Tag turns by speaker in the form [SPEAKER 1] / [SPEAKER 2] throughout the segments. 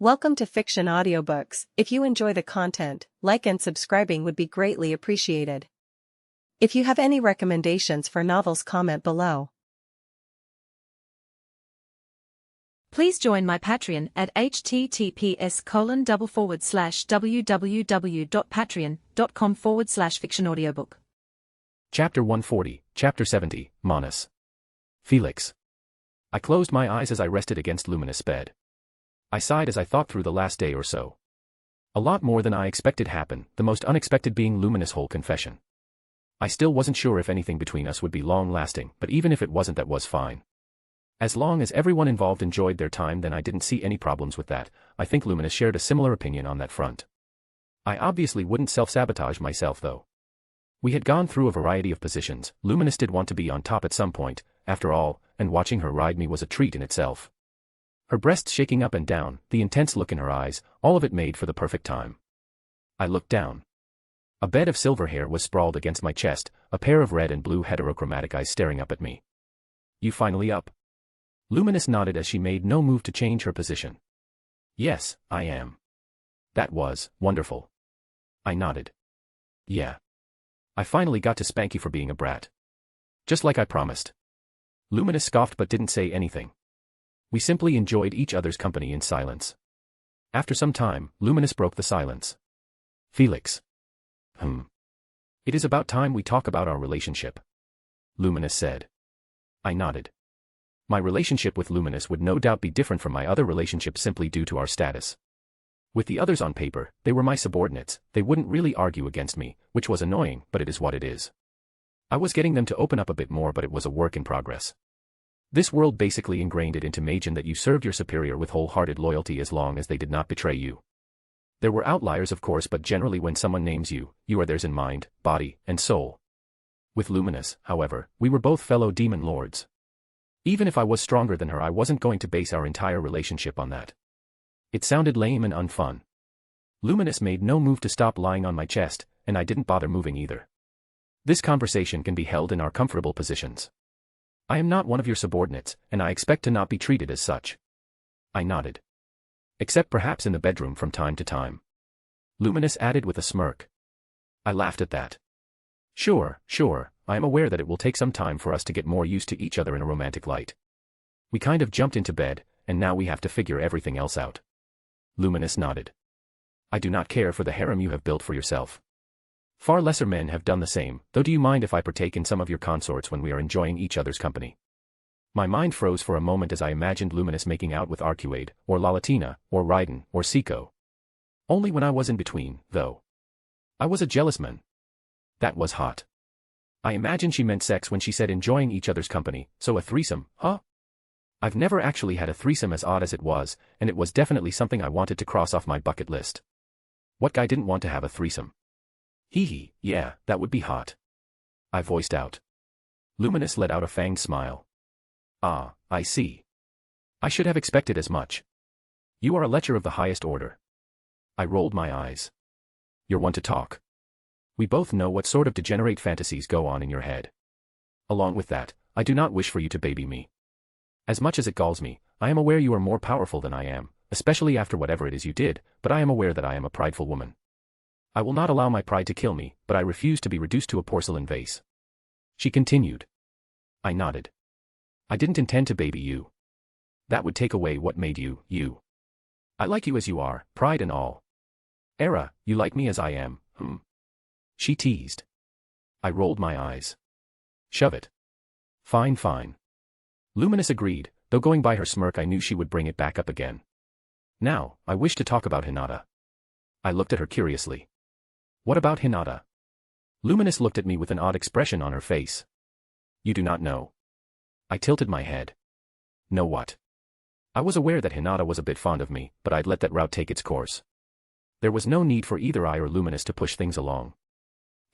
[SPEAKER 1] Welcome to Fiction Audiobooks. If you enjoy the content, like and subscribing would be greatly appreciated. If you have any recommendations for novels, comment below.
[SPEAKER 2] Please join my Patreon at https://www.patreon.com/fictionaudiobook.
[SPEAKER 3] Chapter 140, Chapter 70, Manus. Felix. I closed my eyes as I rested against Luminous' bed. I sighed as I thought through the last day or so. A lot more than I expected happened, the most unexpected being Luminous' whole confession. I still wasn't sure if anything between us would be long-lasting, but even if it wasn't, that was fine. As long as everyone involved enjoyed their time, then I didn't see any problems with that. I think Luminous shared a similar opinion on that front. I obviously wouldn't self-sabotage myself though. We had gone through a variety of positions. Luminous did want to be on top at some point, after all, and watching her ride me was a treat in itself. Her breasts shaking up and down, the intense look in her eyes, all of it made for the perfect time. I looked down. A bed of silver hair was sprawled against my chest, a pair of red and blue heterochromatic eyes staring up at me. You finally up? Luminous nodded as she made no move to change her position. Yes, I am. That was wonderful. I nodded. Yeah. I finally got to spank you for being a brat. Just like I promised. Luminous scoffed but didn't say anything. We simply enjoyed each other's company in silence. After some time, Luminous broke the silence. Felix. It is about time we talk about our relationship. Luminous said. I nodded. My relationship with Luminous would no doubt be different from my other relationships simply due to our status. With the others on paper, they were my subordinates, they wouldn't really argue against me, which was annoying, but it is what it is. I was getting them to open up a bit more, but it was a work in progress. This world basically ingrained it into Magian that you served your superior with wholehearted loyalty as long as they did not betray you. There were outliers of course, but generally when someone names you, you are theirs in mind, body, and soul. With Luminous, however, we were both fellow demon lords. Even if I was stronger than her, I wasn't going to base our entire relationship on that. It sounded lame and unfun. Luminous made no move to stop lying on my chest, and I didn't bother moving either. This conversation can be held in our comfortable positions. I am not one of your subordinates, and I expect to not be treated as such. I nodded. Except perhaps in the bedroom from time to time. Luminous added with a smirk. I laughed at that. Sure, I am aware that it will take some time for us to get more used to each other in a romantic light. We kind of jumped into bed, and now we have to figure everything else out. Luminous nodded. I do not care for the harem you have built for yourself. Far lesser men have done the same, though do you mind if I partake in some of your consorts when we are enjoying each other's company? My mind froze for a moment as I imagined Luminous making out with Arcuade, or Lalatina, or Raiden, or Seiko. Only when I was in between, though. I was a jealous man. That was hot. I imagined she meant sex when she said enjoying each other's company, so a threesome, huh? I've never actually had a threesome, as odd as it was, and it was definitely something I wanted to cross off my bucket list. What guy didn't want to have a threesome? Hee, yeah, that would be hot. I voiced out. Luminous let out a fanged smile. Ah, I see. I should have expected as much. You are a lecher of the highest order. I rolled my eyes. You're one to talk. We both know what sort of degenerate fantasies go on in your head. Along with that, I do not wish for you to baby me. As much as it galls me, I am aware you are more powerful than I am, especially after whatever it is you did, but I am aware that I am a prideful woman. I will not allow my pride to kill me, but I refuse to be reduced to a porcelain vase. She continued. I nodded. I didn't intend to baby you. That would take away what made you, you. I like you as you are, pride and all. Era, you like me as I am, She teased. I rolled my eyes. Shove it. Fine. Luminous agreed, though going by her smirk I knew she would bring it back up again. Now, I wish to talk about Hinata. I looked at her curiously. What about Hinata? Luminous looked at me with an odd expression on her face. You do not know. I tilted my head. Know what? I was aware that Hinata was a bit fond of me, but I'd let that route take its course. There was no need for either I or Luminous to push things along.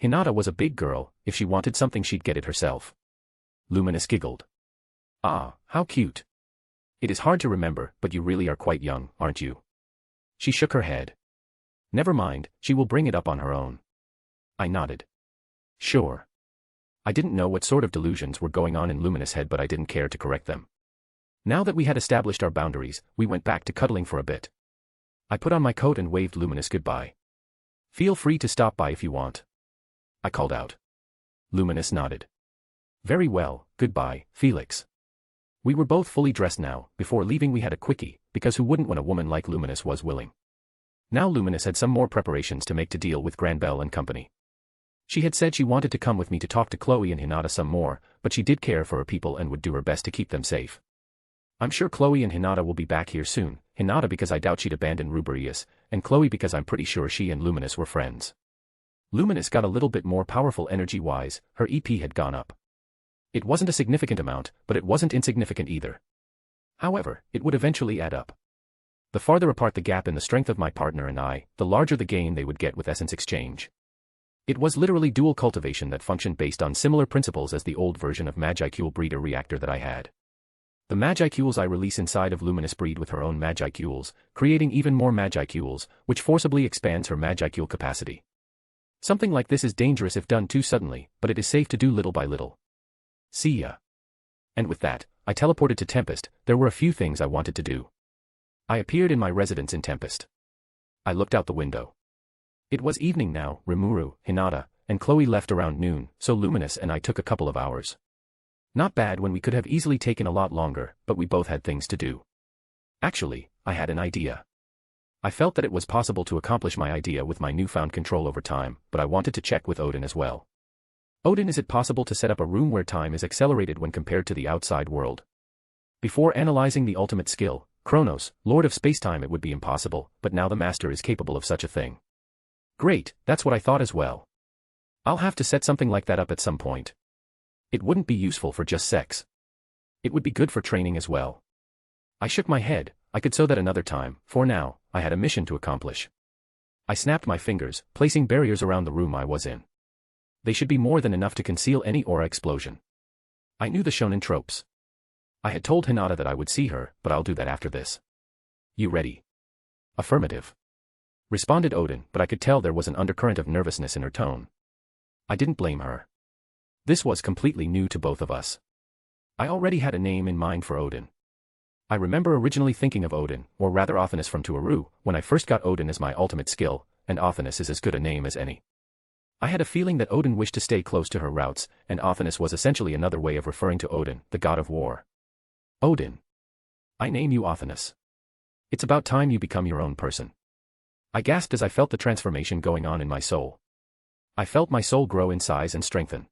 [SPEAKER 3] Hinata was a big girl, if she wanted something she'd get it herself. Luminous giggled. Ah, how cute. It is hard to remember, but you really are quite young, aren't you? She shook her head. Never mind, she will bring it up on her own. I nodded. Sure. I didn't know what sort of delusions were going on in Luminous' head, but I didn't care to correct them. Now that we had established our boundaries, we went back to cuddling for a bit. I put on my coat and waved Luminous goodbye. Feel free to stop by if you want, I called out. Luminous nodded. Very well, goodbye, Felix. We were both fully dressed now. Before leaving we had a quickie, because who wouldn't when a woman like Luminous was willing. Now Luminous had some more preparations to make to deal with Grandbell and company. She had said she wanted to come with me to talk to Chloe and Hinata some more, but she did care for her people and would do her best to keep them safe. I'm sure Chloe and Hinata will be back here soon, Hinata because I doubt she'd abandon Ruberius, and Chloe because I'm pretty sure she and Luminous were friends. Luminous got a little bit more powerful energy-wise, her EP had gone up. It wasn't a significant amount, but it wasn't insignificant either. However, it would eventually add up. The farther apart the gap in the strength of my partner and I, the larger the gain they would get with essence exchange. It was literally dual cultivation that functioned based on similar principles as the old version of Magicle breeder reactor that I had. The Magicules I release inside of Luminous breed with her own Magicules, creating even more Magicules, which forcibly expands her Magicule capacity. Something like this is dangerous if done too suddenly, but it is safe to do little by little. See ya. And with that, I teleported to Tempest. There were a few things I wanted to do. I appeared in my residence in Tempest. I looked out the window. It was evening now. Remuru, Hinata, and Chloe left around noon, so Luminous and I took a couple of hours. Not bad when we could have easily taken a lot longer, but we both had things to do. Actually, I had an idea. I felt that it was possible to accomplish my idea with my newfound control over time, but I wanted to check with Odin as well. Odin, is it possible to set up a room where time is accelerated when compared to the outside world? Before analyzing the ultimate skill, Kronos, Lord of Spacetime, it would be impossible, but now the Master is capable of such a thing. Great, that's what I thought as well. I'll have to set something like that up at some point. It wouldn't be useful for just sex. It would be good for training as well. I shook my head. I could sew that another time. For now, I had a mission to accomplish. I snapped my fingers, placing barriers around the room I was in. They should be more than enough to conceal any aura explosion. I knew the shonen tropes. I had told Hinata that I would see her, but I'll do that after this. You ready? Affirmative. Responded Odin, but I could tell there was an undercurrent of nervousness in her tone. I didn't blame her. This was completely new to both of us. I already had a name in mind for Odin. I remember originally thinking of Odin, or rather Othinus from Tuaru, when I first got Odin as my ultimate skill, and Othinus is as good a name as any. I had a feeling that Odin wished to stay close to her routes, and Othinus was essentially another way of referring to Odin, the god of war. Odin. I name you Othinus. It's about time you become your own person. I gasped as I felt the transformation going on in my soul. I felt my soul grow in size and strengthen.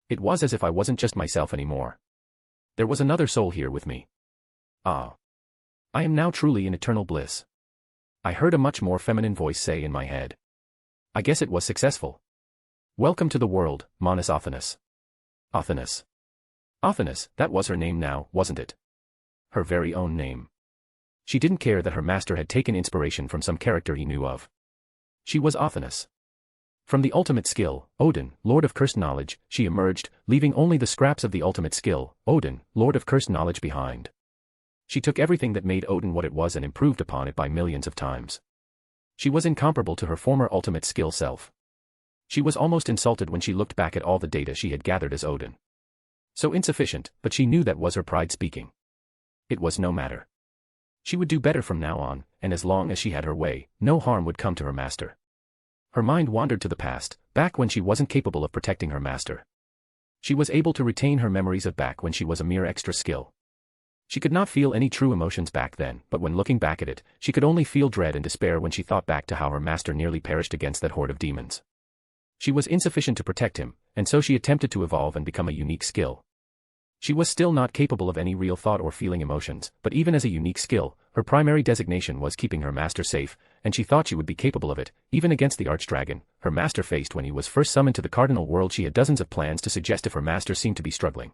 [SPEAKER 3] It was as if I wasn't just myself anymore. There was another soul here with me. Ah. I am now truly in eternal bliss. I heard a much more feminine voice say in my head. I guess it was successful. Welcome to the world, Monis Othinus. Othinus. Othinus, that was her name now, wasn't it? Her very own name. She didn't care that her master had taken inspiration from some character he knew of. She was Othinus. From the ultimate skill, Odin, Lord of Cursed Knowledge, she emerged, leaving only the scraps of the ultimate skill, Odin, Lord of Cursed Knowledge behind. She took everything that made Odin what it was and improved upon it by millions of times. She was incomparable to her former ultimate skill self. She was almost insulted when she looked back at all the data she had gathered as Odin. So insufficient, but she knew that was her pride speaking. It was no matter. She would do better from now on, and as long as she had her way, no harm would come to her master. Her mind wandered to the past, back when she wasn't capable of protecting her master. She was able to retain her memories of back when she was a mere extra skill. She could not feel any true emotions back then, but when looking back at it, she could only feel dread and despair when she thought back to how her master nearly perished against that horde of demons. She was insufficient to protect him, and so she attempted to evolve and become a unique skill. She was still not capable of any real thought or feeling emotions, but even as a unique skill, her primary designation was keeping her master safe, and she thought she would be capable of it, even against the Archdragon, her master faced when he was first summoned to the Cardinal World. She had dozens of plans to suggest if her master seemed to be struggling.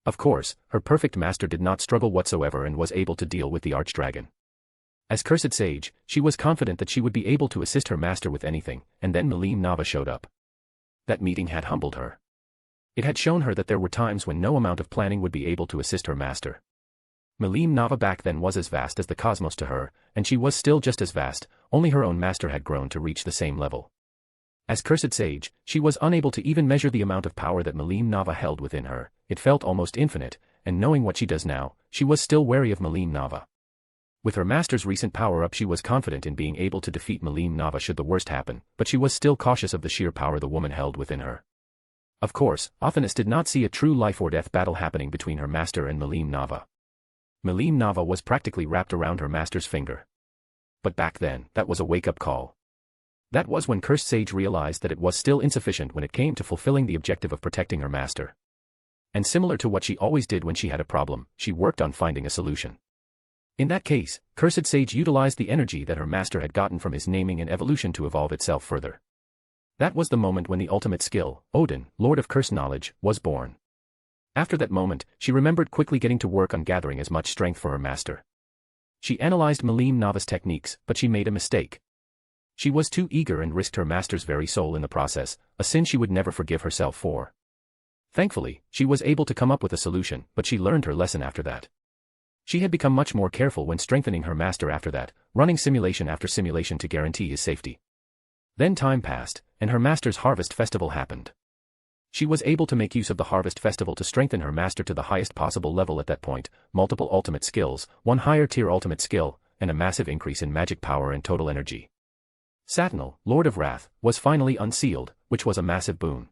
[SPEAKER 3] Of course, her perfect master did not struggle whatsoever and was able to deal with the Archdragon. As Cursed Sage, she was confident that she would be able to assist her master with anything, and then Melim Nava showed up. That meeting had humbled her. It had shown her that there were times when no amount of planning would be able to assist her master. Melim Nava back then was as vast as the cosmos to her, and she was still just as vast, only her own master had grown to reach the same level. As Cursed Sage, she was unable to even measure the amount of power that Melim Nava held within her. It felt almost infinite, and knowing what she does now, she was still wary of Melim Nava. With her master's recent power-up, she was confident in being able to defeat Melim Nava should the worst happen, but she was still cautious of the sheer power the woman held within her. Of course, Athanas did not see a true life-or-death battle happening between her master and Melim Nava. Melim Nava was practically wrapped around her master's finger. But back then, that was a wake-up call. That was when Cursed Sage realized that it was still insufficient when it came to fulfilling the objective of protecting her master. And similar to what she always did when she had a problem, she worked on finding a solution. In that case, Cursed Sage utilized the energy that her master had gotten from his naming and evolution to evolve itself further. That was the moment when the ultimate skill, Odin, Lord of Cursed Knowledge, was born. After that moment, she remembered quickly getting to work on gathering as much strength for her master. She analyzed Melim Nava's techniques, but she made a mistake. She was too eager and risked her master's very soul in the process, a sin she would never forgive herself for. Thankfully, she was able to come up with a solution, but she learned her lesson after that. She had become much more careful when strengthening her master after that, running simulation after simulation to guarantee his safety. Then time passed, and her master's Harvest Festival happened. She was able to make use of the Harvest Festival to strengthen her master to the highest possible level at that point, multiple ultimate skills, one higher tier ultimate skill, and a massive increase in magic power and total energy. Satinel, Lord of Wrath, was finally unsealed, which was a massive boon.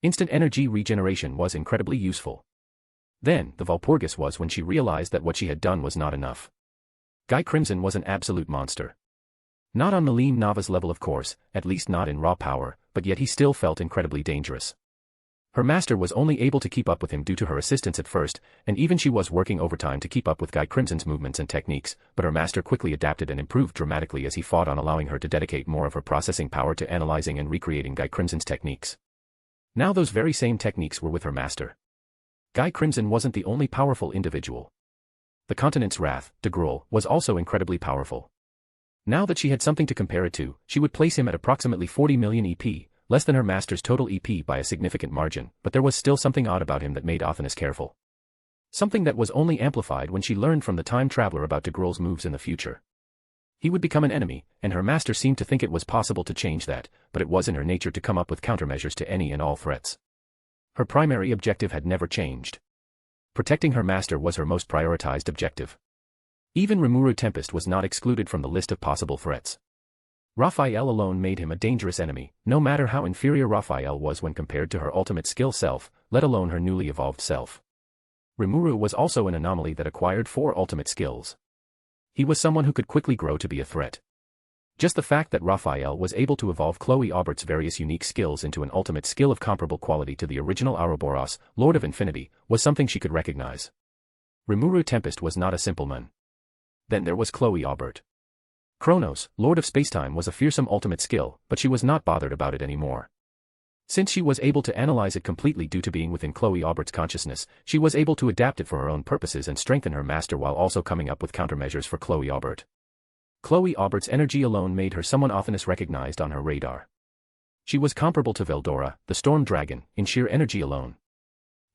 [SPEAKER 3] Instant energy regeneration was incredibly useful. Then, the Valpurgis was when she realized that what she had done was not enough. Guy Crimson was an absolute monster. Not on Melim Nava's level of course, at least not in raw power, but yet he still felt incredibly dangerous. Her master was only able to keep up with him due to her assistance at first, and even she was working overtime to keep up with Guy Crimson's movements and techniques, but her master quickly adapted and improved dramatically as he fought on, allowing her to dedicate more of her processing power to analyzing and recreating Guy Crimson's techniques. Now those very same techniques were with her master. Guy Crimson wasn't the only powerful individual. The continent's wrath, de Gruul, was also incredibly powerful. Now that she had something to compare it to, she would place him at approximately 40 million EP, less than her master's total EP by a significant margin, but there was still something odd about him that made Athanas careful. Something that was only amplified when she learned from the time traveler about de Gruul's moves in the future. He would become an enemy, and her master seemed to think it was possible to change that, but it was in her nature to come up with countermeasures to any and all threats. Her primary objective had never changed. Protecting her master was her most prioritized objective. Even Remuru Tempest was not excluded from the list of possible threats. Raphael alone made him a dangerous enemy, no matter how inferior Raphael was when compared to her ultimate skill self, let alone her newly evolved self. Remuru was also an anomaly that acquired 4 ultimate skills. He was someone who could quickly grow to be a threat. Just the fact that Raphael was able to evolve Chloe Aubert's various unique skills into an ultimate skill of comparable quality to the original Ouroboros, Lord of Infinity, was something she could recognize. Remuru Tempest was not a simple man. Then there was Chloe Aubert. Kronos, Lord of Spacetime, was a fearsome ultimate skill, but she was not bothered about it anymore. Since she was able to analyze it completely due to being within Chloe Aubert's consciousness, she was able to adapt it for her own purposes and strengthen her master while also coming up with countermeasures for Chloe Aubert. Chloe Aubert's energy alone made her someone Athanas recognized on her radar. She was comparable to Veldora, the Storm Dragon, in sheer energy alone.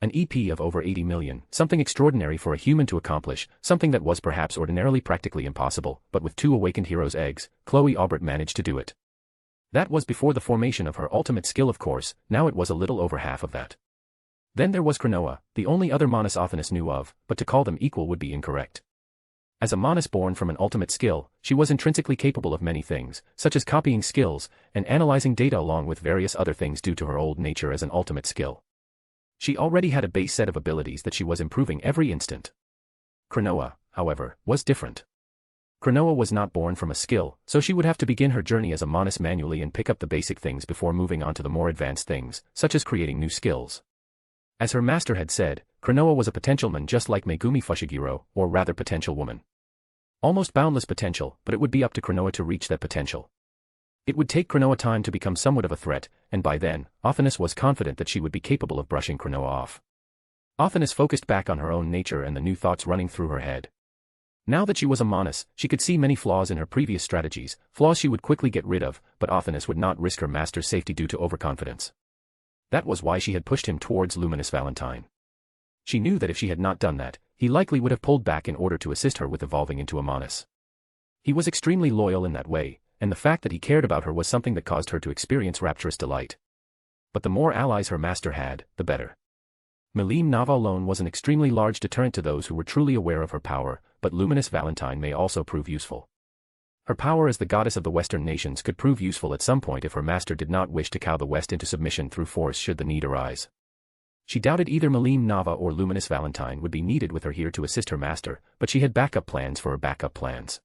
[SPEAKER 3] An EP of over 80 million, something extraordinary for a human to accomplish, something that was perhaps ordinarily practically impossible, but with 2 awakened heroes' eggs, Chloe Aubert managed to do it. That was before the formation of her ultimate skill, of course, now it was a little over half of that. Then there was Cronoa, the only other Monas Athanas knew of, but to call them equal would be incorrect. As a Monas born from an ultimate skill, she was intrinsically capable of many things, such as copying skills, and analyzing data along with various other things due to her old nature as an ultimate skill. She already had a base set of abilities that she was improving every instant. Cronoa, however, was different. Cronoa was not born from a skill, so she would have to begin her journey as a Monas manually and pick up the basic things before moving on to the more advanced things, such as creating new skills. As her master had said, Cronoa was a potential man just like Megumi Fushiguro, or rather potential woman. Almost boundless potential, but it would be up to Cronoa to reach that potential. It would take Cronoa time to become somewhat of a threat, and by then, Athanas was confident that she would be capable of brushing Cronoa off. Athanas focused back on her own nature and the new thoughts running through her head. Now that she was a Monas, she could see many flaws in her previous strategies, flaws she would quickly get rid of, but Athanas would not risk her master's safety due to overconfidence. That was why she had pushed him towards Luminous Valentine. She knew that if she had not done that, he likely would have pulled back in order to assist her with evolving into a Monas. He was extremely loyal in that way, and the fact that he cared about her was something that caused her to experience rapturous delight. But the more allies her master had, the better. Melim Nava alone was an extremely large deterrent to those who were truly aware of her power, but Luminous Valentine may also prove useful. Her power as the goddess of the Western nations could prove useful at some point if her master did not wish to cow the West into submission through force should the need arise. She doubted either Melim Nava or Luminous Valentine would be needed with her here to assist her master, but she had backup plans for her backup plans.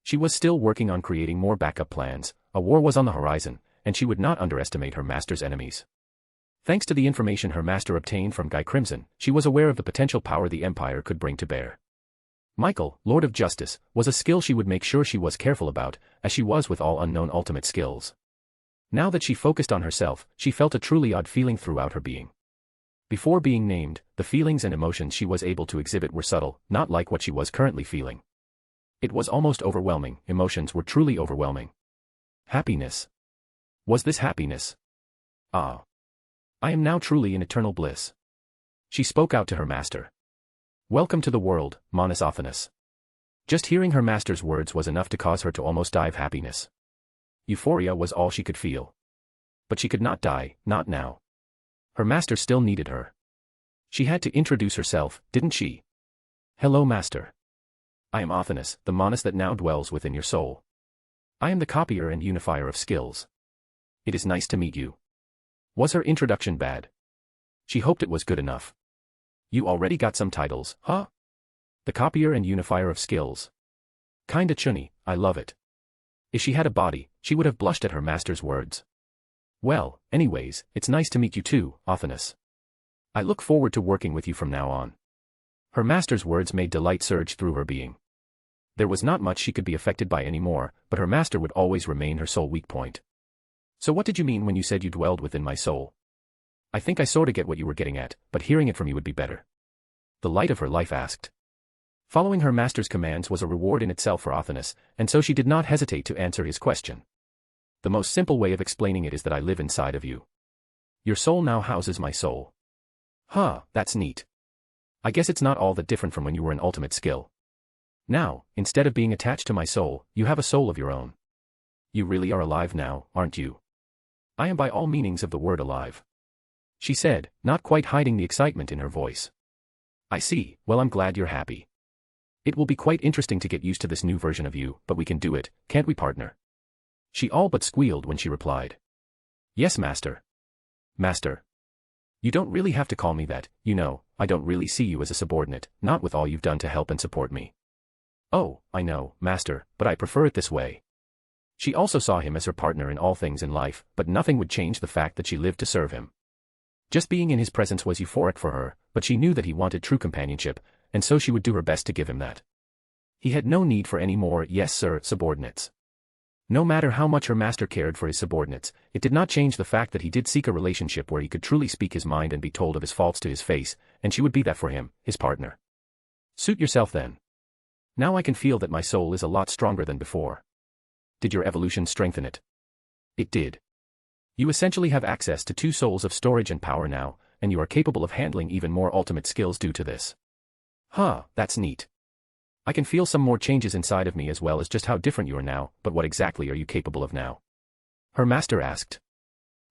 [SPEAKER 3] She was still working on creating more backup plans, a war was on the horizon, and she would not underestimate her master's enemies. Thanks to the information her master obtained from Guy Crimson, she was aware of the potential power the Empire could bring to bear. Michael, Lord of Justice, was a skill she would make sure she was careful about, as she was with all unknown ultimate skills. Now that she focused on herself, she felt a truly odd feeling throughout her being. Before being named, the feelings and emotions she was able to exhibit were subtle, not like what she was currently feeling. It was almost overwhelming, emotions were truly overwhelming. Happiness. Was this happiness? Ah. I am now truly in eternal bliss. She spoke out to her master. Welcome to the world, Manus Athanas. Just hearing her master's words was enough to cause her to almost die of happiness. Euphoria was all she could feel. But she could not die, not now. Her master still needed her. She had to introduce herself, didn't she? Hello, master. I am Athanas, the Manus that now dwells within your soul. I am the copier and unifier of skills. It is nice to meet you. Was her introduction bad? She hoped it was good enough. You already got some titles, huh? The copier and unifier of skills. Kinda chunny, I love it. If she had a body, she would have blushed at her master's words. Well, anyways, it's nice to meet you too, Athanas. I look forward to working with you from now on. Her master's words made delight surge through her being. There was not much she could be affected by anymore, but her master would always remain her sole weak point. So what did you mean when you said you dwelled within my soul? I think I sorta get what you were getting at, but hearing it from you would be better. The light of her life asked. Following her master's commands was a reward in itself for Athanas, and so she did not hesitate to answer his question. The most simple way of explaining it is that I live inside of you. Your soul now houses my soul. Huh, that's neat. I guess it's not all that different from when you were an ultimate skill. Now, instead of being attached to my soul, you have a soul of your own. You really are alive now, aren't you? I am by all meanings of the word alive. She said, not quite hiding the excitement in her voice. I see, well I'm glad you're happy. It will be quite interesting to get used to this new version of you, but we can do it, can't we, partner? She all but squealed when she replied. Yes, master. Master. You don't really have to call me that, you know, I don't really see you as a subordinate, not with all you've done to help and support me. Oh, I know, master, but I prefer it this way. She also saw him as her partner in all things in life, but nothing would change the fact that she lived to serve him. Just being in his presence was euphoric for her, but she knew that he wanted true companionship, and so she would do her best to give him that. He had no need for any more yes sir subordinates. No matter how much her master cared for his subordinates, it did not change the fact that he did seek a relationship where he could truly speak his mind and be told of his faults to his face, and she would be that for him, his partner. Suit yourself then. Now I can feel that my soul is a lot stronger than before. Did your evolution strengthen it? It did. You essentially have access to 2 souls of storage and power now, and you are capable of handling even more ultimate skills due to this. Huh, that's neat. I can feel some more changes inside of me as well as just how different you are now, but what exactly are you capable of now? Her master asked.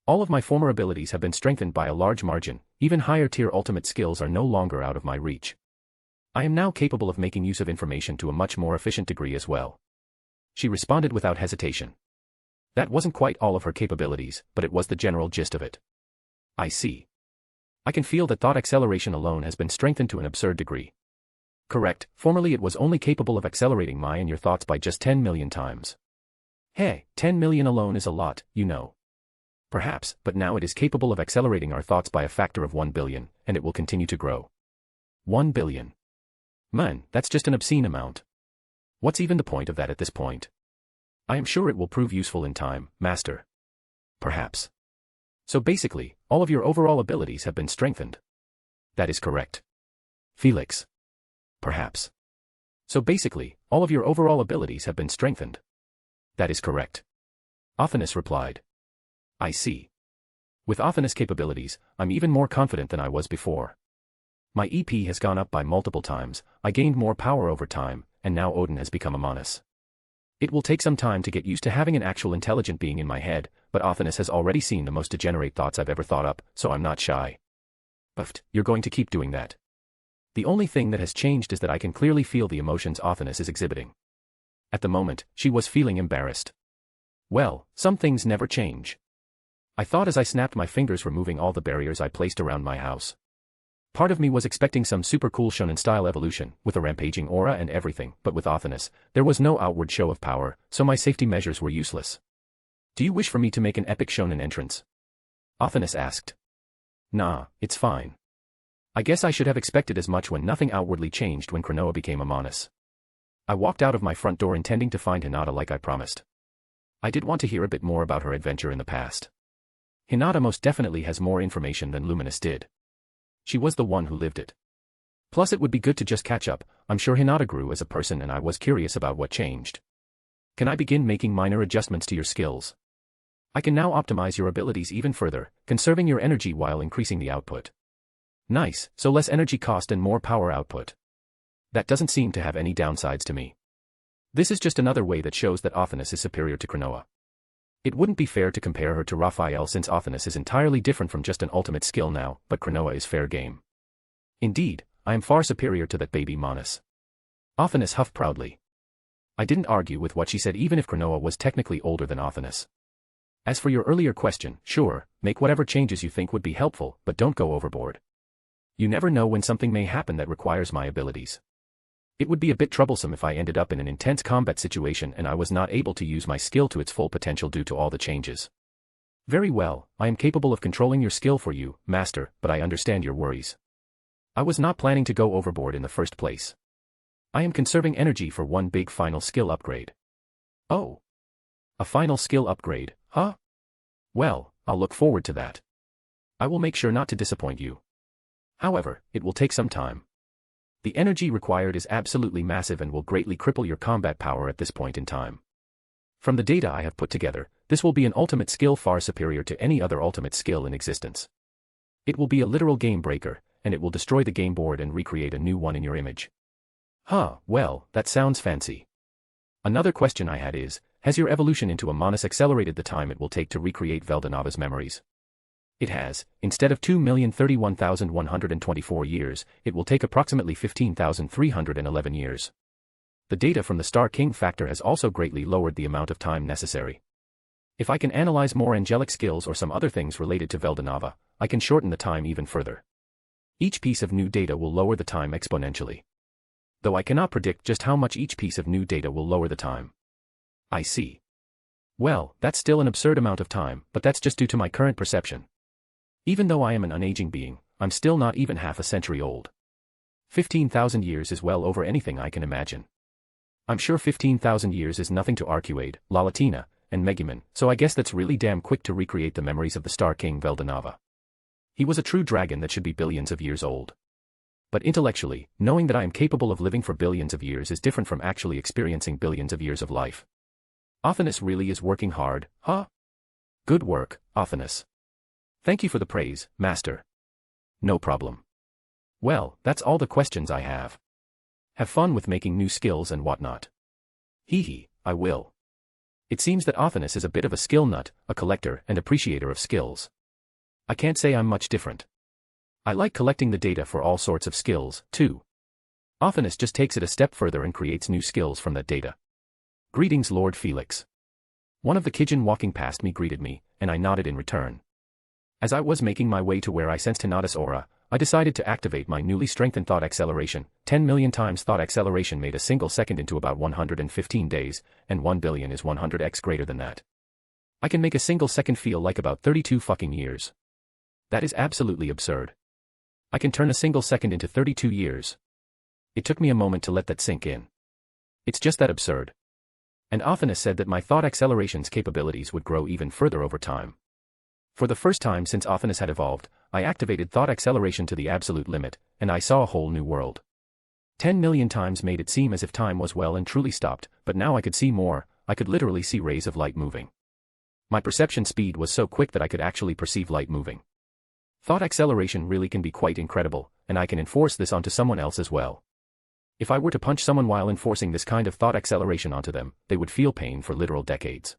[SPEAKER 3] All of my former abilities have been strengthened by a large margin, even higher tier ultimate skills are no longer out of my reach. I am now capable of making use of information to a much more efficient degree as well. She responded without hesitation. That wasn't quite all of her capabilities, but it was the general gist of it. I see. I can feel that thought acceleration alone has been strengthened to an absurd degree. Correct, formerly it was only capable of accelerating my and your thoughts by just 10 million times. Hey, 10 million alone is a lot, you know. Perhaps, but now it is capable of accelerating our thoughts by a factor of 1 billion, and it will continue to grow. 1 billion. Man, that's just an obscene amount. What's even the point of that at this point? I am sure it will prove useful in time, master. Perhaps. So basically, all of your overall abilities have been strengthened. That is correct. Felix. Perhaps. So basically, all of your overall abilities have been strengthened. That is correct. Athanas replied. I see. With Athanas' capabilities, I'm even more confident than I was before. My EP has gone up by multiple times, I gained more power over time, and now Odin has become a Manus. It will take some time to get used to having an actual intelligent being in my head, but Athanas has already seen the most degenerate thoughts I've ever thought up, so I'm not shy. Buffed, you're going to keep doing that. The only thing that has changed is that I can clearly feel the emotions Othinus is exhibiting. At the moment, she was feeling embarrassed. Well, some things never change. I thought as I snapped my fingers, removing all the barriers I placed around my house. Part of me was expecting some super cool shonen-style evolution, with a rampaging aura and everything, but with Othinus, there was no outward show of power, so my safety measures were useless. Do you wish for me to make an epic shonen entrance? Othinus asked. Nah, it's fine. I guess I should have expected as much when nothing outwardly changed when Cronoa became a Monas. I walked out of my front door intending to find Hinata like I promised. I did want to hear a bit more about her adventure in the past. Hinata most definitely has more information than Luminous did. She was the one who lived it. Plus it would be good to just catch up. I'm sure Hinata grew as a person and I was curious about what changed. Can I begin making minor adjustments to your skills? I can now optimize your abilities even further, conserving your energy while increasing the output. Nice, so less energy cost and more power output. That doesn't seem to have any downsides to me. This is just another way that shows that Othinus is superior to Cronoa. It wouldn't be fair to compare her to Raphael since Othinus is entirely different from just an ultimate skill now, but Cronoa is fair game. Indeed, I am far superior to that baby Monas. Othinus huffed proudly. I didn't argue with what she said even if Cronoa was technically older than Othinus. As for your earlier question, sure, make whatever changes you think would be helpful, but don't go overboard. You never know when something may happen that requires my abilities. It would be a bit troublesome if I ended up in an intense combat situation and I was not able to use my skill to its full potential due to all the changes. Very well, I am capable of controlling your skill for you, Master, but I understand your worries. I was not planning to go overboard in the first place. I am conserving energy for one big final skill upgrade. Oh. A final skill upgrade, huh? Well, I'll look forward to that. I will make sure not to disappoint you. However, it will take some time. The energy required is absolutely massive and will greatly cripple your combat power at this point in time. From the data I have put together, this will be an ultimate skill far superior to any other ultimate skill in existence. It will be a literal game breaker, and it will destroy the game board and recreate a new one in your image. Huh, well, that sounds fancy. Another question I had is, has your evolution into a Monas accelerated the time it will take to recreate Veldanava's memories? It has. Instead of 2,031,124 years, it will take approximately 15,311 years. The data from the Star King factor has also greatly lowered the amount of time necessary. If I can analyze more angelic skills or some other things related to Veldanava, I can shorten the time even further. Each piece of new data will lower the time exponentially. Though I cannot predict just how much each piece of new data will lower the time. I see. Well, that's still an absurd amount of time, but that's just due to my current perception. Even though I am an unaging being, I'm still not even half a century old. 15,000 years is well over anything I can imagine. I'm sure 15,000 years is nothing to Arcuade, Lalatina, and Megumin, so I guess that's really damn quick to recreate the memories of the Star King Veldanava. He was a true dragon that should be billions of years old. But intellectually, knowing that I am capable of living for billions of years is different from actually experiencing billions of years of life. Othinus really is working hard, huh? Good work, Othinus. Thank you for the praise, Master. No problem. Well, that's all the questions I have. Have fun with making new skills and whatnot. Hee, I will. It seems that Othinus is a bit of a skill nut, a collector and appreciator of skills. I can't say I'm much different. I like collecting the data for all sorts of skills, too. Othinus just takes it a step further and creates new skills from that data. Greetings, Lord Felix. One of the Kijin walking past me greeted me, and I nodded in return. As I was making my way to where I sensed Hinata's aura, I decided to activate my newly strengthened thought acceleration. 10 million times thought acceleration made a single second into about 115 days, and 1 billion is 100x greater than that. I can make a single second feel like about 32 fucking years. That is absolutely absurd. I can turn a single second into 32 years. It took me a moment to let that sink in. It's just that absurd. And Othinus said that my thought acceleration's capabilities would grow even further over time. For the first time since Othinus had evolved, I activated thought acceleration to the absolute limit, and I saw a whole new world. 10 million times made it seem as if time was well and truly stopped, but now I could see more. I could literally see rays of light moving. My perception speed was so quick that I could actually perceive light moving. Thought acceleration really can be quite incredible, and I can enforce this onto someone else as well. If I were to punch someone while enforcing this kind of thought acceleration onto them, they would feel pain for literal decades.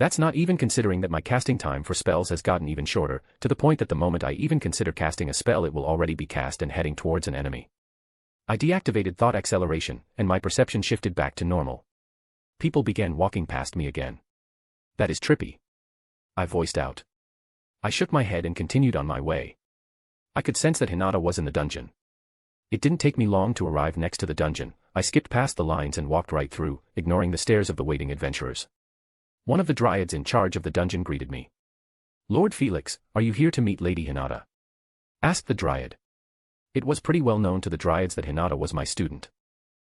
[SPEAKER 3] That's not even considering that my casting time for spells has gotten even shorter, to the point that the moment I even consider casting a spell it will already be cast and heading towards an enemy. I deactivated thought acceleration, and my perception shifted back to normal. People began walking past me again. That is trippy, I voiced out. I shook my head and continued on my way. I could sense that Hinata was in the dungeon. It didn't take me long to arrive next to the dungeon. I skipped past the lines and walked right through, ignoring the stares of the waiting adventurers. One of the dryads in charge of the dungeon greeted me. "Lord Felix, are you here to meet Lady Hinata?" asked the dryad. It was pretty well known to the dryads that Hinata was my student.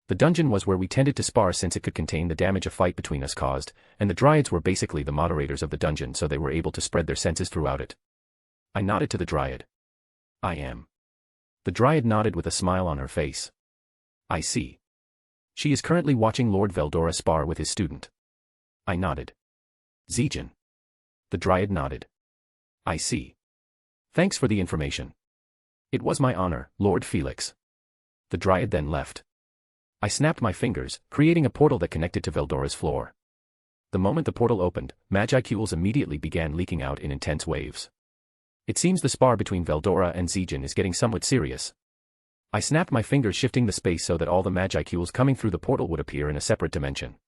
[SPEAKER 3] The dungeon was where we tended to spar since it could contain the damage a fight between us caused, and the dryads were basically the moderators of the dungeon so they were able to spread their senses throughout it. I nodded to the dryad. "I am." The dryad nodded with a smile on her face. "I see. She is currently watching Lord Veldora spar with his student." I nodded. "Zejan." The dryad nodded. "I see. Thanks for the information." "It was my honor, Lord Felix." The dryad then left. I snapped my fingers, creating a portal that connected to Veldora's floor. The moment the portal opened, Magicules immediately began leaking out in intense waves. It seems the spar between Veldora and Zejan is getting somewhat serious. I snapped my fingers, shifting the space so that all the Magicules coming through the portal would appear in a separate dimension.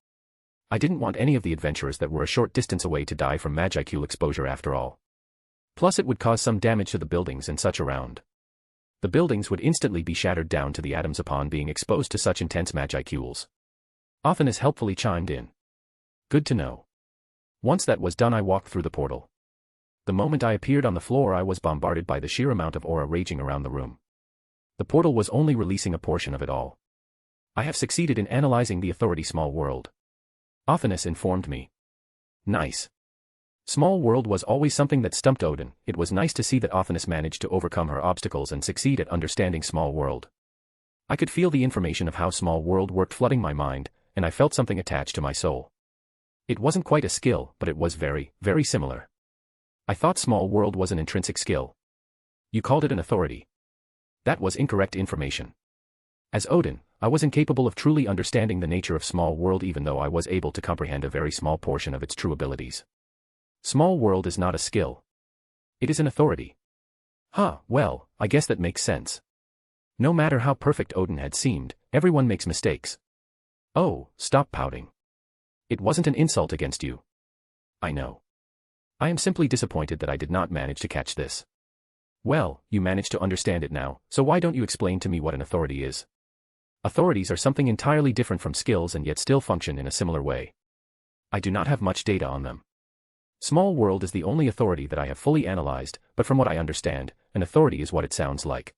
[SPEAKER 3] I didn't want any of the adventurers that were a short distance away to die from Magicule exposure after all. Plus it would cause some damage to the buildings and such around. The buildings would instantly be shattered down to the atoms upon being exposed to such intense Magicules. Athanas helpfully chimed in. "Good to know." Once that was done I walked through the portal. The moment I appeared on the floor I was bombarded by the sheer amount of aura raging around the room. The portal was only releasing a portion of it all. "I have succeeded in analyzing the authority Small World," Athanas informed me. "Nice." Small World was always something that stumped Odin. It was nice to see that Athanas managed to overcome her obstacles and succeed at understanding Small World. I could feel the information of how Small World worked flooding my mind, and I felt something attached to my soul. It wasn't quite a skill, but it was very, very similar. I thought Small World was an intrinsic skill. You called it an authority. That was incorrect information. As Odin, I was incapable of truly understanding the nature of Small World even though I was able to comprehend a very small portion of its true abilities. Small World is not a skill. It is an authority. Well, I guess that makes sense. No matter how perfect Odin had seemed, everyone makes mistakes. Oh, stop pouting. It wasn't an insult against you. I know. I am simply disappointed that I did not manage to catch this. Well, you managed to understand it now, so why don't you explain to me what an authority is? Authorities are something entirely different from skills and yet still function in a similar way. I do not have much data on them. Small World is the only authority that I have fully analyzed, but from what I understand, an authority is what it sounds like.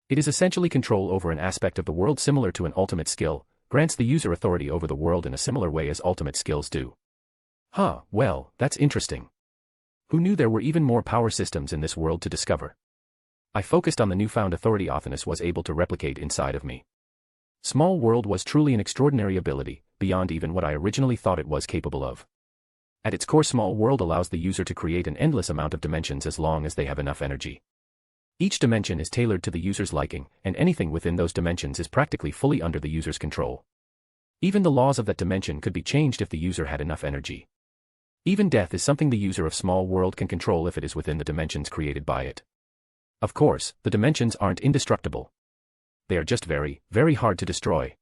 [SPEAKER 3] It is essentially control over an aspect of the world similar to an ultimate skill, grants the user authority over the world in a similar way as ultimate skills do. Well, that's interesting. Who knew there were even more power systems in this world to discover? I focused on the newfound authority Athanas was able to replicate inside of me. Small World was truly an extraordinary ability, beyond even what I originally thought it was capable of. At its core, Small World allows the user to create an endless amount of dimensions as long as they have enough energy. Each dimension is tailored to the user's liking, and anything within those dimensions is practically fully under the user's control. Even the laws of that dimension could be changed if the user had enough energy. Even death is something the user of Small World can control if it is within the dimensions created by it. Of course, the dimensions aren't indestructible. They are just very, very hard to destroy.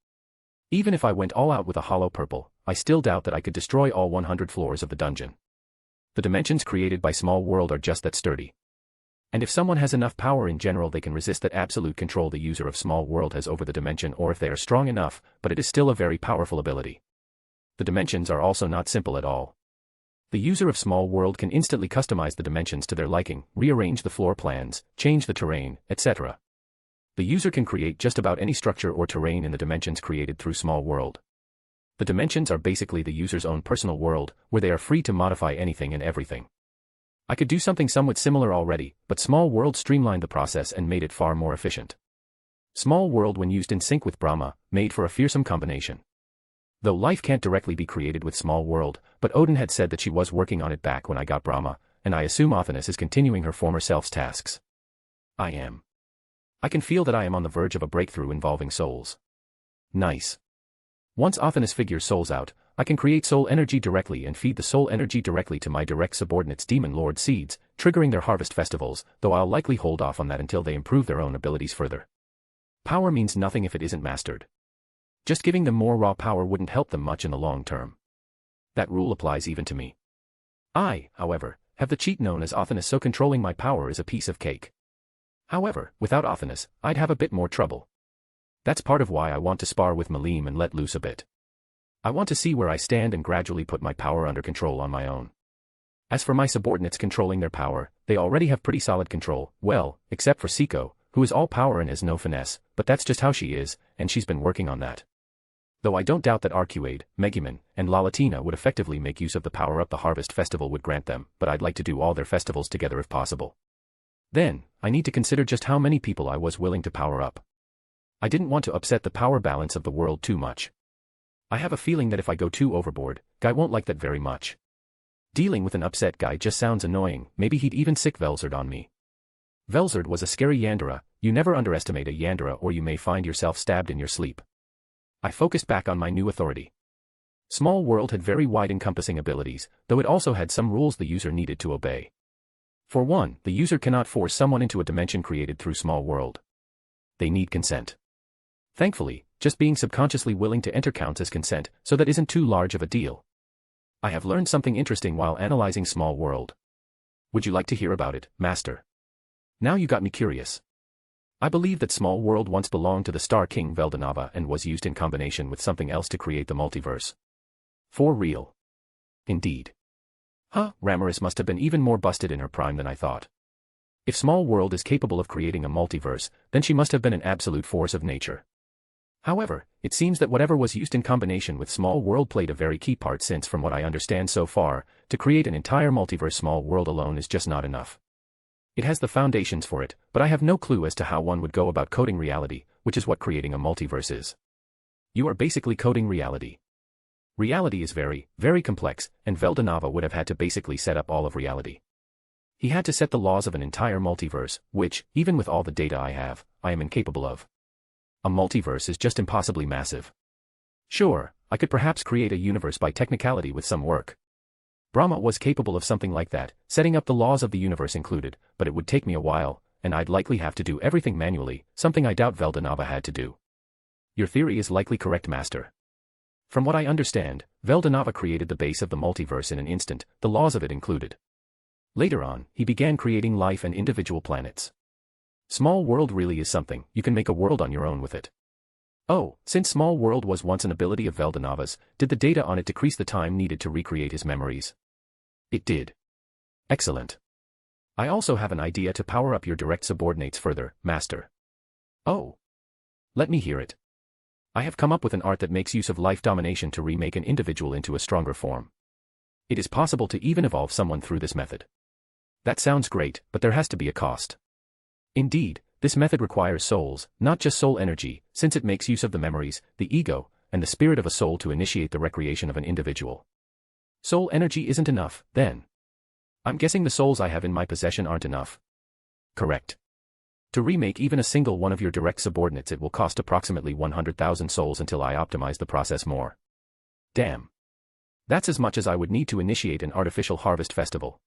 [SPEAKER 3] Even if I went all out with a hollow purple, I still doubt that I could destroy all 100 floors of the dungeon. The dimensions created by Small World are just that sturdy. And if someone has enough power in general, they can resist that absolute control the user of Small World has over the dimension, or if they are strong enough, but it is still a very powerful ability. The dimensions are also not simple at all. The user of Small World can instantly customize the dimensions to their liking, rearrange the floor plans, change the terrain, etc. The user can create just about any structure or terrain in the dimensions created through Small World. The dimensions are basically the user's own personal world, where they are free to modify anything and everything. I could do something somewhat similar already, but Small World streamlined the process and made it far more efficient. Small World, when used in sync with Brahma, made for a fearsome combination. Though life can't directly be created with Small World, but Odin had said that she was working on it back when I got Brahma, and I assume Athanas is continuing her former self's tasks. I am. I can feel that I am on the verge of a breakthrough involving souls. Nice. Once Athanas figures souls out, I can create soul energy directly and feed the soul energy directly to my direct subordinates' Demon Lord seeds, triggering their harvest festivals, though I'll likely hold off on that until they improve their own abilities further. Power means nothing if it isn't mastered. Just giving them more raw power wouldn't help them much in the long term. That rule applies even to me. I, however, have the cheat known as Athanas, so controlling my power is a piece of cake. However, without Athanas, I'd have a bit more trouble. That's part of why I want to spar with Malim and let loose a bit. I want to see where I stand and gradually put my power under control on my own. As for my subordinates controlling their power, they already have pretty solid control, well, except for Siko, who is all power and has no finesse, but that's just how she is, and she's been working on that. Though I don't doubt that Arcuade, Megumin, and Lalatina would effectively make use of the power-up the Harvest Festival would grant them, but I'd like to do all their festivals together if possible. Then, I need to consider just how many people I was willing to power up. I didn't want to upset the power balance of the world too much. I have a feeling that if I go too overboard, Guy won't like that very much. Dealing with an upset Guy just sounds annoying, maybe he'd even sick Velzard on me. Velzard was a scary Yandere. You never underestimate a Yandere or you may find yourself stabbed in your sleep. I focused back on my new authority. Small World had very wide-encompassing abilities, though it also had some rules the user needed to obey. For one, the user cannot force someone into a dimension created through Small World. They need consent. Thankfully, just being subconsciously willing to enter counts as consent, so that isn't too large of a deal. I have learned something interesting while analyzing Small World. Would you like to hear about it, Master? Now you got me curious. I believe that Small World once belonged to the Star King Veldanava and was used in combination with something else to create the multiverse. For real. Indeed. Ruberius must have been even more busted in her prime than I thought. If Small World is capable of creating a multiverse, then she must have been an absolute force of nature. However, it seems that whatever was used in combination with Small World played a very key part since, from what I understand so far, to create an entire multiverse Small World alone is just not enough. It has the foundations for it, but I have no clue as to how one would go about coding reality, which is what creating a multiverse is. You are basically coding reality. Reality is very, very complex, and Veldanava would have had to basically set up all of reality. He had to set the laws of an entire multiverse, which, even with all the data I have, I am incapable of. A multiverse is just impossibly massive. Sure, I could perhaps create a universe by technicality with some work. Brahma was capable of something like that, setting up the laws of the universe included, but it would take me a while, and I'd likely have to do everything manually, something I doubt Veldanava had to do. Your theory is likely correct, Master. From what I understand, Veldanava created the base of the multiverse in an instant, the laws of it included. Later on, he began creating life and individual planets. Small World really is something, you can make a world on your own with it. Oh, since Small World was once an ability of Veldanava's, did the data on it decrease the time needed to recreate his memories? It did. Excellent. I also have an idea to power up your direct subordinates further, Master. Oh. Let me hear it. I have come up with an art that makes use of life domination to remake an individual into a stronger form. It is possible to even evolve someone through this method. That sounds great, but there has to be a cost. Indeed, this method requires souls, not just soul energy, since it makes use of the memories, the ego, and the spirit of a soul to initiate the recreation of an individual. Soul energy isn't enough, then. I'm guessing the souls I have in my possession aren't enough. Correct. To remake even a single one of your direct subordinates it will cost approximately 100,000 souls until I optimize the process more. Damn. That's as much as I would need to initiate an artificial harvest festival.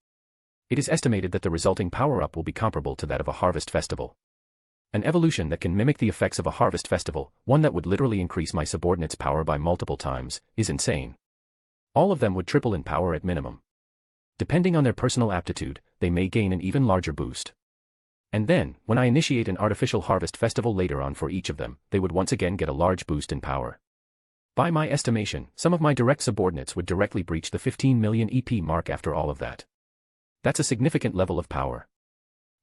[SPEAKER 3] It is estimated that the resulting power-up will be comparable to that of a harvest festival. An evolution that can mimic the effects of a harvest festival, one that would literally increase my subordinates' power by multiple times, is insane. All of them would triple in power at minimum. Depending on their personal aptitude, they may gain an even larger boost. And then, when I initiate an artificial harvest festival later on for each of them, they would once again get a large boost in power. By my estimation, some of my direct subordinates would directly breach the 15 million EP mark after all of that. That's a significant level of power.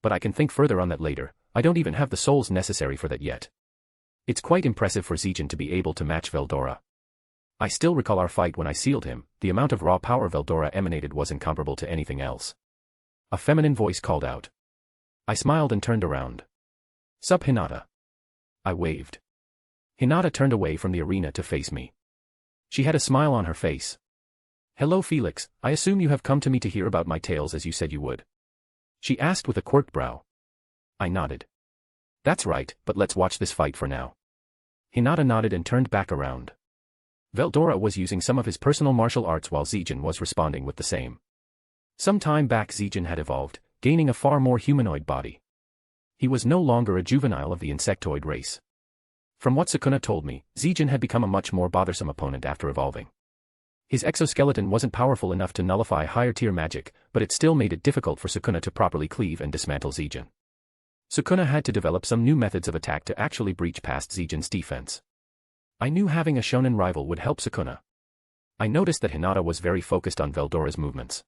[SPEAKER 3] But I can think further on that later, I don't even have the souls necessary for that yet. It's quite impressive for Zejan to be able to match Veldora. I still recall our fight when I sealed him, the amount of raw power Veldora emanated was incomparable to anything else. A feminine voice called out. I smiled and turned around. Sup Hinata? I waved. Hinata turned away from the arena to face me. She had a smile on her face. Hello Felix, I assume you have come to me to hear about my tales as you said you would. She asked with a quirked brow. I nodded. That's right, but let's watch this fight for now. Hinata nodded and turned back around. Veldora was using some of his personal martial arts while Zijin was responding with the same. Some time back Zijin had evolved, gaining a far more humanoid body. He was no longer a juvenile of the insectoid race. From what Sukuna told me, Zijin had become a much more bothersome opponent after evolving. His exoskeleton wasn't powerful enough to nullify higher-tier magic, but it still made it difficult for Sukuna to properly cleave and dismantle Zijin. Sukuna had to develop some new methods of attack to actually breach past Zijin's defense. I knew having a shonen rival would help Sukuna. I noticed that Hinata was very focused on Veldora's movements.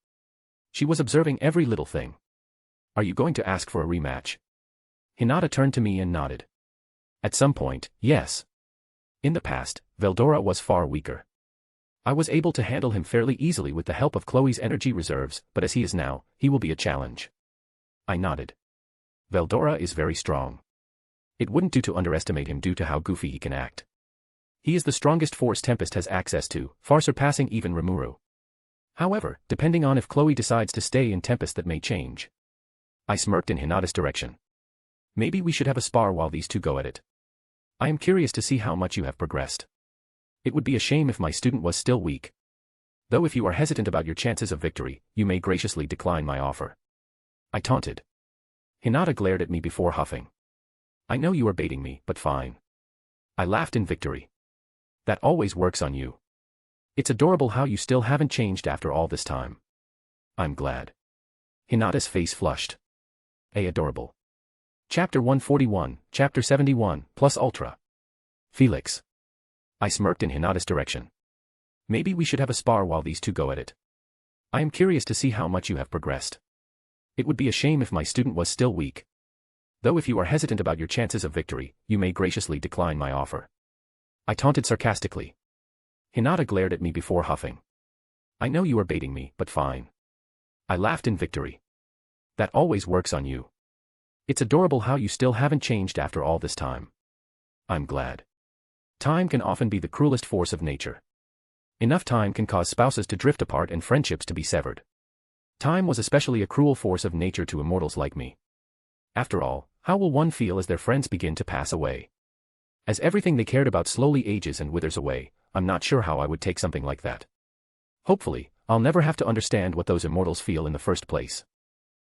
[SPEAKER 3] She was observing every little thing. Are you going to ask for a rematch? Hinata turned to me and nodded. At some point, yes. In the past, Veldora was far weaker. I was able to handle him fairly easily with the help of Chloe's energy reserves, but as he is now, he will be a challenge. I nodded. Veldora is very strong. It wouldn't do to underestimate him due to how goofy he can act. He is the strongest force Tempest has access to, far surpassing even Remuru. However, depending on if Chloe decides to stay in Tempest, that may change. I smirked in Hinata's direction. Maybe we should have a spar while these two go at it. I am curious to see how much you have progressed. It would be a shame if my student was still weak. Though if you are hesitant about your chances of victory, you may graciously decline my offer. I taunted. Hinata glared at me before huffing. I know you are baiting me, but fine. I laughed in victory. That always works on you. It's adorable how you still haven't changed after all this time. I'm glad. Hinata's face flushed. Adorable. Chapter 141, Chapter 71, plus Ultra. Felix. I smirked in Hinata's direction. Maybe we should have a spar while these two go at it. I am curious to see how much you have progressed. It would be a shame if my student was still weak. Though if you are hesitant about your chances of victory, you may graciously decline my offer. I taunted sarcastically. Hinata glared at me before huffing. I know you are baiting me, but fine. I laughed in victory. That always works on you. It's adorable how you still haven't changed after all this time. I'm glad. Time can often be the cruelest force of nature. Enough time can cause spouses to drift apart and friendships to be severed. Time was especially a cruel force of nature to immortals like me. After all, how will one feel as their friends begin to pass away? As everything they cared about slowly ages and withers away, I'm not sure how I would take something like that. Hopefully, I'll never have to understand what those immortals feel in the first place.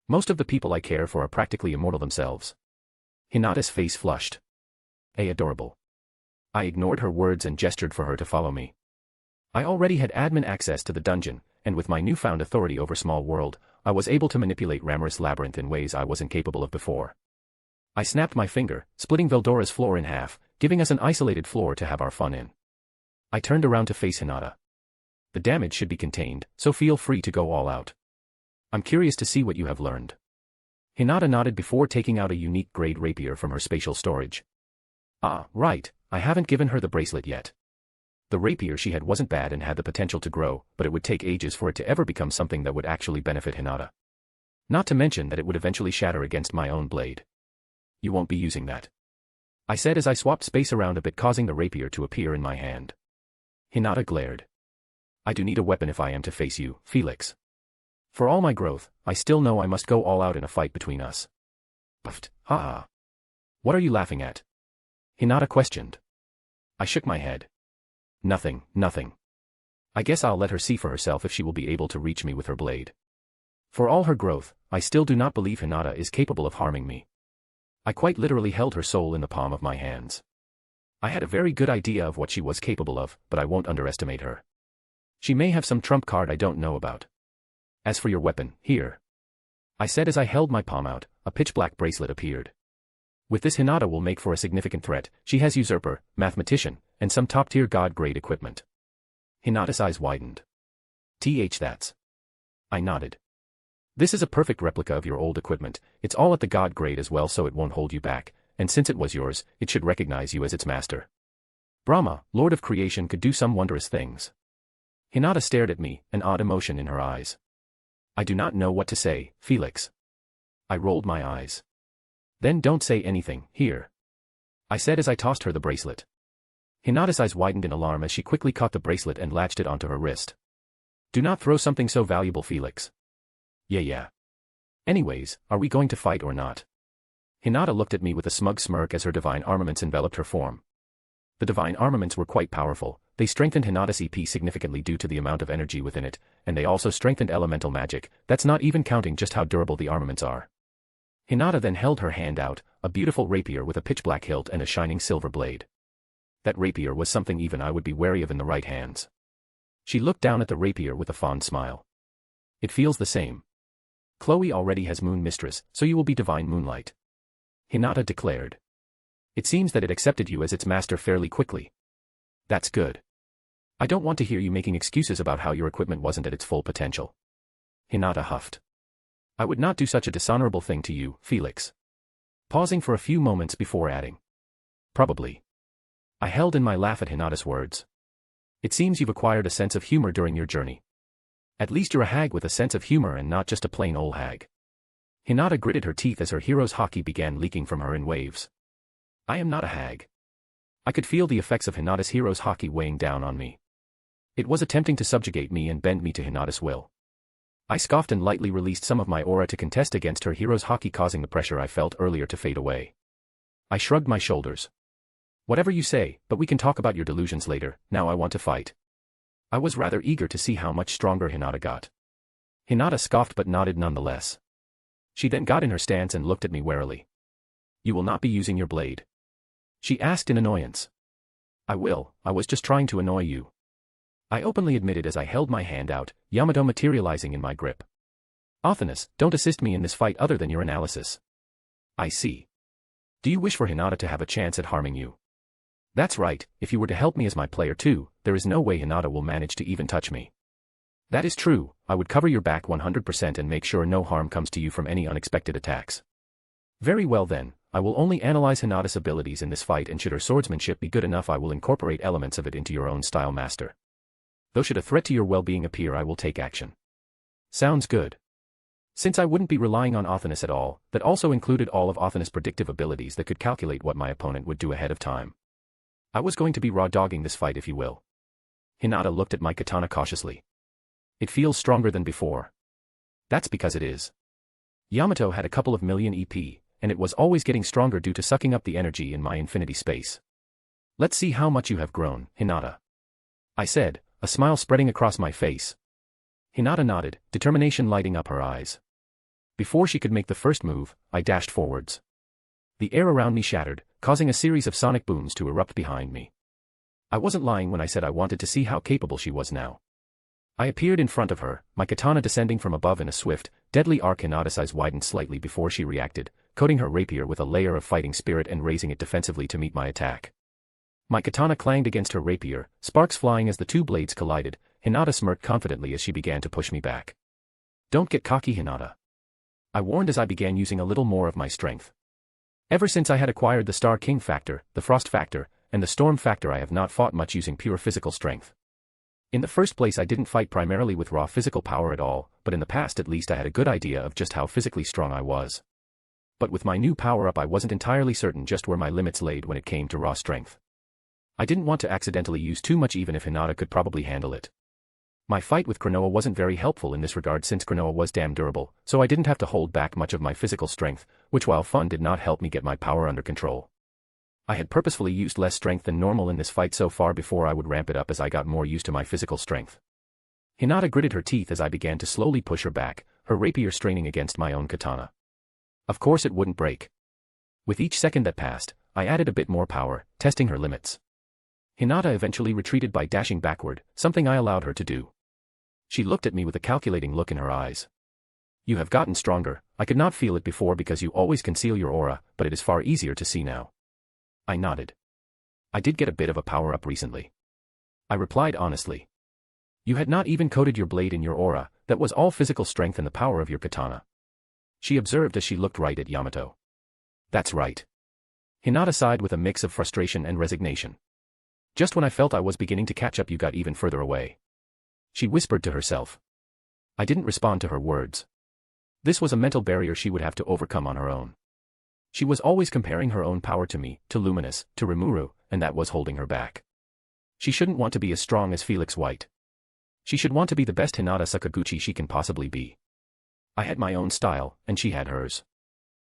[SPEAKER 3] Most of the people I care for are practically immortal themselves. Hinata's face flushed. Adorable. I ignored her words and gestured for her to follow me. I already had admin access to the dungeon, and with my newfound authority over Small World, I was able to manipulate Ramorous Labyrinth in ways I wasn't capable of before. I snapped my finger, splitting Veldora's floor in half, giving us an isolated floor to have our fun in. I turned around to face Hinata. The damage should be contained, so feel free to go all out. I'm curious to see what you have learned. Hinata nodded before taking out a unique grade rapier from her spatial storage. Ah, right, I haven't given her the bracelet yet. The rapier she had wasn't bad and had the potential to grow, but it would take ages for it to ever become something that would actually benefit Hinata. Not to mention that it would eventually shatter against my own blade. You won't be using that. I said as I swapped space around a bit, causing the rapier to appear in my hand. Hinata glared. I do need a weapon if I am to face you, Felix. For all my growth, I still know I must go all out in a fight between us. Puffed, ha-ha. What are you laughing at? Hinata questioned. I shook my head. Nothing, nothing. I guess I'll let her see for herself if she will be able to reach me with her blade. For all her growth, I still do not believe Hinata is capable of harming me. I quite literally held her soul in the palm of my hands. I had a very good idea of what she was capable of, but I won't underestimate her. She may have some trump card I don't know about. As for your weapon, here. I said as I held my palm out, a pitch-black bracelet appeared. With this, Hinata will make for a significant threat. She has Usurper, Mathematician, and some top-tier god-grade equipment. Hinata's eyes widened. That's. I nodded. This is a perfect replica of your old equipment. It's all at the god grade as well, so it won't hold you back, and since it was yours, it should recognize you as its master. Brahma, Lord of Creation, could do some wondrous things. Hinata stared at me, an odd emotion in her eyes. I do not know what to say, Felix. I rolled my eyes. Then don't say anything, here. I said as I tossed her the bracelet. Hinata's eyes widened in alarm as she quickly caught the bracelet and latched it onto her wrist. Do not throw something so valuable, Felix. Yeah. Anyways, are we going to fight or not? Hinata looked at me with a smug smirk as her divine armaments enveloped her form. The divine armaments were quite powerful. They strengthened Hinata's EP significantly due to the amount of energy within it, and they also strengthened elemental magic. That's not even counting just how durable the armaments are. Hinata then held her hand out, a beautiful rapier with a pitch-black hilt and a shining silver blade. That rapier was something even I would be wary of in the right hands. She looked down at the rapier with a fond smile. It feels the same. Chloe already has Moon Mistress, so you will be Divine Moonlight. Hinata declared. It seems that it accepted you as its master fairly quickly. That's good. I don't want to hear you making excuses about how your equipment wasn't at its full potential. Hinata huffed. I would not do such a dishonorable thing to you, Felix. Pausing for a few moments before adding. Probably. I held in my laugh at Hinata's words. It seems you've acquired a sense of humor during your journey. At least you're a hag with a sense of humor and not just a plain old hag. Hinata gritted her teeth as her hero's haki began leaking from her in waves. I am not a hag. I could feel the effects of Hinata's hero's haki weighing down on me. It was attempting to subjugate me and bend me to Hinata's will. I scoffed and lightly released some of my aura to contest against her hero's haki, causing the pressure I felt earlier to fade away. I shrugged my shoulders. Whatever you say, but we can talk about your delusions later. Now I want to fight. I was rather eager to see how much stronger Hinata got. Hinata scoffed but nodded nonetheless. She then got in her stance and looked at me warily. You will not be using your blade? She asked in annoyance. I will, I was just trying to annoy you. I openly admitted as I held my hand out, Yamato materializing in my grip. Othinus, don't assist me in this fight other than your analysis. I see. Do you wish for Hinata to have a chance at harming you? That's right, if you were to help me as my player too, there is no way Hinata will manage to even touch me. That is true, I would cover your back 100% and make sure no harm comes to you from any unexpected attacks. Very well then, I will only analyze Hinata's abilities in this fight, and should her swordsmanship be good enough I will incorporate elements of it into your own style, master. Though should a threat to your well-being appear I will take action. Sounds good. Since I wouldn't be relying on Othinus at all, that also included all of Othinus' predictive abilities that could calculate what my opponent would do ahead of time. I was going to be raw-dogging this fight if you will. Hinata looked at my katana cautiously. It feels stronger than before. That's because it is. Yamato had a couple of million EP, and it was always getting stronger due to sucking up the energy in my infinity space. Let's see how much you have grown, Hinata. I said, a smile spreading across my face. Hinata nodded, determination lighting up her eyes. Before she could make the first move, I dashed forwards. The air around me shattered, causing a series of sonic booms to erupt behind me. I wasn't lying when I said I wanted to see how capable she was now. I appeared in front of her, my katana descending from above in a swift, deadly arc. Hinata's eyes widened slightly before she reacted, coating her rapier with a layer of fighting spirit and raising it defensively to meet my attack. My katana clanged against her rapier, sparks flying as the two blades collided. Hinata smirked confidently as she began to push me back. Don't get cocky, Hinata. I warned as I began using a little more of my strength. Ever since I had acquired the Star King factor, the Frost factor, and the Storm factor, I have not fought much using pure physical strength. In the first place, I didn't fight primarily with raw physical power at all, but in the past at least I had a good idea of just how physically strong I was. But with my new power-up I wasn't entirely certain just where my limits laid when it came to raw strength. I didn't want to accidentally use too much even if Hinata could probably handle it. My fight with Cronoa wasn't very helpful in this regard since Cronoa was damn durable, so I didn't have to hold back much of my physical strength, which while fun did not help me get my power under control. I had purposefully used less strength than normal in this fight so far before I would ramp it up as I got more used to my physical strength. Hinata gritted her teeth as I began to slowly push her back, her rapier straining against my own katana. Of course it wouldn't break. With each second that passed, I added a bit more power, testing her limits. Hinata eventually retreated by dashing backward, something I allowed her to do. She looked at me with a calculating look in her eyes. You have gotten stronger. I could not feel it before because you always conceal your aura, but it is far easier to see now. I nodded. I did get a bit of a power-up recently. I replied honestly. You had not even coated your blade in your aura, that was all physical strength and the power of your katana. She observed as she looked right at Yamato. That's right. Hinata sighed with a mix of frustration and resignation. Just when I felt I was beginning to catch up, you got even further away. She whispered to herself. I didn't respond to her words. This was a mental barrier she would have to overcome on her own. She was always comparing her own power to me, to Luminous, to Remuru, and that was holding her back. She shouldn't want to be as strong as Felix White. She should want to be the best Hinata Sakaguchi she can possibly be. I had my own style, and she had hers.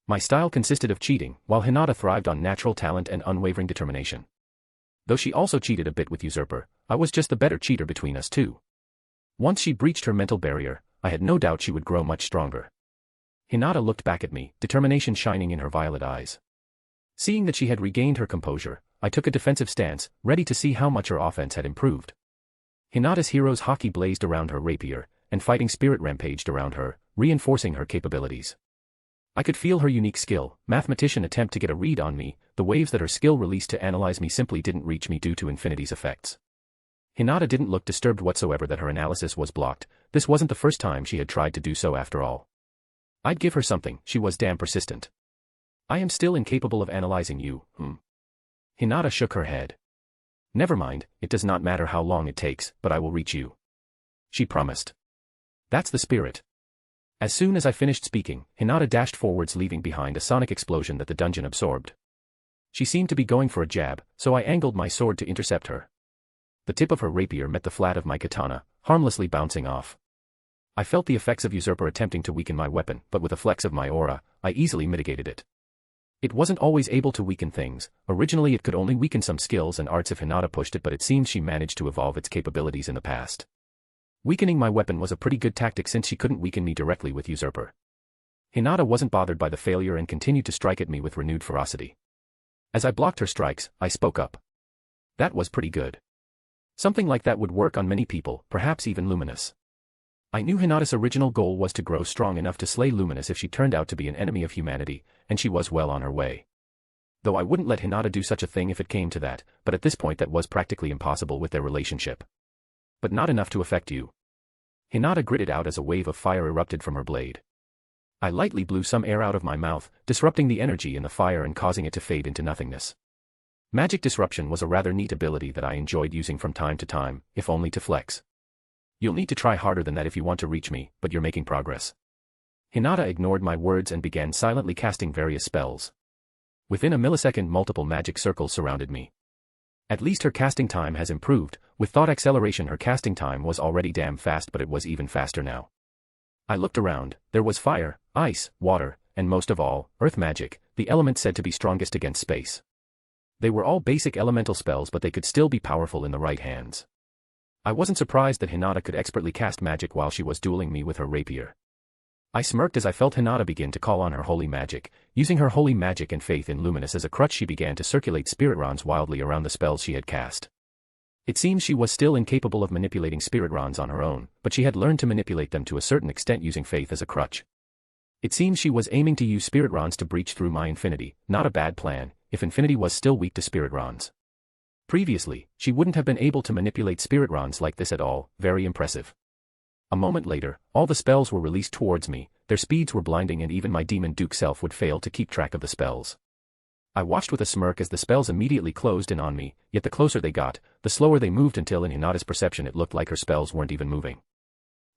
[SPEAKER 3] My style consisted of cheating, while Hinata thrived on natural talent and unwavering determination. Though she also cheated a bit with Usurper, I was just the better cheater between us two. Once she breached her mental barrier, I had no doubt she would grow much stronger. Hinata looked back at me, determination shining in her violet eyes. Seeing that she had regained her composure, I took a defensive stance, ready to see how much her offense had improved. Hinata's hero's haki blazed around her rapier, and fighting spirit rampaged around her, reinforcing her capabilities. I could feel her unique skill, mathematician attempt to get a read on me, the waves that her skill released to analyze me simply didn't reach me due to Infinity's effects. Hinata didn't look disturbed whatsoever that her analysis was blocked. This wasn't the first time she had tried to do so after all. I'd give her something, she was damn persistent. I am still incapable of analyzing you, Hinata shook her head. Never mind, it does not matter how long it takes, but I will reach you. She promised. That's the spirit. As soon as I finished speaking, Hinata dashed forwards, leaving behind a sonic explosion that the dungeon absorbed. She seemed to be going for a jab, so I angled my sword to intercept her. The tip of her rapier met the flat of my katana, harmlessly bouncing off. I felt the effects of Usurper attempting to weaken my weapon, but with a flex of my aura, I easily mitigated it. It wasn't always able to weaken things. Originally it could only weaken some skills and arts if Hinata pushed it, but it seems she managed to evolve its capabilities in the past. Weakening my weapon was a pretty good tactic since she couldn't weaken me directly with Usurper. Hinata wasn't bothered by the failure and continued to strike at me with renewed ferocity. As I blocked her strikes, I spoke up. That was pretty good. Something like that would work on many people, perhaps even Luminous. I knew Hinata's original goal was to grow strong enough to slay Luminous if she turned out to be an enemy of humanity, and she was well on her way. Though I wouldn't let Hinata do such a thing if it came to that, but at this point that was practically impossible with their relationship. But not enough to affect you. Hinata gritted out as a wave of fire erupted from her blade. I lightly blew some air out of my mouth, disrupting the energy in the fire and causing it to fade into nothingness. Magic disruption was a rather neat ability that I enjoyed using from time to time, if only to flex. You'll need to try harder than that if you want to reach me, but you're making progress. Hinata ignored my words and began silently casting various spells. Within a millisecond, multiple magic circles surrounded me. At least her casting time has improved. With thought acceleration, her casting time was already damn fast, but it was even faster now. I looked around. There was fire, ice, water, and most of all, earth magic, the element said to be strongest against space. They were all basic elemental spells, but they could still be powerful in the right hands. I wasn't surprised that Hinata could expertly cast magic while she was dueling me with her rapier. I smirked as I felt Hinata begin to call on her holy magic. Using her holy magic and faith in Luminous as a crutch, she began to circulate spirit runs wildly around the spells she had cast. It seems she was still incapable of manipulating spirit runs on her own, but she had learned to manipulate them to a certain extent using faith as a crutch. It seems she was aiming to use spirit runs to breach through my infinity, not a bad plan, if infinity was still weak to spirit runs. Previously, she wouldn't have been able to manipulate spirit runs like this at all. Very impressive. A moment later, all the spells were released towards me. Their speeds were blinding, and even my demon duke self would fail to keep track of the spells. I watched with a smirk as the spells immediately closed in on me, yet the closer they got, the slower they moved until in Hinata's perception it looked like her spells weren't even moving.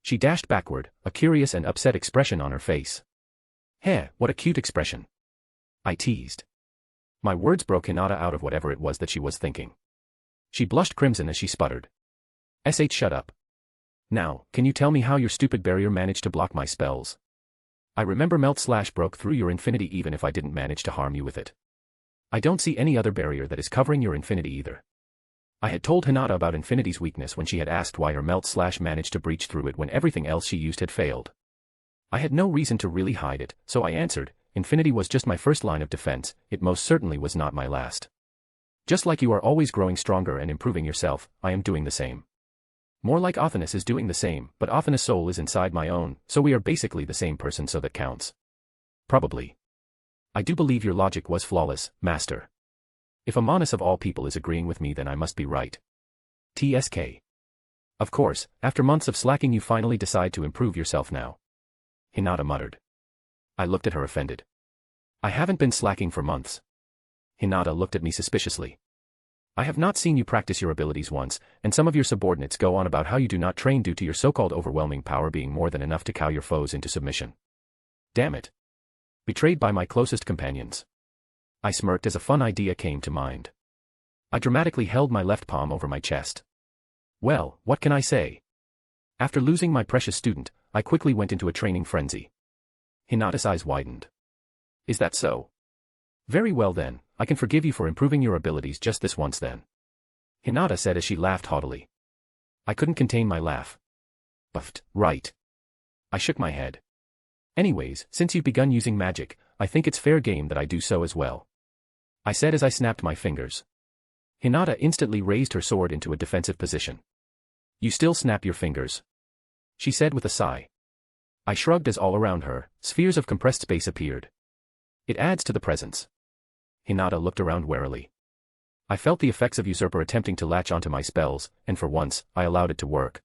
[SPEAKER 3] She dashed backward, a curious and upset expression on her face. "Heh, what a cute expression," I teased. My words broke Hinata out of whatever it was that she was thinking. She blushed crimson as she sputtered. Shut up. Now, can you tell me how your stupid barrier managed to block my spells? I remember Melt/ broke through your infinity even if I didn't manage to harm you with it. I don't see any other barrier that is covering your infinity either. I had told Hinata about infinity's weakness when she had asked why her Melt/ managed to breach through it when everything else she used had failed. I had no reason to really hide it, so I answered, infinity was just my first line of defense, it most certainly was not my last. Just like you are always growing stronger and improving yourself, I am doing the same. More like Othinus is doing the same, but Othinus' soul is inside my own, so we are basically the same person, so that counts. Probably. I do believe your logic was flawless, Master. If Amonis of all people is agreeing with me, then I must be right. TSK. Of course, after months of slacking you finally decide to improve yourself now. Hinata muttered. I looked at her offended. I haven't been slacking for months. Hinata looked at me suspiciously. I have not seen you practice your abilities once, and some of your subordinates go on about how you do not train due to your so-called overwhelming power being more than enough to cow your foes into submission. Damn it. Betrayed by my closest companions. I smirked as a fun idea came to mind. I dramatically held my left palm over my chest. Well, what can I say? After losing my precious student, I quickly went into a training frenzy. Hinata's eyes widened. Is that so? Very well then, I can forgive you for improving your abilities just this once then. Hinata said as she laughed haughtily. I couldn't contain my laugh. Buffed, right. I shook my head. Anyways, since you've begun using magic, I think it's fair game that I do so as well. I said as I snapped my fingers. Hinata instantly raised her sword into a defensive position. You still snap your fingers? She said with a sigh. I shrugged as all around her, spheres of compressed space appeared. It adds to the presence. Hinata looked around warily. I felt the effects of Usurper attempting to latch onto my spells, and for once, I allowed it to work.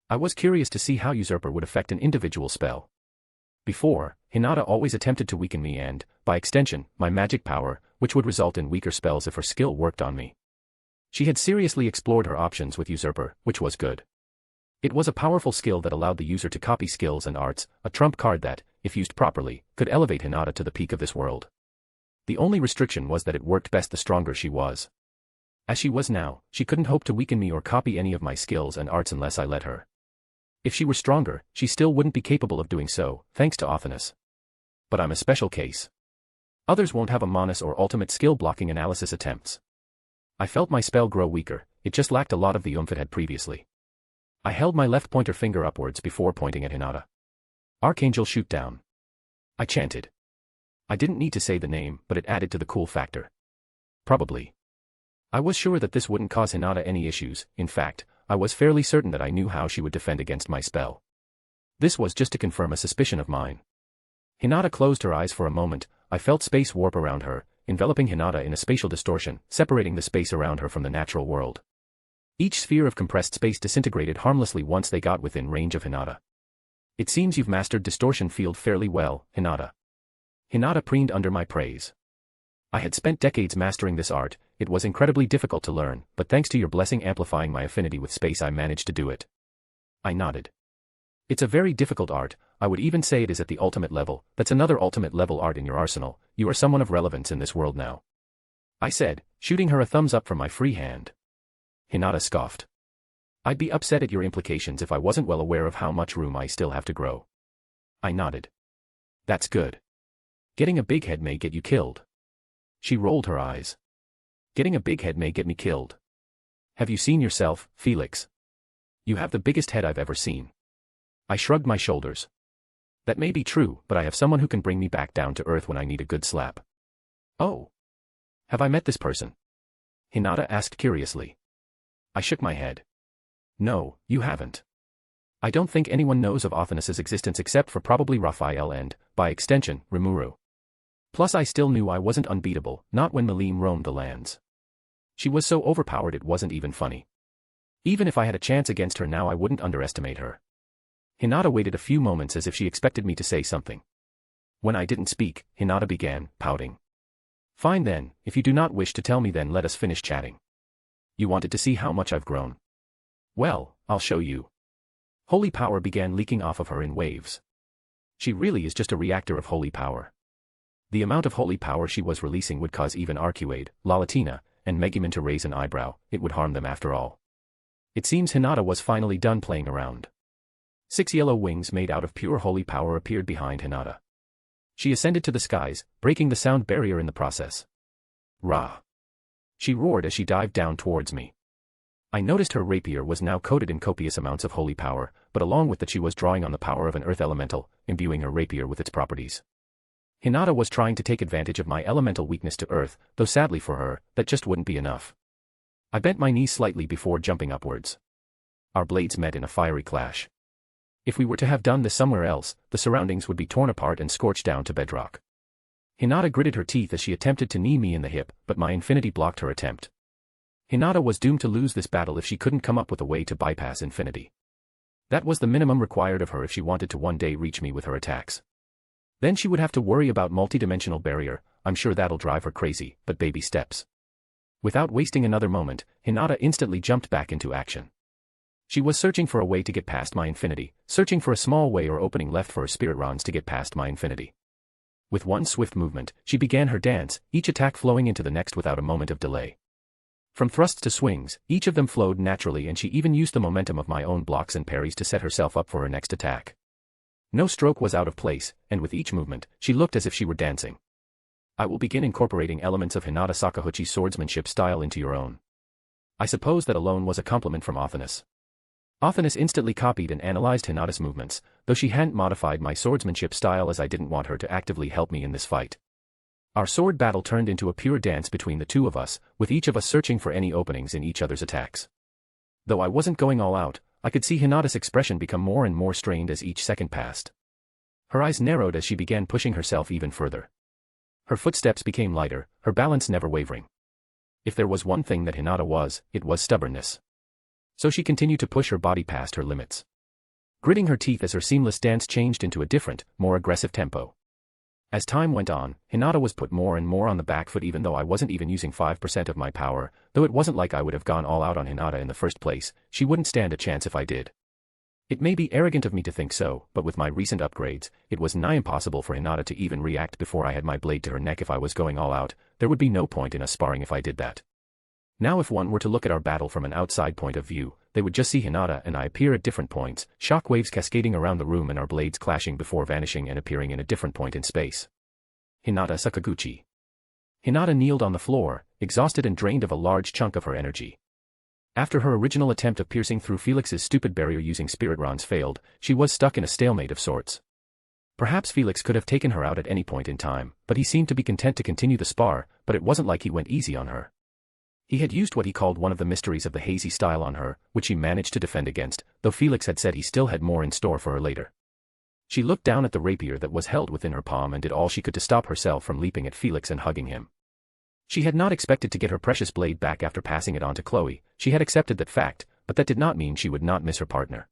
[SPEAKER 3] I was curious to see how Usurper would affect an individual spell. Before, Hinata always attempted to weaken me and, by extension, my magic power, which would result in weaker spells if her skill worked on me. She had seriously explored her options with Usurper, which was good. It was a powerful skill that allowed the user to copy skills and arts, a trump card that, if used properly, could elevate Hinata to the peak of this world. The only restriction was that it worked best the stronger she was. As she was now, she couldn't hope to weaken me or copy any of my skills and arts unless I let her. If she were stronger, she still wouldn't be capable of doing so, thanks to Othinus. But I'm a special case. Others won't have a Manus or ultimate skill blocking analysis attempts. I felt my spell grow weaker, it just lacked a lot of the oomph it had previously. I held my left pointer finger upwards before pointing at Hinata. Archangel shoot down. I chanted. I didn't need to say the name, but it added to the cool factor. Probably. I was sure that this wouldn't cause Hinata any issues, in fact, I was fairly certain that I knew how she would defend against my spell. This was just to confirm a suspicion of mine. Hinata closed her eyes for a moment, I felt space warp around her, enveloping Hinata in a spatial distortion, separating the space around her from the natural world. Each sphere of compressed space disintegrated harmlessly once they got within range of Hinata. It seems you've mastered distortion field fairly well, Hinata. Hinata preened under my praise. I had spent decades mastering this art, it was incredibly difficult to learn, but thanks to your blessing amplifying my affinity with space I managed to do it. I nodded. It's a very difficult art, I would even say it is at the ultimate level, that's another ultimate level art in your arsenal, you are someone of relevance in this world now. I said, shooting her a thumbs up from my free hand. Hinata scoffed. I'd be upset at your implications if I wasn't well aware of how much room I still have to grow. I nodded. That's good. Getting a big head may get you killed. She rolled her eyes. Getting a big head may get me killed. Have you seen yourself, Felix? You have the biggest head I've ever seen. I shrugged my shoulders. That may be true, but I have someone who can bring me back down to earth when I need a good slap. Oh. Have I met this person? Hinata asked curiously. I shook my head. No, you haven't. I don't think anyone knows of Othinus's existence except for probably Raphael and, by extension, Remuru. Plus I still knew I wasn't unbeatable, not when Malim roamed the lands. She was so overpowered it wasn't even funny. Even if I had a chance against her now I wouldn't underestimate her. Hinata waited a few moments as if she expected me to say something. When I didn't speak, Hinata began, pouting. Fine then, if you do not wish to tell me then let us finish chatting. You wanted to see how much I've grown. Well, I'll show you. Holy power began leaking off of her in waves. She really is just a reactor of holy power. The amount of holy power she was releasing would cause even Arcuade, Lalatina, and Megumin to raise an eyebrow, it would harm them after all. It seems Hinata was finally done playing around. 6 yellow wings made out of pure holy power appeared behind Hinata. She ascended to the skies, breaking the sound barrier in the process. Rah! She roared as she dived down towards me. I noticed her rapier was now coated in copious amounts of holy power, but along with that she was drawing on the power of an earth elemental, imbuing her rapier with its properties. Hinata was trying to take advantage of my elemental weakness to earth, though sadly for her, that just wouldn't be enough. I bent my knees slightly before jumping upwards. Our blades met in a fiery clash. If we were to have done this somewhere else, the surroundings would be torn apart and scorched down to bedrock. Hinata gritted her teeth as she attempted to knee me in the hip, but my infinity blocked her attempt. Hinata was doomed to lose this battle if she couldn't come up with a way to bypass infinity. That was the minimum required of her if she wanted to one day reach me with her attacks. Then she would have to worry about multidimensional barrier, I'm sure that'll drive her crazy, but baby steps. Without wasting another moment, Hinata instantly jumped back into action. She was searching for a way to get past my infinity, searching for a small way or opening left for her spirit rons to get past my infinity. With one swift movement, she began her dance, each attack flowing into the next without a moment of delay. From thrusts to swings, each of them flowed naturally and she even used the momentum of my own blocks and parries to set herself up for her next attack. No stroke was out of place, and with each movement, she looked as if she were dancing. I will begin incorporating elements of Hinata Sakaguchi's swordsmanship style into your own. I suppose that alone was a compliment from Othinus. Othinus instantly copied and analyzed Hinata's movements, though she hadn't modified my swordsmanship style as I didn't want her to actively help me in this fight. Our sword battle turned into a pure dance between the two of us, with each of us searching for any openings in each other's attacks. Though I wasn't going all out, I could see Hinata's expression become more and more strained as each second passed. Her eyes narrowed as she began pushing herself even further. Her footsteps became lighter, her balance never wavering. If there was one thing that Hinata was, it was stubbornness. So she continued to push her body past her limits, gritting her teeth as her seamless dance changed into a different, more aggressive tempo. As time went on, Hinata was put more and more on the back foot even though I wasn't even using 5% of my power, though it wasn't like I would have gone all out on Hinata in the first place, she wouldn't stand a chance if I did. It may be arrogant of me to think so, but with my recent upgrades, it was nigh impossible for Hinata to even react before I had my blade to her neck if I was going all out. There would be no point in us sparring if I did that. Now if one were to look at our battle from an outside point of view, they would just see Hinata and I appear at different points, shockwaves cascading around the room and our blades clashing before vanishing and appearing in a different point in space. Hinata Sakaguchi. Hinata kneeled on the floor, exhausted and drained of a large chunk of her energy. After her original attempt of piercing through Felix's stupid barrier using spirit runs failed, she was stuck in a stalemate of sorts. Perhaps Felix could have taken her out at any point in time, but he seemed to be content to continue the spar, but it wasn't like he went easy on her. He had used what he called one of the mysteries of the hazy style on her, which she managed to defend against, though Felix had said he still had more in store for her later. She looked down at the rapier that was held within her palm and did all she could to stop herself from leaping at Felix and hugging him. She had not expected to get her precious blade back after passing it on to Chloe. She had accepted that fact, but that did not mean she would not miss her partner.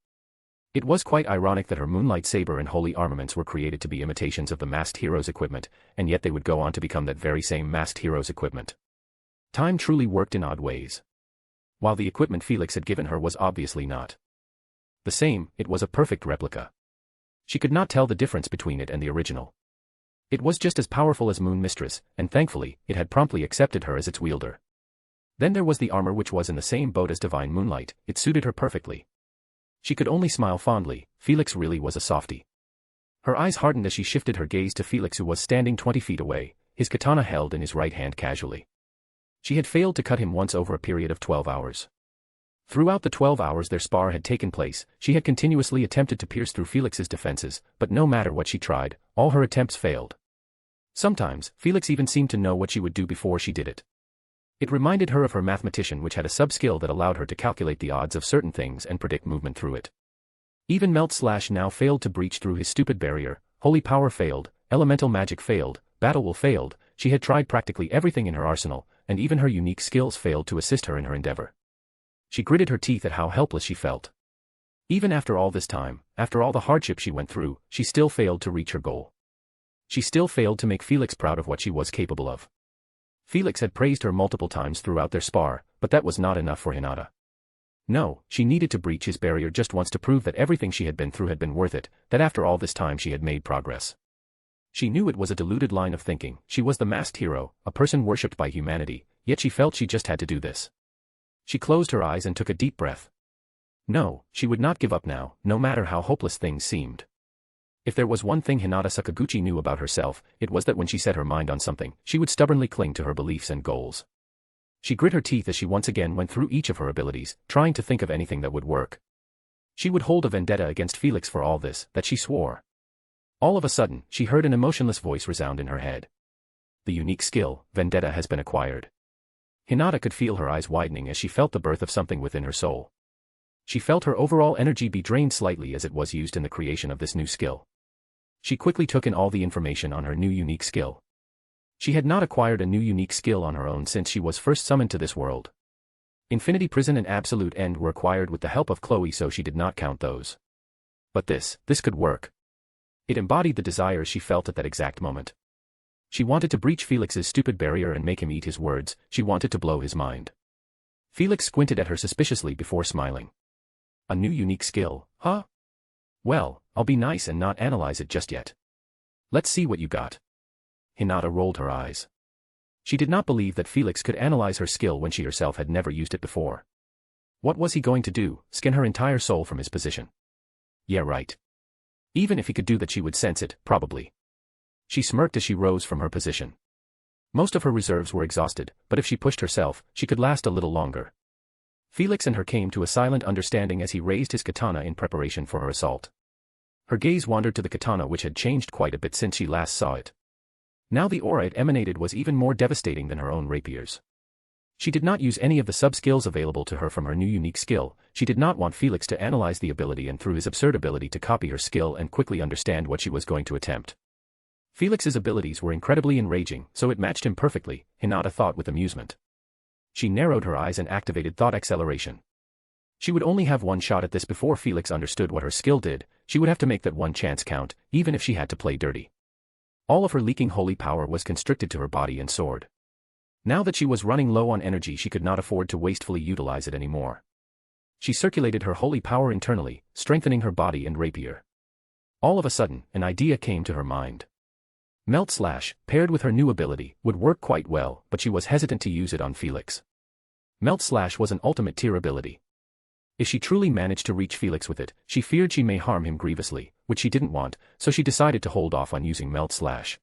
[SPEAKER 3] It was quite ironic that her moonlight saber and holy armaments were created to be imitations of the masked hero's equipment, and yet they would go on to become that very same masked hero's equipment. Time truly worked in odd ways. While the equipment Felix had given her was obviously not the same, it was a perfect replica. She could not tell the difference between it and the original. It was just as powerful as Moon Mistress, and thankfully, it had promptly accepted her as its wielder. Then there was the armor which was in the same boat as Divine Moonlight, it suited her perfectly. She could only smile fondly, Felix really was a softie. Her eyes hardened as she shifted her gaze to Felix who was standing 20 feet away, his katana held in his right hand casually. She had failed to cut him once over a period of 12 hours. Throughout the 12 hours their spar had taken place, she had continuously attempted to pierce through Felix's defenses, but no matter what she tried, all her attempts failed. Sometimes, Felix even seemed to know what she would do before she did it. It reminded her of her mathematician which had a sub-skill that allowed her to calculate the odds of certain things and predict movement through it. Even Melt/Slash now failed to breach through his stupid barrier, holy power failed, elemental magic failed, battle will failed, she had tried practically everything in her arsenal, and even her unique skills failed to assist her in her endeavor. She gritted her teeth at how helpless she felt. Even after all this time, after all the hardship she went through, she still failed to reach her goal. She still failed to make Felix proud of what she was capable of. Felix had praised her multiple times throughout their spar, but that was not enough for Hinata. No, she needed to breach his barrier just once to prove that everything she had been through had been worth it, that after all this time she had made progress. She knew it was a deluded line of thinking, she was the masked hero, a person worshipped by humanity, yet she felt she just had to do this. She closed her eyes and took a deep breath. No, she would not give up now, no matter how hopeless things seemed. If there was one thing Hinata Sakaguchi knew about herself, it was that when she set her mind on something, she would stubbornly cling to her beliefs and goals. She grit her teeth as she once again went through each of her abilities, trying to think of anything that would work. She would hold a vendetta against Felix for all this, that she swore. All of a sudden, she heard an emotionless voice resound in her head. The unique skill, Vendetta, has been acquired. Hinata could feel her eyes widening as she felt the birth of something within her soul. She felt her overall energy be drained slightly as it was used in the creation of this new skill. She quickly took in all the information on her new unique skill. She had not acquired a new unique skill on her own since she was first summoned to this world. Infinity Prison and Absolute End were acquired with the help of Chloe, so she did not count those. But this could work. It embodied the desires she felt at that exact moment. She wanted to breach Felix's stupid barrier and make him eat his words, she wanted to blow his mind. Felix squinted at her suspiciously before smiling. A new unique skill, huh? Well, I'll be nice and not analyze it just yet. Let's see what you got. Hinata rolled her eyes. She did not believe that Felix could analyze her skill when she herself had never used it before. What was he going to do, skin her entire soul from his position? Yeah, right. Even if he could do that, she would sense it, probably. She smirked as she rose from her position. Most of her reserves were exhausted, but if she pushed herself, she could last a little longer. Felix and her came to a silent understanding as he raised his katana in preparation for her assault. Her gaze wandered to the katana, which had changed quite a bit since she last saw it. Now the aura it emanated was even more devastating than her own rapiers. She did not use any of the sub-skills available to her from her new unique skill. She did not want Felix to analyze the ability and through his absurd ability to copy her skill and quickly understand what she was going to attempt. Felix's abilities were incredibly enraging, so it matched him perfectly, Hinata thought with amusement. She narrowed her eyes and activated thought acceleration. She would only have one shot at this before Felix understood what her skill did. She would have to make that one chance count, even if she had to play dirty. All of her leaking holy power was constricted to her body and sword. Now that she was running low on energy, she could not afford to wastefully utilize it anymore. She circulated her holy power internally, strengthening her body and rapier. All of a sudden, an idea came to her mind. Melt Slash, paired with her new ability, would work quite well, but she was hesitant to use it on Felix. Melt Slash was an ultimate tier ability. If she truly managed to reach Felix with it, she feared she may harm him grievously, which she didn't want, so she decided to hold off on using Melt Slash.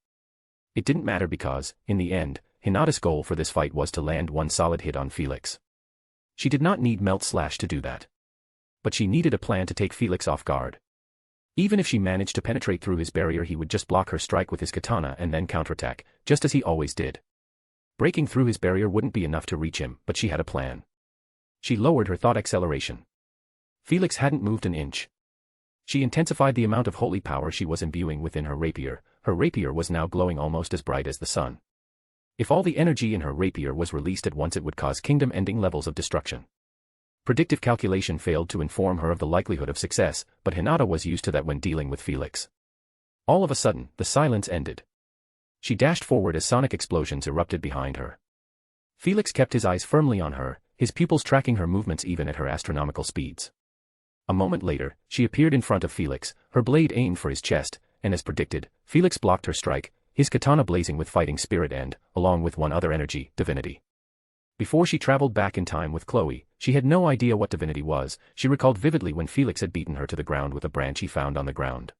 [SPEAKER 3] It didn't matter because, in the end, Hinata's goal for this fight was to land one solid hit on Felix. She did not need Melt Slash to do that. But she needed a plan to take Felix off guard. Even if she managed to penetrate through his barrier, he would just block her strike with his katana and then counterattack, just as he always did. Breaking through his barrier wouldn't be enough to reach him, but she had a plan. She lowered her thought acceleration. Felix hadn't moved an inch. She intensified the amount of holy power she was imbuing within her rapier. Her rapier was now glowing almost as bright as the sun. If all the energy in her rapier was released at once, it would cause kingdom-ending levels of destruction. Predictive calculation failed to inform her of the likelihood of success, but Hinata was used to that when dealing with Felix. All of a sudden, the silence ended. She dashed forward as sonic explosions erupted behind her. Felix kept his eyes firmly on her, his pupils tracking her movements even at her astronomical speeds. A moment later, she appeared in front of Felix, her blade aimed for his chest, and as predicted, Felix blocked her strike, his katana blazing with fighting spirit and, along with one other energy, divinity. Before she traveled back in time with Chloe, she had no idea what divinity was. She recalled vividly when Felix had beaten her to the ground with a branch he found on the ground.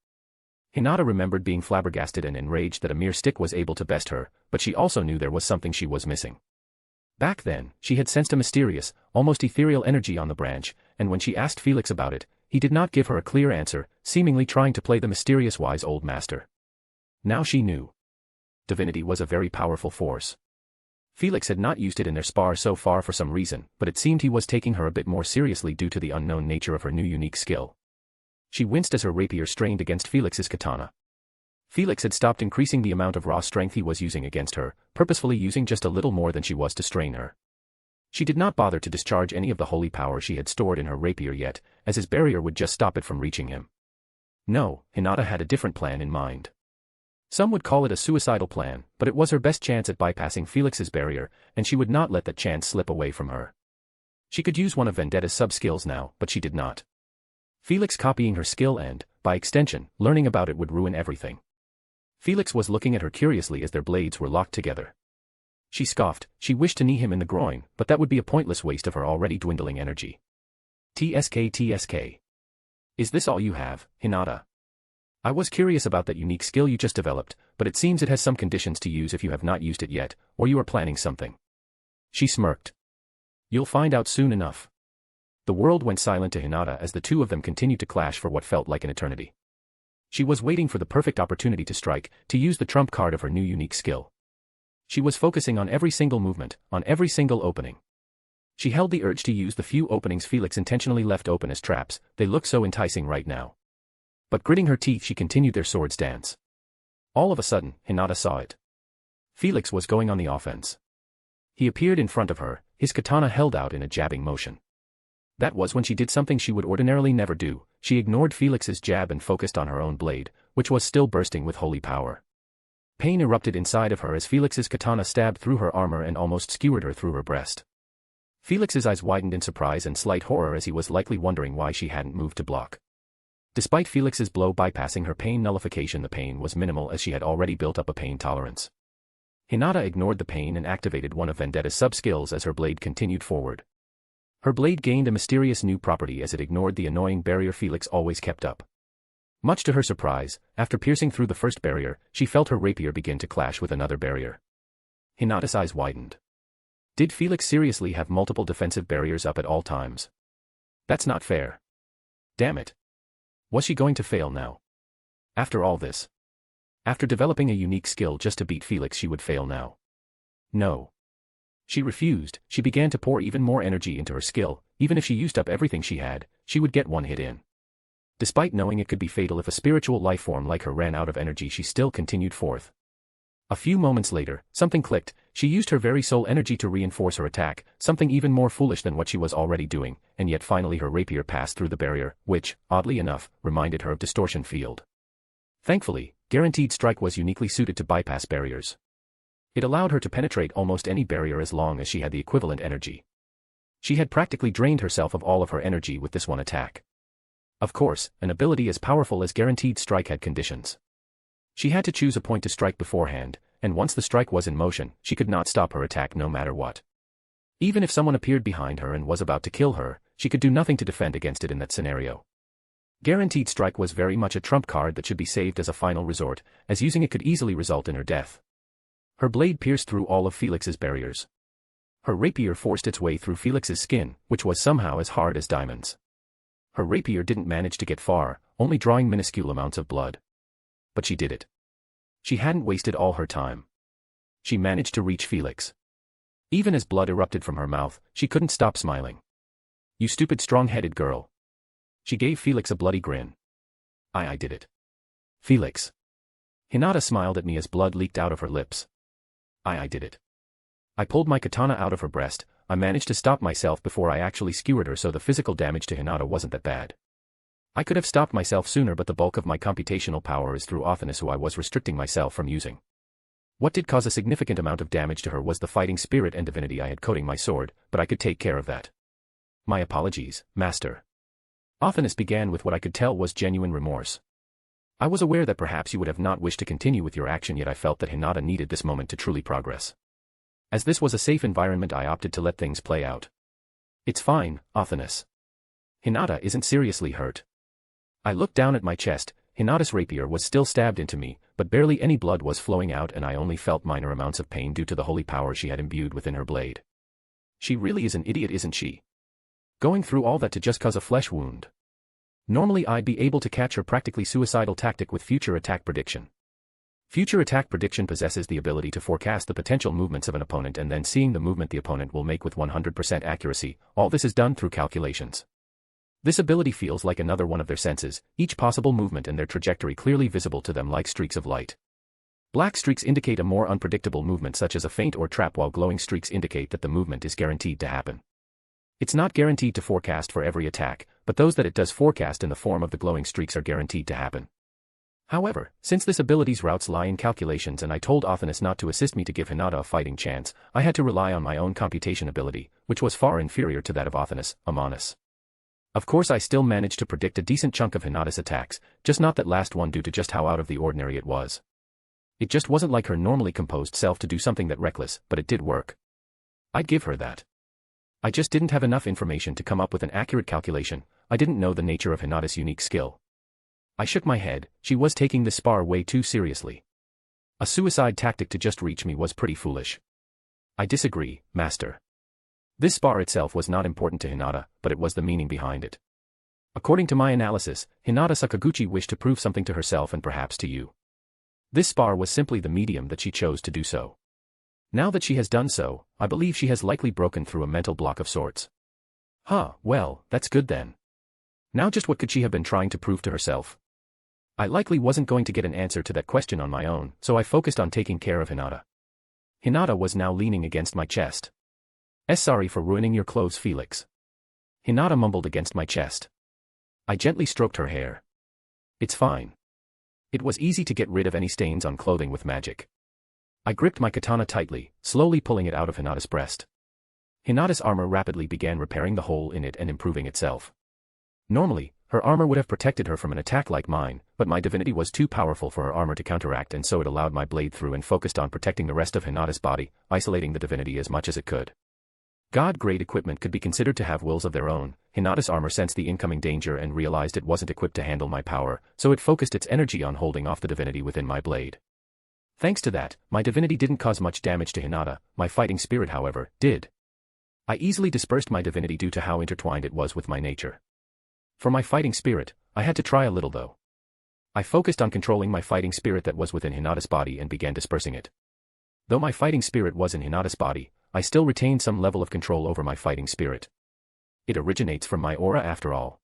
[SPEAKER 3] Hinata remembered being flabbergasted and enraged that a mere stick was able to best her, but she also knew there was something she was missing. Back then, she had sensed a mysterious, almost ethereal energy on the branch, and when she asked Felix about it, he did not give her a clear answer, seemingly trying to play the mysterious wise old master. Now she knew. Divinity was a very powerful force. Felix had not used it in their spar so far for some reason, but it seemed he was taking her a bit more seriously due to the unknown nature of her new unique skill. She winced as her rapier strained against Felix's katana. Felix had stopped increasing the amount of raw strength he was using against her, purposefully using just a little more than she was to strain her. She did not bother to discharge any of the holy power she had stored in her rapier yet, as his barrier would just stop it from reaching him. No, Hinata had a different plan in mind. Some would call it a suicidal plan, but it was her best chance at bypassing Felix's barrier, and she would not let that chance slip away from her. She could use one of Vendetta's sub-skills now, but she did not. Felix copying her skill and, by extension, learning about it would ruin everything. Felix was looking at her curiously as their blades were locked together. She scoffed. She wished to knee him in the groin, but that would be a pointless waste of her already dwindling energy. TSK. Is this all you have, Hinata? I was curious about that unique skill you just developed, but it seems it has some conditions to use if you have not used it yet, or you are planning something. She smirked. You'll find out soon enough. The world went silent to Hinata as the two of them continued to clash for what felt like an eternity. She was waiting for the perfect opportunity to strike, to use the trump card of her new unique skill. She was focusing on every single movement, on every single opening. She held the urge to use the few openings Felix intentionally left open as traps. They looked so enticing right now. But gritting her teeth, she continued their swords dance. All of a sudden, Hinata saw it. Felix was going on the offense. He appeared in front of her, his katana held out in a jabbing motion. That was when she did something she would ordinarily never do. She ignored Felix's jab and focused on her own blade, which was still bursting with holy power. Pain erupted inside of her as Felix's katana stabbed through her armor and almost skewered her through her breast. Felix's eyes widened in surprise and slight horror as he was likely wondering why she hadn't moved to block. Despite Felix's blow bypassing her pain nullification, the pain was minimal as she had already built up a pain tolerance. Hinata ignored the pain and activated one of Vendetta's sub-skills as her blade continued forward. Her blade gained a mysterious new property as it ignored the annoying barrier Felix always kept up. Much to her surprise, after piercing through the first barrier, she felt her rapier begin to clash with another barrier. Hinata's eyes widened. Did Felix seriously have multiple defensive barriers up at all times? That's not fair. Damn it. Was she going to fail now? After all this. After developing a unique skill just to beat Felix, she would fail now. No. She refused. She began to pour even more energy into her skill. Even if she used up everything she had, she would get one hit in. Despite knowing it could be fatal if a spiritual lifeform like her ran out of energy, she still continued forth. A few moments later, something clicked. She used her very soul energy to reinforce her attack, something even more foolish than what she was already doing, and yet finally her rapier passed through the barrier, which, oddly enough, reminded her of Distortion Field. Thankfully, Guaranteed Strike was uniquely suited to bypass barriers. It allowed her to penetrate almost any barrier as long as she had the equivalent energy. She had practically drained herself of all of her energy with this one attack. Of course, an ability as powerful as Guaranteed Strike had conditions. She had to choose a point to strike beforehand, and once the strike was in motion, she could not stop her attack no matter what. Even if someone appeared behind her and was about to kill her, she could do nothing to defend against it in that scenario. Guaranteed Strike was very much a trump card that should be saved as a final resort, as using it could easily result in her death. Her blade pierced through all of Felix's barriers. Her rapier forced its way through Felix's skin, which was somehow as hard as diamonds. Her rapier didn't manage to get far, only drawing minuscule amounts of blood. But she did it. She hadn't wasted all her time. She managed to reach Felix. Even as blood erupted from her mouth, she couldn't stop smiling. "You stupid strong-headed girl." She gave Felix a bloody grin. I did it. Felix. Hinata smiled at me as blood leaked out of her lips. I did it. I pulled my katana out of her breast. I managed to stop myself before I actually skewered her, so the physical damage to Hinata wasn't that bad. I could have stopped myself sooner, but the bulk of my computational power is through Othinus, who I was restricting myself from using. What did cause a significant amount of damage to her was the fighting spirit and divinity I had coating my sword, but I could take care of that. My apologies, Master. Othinus began with what I could tell was genuine remorse. I was aware that perhaps you would have not wished to continue with your action, yet I felt that Hinata needed this moment to truly progress. As this was a safe environment, I opted to let things play out. It's fine, Othinus. Hinata isn't seriously hurt. I looked down at my chest. Hinata's rapier was still stabbed into me, but barely any blood was flowing out, and I only felt minor amounts of pain due to the holy power she had imbued within her blade. She really is an idiot, isn't she? Going through all that to just cause a flesh wound. Normally I'd be able to catch her practically suicidal tactic with Future Attack Prediction. Future Attack Prediction possesses the ability to forecast the potential movements of an opponent and then seeing the movement the opponent will make with 100% accuracy. All this is done through calculations. This ability feels like another one of their senses, each possible movement and their trajectory clearly visible to them like streaks of light. Black streaks indicate a more unpredictable movement such as a feint or trap, while glowing streaks indicate that the movement is guaranteed to happen. It's not guaranteed to forecast for every attack, but those that it does forecast in the form of the glowing streaks are guaranteed to happen. However, since this ability's routes lie in calculations and I told Othinus not to assist me to give Hinata a fighting chance, I had to rely on my own computation ability, which was far inferior to that of Othinus, Amanus. Of course I still managed to predict a decent chunk of Hinata's attacks, just not that last one due to just how out of the ordinary it was. It just wasn't like her normally composed self to do something that reckless, but it did work. I'd give her that. I just didn't have enough information to come up with an accurate calculation. I didn't know the nature of Hinata's unique skill. I shook my head. She was taking this spar way too seriously. A suicide tactic to just reach me was pretty foolish. I disagree, Master. This spar itself was not important to Hinata, but it was the meaning behind it. According to my analysis, Hinata Sakaguchi wished to prove something to herself and perhaps to you. This spar was simply the medium that she chose to do so. Now that she has done so, I believe she has likely broken through a mental block of sorts. Well, that's good then. Now just what could she have been trying to prove to herself? I likely wasn't going to get an answer to that question on my own, so I focused on taking care of Hinata. Hinata was now leaning against my chest. Sorry for ruining your clothes, Felix. Hinata mumbled against my chest. I gently stroked her hair. It's fine. It was easy to get rid of any stains on clothing with magic. I gripped my katana tightly, slowly pulling it out of Hinata's breast. Hinata's armor rapidly began repairing the hole in it and improving itself. Normally, her armor would have protected her from an attack like mine, but my divinity was too powerful for her armor to counteract, and so it allowed my blade through and focused on protecting the rest of Hinata's body, isolating the divinity as much as it could. God-grade equipment could be considered to have wills of their own. Hinata's armor sensed the incoming danger and realized it wasn't equipped to handle my power, so it focused its energy on holding off the divinity within my blade. Thanks to that, my divinity didn't cause much damage to Hinata. My fighting spirit, however, did. I easily dispersed my divinity due to how intertwined it was with my nature. For my fighting spirit, I had to try a little though. I focused on controlling my fighting spirit that was within Hinata's body and began dispersing it. Though my fighting spirit was in Hinata's body, I still retained some level of control over my fighting spirit. It originates from my aura after all.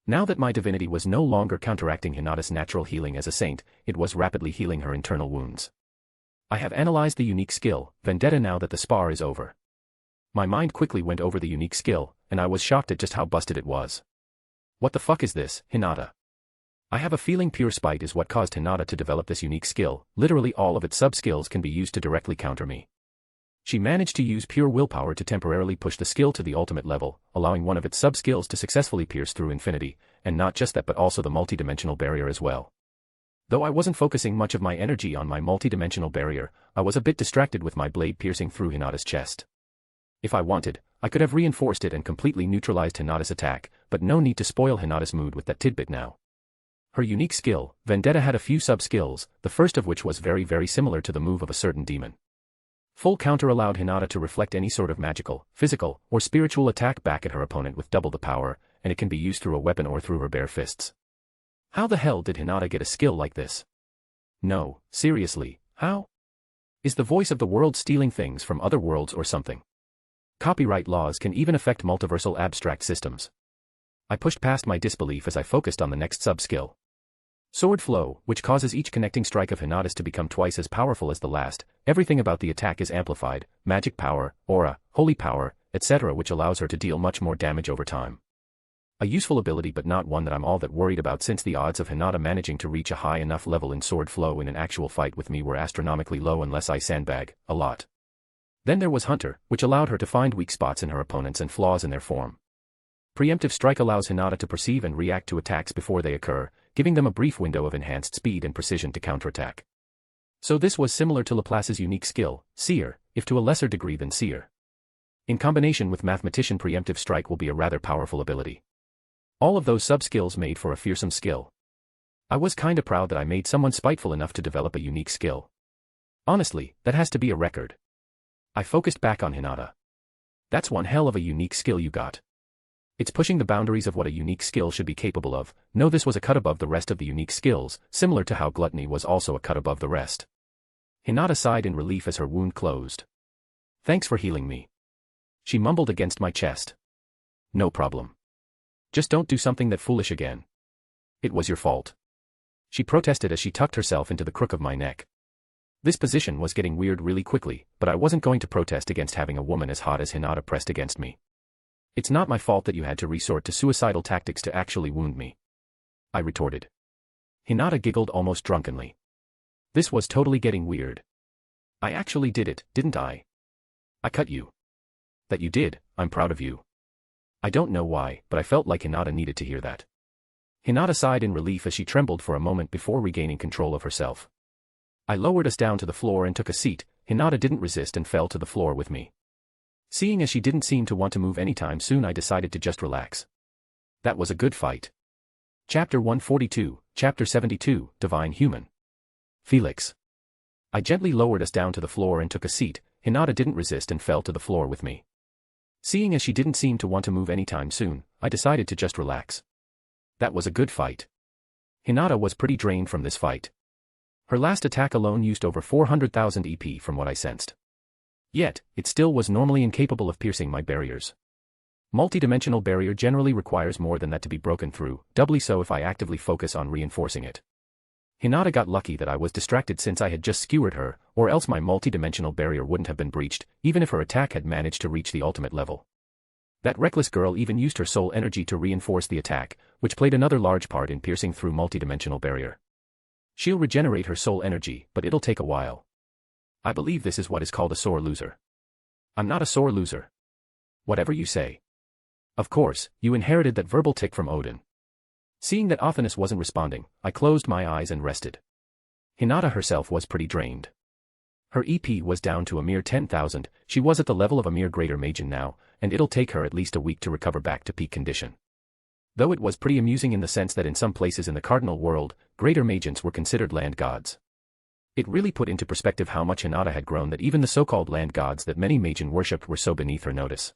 [SPEAKER 3] Now that my divinity was no longer counteracting Hinata's natural healing as a saint, it was rapidly healing her internal wounds. I have analyzed the unique skill, Vendetta, now that the spar is over. My mind quickly went over the unique skill, and I was shocked at just how busted it was. What the fuck is this, Hinata? I have a feeling pure spite is what caused Hinata to develop this unique skill. Literally all of its sub-skills can be used to directly counter me. She managed to use pure willpower to temporarily push the skill to the ultimate level, allowing one of its sub-skills to successfully pierce through infinity, and not just that but also the multi-dimensional barrier as well. Though I wasn't focusing much of my energy on my multi-dimensional barrier, I was a bit distracted with my blade piercing through Hinata's chest. If I wanted, I could have reinforced it and completely neutralized Hinata's attack, but no need to spoil Hinata's mood with that tidbit now. Her unique skill, Vendetta, had a few sub-skills, the first of which was very similar to the move of a certain demon. Full counter allowed Hinata to reflect any sort of magical, physical, or spiritual attack back at her opponent with double the power, and it can be used through a weapon or through her bare fists. How the hell did Hinata get a skill like this? No, seriously, how? Is the voice of the world stealing things from other worlds or something? Copyright laws can even affect multiversal abstract systems. I pushed past my disbelief as I focused on the next sub-skill. Sword Flow, which causes each connecting strike of Hinata's to become twice as powerful as the last. Everything about the attack is amplified, magic power, aura, holy power, etc., which allows her to deal much more damage over time. A useful ability but not one that I'm all that worried about, since the odds of Hinata managing to reach a high enough level in Sword Flow in an actual fight with me were astronomically low unless I sandbag a lot. Then there was Hunter, which allowed her to find weak spots in her opponents and flaws in their form. Preemptive Strike allows Hinata to perceive and react to attacks before they occur, giving them a brief window of enhanced speed and precision to counterattack. So this was similar to Laplace's unique skill, Seer, if to a lesser degree than Seer. In combination with Mathematician, Preemptive Strike will be a rather powerful ability. All of those sub-skills made for a fearsome skill. I was kinda proud that I made someone spiteful enough to develop a unique skill. Honestly, that has to be a record. I focused back on Hinata. That's one hell of a unique skill you got. It's pushing the boundaries of what a unique skill should be capable of. No, this was a cut above the rest of the unique skills, similar to how Gluttony was also a cut above the rest. Hinata sighed in relief as her wound closed. Thanks for healing me. She mumbled against my chest. No problem. Just don't do something that foolish again. It was your fault. She protested as she tucked herself into the crook of my neck. This position was getting weird really quickly, but I wasn't going to protest against having a woman as hot as Hinata pressed against me. It's not my fault that you had to resort to suicidal tactics to actually wound me, I retorted. Hinata giggled almost drunkenly. This was totally getting weird. I actually did it, didn't I? I cut you. That you did, I'm proud of you. I don't know why, but I felt like Hinata needed to hear that. Hinata sighed in relief as she trembled for a moment before regaining control of herself. I lowered us down to the floor and took a seat. Hinata didn't resist and fell to the floor with me. Seeing as she didn't seem to want to move anytime soon, I decided to just relax. That was a good fight. Chapter 142, Chapter 72, Divine Human. Felix. I gently lowered us down to the floor and took a seat. Hinata didn't resist and fell to the floor with me. Seeing as she didn't seem to want to move anytime soon, I decided to just relax. That was a good fight. Hinata was pretty drained from this fight. Her last attack alone used over 400,000 EP from what I sensed. Yet, it still was normally incapable of piercing my barriers. Multidimensional barrier generally requires more than that to be broken through, doubly so if I actively focus on reinforcing it. Hinata got lucky that I was distracted since I had just skewered her, or else my multidimensional barrier wouldn't have been breached, even if her attack had managed to reach the ultimate level. That reckless girl even used her soul energy to reinforce the attack, which played another large part in piercing through multidimensional barrier. She'll regenerate her soul energy, but it'll take a while. I believe this is what is called a sore loser. I'm not a sore loser. Whatever you say. Of course, you inherited that verbal tick from Odin. Seeing that Othinus wasn't responding, I closed my eyes and rested. Hinata herself was pretty drained. Her EP was down to a mere 10,000, she was at the level of a mere greater Magian now, and it'll take her at least a week to recover back to peak condition. Though it was pretty amusing in the sense that in some places in the Cardinal World, greater Magians were considered land gods. It really put into perspective how much Hinata had grown that even the so-called land gods that many Magian worshipped were so beneath her notice.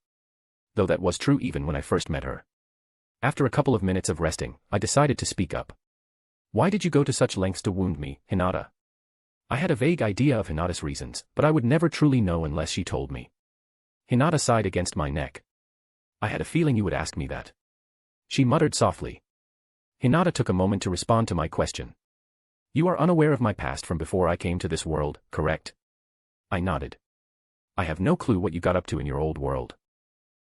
[SPEAKER 3] Though that was true even when I first met her. After a couple of minutes of resting, I decided to speak up. Why did you go to such lengths to wound me, Hinata? I had a vague idea of Hinata's reasons, but I would never truly know unless she told me. Hinata sighed against my neck. I had a feeling you would ask me that. She muttered softly. Hinata took a moment to respond to my question. You are unaware of my past from before I came to this world, correct? I nodded. I have no clue what you got up to in your old world.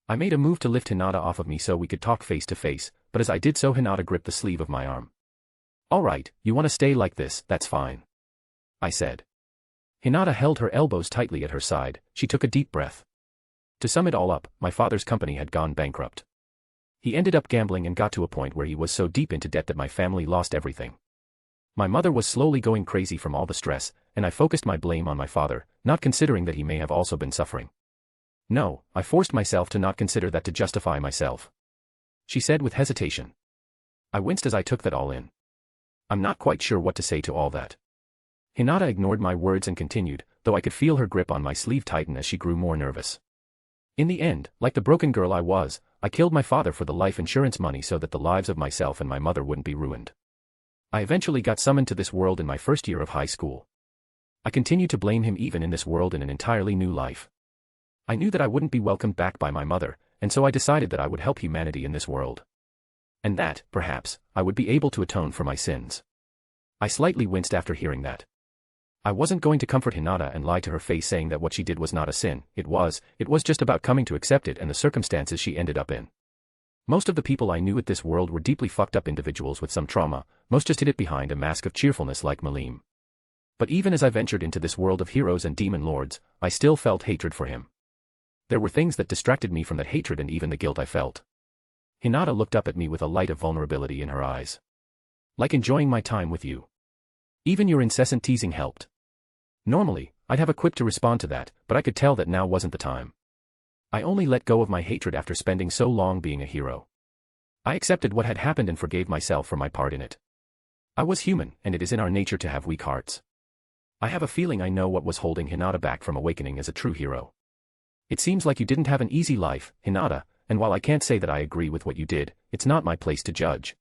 [SPEAKER 3] I made a move to lift Hinata off of me so we could talk face to face, but as I did so Hinata gripped the sleeve of my arm. Alright, you want to stay like this, that's fine. I said. Hinata held her elbows tightly at her side, she took a deep breath. To sum it all up, my father's company had gone bankrupt. He ended up gambling and got to a point where he was so deep into debt that my family lost everything. My mother was slowly going crazy from all the stress, and I focused my blame on my father, not considering that he may have also been suffering. No, I forced myself to not consider that to justify myself. She said with hesitation. I winced as I took that all in. I'm not quite sure what to say to all that. Hinata ignored my words and continued, though I could feel her grip on my sleeve tighten as she grew more nervous. In the end, like the broken girl I was, I killed my father for the life insurance money so that the lives of myself and my mother wouldn't be ruined. I eventually got summoned to this world in my first year of high school. I continued to blame him even in this world in an entirely new life. I knew that I wouldn't be welcomed back by my mother, and so I decided that I would help humanity in this world. And that, perhaps, I would be able to atone for my sins. I slightly winced after hearing that. I wasn't going to comfort Hinata and lie to her face saying that what she did was not a sin, it was just about coming to accept it and the circumstances she ended up in. Most of the people I knew at this world were deeply fucked up individuals with some trauma, most just hid it behind a mask of cheerfulness like Malim. But even as I ventured into this world of heroes and demon lords, I still felt hatred for him. There were things that distracted me from that hatred and even the guilt I felt. Hinata looked up at me with a light of vulnerability in her eyes. Like enjoying my time with you. Even your incessant teasing helped. Normally, I'd have a quip to respond to that, but I could tell that now wasn't the time. I only let go of my hatred after spending so long being a hero. I accepted what had happened and forgave myself for my part in it. I was human, and it is in our nature to have weak hearts. I have a feeling I know what was holding Hinata back from awakening as a true hero. It seems like you didn't have an easy life, Hinata, and while I can't say that I agree with what you did, it's not my place to judge.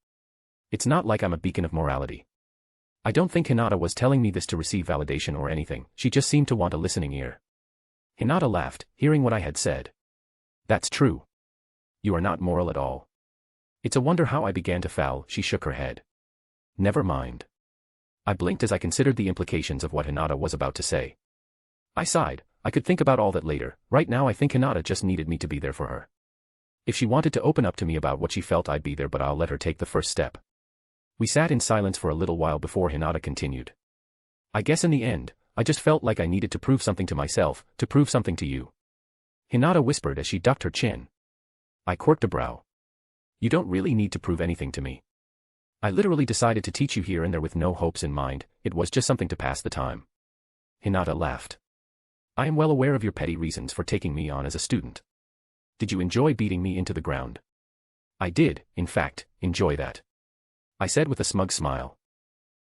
[SPEAKER 3] It's not like I'm a beacon of morality. I don't think Hinata was telling me this to receive validation or anything, she just seemed to want a listening ear. Hinata laughed, hearing what I had said. That's true. You are not moral at all. It's a wonder how I began to foul, she shook her head. Never mind. I blinked as I considered the implications of what Hinata was about to say. I sighed, I could think about all that later, right now I think Hinata just needed me to be there for her. If she wanted to open up to me about what she felt I'd be there but I'll let her take the first step. We sat in silence for a little while before Hinata continued. I guess in the end, I just felt like I needed to prove something to myself, to prove something to you. Hinata whispered as she ducked her chin. I quirked a brow. You don't really need to prove anything to me. I literally decided to teach you here and there with no hopes in mind, it was just something to pass the time. Hinata laughed. I am well aware of your petty reasons for taking me on as a student. Did you enjoy beating me into the ground? I did, in fact, enjoy that. I said with a smug smile.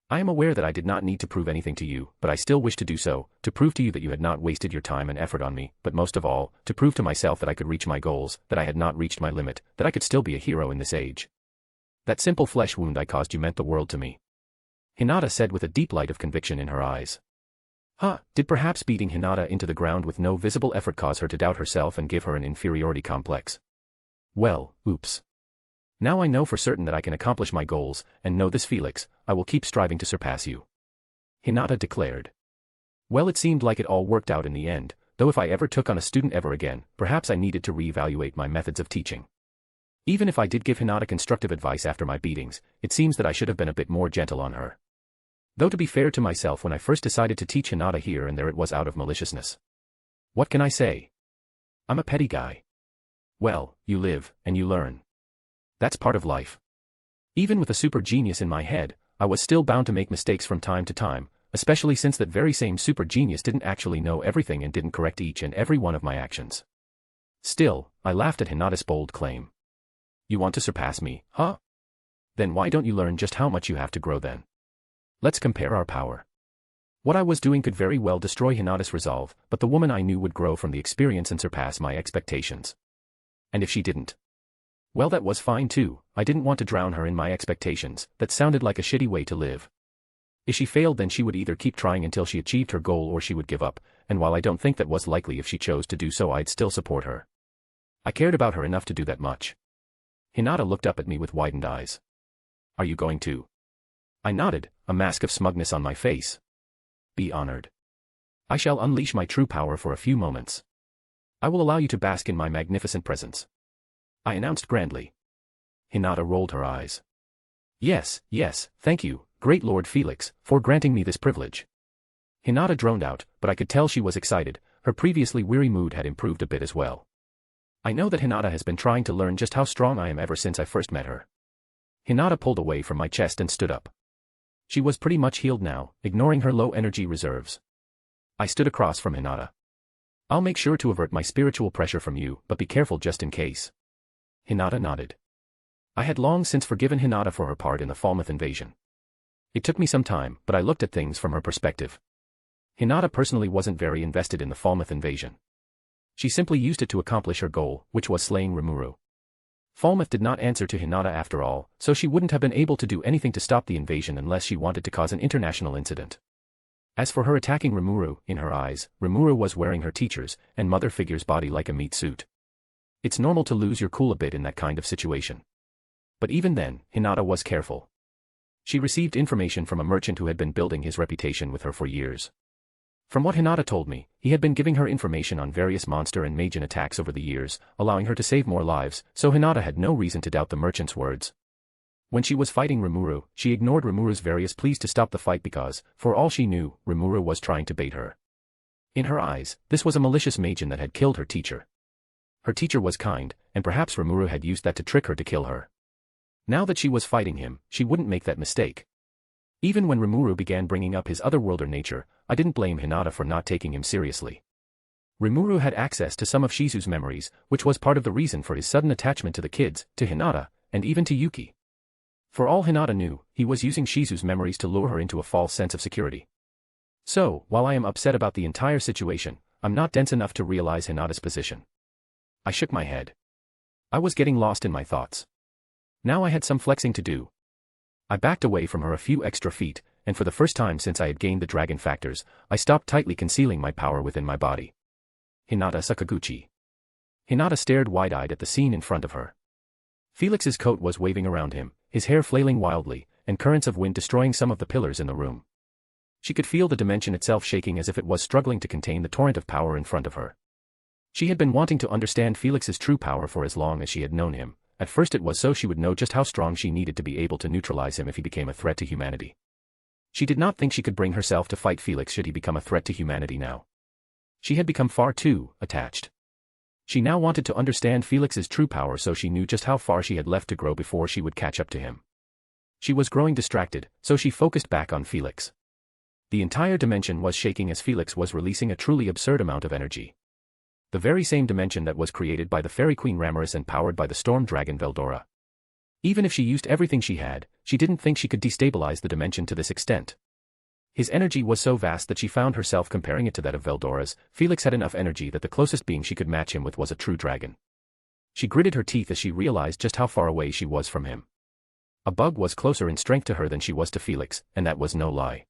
[SPEAKER 3] I am aware that I did not need to prove anything to you, but I still wish to do so, to prove to you that you had not wasted your time and effort on me, but most of all, to prove to myself that I could reach my goals, that I had not reached my limit, that I could still be a hero in this age. That simple flesh wound I caused you meant the world to me. Hinata said with a deep light of conviction in her eyes. Did perhaps beating Hinata into the ground with no visible effort cause her to doubt herself and give her an inferiority complex? Well, oops. Now I know for certain that I can accomplish my goals, and know this Felix, I will keep striving to surpass you. Hinata declared. Well, it seemed like it all worked out in the end, though if I ever took on a student ever again, perhaps I needed to reevaluate my methods of teaching. Even if I did give Hinata constructive advice after my beatings, it seems that I should have been a bit more gentle on her. Though to be fair to myself, when I first decided to teach Hinata here and there it was out of maliciousness. What can I say? I'm a petty guy. Well, you live, and you learn. That's part of life. Even with a super genius in my head, I was still bound to make mistakes from time to time, especially since that very same super genius didn't actually know everything and didn't correct each and every one of my actions. Still, I laughed at Hinata's bold claim. You want to surpass me, huh? Then why don't you learn just how much you have to grow then? Let's compare our power. What I was doing could very well destroy Hinata's resolve, but the woman I knew would grow from the experience and surpass my expectations. And if she didn't? Well, that was fine too. I didn't want to drown her in my expectations. That sounded like a shitty way to live. If she failed, then she would either keep trying until she achieved her goal or she would give up, and while I don't think that was likely, if she chose to do so, I'd still support her. I cared about her enough to do that much. Hinata looked up at me with widened eyes. Are you going to? I nodded, a mask of smugness on my face. Be honored. I shall unleash my true power for a few moments. I will allow you to bask in my magnificent presence, I announced grandly. Hinata rolled her eyes. Yes, thank you, great Lord Felix, for granting me this privilege. Hinata droned out, but I could tell she was excited. Her previously weary mood had improved a bit as well. I know that Hinata has been trying to learn just how strong I am ever since I first met her. Hinata pulled away from my chest and stood up. She was pretty much healed now, ignoring her low energy reserves. I stood across from Hinata. I'll make sure to avert my spiritual pressure from you, but be careful just in case. Hinata nodded. I had long since forgiven Hinata for her part in the Falmouth invasion. It took me some time, but I looked at things from her perspective. Hinata personally wasn't very invested in the Falmouth invasion. She simply used it to accomplish her goal, which was slaying Remuru. Falmouth did not answer to Hinata after all, so she wouldn't have been able to do anything to stop the invasion unless she wanted to cause an international incident. As for her attacking Remuru, in her eyes, Remuru was wearing her teacher's and mother figure's body like a meat suit. It's normal to lose your cool a bit in that kind of situation. But even then, Hinata was careful. She received information from a merchant who had been building his reputation with her for years. From what Hinata told me, he had been giving her information on various monster and Magian attacks over the years, allowing her to save more lives, so Hinata had no reason to doubt the merchant's words. When she was fighting Remuru, she ignored Remuru's various pleas to stop the fight because, for all she knew, Remuru was trying to bait her. In her eyes, this was a malicious Magian that had killed her teacher. Her teacher was kind, and perhaps Remuru had used that to trick her to kill her. Now that she was fighting him, she wouldn't make that mistake. Even when Remuru began bringing up his otherworlder nature, I didn't blame Hinata for not taking him seriously. Remuru had access to some of Shizu's memories, which was part of the reason for his sudden attachment to the kids, to Hinata, and even to Yuki. For all Hinata knew, he was using Shizu's memories to lure her into a false sense of security. So, while I am upset about the entire situation, I'm not dense enough to realize Hinata's position. I shook my head. I was getting lost in my thoughts. Now I had some flexing to do. I backed away from her a few extra feet, and for the first time since I had gained the dragon factors, I stopped tightly concealing my power within my body. Hinata Sakaguchi. Hinata stared wide-eyed at the scene in front of her. Felix's coat was waving around him, his hair flailing wildly, and currents of wind destroying some of the pillars in the room. She could feel the dimension itself shaking as if it was struggling to contain the torrent of power in front of her. She had been wanting to understand Felix's true power for as long as she had known him. At first it was so she would know just how strong she needed to be able to neutralize him if he became a threat to humanity. She did not think she could bring herself to fight Felix should he become a threat to humanity now. She had become far too attached. She now wanted to understand Felix's true power so she knew just how far she had left to grow before she would catch up to him. She was growing distracted, so she focused back on Felix. The entire dimension was shaking as Felix was releasing a truly absurd amount of energy. The very same dimension that was created by the Fairy Queen Ramiris and powered by the Storm Dragon Veldora. Even if she used everything she had, she didn't think she could destabilize the dimension to this extent. His energy was so vast that she found herself comparing it to that of Veldora's. Felix had enough energy that the closest being she could match him with was a true dragon. She gritted her teeth as she realized just how far away she was from him. A bug was closer in strength to her than she was to Felix, and that was no lie.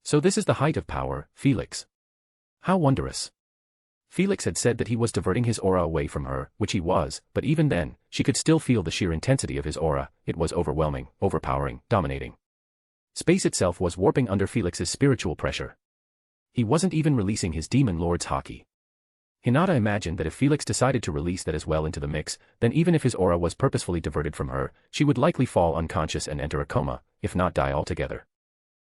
[SPEAKER 3] So this is the height of power, Felix. How wondrous. Felix had said that he was diverting his aura away from her, which he was, but even then, she could still feel the sheer intensity of his aura. It was overwhelming, overpowering, dominating. Space itself was warping under Felix's spiritual pressure. He wasn't even releasing his Demon Lord's haki. Hinata imagined that if Felix decided to release that as well into the mix, then even if his aura was purposefully diverted from her, she would likely fall unconscious and enter a coma, if not die altogether.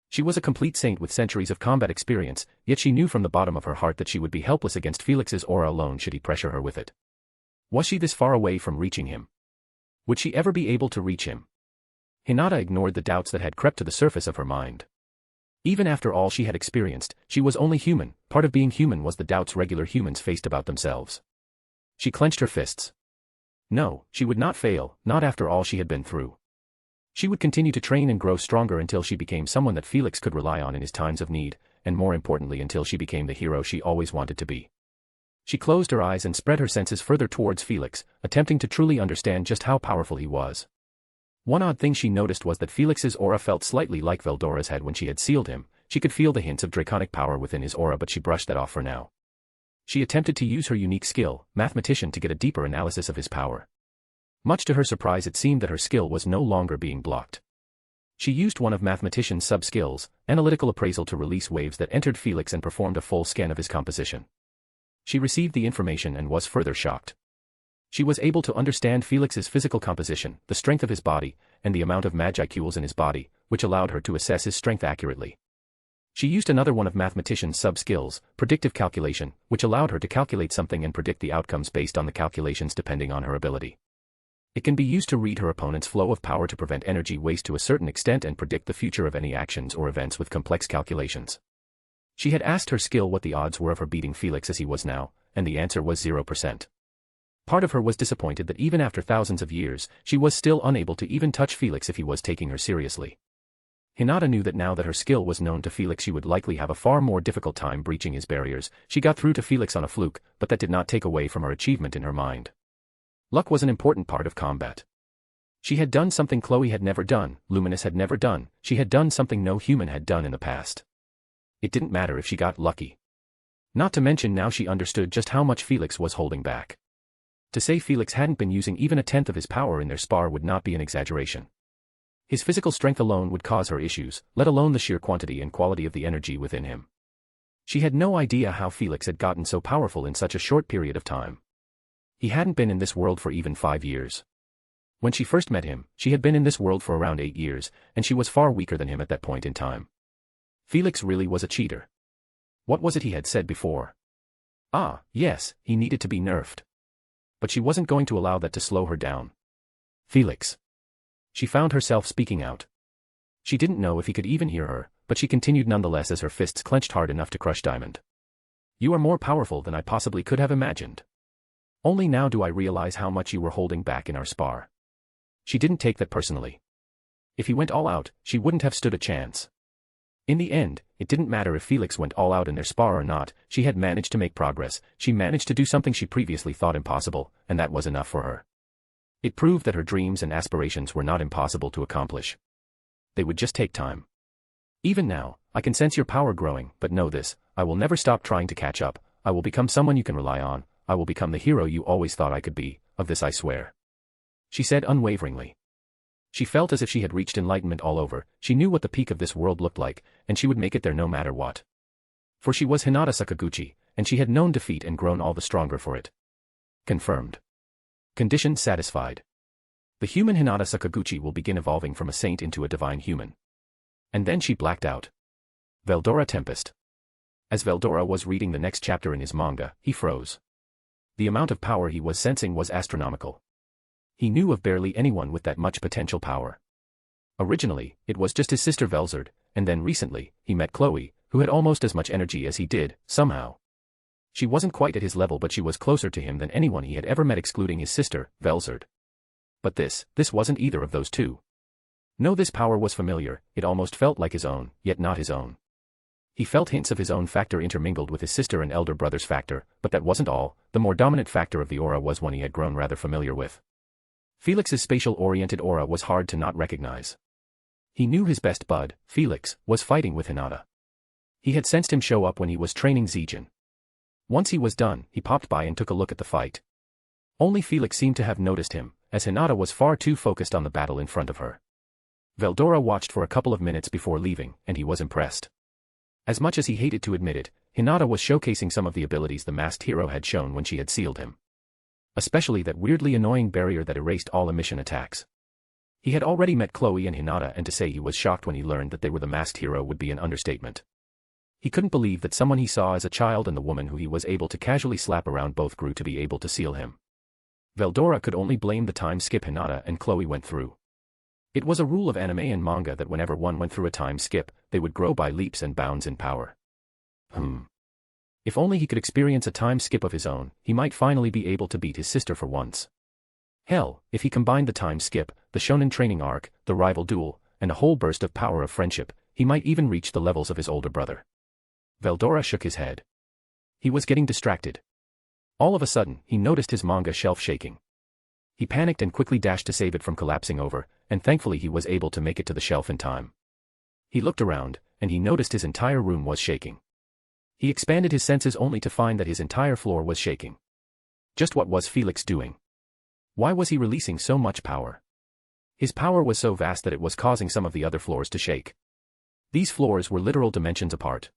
[SPEAKER 3] She was a complete saint with centuries of combat experience, yet she knew from the bottom of her heart that she would be helpless against Felix's aura alone should he pressure her with it. Was she this far away from reaching him? Would she ever be able to reach him? Hinata ignored the doubts that had crept to the surface of her mind. Even after all she had experienced, she was only human. Part of being human was the doubts regular humans faced about themselves. She clenched her fists. No, she would not fail, not after all she had been through. She would continue to train and grow stronger until she became someone that Felix could rely on in his times of need, and more importantly until she became the hero she always wanted to be. She closed her eyes and spread her senses further towards Felix, attempting to truly understand just how powerful he was. One odd thing she noticed was that Felix's aura felt slightly like Veldora's had when she had sealed him. She could feel the hints of draconic power within his aura, but she brushed that off for now. She attempted to use her unique skill, Mathematician, to get a deeper analysis of his power. Much to her surprise, it seemed that her skill was no longer being blocked. She used one of Mathematician's sub-skills, Analytical Appraisal, to release waves that entered Felix and performed a full scan of his composition. She received the information and was further shocked. She was able to understand Felix's physical composition, the strength of his body, and the amount of Magicules in his body, which allowed her to assess his strength accurately. She used another one of Mathematician's sub-skills, Predictive Calculation, which allowed her to calculate something and predict the outcomes based on the calculations depending on her ability. It can be used to read her opponent's flow of power to prevent energy waste to a certain extent and predict the future of any actions or events with complex calculations. She had asked her skill what the odds were of her beating Felix as he was now, and the answer was 0%. Part of her was disappointed that even after thousands of years, she was still unable to even touch Felix if he was taking her seriously. Hinata knew that now that her skill was known to Felix, she would likely have a far more difficult time breaching his barriers. She got through to Felix on a fluke, but that did not take away from her achievement in her mind. Luck was an important part of combat. She had done something Chloe had never done, Luminous had never done. She had done something no human had done in the past. It didn't matter if she got lucky. Not to mention now she understood just how much Felix was holding back. To say Felix hadn't been using even a tenth of his power in their spar would not be an exaggeration. His physical strength alone would cause her issues, let alone the sheer quantity and quality of the energy within him. She had no idea how Felix had gotten so powerful in such a short period of time. He hadn't been in this world for even 5 years. When she first met him, she had been in this world for around 8 years, and she was far weaker than him at that point in time. Felix really was a cheater. What was it he had said before? Ah, yes, he needed to be nerfed. But she wasn't going to allow that to slow her down. Felix. She found herself speaking out. She didn't know if he could even hear her, but she continued nonetheless as her fists clenched hard enough to crush Diamond. You are more powerful than I possibly could have imagined. Only now do I realize how much you were holding back in our spar. She didn't take that personally. If he went all out, she wouldn't have stood a chance. In the end, it didn't matter if Felix went all out in their spar or not. She had managed to make progress. She managed to do something she previously thought impossible, and that was enough for her. It proved that her dreams and aspirations were not impossible to accomplish. They would just take time. Even now, I can sense your power growing, but know this, I will never stop trying to catch up. I will become someone you can rely on. I will become the hero you always thought I could be, of this I swear. She said unwaveringly. She felt as if she had reached enlightenment all over. She knew what the peak of this world looked like, and she would make it there no matter what. For she was Hinata Sakaguchi, and she had known defeat and grown all the stronger for it. Confirmed. Condition satisfied. The human Hinata Sakaguchi will begin evolving from a saint into a divine human. And then she blacked out. Veldora Tempest. As Veldora was reading the next chapter in his manga, he froze. The amount of power he was sensing was astronomical. He knew of barely anyone with that much potential power. Originally, it was just his sister Velzard, and then recently, he met Chloe, who had almost as much energy as he did, somehow. She wasn't quite at his level, but she was closer to him than anyone he had ever met excluding his sister, Velzard. But this wasn't either of those two. No, this power was familiar, it almost felt like his own, yet not his own. He felt hints of his own factor intermingled with his sister and elder brother's factor, but that wasn't all. The more dominant factor of the aura was one he had grown rather familiar with. Felix's spatial-oriented aura was hard to not recognize. He knew his best bud, Felix, was fighting with Hinata. He had sensed him show up when he was training Zijin. Once he was done, he popped by and took a look at the fight. Only Felix seemed to have noticed him, as Hinata was far too focused on the battle in front of her. Veldora watched for a couple of minutes before leaving, and he was impressed. As much as he hated to admit it, Hinata was showcasing some of the abilities the masked hero had shown when she had sealed him. Especially that weirdly annoying barrier that erased all emission attacks. He had already met Chloe and Hinata, and to say he was shocked when he learned that they were the masked hero would be an understatement. He couldn't believe that someone he saw as a child and the woman who he was able to casually slap around both grew to be able to seal him. Veldora could only blame the time skip Hinata and Chloe went through. It was a rule of anime and manga that whenever one went through a time skip, they would grow by leaps and bounds in power. If only he could experience a time skip of his own, he might finally be able to beat his sister for once. Hell, if he combined the time skip, the shonen training arc, the rival duel, and a whole burst of power of friendship, he might even reach the levels of his older brother. Veldora shook his head. He was getting distracted. All of a sudden, he noticed his manga shelf shaking. He panicked and quickly dashed to save it from collapsing over, and thankfully he was able to make it to the shelf in time. He looked around, and he noticed his entire room was shaking. He expanded his senses only to find that his entire floor was shaking. Just what was Felix doing? Why was he releasing so much power? His power was so vast that it was causing some of the other floors to shake. These floors were literal dimensions apart.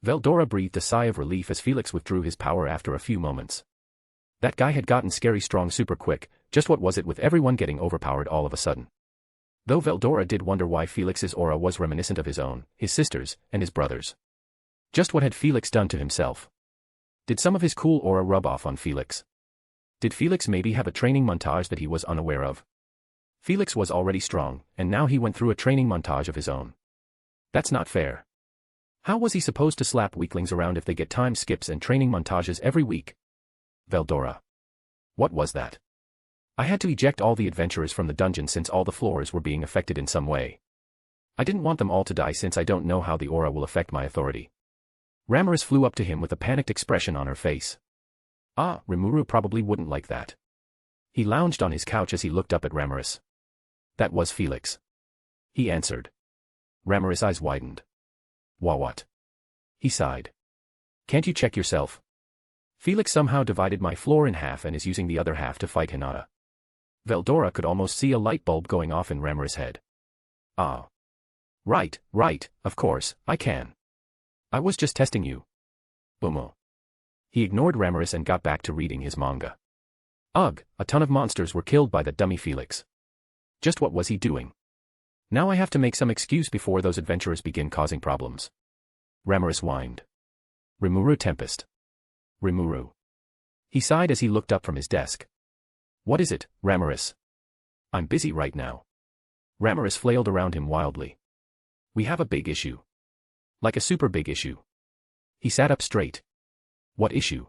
[SPEAKER 3] Veldora breathed a sigh of relief as Felix withdrew his power after a few moments. That guy had gotten scary strong super quick, just what was it with everyone getting overpowered all of a sudden? Though Veldora did wonder why Felix's aura was reminiscent of his own, his sisters, and his brothers. Just what had Felix done to himself? Did some of his cool aura rub off on Felix? Did Felix maybe have a training montage that he was unaware of? Felix was already strong, and now he went through a training montage of his own. That's not fair. How was he supposed to slap weaklings around if they get time skips and training montages every week? Veldora. What was that? I had to eject all the adventurers from the dungeon since all the floors were being affected in some way. I didn't want them all to die since I don't know how the aura will affect my authority. Ramiris flew up to him with a panicked expression on her face. Ah, Remuru probably wouldn't like that. He lounged on his couch as he looked up at Ramiris. That was Felix. He answered. Ramiris' eyes widened. What? He sighed. Can't you check yourself? Felix somehow divided my floor in half and is using the other half to fight Hinata. Veldora could almost see a light bulb going off in Ramiris' head. Ah. Right, of course, I can. I was just testing you. Boomo. He ignored Ramiris and got back to reading his manga. Ugh, a ton of monsters were killed by that dummy Felix. Just what was he doing? Now I have to make some excuse before those adventurers begin causing problems. Ramiris whined. Remuru Tempest. Remuru. He sighed as he looked up from his desk. What is it, Ramiris? I'm busy right now. Ramiris flailed around him wildly. We have a big issue. Like a super big issue. He sat up straight. What issue?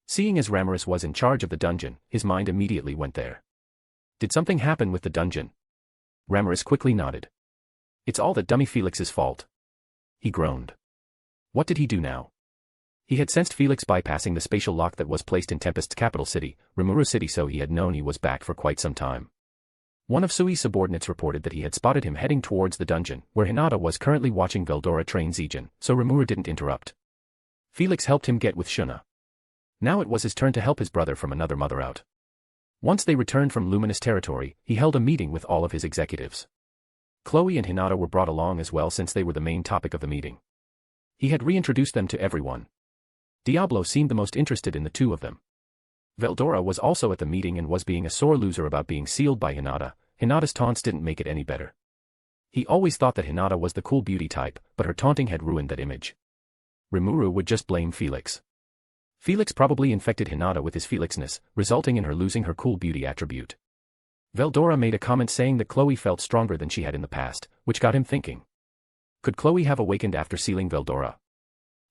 [SPEAKER 3] Seeing as Ramiris was in charge of the dungeon, his mind immediately went there. Did something happen with the dungeon? Ramiris quickly nodded. It's all that dummy Felix's fault. He groaned. What did he do now? He had sensed Felix bypassing the spatial lock that was placed in Tempest's capital city, Remuru City, so he had known he was back for quite some time. One of Sui's subordinates reported that he had spotted him heading towards the dungeon, where Hinata was currently watching Veldora train Zijin, so Remuru didn't interrupt. Felix helped him get with Shuna. Now it was his turn to help his brother from another mother out. Once they returned from Luminous territory, he held a meeting with all of his executives. Chloe and Hinata were brought along as well since they were the main topic of the meeting. He had reintroduced them to everyone. Diablo seemed the most interested in the two of them. Veldora was also at the meeting and was being a sore loser about being sealed by Hinata. Hinata's taunts didn't make it any better. He always thought that Hinata was the cool beauty type, but her taunting had ruined that image. Remuru would just blame Felix. Felix probably infected Hinata with his Felixness, resulting in her losing her cool beauty attribute. Veldora made a comment saying that Chloe felt stronger than she had in the past, which got him thinking. Could Chloe have awakened after sealing Veldora?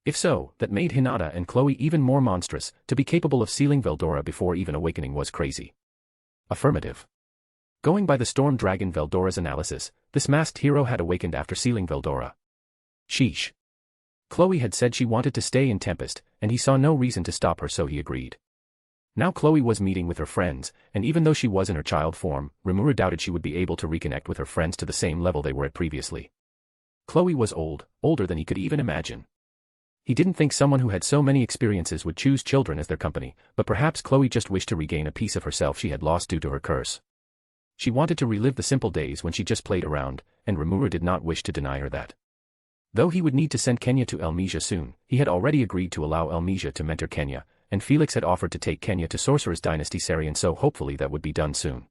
[SPEAKER 3] If so, that made Hinata and Chloe even more monstrous. To be capable of sealing Veldora before even awakening was crazy. Affirmative. Going by the Storm Dragon Veldora's analysis, this masked hero had awakened after sealing Veldora. Sheesh. Chloe had said she wanted to stay in Tempest, and he saw no reason to stop her, so he agreed. Now Chloe was meeting with her friends, and even though she was in her child form, Remuru doubted she would be able to reconnect with her friends to the same level they were at previously. Chloe was older than he could even imagine. He didn't think someone who had so many experiences would choose children as their company, but perhaps Chloe just wished to regain a piece of herself she had lost due to her curse. She wanted to relive the simple days when she just played around, and Remuru did not wish to deny her that. Though he would need to send Kenya to Elmesia soon, he had already agreed to allow Elmesia to mentor Kenya, and Felix had offered to take Kenya to Sorcerer's Dynasty Serion, so hopefully that would be done soon.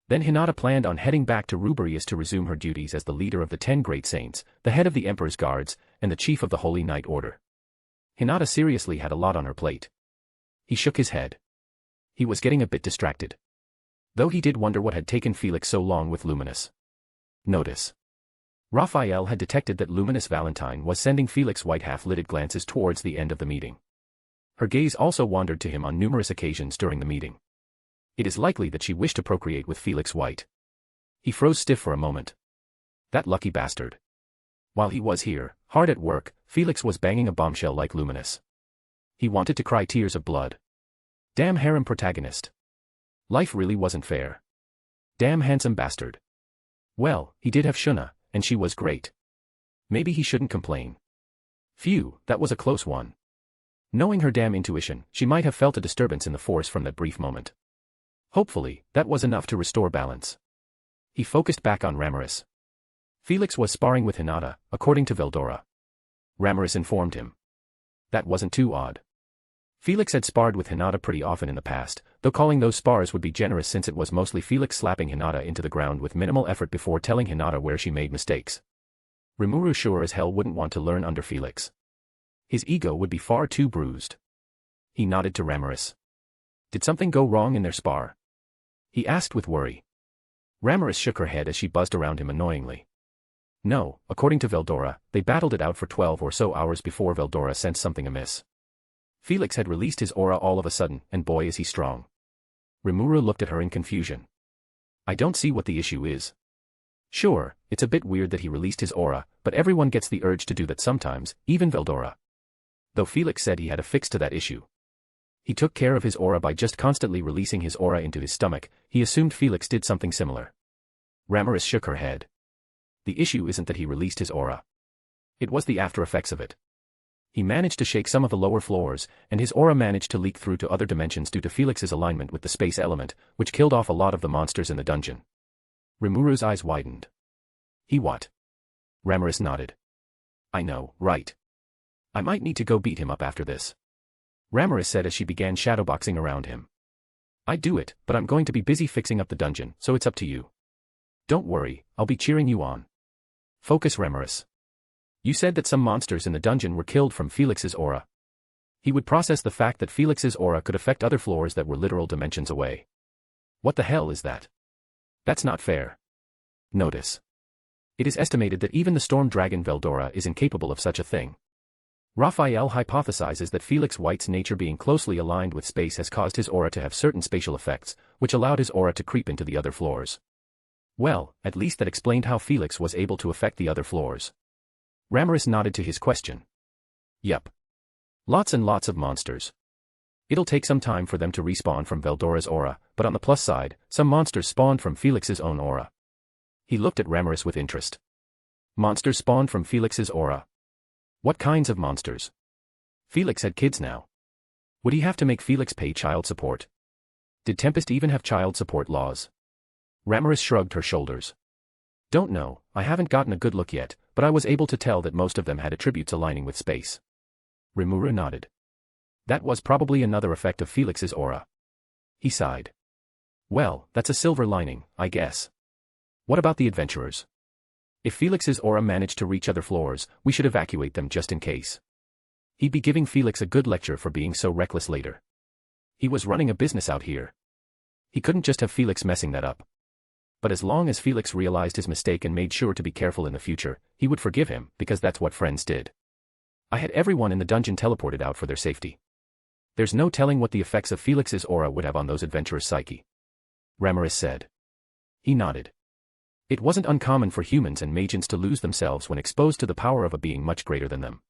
[SPEAKER 3] Then Hinata planned on heading back to Ruberius to resume her duties as the leader of the 10 Great Saints, the head of the Emperor's Guards, and the chief of the Holy Knight Order. Hinata seriously had a lot on her plate. He shook his head. He was getting a bit distracted. Though he did wonder what had taken Felix so long with Luminous. Notice. Raphael had detected that Luminous Valentine was sending Felix white half-lidded glances towards the end of the meeting. Her gaze also wandered to him on numerous occasions during the meeting. It is likely that she wished to procreate with Felix White. He froze stiff for a moment. That lucky bastard. While he was here, hard at work, Felix was banging a bombshell like Luminous. He wanted to cry tears of blood. Damn harem protagonist. Life really wasn't fair. Damn handsome bastard. Well, he did have Shuna, and she was great. Maybe he shouldn't complain. Phew, that was a close one. Knowing her damn intuition, she might have felt a disturbance in the force from that brief moment. Hopefully, that was enough to restore balance. He focused back on Ruberius. Felix was sparring with Hinata, according to Veldora. Ruberius informed him. That wasn't too odd. Felix had sparred with Hinata pretty often in the past, though calling those spars would be generous since it was mostly Felix slapping Hinata into the ground with minimal effort before telling Hinata where she made mistakes. Remuru sure as hell wouldn't want to learn under Felix. His ego would be far too bruised. He nodded to Ruberius. Did something go wrong in their spar? He asked with worry. Ruberius shook her head as she buzzed around him annoyingly. No, according to Veldora, they battled it out for 12 or so hours before Veldora sensed something amiss. Felix had released his aura all of a sudden, and boy is he strong. Remuru looked at her in confusion. I don't see what the issue is. Sure, it's a bit weird that he released his aura, but everyone gets the urge to do that sometimes, even Veldora. Though Felix said he had a fix to that issue. He took care of his aura by just constantly releasing his aura into his stomach. He assumed Felix did something similar. Ruberius shook her head. The issue isn't that he released his aura. It was the after effects of it. He managed to shake some of the lower floors, and his aura managed to leak through to other dimensions due to Felix's alignment with the space element, which killed off a lot of the monsters in the dungeon. Remuru's eyes widened. He what? Ruberius nodded. I know, right. I might need to go beat him up after this. Ruberius said as she began shadowboxing around him. I'd do it, but I'm going to be busy fixing up the dungeon, so it's up to you. Don't worry, I'll be cheering you on. Focus, Ruberius. You said that some monsters in the dungeon were killed from Felix's aura. He would process the fact that Felix's aura could affect other floors that were literal dimensions away. What the hell is that? That's not fair. Notice. It is estimated that even the storm dragon Veldora is incapable of such a thing. Raphael hypothesizes that Felix White's nature being closely aligned with space has caused his aura to have certain spatial effects, which allowed his aura to creep into the other floors. Well, at least that explained how Felix was able to affect the other floors. Ruberius nodded to his question. Yup. Lots and lots of monsters. It'll take some time for them to respawn from Veldora's aura, but on the plus side, some monsters spawned from Felix's own aura. He looked at Ruberius with interest. Monsters spawned from Felix's aura. What kinds of monsters? Felix had kids now. Would he have to make Felix pay child support? Did Tempest even have child support laws? Ruberius shrugged her shoulders. Don't know, I haven't gotten a good look yet, but I was able to tell that most of them had attributes aligning with space. Remuru nodded. That was probably another effect of Felix's aura. He sighed. Well, that's a silver lining, I guess. What about the adventurers? If Felix's aura managed to reach other floors, we should evacuate them just in case. He'd be giving Felix a good lecture for being so reckless later. He was running a business out here. He couldn't just have Felix messing that up. But as long as Felix realized his mistake and made sure to be careful in the future, he would forgive him, because that's what friends did. I had everyone in the dungeon teleported out for their safety. There's no telling what the effects of Felix's aura would have on those adventurers' psyche. Ruberius said. He nodded. It wasn't uncommon for humans and magians to lose themselves when exposed to the power of a being much greater than them.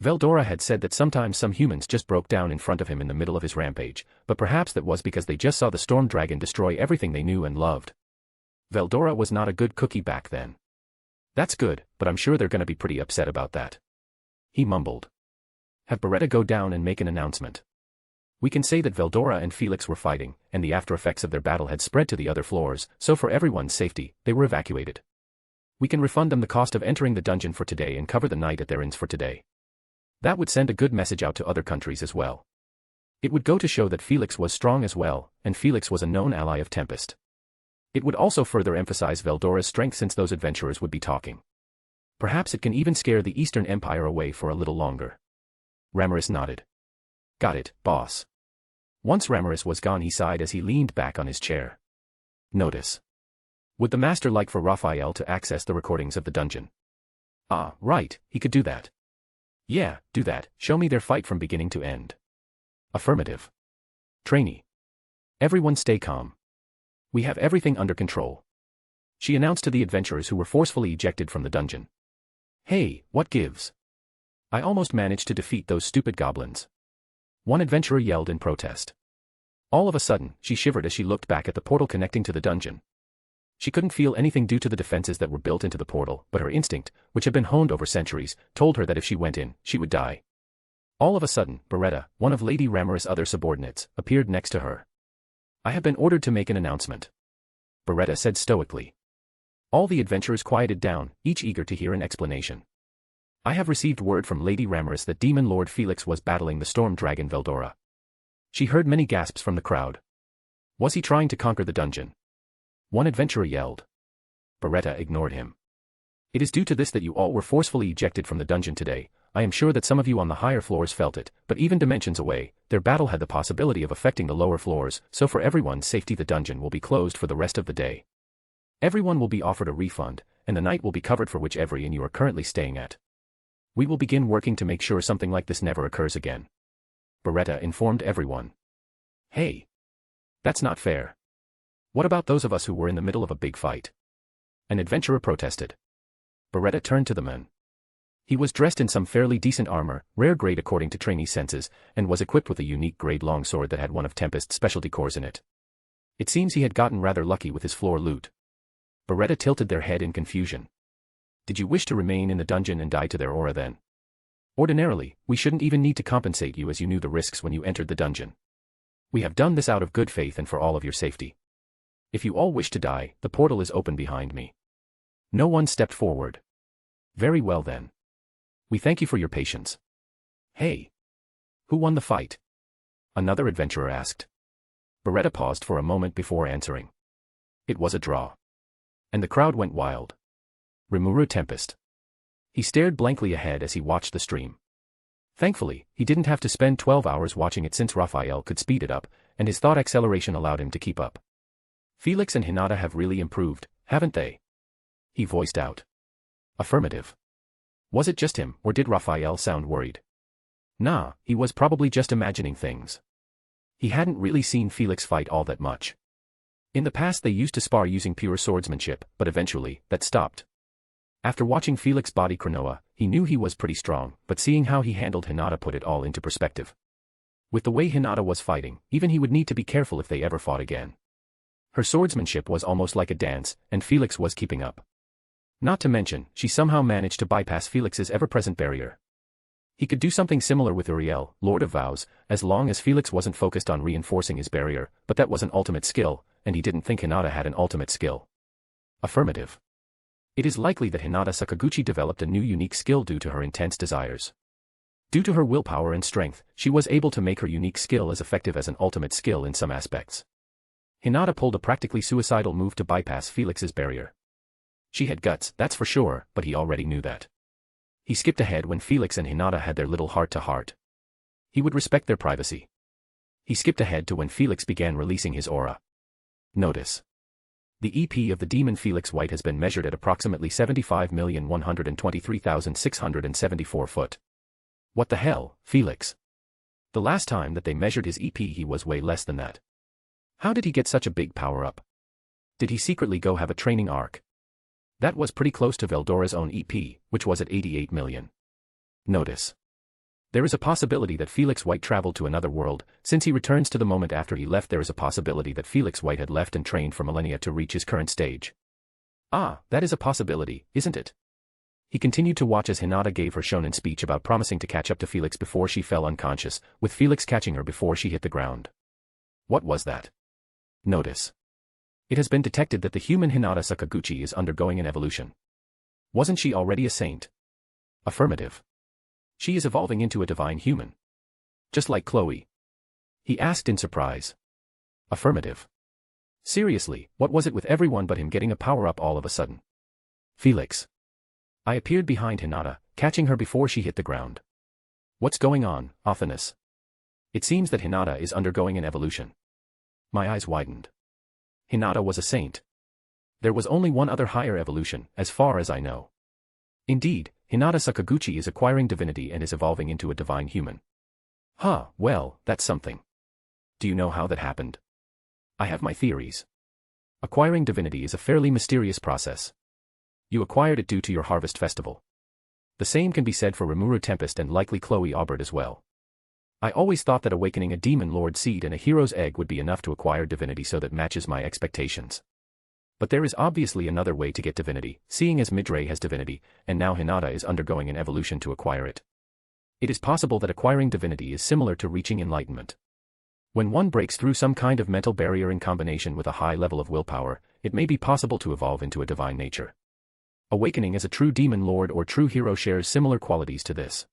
[SPEAKER 3] Veldora had said that sometimes some humans just broke down in front of him in the middle of his rampage, but perhaps that was because they just saw the storm dragon destroy everything they knew and loved. Veldora was not a good cookie back then. That's good, but I'm sure they're gonna be pretty upset about that. He mumbled. Have Beretta go down and make an announcement. We can say that Veldora and Felix were fighting, and the after effects of their battle had spread to the other floors, so for everyone's safety, they were evacuated. We can refund them the cost of entering the dungeon for today and cover the night at their inns for today. That would send a good message out to other countries as well. It would go to show that Felix was strong as well, and Felix was a known ally of Tempest. It would also further emphasize Veldora's strength since those adventurers would be talking. Perhaps it can even scare the Eastern Empire away for a little longer. Ruberius nodded. Got it, boss. Once Ruberius was gone, he sighed as he leaned back on his chair. Notice. Would the master like for Raphael to access the recordings of the dungeon? Ah, right, he could do that. Yeah, do that, show me their fight from beginning to end. Affirmative. Trainee. Everyone stay calm. We have everything under control. She announced to the adventurers who were forcefully ejected from the dungeon. Hey, what gives? I almost managed to defeat those stupid goblins. One adventurer yelled in protest. All of a sudden, she shivered as she looked back at the portal connecting to the dungeon. She couldn't feel anything due to the defenses that were built into the portal, but her instinct, which had been honed over centuries, told her that if she went in, she would die. All of a sudden, Beretta, one of Lady Remru's other subordinates, appeared next to her. "I have been ordered to make an announcement," Beretta said stoically. All the adventurers quieted down, each eager to hear an explanation. "I have received word from Lady Remru that Demon Lord Felix was battling the storm dragon Veldora." She heard many gasps from the crowd. Was he trying to conquer the dungeon? One adventurer yelled. Beretta ignored him. "It is due to this that you all were forcefully ejected from the dungeon today. I am sure that some of you on the higher floors felt it, but even dimensions away, their battle had the possibility of affecting the lower floors, so for everyone's safety the dungeon will be closed for the rest of the day. Everyone will be offered a refund, and the night will be covered for whichever inn you are currently staying at. We will begin working to make sure something like this never occurs again," Beretta informed everyone. "Hey! That's not fair. What about those of us who were in the middle of a big fight?" An adventurer protested. Beretta turned to the man. He was dressed in some fairly decent armor, rare grade according to trainee senses, and was equipped with a unique grade longsword that had one of Tempest's specialty cores in it. It seems he had gotten rather lucky with his floor loot. Beretta tilted their head in confusion. "Did you wish to remain in the dungeon and die to their aura then? Ordinarily, we shouldn't even need to compensate you as you knew the risks when you entered the dungeon. We have done this out of good faith and for all of your safety. If you all wish to die, the portal is open behind me." No one stepped forward. "Very well then. We thank you for your patience." "Hey! Who won the fight?" another adventurer asked. Beretta paused for a moment before answering. "It was a draw." And the crowd went wild. Remuru Tempest. He stared blankly ahead as he watched the stream. Thankfully, he didn't have to spend 12 hours watching it since Raphael could speed it up, and his thought acceleration allowed him to keep up. "Felix and Hinata have really improved, haven't they?" he voiced out. Affirmative. Was it just him, or did Raphael sound worried? Nah, he was probably just imagining things. He hadn't really seen Felix fight all that much. In the past they used to spar using pure swordsmanship, but eventually, that stopped. After watching Felix body Cronoa, he knew he was pretty strong, but seeing how he handled Hinata put it all into perspective. With the way Hinata was fighting, even he would need to be careful if they ever fought again. Her swordsmanship was almost like a dance, and Felix was keeping up. Not to mention, she somehow managed to bypass Felix's ever-present barrier. He could do something similar with Uriel, Lord of Vows, as long as Felix wasn't focused on reinforcing his barrier, but that was an ultimate skill, and he didn't think Hinata had an ultimate skill. Affirmative. It is likely that Hinata Sakaguchi developed a new unique skill due to her intense desires. Due to her willpower and strength, she was able to make her unique skill as effective as an ultimate skill in some aspects. Hinata pulled a practically suicidal move to bypass Felix's barrier. She had guts, that's for sure, but he already knew that. He skipped ahead when Felix and Hinata had their little heart-to-heart. He would respect their privacy. He skipped ahead to when Felix began releasing his aura. Notice. The EP of the demon Felix White has been measured at approximately 75,123,674 foot. What the hell, Felix? The last time that they measured his EP he was way less than that. How did he get such a big power-up? Did he secretly go have a training arc? That was pretty close to Veldora's own EP, which was at 88 million. Notice. There is a possibility that Felix White traveled to another world. Since he returns to the moment after he left, there is a possibility that Felix White had left and trained for millennia to reach his current stage. Ah, that is a possibility, isn't it? He continued to watch as Hinata gave her shonen speech about promising to catch up to Felix before she fell unconscious, with Felix catching her before she hit the ground. What was that? Notice. It has been detected that the human Hinata Sakaguchi is undergoing an evolution. Wasn't she already a saint? Affirmative. She is evolving into a divine human. Just like Chloe. He asked in surprise. Affirmative. Seriously, what was it with everyone but him getting a power-up all of a sudden? Felix. I appeared behind Hinata, catching her before she hit the ground. What's going on, Athanas? It seems that Hinata is undergoing an evolution. My eyes widened. Hinata was a saint. There was only one other higher evolution, as far as I know. Indeed, Hinata Sakaguchi is acquiring divinity and is evolving into a divine human. Huh, well, that's something. Do you know how that happened? I have my theories. Acquiring divinity is a fairly mysterious process. You acquired it due to your harvest festival. The same can be said for Remuru Tempest and likely Chloe Aubert as well. I always thought that awakening a demon lord seed and a hero's egg would be enough to acquire divinity so that matches my expectations. But there is obviously another way to get divinity, seeing as Midray has divinity, and now Hinata is undergoing an evolution to acquire it. It is possible that acquiring divinity is similar to reaching enlightenment. When one breaks through some kind of mental barrier in combination with a high level of willpower, it may be possible to evolve into a divine nature. Awakening as a true demon lord or true hero shares similar qualities to this.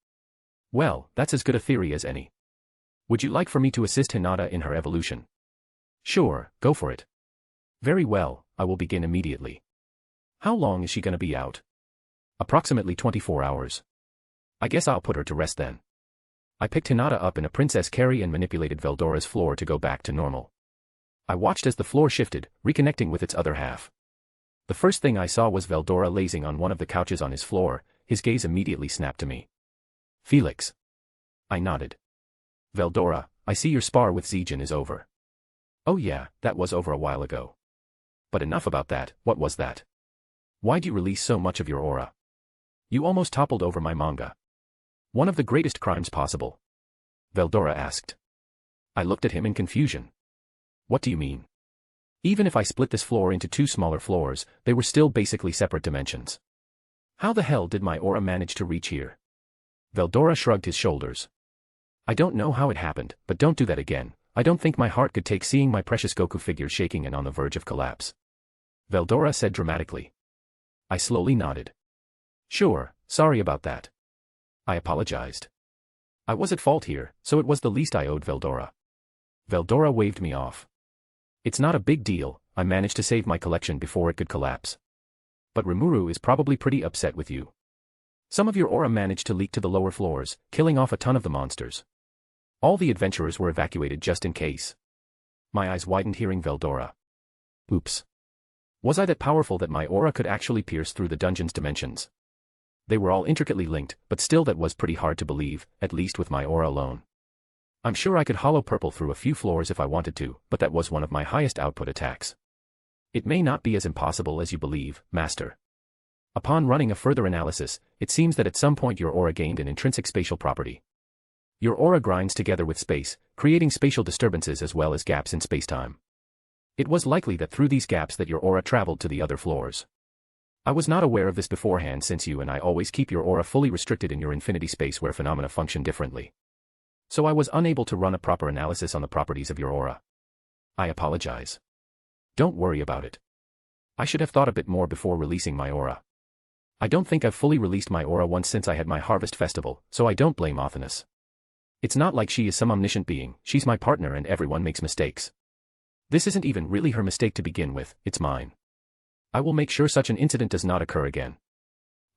[SPEAKER 3] Well, that's as good a theory as any. Would you like for me to assist Hinata in her evolution? Sure, go for it. Very well, I will begin immediately. How long is she gonna be out? Approximately 24 hours. I guess I'll put her to rest then. I picked Hinata up in a princess carry and manipulated Veldora's floor to go back to normal. I watched as the floor shifted, reconnecting with its other half. The first thing I saw was Veldora lazing on one of the couches on his floor. His gaze immediately snapped to me. Felix. I nodded. Veldora, I see your spar with Zijin is over. Oh yeah, that was over a while ago. But enough about that, what was that? Why'd you release so much of your aura? You almost toppled over my manga. One of the greatest crimes possible. Veldora asked. I looked at him in confusion. What do you mean? Even if I split this floor into two smaller floors, they were still basically separate dimensions. How the hell did my aura manage to reach here? Veldora shrugged his shoulders. I don't know how it happened, but don't do that again. I don't think my heart could take seeing my precious Goku figure shaking and on the verge of collapse. Veldora said dramatically. I slowly nodded. Sure, sorry about that. I apologized. I was at fault here, so it was the least I owed Veldora. Veldora waved me off. It's not a big deal, I managed to save my collection before it could collapse. But Remuru is probably pretty upset with you. Some of your aura managed to leak to the lower floors, killing off a ton of the monsters. All the adventurers were evacuated just in case. My eyes widened hearing Veldora. Oops. Was I that powerful that my aura could actually pierce through the dungeon's dimensions? They were all intricately linked, but still that was pretty hard to believe, at least with my aura alone. I'm sure I could hollow purple through a few floors if I wanted to, but that was one of my highest output attacks. It may not be as impossible as you believe, Master. Upon running a further analysis, it seems that at some point your aura gained an intrinsic spatial property. Your aura grinds together with space, creating spatial disturbances as well as gaps in spacetime. It was likely that through these gaps that your aura traveled to the other floors. I was not aware of this beforehand since you and I always keep your aura fully restricted in your infinity space where phenomena function differently. So I was unable to run a proper analysis on the properties of your aura. I apologize. Don't worry about it. I should have thought a bit more before releasing my aura. I don't think I've fully released my aura once since I had my Harvest Festival, so I don't blame Othinus. It's not like she is some omniscient being, she's my partner and everyone makes mistakes. This isn't even really her mistake to begin with, it's mine. I will make sure such an incident does not occur again.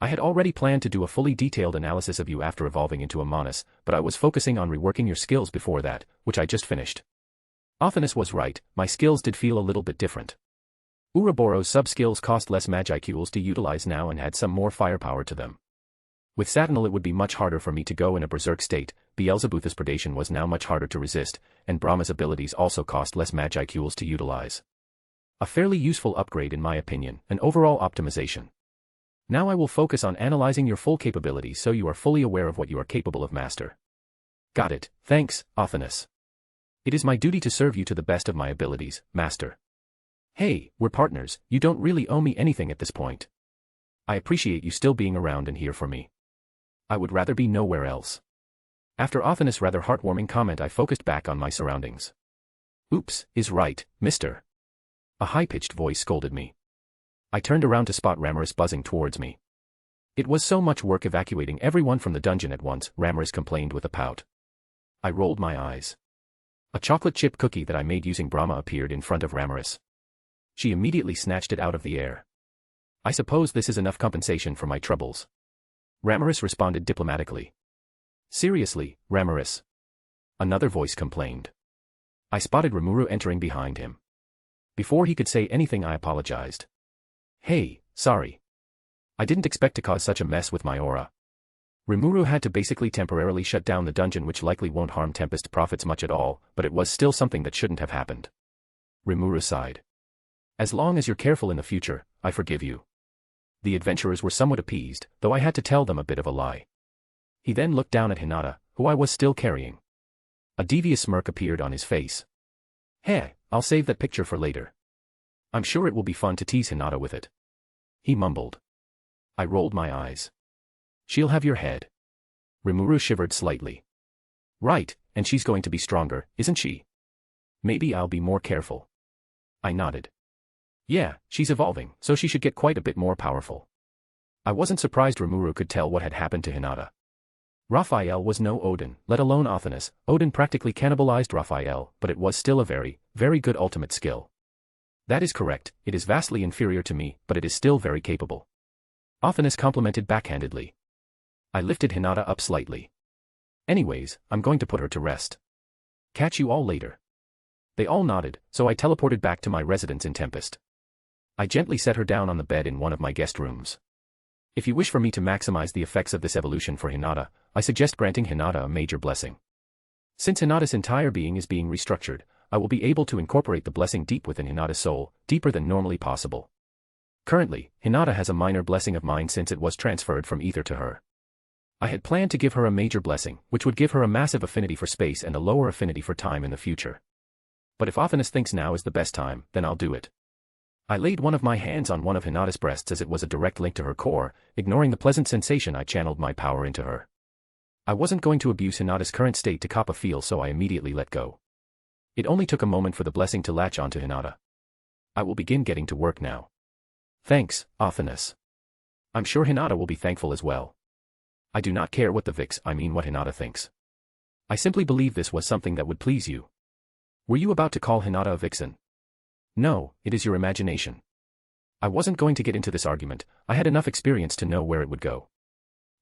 [SPEAKER 3] I had already planned to do a fully detailed analysis of you after evolving into a Monus, but I was focusing on reworking your skills before that, which I just finished. Othinus was right, my skills did feel a little bit different. Ouroboros sub-skills cost less Magicules to utilize now and had some more firepower to them. With Satinel it would be much harder for me to go in a berserk state, Beelzebub's predation was now much harder to resist, and Brahma's abilities also cost less Magicules to utilize. A fairly useful upgrade in my opinion, an overall optimization. Now I will focus on analyzing your full capabilities so you are fully aware of what you are capable of, Master. Got it, thanks, Othinus. It is my duty to serve you to the best of my abilities, Master. Hey, we're partners, you don't really owe me anything at this point. I appreciate you still being around and here for me. I would rather be nowhere else. After Othinus' rather heartwarming comment I focused back on my surroundings. Oops, is right, mister. A high-pitched voice scolded me. I turned around to spot Ramiris buzzing towards me. It was so much work evacuating everyone from the dungeon at once, Ramiris complained with a pout. I rolled my eyes. A chocolate chip cookie that I made using Brahma appeared in front of Ramiris. She immediately snatched it out of the air. I suppose this is enough compensation for my troubles. Ramiris responded diplomatically. Seriously, Ramiris. Another voice complained. I spotted Remuru entering behind him. Before he could say anything I apologized. Hey, sorry. I didn't expect to cause such a mess with my aura. Remuru had to basically temporarily shut down the dungeon, which likely won't harm Tempest profits much at all, but it was still something that shouldn't have happened. Remuru sighed. As long as you're careful in the future, I forgive you. The adventurers were somewhat appeased, though I had to tell them a bit of a lie. He then looked down at Hinata, who I was still carrying. A devious smirk appeared on his face. Hey, I'll save that picture for later. I'm sure it will be fun to tease Hinata with it. He mumbled. I rolled my eyes. She'll have your head. Remuru shivered slightly. Right, and she's going to be stronger, isn't she? Maybe I'll be more careful. I nodded. Yeah, she's evolving, so she should get quite a bit more powerful. I wasn't surprised Remuru could tell what had happened to Hinata. Raphael was no Odin, let alone Othinus. Odin practically cannibalized Raphael, but it was still a very, very good ultimate skill. That is correct, it is vastly inferior to me, but it is still very capable. Othinus complimented backhandedly. I lifted Hinata up slightly. Anyways, I'm going to put her to rest. Catch you all later. They all nodded, so I teleported back to my residence in Tempest. I gently set her down on the bed in one of my guest rooms. If you wish for me to maximize the effects of this evolution for Hinata, I suggest granting Hinata a major blessing. Since Hinata's entire being is being restructured, I will be able to incorporate the blessing deep within Hinata's soul, deeper than normally possible. Currently, Hinata has a minor blessing of mine since it was transferred from ether to her. I had planned to give her a major blessing, which would give her a massive affinity for space and a lower affinity for time in the future. But if Othinus thinks now is the best time, then I'll do it. I laid one of my hands on one of Hinata's breasts as it was a direct link to her core, ignoring the pleasant sensation I channeled my power into her. I wasn't going to abuse Hinata's current state to cop a feel, so I immediately let go. It only took a moment for the blessing to latch onto Hinata. I will begin getting to work now. Thanks, Othinus. I'm sure Hinata will be thankful as well. I do not care what what Hinata thinks. I simply believe this was something that would please you. Were you about to call Hinata a vixen? No, it is your imagination. I wasn't going to get into this argument, I had enough experience to know where it would go.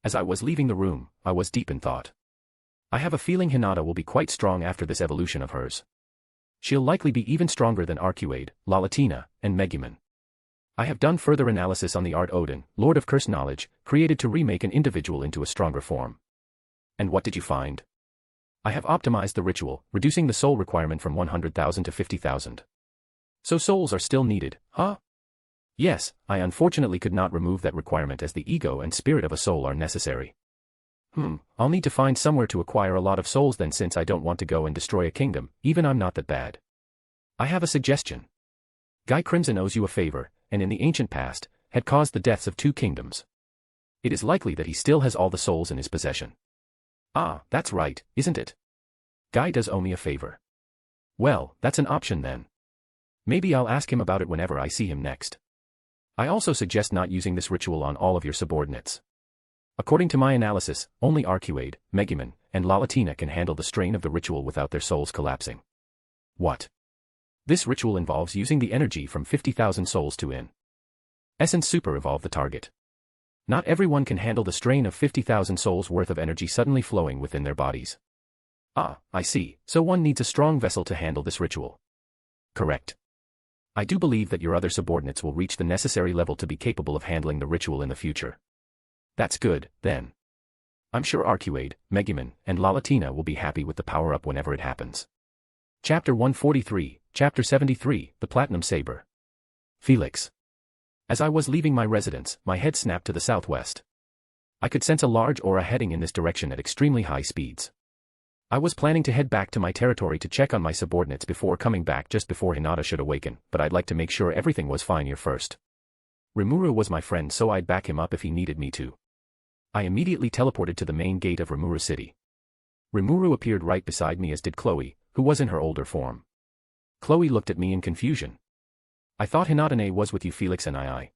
[SPEAKER 3] As I was leaving the room, I was deep in thought. I have a feeling Hinata will be quite strong after this evolution of hers. She'll likely be even stronger than Arcuade, Lalatina, and Megumin. I have done further analysis on the art Odin, Lord of Cursed Knowledge, created to remake an individual into a stronger form. And what did you find? I have optimized the ritual, reducing the soul requirement from 100,000 to 50,000. So souls are still needed, huh? Yes, I unfortunately could not remove that requirement as the ego and spirit of a soul are necessary. I'll need to find somewhere to acquire a lot of souls then, since I don't want to go and destroy a kingdom, even I'm not that bad. I have a suggestion. Guy Crimson owes you a favor, and in the ancient past, had caused the deaths of 2 kingdoms. It is likely that he still has all the souls in his possession. Ah, that's right, isn't it? Guy does owe me a favor. Well, that's an option then. Maybe I'll ask him about it whenever I see him next. I also suggest not using this ritual on all of your subordinates. According to my analysis, only Arcuade, Megumin, and Lalatina can handle the strain of the ritual without their souls collapsing. What? This ritual involves using the energy from 50,000 souls to in essence super evolve the target. Not everyone can handle the strain of 50,000 souls worth of energy suddenly flowing within their bodies. Ah, I see, so one needs a strong vessel to handle this ritual. Correct. I do believe that your other subordinates will reach the necessary level to be capable of handling the ritual in the future. That's good, then. I'm sure Arcuade, Megumin, and Lalatina will be happy with the power-up whenever it happens. Chapter 143, Chapter 73, The Platinum Saber. Felix. As I was leaving my residence, my head snapped to the southwest. I could sense a large aura heading in this direction at extremely high speeds. I was planning to head back to my territory to check on my subordinates before coming back just before Hinata should awaken, but I'd like to make sure everything was fine here first. Remuru was my friend, so I'd back him up if he needed me to. I immediately teleported to the main gate of Remuru City. Remuru appeared right beside me, as did Chloe, who was in her older form. Chloe looked at me in confusion. I thought Hinata was with you, Felix, and I.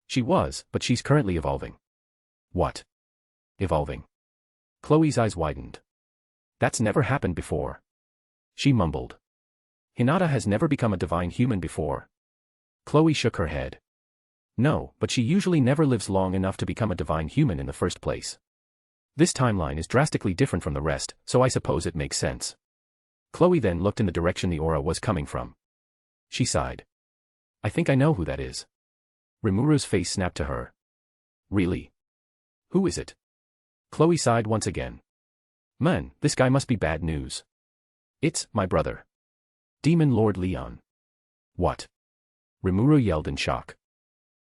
[SPEAKER 3] She was, but she's currently evolving. What? Evolving? Chloe's eyes widened. That's never happened before. She mumbled. Hinata has never become a divine human before. Chloe shook her head. No, but she usually never lives long enough to become a divine human in the first place. This timeline is drastically different from the rest, so I suppose it makes sense. Chloe then looked in the direction the aura was coming from. She sighed. I think I know who that is. Remuru's face snapped to her. Really? Who is it? Chloe sighed once again. Man, this guy must be bad news. It's my brother. Demon Lord Leon. What? Remuru yelled in shock.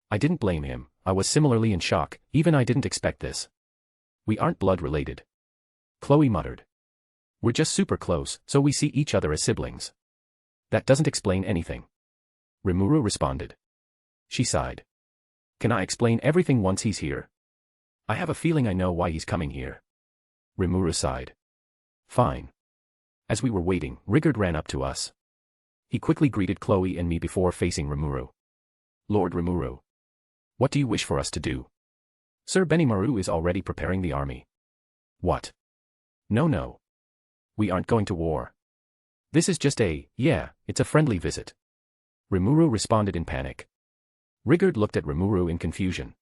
[SPEAKER 3] I didn't blame him, I was similarly in shock, even I didn't expect this. We aren't blood related. Chloe muttered. We're just super close, so we see each other as siblings. That doesn't explain anything. Remuru responded. She sighed. Can I explain everything once he's here? I have a feeling I know why he's coming here. Remuru sighed. Fine. As we were waiting, Rigurd ran up to us. He quickly greeted Chloe and me before facing Remuru. Lord Remuru. What do you wish for us to do? Sir Benimaru is already preparing the army. What? No. We aren't going to war. This is just it's a friendly visit. Remuru responded in panic. Rigurd looked at Remuru in confusion.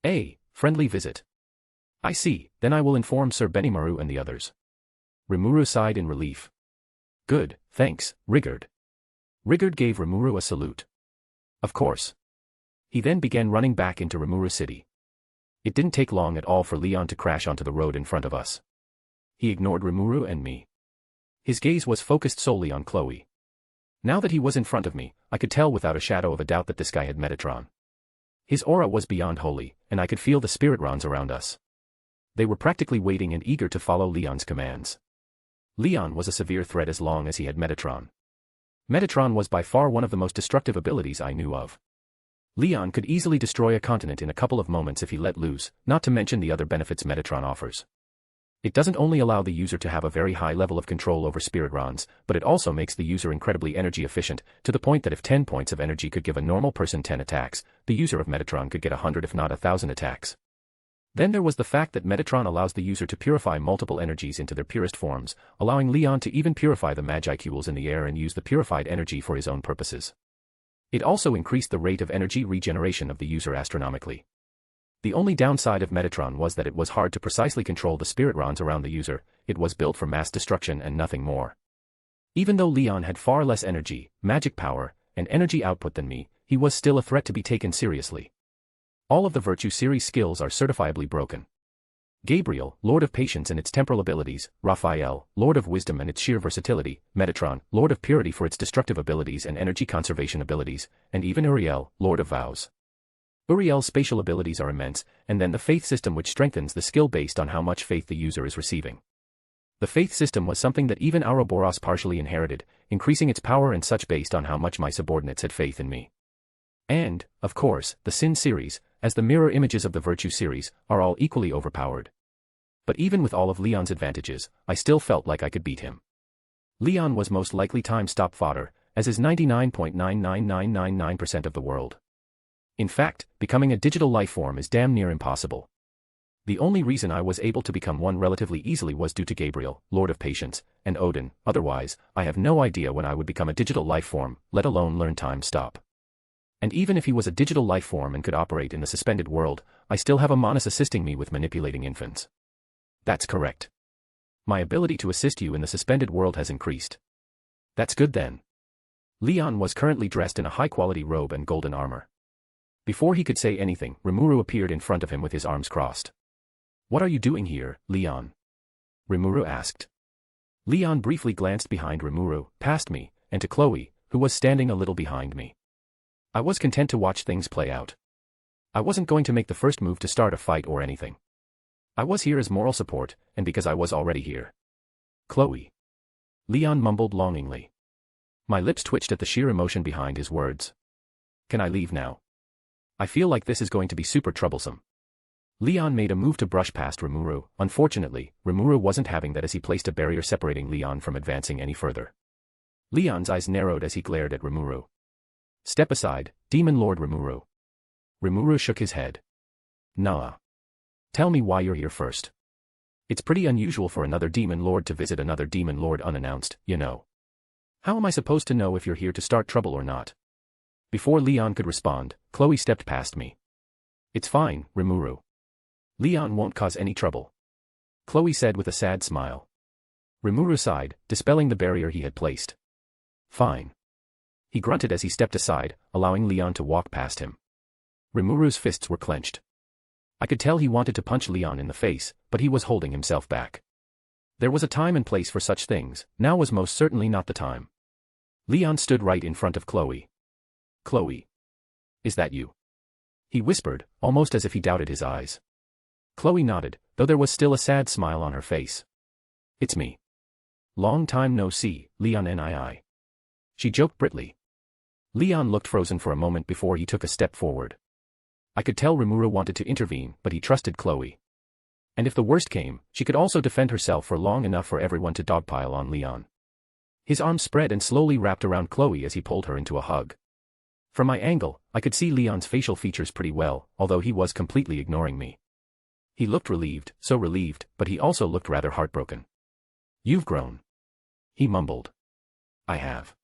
[SPEAKER 3] A friendly visit. I see, then I will inform Sir Benimaru and the others. Remuru sighed in relief. Good, thanks, Rigurd. Rigurd gave Remuru a salute. Of course. He then began running back into Remuru City. It didn't take long at all for Leon to crash onto the road in front of us. He ignored Remuru and me. His gaze was focused solely on Chloe. Now that he was in front of me, I could tell without a shadow of a doubt that this guy had Medatron. His aura was beyond holy, and I could feel the spirit rons around us. They were practically waiting and eager to follow Leon's commands. Leon was a severe threat as long as he had Medatron. Medatron was by far one of the most destructive abilities I knew of. Leon could easily destroy a continent in a couple of moments if he let loose, not to mention the other benefits Medatron offers. It doesn't only allow the user to have a very high level of control over spirit rons, but it also makes the user incredibly energy efficient, to the point that if 10 points of energy could give a normal person 10 attacks, the user of Medatron could get 100 if not 1,000 attacks. Then there was the fact that Medatron allows the user to purify multiple energies into their purest forms, allowing Leon to even purify the Magicules in the air and use the purified energy for his own purposes. It also increased the rate of energy regeneration of the user astronomically. The only downside of Medatron was that it was hard to precisely control the spirit rons around the user. It was built for mass destruction and nothing more. Even though Leon had far less energy, magic power, and energy output than me, he was still a threat to be taken seriously. All of the Virtue series skills are certifiably broken. Gabriel, Lord of Patience and its temporal abilities, Raphael, Lord of Wisdom and its sheer versatility, Medatron, Lord of Purity for its destructive abilities and energy conservation abilities, and even Uriel, Lord of Vows. Uriel's spatial abilities are immense, and then the faith system which strengthens the skill based on how much faith the user is receiving. The faith system was something that even Ouroboros partially inherited, increasing its power and such based on how much my subordinates had faith in me. And, of course, the Sin series, as the mirror images of the Virtue series, are all equally overpowered. But even with all of Leon's advantages, I still felt like I could beat him. Leon was most likely time-stop fodder, as is 99.99999% of the world. In fact, becoming a digital life form is damn near impossible. The only reason I was able to become one relatively easily was due to Gabriel, Lord of Patience, and Odin. Otherwise, I have no idea when I would become a digital life form, let alone learn time stop. And even if he was a digital life form and could operate in the suspended world, I still have a Manus assisting me with manipulating infants. That's correct. My ability to assist you in the suspended world has increased. That's good then. Leon was currently dressed in a high-quality robe and golden armor. Before he could say anything, Remuru appeared in front of him with his arms crossed. What are you doing here, Leon? Remuru asked. Leon briefly glanced behind Remuru, past me, and to Chloe, who was standing a little behind me. I was content to watch things play out. I wasn't going to make the first move to start a fight or anything. I was here as moral support, and because I was already here. Chloe. Leon mumbled longingly. My lips twitched at the sheer emotion behind his words. Can I leave now? I feel like this is going to be super troublesome. Leon made a move to brush past Remuru. Unfortunately, Remuru wasn't having that as he placed a barrier separating Leon from advancing any further. Leon's eyes narrowed as he glared at Remuru. Step aside, Demon Lord Remuru. Remuru shook his head. Nah. Tell me why you're here first. It's pretty unusual for another Demon Lord to visit another Demon Lord unannounced, you know. How am I supposed to know if you're here to start trouble or not? Before Leon could respond, Chloe stepped past me. It's fine, Remuru. Leon won't cause any trouble. Chloe said with a sad smile. Remuru sighed, dispelling the barrier he had placed. Fine. He grunted as he stepped aside, allowing Leon to walk past him. Remuru's fists were clenched. I could tell he wanted to punch Leon in the face, but he was holding himself back. There was a time and place for such things, now was most certainly not the time. Leon stood right in front of Chloe. Chloe. Is that you? He whispered, almost as if he doubted his eyes. Chloe nodded, though there was still a sad smile on her face. It's me. Long time no see, Leon NII. She joked britly. Leon looked frozen for a moment before he took a step forward. I could tell Remuru wanted to intervene, but he trusted Chloe. And if the worst came, she could also defend herself for long enough for everyone to dogpile on Leon. His arms spread and slowly wrapped around Chloe as he pulled her into a hug. From my angle, I could see Leon's facial features pretty well, although he was completely ignoring me. He looked relieved, so relieved, but he also looked rather heartbroken. You've grown. He mumbled. I have.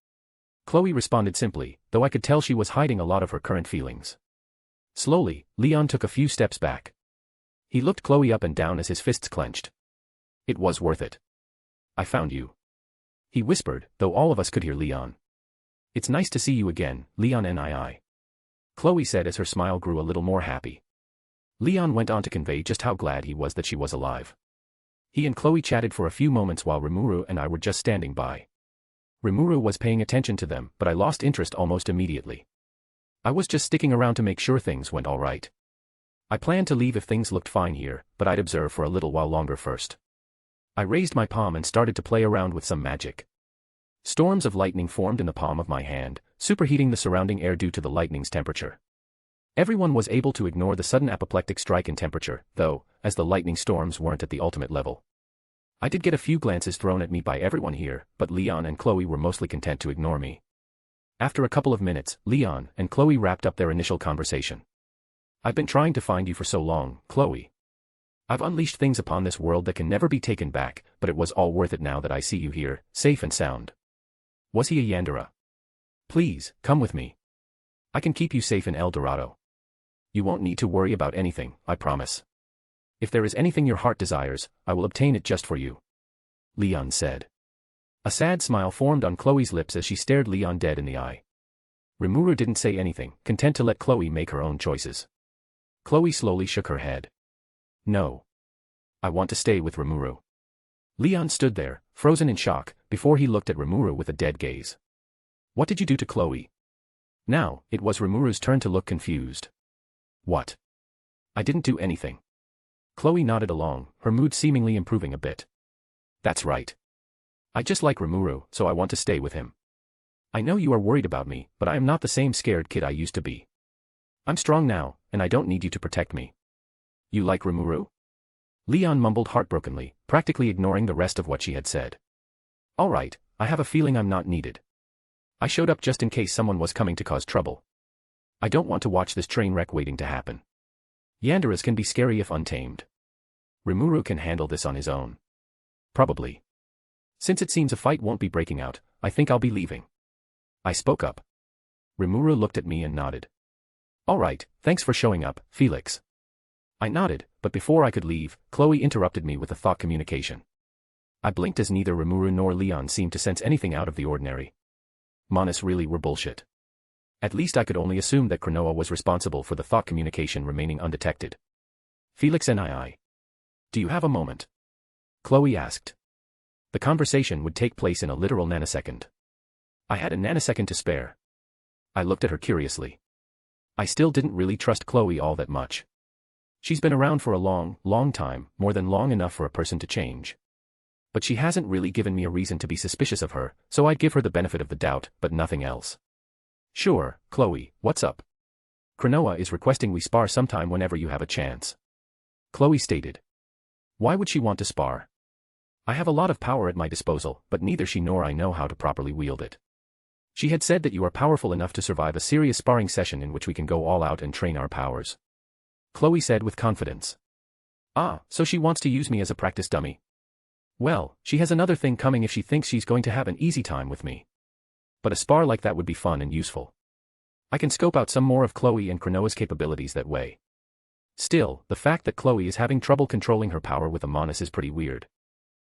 [SPEAKER 3] Chloe responded simply, though I could tell she was hiding a lot of her current feelings. Slowly, Leon took a few steps back. He looked Chloe up and down as his fists clenched. It was worth it. I found you. He whispered, though all of us could hear Leon. It's nice to see you again, Leon NII. Chloe said as her smile grew a little more happy. Leon went on to convey just how glad he was that she was alive. He and Chloe chatted for a few moments while Remuru and I were just standing by. Remuru was paying attention to them, but I lost interest almost immediately. I was just sticking around to make sure things went all right. I planned to leave if things looked fine here, but I'd observe for a little while longer first. I raised my palm and started to play around with some magic. Storms of lightning formed in the palm of my hand, superheating the surrounding air due to the lightning's temperature. Everyone was able to ignore the sudden apoplectic strike in temperature, though, as the lightning storms weren't at the ultimate level. I did get a few glances thrown at me by everyone here, but Leon and Chloe were mostly content to ignore me. After a couple of minutes, Leon and Chloe wrapped up their initial conversation. I've been trying to find you for so long, Chloe. I've unleashed things upon this world that can never be taken back, but it was all worth it now that I see you here, safe and sound. Was he a Yandere? Please, come with me. I can keep you safe in El Dorado. You won't need to worry about anything, I promise. If there is anything your heart desires, I will obtain it just for you. Leon said. A sad smile formed on Chloe's lips as she stared Leon dead in the eye. Remuru didn't say anything, content to let Chloe make her own choices. Chloe slowly shook her head. No. I want to stay with Remuru. Leon stood there, frozen in shock, before he looked at Remuru with a dead gaze. What did you do to Chloe? Now, it was Remuru's turn to look confused. What? I didn't do anything. Chloe nodded along, her mood seemingly improving a bit. That's right. I just like Remuru, so I want to stay with him. I know you are worried about me, but I am not the same scared kid I used to be. I'm strong now, and I don't need you to protect me. You like Remuru? Leon mumbled heartbrokenly, practically ignoring the rest of what she had said. All right, I have a feeling I'm not needed. I showed up just in case someone was coming to cause trouble. I don't want to watch this train wreck waiting to happen. Yanderes can be scary if untamed. Remuru can handle this on his own. Probably. Since it seems a fight won't be breaking out, I think I'll be leaving. I spoke up. Remuru looked at me and nodded. All right, thanks for showing up, Felix. I nodded, but before I could leave, Chloe interrupted me with a thought communication. I blinked as neither Remuru nor Leon seemed to sense anything out of the ordinary. Monas really were bullshit. At least I could only assume that Cronoa was responsible for the thought communication remaining undetected. Felix and I. Do you have a moment? Chloe asked. The conversation would take place in a literal nanosecond. I had a nanosecond to spare. I looked at her curiously. I still didn't really trust Chloe all that much. She's been around for a long, long time, more than long enough for a person to change. But she hasn't really given me a reason to be suspicious of her, so I'd give her the benefit of the doubt, but nothing else. Sure, Chloe, what's up? Cronoa is requesting we spar sometime whenever you have a chance. Chloe stated. Why would she want to spar? I have a lot of power at my disposal, but neither she nor I know how to properly wield it. She had said that you are powerful enough to survive a serious sparring session in which we can go all out and train our powers. Chloe said with confidence. Ah, so she wants to use me as a practice dummy. Well, she has another thing coming if she thinks she's going to have an easy time with me. But a spar like that would be fun and useful. I can scope out some more of Chloe and Cronoa's capabilities that way. Still, the fact that Chloe is having trouble controlling her power with a Monas is pretty weird.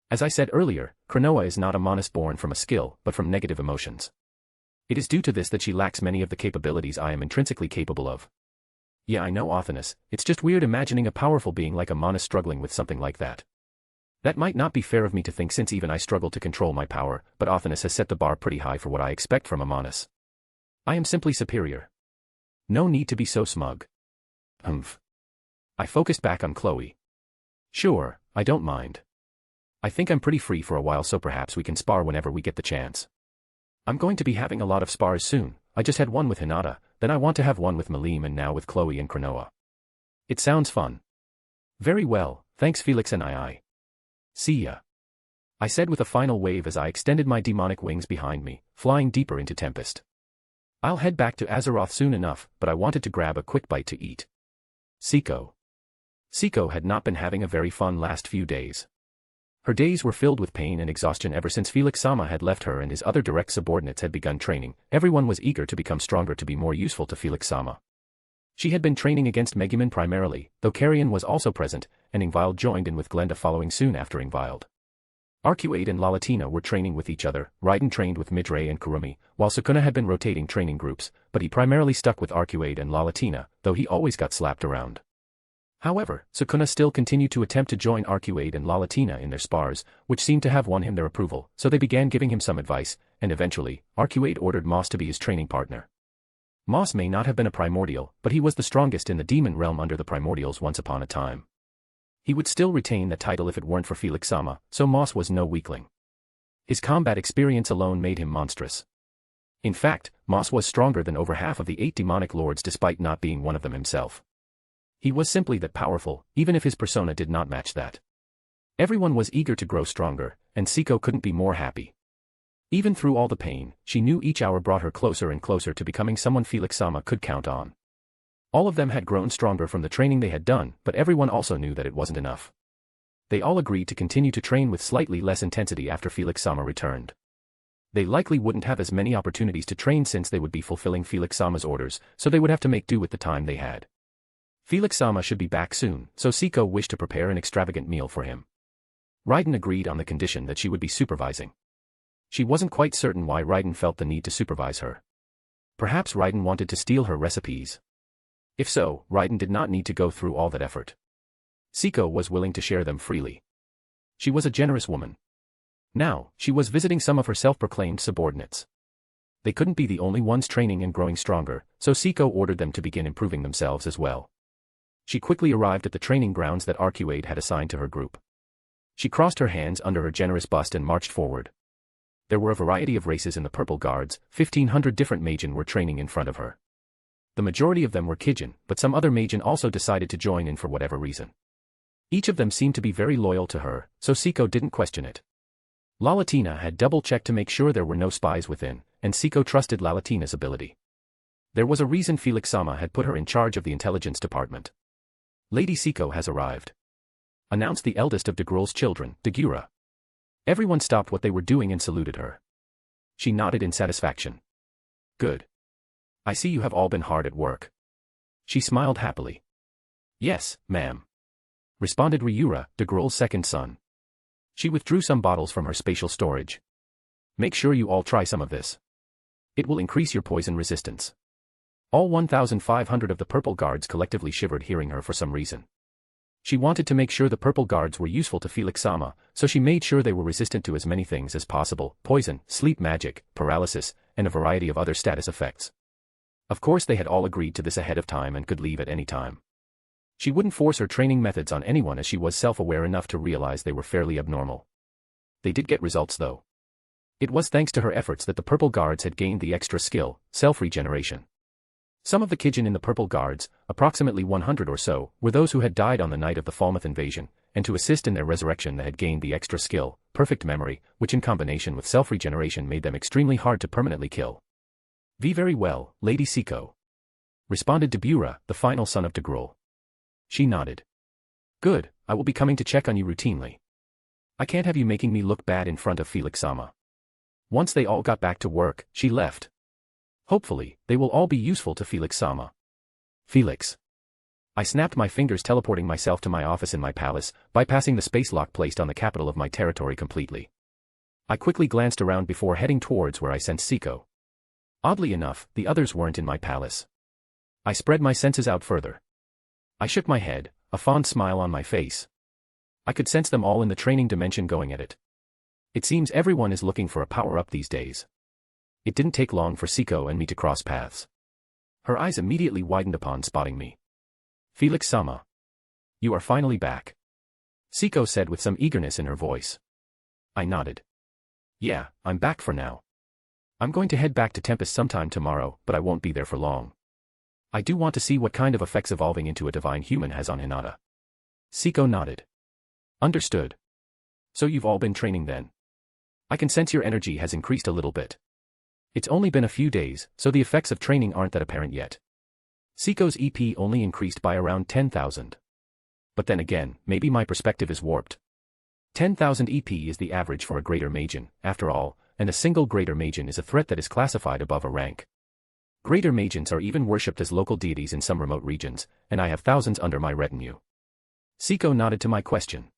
[SPEAKER 3] As I said earlier, Cronoa is not a Monas born from a skill, but from negative emotions. It is due to this that she lacks many of the capabilities I am intrinsically capable of. Yeah, I know, Othinus, it's just weird imagining a powerful being like a Monas struggling with something like that. That might not be fair of me to think since even I struggle to control my power, but Othinus has set the bar pretty high for what I expect from a Monas. I am simply superior. No need to be so smug. Humph. I focused back on Chloe. Sure, I don't mind. I think I'm pretty free for a while, so perhaps we can spar whenever we get the chance. I'm going to be having a lot of spars soon. I just had one with Hinata, then I want to have one with Malim and now with Chloe and Cronoa. It sounds fun. Very well, thanks Felix and I. See ya. I said with a final wave as I extended my demonic wings behind me, flying deeper into Tempest. I'll head back to Azeroth soon enough, but I wanted to grab a quick bite to eat. Siko had not been having a very fun last few days. Her days were filled with pain and exhaustion ever since Felix-sama had left her and his other direct subordinates had begun training. Everyone was eager to become stronger to be more useful to Felix-sama. She had been training against Megumin primarily, though Serion was also present, and Ingvild joined in with Glenda following soon after Ingvild. Arcuade and Lalatina were training with each other. Raiden trained with Midray and Kurumi, while Sukuna had been rotating training groups, but he primarily stuck with Arcuade and Lalatina, though he always got slapped around. However, Sukuna still continued to attempt to join Arcuade and Lalatina in their spars, which seemed to have won him their approval, so they began giving him some advice, and eventually, Arcuade ordered Moss to be his training partner. Moss may not have been a primordial, but he was the strongest in the demon realm under the primordials once upon a time. He would still retain that title if it weren't for Felix-sama, so Moss was no weakling. His combat experience alone made him monstrous. In fact, Moss was stronger than over half of the 8 demonic lords despite not being one of them himself. He was simply that powerful, even if his persona did not match that. Everyone was eager to grow stronger, and Siko couldn't be more happy. Even through all the pain, she knew each hour brought her closer and closer to becoming someone Felix-sama could count on. All of them had grown stronger from the training they had done, but everyone also knew that it wasn't enough. They all agreed to continue to train with slightly less intensity after Felix-sama returned. They likely wouldn't have as many opportunities to train since they would be fulfilling Felix-sama's orders, so they would have to make do with the time they had. Felix-sama should be back soon, so Siko wished to prepare an extravagant meal for him. Raiden agreed on the condition that she would be supervising. She wasn't quite certain why Raiden felt the need to supervise her. Perhaps Raiden wanted to steal her recipes. If so, Raiden did not need to go through all that effort. Siko was willing to share them freely. She was a generous woman. Now, she was visiting some of her self-proclaimed subordinates. They couldn't be the only ones training and growing stronger, so Siko ordered them to begin improving themselves as well. She quickly arrived at the training grounds that Arcuade had assigned to her group. She crossed her hands under her generous bust and marched forward. There were a variety of races in the Purple Guards. 1,500 different Magen were training in front of her. The majority of them were Kijin, but some other Magen also decided to join in for whatever reason. Each of them seemed to be very loyal to her, so Siko didn't question it. Lalatina had double-checked to make sure there were no spies within, and Siko trusted Lalatina's ability. There was a reason Felix-sama had put her in charge of the intelligence department. Lady Siko has arrived, announced the eldest of Degrul's children, Dagura. Everyone stopped what they were doing and saluted her. She nodded in satisfaction. Good. I see you have all been hard at work. She smiled happily. Yes, ma'am, responded Ryura, Degrul's second son. She withdrew some bottles from her spatial storage. Make sure you all try some of this. It will increase your poison resistance. All 1,500 of the Purple Guards collectively shivered hearing her for some reason. She wanted to make sure the Purple Guards were useful to Felix-sama, so she made sure they were resistant to as many things as possible: poison, sleep magic, paralysis, and a variety of other status effects. Of course they had all agreed to this ahead of time and could leave at any time. She wouldn't force her training methods on anyone as she was self-aware enough to realize they were fairly abnormal. They did get results though. It was thanks to her efforts that the Purple Guards had gained the extra skill, self-regeneration. Some of the Kijin in the Purple Guards, approximately 100 or so, were those who had died on the night of the Falmouth invasion, and to assist in their resurrection they had gained the extra skill, perfect memory, which in combination with self-regeneration made them extremely hard to permanently kill. Very well, Lady Siko, responded Dabura, the final son of Degrul. She nodded. Good, I will be coming to check on you routinely. I can't have you making me look bad in front of Felix-sama. Once they all got back to work, she left. Hopefully, they will all be useful to Felix-sama. Felix. I snapped my fingers, teleporting myself to my office in my palace, bypassing the space lock placed on the capital of my territory completely. I quickly glanced around before heading towards where I sensed Siko. Oddly enough, the others weren't in my palace. I spread my senses out further. I shook my head, a fond smile on my face. I could sense them all in the training dimension going at it. It seems everyone is looking for a power-up these days. It didn't take long for Siko and me to cross paths. Her eyes immediately widened upon spotting me. Felix-sama. You are finally back, Siko said with some eagerness in her voice. I nodded. Yeah, I'm back for now. I'm going to head back to Tempest sometime tomorrow, but I won't be there for long. I do want to see what kind of effects evolving into a divine human has on Hinata. Siko nodded. Understood. So you've all been training then? I can sense your energy has increased a little bit. It's only been a few days, so the effects of training aren't that apparent yet. Siko's EP only increased by around 10,000. But then again, maybe my perspective is warped. 10,000 EP is the average for a Greater Magian, after all, and a single Greater Magian is a threat that is classified above a rank. Greater Magians are even worshipped as local deities in some remote regions, and I have thousands under my retinue. Siko nodded to my question.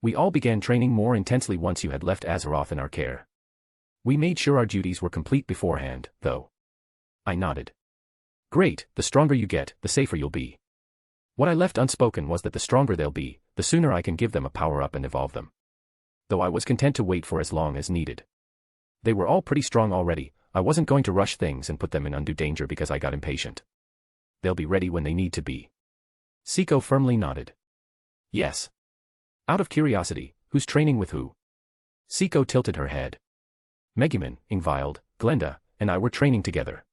[SPEAKER 3] We all began training more intensely once you had left Azeroth in our care. We made sure our duties were complete beforehand, though. I nodded. Great, the stronger you get, the safer you'll be. What I left unspoken was that the stronger they'll be, the sooner I can give them a power-up and evolve them. Though I was content to wait for as long as needed. They were all pretty strong already, I wasn't going to rush things and put them in undue danger because I got impatient. They'll be ready when they need to be. Siko firmly nodded. Yes. Out of curiosity, who's training with who? Siko tilted her head. Megumin, Ingvild, Glenda, and I were training together.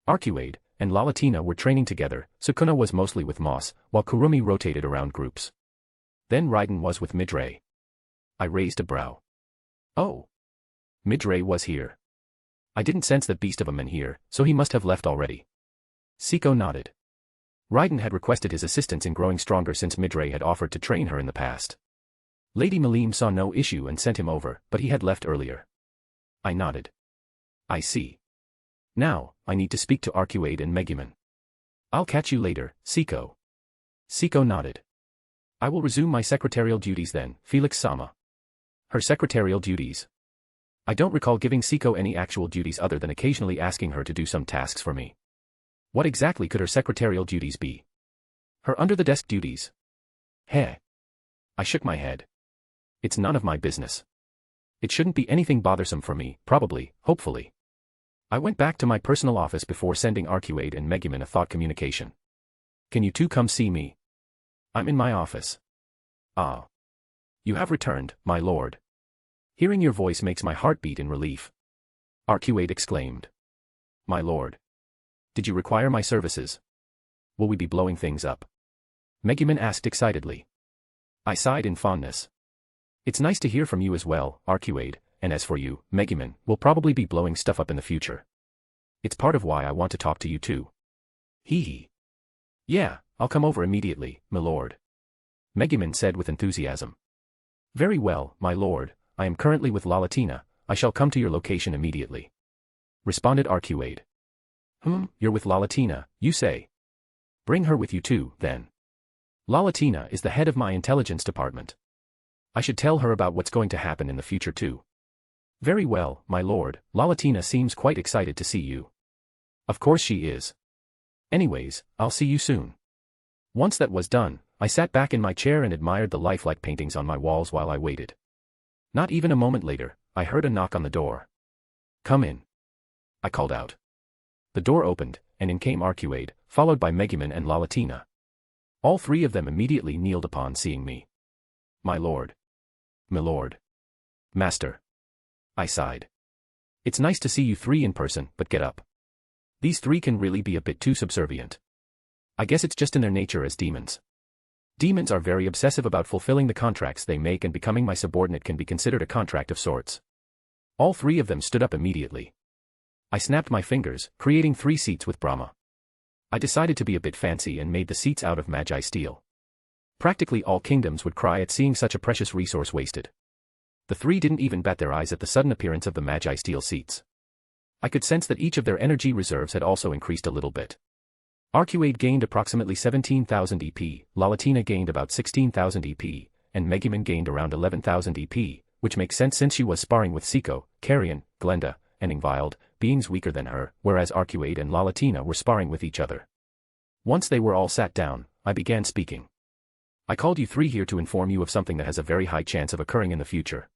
[SPEAKER 3] Arcuade and Lalatina were training together, Sukuna was mostly with Moss, while Kurumi rotated around groups. Then Raiden was with Midray. I raised a brow. Oh. Midray was here. I didn't sense that beast of a man here, so he must have left already. Siko nodded. Raiden had requested his assistance in growing stronger since Midray had offered to train her in the past. Lady Malim saw no issue and sent him over, but he had left earlier. I nodded. I see. Now, I need to speak to Arcuade and Megumin. I'll catch you later, Siko. Siko nodded. I will resume my secretarial duties then, Felix-sama. Her secretarial duties. I don't recall giving Siko any actual duties other than occasionally asking her to do some tasks for me. What exactly could her secretarial duties be? Her under-the-desk duties. Heh. I shook my head. It's none of my business. It shouldn't be anything bothersome for me, probably, hopefully. I went back to my personal office before sending Arcuade and Megumin a thought communication. Can you two come see me? I'm in my office. Ah. You have returned, my lord. Hearing your voice makes my heart beat in relief. Arcuade exclaimed. My lord. Did you require my services? Will we be blowing things up? Megumin asked excitedly. I sighed in fondness. It's nice to hear from you as well, Arcuade, and as for you, Megumin, we'll probably be blowing stuff up in the future. It's part of why I want to talk to you too. Hee hee. Yeah, I'll come over immediately, my lord. Megumin said with enthusiasm. Very well, my lord, I am currently with Lalatina, I shall come to your location immediately. Responded Arcuade. You're with Lalatina, you say? Bring her with you too, then. Lalatina is the head of my intelligence department. I should tell her about what's going to happen in the future too. Very well, my lord, Lalatina seems quite excited to see you. Of course she is. Anyways, I'll see you soon. Once that was done, I sat back in my chair and admired the lifelike paintings on my walls while I waited. Not even a moment later, I heard a knock on the door. Come in. I called out. The door opened, and in came Arcuade, followed by Megumin and Lalatina. All three of them immediately kneeled upon seeing me. My lord. My lord. Master. I sighed. It's nice to see you three in person, but get up. These three can really be a bit too subservient. I guess it's just in their nature as demons. Demons are very obsessive about fulfilling the contracts they make, and becoming my subordinate can be considered a contract of sorts. All three of them stood up immediately. I snapped my fingers, creating 3 seats with Brahma. I decided to be a bit fancy and made the seats out of Magi steel. Practically all kingdoms would cry at seeing such a precious resource wasted. The three didn't even bat their eyes at the sudden appearance of the Magi steel seats. I could sense that each of their energy reserves had also increased a little bit. Arcuade gained approximately 17,000 EP, Lalatina gained about 16,000 EP, and Megumin gained around 11,000 EP, which makes sense since she was sparring with Siko, Serion, Glenda, and Ingvild, beings weaker than her, whereas Arcuade and Lalatina were sparring with each other. Once they were all sat down, I began speaking. I called you three here to inform you of something that has a very high chance of occurring in the future.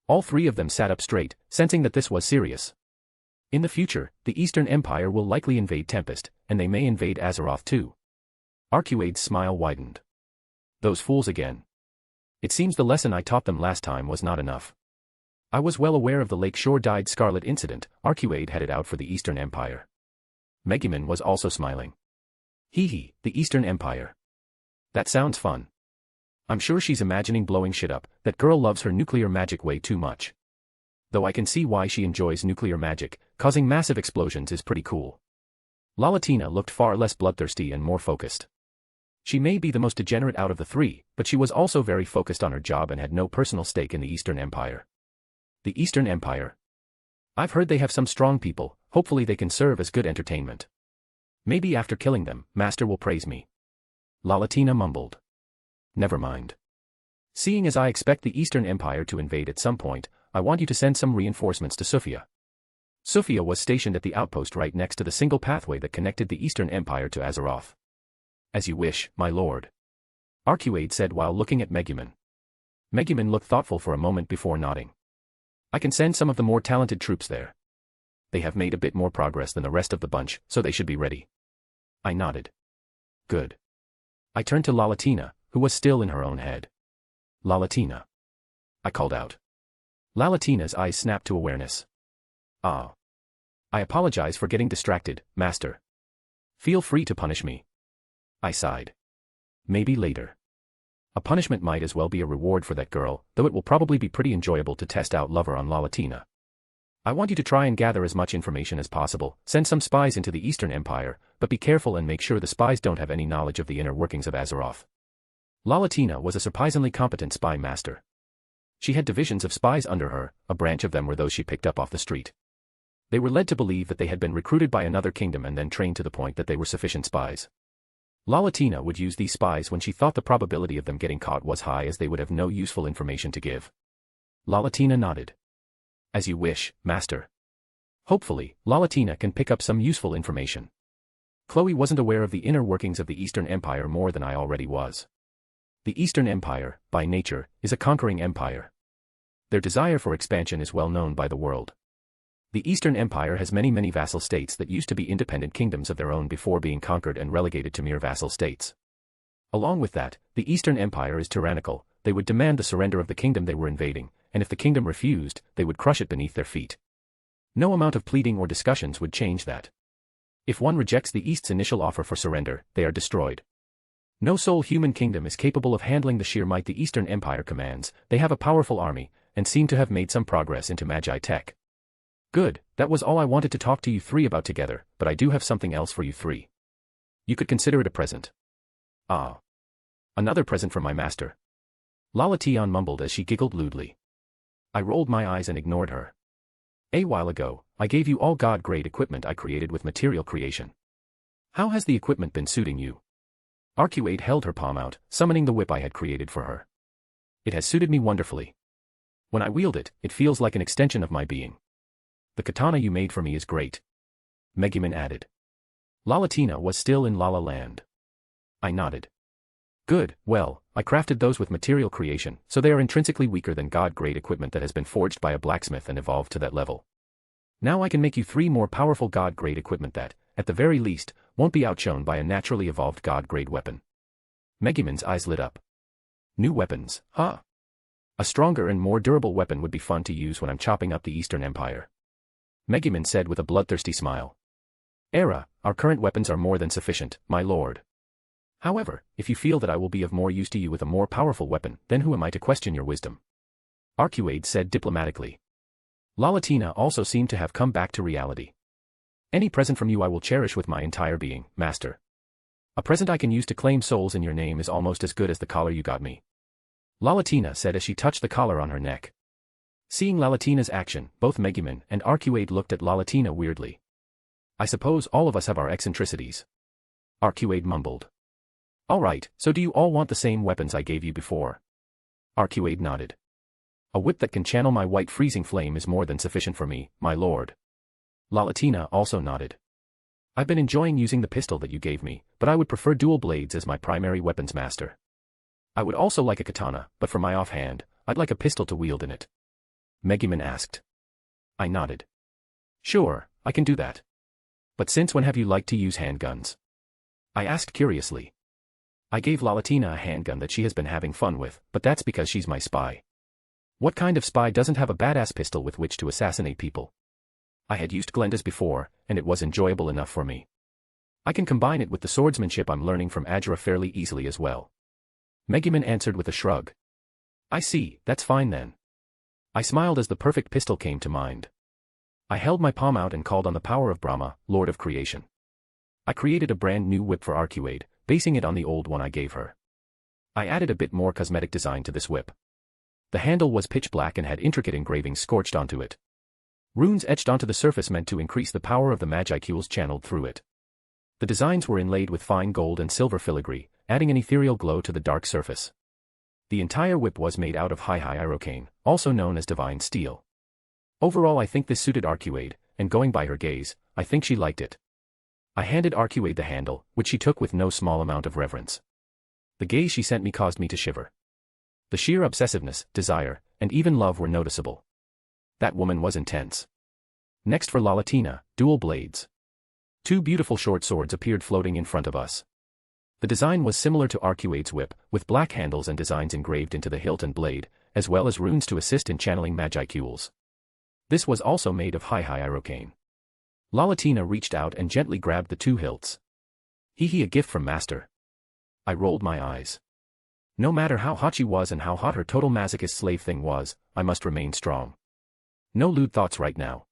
[SPEAKER 3] All three of them sat up straight, sensing that this was serious. In the future, the Eastern Empire will likely invade Tempest, and they may invade Azeroth too. Arcuade's smile widened. Those fools again. It seems the lesson I taught them last time was not enough. I was well aware of the Lakeshore Dyed Scarlet incident. Arcuade headed out for the Eastern Empire. Megumin was also smiling. Hee, the Eastern Empire. That sounds fun. I'm sure she's imagining blowing shit up. That girl loves her nuclear magic way too much. Though I can see why she enjoys nuclear magic, causing massive explosions is pretty cool. Lalatina looked far less bloodthirsty and more focused. She may be the most degenerate out of the three, but she was also very focused on her job and had no personal stake in the Eastern Empire. The Eastern Empire? I've heard they have some strong people, hopefully they can serve as good entertainment. Maybe after killing them, Master will praise me. Lalatina mumbled. Never mind. Seeing as I expect the Eastern Empire to invade at some point, I want you to send some reinforcements to Sofia. Sofia was stationed at the outpost right next to the single pathway that connected the Eastern Empire to Azeroth. As you wish, my lord. Arcuade said while looking at Megumin. Megumin looked thoughtful for a moment before nodding. I can send some of the more talented troops there. They have made a bit more progress than the rest of the bunch, so they should be ready. I nodded. Good. I turned to Lalatina, who was still in her own head. Lalatina. I called out. Lalatina's eyes snapped to awareness. Ah. I apologize for getting distracted, Master. Feel free to punish me. I sighed. Maybe later. A punishment might as well be a reward for that girl, though it will probably be pretty enjoyable to test out Lover on Lalatina. I want you to try and gather as much information as possible, send some spies into the Eastern Empire, but be careful and make sure the spies don't have any knowledge of the inner workings of Azeroth. Lalatina was a surprisingly competent spy master. She had divisions of spies under her, a branch of them were those she picked up off the street. They were led to believe that they had been recruited by another kingdom and then trained to the point that they were sufficient spies. Lalatina would use these spies when she thought the probability of them getting caught was high, as they would have no useful information to give. Lalatina nodded. As you wish, Master. Hopefully, Lalatina can pick up some useful information. Chloe wasn't aware of the inner workings of the Eastern Empire more than I already was. The Eastern Empire, by nature, is a conquering empire. Their desire for expansion is well known by the world. The Eastern Empire has many vassal states that used to be independent kingdoms of their own before being conquered and relegated to mere vassal states. Along with that, the Eastern Empire is tyrannical. They would demand the surrender of the kingdom they were invading, and if the kingdom refused, they would crush it beneath their feet. No amount of pleading or discussions would change that. If one rejects the East's initial offer for surrender, they are destroyed. No sole human kingdom is capable of handling the sheer might the Eastern Empire commands. They have a powerful army, and seem to have made some progress into magi tech. Good, that was all I wanted to talk to you three about together, but I do have something else for you three. You could consider it a present. Ah. Another present from my master. Lalatina mumbled as she giggled lewdly. I rolled my eyes and ignored her. A while ago, I gave you all god-grade equipment I created with material creation. How has the equipment been suiting you? Arcuade held her palm out, summoning the whip I had created for her. It has suited me wonderfully. When I wield it, it feels like an extension of my being. The katana you made for me is great. Megumin added. Lalatina was still in Lala Land. I nodded. Good, well, I crafted those with material creation, so they are intrinsically weaker than god-grade equipment that has been forged by a blacksmith and evolved to that level. Now I can make you three more powerful god-grade equipment that, at the very least, won't be outshone by a naturally evolved god-grade weapon. Megumin's eyes lit up. New weapons, huh? A stronger and more durable weapon would be fun to use when I'm chopping up the Eastern Empire. Megumin said with a bloodthirsty smile. Our current weapons are more than sufficient, my lord. However, if you feel that I will be of more use to you with a more powerful weapon, then who am I to question your wisdom? Arcuade said diplomatically. Lalatina also seemed to have come back to reality. Any present from you I will cherish with my entire being, master. A present I can use to claim souls in your name is almost as good as the collar you got me. Lalatina said as she touched the collar on her neck. Seeing Lalatina's action, both Megumin and Arcuade looked at Lalatina weirdly. I suppose all of us have our eccentricities. Arcuade mumbled. Alright, so do you all want the same weapons I gave you before? Arcuade nodded. A whip that can channel my white freezing flame is more than sufficient for me, my lord. Lalatina also nodded. I've been enjoying using the pistol that you gave me, but I would prefer dual blades as my primary weapons master. I would also like a katana, but for my offhand, I'd like a pistol to wield in it. Megumin asked. I nodded. Sure, I can do that. But since when have you liked to use handguns? I asked curiously. I gave Lalatina a handgun that she has been having fun with, but that's because she's my spy. What kind of spy doesn't have a badass pistol with which to assassinate people? I had used Glenda's before, and it was enjoyable enough for me. I can combine it with the swordsmanship I'm learning from Gadra fairly easily as well. Megumin answered with a shrug. I see, that's fine then. I smiled as the perfect pistol came to mind. I held my palm out and called on the power of Brahma, Lord of Creation. I created a brand new whip for Arcuade, basing it on the old one I gave her. I added a bit more cosmetic design to this whip. The handle was pitch black and had intricate engravings scorched onto it. Runes etched onto the surface meant to increase the power of the Magicules channeled through it. The designs were inlaid with fine gold and silver filigree, adding an ethereal glow to the dark surface. The entire whip was made out of high Irocane, also known as divine steel. Overall I think this suited Arcuade, and going by her gaze, I think she liked it. I handed Arcuade the handle, which she took with no small amount of reverence. The gaze she sent me caused me to shiver. The sheer obsessiveness, desire, and even love were noticeable. That woman was intense. Next for Lalatina, dual blades. Two beautiful short swords appeared floating in front of us. The design was similar to Arcuade's whip, with black handles and designs engraved into the hilt and blade, as well as runes to assist in channeling Magicules. This was also made of high Irocane. Lalatina reached out and gently grabbed the two hilts. Hee, a gift from Master. I rolled my eyes. No matter how hot she was and how hot her total masochist slave thing was, I must remain strong. No lewd thoughts right now.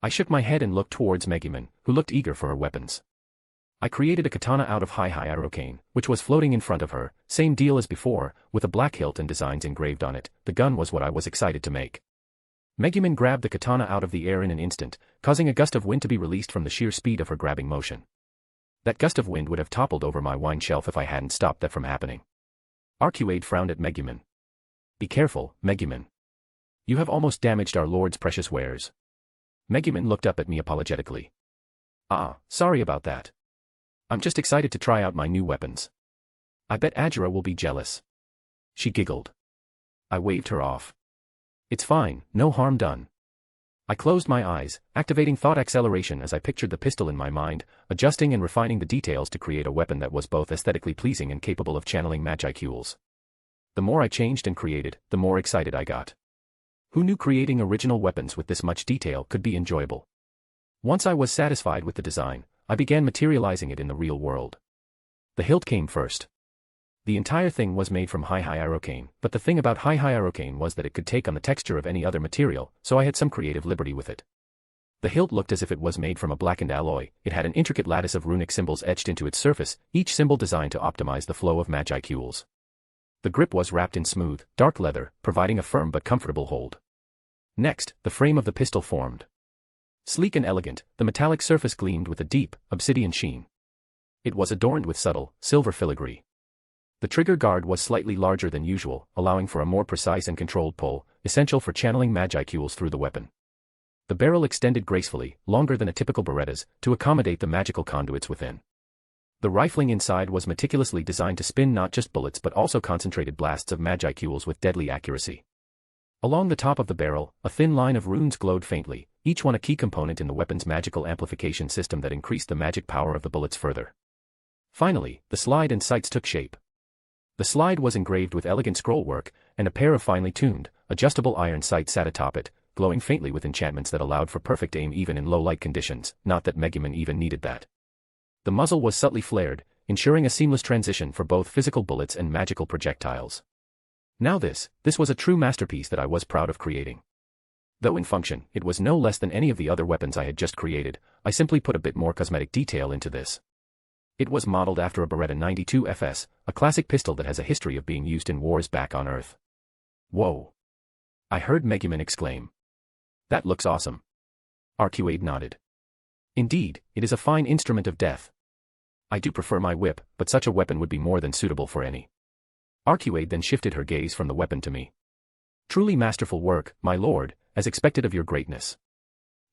[SPEAKER 3] I shook my head and looked towards Megumin, who looked eager for her weapons. I created a katana out of high Irocane, which was floating in front of her, same deal as before, with a black hilt and designs engraved on it. The gun was what I was excited to make. Megumin grabbed the katana out of the air in an instant, causing a gust of wind to be released from the sheer speed of her grabbing motion. That gust of wind would have toppled over my wine shelf if I hadn't stopped that from happening. Arcuade frowned at Megumin. Be careful, Megumin. You have almost damaged our Lord's precious wares. Megumin looked up at me apologetically. Sorry about that. I'm just excited to try out my new weapons. I bet Gadra will be jealous. She giggled. I waved her off. It's fine, no harm done. I closed my eyes, activating thought acceleration as I pictured the pistol in my mind, adjusting and refining the details to create a weapon that was both aesthetically pleasing and capable of channeling Magicules. The more I changed and created, the more excited I got. Who knew creating original weapons with this much detail could be enjoyable? Once I was satisfied with the design, I began materializing it in the real world. The hilt came first. The entire thing was made from high Irocane, but the thing about high Irocane was that it could take on the texture of any other material, so I had some creative liberty with it. The hilt looked as if it was made from a blackened alloy. It had an intricate lattice of runic symbols etched into its surface, each symbol designed to optimize the flow of Magicules. The grip was wrapped in smooth, dark leather, providing a firm but comfortable hold. Next, the frame of the pistol formed. Sleek and elegant, the metallic surface gleamed with a deep, obsidian sheen. It was adorned with subtle, silver filigree. The trigger guard was slightly larger than usual, allowing for a more precise and controlled pull, essential for channeling Magicules through the weapon. The barrel extended gracefully, longer than a typical Beretta's, to accommodate the magical conduits within. The rifling inside was meticulously designed to spin not just bullets but also concentrated blasts of Magicules with deadly accuracy. Along the top of the barrel, a thin line of runes glowed faintly, each one a key component in the weapon's magical amplification system that increased the magic power of the bullets further. Finally, the slide and sights took shape. The slide was engraved with elegant scrollwork, and a pair of finely tuned, adjustable iron sights sat atop it, glowing faintly with enchantments that allowed for perfect aim even in low light conditions, not that Megumin even needed that. The muzzle was subtly flared, ensuring a seamless transition for both physical bullets and magical projectiles. Now this was a true masterpiece that I was proud of creating. Though in function, it was no less than any of the other weapons I had just created, I simply put a bit more cosmetic detail into this. It was modeled after a Beretta 92 FS, a classic pistol that has a history of being used in wars back on Earth. Whoa! I heard Megumin exclaim. That looks awesome. Arcuade nodded. Indeed, it is a fine instrument of death. I do prefer my whip, but such a weapon would be more than suitable for any. Arcuade then shifted her gaze from the weapon to me. Truly masterful work, my lord, as expected of your greatness.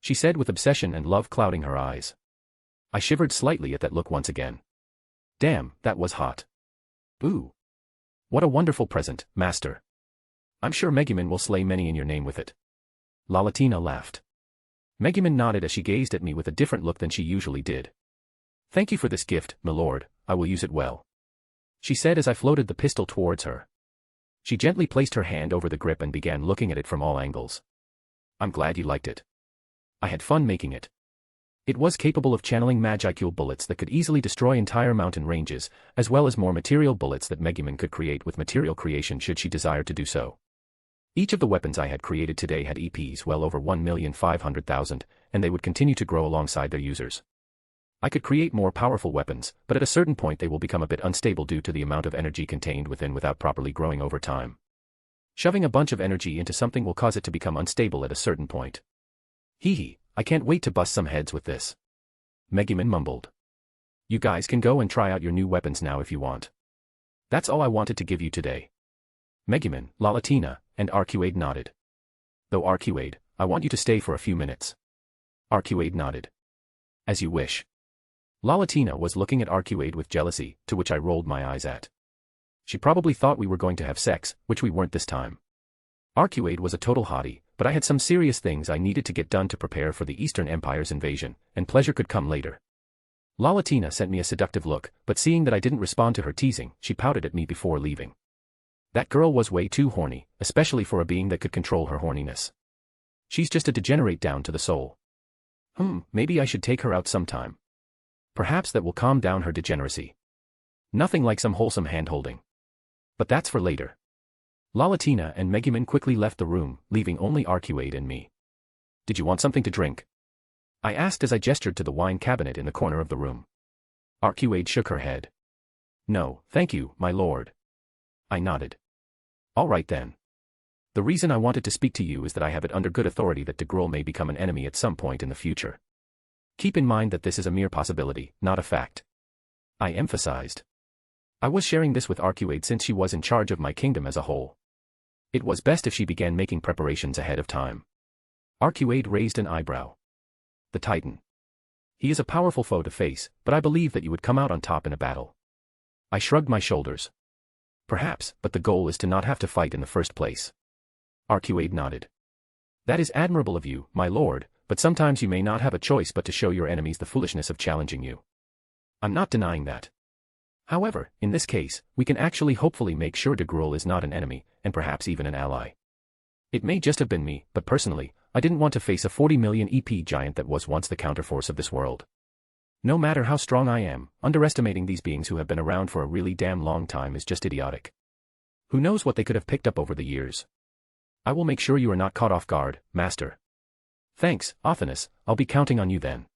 [SPEAKER 3] She said with obsession and love clouding her eyes. I shivered slightly at that look once again. Damn, that was hot. Ooh. What a wonderful present, master. I'm sure Megumin will slay many in your name with it. Lalatina laughed. Megumin nodded as she gazed at me with a different look than she usually did. Thank you for this gift, my lord, I will use it well. She said as I floated the pistol towards her. She gently placed her hand over the grip and began looking at it from all angles. I'm glad you liked it. I had fun making it. It was capable of channeling Magicle bullets that could easily destroy entire mountain ranges, as well as more material bullets that Megumin could create with material creation should she desire to do so. Each of the weapons I had created today had EPs well over 1,500,000, and they would continue to grow alongside their users. I could create more powerful weapons, but at a certain point they will become a bit unstable due to the amount of energy contained within without properly growing over time. Shoving a bunch of energy into something will cause it to become unstable at a certain point. Hee hee, I can't wait to bust some heads with this. Megumin mumbled. You guys can go and try out your new weapons now if you want. That's all I wanted to give you today. Megumin, Lalatina, and Arcuade nodded. Though Arcuade, I want you to stay for a few minutes. Arcuade nodded. As you wish. Lalatina was looking at Arcuade with jealousy, to which I rolled my eyes at. She probably thought we were going to have sex, which we weren't this time. Arcuade was a total hottie, but I had some serious things I needed to get done to prepare for the Eastern Empire's invasion, and pleasure could come later. Lalatina sent me a seductive look, but seeing that I didn't respond to her teasing, she pouted at me before leaving. That girl was way too horny, especially for a being that could control her horniness. She's just a degenerate down to the soul. Maybe I should take her out sometime. Perhaps that will calm down her degeneracy. Nothing like some wholesome hand-holding. But that's for later. Lalatina and Megumin quickly left the room, leaving only Arcuade and me. Did you want something to drink? I asked as I gestured to the wine cabinet in the corner of the room. Arcuade shook her head. No, thank you, my lord. I nodded. All right then. The reason I wanted to speak to you is that I have it under good authority that Degrul may become an enemy at some point in the future. Keep in mind that this is a mere possibility, not a fact. I emphasized. I was sharing this with Arcuade since she was in charge of my kingdom as a whole. It was best if she began making preparations ahead of time. Arcuade raised an eyebrow. The Titan. He is a powerful foe to face, but I believe that you would come out on top in a battle. I shrugged my shoulders. Perhaps, but the goal is to not have to fight in the first place. Arcuade nodded. That is admirable of you, my lord, but sometimes you may not have a choice but to show your enemies the foolishness of challenging you. I'm not denying that. However, in this case, we can actually hopefully make sure Degrul is not an enemy, and perhaps even an ally. It may just have been me, but personally, I didn't want to face a 40 million EP giant that was once the counterforce of this world. No matter how strong I am, underestimating these beings who have been around for a really damn long time is just idiotic. Who knows what they could have picked up over the years? I will make sure you are not caught off guard, master. Thanks, Othinus, I'll be counting on you then.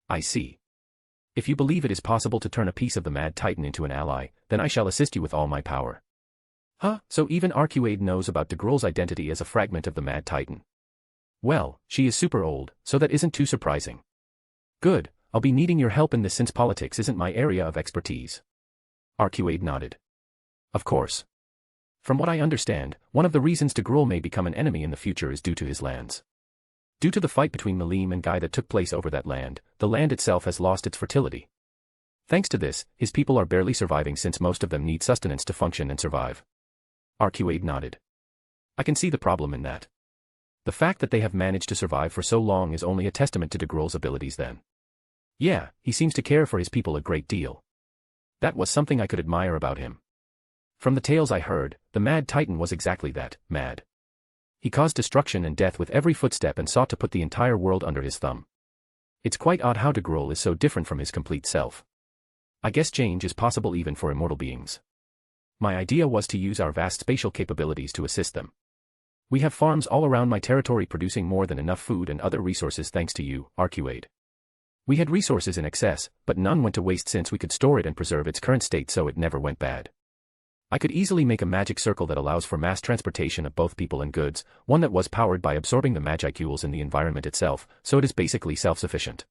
[SPEAKER 3] I see. If you believe it is possible to turn a piece of the Mad Titan into an ally, then I shall assist you with all my power. Huh, so even Arcuade knows about Degrul's identity as a fragment of the Mad Titan. Well, she is super old, so that isn't too surprising. Good, I'll be needing your help in this since politics isn't my area of expertise. Arcuade nodded. Of course. From what I understand, one of the reasons Degrul may become an enemy in the future is due to his lands. Due to the fight between Malim and Guy that took place over that land, the land itself has lost its fertility. Thanks to this, his people are barely surviving since most of them need sustenance to function and survive. Arcuade nodded. I can see the problem in that. The fact that they have managed to survive for so long is only a testament to Degrul's abilities then. Yeah, he seems to care for his people a great deal. That was something I could admire about him. From the tales I heard, the Mad Titan was exactly that, mad. He caused destruction and death with every footstep and sought to put the entire world under his thumb. It's quite odd how Degrul is so different from his complete self. I guess change is possible even for immortal beings. My idea was to use our vast spatial capabilities to assist them. We have farms all around my territory producing more than enough food and other resources thanks to you, Arcuade. We had resources in excess, but none went to waste since we could store it and preserve its current state so it never went bad. I could easily make a magic circle that allows for mass transportation of both people and goods, one that was powered by absorbing the magicules in the environment itself, so it is basically self-sufficient.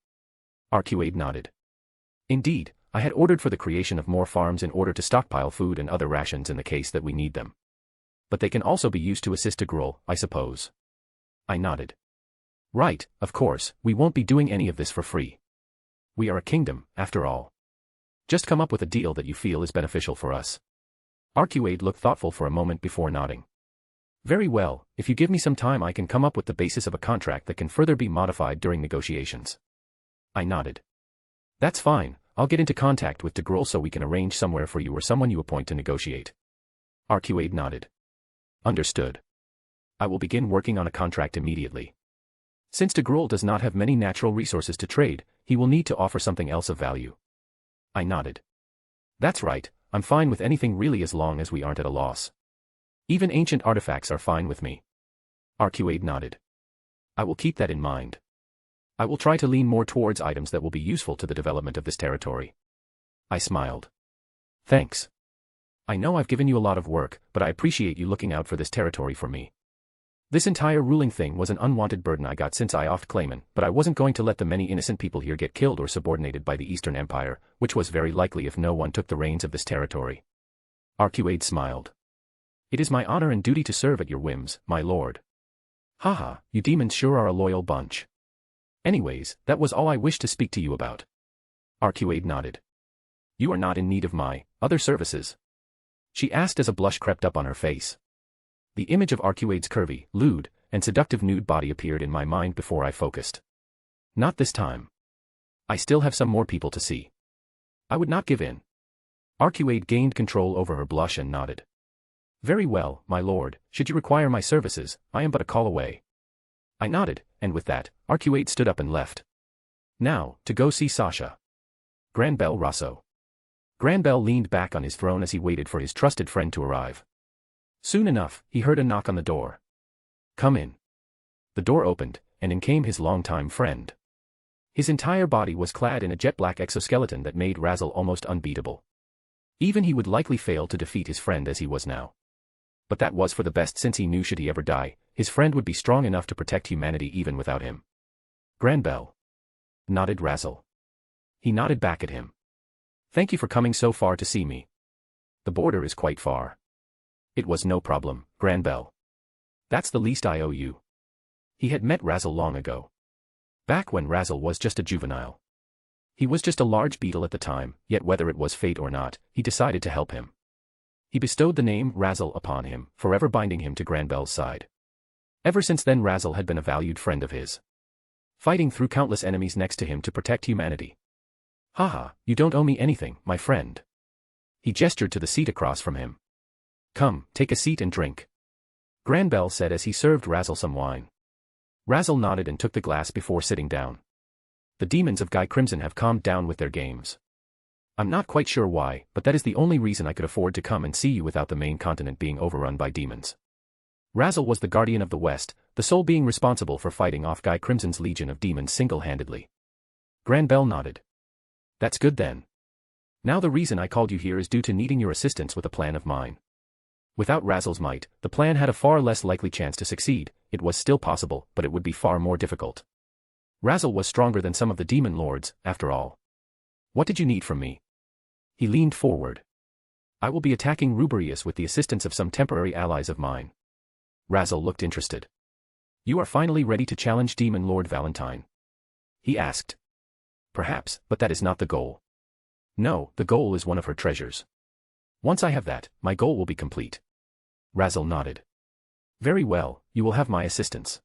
[SPEAKER 3] Arcuade nodded. Indeed, I had ordered for the creation of more farms in order to stockpile food and other rations in the case that we need them. But they can also be used to assist Degrul, I suppose. I nodded. Right, of course, we won't be doing any of this for free. We are a kingdom, after all. Just come up with a deal that you feel is beneficial for us. Arcuade looked thoughtful for a moment before nodding. Very well, if you give me some time I can come up with the basis of a contract that can further be modified during negotiations. I nodded. That's fine, I'll get into contact with Degrul so we can arrange somewhere for you or someone you appoint to negotiate. Arcuade nodded. Understood. I will begin working on a contract immediately. Since de Gruul does not have many natural resources to trade, he will need to offer something else of value. I nodded. That's right, I'm fine with anything really as long as we aren't at a loss. Even ancient artifacts are fine with me. Arcuade nodded. I will keep that in mind. I will try to lean more towards items that will be useful to the development of this territory. I smiled. Thanks. I know I've given you a lot of work, but I appreciate you looking out for this territory for me. This entire ruling thing was an unwanted burden I got since I offed Clayman, but I wasn't going to let the many innocent people here get killed or subordinated by the Eastern Empire, which was very likely if no one took the reins of this territory. Arcuade smiled. It is my honor and duty to serve at your whims, my lord. Haha, you demons sure are a loyal bunch. Anyways, that was all I wished to speak to you about. Arcuade nodded. You are not in need of my other services? She asked as a blush crept up on her face. The image of Arcuade's curvy, lewd, and seductive nude body appeared in my mind before I focused. Not this time. I still have some more people to see. I would not give in. Arcuade gained control over her blush and nodded. Very well, my lord, should you require my services, I am but a call away. I nodded, and with that, Arcuade stood up and left. Now, to go see Sasha. Grandbell Rosso. Grandbell leaned back on his throne as he waited for his trusted friend to arrive. Soon enough, he heard a knock on the door. Come in. The door opened, and in came his longtime friend. His entire body was clad in a jet-black exoskeleton that made Razzle almost unbeatable. Even he would likely fail to defeat his friend as he was now. But that was for the best since he knew should he ever die, his friend would be strong enough to protect humanity even without him. Grandbell. Nodded Razzle. He nodded back at him. Thank you for coming so far to see me. The border is quite far. It was no problem, Grandbell. That's the least I owe you. He had met Razzle long ago. Back when Razzle was just a juvenile. He was just a large beetle at the time, yet whether it was fate or not, he decided to help him. He bestowed the name Razzle upon him, forever binding him to Grandbell's side. Ever since then Razzle had been a valued friend of his. Fighting through countless enemies next to him to protect humanity. Haha, you don't owe me anything, my friend. He gestured to the seat across from him. Come, take a seat and drink. Grandbell said as he served Razzle some wine. Razzle nodded and took the glass before sitting down. The demons of Guy Crimson have calmed down with their games. I'm not quite sure why, but that is the only reason I could afford to come and see you without the main continent being overrun by demons. Razzle was the guardian of the West, the sole being responsible for fighting off Guy Crimson's legion of demons single-handedly. Grandbell nodded. That's good then. Now the reason I called you here is due to needing your assistance with a plan of mine. Without Razzle's might, the plan had a far less likely chance to succeed. It was still possible, but it would be far more difficult. Razzle was stronger than some of the demon lords, after all. What did you need from me? He leaned forward. I will be attacking Ruberius with the assistance of some temporary allies of mine. Razzle looked interested. You are finally ready to challenge Demon Lord Valentine? He asked. Perhaps, but that is not the goal. No, the goal is one of her treasures. Once I have that, my goal will be complete. Razzle nodded. Very well, you will have my assistance.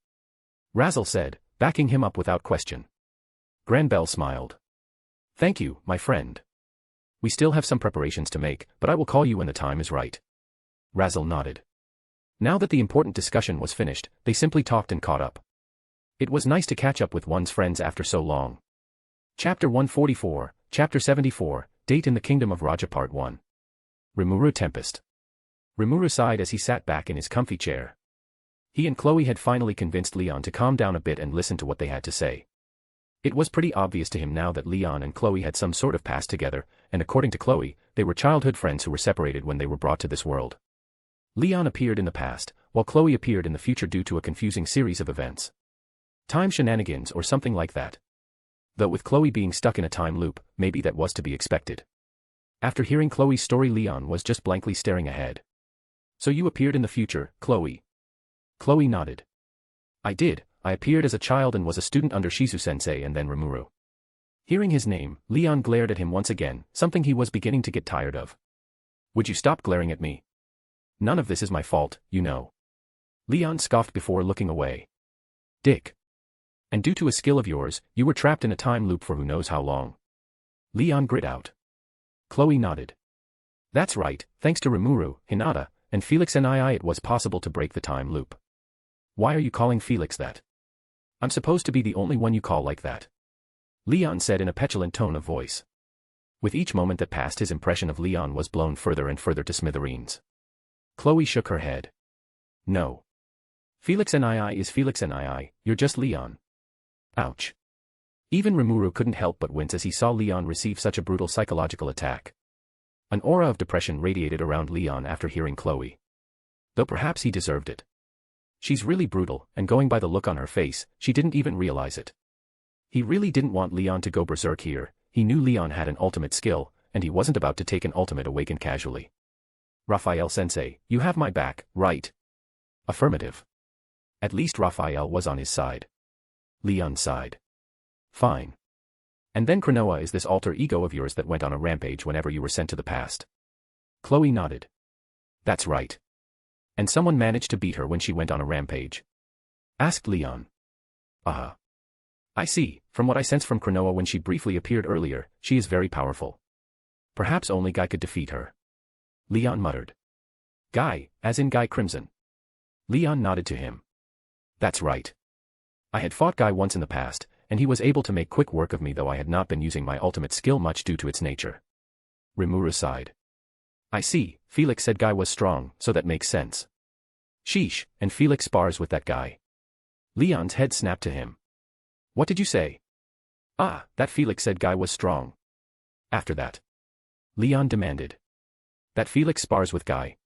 [SPEAKER 3] Razzle said, backing him up without question. Grandbell smiled. Thank you, my friend. We still have some preparations to make, but I will call you when the time is right. Razzle nodded. Now that the important discussion was finished, they simply talked and caught up. It was nice to catch up with one's friends after so long. Chapter 144, Chapter 74, Date in the Kingdom of Raja Part 1. Remuru Tempest. Remuru sighed as he sat back in his comfy chair. He and Chloe had finally convinced Leon to calm down a bit and listen to what they had to say. It was pretty obvious to him now that Leon and Chloe had some sort of past together, and according to Chloe, they were childhood friends who were separated when they were brought to this world. Leon appeared in the past, while Chloe appeared in the future due to a confusing series of events. Time shenanigans or something like that. Though with Chloe being stuck in a time loop, maybe that was to be expected. After hearing Chloe's story, Leon was just blankly staring ahead. So you appeared in the future, Chloe? Chloe nodded. I did. I appeared as a child and was a student under Shizu-sensei and then Remuru. Hearing his name, Leon glared at him once again, something he was beginning to get tired of. Would you stop glaring at me? None of this is my fault, you know. Leon scoffed before looking away. Dick. And due to a skill of yours, you were trapped in a time loop for who knows how long. Leon grit out. Chloe nodded. That's right, thanks to Remuru, Hinata, and Felix and I it was possible to break the time loop. Why are you calling Felix that? I'm supposed to be the only one you call like that. Leon said in a petulant tone of voice. With each moment that passed his impression of Leon was blown further and further to smithereens. Chloe shook her head. No. Felix and I is Felix and I, you're just Leon. Ouch. Even Remuru couldn't help but wince as he saw Leon receive such a brutal psychological attack. An aura of depression radiated around Leon after hearing Chloe. Though perhaps he deserved it. She's really brutal, and going by the look on her face, she didn't even realize it. He really didn't want Leon to go berserk here. He knew Leon had an ultimate skill, and he wasn't about to take an ultimate awaken casually. Raphael-sensei, you have my back, right? Affirmative. At least Raphael was on his side. Leon sighed. Fine. And then Cronoa is this alter ego of yours that went on a rampage whenever you were sent to the past. Chloe nodded. That's right. And someone managed to beat her when she went on a rampage? Asked Leon. Uh-huh. I see, from what I sense from Cronoa when she briefly appeared earlier, she is very powerful. Perhaps only Guy could defeat her. Leon muttered. Guy, as in Guy Crimson. Leon nodded to him. That's right. I had fought Guy once in the past, and he was able to make quick work of me though I had not been using my ultimate skill much due to its nature. Remuru sighed. I see, Felix said Guy was strong, so that makes sense. Sheesh, and Felix spars with that guy. Leon's head snapped to him. What did you say? Ah, that Felix said Guy was strong. After that. Leon demanded. That Felix spars with Guy.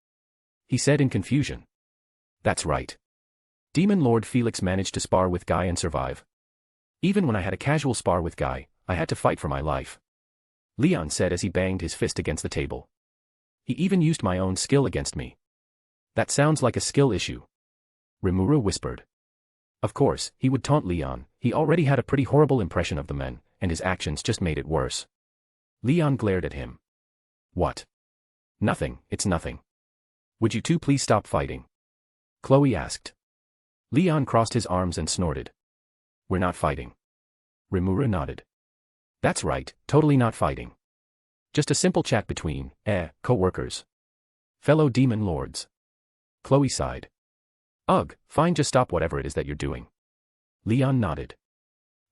[SPEAKER 3] He said in confusion. That's right. Demon Lord Felix managed to spar with Guy and survive. Even when I had a casual spar with Guy, I had to fight for my life. Leon said as he banged his fist against the table. He even used my own skill against me. That sounds like a skill issue. Remuru whispered. Of course, he would taunt Leon, he already had a pretty horrible impression of the men, and his actions just made it worse. Leon glared at him. What? Nothing, it's nothing. Would you two please stop fighting? Chloe asked. Leon crossed his arms and snorted. We're not fighting. Remuru nodded. That's right, totally not fighting. Just a simple chat between, co-workers. Fellow demon lords. Chloe sighed. Ugh, fine, just stop whatever it is that you're doing. Leon nodded.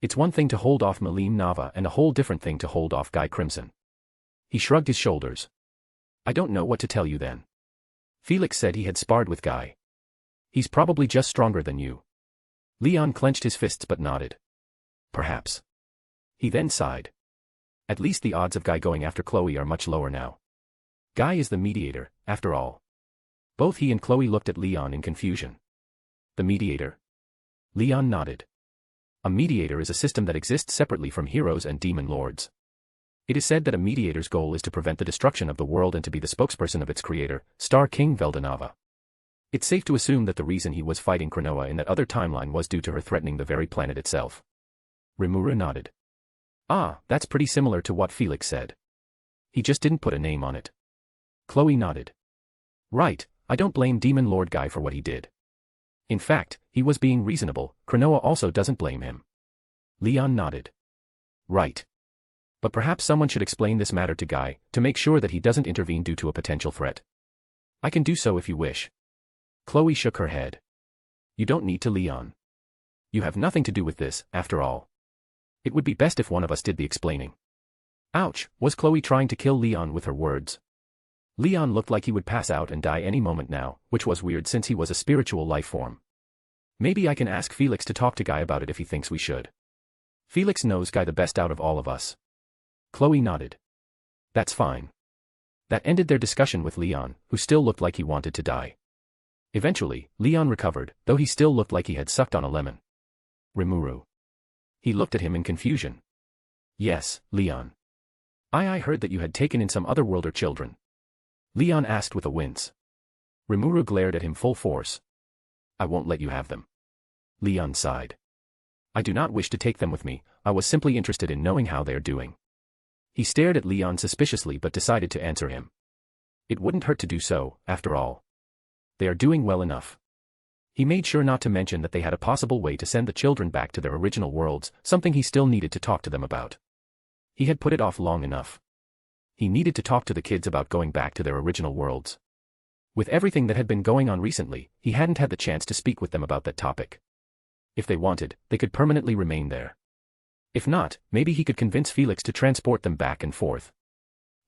[SPEAKER 3] It's one thing to hold off Malim Nava and a whole different thing to hold off Guy Crimson. He shrugged his shoulders. I don't know what to tell you then. Felix said he had sparred with Guy. He's probably just stronger than you. Leon clenched his fists but nodded. Perhaps. He then sighed. At least the odds of Guy going after Chloe are much lower now. Guy is the mediator, after all. Both he and Chloe looked at Leon in confusion. The mediator? Leon nodded. A mediator is a system that exists separately from heroes and demon lords. It is said that a mediator's goal is to prevent the destruction of the world and to be the spokesperson of its creator, Star King Veldanava. It's safe to assume that the reason he was fighting Cronoa in that other timeline was due to her threatening the very planet itself. Remuru nodded. Ah, that's pretty similar to what Felix said. He just didn't put a name on it. Chloe nodded. Right, I don't blame Demon Lord Guy for what he did. In fact, he was being reasonable, Cronoa also doesn't blame him. Leon nodded. Right. But perhaps someone should explain this matter to Guy, to make sure that he doesn't intervene due to a potential threat. I can do so if you wish. Chloe shook her head. You don't need to, Leon. You have nothing to do with this, after all. It would be best if one of us did the explaining. Ouch, was Chloe trying to kill Leon with her words? Leon looked like he would pass out and die any moment now, which was weird since he was a spiritual life form. Maybe I can ask Felix to talk to Guy about it if he thinks we should. Felix knows Guy the best out of all of us. Chloe nodded. That's fine. That ended their discussion with Leon, who still looked like he wanted to die. Eventually, Leon recovered, though he still looked like he had sucked on a lemon. Remuru. He looked at him in confusion. Yes, Leon. I heard that you had taken in some otherworlder children. Leon asked with a wince. Remuru glared at him full force. I won't let you have them. Leon sighed. I do not wish to take them with me, I was simply interested in knowing how they are doing. He stared at Leon suspiciously but decided to answer him. It wouldn't hurt to do so, after all. They are doing well enough. He made sure not to mention that they had a possible way to send the children back to their original worlds, something he still needed to talk to them about. He had put it off long enough. He needed to talk to the kids about going back to their original worlds. With everything that had been going on recently, he hadn't had the chance to speak with them about that topic. If they wanted, they could permanently remain there. If not, maybe he could convince Felix to transport them back and forth.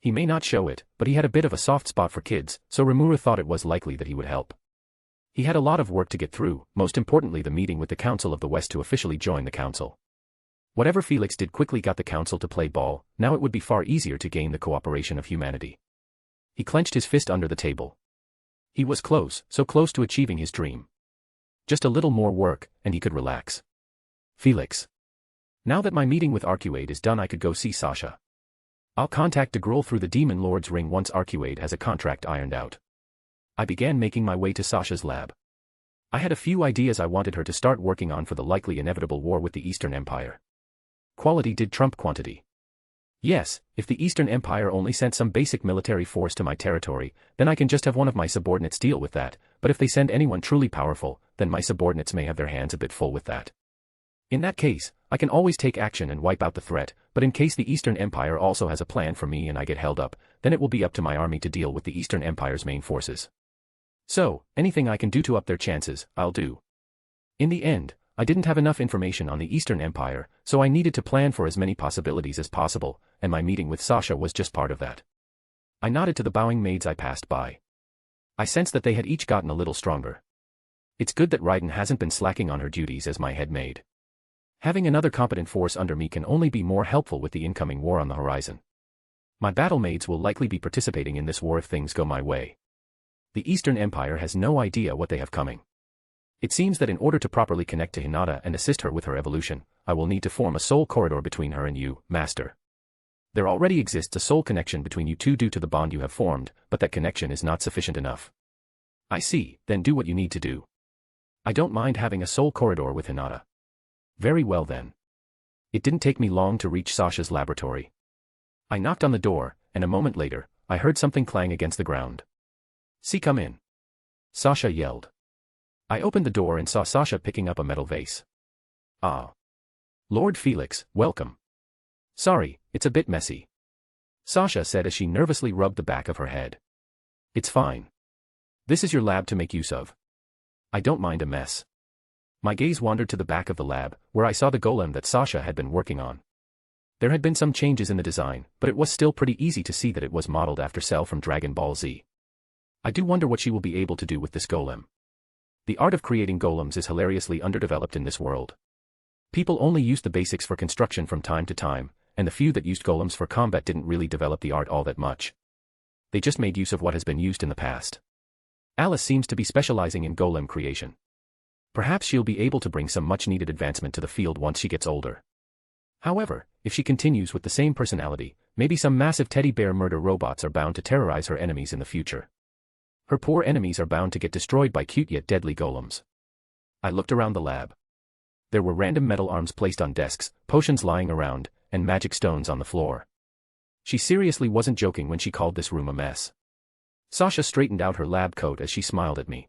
[SPEAKER 3] He may not show it, but he had a bit of a soft spot for kids, so Remuru thought it was likely that he would help. He had a lot of work to get through, most importantly the meeting with the Council of the West to officially join the Council. Whatever Felix did quickly got the Council to play ball, now it would be far easier to gain the cooperation of humanity. He clenched his fist under the table. He was close, so close to achieving his dream. Just a little more work, and he could relax. Felix. Now that my meeting with Arcuade is done, I could go see Sasha. I'll contact de Gruul through the Demon Lord's ring once Arcuade has a contract ironed out. I began making my way to Sasha's lab. I had a few ideas I wanted her to start working on for the likely inevitable war with the Eastern Empire. Quality did trump quantity. Yes, if the Eastern Empire only sent some basic military force to my territory, then I can just have one of my subordinates deal with that, but if they send anyone truly powerful, then my subordinates may have their hands a bit full with that. In that case, I can always take action and wipe out the threat, but in case the Eastern Empire also has a plan for me and I get held up, then it will be up to my army to deal with the Eastern Empire's main forces. So, anything I can do to up their chances, I'll do. In the end, I didn't have enough information on the Eastern Empire, so I needed to plan for as many possibilities as possible, and my meeting with Sasha was just part of that. I nodded to the bowing maids I passed by. I sensed that they had each gotten a little stronger. It's good that Raiden hasn't been slacking on her duties as my head maid. Having another competent force under me can only be more helpful with the incoming war on the horizon. My battle maids will likely be participating in this war if things go my way. The Eastern Empire has no idea what they have coming. It seems that in order to properly connect to Hinata and assist her with her evolution, I will need to form a soul corridor between her and you, Master. There already exists a soul connection between you two due to the bond you have formed, but that connection is not sufficient enough. I see, then do what you need to do. I don't mind having a soul corridor with Hinata. Very well then. It didn't take me long to reach Sasha's laboratory. I knocked on the door, and a moment later, I heard something clang against the ground. "See, come in," Sasha yelled. I opened the door and saw Sasha picking up a metal vase. "Ah. Lord Felix, welcome. Sorry, it's a bit messy," Sasha said as she nervously rubbed the back of her head. "It's fine. This is your lab to make use of. I don't mind a mess." My gaze wandered to the back of the lab, where I saw the golem that Sasha had been working on. There had been some changes in the design, but it was still pretty easy to see that it was modeled after Cell from Dragon Ball Z. I do wonder what she will be able to do with this golem. The art of creating golems is hilariously underdeveloped in this world. People only used the basics for construction from time to time, and the few that used golems for combat didn't really develop the art all that much. They just made use of what has been used in the past. Alice seems to be specializing in golem creation. Perhaps she'll be able to bring some much-needed advancement to the field once she gets older. However, if she continues with the same personality, maybe some massive teddy bear murder robots are bound to terrorize her enemies in the future. Her poor enemies are bound to get destroyed by cute yet deadly golems. I looked around the lab. There were random metal arms placed on desks, potions lying around, and magic stones on the floor. She seriously wasn't joking when she called this room a mess. Sasha straightened out her lab coat as she smiled at me.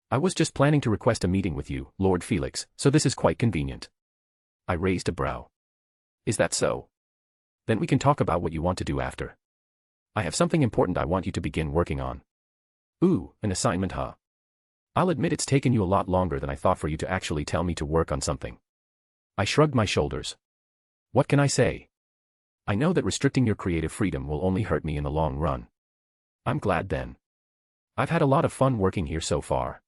[SPEAKER 3] "I was just planning to request a meeting with you, Lord Felix, so this is quite convenient." I raised a brow. "Is that so? Then we can talk about what you want to do after. I have something important I want you to begin working on." "Ooh, an assignment, huh? I'll admit it's taken you a lot longer than I thought for you to actually tell me to work on something." I shrugged my shoulders. What can I say? I know that restricting your creative freedom will only hurt me in the long run. I'm glad then. I've had a lot of fun working here so far.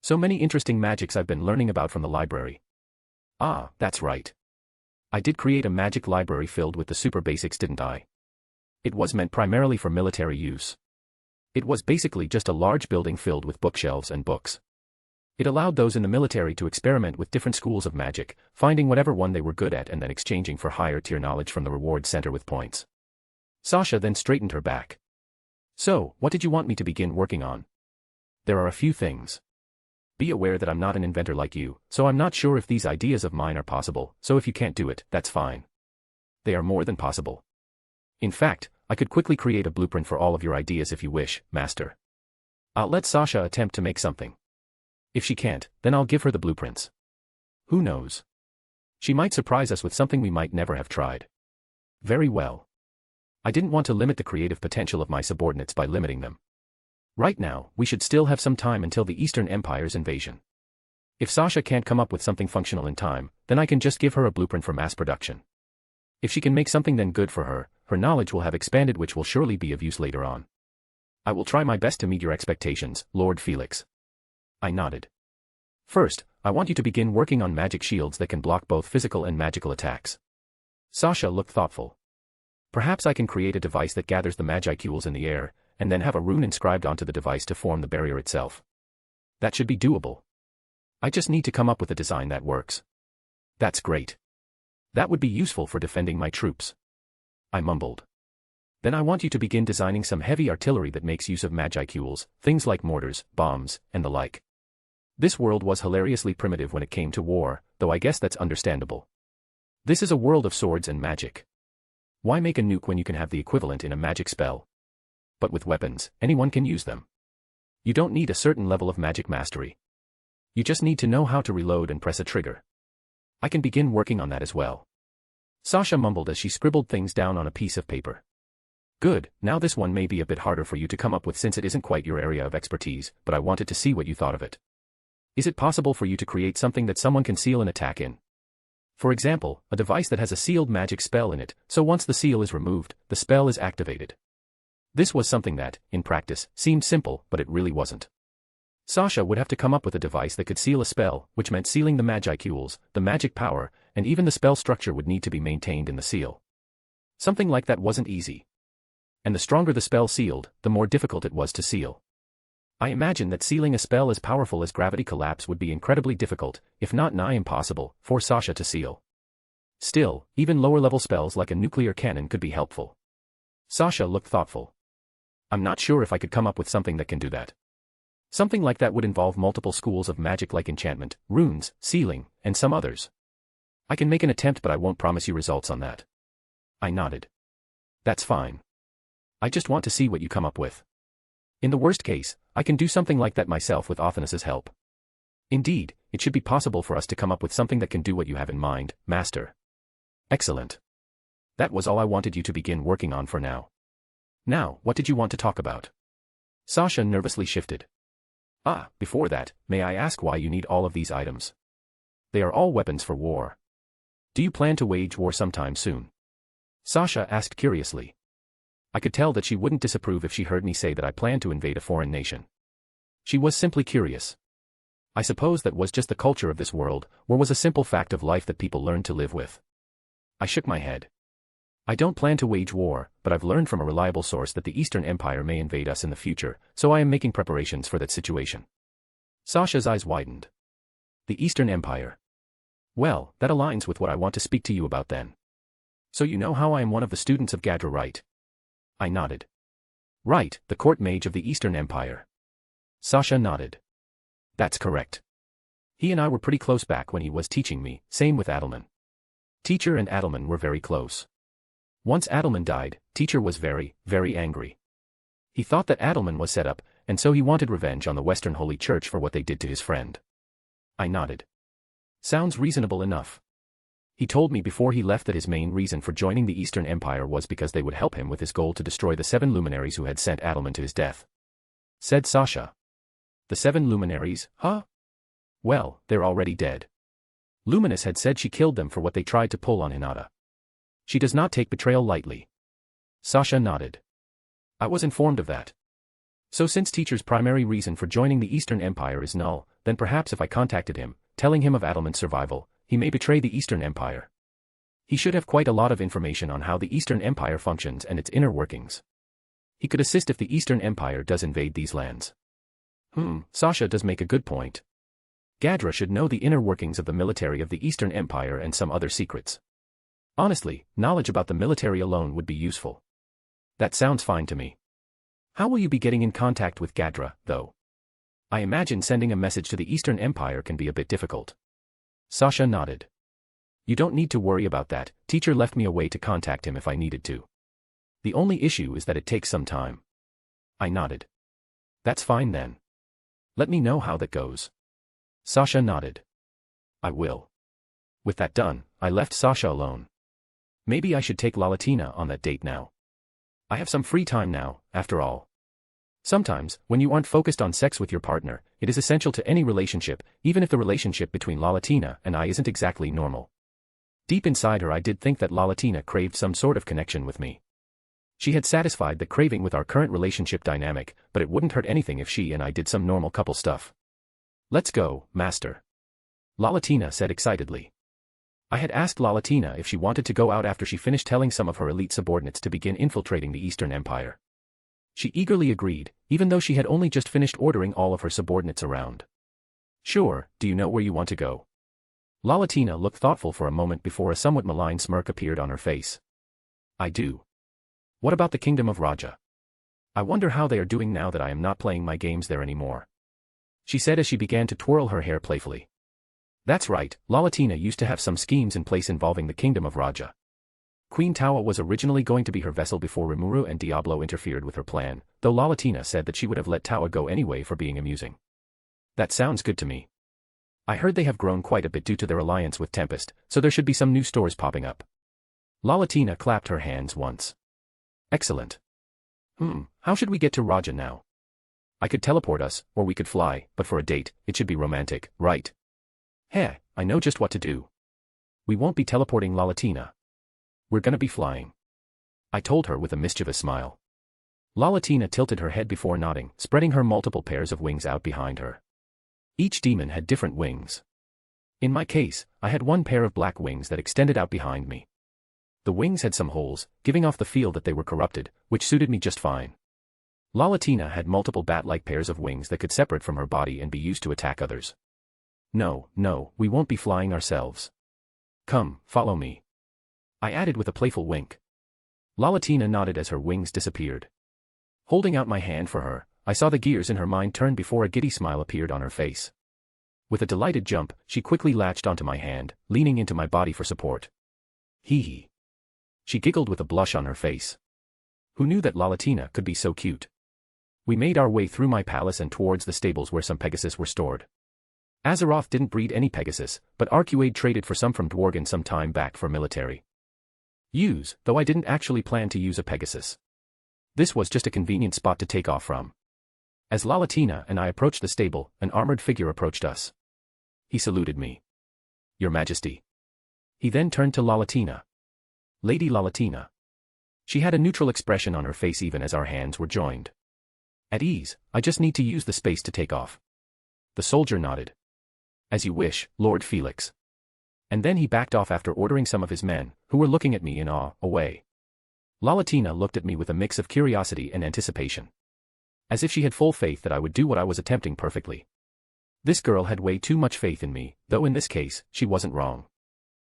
[SPEAKER 3] So many interesting magics I've been learning about from the library. Ah, that's right. I did create a magic library filled with the super basics, didn't I? It was meant primarily for military use. It was basically just a large building filled with bookshelves and books. It allowed those in the military to experiment with different schools of magic, finding whatever one they were good at and then exchanging for higher tier knowledge from the reward center with points. Sasha then straightened her back. "So, what did you want me to begin working on?" "There are a few things. Be aware that I'm not an inventor like you, so I'm not sure if these ideas of mine are possible, so if you can't do it, that's fine. They are more than possible. In fact, I could quickly create a blueprint for all of your ideas if you wish, Master. I'll let Sasha attempt to make something. If she can't, then I'll give her the blueprints. Who knows? She might surprise us with something we might never have tried." "Very well. I didn't want to limit the creative potential of my subordinates by limiting them. Right now, we should still have some time until the Eastern Empire's invasion. If Sasha can't come up with something functional in time, then I can just give her a blueprint for mass production. If she can make something then good for her, her knowledge will have expanded, which will surely be of use later on. I will try my best to meet your expectations, Lord Felix. I nodded. First, I want you to begin working on magic shields that can block both physical and magical attacks. Sasha looked thoughtful. Perhaps I can create a device that gathers the Magicules in the air, and then have a rune inscribed onto the device to form the barrier itself. That should be doable. I just need to come up with a design that works. That's great. That would be useful for defending my troops. I mumbled. Then I want you to begin designing some heavy artillery that makes use of Magicules, things like mortars, bombs, and the like. This world was hilariously primitive when it came to war, though I guess that's understandable. This is a world of swords and magic. Why make a nuke when you can have the equivalent in a magic spell? But with weapons, anyone can use them. You don't need a certain level of magic mastery. You just need to know how to reload and press a trigger. I can begin working on that as well. Sasha mumbled as she scribbled things down on a piece of paper. Good, now this one may be a bit harder for you to come up with since it isn't quite your area of expertise, but I wanted to see what you thought of it. Is it possible for you to create something that someone can seal an attack in? For example, a device that has a sealed magic spell in it, so once the seal is removed, the spell is activated. This was something that, in practice, seemed simple, but it really wasn't. Sasha would have to come up with a device that could seal a spell, which meant sealing the Magicules, the magic power, and even the spell structure would need to be maintained in the seal. Something like that wasn't easy. And the stronger the spell sealed, the more difficult it was to seal. I imagine that sealing a spell as powerful as Gravity Collapse would be incredibly difficult, if not nigh impossible, for Sasha to seal. Still, even lower-level spells like a nuclear cannon could be helpful. Sasha looked thoughtful. I'm not sure if I could come up with something that can do that. Something like that would involve multiple schools of magic like enchantment, runes, sealing, and some others. I can make an attempt, but I won't promise you results on that. I nodded. That's fine. I just want to see what you come up with. In the worst case, I can do something like that myself with Othanus's help. Indeed, it should be possible for us to come up with something that can do what you have in mind, Master. Excellent. That was all I wanted you to begin working on for now. Now, what did you want to talk about? Sasha nervously shifted. Before that, may I ask why you need all of these items? They are all weapons for war. Do you plan to wage war sometime soon? Sasha asked curiously. I could tell that she wouldn't disapprove if she heard me say that I planned to invade a foreign nation. She was simply curious. I suppose that was just the culture of this world, or was a simple fact of life that people learned to live with. I shook my head. I don't plan to wage war, but I've learned from a reliable source that the Eastern Empire may invade us in the future, so I am making preparations for that situation. Sasha's eyes widened. The Eastern Empire. Well, that aligns with what I want to speak to you about then. So you know how I am one of the students of Gadra, right? I nodded. Right, the court mage of the Eastern Empire. Sasha nodded. That's correct. He and I were pretty close back when he was teaching me, same with Adelman. Teacher and Adelman were very close. Once Adelman died, Teacher was very, very angry. He thought that Adelman was set up, and so he wanted revenge on the Western Holy Church for what they did to his friend. I nodded. Sounds reasonable enough. He told me before he left that his main reason for joining the Eastern Empire was because they would help him with his goal to destroy the 7 luminaries who had sent Adelman to his death. Said Sasha. The 7 luminaries, huh? Well, they're already dead. Luminous had said she killed them for what they tried to pull on Hinata. She does not take betrayal lightly. Sasha nodded. I was informed of that. So since Teacher's primary reason for joining the Eastern Empire is null, then perhaps if I contacted him, telling him of Adelman's survival, he may betray the Eastern Empire. He should have quite a lot of information on how the Eastern Empire functions and its inner workings. He could assist if the Eastern Empire does invade these lands. Sasha does make a good point. Gadra should know the inner workings of the military of the Eastern Empire and some other secrets. Honestly, knowledge about the military alone would be useful. That sounds fine to me. How will you be getting in contact with Gadra, though? I imagine sending a message to the Eastern Empire can be a bit difficult. Sasha nodded. You don't need to worry about that, Teacher left me a way to contact him if I needed to. The only issue is that it takes some time. I nodded. That's fine then. Let me know how that goes. Sasha nodded. I will. With that done, I left Sasha alone. Maybe I should take Lalatina on that date now. I have some free time now, after all. Sometimes, when you aren't focused on sex with your partner, it is essential to any relationship, even if the relationship between Lalatina and I isn't exactly normal. Deep inside her I did think that Lalatina craved some sort of connection with me. She had satisfied the craving with our current relationship dynamic, but it wouldn't hurt anything if she and I did some normal couple stuff. Let's go, Master. Lalatina said excitedly. I had asked Lalatina if she wanted to go out after she finished telling some of her elite subordinates to begin infiltrating the Eastern Empire. She eagerly agreed, even though she had only just finished ordering all of her subordinates around. Sure, do you know where you want to go? Lalatina looked thoughtful for a moment before a somewhat malign smirk appeared on her face. I do. What about the Kingdom of Raja? I wonder how they are doing now that I am not playing my games there anymore. She said as she began to twirl her hair playfully. That's right, Lalatina used to have some schemes in place involving the Kingdom of Raja. Queen Tawa was originally going to be her vessel before Remuru and Diablo interfered with her plan, though Lalatina said that she would have let Tawa go anyway for being amusing. That sounds good to me. I heard they have grown quite a bit due to their alliance with Tempest, so there should be some new stores popping up. Lalatina clapped her hands once. Excellent. How should we get to Raja now? I could teleport us, or we could fly, but for a date, it should be romantic, right? Heh, I know just what to do. We won't be teleporting Lalatina. We're gonna be flying. I told her with a mischievous smile. Lalatina tilted her head before nodding, spreading her multiple pairs of wings out behind her. Each demon had different wings. In my case, I had one pair of black wings that extended out behind me. The wings had some holes, giving off the feel that they were corrupted, which suited me just fine. Lalatina had multiple bat-like pairs of wings that could separate from her body and be used to attack others. No, we won't be flying ourselves. Come, follow me. I added with a playful wink. Lalatina nodded as her wings disappeared. Holding out my hand for her, I saw the gears in her mind turn before a giddy smile appeared on her face. With a delighted jump, she quickly latched onto my hand, leaning into my body for support. Hee. She giggled with a blush on her face. Who knew that Lalatina could be so cute? We made our way through my palace and towards the stables where some Pegasus were stored. Azeroth didn't breed any Pegasus, but Arcuade traded for some from Dworgen some time back for military use, though I didn't actually plan to use a Pegasus. This was just a convenient spot to take off from. As Lalatina and I approached the stable, an armored figure approached us. He saluted me. Your Majesty. He then turned to Lalatina. Lady Lalatina. She had a neutral expression on her face even as our hands were joined. At ease, I just need to use the space to take off. The soldier nodded. As you wish, Lord Felix. And then he backed off after ordering some of his men, who were looking at me in awe, away. Lalatina looked at me with a mix of curiosity and anticipation. As if she had full faith that I would do what I was attempting perfectly. This girl had way too much faith in me, though in this case, she wasn't wrong.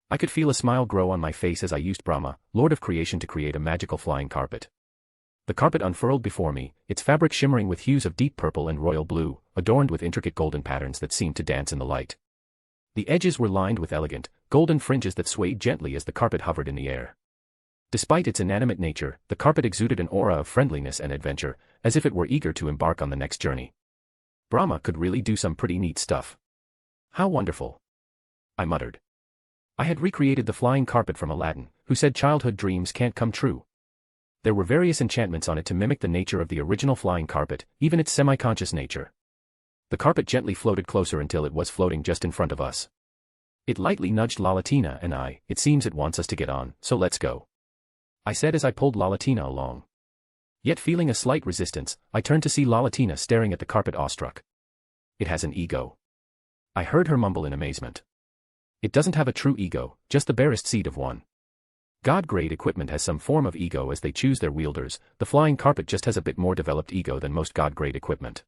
[SPEAKER 3] I could feel a smile grow on my face as I used Brahma, Lord of Creation, to create a magical flying carpet. The carpet unfurled before me, its fabric shimmering with hues of deep purple and royal blue, adorned with intricate golden patterns that seemed to dance in the light. The edges were lined with elegant, golden fringes that swayed gently as the carpet hovered in the air. Despite its inanimate nature, the carpet exuded an aura of friendliness and adventure, as if it were eager to embark on the next journey. Brahma could really do some pretty neat stuff. How wonderful. I muttered. I had recreated the flying carpet from Aladdin, who said childhood dreams can't come true. There were various enchantments on it to mimic the nature of the original flying carpet, even its semi-conscious nature. The carpet gently floated closer until it was floating just in front of us. It lightly nudged Lalatina and I. It seems it wants us to get on, so let's go. I said as I pulled Lalatina along. Yet feeling a slight resistance, I turned to see Lalatina staring at the carpet awestruck. It has an ego. I heard her mumble in amazement. It doesn't have a true ego, just the barest seed of one. God-grade equipment has some form of ego as they choose their wielders. The flying carpet just has a bit more developed ego than most God-grade equipment.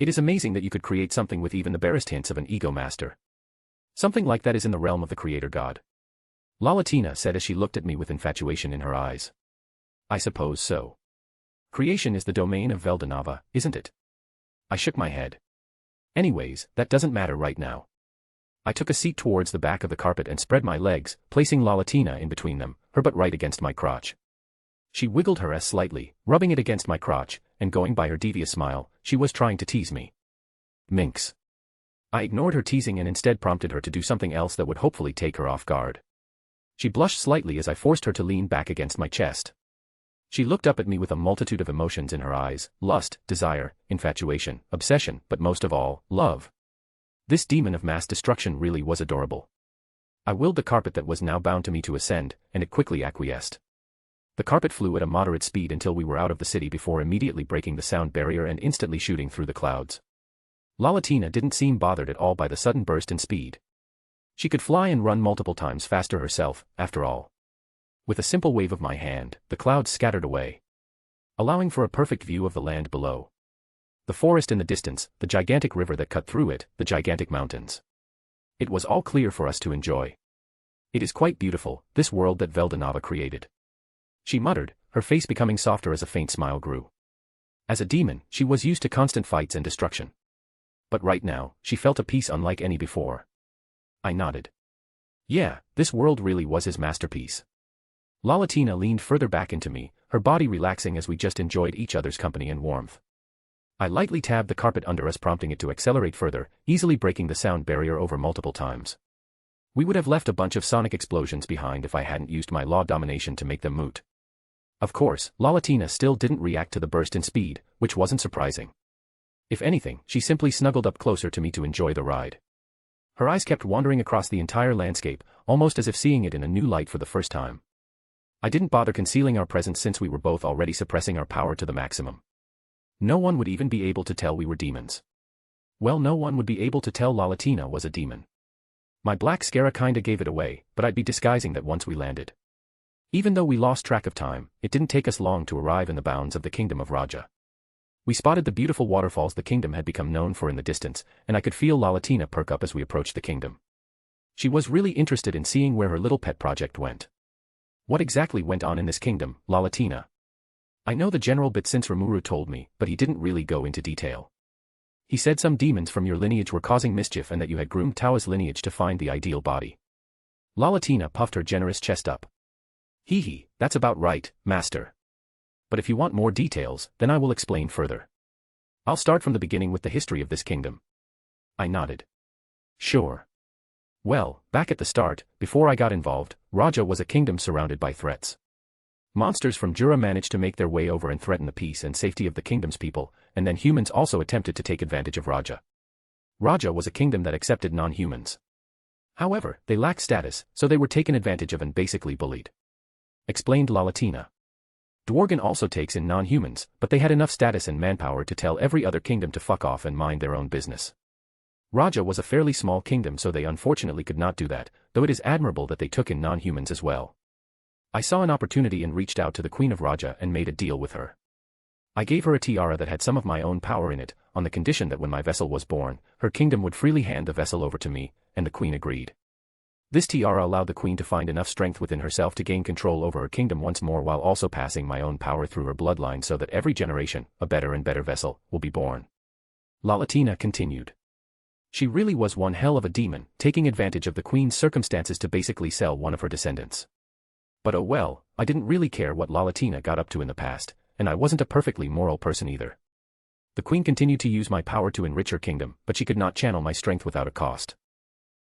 [SPEAKER 3] It is amazing that you could create something with even the barest hints of an ego master. Something like that is in the realm of the creator god. Lalatina said as she looked at me with infatuation in her eyes. I suppose so. Creation is the domain of Veldanava, isn't it? I shook my head. Anyways, that doesn't matter right now. I took a seat towards the back of the carpet and spread my legs, placing Lalatina in between them, her butt right against my crotch. She wiggled her ass slightly, rubbing it against my crotch, and going by her devious smile, she was trying to tease me. Minx. I ignored her teasing and instead prompted her to do something else that would hopefully take her off guard. She blushed slightly as I forced her to lean back against my chest. She looked up at me with a multitude of emotions in her eyes: lust, desire, infatuation, obsession, but most of all, love. This demon of mass destruction really was adorable. I willed the carpet that was now bound to me to ascend, and it quickly acquiesced. The carpet flew at a moderate speed until we were out of the city before immediately breaking the sound barrier and instantly shooting through the clouds. Lalatina didn't seem bothered at all by the sudden burst in speed. She could fly and run multiple times faster herself, after all. With a simple wave of my hand, the clouds scattered away, allowing for a perfect view of the land below. The forest in the distance, the gigantic river that cut through it, the gigantic mountains. It was all clear for us to enjoy. It is quite beautiful, this world that Veldanava created. She muttered, her face becoming softer as a faint smile grew. As a demon, she was used to constant fights and destruction. But right now, she felt a peace unlike any before. I nodded. Yeah, this world really was his masterpiece. Lalatina leaned further back into me, her body relaxing as we just enjoyed each other's company and warmth. I lightly tabbed the carpet under us, prompting it to accelerate further, easily breaking the sound barrier over multiple times. We would have left a bunch of sonic explosions behind if I hadn't used my law domination to make them moot. Of course, Lalatina still didn't react to the burst in speed, which wasn't surprising. If anything, she simply snuggled up closer to me to enjoy the ride. Her eyes kept wandering across the entire landscape, almost as if seeing it in a new light for the first time. I didn't bother concealing our presence since we were both already suppressing our power to the maximum. No one would even be able to tell we were demons. Well, no one would be able to tell Lalatina was a demon. My black Scara kinda gave it away, but I'd be disguising that once we landed. Even though we lost track of time, it didn't take us long to arrive in the bounds of the kingdom of Raja. We spotted the beautiful waterfalls the kingdom had become known for in the distance, and I could feel Lalatina perk up as we approached the kingdom. She was really interested in seeing where her little pet project went. What exactly went on in this kingdom, Lalatina? I know the general bit since Remuru told me, but he didn't really go into detail. He said some demons from your lineage were causing mischief and that you had groomed Tao's lineage to find the ideal body. Lalatina puffed her generous chest up. Hee hee, that's about right, master. But if you want more details, then I will explain further. I'll start from the beginning with the history of this kingdom. I nodded. Sure. Well, back at the start, before I got involved, Raja was a kingdom surrounded by threats. Monsters from Jura managed to make their way over and threaten the peace and safety of the kingdom's people, and then humans also attempted to take advantage of Raja. Raja was a kingdom that accepted non-humans. However, they lacked status, so they were taken advantage of and basically bullied. Explained Lalatina. Dworgen also takes in non-humans, but they had enough status and manpower to tell every other kingdom to fuck off and mind their own business. Raja was a fairly small kingdom, so they unfortunately could not do that, though it is admirable that they took in non-humans as well. I saw an opportunity and reached out to the Queen of Raja and made a deal with her. I gave her a tiara that had some of my own power in it, on the condition that when my vessel was born, her kingdom would freely hand the vessel over to me, and the Queen agreed. This tiara allowed the Queen to find enough strength within herself to gain control over her kingdom once more while also passing my own power through her bloodline so that every generation, a better and better vessel, will be born. Lalatina continued. She really was one hell of a demon, taking advantage of the Queen's circumstances to basically sell one of her descendants. But oh well, I didn't really care what Lalatina got up to in the past, and I wasn't a perfectly moral person either. The Queen continued to use my power to enrich her kingdom, but she could not channel my strength without a cost.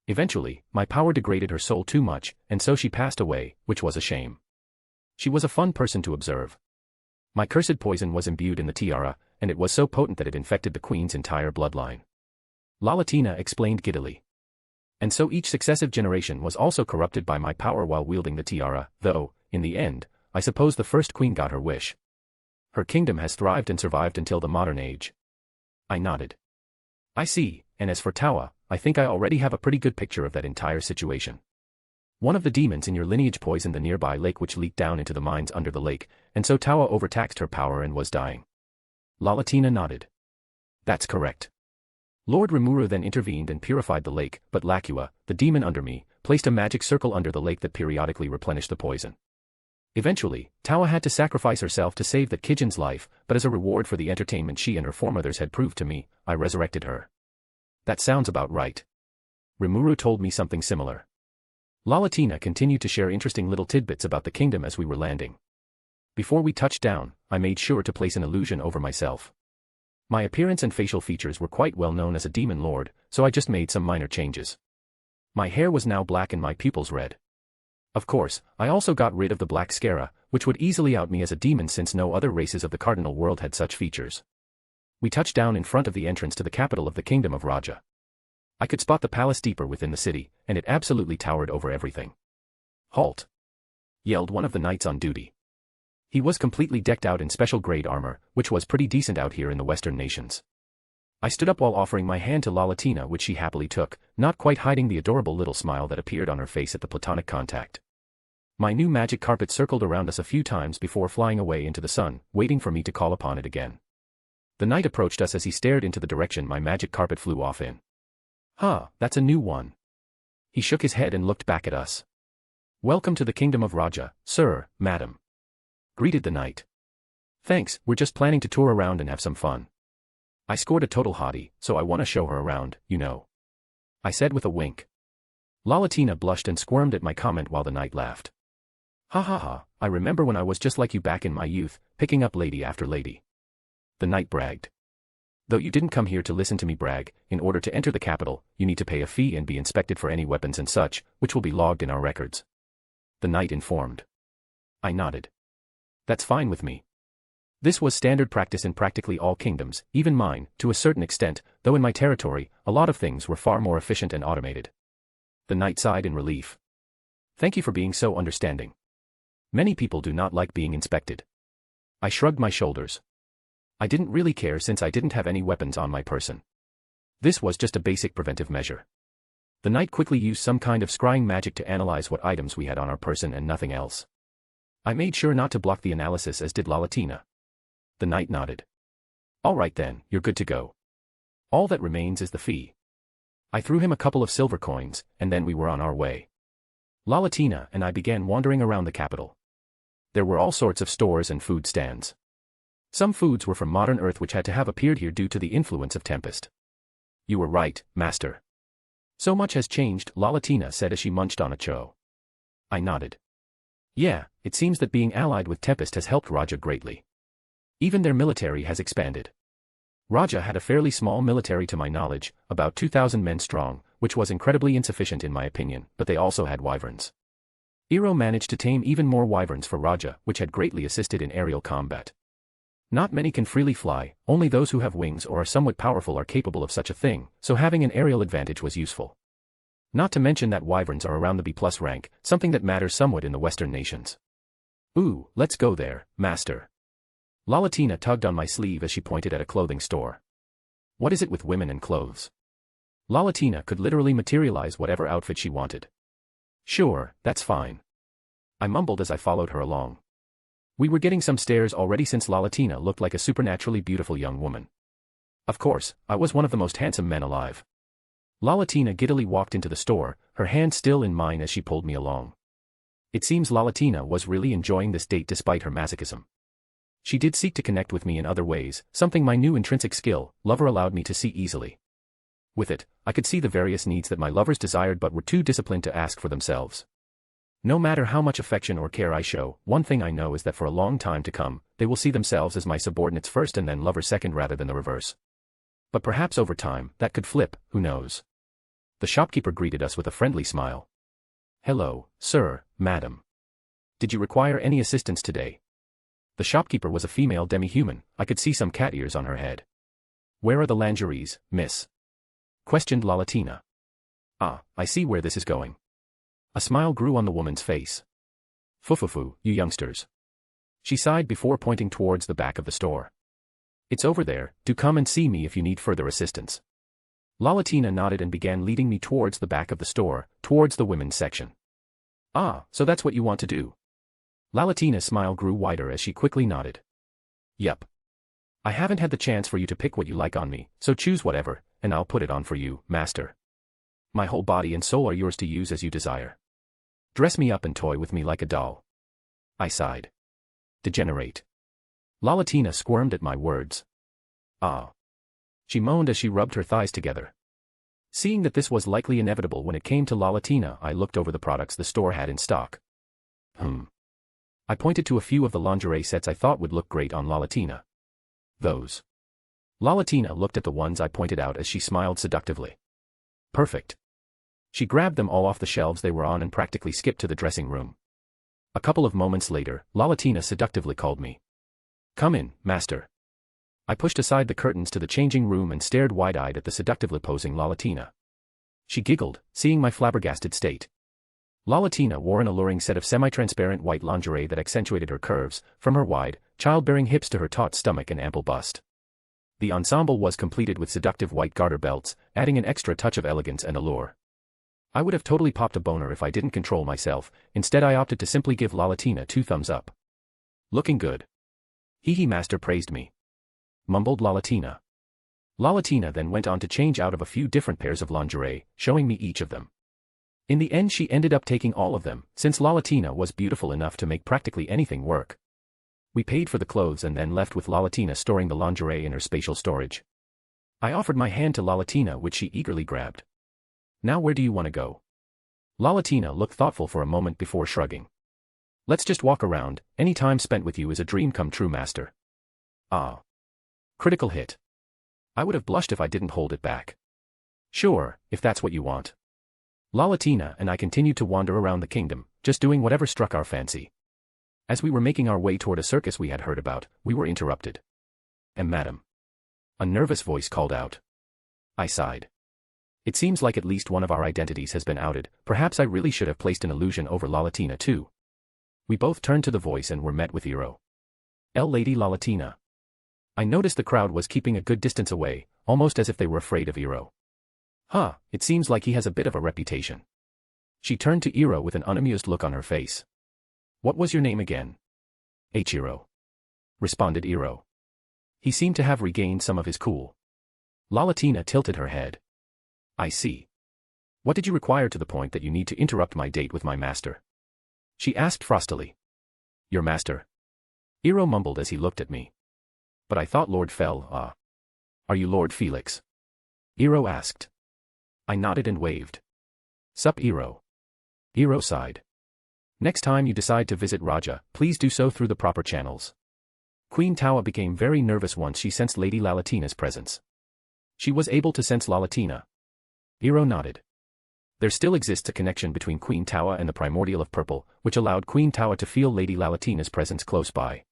[SPEAKER 3] Eventually, my power degraded her soul too much, and so she passed away, which was a shame. She was a fun person to observe. My cursed poison was imbued in the tiara, and it was so potent that it infected the Queen's entire bloodline. Lalatina explained giddily. And so each successive generation was also corrupted by my power while wielding the tiara, though, in the end, I suppose the first queen got her wish. Her kingdom has thrived and survived until the modern age. I nodded. I see, and as for Tawa, I think I already have a pretty good picture of that entire situation. One of the demons in your lineage poisoned the nearby lake which leaked down into the mines under the lake, and so Tawa overtaxed her power and was dying. Lalatina nodded. That's correct. Lord Remuru then intervened and purified the lake, but Lakua, the demon under me, placed a magic circle under the lake that periodically replenished the poison. Eventually, Tawa had to sacrifice herself to save that Kijin's life, but as a reward for the entertainment she and her foremothers had proved to me, I resurrected her. That sounds about right. Remuru told me something similar. Lalatina continued to share interesting little tidbits about the kingdom as we were landing. Before we touched down, I made sure to place an illusion over myself. My appearance and facial features were quite well known as a demon lord, so I just made some minor changes. My hair was now black and my pupils red. Of course, I also got rid of the black Scara, which would easily out me as a demon since no other races of the Cardinal World had such features. We touched down in front of the entrance to the capital of the Kingdom of Raja. I could spot the palace deeper within the city, and it absolutely towered over everything. "Halt!" yelled one of the knights on duty. He was completely decked out in special-grade armor, which was pretty decent out here in the Western nations. I stood up while offering my hand to Lalatina, which she happily took, not quite hiding the adorable little smile that appeared on her face at the platonic contact. My new magic carpet circled around us a few times before flying away into the sun, waiting for me to call upon it again. The knight approached us as he stared into the direction my magic carpet flew off in. "Huh, that's a new one." He shook his head and looked back at us. "Welcome to the Kingdom of Raja, sir, madam," greeted the knight. "Thanks, we're just planning to tour around and have some fun. I scored a total hottie, so I want to show her around, you know," I said with a wink. Lalatina blushed and squirmed at my comment while the knight laughed. "Ha ha ha, I remember when I was just like you back in my youth, picking up lady after lady," the knight bragged. "Though you didn't come here to listen to me brag, in order to enter the capital, you need to pay a fee and be inspected for any weapons and such, which will be logged in our records," the knight informed. I nodded. "That's fine with me." This was standard practice in practically all kingdoms, even mine, to a certain extent, though in my territory, a lot of things were far more efficient and automated. The knight sighed in relief. "Thank you for being so understanding. Many people do not like being inspected." I shrugged my shoulders. I didn't really care since I didn't have any weapons on my person. This was just a basic preventive measure. The knight quickly used some kind of scrying magic to analyze what items we had on our person and nothing else. I made sure not to block the analysis, as did Lalatina. The knight nodded. "All right then, you're good to go. All that remains is the fee." I threw him a couple of silver coins, and then we were on our way. Lalatina and I began wandering around the capital. There were all sorts of stores and food stands. Some foods were from modern Earth which had to have appeared here due to the influence of Tempest. "You were right, master. So much has changed," Lalatina said as she munched on a cho. I nodded. "Yeah, it seems that being allied with Tempest has helped Raja greatly. Even their military has expanded. Raja had a fairly small military to my knowledge, about 2,000 men strong, which was incredibly insufficient in my opinion, but they also had wyverns. Iro managed to tame even more wyverns for Raja, which had greatly assisted in aerial combat. Not many can freely fly, only those who have wings or are somewhat powerful are capable of such a thing, so having an aerial advantage was useful. Not to mention that wyverns are around the B+ rank, something that matters somewhat in the Western nations. "Ooh, let's go there, master." Lalatina tugged on my sleeve as she pointed at a clothing store. What is it with women and clothes? Lalatina could literally materialize whatever outfit she wanted. "Sure, that's fine," I mumbled as I followed her along. We were getting some stares already since Lalatina looked like a supernaturally beautiful young woman. Of course, I was one of the most handsome men alive. Lalatina giddily walked into the store, her hand still in mine as she pulled me along. It seems Lalatina was really enjoying this date despite her masochism. She did seek to connect with me in other ways, something my new intrinsic skill, Lover, allowed me to see easily. With it, I could see the various needs that my lovers desired but were too disciplined to ask for themselves. No matter how much affection or care I show, one thing I know is that for a long time to come, they will see themselves as my subordinates first and then lovers second rather than the reverse. But perhaps over time, that could flip, who knows? The shopkeeper greeted us with a friendly smile. "Hello, sir, madam. Did you require any assistance today?" The shopkeeper was a female demi-human. I could see some cat ears on her head. "Where are the lingeries, miss?" questioned Lalatina. "Ah, I see where this is going." A smile grew on the woman's face. "Fufufu, you youngsters." She sighed before pointing towards the back of the store. "It's over there, do come and see me if you need further assistance." Lalatina nodded and began leading me towards the back of the store, towards the women's section. "Ah, so that's what you want to do." Lalatina's smile grew wider as she quickly nodded. "Yup. I haven't had the chance for you to pick what you like on me, so choose whatever, and I'll put it on for you, master. My whole body and soul are yours to use as you desire. Dress me up and toy with me like a doll." I sighed. "Degenerate." Lalatina squirmed at my words. "Ah." She moaned as she rubbed her thighs together. Seeing that this was likely inevitable when it came to Lalatina, I looked over the products the store had in stock. I pointed to a few of the lingerie sets I thought would look great on Lalatina. "Those." Lalatina looked at the ones I pointed out as she smiled seductively. "Perfect." She grabbed them all off the shelves they were on and practically skipped to the dressing room. A couple of moments later, Lalatina seductively called me. Come in, master. I pushed aside the curtains to the changing room and stared wide-eyed at the seductively posing Lalatina. She giggled, seeing my flabbergasted state. Lalatina wore an alluring set of semi-transparent white lingerie that accentuated her curves, from her wide, childbearing hips to her taut stomach and ample bust. The ensemble was completed with seductive white garter belts, adding an extra touch of elegance and allure. I would have totally popped a boner if I didn't control myself. Instead I opted to simply give Lalatina 2 thumbs up. Looking good. Hee master praised me. Mumbled Lalatina. Lalatina then went on to change out of a few different pairs of lingerie, showing me each of them. In the end she ended up taking all of them, since Lalatina was beautiful enough to make practically anything work. We paid for the clothes and then left with Lalatina storing the lingerie in her spatial storage. I offered my hand to Lalatina, which she eagerly grabbed. Now where do you want to go? Lalatina looked thoughtful for a moment before shrugging. Let's just walk around. Any time spent with you is a dream come true, master. Ah. Critical hit. I would have blushed if I didn't hold it back. Sure, if that's what you want. Lalatina and I continued to wander around the kingdom, just doing whatever struck our fancy. As we were making our way toward a circus we had heard about, we were interrupted. Madam. A nervous voice called out. I sighed. It seems like at least one of our identities has been outed. Perhaps I really should have placed an illusion over Lalatina too. We both turned to the voice and were met with Iro. Lady Lalatina. I noticed the crowd was keeping a good distance away, almost as if they were afraid of Iro. Huh, it seems like he has a bit of a reputation. She turned to Iro with an unamused look on her face. What was your name again? Iro. Responded Iro. He seemed to have regained some of his cool. Lalatina tilted her head. I see. What did you require to the point that you need to interrupt my date with my master? She asked frostily. Your master? Iro mumbled as he looked at me. But I thought Lord Fel, Are you Lord Felix? Iro asked. I nodded and waved. Sup, Iro. Iro sighed. Next time you decide to visit Raja, please do so through the proper channels. Queen Tawa became very nervous once she sensed Lady Lalatina's presence. She was able to sense Lalatina. Iro nodded. There still exists a connection between Queen Tawa and the primordial of purple, which allowed Queen Tawa to feel Lady Lalatina's presence close by.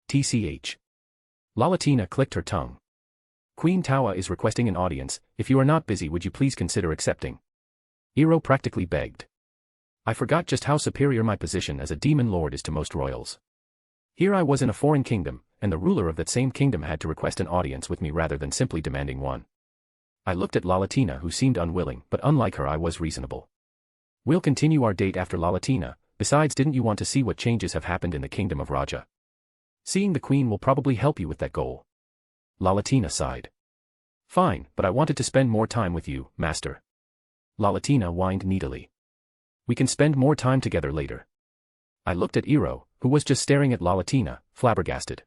[SPEAKER 3] TCH. Lalatina clicked her tongue. Queen Tawa is requesting an audience. If you are not busy, would you please consider accepting? Iro practically begged. I forgot just how superior my position as a demon lord is to most royals. Here I was in a foreign kingdom, and the ruler of that same kingdom had to request an audience with me rather than simply demanding one. I looked at Lalatina, who seemed unwilling, but unlike her I was reasonable. We'll continue our date after, Lalatina. Besides, didn't you want to see what changes have happened in the kingdom of Raja? Seeing the queen will probably help you with that goal. Lalatina sighed. Fine, but I wanted to spend more time with you, master. Lalatina whined needily. We can spend more time together later. I looked at Iro, who was just staring at Lalatina, flabbergasted.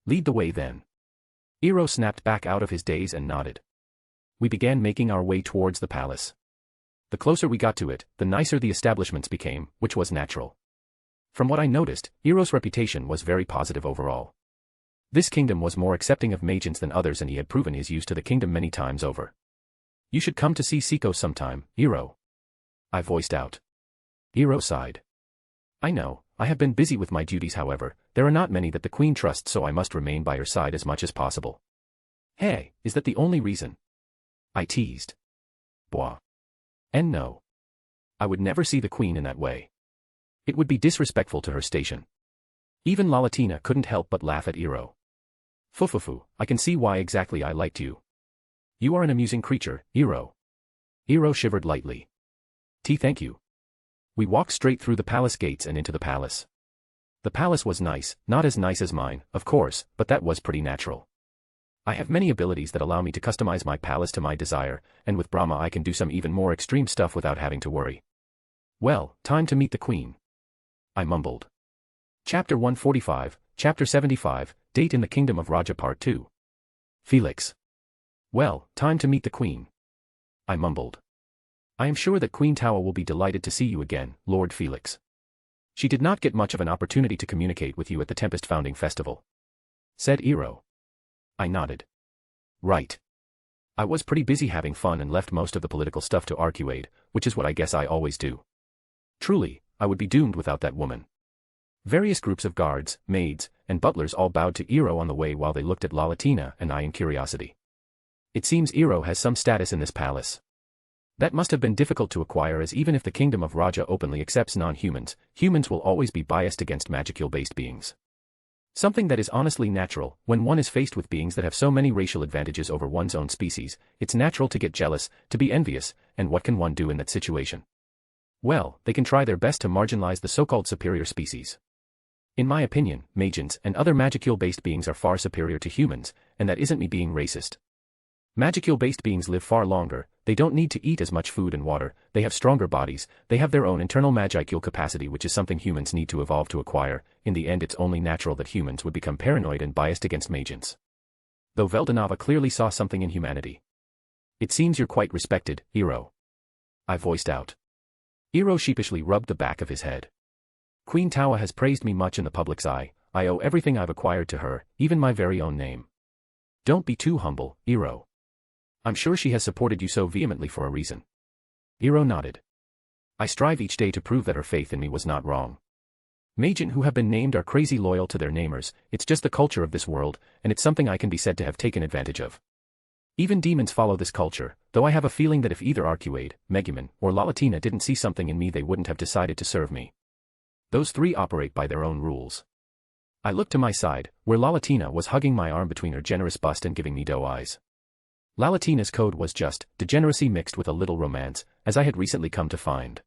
[SPEAKER 3] Lead the way then. Iro snapped back out of his daze and nodded. We began making our way towards the palace. The closer we got to it, the nicer the establishments became, which was natural. From what I noticed, Iro's reputation was very positive overall. This kingdom was more accepting of magians than others, and he had proven his use to the kingdom many times over. You should come to see Siko sometime, Iro. I voiced out. Iro sighed. I know, I have been busy with my duties, however, there are not many that the queen trusts, so I must remain by her side as much as possible. Hey, is that the only reason? I teased. Boah. And no. I would never see the queen in that way. It would be disrespectful to her station. Even Lalatina couldn't help but laugh at Iro. Fufufu, I can see why exactly I liked you. You are an amusing creature, Iro. Iro shivered lightly. Thank you. We walked straight through the palace gates and into the palace. The palace was nice, not as nice as mine, of course, but that was pretty natural. I have many abilities that allow me to customize my palace to my desire, and with Brahma I can do some even more extreme stuff without having to worry. Well, time to meet the queen. I mumbled. Chapter 145, Chapter 75, Date in the Kingdom of Raja Part 2. Felix. Well, time to meet the queen. I mumbled. I am sure that Queen Tawa will be delighted to see you again, Lord Felix. She did not get much of an opportunity to communicate with you at the Tempest Founding Festival. Said Iro. I nodded. Right. I was pretty busy having fun and left most of the political stuff to Arcuade, which is what I guess I always do. Truly, I would be doomed without that woman. Various groups of guards, maids, and butlers all bowed to Iro on the way while they looked at Lalatina and I in curiosity. It seems Iro has some status in this palace. That must have been difficult to acquire, as even if the kingdom of Raja openly accepts non-humans, humans will always be biased against magical-based beings. Something that is honestly natural. When one is faced with beings that have so many racial advantages over one's own species, it's natural to get jealous, to be envious, and what can one do in that situation? Well, they can try their best to marginalize the so-called superior species. In my opinion, magians and other magicule-based beings are far superior to humans, and that isn't me being racist. Magicule-based beings live far longer, they don't need to eat as much food and water, they have stronger bodies, they have their own internal magicule capacity, which is something humans need to evolve to acquire. In the end, it's only natural that humans would become paranoid and biased against magians. Though Veldanava clearly saw something in humanity. It seems you're quite respected, Iro. I voiced out. Iro sheepishly rubbed the back of his head. Queen Tawa has praised me much in the public's eye, I owe everything I've acquired to her, even my very own name. Don't be too humble, Iro. I'm sure she has supported you so vehemently for a reason. Iro nodded. I strive each day to prove that her faith in me was not wrong. Magian who have been named are crazy loyal to their namers, it's just the culture of this world, and it's something I can be said to have taken advantage of. Even demons follow this culture, though I have a feeling that if either Arcuade, Megumin, or Lalatina didn't see something in me, they wouldn't have decided to serve me. Those three operate by their own rules. I looked to my side, where Lalatina was hugging my arm between her generous bust and giving me doe eyes. Lalatina's code was just degeneracy mixed with a little romance, as I had recently come to find.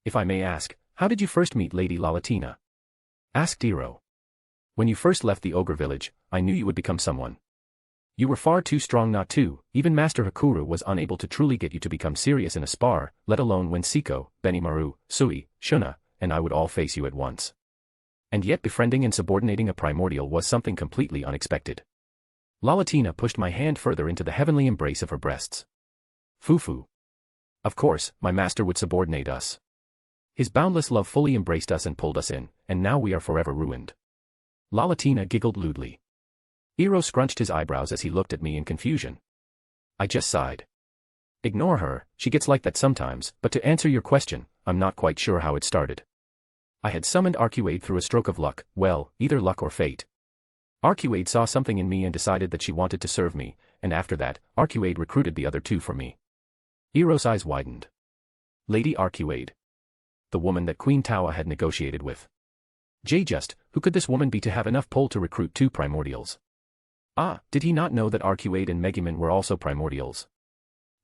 [SPEAKER 3] If I may ask, how did you first meet Lady Lalatina? Asked Iro. When you first left the ogre village, I knew you would become someone. You were far too strong not to, even Master Hakuru was unable to truly get you to become serious in a spar, let alone when Siko, Benimaru, Sui, Shuna, and I would all face you at once. And yet befriending and subordinating a primordial was something completely unexpected. Lalatina pushed my hand further into the heavenly embrace of her breasts. Fufu. Of course, my master would subordinate us. His boundless love fully embraced us and pulled us in, and now we are forever ruined. Lalatina giggled lewdly. Iro scrunched his eyebrows as he looked at me in confusion. I just sighed. Ignore her, she gets like that sometimes, but to answer your question, I'm not quite sure how it started. I had summoned Arcuade through a stroke of luck, well, either luck or fate. Arcuade saw something in me and decided that she wanted to serve me, and after that, Arcuade recruited the other two for me. Iro's eyes widened. Lady Arcuade. The woman that Queen Tawa had negotiated with. Just, who could this woman be to have enough pull to recruit two primordials? Ah, did he not know that Arcuade and Megumin were also primordials?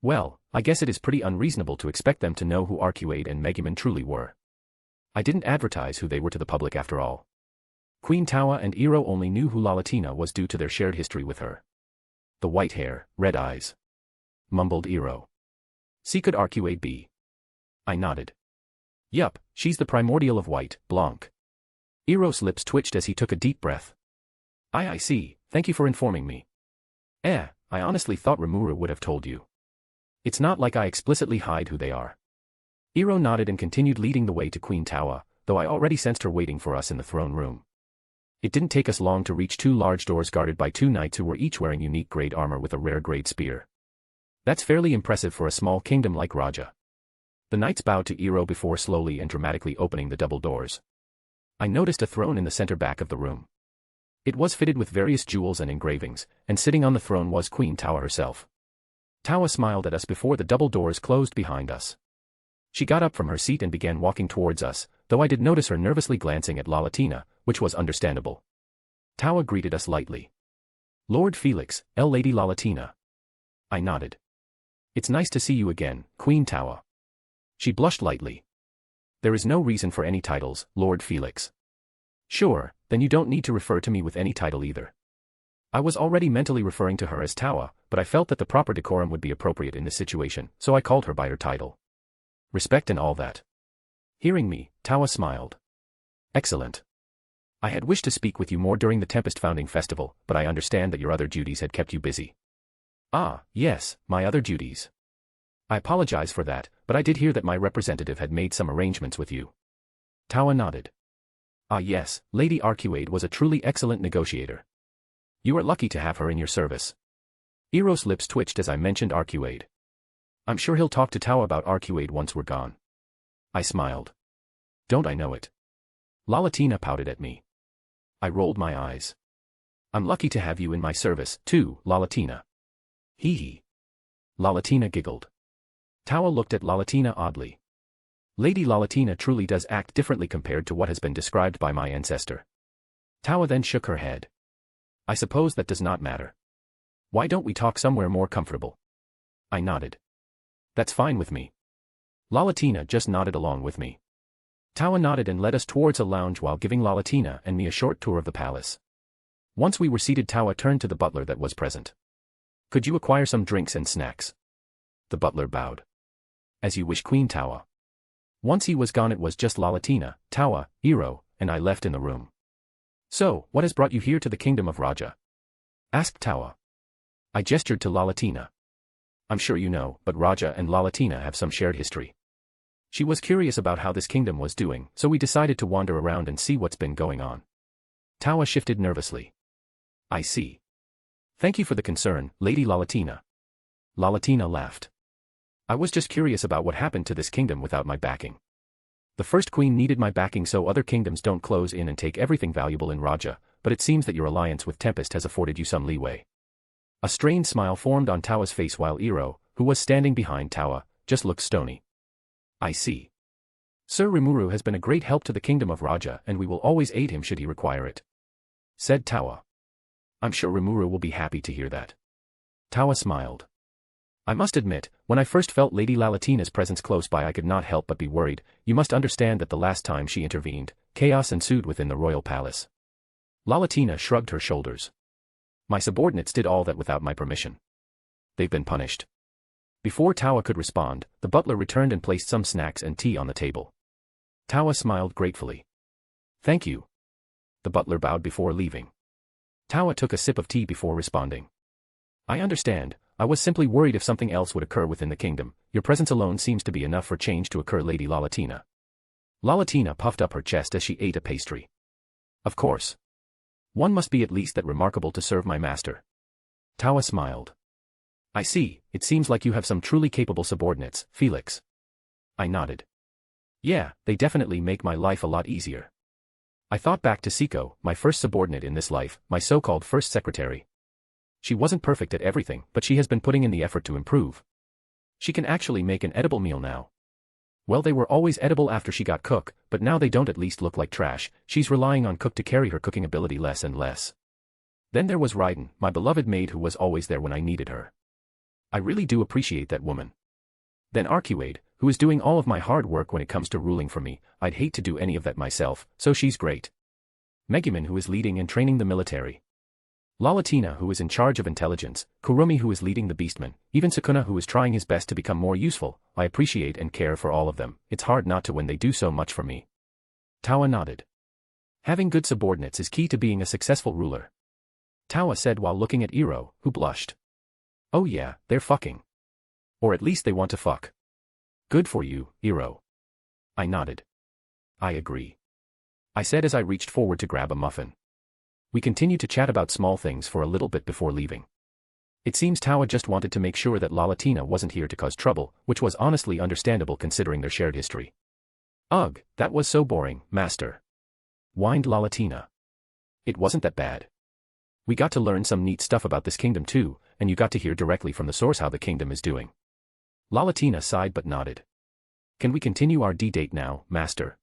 [SPEAKER 3] Well, I guess it is pretty unreasonable to expect them to know who Arcuade and Megumin truly were. I didn't advertise who they were to the public after all. Queen Tawa and Iro only knew who Lalatina was due to their shared history with her. The white hair, red eyes. Mumbled Iro. See, could Arcuade be? I nodded. Yup, she's the primordial of white, Blanc. Iro's lips twitched as he took a deep breath. I see, thank you for informing me. I honestly thought Remuru would have told you. It's not like I explicitly hide who they are. Iro nodded and continued leading the way to Queen Tawa, though I already sensed her waiting for us in the throne room. It didn't take us long to reach two large doors guarded by two knights who were each wearing unique grade armor with a rare grade spear. That's fairly impressive for a small kingdom like Raja. The knights bowed to Iro before slowly and dramatically opening the double doors. I noticed a throne in the center back of the room. It was fitted with various jewels and engravings, and sitting on the throne was Queen Tawa herself. Tawa smiled at us before the double doors closed behind us. She got up from her seat and began walking towards us, though I did notice her nervously glancing at Lalatina, which was understandable. Tawa greeted us lightly. Lord Felix, Lady Lalatina. I nodded. It's nice to see you again, Queen Tawa. She blushed lightly. There is no reason for any titles, Lord Felix. Sure, then you don't need to refer to me with any title either. I was already mentally referring to her as Tawa, but I felt that the proper decorum would be appropriate in this situation, so I called her by her title. Respect and all that. Hearing me, Tawa smiled. Excellent. I had wished to speak with you more during the Tempest Founding Festival, but I understand that your other duties had kept you busy. Ah, yes, my other duties. I apologize for that, but I did hear that my representative had made some arrangements with you. Tawa nodded. Ah yes, Lady Arcuade was a truly excellent negotiator. You are lucky to have her in your service. Iro's lips twitched as I mentioned Arcuade. I'm sure he'll talk to Tawa about Arcuade once we're gone. I smiled. Don't I know it? Lalatina pouted at me. I rolled my eyes. I'm lucky to have you in my service, too, Lalatina. Hee hee. Lalatina giggled. Tawa looked at Lalatina oddly. Lady Lalatina truly does act differently compared to what has been described by my ancestor. Tawa then shook her head. I suppose that does not matter. Why don't we talk somewhere more comfortable? I nodded. That's fine with me. Lalatina just nodded along with me. Tawa nodded and led us towards a lounge while giving Lalatina and me a short tour of the palace. Once we were seated, Tawa turned to the butler that was present. Could you acquire some drinks and snacks? The butler bowed. As you wish, Queen Tawa. Once he was gone, it was just Lalatina, Tawa, Iro, and I left in the room. So, what has brought you here to the kingdom of Raja? Asked Tawa. I gestured to Lalatina. I'm sure you know, but Raja and Lalatina have some shared history. She was curious about how this kingdom was doing, so we decided to wander around and see what's been going on. Tawa shifted nervously. I see. Thank you for the concern, Lady Lalatina. Lalatina laughed. I was just curious about what happened to this kingdom without my backing. The first queen needed my backing so other kingdoms don't close in and take everything valuable in Raja, but it seems that your alliance with Tempest has afforded you some leeway. A strained smile formed on Tawa's face while Iro, who was standing behind Tawa, just looked stony. I see. Sir Remuru has been a great help to the kingdom of Raja and we will always aid him should he require it. Said Tawa. I'm sure Remuru will be happy to hear that. Tawa smiled. I must admit, when I first felt Lady Lalatina's presence close by I could not help but be worried. You must understand that the last time she intervened, chaos ensued within the royal palace. Lalatina shrugged her shoulders. My subordinates did all that without my permission. They've been punished. Before Tawa could respond, the butler returned and placed some snacks and tea on the table. Tawa smiled gratefully. Thank you. The butler bowed before leaving. Tawa took a sip of tea before responding. I understand. I was simply worried if something else would occur within the kingdom. Your presence alone seems to be enough for change to occur, Lady Lalatina. Lalatina puffed up her chest as she ate a pastry. Of course. One must be at least that remarkable to serve my master. Tawa smiled. I see, it seems like you have some truly capable subordinates, Felix. I nodded. Yeah, they definitely make my life a lot easier. I thought back to Siko, my first subordinate in this life, my so-called first secretary. She wasn't perfect at everything, but she has been putting in the effort to improve. She can actually make an edible meal now. Well, they were always edible after she got cook, but now they don't at least look like trash. She's relying on cook to carry her cooking ability less and less. Then there was Raiden, my beloved maid who was always there when I needed her. I really do appreciate that woman. Then Arcuade, who is doing all of my hard work when it comes to ruling for me. I'd hate to do any of that myself, so she's great. Megumin, who is leading and training the military. Lalatina, who is in charge of intelligence, Kurumi, who is leading the beastmen, even Sukuna, who is trying his best to become more useful. I appreciate and care for all of them. It's hard not to when they do so much for me. Tawa nodded. Having good subordinates is key to being a successful ruler. Tawa said while looking at Iro, who blushed. Oh yeah, they're fucking. Or at least they want to fuck. Good for you, Iro. I nodded. I agree. I said as I reached forward to grab a muffin. We continued to chat about small things for a little bit before leaving. It seems Tawa just wanted to make sure that Lalatina wasn't here to cause trouble, which was honestly understandable considering their shared history. Ugh, that was so boring, master. Whined Lalatina. It wasn't that bad. We got to learn some neat stuff about this kingdom too, and you got to hear directly from the source how the kingdom is doing. Lalatina sighed but nodded. Can we continue our D-date now, master?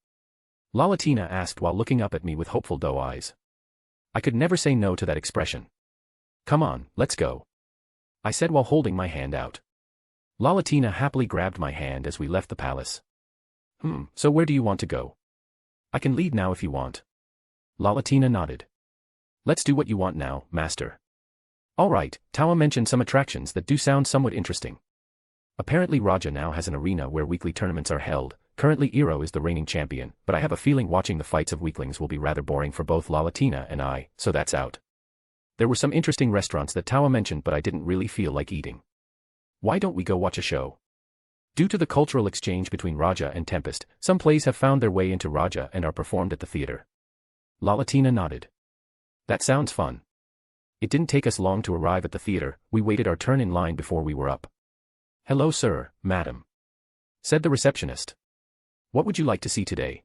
[SPEAKER 3] Lalatina asked while looking up at me with hopeful doe eyes. I could never say no to that expression. Come on, let's go. I said while holding my hand out. Lalatina happily grabbed my hand as we left the palace. So where do you want to go? I can lead now if you want. Lalatina nodded. Let's do what you want now, master. Alright, Tawa mentioned some attractions that do sound somewhat interesting. Apparently Raja now has an arena where weekly tournaments are held. Currently Iro is the reigning champion, but I have a feeling watching the fights of weaklings will be rather boring for both Lalatina and I, so that's out. There were some interesting restaurants that Tawa mentioned but I didn't really feel like eating. Why don't we go watch a show? Due to the cultural exchange between Raja and Tempest, some plays have found their way into Raja and are performed at the theater. Lalatina nodded. That sounds fun. It didn't take us long to arrive at the theater. We waited our turn in line before we were up. Hello sir, madam. Said the receptionist. What would you like to see today?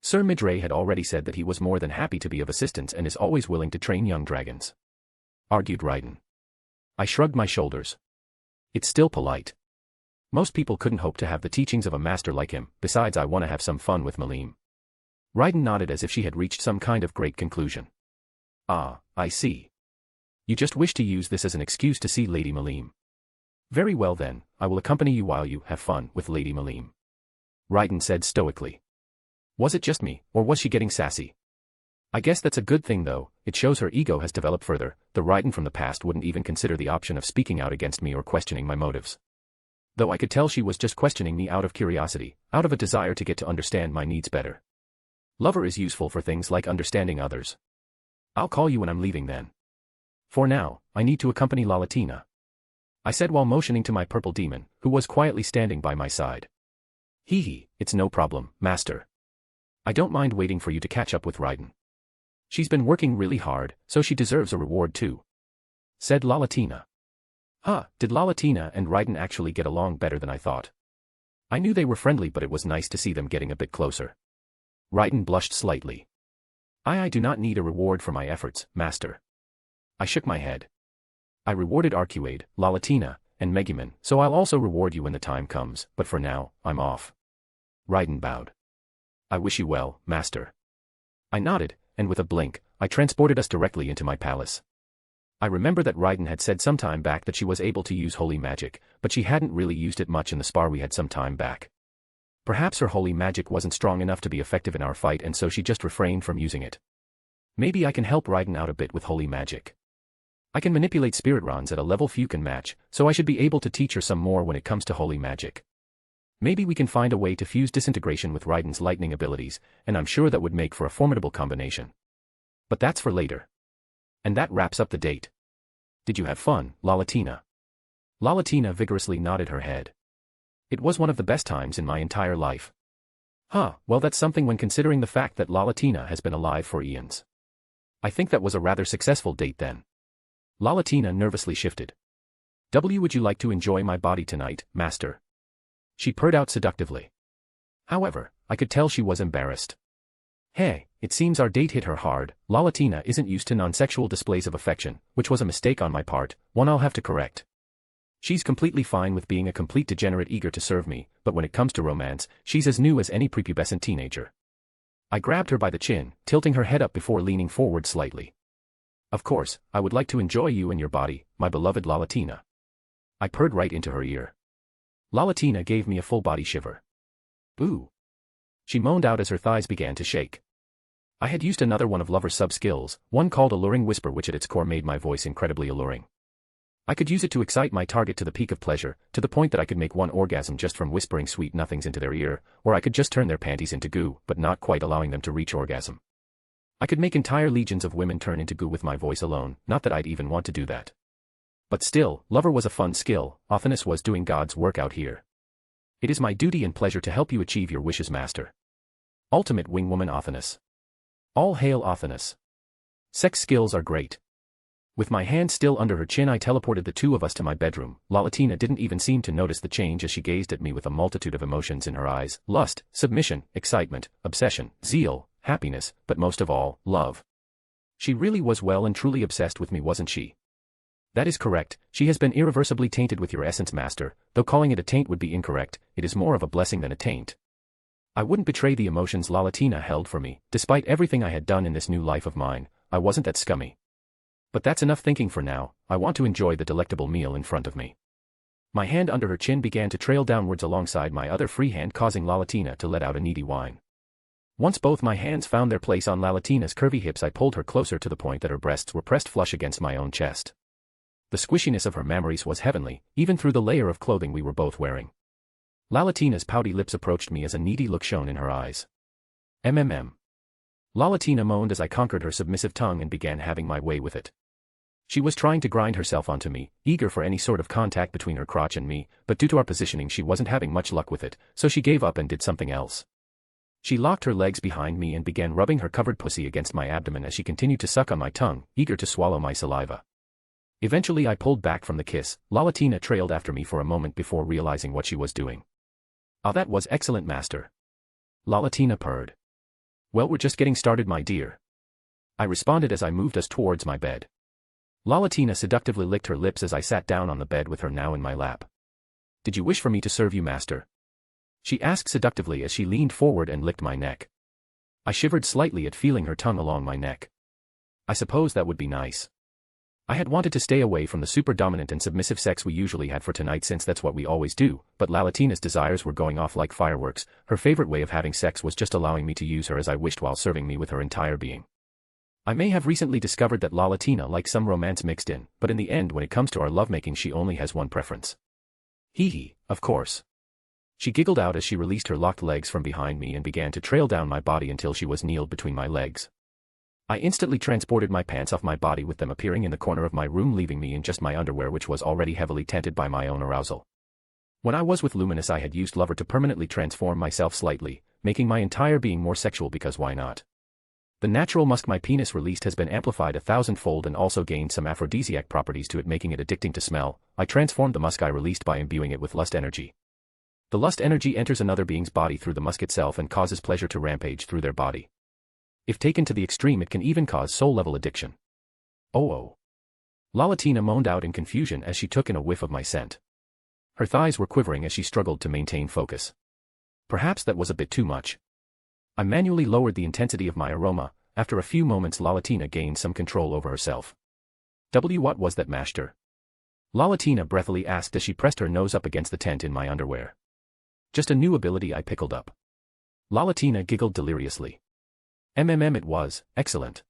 [SPEAKER 3] Sir Midray had already said that he was more than happy to be of assistance and is always willing to train young dragons. Argued Raiden. I shrugged my shoulders. It's still polite. Most people couldn't hope to have the teachings of a master like him, besides I want to have some fun with Malim. Raiden nodded as if she had reached some kind of great conclusion. Ah, I see. You just wish to use this as an excuse to see Lady Malim. Very well then, I will accompany you while you have fun with Lady Malim. Raiden said stoically. Was it just me, or was she getting sassy? I guess that's a good thing though, it shows her ego has developed further. The Raiden from the past wouldn't even consider the option of speaking out against me or questioning my motives. Though I could tell she was just questioning me out of curiosity, out of a desire to get to understand my needs better. Lover is useful for things like understanding others. I'll call you when I'm leaving then. For now, I need to accompany Lalatina. I said while motioning to my purple demon, who was quietly standing by my side. Hee hee, it's no problem, master. I don't mind waiting for you to catch up with Raiden. She's been working really hard, so she deserves a reward too. Said Lalatina. Huh, did Lalatina and Raiden actually get along better than I thought? I knew they were friendly, but it was nice to see them getting a bit closer. Raiden blushed slightly. I do not need a reward for my efforts, master. I shook my head. I rewarded Arcuade, Lalatina, and Megumin, so I'll also reward you when the time comes, but for now, I'm off. Raiden bowed. I wish you well, master. I nodded, and with a blink, I transported us directly into my palace. I remember that Raiden had said some time back that she was able to use holy magic, but she hadn't really used it much in the spar we had some time back. Perhaps her holy magic wasn't strong enough to be effective in our fight and so she just refrained from using it. Maybe I can help Raiden out a bit with holy magic. I can manipulate spirit runs at a level few can match, so I should be able to teach her some more when it comes to holy magic. Maybe we can find a way to fuse disintegration with Raiden's lightning abilities, and I'm sure that would make for a formidable combination. But that's for later. And that wraps up the date. Did you have fun, Lalatina? Lalatina vigorously nodded her head. It was one of the best times in my entire life. Huh, well that's something when considering the fact that Lalatina has been alive for eons. I think that was a rather successful date then. Lalatina nervously shifted. Would you like to enjoy my body tonight, master? She purred out seductively. However, I could tell she was embarrassed. Hey, it seems our date hit her hard. Lalatina isn't used to non-sexual displays of affection, which was a mistake on my part, one I'll have to correct. She's completely fine with being a complete degenerate eager to serve me, but when it comes to romance, she's as new as any prepubescent teenager. I grabbed her by the chin, tilting her head up before leaning forward slightly. Of course, I would like to enjoy you and your body, my beloved Lalatina. I purred right into her ear. Lalatina gave me a full body shiver. Ooh. She moaned out as her thighs began to shake. I had used another one of Lover's sub-skills, one called Alluring Whisper, which at its core made my voice incredibly alluring. I could use it to excite my target to the peak of pleasure, to the point that I could make one orgasm just from whispering sweet nothings into their ear, or I could just turn their panties into goo, but not quite allowing them to reach orgasm. I could make entire legions of women turn into goo with my voice alone, not that I'd even want to do that. But still, Lover was a fun skill, Othinus was doing God's work out here. It is my duty and pleasure to help you achieve your wishes, master. Ultimate Wingwoman Othinus. All hail Othinus. Sex skills are great. With my hand still under her chin I teleported the two of us to my bedroom. Lalatina didn't even seem to notice the change as she gazed at me with a multitude of emotions in her eyes, lust, submission, excitement, obsession, zeal, happiness, but most of all, love. She really was well and truly obsessed with me, wasn't she? That is correct, she has been irreversibly tainted with your essence, master, though calling it a taint would be incorrect, it is more of a blessing than a taint. I wouldn't betray the emotions Lalatina held for me, despite everything I had done in this new life of mine, I wasn't that scummy. But that's enough thinking for now, I want to enjoy the delectable meal in front of me. My hand under her chin began to trail downwards alongside my other free hand, causing Lalatina to let out a needy whine. Once both my hands found their place on Lalatina's curvy hips I pulled her closer to the point that her breasts were pressed flush against my own chest. The squishiness of her mammaries was heavenly, even through the layer of clothing we were both wearing. Lalatina's pouty lips approached me as a needy look shone in her eyes. MMM. Lalatina moaned as I conquered her submissive tongue and began having my way with it. She was trying to grind herself onto me, eager for any sort of contact between her crotch and me, but due to our positioning she wasn't having much luck with it, so she gave up and did something else. She locked her legs behind me and began rubbing her covered pussy against my abdomen as she continued to suck on my tongue, eager to swallow my saliva. Eventually I pulled back from the kiss. Lalatina trailed after me for a moment before realizing what she was doing. Ah, that was excellent, master. Lalatina purred. Well, we're just getting started, my dear. I responded as I moved us towards my bed. Lalatina seductively licked her lips as I sat down on the bed with her now in my lap. Did you wish for me to serve you, master? She asked seductively as she leaned forward and licked my neck. I shivered slightly at feeling her tongue along my neck. I suppose that would be nice. I had wanted to stay away from the super dominant and submissive sex we usually had for tonight since that's what we always do, but Lalatina's desires were going off like fireworks. Her favorite way of having sex was just allowing me to use her as I wished while serving me with her entire being. I may have recently discovered that Lalatina likes some romance mixed in, but in the end when it comes to our lovemaking she only has one preference. Hee hee, of course. She giggled out as she released her locked legs from behind me and began to trail down my body until she was kneeled between my legs. I instantly transported my pants off my body with them appearing in the corner of my room, leaving me in just my underwear, which was already heavily tainted by my own arousal. When I was with Luminous I had used Lover to permanently transform myself slightly, making my entire being more sexual because why not? The natural musk my penis released has been amplified 1,000-fold and also gained some aphrodisiac properties to it, making it addicting to smell. I transformed the musk I released by imbuing it with lust energy. The lust energy enters another being's body through the musk itself and causes pleasure to rampage through their body. If taken to the extreme it can even cause soul-level addiction. Oh. Lalatina moaned out in confusion as she took in a whiff of my scent. Her thighs were quivering as she struggled to maintain focus. Perhaps that was a bit too much. I manually lowered the intensity of my aroma. After a few moments Lalatina gained some control over herself. What was that, master? Lalatina breathily asked as she pressed her nose up against the tent in my underwear. Just a new ability I pickled up. Lalatina giggled deliriously. It was, excellent.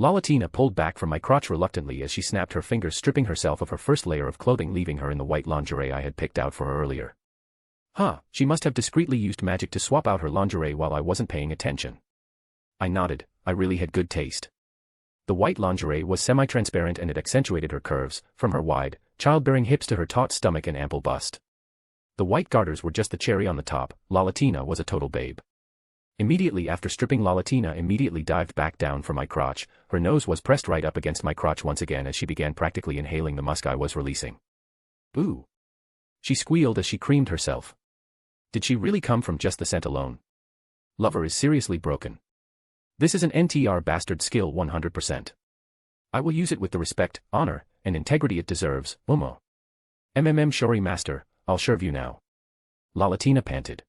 [SPEAKER 3] Lalatina pulled back from my crotch reluctantly as she snapped her fingers, stripping herself of her first layer of clothing, leaving her in the white lingerie I had picked out for her earlier. She must have discreetly used magic to swap out her lingerie while I wasn't paying attention. I nodded. I really had good taste. The white lingerie was semi-transparent and it accentuated her curves, from her wide, childbearing hips to her taut stomach and ample bust. The white garters were just the cherry on the top. Lalatina was a total babe. Immediately after stripping, Lalatina immediately dived back down from my crotch. Her nose was pressed right up against my crotch once again as she began practically inhaling the musk I was releasing. Ooh. She squealed as she creamed herself. Did she really come from just the scent alone? Lover is seriously broken. This is an NTR bastard skill 100%. I will use it with the respect, honor, and integrity it deserves, Momo. Shori master, I'll serve you now. Lalatina panted.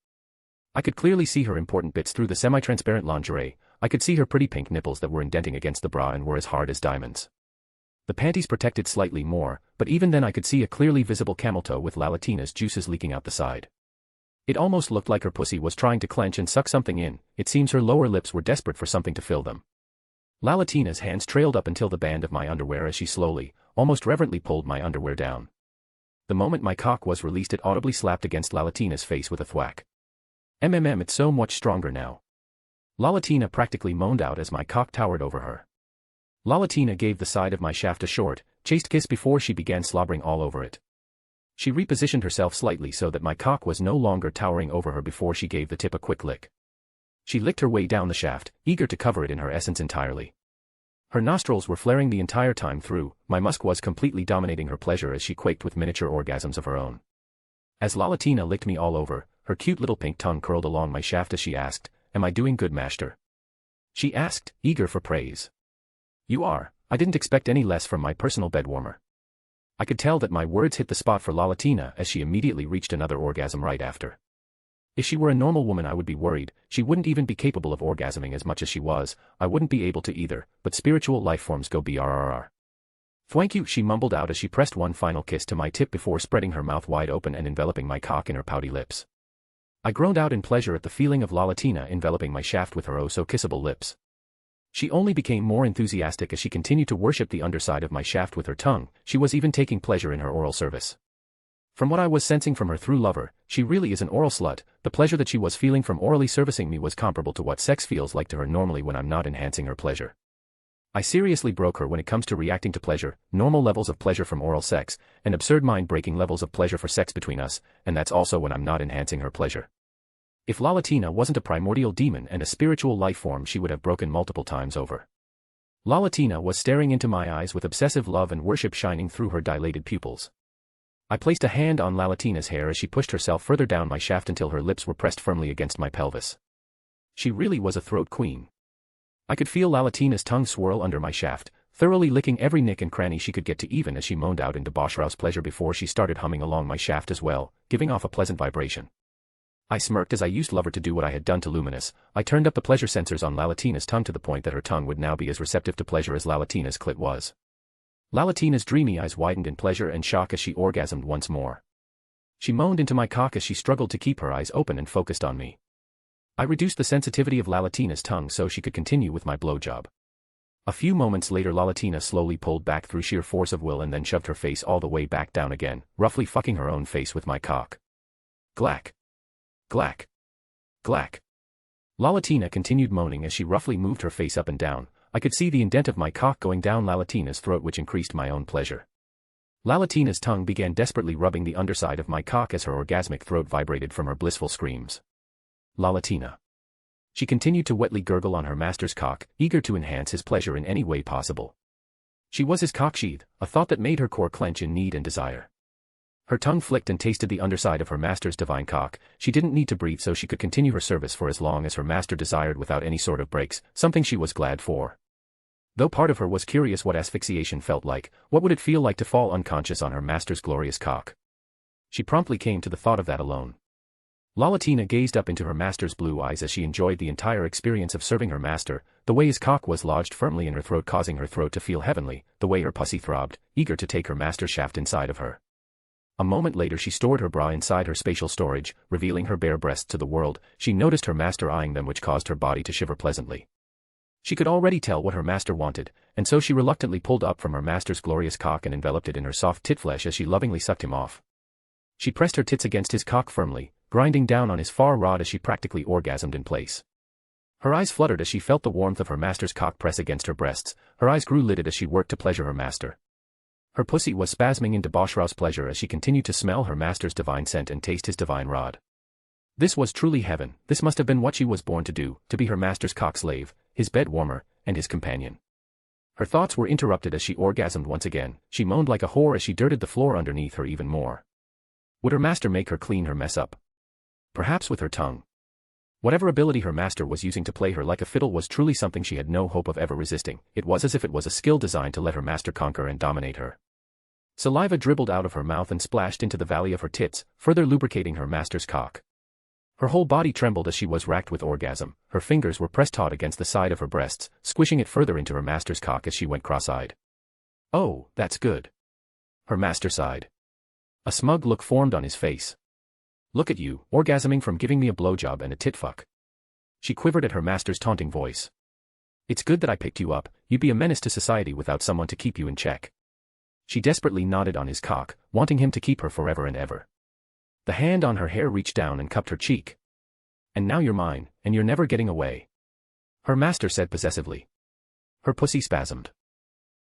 [SPEAKER 3] I could clearly see her important bits through the semi-transparent lingerie. I could see her pretty pink nipples that were indenting against the bra and were as hard as diamonds. The panties protected slightly more, but even then I could see a clearly visible camel toe with Lalatina's juices leaking out the side. It almost looked like her pussy was trying to clench and suck something in. It seems her lower lips were desperate for something to fill them. Lalatina's hands trailed up until the band of my underwear as she slowly, almost reverently pulled my underwear down. The moment my cock was released it audibly slapped against Lalatina's face with a thwack. It's so much stronger now. Lalatina practically moaned out as my cock towered over her. Lalatina gave the side of my shaft a short, chaste kiss before she began slobbering all over it. She repositioned herself slightly so that my cock was no longer towering over her before she gave the tip a quick lick. She licked her way down the shaft, eager to cover it in her essence entirely. Her nostrils were flaring the entire time through. My musk was completely dominating her pleasure as she quaked with miniature orgasms of her own. As Lalatina licked me all over, her cute little pink tongue curled along my shaft as she asked, "Am I doing good, master?" She asked, eager for praise. "You are. I didn't expect any less from my personal bedwarmer." I could tell that my words hit the spot for Lalatina as she immediately reached another orgasm right after. If she were a normal woman I would be worried. She wouldn't even be capable of orgasming as much as she was. I wouldn't be able to either, but spiritual lifeforms go brrr. "Thank you," she mumbled out as she pressed one final kiss to my tip before spreading her mouth wide open and enveloping my cock in her pouty lips. I groaned out in pleasure at the feeling of Lalatina enveloping my shaft with her oh-so-kissable lips. She only became more enthusiastic as she continued to worship the underside of my shaft with her tongue. She was even taking pleasure in her oral service. From what I was sensing from her through Lover, she really is an oral slut. The pleasure that she was feeling from orally servicing me was comparable to what sex feels like to her normally when I'm not enhancing her pleasure. I seriously broke her when it comes to reacting to pleasure, normal levels of pleasure from oral sex, and absurd mind-breaking levels of pleasure for sex between us, and that's also when I'm not enhancing her pleasure. If Lalatina wasn't a primordial demon and a spiritual life form she would have broken multiple times over. Lalatina was staring into my eyes with obsessive love and worship shining through her dilated pupils. I placed a hand on Lalatina's hair as she pushed herself further down my shaft until her lips were pressed firmly against my pelvis. She really was a throat queen. I could feel Lalatina's tongue swirl under my shaft, thoroughly licking every nick and cranny she could get to even as she moaned out in debaucherous pleasure before she started humming along my shaft as well, giving off a pleasant vibration. I smirked as I used Lover to do what I had done to Luminous. I turned up the pleasure sensors on Lalatina's tongue to the point that her tongue would now be as receptive to pleasure as Lalatina's clit was. Lalatina's dreamy eyes widened in pleasure and shock as she orgasmed once more. She moaned into my cock as she struggled to keep her eyes open and focused on me. I reduced the sensitivity of Lalatina's tongue so she could continue with my blowjob. A few moments later Lalatina slowly pulled back through sheer force of will and then shoved her face all the way back down again, roughly fucking her own face with my cock. Glack. Glack. Glack. Lalatina continued moaning as she roughly moved her face up and down. I could see the indent of my cock going down Lalatina's throat, which increased my own pleasure. Lalatina's tongue began desperately rubbing the underside of my cock as her orgasmic throat vibrated from her blissful screams. Lalatina. She continued to wetly gurgle on her master's cock, eager to enhance his pleasure in any way possible. She was his cock sheath, a thought that made her core clench in need and desire. Her tongue flicked and tasted the underside of her master's divine cock. She didn't need to breathe so she could continue her service for as long as her master desired without any sort of breaks, something she was glad for. Though part of her was curious what asphyxiation felt like, what would it feel like to fall unconscious on her master's glorious cock? She promptly came to the thought of that alone. Lalatina gazed up into her master's blue eyes as she enjoyed the entire experience of serving her master, the way his cock was lodged firmly in her throat causing her throat to feel heavenly, the way her pussy throbbed, eager to take her master's shaft inside of her. A moment later she stored her bra inside her spatial storage, revealing her bare breasts to the world. She noticed her master eyeing them, which caused her body to shiver pleasantly. She could already tell what her master wanted, and so she reluctantly pulled up from her master's glorious cock and enveloped it in her soft tit flesh as she lovingly sucked him off. She pressed her tits against his cock firmly, grinding down on his far rod as she practically orgasmed in place. Her eyes fluttered as she felt the warmth of her master's cock press against her breasts. Her eyes grew lidded as she worked to pleasure her master. Her pussy was spasming in debaucherous pleasure as she continued to smell her master's divine scent and taste his divine rod. This was truly heaven. This must have been what she was born to do, to be her master's cock slave, his bed warmer, and his companion. Her thoughts were interrupted as she orgasmed once again. She moaned like a whore as she dirted the floor underneath her even more. Would her master make her clean her mess up? Perhaps with her tongue. Whatever ability her master was using to play her like a fiddle was truly something she had no hope of ever resisting. It was as if it was a skill designed to let her master conquer and dominate her. Saliva dribbled out of her mouth and splashed into the valley of her tits, further lubricating her master's cock. Her whole body trembled as she was racked with orgasm. Her fingers were pressed taut against the side of her breasts, squishing it further into her master's cock as she went cross-eyed. "Oh, that's good." Her master sighed. A smug look formed on his face. "Look at you, orgasming from giving me a blowjob and a tit fuck." She quivered at her master's taunting voice. "It's good that I picked you up. You'd be a menace to society without someone to keep you in check." She desperately nodded on his cock, wanting him to keep her forever and ever. The hand on her hair reached down and cupped her cheek. "And now you're mine, and you're never getting away," her master said possessively. Her pussy spasmed.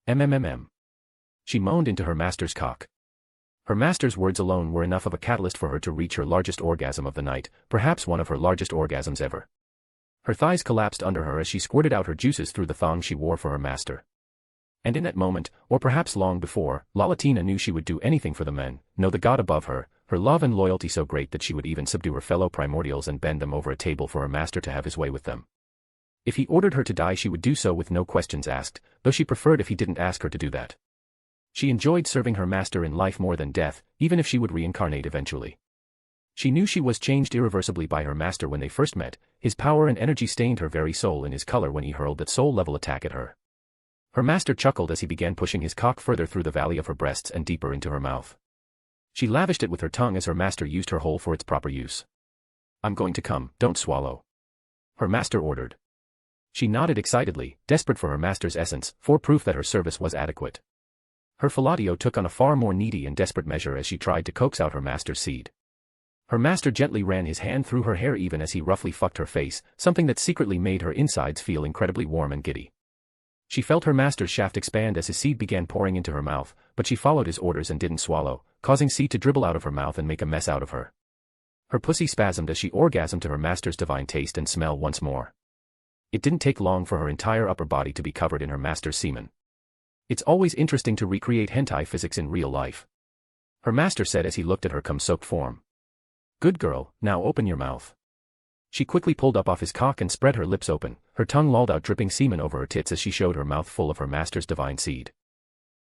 [SPEAKER 3] "MMMM." She moaned into her master's cock. Her master's words alone were enough of a catalyst for her to reach her largest orgasm of the night, perhaps one of her largest orgasms ever. Her thighs collapsed under her as she squirted out her juices through the thong she wore for her master. And in that moment, or perhaps long before, Lalatina knew she would do anything for the men, know the god above her, her love and loyalty so great that she would even subdue her fellow primordials and bend them over a table for her master to have his way with them. If he ordered her to die she would do so with no questions asked, though she preferred if he didn't ask her to do that. She enjoyed serving her master in life more than death, even if she would reincarnate eventually. She knew she was changed irreversibly by her master when they first met. His power and energy stained her very soul in his color when he hurled that soul-level attack at her. Her master chuckled as he began pushing his cock further through the valley of her breasts and deeper into her mouth. She lavished it with her tongue as her master used her hole for its proper use. "I'm going to come, don't swallow," her master ordered. She nodded excitedly, desperate for her master's essence, for proof that her service was adequate. Her fellatio took on a far more needy and desperate measure as she tried to coax out her master's seed. Her master gently ran his hand through her hair even as he roughly fucked her face, something that secretly made her insides feel incredibly warm and giddy. She felt her master's shaft expand as his seed began pouring into her mouth, but she followed his orders and didn't swallow, causing seed to dribble out of her mouth and make a mess out of her. Her pussy spasmed as she orgasmed to her master's divine taste and smell once more. It didn't take long for her entire upper body to be covered in her master's semen. "It's always interesting to recreate hentai physics in real life," her master said as he looked at her cum-soaked form. "Good girl, now open your mouth." She quickly pulled up off his cock and spread her lips open, her tongue lolled out dripping semen over her tits as she showed her mouth full of her master's divine seed.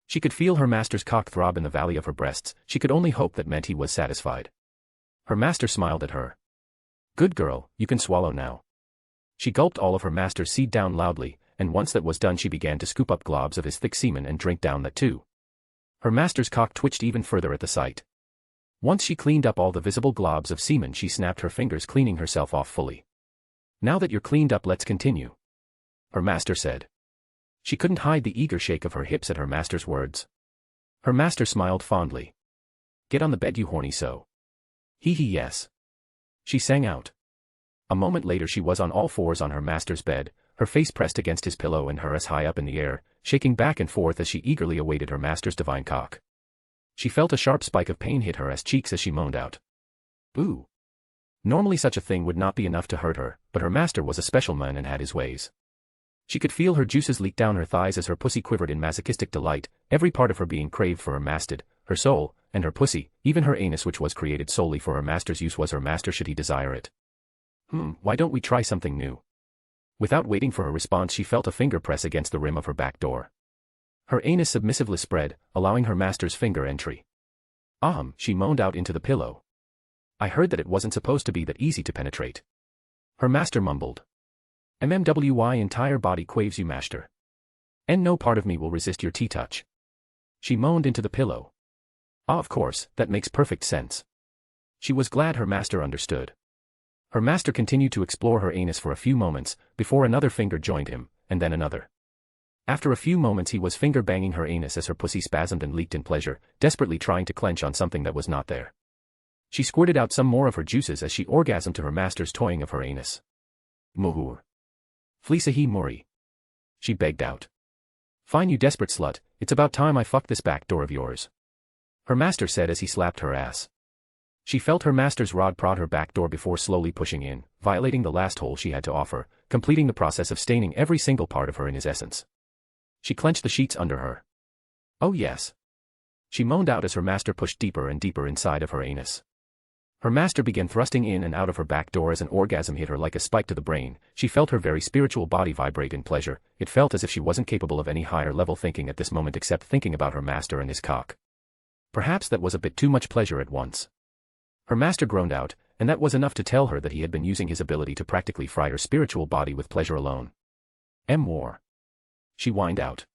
[SPEAKER 3] She could feel her master's cock throb in the valley of her breasts. She could only hope that meant he was satisfied. Her master smiled at her. Good girl, you can swallow now. She gulped all of her master's seed down loudly, and once that was done she began to scoop up globs of his thick semen and drink down that too. Her master's cock twitched even further at the sight. Once she cleaned up all the visible globs of semen, she snapped her fingers, cleaning herself off fully. Now that you're cleaned up, let's continue, her master said. She couldn't hide the eager shake of her hips at her master's words. Her master smiled fondly. Get on the bed, you horny so. Hee hee, yes. She sang out. A moment later she was on all fours on her master's bed, her face pressed against his pillow and her ass high up in the air, shaking back and forth as she eagerly awaited her master's divine cock. She felt a sharp spike of pain hit her ass cheeks as she moaned out. Ooh. Normally such a thing would not be enough to hurt her, but her master was a special man and had his ways. She could feel her juices leak down her thighs as her pussy quivered in masochistic delight, every part of her being craved for her master, her soul, and her pussy, even her anus, which was created solely for her master's use, was her master should he desire it. Why don't we try something new? Without waiting for her response, she felt a finger press against the rim of her back door. Her anus submissively spread, allowing her master's finger entry. She moaned out into the pillow. I heard that it wasn't supposed to be that easy to penetrate. Her master mumbled. MMWY entire body craves you, master. And no part of me will resist your T-touch. She moaned into the pillow. Of course, that makes perfect sense. She was glad her master understood. Her master continued to explore her anus for a few moments, before another finger joined him, and then another. After a few moments he was finger-banging her anus as her pussy spasmed and leaked in pleasure, desperately trying to clench on something that was not there. She squirted out some more of her juices as she orgasmed to her master's toying of her anus. Muhur. Fleesahi Mori. She begged out. Fine, you desperate slut, it's about time I fucked this back door of yours, her master said as he slapped her ass. She felt her master's rod prod her back door before slowly pushing in, violating the last hole she had to offer, completing the process of staining every single part of her in his essence. She clenched the sheets under her. Oh yes. She moaned out as her master pushed deeper and deeper inside of her anus. Her master began thrusting in and out of her back door as an orgasm hit her like a spike to the brain. She felt her very spiritual body vibrate in pleasure. It felt as if she wasn't capable of any higher level thinking at this moment except thinking about her master and his cock. Perhaps that was a bit too much pleasure at once. Her master groaned out, and that was enough to tell her that he had been using his ability to practically fry her spiritual body with pleasure alone. More. She whined out.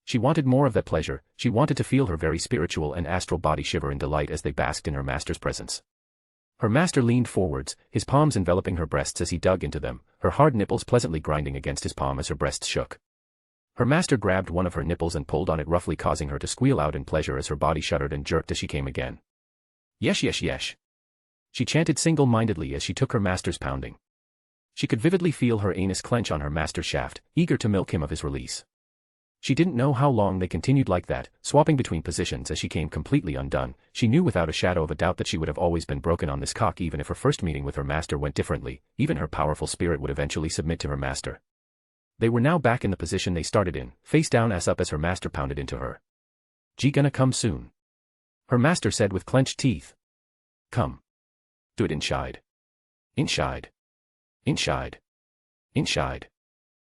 [SPEAKER 3] She wanted more of that pleasure. She wanted to feel her very spiritual and astral body shiver in delight as they basked in her master's presence. Her master leaned forwards, his palms enveloping her breasts as he dug into them, her hard nipples pleasantly grinding against his palm as her breasts shook. Her master grabbed one of her nipples and pulled on it roughly, causing her to squeal out in pleasure as her body shuddered and jerked as she came again. Yesh yesh yesh. She chanted single-mindedly as she took her master's pounding. She could vividly feel her anus clench on her master's shaft, eager to milk him of his release. She didn't know how long they continued like that, swapping between positions as she came completely undone. She knew without a shadow of a doubt that she would have always been broken on this cock even if her first meeting with her master went differently. Even her powerful spirit would eventually submit to her master. They were now back in the position they started in, face down, ass up as her master pounded into her. G gonna come soon, her master said with clenched teeth. Come. Do it inside. Inside. Inside. Inside.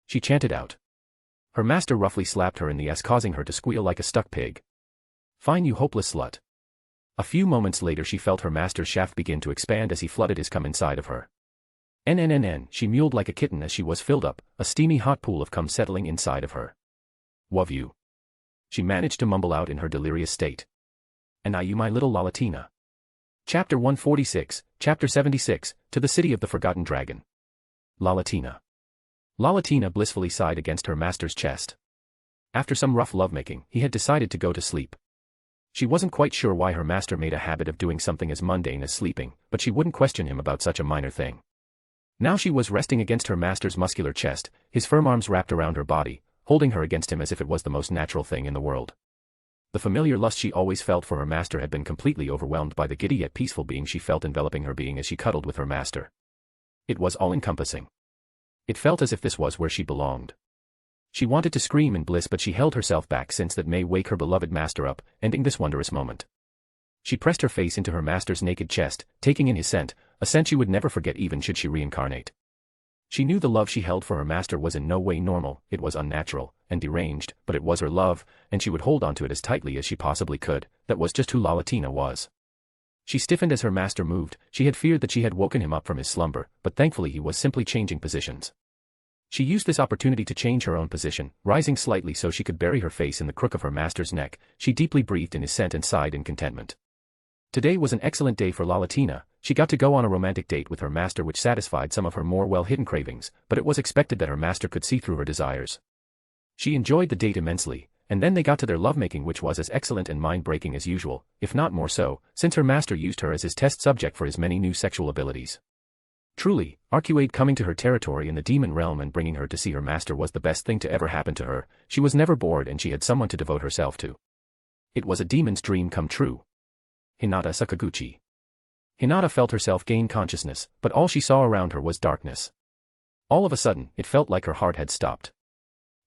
[SPEAKER 3] She chanted out. Her master roughly slapped her in the ass, causing her to squeal like a stuck pig. Fine, you hopeless slut. A few moments later she felt her master's shaft begin to expand as he flooded his cum inside of her. NNNN, she mewed like a kitten as she was filled up, a steamy hot pool of cum settling inside of her. Love you. She managed to mumble out in her delirious state. And I you my little Lalatina. Chapter 146, Chapter 76, To the City of the Forgotten Dragon. Lalatina. Lalatina blissfully sighed against her master's chest. After some rough lovemaking, he had decided to go to sleep. She wasn't quite sure why her master made a habit of doing something as mundane as sleeping, but she wouldn't question him about such a minor thing. Now she was resting against her master's muscular chest, his firm arms wrapped around her body, holding her against him as if it was the most natural thing in the world. The familiar lust she always felt for her master had been completely overwhelmed by the giddy yet peaceful being she felt enveloping her being as she cuddled with her master. It was all-encompassing. It felt as if this was where she belonged. She wanted to scream in bliss, but she held herself back since that may wake her beloved master up, ending this wondrous moment. She pressed her face into her master's naked chest, taking in his scent, a scent she would never forget even should she reincarnate. She knew the love she held for her master was in no way normal, it was unnatural and deranged, but it was her love, and she would hold on to it as tightly as she possibly could. That was just who Lalatina was. She stiffened as her master moved. She had feared that she had woken him up from his slumber, but thankfully he was simply changing positions. She used this opportunity to change her own position, rising slightly so she could bury her face in the crook of her master's neck. She deeply breathed in his scent and sighed in contentment. Today was an excellent day for Lalatina. She got to go on a romantic date with her master, which satisfied some of her more well-hidden cravings, but it was expected that her master could see through her desires. She enjoyed the date immensely, and then they got to their lovemaking, which was as excellent and mind-breaking as usual, if not more so, since her master used her as his test subject for his many new sexual abilities. Truly, Arcuade coming to her territory in the demon realm and bringing her to see her master was the best thing to ever happen to her. She was never bored and she had someone to devote herself to. It was a demon's dream come true. Hinata Sakaguchi. Hinata felt herself gain consciousness, but all she saw around her was darkness. All of a sudden, it felt like her heart had stopped.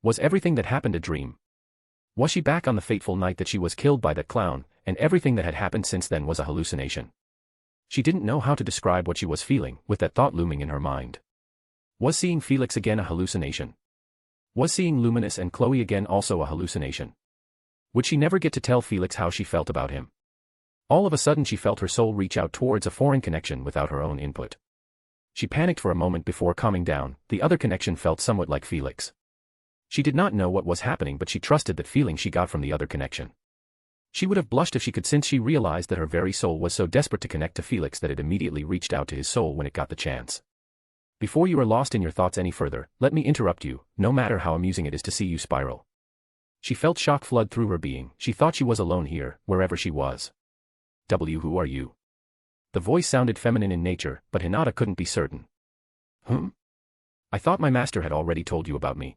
[SPEAKER 3] Was everything that happened a dream? Was she back on the fateful night that she was killed by that clown, and everything that had happened since then was a hallucination? She didn't know how to describe what she was feeling, with that thought looming in her mind. Was seeing Felix again a hallucination? Was seeing Luminous and Chloe again also a hallucination? Would she never get to tell Felix how she felt about him? All of a sudden she felt her soul reach out towards a foreign connection without her own input. She panicked for a moment before calming down. The other connection felt somewhat like Felix. She did not know what was happening, but she trusted that feeling she got from the other connection. She would have blushed if she could, since she realized that her very soul was so desperate to connect to Felix that it immediately reached out to his soul when it got the chance. Before you are lost in your thoughts any further, let me interrupt you, no matter how amusing it is to see you spiral. She felt shock flood through her being. She thought she was alone here, wherever she was. Who are you? The voice sounded feminine in nature, but Hinata couldn't be certain. I thought my master had already told you about me.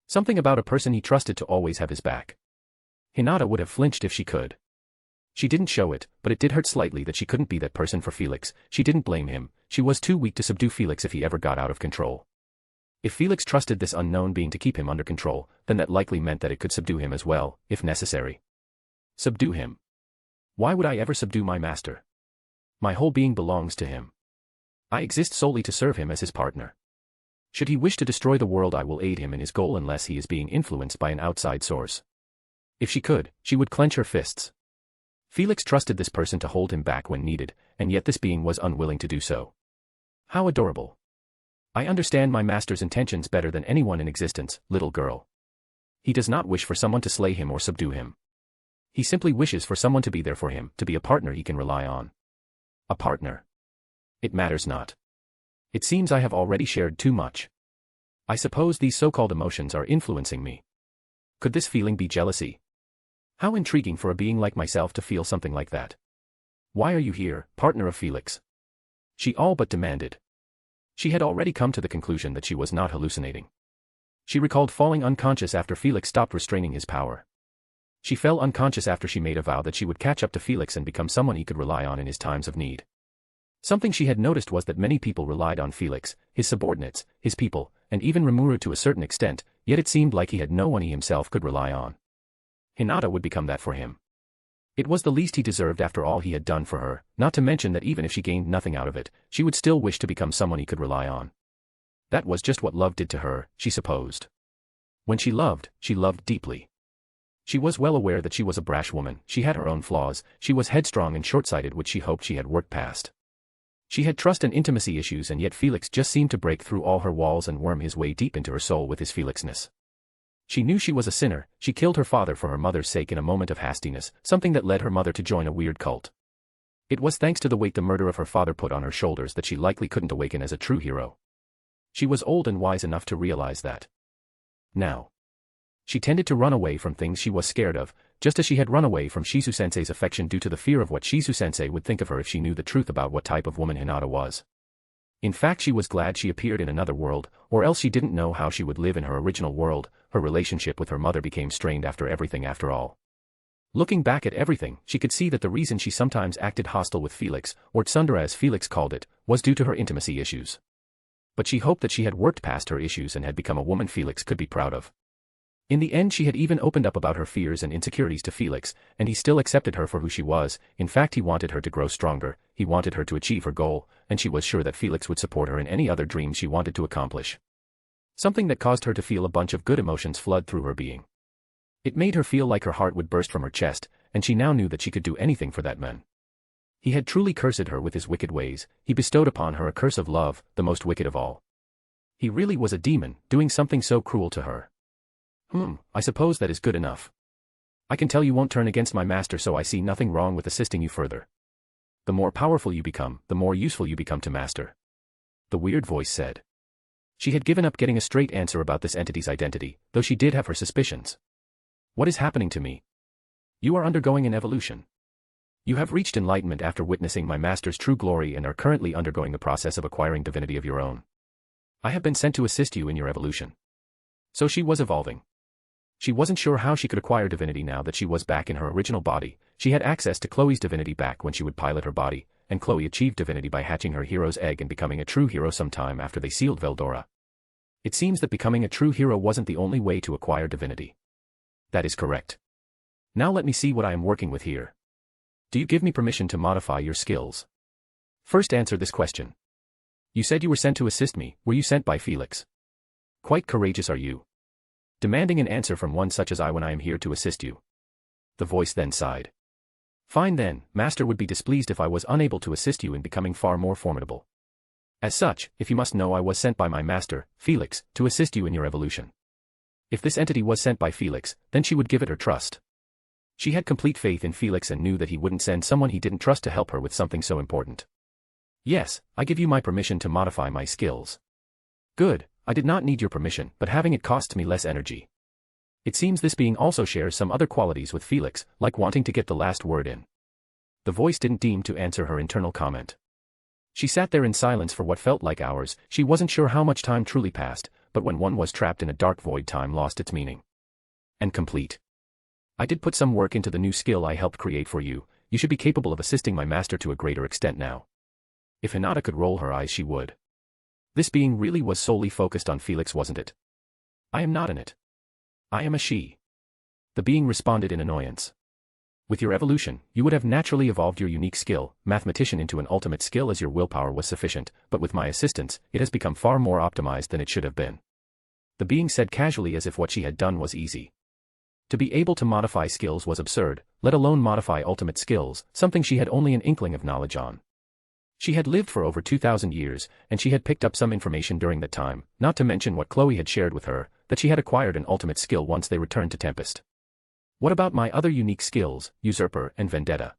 [SPEAKER 3] Something about a person he trusted to always have his back. Hinata would have flinched if she could. She didn't show it, but it did hurt slightly that she couldn't be that person for Felix. She didn't blame him. She was too weak to subdue Felix if he ever got out of control. If Felix trusted this unknown being to keep him under control, then that likely meant that it could subdue him as well, if necessary. Subdue him? Why would I ever subdue my master? My whole being belongs to him. I exist solely to serve him as his partner. Should he wish to destroy the world, I will aid him in his goal unless he is being influenced by an outside source. If she could, she would clench her fists. Felix trusted this person to hold him back when needed, and yet this being was unwilling to do so. How adorable. I understand my master's intentions better than anyone in existence, little girl. He does not wish for someone to slay him or subdue him. He simply wishes for someone to be there for him, to be a partner he can rely on. A partner. It matters not. It seems I have already shared too much. I suppose these so-called emotions are influencing me. Could this feeling be jealousy? How intriguing for a being like myself to feel something like that. Why are you here, partner of Felix? She all but demanded. She had already come to the conclusion that she was not hallucinating. She recalled falling unconscious after Felix stopped restraining his power. She fell unconscious after she made a vow that she would catch up to Felix and become someone he could rely on in his times of need. Something she had noticed was that many people relied on Felix, his subordinates, his people, and even Remuru to a certain extent, yet it seemed like he had no one he himself could rely on. Hinata would become that for him. It was the least he deserved after all he had done for her, not to mention that even if she gained nothing out of it, she would still wish to become someone he could rely on. That was just what love did to her, she supposed. When she loved deeply. She was well aware that she was a brash woman, she had her own flaws, she was headstrong and short-sighted, which she hoped she had worked past. She had trust and intimacy issues, and yet Felix just seemed to break through all her walls and worm his way deep into her soul with his Felixness. She knew she was a sinner. She killed her father for her mother's sake in a moment of hastiness, something that led her mother to join a weird cult. It was thanks to the weight the murder of her father put on her shoulders that she likely couldn't awaken as a true hero. She was old and wise enough to realize that. Now. She tended to run away from things she was scared of, just as she had run away from Shizu-sensei's affection due to the fear of what Shizu-sensei would think of her if she knew the truth about what type of woman Hinata was. In fact, she was glad she appeared in another world, or else she didn't know how she would live in her original world. Her relationship with her mother became strained after everything after all. Looking back at everything, she could see that the reason she sometimes acted hostile with Felix, or tsundere as Felix called it, was due to her intimacy issues. But she hoped that she had worked past her issues and had become a woman Felix could be proud of. In the end she had even opened up about her fears and insecurities to Felix, and he still accepted her for who she was. In fact, he wanted her to grow stronger, he wanted her to achieve her goal, and she was sure that Felix would support her in any other dream she wanted to accomplish. Something that caused her to feel a bunch of good emotions flood through her being. It made her feel like her heart would burst from her chest, and she now knew that she could do anything for that man. He had truly cursed her with his wicked ways, he bestowed upon her a curse of love, the most wicked of all. He really was a demon, doing something so cruel to her. I suppose that is good enough. I can tell you won't turn against my master, so I see nothing wrong with assisting you further. The more powerful you become, the more useful you become to master. The weird voice said. She had given up getting a straight answer about this entity's identity, though she did have her suspicions. What is happening to me? You are undergoing an evolution. You have reached enlightenment after witnessing my master's true glory and are currently undergoing the process of acquiring divinity of your own. I have been sent to assist you in your evolution. So she was evolving. She wasn't sure how she could acquire divinity now that she was back in her original body. She had access to Chloe's divinity back when she would pilot her body, and Chloe achieved divinity by hatching her hero's egg and becoming a true hero sometime after they sealed Veldora. It seems that becoming a true hero wasn't the only way to acquire divinity. That is correct. Now let me see what I am working with here. Do you give me permission to modify your skills? First answer this question. You said you were sent to assist me, were you sent by Felix? Quite courageous are you. Demanding an answer from one such as I when I am here to assist you. The voice then sighed. Fine then, Master would be displeased if I was unable to assist you in becoming far more formidable. As such, if you must know, I was sent by my master, Felix, to assist you in your evolution. If this entity was sent by Felix, then she would give it her trust. She had complete faith in Felix and knew that he wouldn't send someone he didn't trust to help her with something so important. Yes, I give you my permission to modify my skills. Good. I did not need your permission, but having it costs me less energy. It seems this being also shares some other qualities with Felix, like wanting to get the last word in. The voice didn't deem to answer her internal comment. She sat there in silence for what felt like hours. She wasn't sure how much time truly passed, but when one was trapped in a dark void, time lost its meaning. And complete. I did put some work into the new skill I helped create for you. You should be capable of assisting my master to a greater extent now. If Hinata could roll her eyes, she would. This being really was solely focused on Felix, wasn't it? I am not in it. I am a she. The being responded in annoyance. With your evolution, you would have naturally evolved your unique skill, mathematician, into an ultimate skill as your willpower was sufficient, but with my assistance, it has become far more optimized than it should have been. The being said casually, as if what she had done was easy. To be able to modify skills was absurd, let alone modify ultimate skills, something she had only an inkling of knowledge on. She had lived for over 2,000 years, and she had picked up some information during that time, not to mention what Chloe had shared with her, that she had acquired an ultimate skill once they returned to Tempest. What about my other unique skills, Usurper and Vendetta?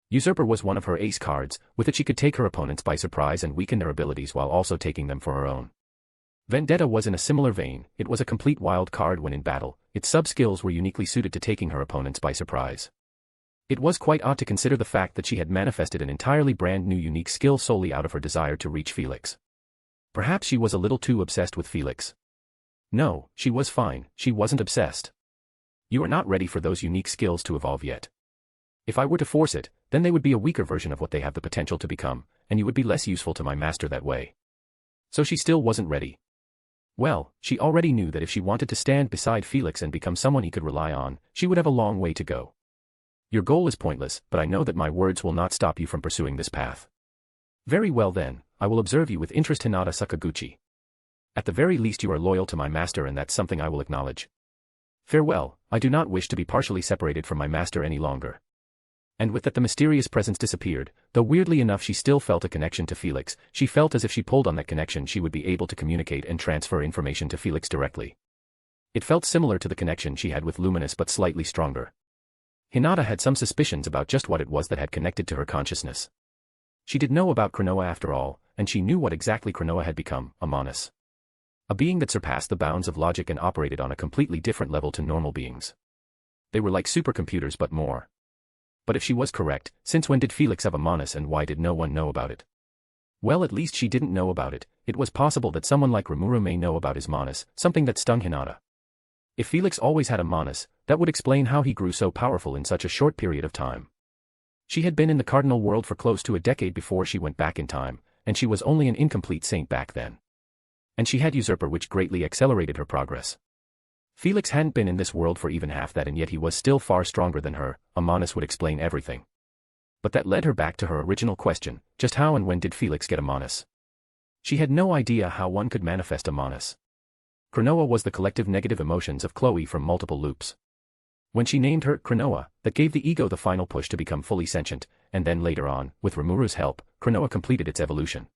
[SPEAKER 3] Usurper was one of her ace cards. With it she could take her opponents by surprise and weaken their abilities while also taking them for her own. Vendetta was in a similar vein. It was a complete wild card when in battle. Its sub-skills were uniquely suited to taking her opponents by surprise. It was quite odd to consider the fact that she had manifested an entirely brand new unique skill solely out of her desire to reach Felix. Perhaps she was a little too obsessed with Felix. No, she was fine, she wasn't obsessed. You are not ready for those unique skills to evolve yet. If I were to force it, then they would be a weaker version of what they have the potential to become, and you would be less useful to my master that way. So she still wasn't ready. Well, she already knew that if she wanted to stand beside Felix and become someone he could rely on, she would have a long way to go. Your goal is pointless, but I know that my words will not stop you from pursuing this path. Very well then, I will observe you with interest, Hinata Sakaguchi. At the very least you are loyal to my master, and that's something I will acknowledge. Farewell, I do not wish to be partially separated from my master any longer. And with that the mysterious presence disappeared, though weirdly enough she still felt a connection to Felix. She felt as if she pulled on that connection she would be able to communicate and transfer information to Felix directly. It felt similar to the connection she had with Luminous, but slightly stronger. Hinata had some suspicions about just what it was that had connected to her consciousness. She did know about Cronoa after all, and she knew what exactly Cronoa had become, a Monus. A being that surpassed the bounds of logic and operated on a completely different level to normal beings. They were like supercomputers but more. But if she was correct, since when did Felix have a Monus and why did no one know about it? Well, at least she didn't know about it. It was possible that someone like Remuru may know about his Monus, something that stung Hinata. If Felix always had a Monus, that would explain how he grew so powerful in such a short period of time. She had been in the Cardinal World for close to a decade before she went back in time, and she was only an incomplete saint back then. And she had Usurper, which greatly accelerated her progress. Felix hadn't been in this world for even half that, and yet he was still far stronger than her. A Manus would explain everything. But that led her back to her original question, just how and when did Felix get a Manus? She had no idea how one could manifest a Manus. Cronoa was the collective negative emotions of Chloe from multiple loops. When she named her Cronoa, that gave the ego the final push to become fully sentient, and then later on, with Remuru's help, Cronoa completed its evolution.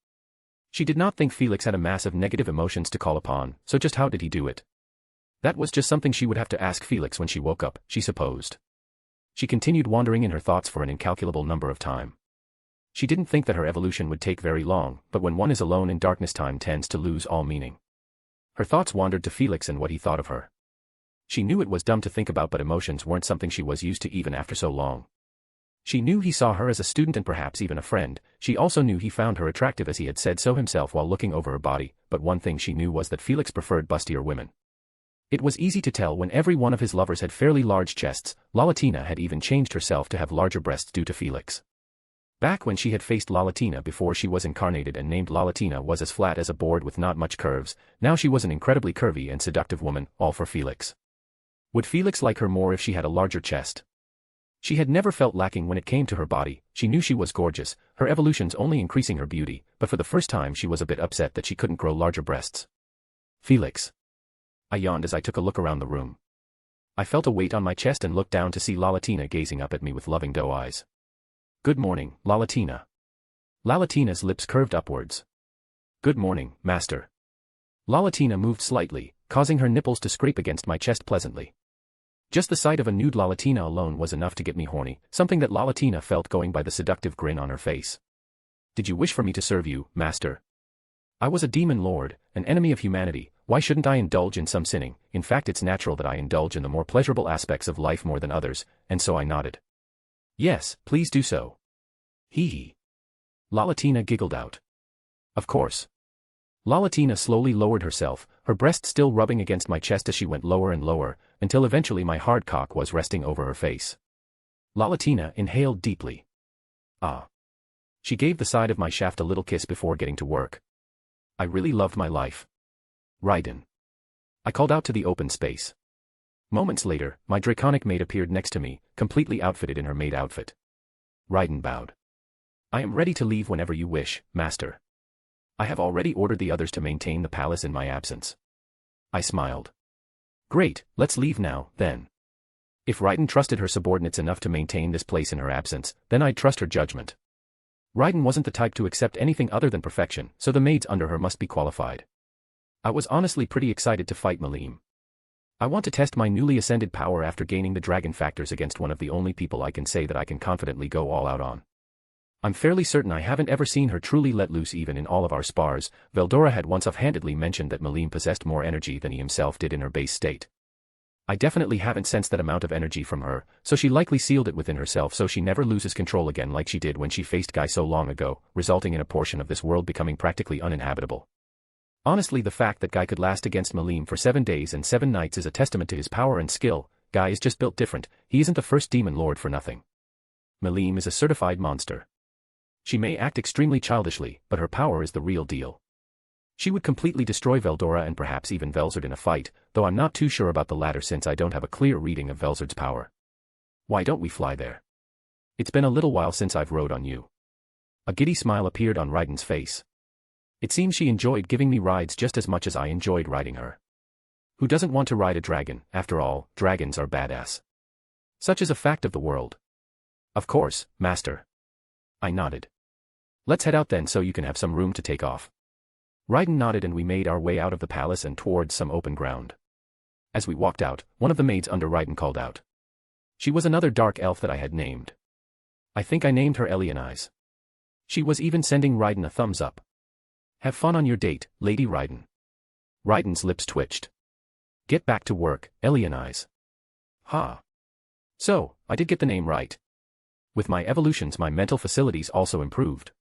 [SPEAKER 3] She did not think Felix had a mass of negative emotions to call upon, so just how did he do it? That was just something she would have to ask Felix when she woke up, she supposed. She continued wandering in her thoughts for an incalculable number of time. She didn't think that her evolution would take very long, but when one is alone in darkness, time tends to lose all meaning. Her thoughts wandered to Felix and what he thought of her. She knew it was dumb to think about, but emotions weren't something she was used to even after so long. She knew he saw her as a student and perhaps even a friend. She also knew he found her attractive, as he had said so himself while looking over her body, but one thing she knew was that Felix preferred bustier women. It was easy to tell when every one of his lovers had fairly large chests. Lalatina had even changed herself to have larger breasts due to Felix. Back when she had faced Lalatina before she was incarnated and named Lalatina was as flat as a board with not much curves, now she was an incredibly curvy and seductive woman, all for Felix. Would Felix like her more if she had a larger chest? She had never felt lacking when it came to her body. She knew she was gorgeous, her evolutions only increasing her beauty, but for the first time she was a bit upset that she couldn't grow larger breasts. Felix. I yawned as I took a look around the room. I felt a weight on my chest and looked down to see Lalatina gazing up at me with loving doe eyes. Good morning, Lalatina. Lalatina's lips curved upwards. Good morning, master. Lalatina moved slightly, causing her nipples to scrape against my chest pleasantly. Just the sight of a nude Lalatina alone was enough to get me horny, something that Lalatina felt going by the seductive grin on her face. Did you wish for me to serve you, master? I was a demon lord, an enemy of humanity. Why shouldn't I indulge in some sinning? In fact, it's natural that I indulge in the more pleasurable aspects of life more than others, and so I nodded. Yes, please do so. Hee hee. Lalatina giggled out. Of course. Lalatina slowly lowered herself, her breast still rubbing against my chest as she went lower and lower, until eventually my hard cock was resting over her face. Lalatina inhaled deeply. Ah. She gave the side of my shaft a little kiss before getting to work. I really loved my life. Raiden. I called out to the open space. Moments later, my draconic maid appeared next to me, completely outfitted in her maid outfit. Raiden bowed. I am ready to leave whenever you wish, master. I have already ordered the others to maintain the palace in my absence. I smiled. Great, let's leave now, then. If Raiden trusted her subordinates enough to maintain this place in her absence, then I'd trust her judgment. Raiden wasn't the type to accept anything other than perfection, so the maids under her must be qualified. I was honestly pretty excited to fight Malim. I want to test my newly ascended power after gaining the dragon factors against one of the only people I can say that I can confidently go all out on. I'm fairly certain I haven't ever seen her truly let loose even in all of our spars. Veldora had once offhandedly mentioned that Malim possessed more energy than he himself did in her base state. I definitely haven't sensed that amount of energy from her, so she likely sealed it within herself so she never loses control again like she did when she faced Guy so long ago, resulting in a portion of this world becoming practically uninhabitable. Honestly, the fact that Guy could last against Malim for 7 days and 7 nights is a testament to his power and skill. Guy is just built different, he isn't the first demon lord for nothing. Malim is a certified monster. She may act extremely childishly, but her power is the real deal. She would completely destroy Veldora and perhaps even Velzard in a fight, though I'm not too sure about the latter since I don't have a clear reading of Velzard's power. Why don't we fly there? It's been a little while since I've rode on you. A giddy smile appeared on Raiden's face. It seems she enjoyed giving me rides just as much as I enjoyed riding her. Who doesn't want to ride a dragon? After all, dragons are badass. Such is a fact of the world. Of course, master. I nodded. Let's head out then so you can have some room to take off. Raiden nodded and we made our way out of the palace and towards some open ground. As we walked out, one of the maids under Raiden called out. She was another dark elf that I had named. I think I named her Elianise. She was even sending Raiden a thumbs up. Have fun on your date, Lady Raiden. Raiden's lips twitched. Get back to work, Elianise. Ha. So, I did get the name right. With my evolutions my mental facilities also improved.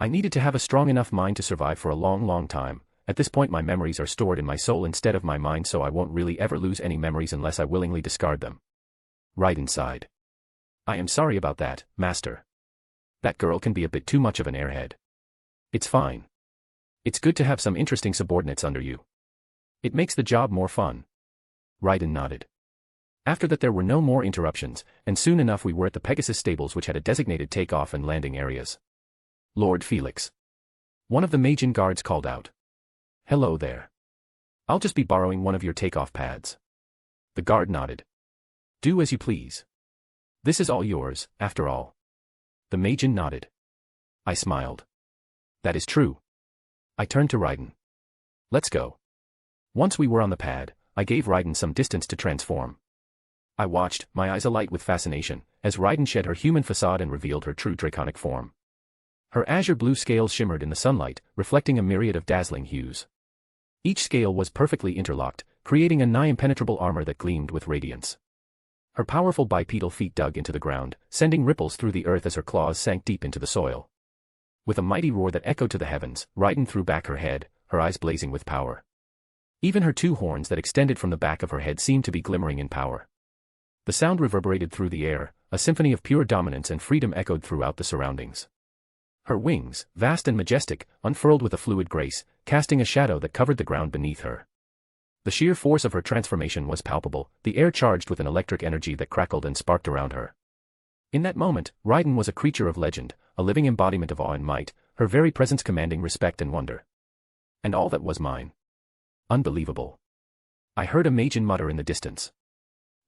[SPEAKER 3] I needed to have a strong enough mind to survive for a long time. At this point my memories are stored in my soul instead of my mind, so I won't really ever lose any memories unless I willingly discard them. Raiden sighed. I am sorry about that, master. That girl can be a bit too much of an airhead. It's fine. It's good to have some interesting subordinates under you. It makes the job more fun. Raiden nodded. After that there were no more interruptions, and soon enough we were at the Pegasus stables, which had a designated takeoff and landing areas. Lord Felix. One of the Magian guards called out. Hello there. I'll just be borrowing one of your takeoff pads. The guard nodded. Do as you please. This is all yours, after all. The Magian nodded. I smiled. That is true. I turned to Raiden. Let's go. Once we were on the pad, I gave Raiden some distance to transform. I watched, my eyes alight with fascination, as Raiden shed her human facade and revealed her true draconic form. Her azure blue scales shimmered in the sunlight, reflecting a myriad of dazzling hues. Each scale was perfectly interlocked, creating a nigh-impenetrable armor that gleamed with radiance. Her powerful bipedal feet dug into the ground, sending ripples through the earth as her claws sank deep into the soil. With a mighty roar that echoed to the heavens, Raiden threw back her head, her eyes blazing with power. Even her two horns that extended from the back of her head seemed to be glimmering in power. The sound reverberated through the air, a symphony of pure dominance and freedom echoed throughout the surroundings. Her wings, vast and majestic, unfurled with a fluid grace, casting a shadow that covered the ground beneath her. The sheer force of her transformation was palpable, the air charged with an electric energy that crackled and sparked around her. In that moment, Raiden was a creature of legend, a living embodiment of awe and might, her very presence commanding respect and wonder. And all that was mine. Unbelievable. I heard a Magian mutter in the distance.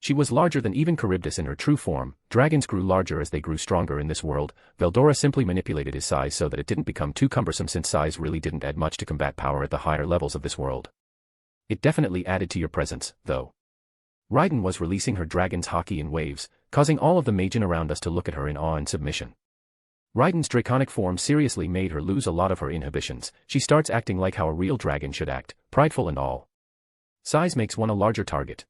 [SPEAKER 3] She was larger than even Charybdis in her true form. Dragons grew larger as they grew stronger in this world. Veldora simply manipulated his size so that it didn't become too cumbersome, since size really didn't add much to combat power at the higher levels of this world. It definitely added to your presence, though. Raiden was releasing her dragon's haki in waves, causing all of the Magian around us to look at her in awe and submission. Raiden's draconic form seriously made her lose a lot of her inhibitions. She starts acting like how a real dragon should act, prideful and all. Size makes one a larger target.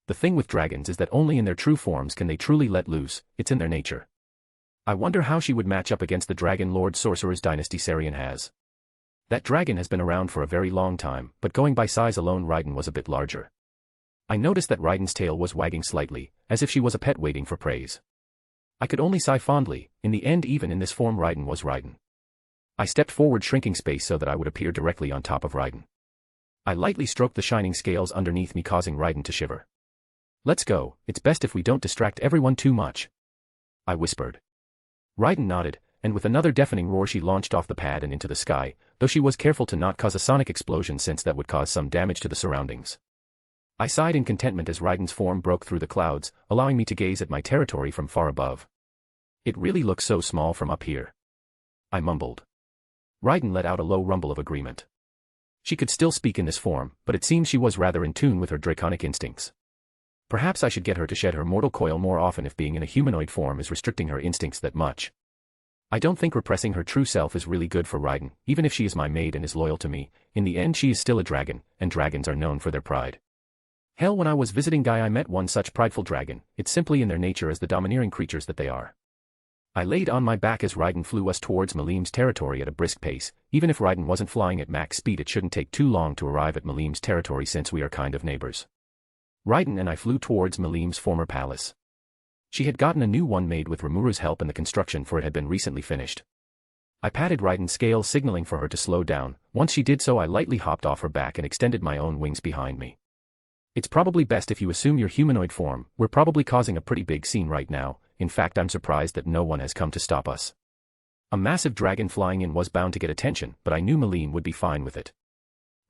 [SPEAKER 3] The thing with dragons is that only in their true forms can they truly let loose, it's in their nature. I wonder how she would match up against the Dragon Lord Sorcerer's dynasty Serion has. That dragon has been around for a very long time, but going by size alone Raiden was a bit larger. I noticed that Raiden's tail was wagging slightly, as if she was a pet waiting for praise. I could only sigh fondly. In the end, even in this form Raiden was Raiden. I stepped forward, shrinking space so that I would appear directly on top of Raiden. I lightly stroked the shining scales underneath me, causing Raiden to shiver. Let's go, it's best if we don't distract everyone too much. I whispered. Raiden nodded, and with another deafening roar she launched off the pad and into the sky, though she was careful to not cause a sonic explosion since that would cause some damage to the surroundings. I sighed in contentment as Raiden's form broke through the clouds, allowing me to gaze at my territory from far above. It really looks so small from up here. I mumbled. Raiden let out a low rumble of agreement. She could still speak in this form, but it seemed she was rather in tune with her draconic instincts. Perhaps I should get her to shed her mortal coil more often if being in a humanoid form is restricting her instincts that much. I don't think repressing her true self is really good for Raiden, even if she is my maid and is loyal to me. In the end she is still a dragon, and dragons are known for their pride. Hell, when I was visiting Gaia I met one such prideful dragon. It's simply in their nature as the domineering creatures that they are. I laid on my back as Raiden flew us towards Malim's territory at a brisk pace. Even if Raiden wasn't flying at max speed it shouldn't take too long to arrive at Malim's territory since we are kind of neighbors. Raiden and I flew towards Malim's former palace. She had gotten a new one made with Remuru's help and the construction for it had been recently finished. I patted Raiden's scales signaling for her to slow down. Once she did so I lightly hopped off her back and extended my own wings behind me. It's probably best if you assume your humanoid form. We're probably causing a pretty big scene right now. In fact I'm surprised that no one has come to stop us. A massive dragon flying in was bound to get attention, but I knew Malim would be fine with it.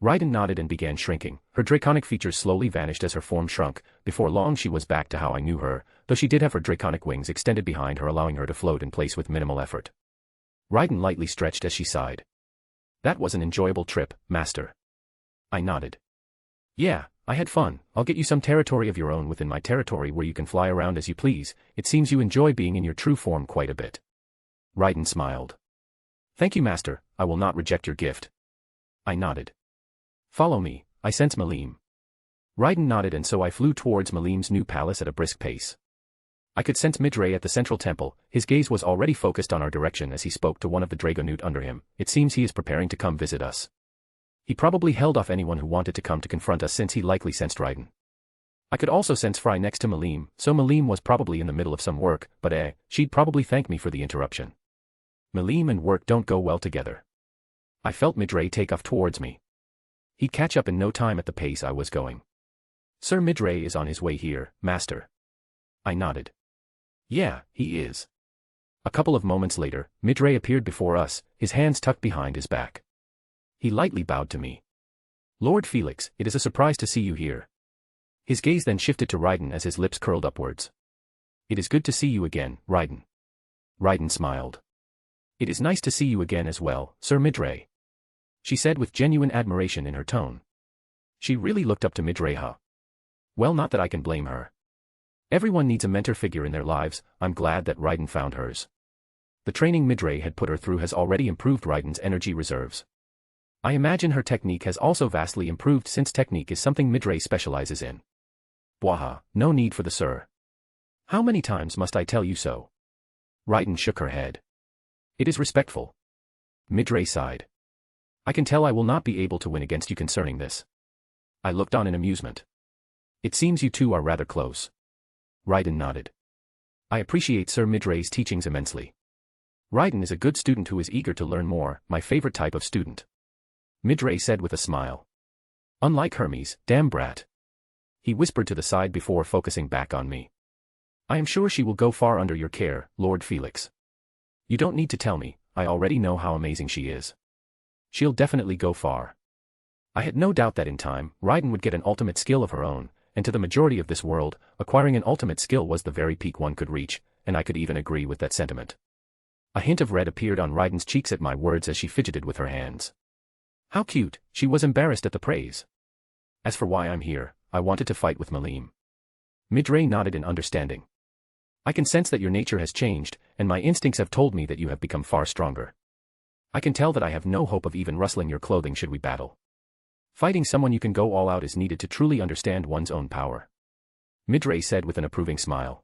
[SPEAKER 3] Raiden nodded and began shrinking. Her draconic features slowly vanished as her form shrunk. Before long she was back to how I knew her, though she did have her draconic wings extended behind her, allowing her to float in place with minimal effort. Raiden lightly stretched as she sighed. That was an enjoyable trip, Master. I nodded. Yeah, I had fun. I'll get you some territory of your own within my territory where you can fly around as you please. It seems you enjoy being in your true form quite a bit. Raiden smiled. Thank you, Master. I will not reject your gift. I nodded. Follow me, I sense Malim. Raiden nodded and so I flew towards Malim's new palace at a brisk pace. I could sense Midray at the central temple. His gaze was already focused on our direction as he spoke to one of the Dragonute under him. It seems he is preparing to come visit us. He probably held off anyone who wanted to come to confront us since he likely sensed Raiden. I could also sense Fry next to Malim, so Malim was probably in the middle of some work, but she'd probably thank me for the interruption. Malim and work don't go well together. I felt Midray take off towards me. He'd catch up in no time at the pace I was going. Sir Midray is on his way here, Master. I nodded. Yeah, he is. A couple of moments later, Midray appeared before us, his hands tucked behind his back. He lightly bowed to me. Lord Felix, it is a surprise to see you here. His gaze then shifted to Raiden as his lips curled upwards. It is good to see you again, Raiden. Raiden smiled. It is nice to see you again as well, Sir Midray. She said with genuine admiration in her tone. She really looked up to Midray, huh? Well, not that I can blame her. Everyone needs a mentor figure in their lives. I'm glad that Raiden found hers. The training Midray had put her through has already improved Raiden's energy reserves. I imagine her technique has also vastly improved since technique is something Midray specializes in. Bwaha, no need for the sir. How many times must I tell you so? Raiden shook her head. It is respectful. Midray sighed. I can tell I will not be able to win against you concerning this. I looked on in amusement. It seems you two are rather close. Raiden nodded. I appreciate Sir Midray's teachings immensely. Raiden is a good student who is eager to learn more, my favorite type of student. Midray said with a smile. Unlike Hermes, damn brat. He whispered to the side before focusing back on me. I am sure she will go far under your care, Lord Felix. You don't need to tell me, I already know how amazing she is. She'll definitely go far. I had no doubt that in time, Raiden would get an ultimate skill of her own, and to the majority of this world, acquiring an ultimate skill was the very peak one could reach, and I could even agree with that sentiment. A hint of red appeared on Raiden's cheeks at my words as she fidgeted with her hands. How cute, she was embarrassed at the praise. As for why I'm here, I wanted to fight with Malim. Midray nodded in understanding. I can sense that your nature has changed, and my instincts have told me that you have become far stronger. I can tell that I have no hope of even rustling your clothing should we battle. Fighting someone you can go all out is needed to truly understand one's own power. Midray said with an approving smile.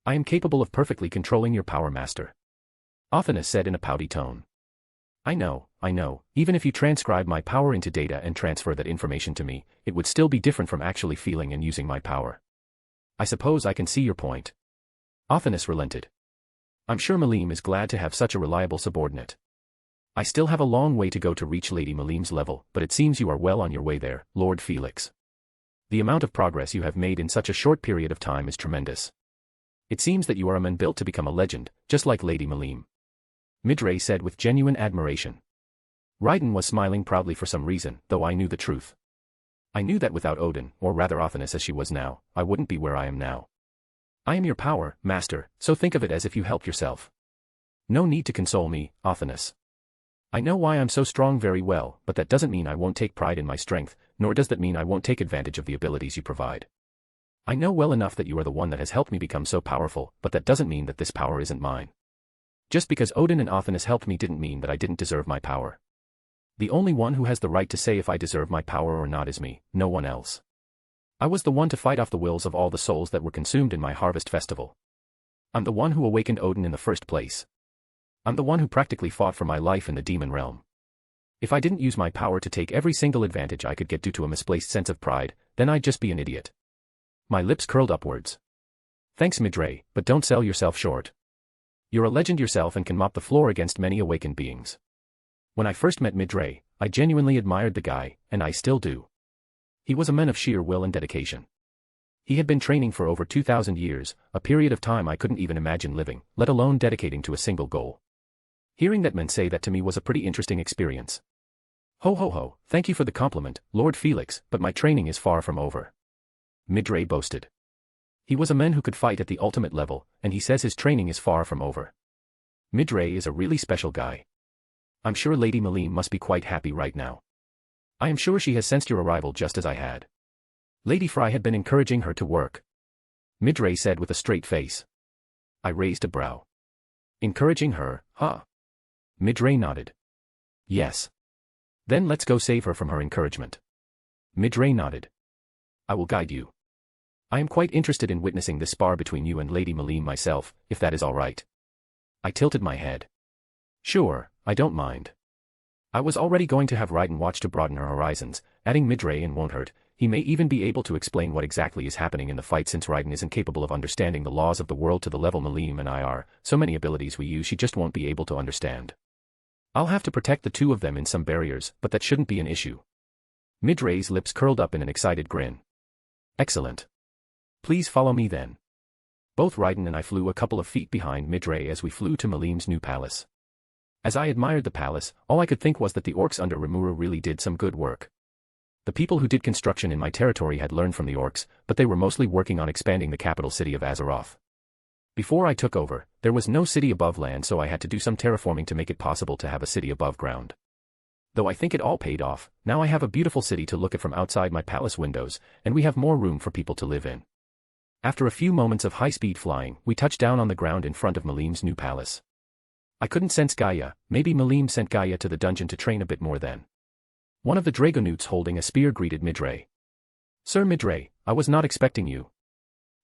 [SPEAKER 3] I am capable of perfectly controlling your power, Master. Athena said in a pouty tone. I know, even if you transcribe my power into data and transfer that information to me, it would still be different from actually feeling and using my power. I suppose I can see your point. Athanas relented. I'm sure Malim is glad to have such a reliable subordinate. I still have a long way to go to reach Lady Malim's level, but it seems you are well on your way there, Lord Felix. The amount of progress you have made in such a short period of time is tremendous. It seems that you are a man built to become a legend, just like Lady Malim. Midray said with genuine admiration. Raiden was smiling proudly for some reason, though I knew the truth. I knew that without Odin, or rather Athanas as she was now, I wouldn't be where I am now. I am your power, Master, so think of it as if you helped yourself. No need to console me, Athanas. I know why I'm so strong very well, but that doesn't mean I won't take pride in my strength, nor does that mean I won't take advantage of the abilities you provide. I know well enough that you are the one that has helped me become so powerful, but that doesn't mean that this power isn't mine. Just because Odin and Athanas helped me didn't mean that I didn't deserve my power. The only one who has the right to say if I deserve my power or not is me, no one else. I was the one to fight off the wills of all the souls that were consumed in my harvest festival. I'm the one who awakened Odin in the first place. I'm the one who practically fought for my life in the demon realm. If I didn't use my power to take every single advantage I could get due to a misplaced sense of pride, then I'd just be an idiot. My lips curled upwards. Thanks Midray, but don't sell yourself short. You're a legend yourself and can mop the floor against many awakened beings. When I first met Midray, I genuinely admired the guy, and I still do. He was a man of sheer will and dedication. He had been training for over 2,000 years, a period of time I couldn't even imagine living, let alone dedicating to a single goal. Hearing that man say that to me was a pretty interesting experience. Ho ho ho, thank you for the compliment, Lord Felix, but my training is far from over. Midray boasted. He was a man who could fight at the ultimate level, and he says his training is far from over. Midray is a really special guy. I'm sure Lady Malim must be quite happy right now. I am sure she has sensed your arrival just as I had. Lady Fry had been encouraging her to work. Midray said with a straight face. I raised a brow. Encouraging her, huh? Midray nodded. Yes. Then let's go save her from her encouragement. Midray nodded. I will guide you. I am quite interested in witnessing this spar between you and Lady Malim myself, if that is all right. I tilted my head. Sure, I don't mind. I was already going to have Raiden watch to broaden her horizons, adding Midray in won't hurt. He may even be able to explain what exactly is happening in the fight since Raiden isn't capable of understanding the laws of the world to the level Malim and I are, so many abilities we use she just won't be able to understand. I'll have to protect the two of them in some barriers, but that shouldn't be an issue. Midray's lips curled up in an excited grin. Excellent. Please follow me then. Both Raiden and I flew a couple of feet behind Midray as we flew to Malim's new palace. As I admired the palace, all I could think was that the orcs under Remuru really did some good work. The people who did construction in my territory had learned from the orcs, but they were mostly working on expanding the capital city of Azeroth. Before I took over, there was no city above land, so I had to do some terraforming to make it possible to have a city above ground. Though I think it all paid off, now I have a beautiful city to look at from outside my palace windows, and we have more room for people to live in. After a few moments of high-speed flying, we touched down on the ground in front of Malim's new palace. I couldn't sense Gaia, maybe Malim sent Gaia to the dungeon to train a bit more then. One of the Dragonutes holding a spear greeted Midray. Sir Midray, I was not expecting you.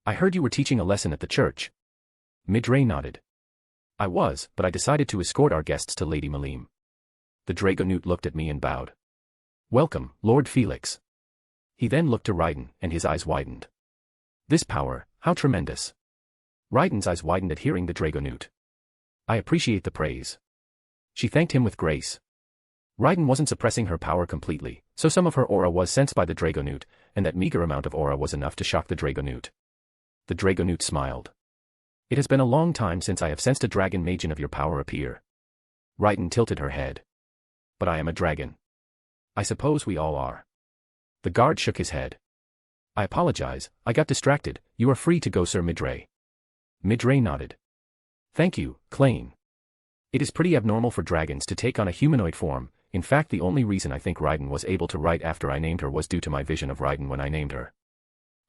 [SPEAKER 3] I heard you were teaching a lesson at the church. Midray nodded. I was, but I decided to escort our guests to Lady Malim. The Dragonute looked at me and bowed. Welcome, Lord Felix. He then looked to Raiden, and his eyes widened. This power, how tremendous. Raiden's eyes widened at hearing the Dragonute. I appreciate the praise. She thanked him with grace. Raiden wasn't suppressing her power completely, so some of her aura was sensed by the Dragonute, and that meager amount of aura was enough to shock the Dragonute. The Dragonute smiled. It has been a long time since I have sensed a dragon magen of your power appear. Raiden tilted her head. But I am a dragon. I suppose we all are. The guard shook his head. I apologize, I got distracted. You are free to go, Sir Midray. Midray nodded. Thank you, Klain. It is pretty abnormal for dragons to take on a humanoid form. In fact, the only reason I think Raiden was able to write after I named her was due to my vision of Raiden when I named her.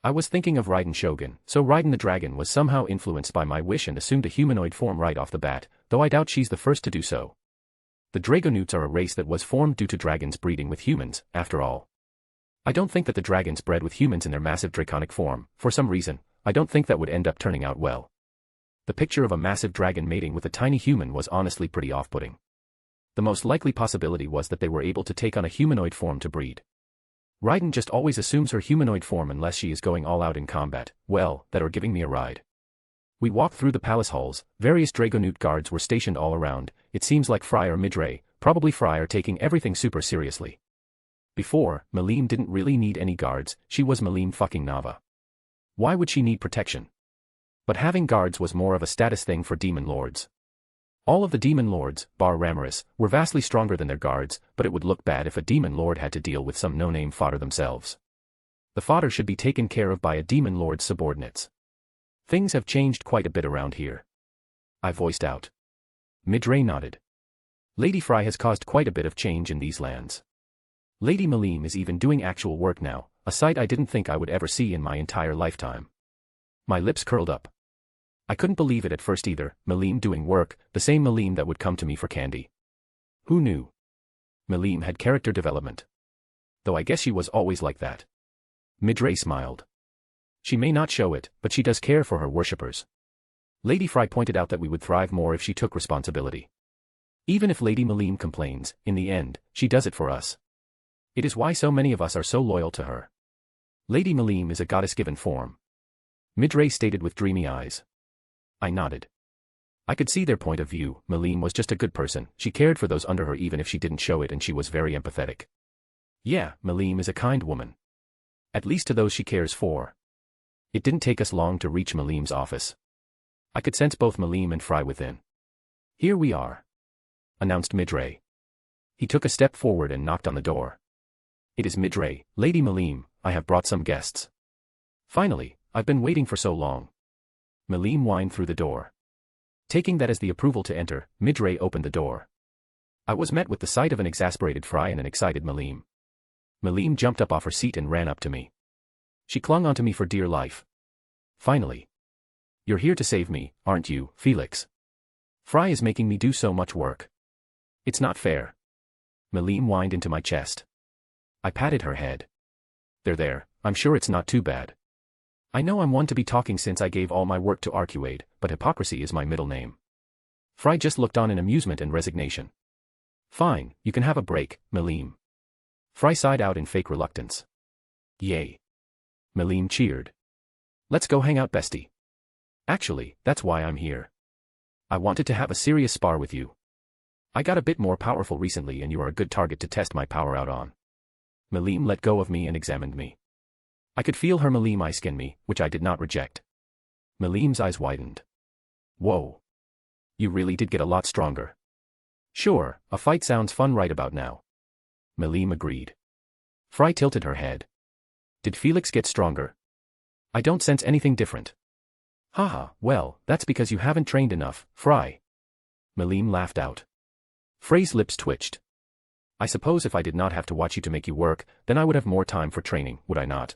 [SPEAKER 3] I was thinking of Raiden Shogun, so Raiden the dragon was somehow influenced by my wish and assumed a humanoid form right off the bat, though I doubt she's the first to do so. The Dragonutes are a race that was formed due to dragons breeding with humans, after all. I don't think that the dragons bred with humans in their massive draconic form. For some reason, I don't think that would end up turning out well. The picture of a massive dragon mating with a tiny human was honestly pretty off-putting. The most likely possibility was that they were able to take on a humanoid form to breed. Raiden just always assumes her humanoid form unless she is going all out in combat, well, that or giving me a ride. We walked through the palace halls, various Dragonute guards were stationed all around. It seems like Friar Midray, probably Friar taking everything super seriously. Before, Malim didn't really need any guards, she was Malim fucking Nava. Why would she need protection? But having guards was more of a status thing for demon lords. All of the demon lords, bar Ramiris, were vastly stronger than their guards, but it would look bad if a demon lord had to deal with some no-name fodder themselves. The fodder should be taken care of by a demon lord's subordinates. Things have changed quite a bit around here. I voiced out. Midray nodded. Lady Fry has caused quite a bit of change in these lands. Lady Malim is even doing actual work now, a sight I didn't think I would ever see in my entire lifetime. My lips curled up. I couldn't believe it at first either, Malim doing work, the same Malim that would come to me for candy. Who knew? Malim had character development. Though I guess she was always like that. Midray smiled. She may not show it, but she does care for her worshippers. Lady Fry pointed out that we would thrive more if she took responsibility. Even if Lady Malim complains, in the end, she does it for us. It is why so many of us are so loyal to her. Lady Malim is a goddess-given form. Midray stated with dreamy eyes. I nodded. I could see their point of view. Malim was just a good person, she cared for those under her even if she didn't show it, and she was very empathetic. Yeah, Malim is a kind woman. At least to those she cares for. It didn't take us long to reach Malim's office. I could sense both Malim and Fry within. Here we are, announced Midray. He took a step forward and knocked on the door. It is Midray, Lady Malim, I have brought some guests. Finally, I've been waiting for so long. Malim whined through the door. Taking that as the approval to enter, Midray opened the door. I was met with the sight of an exasperated Fry and an excited Malim. Malim jumped up off her seat and ran up to me. She clung onto me for dear life. Finally. You're here to save me, aren't you, Felix? Fry is making me do so much work. It's not fair. Malim whined into my chest. I patted her head. There, I'm sure it's not too bad. I know I'm one to be talking since I gave all my work to Arcuade, but hypocrisy is my middle name. Fry just looked on in amusement and resignation. Fine, you can have a break, Malim. Fry sighed out in fake reluctance. Yay. Malim cheered. Let's go hang out, bestie. Actually, that's why I'm here. I wanted to have a serious spar with you. I got a bit more powerful recently and you are a good target to test my power out on. Malim let go of me and examined me. I could feel her Melim eye skin me, which I did not reject. Melim's eyes widened. Whoa. You really did get a lot stronger. Sure, a fight sounds fun right about now. Melim agreed. Fry tilted her head. Did Felix get stronger? I don't sense anything different. Haha, well, that's because you haven't trained enough, Fry. Melim laughed out. Frey's lips twitched. I suppose if I did not have to watch you to make you work, then I would have more time for training, would I not?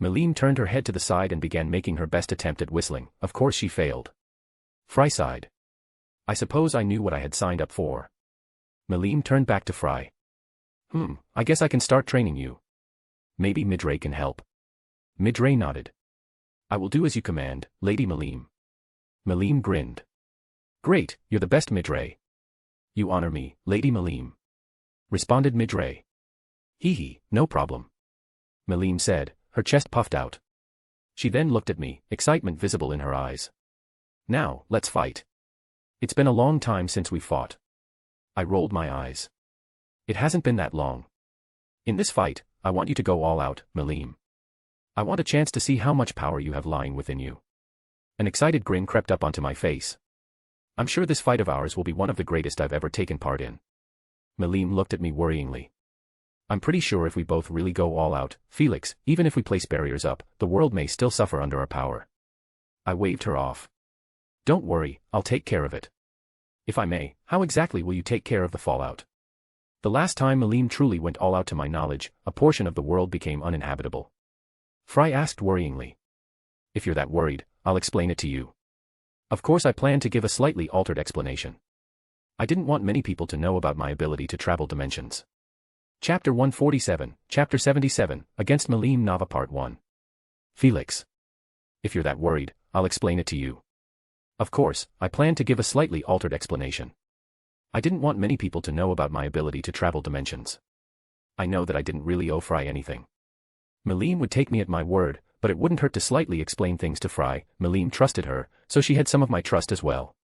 [SPEAKER 3] Melim turned her head to the side and began making her best attempt at whistling. Of course she failed. Fry sighed. I suppose I knew what I had signed up for. Melim turned back to Fry. I guess I can start training you. Maybe Midray can help. Midray nodded. I will do as you command, Lady Melim. Melim grinned. Great, you're the best, Midray. You honor me, Lady Melim. Responded Midray. Hee, no problem. Melim said, her chest puffed out. She then looked at me, excitement visible in her eyes. Now, let's fight. It's been a long time since we fought. I rolled my eyes. It hasn't been that long. In this fight, I want you to go all out, Melim. I want a chance to see how much power you have lying within you. An excited grin crept up onto my face. I'm sure this fight of ours will be one of the greatest I've ever taken part in. Melim looked at me worryingly. I'm pretty sure if we both really go all out, Felix, even if we place barriers up, the world may still suffer under our power. I waved her off. Don't worry, I'll take care of it. If I may, how exactly will you take care of the fallout? The last time Melim truly went all out to my knowledge, a portion of the world became uninhabitable. Fry asked worryingly. If you're that worried, I'll explain it to you. Of course I plan to give a slightly altered explanation. I didn't want many people to know about my ability to travel dimensions. Chapter 147, Chapter 77, Against Melim Nava Part 1. Felix. If you're that worried, I'll explain it to you. Of course, I plan to give a slightly altered explanation. I didn't want many people to know about my ability to travel dimensions. I know that I didn't really owe Fry anything. Melim would take me at my word, but it wouldn't hurt to slightly explain things to Fry. Melim trusted her, so she had some of my trust as well.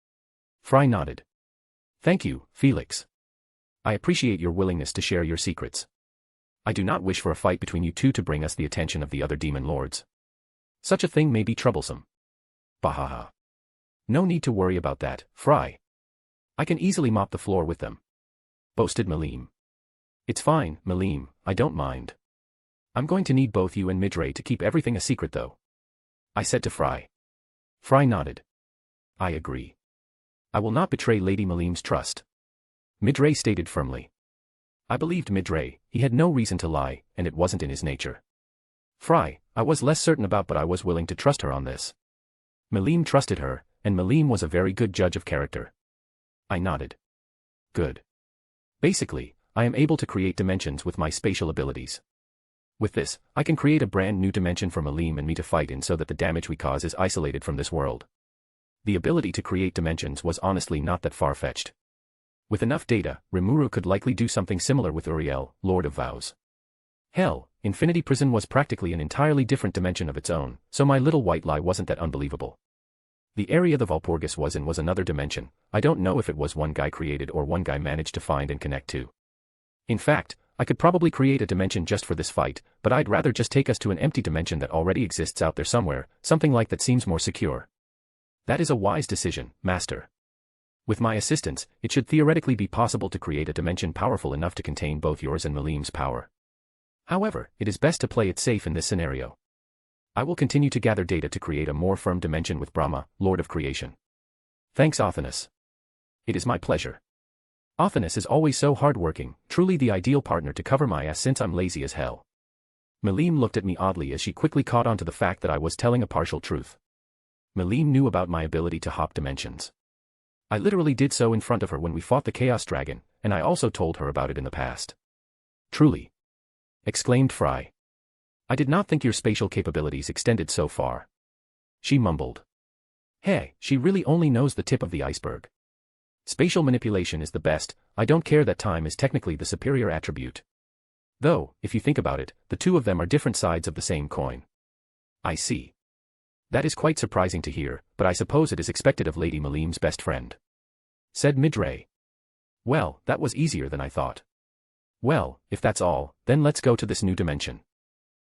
[SPEAKER 3] Fry nodded. Thank you, Felix. I appreciate your willingness to share your secrets. I do not wish for a fight between you two to bring us the attention of the other demon lords. Such a thing may be troublesome. Bahaha. No need to worry about that, Fry. I can easily mop the floor with them. Boasted Melim. It's fine, Melim, I don't mind. I'm going to need both you and Midray to keep everything a secret though. I said to Fry. Fry nodded. I agree. I will not betray Lady Melim's trust. Midray stated firmly. I believed Midray, he had no reason to lie, and it wasn't in his nature. Fry, I was less certain about but I was willing to trust her on this. Melim trusted her, and Melim was a very good judge of character. I nodded. Good. Basically, I am able to create dimensions with my spatial abilities. With this, I can create a brand new dimension for Melim and me to fight in so that the damage we cause is isolated from this world. The ability to create dimensions was honestly not that far-fetched. With enough data, Remuru could likely do something similar with Uriel, Lord of Vows. Hell, Infinity Prison was practically an entirely different dimension of its own, so my little white lie wasn't that unbelievable. The area the Valpurgis was in was another dimension. I don't know if it was one guy created or one guy managed to find and connect to. In fact, I could probably create a dimension just for this fight, but I'd rather just take us to an empty dimension that already exists out there somewhere, something like that seems more secure. That is a wise decision, Master. With my assistance, it should theoretically be possible to create a dimension powerful enough to contain both yours and Melim's power. However, it is best to play it safe in this scenario. I will continue to gather data to create a more firm dimension with Brahma, Lord of Creation. Thanks, Othinus. It is my pleasure. Othinus is always so hardworking, truly the ideal partner to cover my ass since I'm lazy as hell. Melim looked at me oddly as she quickly caught on to the fact that I was telling a partial truth. Melim knew about my ability to hop dimensions. I literally did so in front of her when we fought the Chaos Dragon, and I also told her about it in the past. Truly. Exclaimed Fry. I did not think your spatial capabilities extended so far. She mumbled. Hey, she really only knows the tip of the iceberg. Spatial manipulation is the best, I don't care that time is technically the superior attribute. Though, if you think about it, the two of them are different sides of the same coin. I see. That is quite surprising to hear, but I suppose it is expected of Lady Melim's best friend. Said Midray. Well, that was easier than I thought. Well, if that's all, then let's go to this new dimension.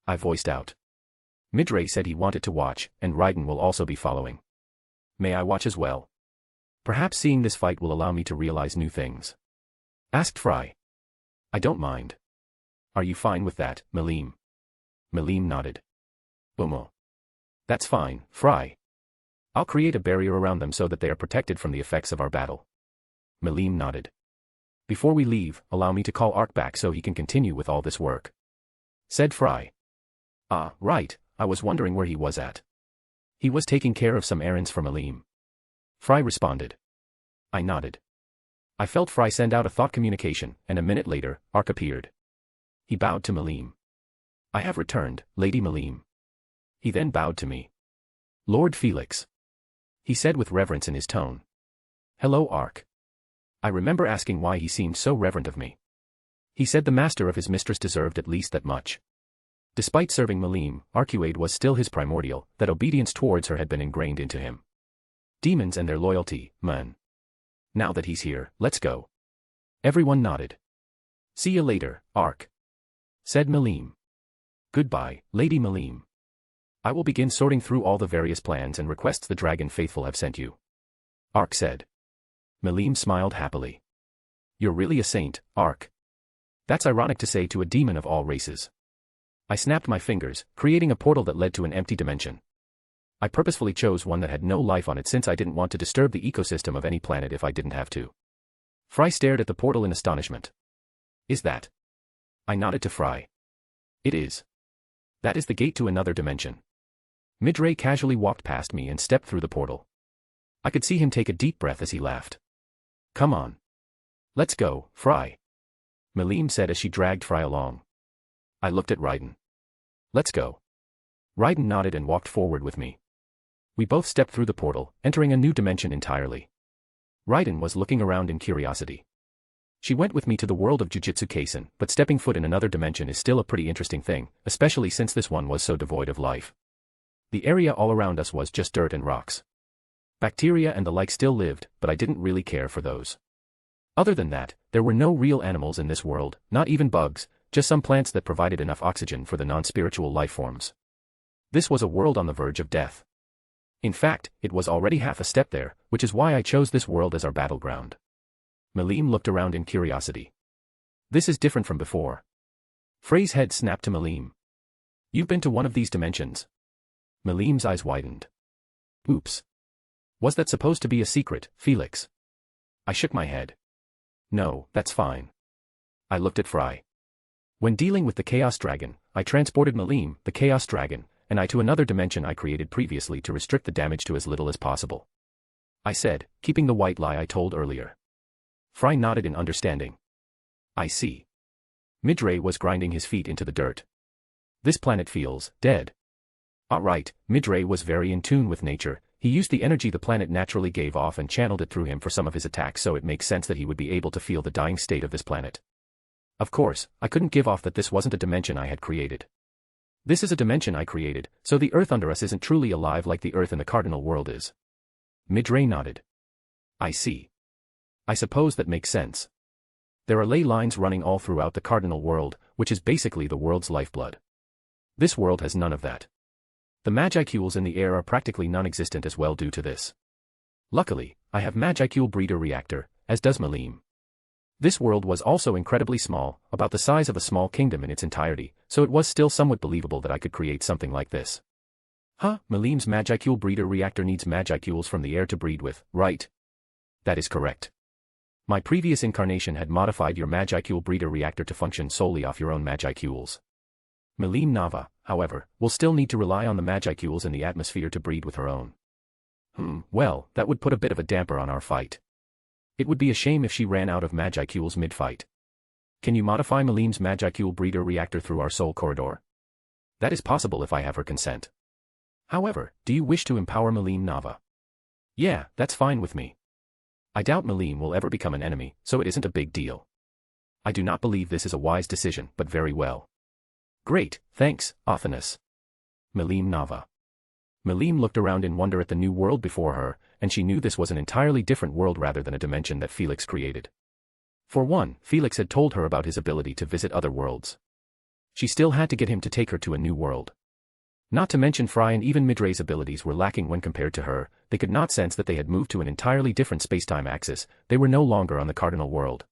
[SPEAKER 3] I voiced out. Midray said he wanted to watch, and Raiden will also be following. May I watch as well? Perhaps seeing this fight will allow me to realize new things. Asked Fry. I don't mind. Are you fine with that, Melim? Melim nodded. Umo. That's fine, Fry. I'll create a barrier around them so that they are protected from the effects of our battle. Melim nodded. Before we leave, allow me to call Ark back so he can continue with all this work. Said Fry. Ah, right, I was wondering where he was at. He was taking care of some errands for Melim. Fry responded. I nodded. I felt Fry send out a thought communication, and a minute later, Ark appeared. He bowed to Melim. I have returned, Lady Melim. He then bowed to me. Lord Felix. He said with reverence in his tone. Hello, Ark. I remember asking why he seemed so reverent of me. He said the master of his mistress deserved at least that much. Despite serving Melim, Arcuade was still his primordial, that obedience towards her had been ingrained into him. Demons and their loyalty, man. Now that he's here, let's go. Everyone nodded. See you later, Ark. Said Melim. Goodbye, Lady Melim. I will begin sorting through all the various plans and requests the Dragon Faithful have sent you. Ark said. Melim smiled happily. You're really a saint, Ark. That's ironic to say to a demon of all races. I snapped my fingers, creating a portal that led to an empty dimension. I purposefully chose one that had no life on it since I didn't want to disturb the ecosystem of any planet if I didn't have to. Fry stared at the portal in astonishment. Is that? I nodded to Fry. It is. That is the gate to another dimension. Midray casually walked past me and stepped through the portal. I could see him take a deep breath as he laughed. Come on. Let's go, Fry. Melim said as she dragged Fry along. I looked at Raiden. Let's go. Raiden nodded and walked forward with me. We both stepped through the portal, entering a new dimension entirely. Raiden was looking around in curiosity. She went with me to the world of Jujutsu Kaisen, but stepping foot in another dimension is still a pretty interesting thing, especially since this one was so devoid of life. The area all around us was just dirt and rocks. Bacteria and the like still lived, but I didn't really care for those. Other than that, there were no real animals in this world, not even bugs, just some plants that provided enough oxygen for the non-spiritual life forms. This was a world on the verge of death. In fact, it was already half a step there, which is why I chose this world as our battleground. Melim looked around in curiosity. This is different from before. Frey's head snapped to Melim. You've been to one of these dimensions. Melim's eyes widened. Oops. Was that supposed to be a secret, Felix? I shook my head. No, that's fine. I looked at Fry. When dealing with the Chaos Dragon, I transported Melim, the Chaos Dragon, and I to another dimension I created previously to restrict the damage to as little as possible. I said, keeping the white lie I told earlier. Fry nodded in understanding. I see. Midray was grinding his feet into the dirt. This planet feels dead. Alright, Midray was very in tune with nature. He used the energy the planet naturally gave off and channeled it through him for some of his attacks, so it makes sense that he would be able to feel the dying state of this planet. Of course, I couldn't give off that this wasn't a dimension I had created. This is a dimension I created, so the Earth under us isn't truly alive like the Earth in the Cardinal World is. Midray nodded. I see. I suppose that makes sense. There are ley lines running all throughout the Cardinal World, which is basically the world's lifeblood. This world has none of that. The Magicules in the air are practically non-existent as well due to this. Luckily, I have Magicule Breeder Reactor, as does Melim. This world was also incredibly small, about the size of a small kingdom in its entirety, so it was still somewhat believable that I could create something like this. Huh, Melim's Magicule Breeder Reactor needs Magicules from the air to breed with, right? That is correct. My previous incarnation had modified your Magicule Breeder Reactor to function solely off your own Magicules. Melim Nava, however, will still need to rely on the Magicules in the atmosphere to breed with her own. Well, that would put a bit of a damper on our fight. It would be a shame if she ran out of Magicules mid-fight. Can you modify Melim's Magicule Breeder Reactor through our soul corridor? That is possible if I have her consent. However, do you wish to empower Melim Nava? Yeah, that's fine with me. I doubt Melim will ever become an enemy, so it isn't a big deal. I do not believe this is a wise decision, but very well. Great, thanks, Othanus. Melim Nava. Melim looked around in wonder at the new world before her, and she knew this was an entirely different world rather than a dimension that Felix created. For one, Felix had told her about his ability to visit other worlds. She still had to get him to take her to a new world. Not to mention Fry and even Midray's abilities were lacking when compared to her. They could not sense that they had moved to an entirely different spacetime axis. They were no longer on the Cardinal World.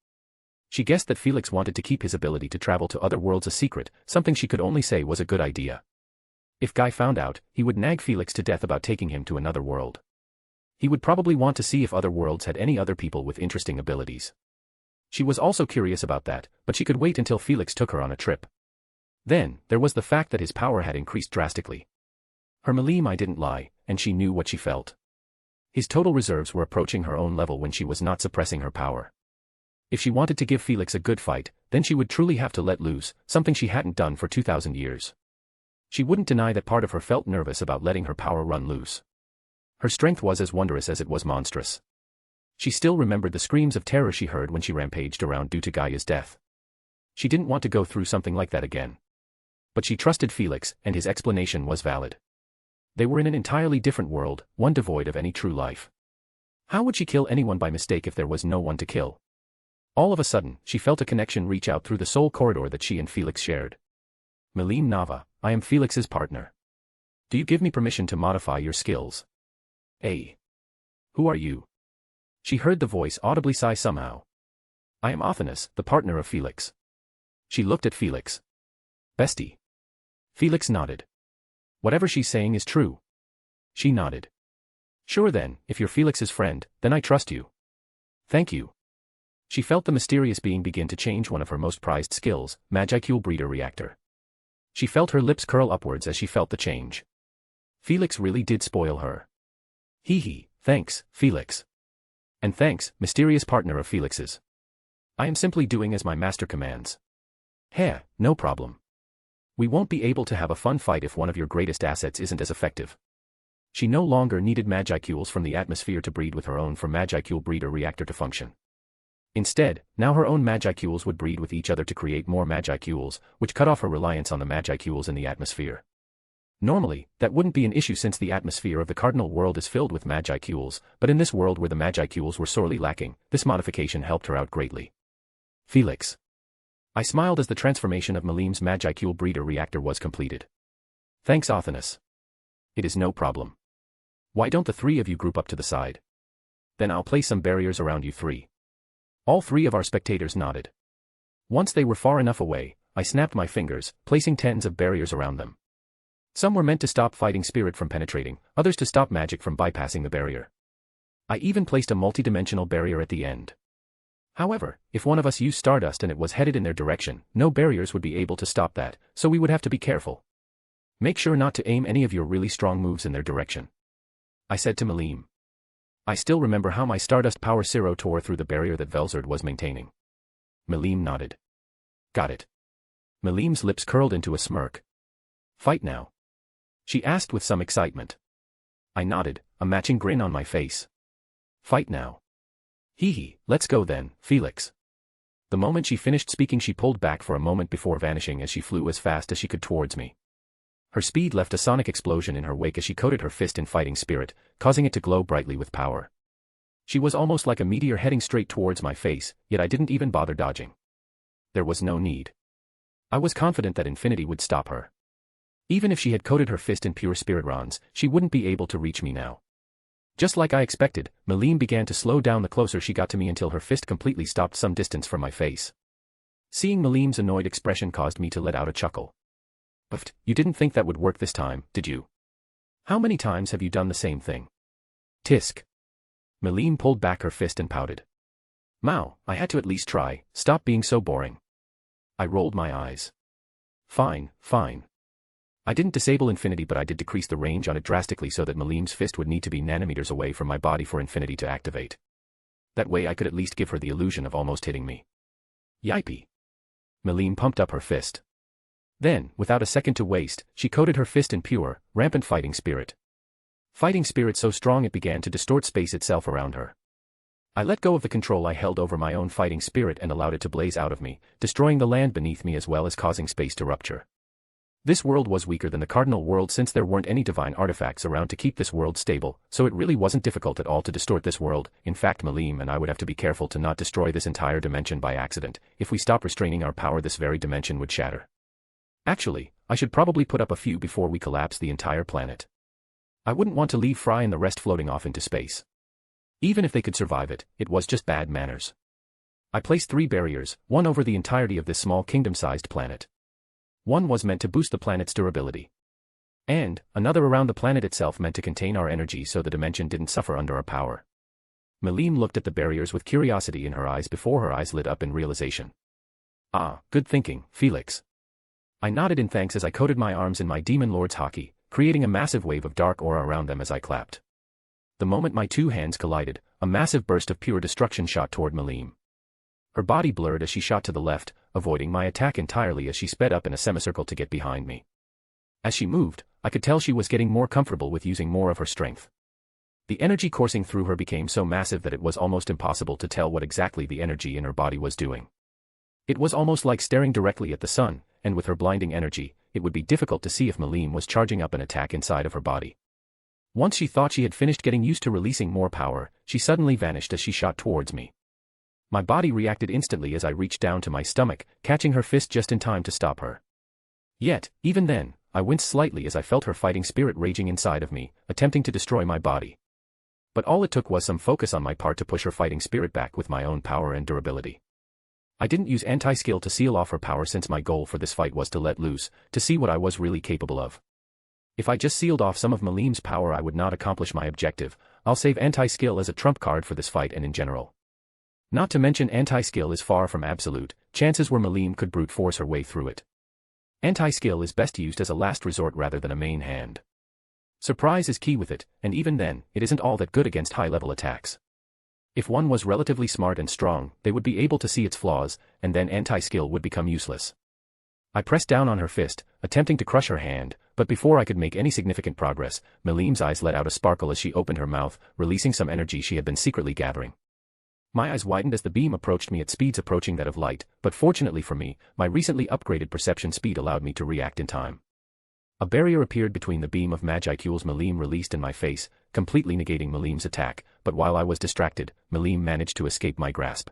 [SPEAKER 3] She guessed that Felix wanted to keep his ability to travel to other worlds a secret, something she could only say was a good idea. If Guy found out, he would nag Felix to death about taking him to another world. He would probably want to see if other worlds had any other people with interesting abilities. She was also curious about that, but she could wait until Felix took her on a trip. Then, there was the fact that his power had increased drastically. Her Melim didn't lie, and she knew what she felt. His total reserves were approaching her own level when she was not suppressing her power. If she wanted to give Felix a good fight, then she would truly have to let loose, something she hadn't done for 2,000 years. She wouldn't deny that part of her felt nervous about letting her power run loose. Her strength was as wondrous as it was monstrous. She still remembered the screams of terror she heard when she rampaged around due to Gaia's death. She didn't want to go through something like that again. But she trusted Felix, and his explanation was valid. They were in an entirely different world, one devoid of any true life. How would she kill anyone by mistake if there was no one to kill? All of a sudden, she felt a connection reach out through the soul corridor that she and Felix shared. Melim Nava, I am Felix's partner. Do you give me permission to modify your skills? Who are you? She heard the voice audibly sigh somehow. I am Othanus, the partner of Felix. She looked at Felix. Bestie. Felix nodded. Whatever she's saying is true. She nodded. Sure then, if you're Felix's friend, then I trust you. Thank you. She felt the mysterious being begin to change one of her most prized skills, Magicle Breeder Reactor. She felt her lips curl upwards as she felt the change. Felix really did spoil her. Thanks, Felix. And thanks, mysterious partner of Felix's. I am simply doing as my master commands. No problem. We won't be able to have a fun fight if one of your greatest assets isn't as effective. She no longer needed Magicules from the atmosphere to breed with her own for Magicle Breeder Reactor to function. Instead, now her own Magicules would breed with each other to create more Magicules, which cut off her reliance on the Magicules in the atmosphere. Normally, that wouldn't be an issue since the atmosphere of the Cardinal World is filled with Magicules, but in this world where the Magicules were sorely lacking, this modification helped her out greatly. Felix. I smiled as the transformation of Melim's Magicule Breeder Reactor was completed. Thanks, Othanus. It is no problem. Why don't the three of you group up to the side? Then I'll place some barriers around you three. All three of our spectators nodded. Once they were far enough away, I snapped my fingers, placing tens of barriers around them. Some were meant to stop fighting spirit from penetrating, others to stop magic from bypassing the barrier. I even placed a multi-dimensional barrier at the end. However, if one of us used Stardust and it was headed in their direction, no barriers would be able to stop that, so we would have to be careful. Make sure not to aim any of your really strong moves in their direction. I said to Melim. I still remember how my Stardust power Zero tore through the barrier that Velzard was maintaining. Melim nodded. Got it. Melim's lips curled into a smirk. Fight now? She asked with some excitement. I nodded, a matching grin on my face. Fight now. Let's go then, Felix. The moment she finished speaking she pulled back for a moment before vanishing as she flew as fast as she could towards me. Her speed left a sonic explosion in her wake as she coated her fist in fighting spirit, causing it to glow brightly with power. She was almost like a meteor heading straight towards my face, yet I didn't even bother dodging. There was no need. I was confident that infinity would stop her. Even if she had coated her fist in pure spirit rons, she wouldn't be able to reach me now. Just like I expected, Melim began to slow down the closer she got to me until her fist completely stopped some distance from my face. Seeing Melim's annoyed expression caused me to let out a chuckle. But you didn't think that would work this time, did you? How many times have you done the same thing? Tisk. Melim pulled back her fist and pouted. Mao, I had to at least try, stop being so boring. I rolled my eyes. Fine. I didn't disable infinity but I did decrease the range on it drastically so that Melim's fist would need to be nanometers away from my body for infinity to activate. That way I could at least give her the illusion of almost hitting me. Yipey. Melim pumped up her fist. Then, without a second to waste, she coated her fist in pure, rampant fighting spirit. Fighting spirit so strong it began to distort space itself around her. I let go of the control I held over my own fighting spirit and allowed it to blaze out of me, destroying the land beneath me as well as causing space to rupture. This world was weaker than the Cardinal World since there weren't any divine artifacts around to keep this world stable, so it really wasn't difficult at all to distort this world. In fact, Melim and I would have to be careful to not destroy this entire dimension by accident. If we stop restraining our power, this very dimension would shatter. Actually, I should probably put up a few before we collapse the entire planet. I wouldn't want to leave Fry and the rest floating off into space. Even if they could survive it, it was just bad manners. I placed 3 barriers, one over the entirety of this small kingdom-sized planet. One was meant to boost the planet's durability. And another around the planet itself meant to contain our energy so the dimension didn't suffer under our power. Melim looked at the barriers with curiosity in her eyes before her eyes lit up in realization. Ah, good thinking, Felix. I nodded in thanks as I coated my arms in my Demon Lord's Haki, creating a massive wave of dark aura around them as I clapped. The moment my 2 hands collided, a massive burst of pure destruction shot toward Melim. Her body blurred as she shot to the left, avoiding my attack entirely as she sped up in a semicircle to get behind me. As she moved, I could tell she was getting more comfortable with using more of her strength. The energy coursing through her became so massive that it was almost impossible to tell what exactly the energy in her body was doing. It was almost like staring directly at the sun, and with her blinding energy, it would be difficult to see if Melim was charging up an attack inside of her body. Once she thought she had finished getting used to releasing more power, she suddenly vanished as she shot towards me. My body reacted instantly as I reached down to my stomach, catching her fist just in time to stop her. Yet, even then, I winced slightly as I felt her fighting spirit raging inside of me, attempting to destroy my body. But all it took was some focus on my part to push her fighting spirit back with my own power and durability. I didn't use anti-skill to seal off her power since my goal for this fight was to let loose, to see what I was really capable of. If I just sealed off some of Melim's power I would not accomplish my objective. I'll save anti-skill as a trump card for this fight and in general. Not to mention anti-skill is far from absolute, chances were Melim could brute force her way through it. Anti-skill is best used as a last resort rather than a main hand. Surprise is key with it, and even then, it isn't all that good against high-level attacks. If one was relatively smart and strong, they would be able to see its flaws, and then anti-skill would become useless. I pressed down on her fist, attempting to crush her hand, but before I could make any significant progress, Melim's eyes let out a sparkle as she opened her mouth, releasing some energy she had been secretly gathering. My eyes widened as the beam approached me at speeds approaching that of light, but fortunately for me, my recently upgraded perception speed allowed me to react in time. A barrier appeared between the beam of Magicules Melim released in my face, completely negating Melim's attack, but while I was distracted, Melim managed to escape my grasp.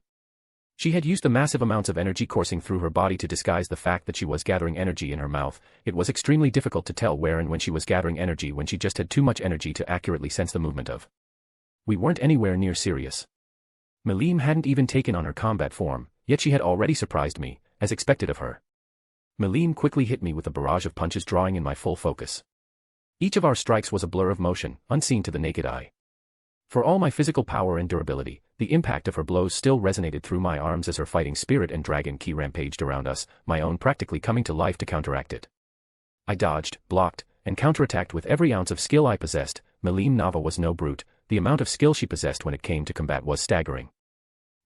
[SPEAKER 3] She had used the massive amounts of energy coursing through her body to disguise the fact that she was gathering energy in her mouth. It was extremely difficult to tell where and when she was gathering energy when she just had too much energy to accurately sense the movement of. We weren't anywhere near serious. Melim hadn't even taken on her combat form, yet she had already surprised me, as expected of her. Melim quickly hit me with a barrage of punches drawing in my full focus. Each of our strikes was a blur of motion, unseen to the naked eye. For all my physical power and durability, the impact of her blows still resonated through my arms as her fighting spirit and dragon ki rampaged around us, my own practically coming to life to counteract it. I dodged, blocked, and counterattacked with every ounce of skill I possessed. Melim Nava was no brute, the amount of skill she possessed when it came to combat was staggering.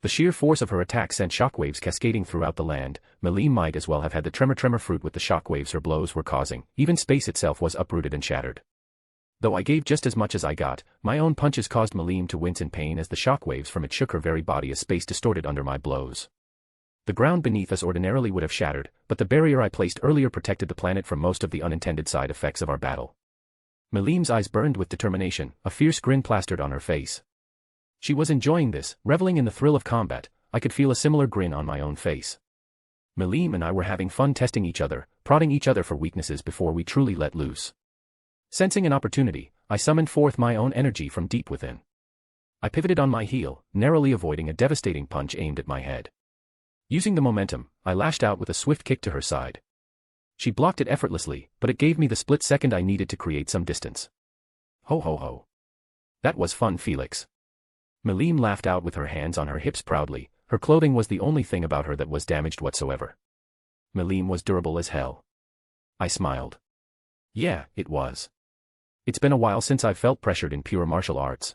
[SPEAKER 3] The sheer force of her attack sent shockwaves cascading throughout the land. Melim might as well have had the tremor fruit with the shockwaves her blows were causing. Even space itself was uprooted and shattered. Though I gave just as much as I got, my own punches caused Melim to wince in pain as the shockwaves from it shook her very body as space distorted under my blows. The ground beneath us ordinarily would have shattered, but the barrier I placed earlier protected the planet from most of the unintended side effects of our battle. Melim's eyes burned with determination, a fierce grin plastered on her face. She was enjoying this, reveling in the thrill of combat. I could feel a similar grin on my own face. Melim and I were having fun testing each other, prodding each other for weaknesses before we truly let loose. Sensing an opportunity, I summoned forth my own energy from deep within. I pivoted on my heel, narrowly avoiding a devastating punch aimed at my head. Using the momentum, I lashed out with a swift kick to her side. She blocked it effortlessly, but it gave me the split second I needed to create some distance. Ho ho ho. That was fun, Felix. Melim laughed out with her hands on her hips proudly. Her clothing was the only thing about her that was damaged whatsoever. Melim was durable as hell. I smiled. Yeah, it was. It's been a while since I've felt pressured in pure martial arts.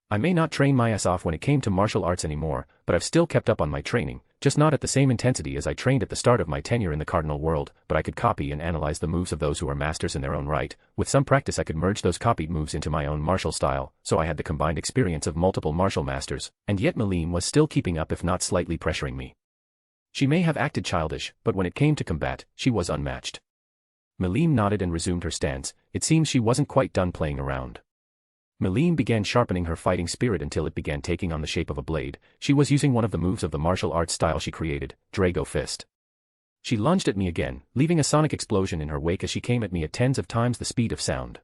[SPEAKER 3] I may not train my ass off when it came to martial arts anymore, but I've still kept up on my training, just not at the same intensity as I trained at the start of my tenure in the Cardinal World, but I could copy and analyze the moves of those who are masters in their own right. With some practice I could merge those copied moves into my own martial style, so I had the combined experience of multiple martial masters, and yet Melim was still keeping up if not slightly pressuring me. She may have acted childish, but when it came to combat, she was unmatched. Melim nodded and resumed her stance. It seems she wasn't quite done playing around. Melim began sharpening her fighting spirit until it began taking on the shape of a blade. She was using one of the moves of the martial arts style she created, Drago Fist. She lunged at me again, leaving a sonic explosion in her wake as she came at me at tens of times the speed of sound.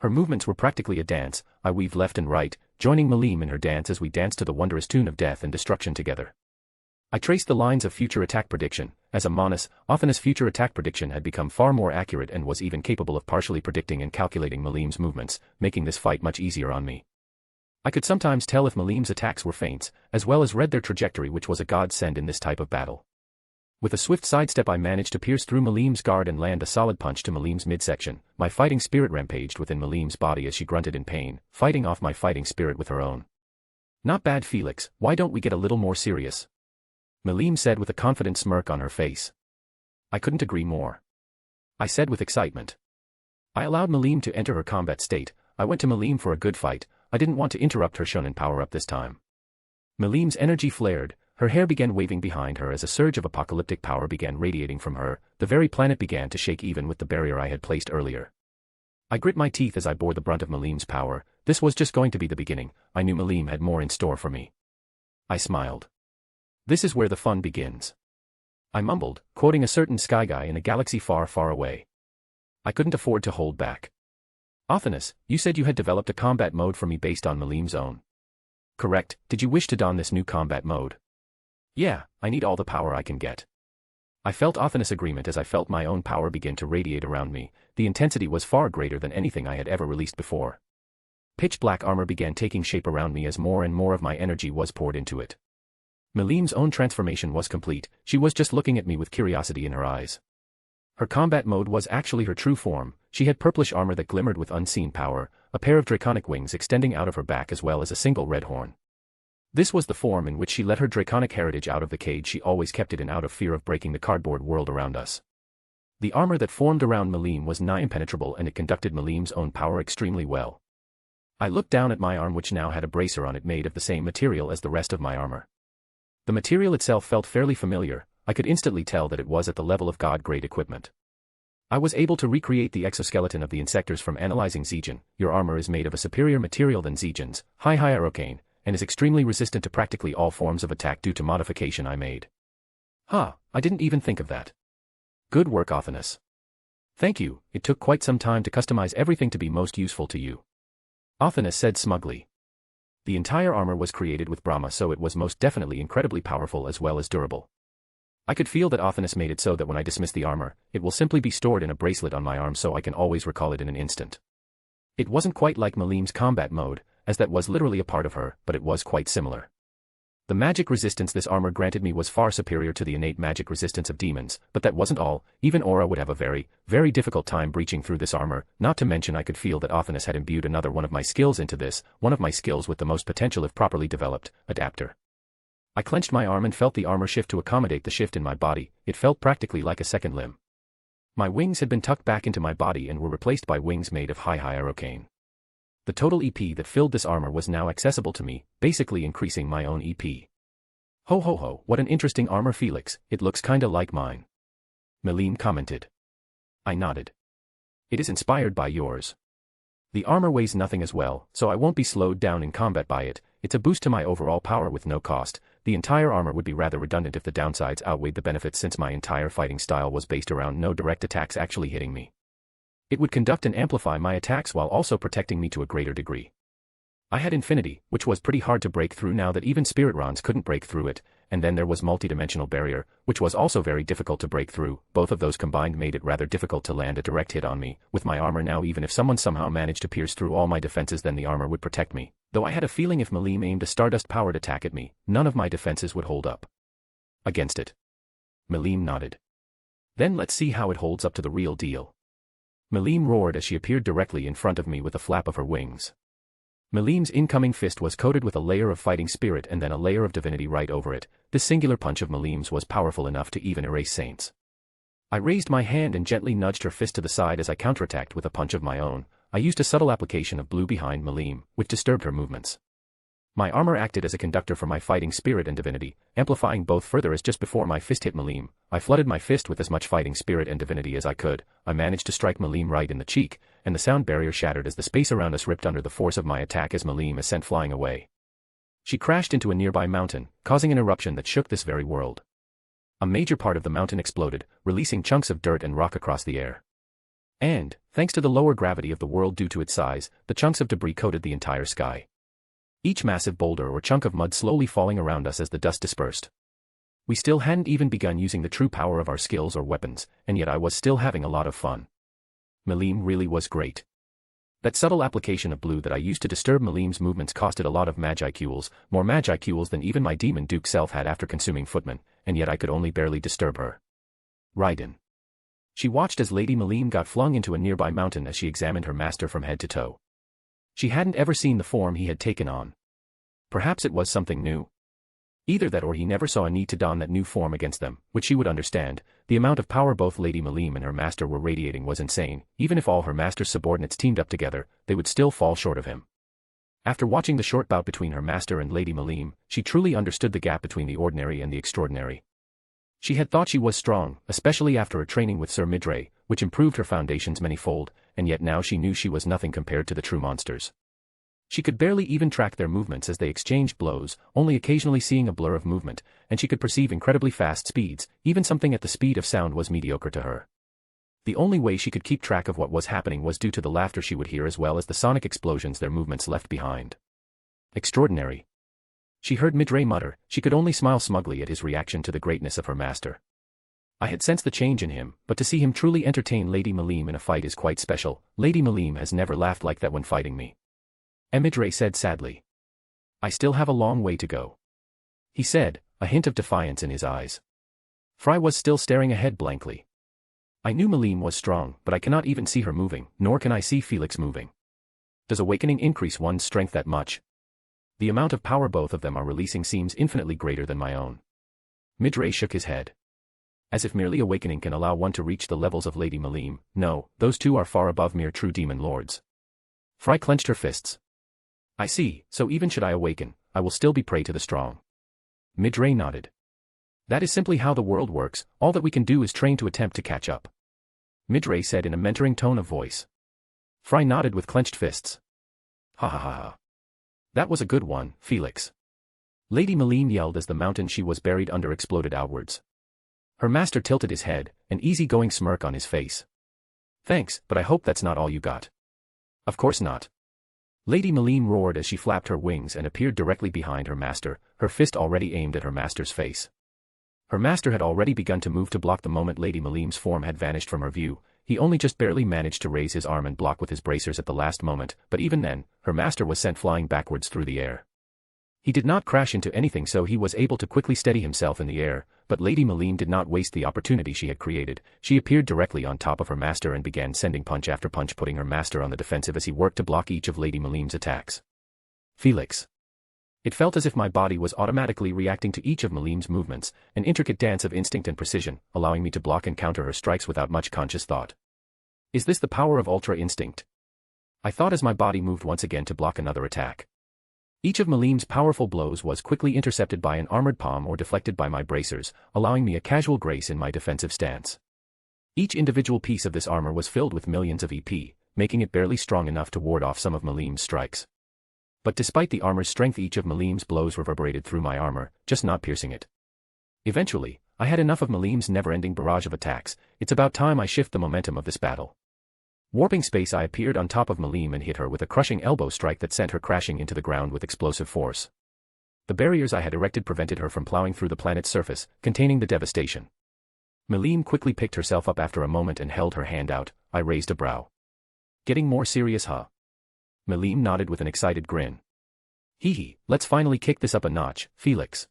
[SPEAKER 3] Her movements were practically a dance. I weaved left and right, joining Melim in her dance as we danced to the wondrous tune of death and destruction together. I traced the lines of future attack prediction. As a Monas, Oftenus' future attack prediction had become far more accurate and was even capable of partially predicting and calculating Melim's movements, making this fight much easier on me. I could sometimes tell if Melim's attacks were feints, as well as read their trajectory, which was a godsend in this type of battle. With a swift sidestep I managed to pierce through Melim's guard and land a solid punch to Melim's midsection. My fighting spirit rampaged within Melim's body as she grunted in pain, fighting off my fighting spirit with her own. "Not bad, Felix, why don't we get a little more serious?" Melim said with a confident smirk on her face. I couldn't agree more. I said with excitement. I allowed Melim to enter her combat state. I went to Melim for a good fight. I didn't want to interrupt her shonen power-up this time. Melim's energy flared, her hair began waving behind her as a surge of apocalyptic power began radiating from her. The very planet began to shake even with the barrier I had placed earlier. I grit my teeth as I bore the brunt of Melim's power. This was just going to be the beginning. I knew Melim had more in store for me. I smiled. "This is where the fun begins," I mumbled, quoting a certain sky guy in a galaxy far, far away. I couldn't afford to hold back. "Oftenus, you said you had developed a combat mode for me based on Melim's own." "Correct. Did you wish to don this new combat mode?" "Yeah, I need all the power I can get." I felt Oftenus' agreement as I felt my own power begin to radiate around me. The intensity was far greater than anything I had ever released before. Pitch black armor began taking shape around me as more and more of my energy was poured into it. Melim's own transformation was complete. She was just looking at me with curiosity in her eyes. Her combat mode was actually her true form. She had purplish armor that glimmered with unseen power, a pair of draconic wings extending out of her back as well as a single red horn. This was the form in which she let her draconic heritage out of the cage she always kept it in out of fear of breaking the cardboard world around us. The armor that formed around Melim was nigh impenetrable and it conducted Melim's own power extremely well. I looked down at my arm which now had a bracer on it made of the same material as the rest of my armor. The material itself felt fairly familiar. I could instantly tell that it was at the level of god-grade equipment. I was able to recreate the exoskeleton of the insectors from analyzing Zegan. Your armor is made of a superior material than Zegan's, high arcane, and is extremely resistant to practically all forms of attack due to modification I made. I didn't even think of that. Good work, Oftenus. Thank you, it took quite some time to customize everything to be most useful to you. Oftenus said smugly. The entire armor was created with Brahma, so it was most definitely incredibly powerful as well as durable. I could feel that Oftenus made it so that when I dismiss the armor, it will simply be stored in a bracelet on my arm so I can always recall it in an instant. It wasn't quite like Melim's combat mode, as that was literally a part of her, but it was quite similar. The magic resistance this armor granted me was far superior to the innate magic resistance of demons, but that wasn't all. Even Aura would have a very, very difficult time breaching through this armor, not to mention I could feel that Oftenus had imbued another one of my skills into this, one of my skills with the most potential if properly developed, Adapter. I clenched my arm and felt the armor shift to accommodate the shift in my body. It felt practically like a second limb. My wings had been tucked back into my body and were replaced by wings made of high arcane. The total EP that filled this armor was now accessible to me, basically increasing my own EP. Ho ho ho, what an interesting armor, Felix, it looks kinda like mine. Melim commented. I nodded. It is inspired by yours. The armor weighs nothing as well, so I won't be slowed down in combat by it. It's a boost to my overall power with no cost. The entire armor would be rather redundant if the downsides outweighed the benefits since my entire fighting style was based around no direct attacks actually hitting me. It would conduct and amplify my attacks while also protecting me to a greater degree. I had infinity, which was pretty hard to break through now that even spirit rons couldn't break through it, and then there was multidimensional barrier, which was also very difficult to break through. Both of those combined made it rather difficult to land a direct hit on me. With my armor now, even if someone somehow managed to pierce through all my defenses, then the armor would protect me. Though I had a feeling if Melim aimed a Stardust-powered attack at me, none of my defenses would hold up against it. Melim nodded. Then let's see how it holds up to the real deal. Melim roared as she appeared directly in front of me with a flap of her wings. Melim's incoming fist was coated with a layer of fighting spirit and then a layer of divinity right over it. This singular punch of Melim's was powerful enough to even erase saints. I raised my hand and gently nudged her fist to the side as I counterattacked with a punch of my own. I used a subtle application of blue behind Melim, which disturbed her movements. My armor acted as a conductor for my fighting spirit and divinity, amplifying both further as just before my fist hit Melim, I flooded my fist with as much fighting spirit and divinity as I could. I managed to strike Melim right in the cheek, and the sound barrier shattered as the space around us ripped under the force of my attack as Melim is sent flying away. She crashed into a nearby mountain, causing an eruption that shook this very world. A major part of the mountain exploded, releasing chunks of dirt and rock across the air. And, thanks to the lower gravity of the world due to its size, the chunks of debris coated the entire sky. Each massive boulder or chunk of mud slowly falling around us as the dust dispersed. We still hadn't even begun using the true power of our skills or weapons, and yet I was still having a lot of fun. Melim really was great. That subtle application of blue that I used to disturb Melim's movements costed a lot of Magicules, more Magicules than even my Demon Duke self had after consuming Footman, and yet I could only barely disturb her. Raiden. She watched as Lady Melim got flung into a nearby mountain as she examined her master from head to toe. She hadn't ever seen the form he had taken on. Perhaps it was something new. Either that or he never saw a need to don that new form against them, which she would understand. The amount of power both Lady Melim and her master were radiating was insane. Even if all her master's subordinates teamed up together, they would still fall short of him. After watching the short bout between her master and Lady Melim, she truly understood the gap between the ordinary and the extraordinary. She had thought she was strong, especially after her training with Sir Midray, which improved her foundations many-fold, and yet now she knew she was nothing compared to the true monsters. She could barely even track their movements as they exchanged blows, only occasionally seeing a blur of movement, and she could perceive incredibly fast speeds. Even something at the speed of sound was mediocre to her. The only way she could keep track of what was happening was due to the laughter she would hear as well as the sonic explosions their movements left behind. Extraordinary. She heard Midray mutter. She could only smile smugly at his reaction to the greatness of her master. I had sensed the change in him, but to see him truly entertain Lady Melim in a fight is quite special. Lady Melim has never laughed like that when fighting me. Midray said sadly. I still have a long way to go. He said, a hint of defiance in his eyes. Fry was still staring ahead blankly. I knew Melim was strong, but I cannot even see her moving, nor can I see Felix moving. Does awakening increase one's strength that much? The amount of power both of them are releasing seems infinitely greater than my own. Midray shook his head. As if merely awakening can allow one to reach the levels of Lady Melim. No, those two are far above mere true demon lords. Fry clenched her fists. I see, so even should I awaken, I will still be prey to the strong. Midray nodded. That is simply how the world works. All that we can do is train to attempt to catch up. Midray said in a mentoring tone of voice. Fry nodded with clenched fists. Ha ha ha ha. That was a good one, Felix. Lady Melim yelled as the mountain she was buried under exploded outwards. Her master tilted his head, an easy-going smirk on his face. Thanks, but I hope that's not all you got. Of course not. Lady Melim roared as she flapped her wings and appeared directly behind her master, her fist already aimed at her master's face. Her master had already begun to move to block the moment Lady Melim's form had vanished from her view. He only just barely managed to raise his arm and block with his bracers at the last moment, but even then, her master was sent flying backwards through the air. He did not crash into anything, so he was able to quickly steady himself in the air, but Lady Melim did not waste the opportunity she had created. She appeared directly on top of her master and began sending punch after punch, putting her master on the defensive as he worked to block each of Lady Melim's attacks. Felix. It felt as if my body was automatically reacting to each of Melim's movements, an intricate dance of instinct and precision, allowing me to block and counter her strikes without much conscious thought. Is this the power of Ultra Instinct? I thought as my body moved once again to block another attack. Each of Melim's powerful blows was quickly intercepted by an armored palm or deflected by my bracers, allowing me a casual grace in my defensive stance. Each individual piece of this armor was filled with millions of EP, making it barely strong enough to ward off some of Melim's strikes. But despite the armor's strength, each of Melim's blows reverberated through my armor, just not piercing it. Eventually, I had enough of Melim's never-ending barrage of attacks. It's about time I shift the momentum of this battle. Warping space, I appeared on top of Melim and hit her with a crushing elbow strike that sent her crashing into the ground with explosive force. The barriers I had erected prevented her from plowing through the planet's surface, containing the devastation. Melim quickly picked herself up after a moment and held her hand out. I raised a brow. Getting more serious, huh? Melim nodded with an excited grin. Hee hee, let's finally kick this up a notch, Felix.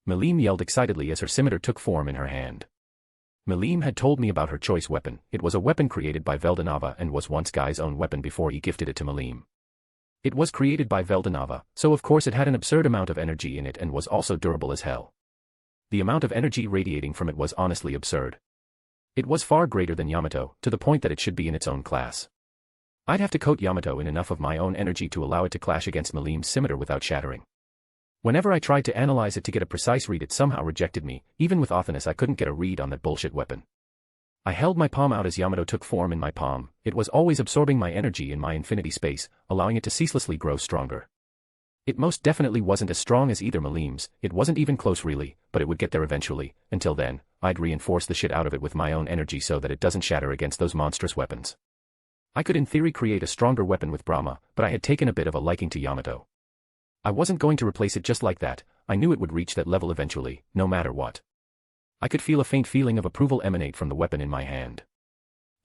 [SPEAKER 3] Melim yelled excitedly as her scimitar took form in her hand. Melim had told me about her choice weapon. It was a weapon created by Veldanava and was once Guy's own weapon before he gifted it to Melim. It was created by Veldanava, so of course it had an absurd amount of energy in it and was also durable as hell. The amount of energy radiating from it was honestly absurd. It was far greater than Yamato, to the point that it should be in its own class. I'd have to coat Yamato in enough of my own energy to allow it to clash against Melim's scimitar without shattering. Whenever I tried to analyze it to get a precise read, it somehow rejected me. Even with Othinus, I couldn't get a read on that bullshit weapon. I held my palm out as Yamato took form in my palm. It was always absorbing my energy in my infinity space, allowing it to ceaselessly grow stronger. It most definitely wasn't as strong as either Malim's, it wasn't even close really, but it would get there eventually. Until then, I'd reinforce the shit out of it with my own energy so that it doesn't shatter against those monstrous weapons. I could in theory create a stronger weapon with Brahma, but I had taken a bit of a liking to Yamato. I wasn't going to replace it just like that, I knew it would reach that level eventually, no matter what. I could feel a faint feeling of approval emanate from the weapon in my hand.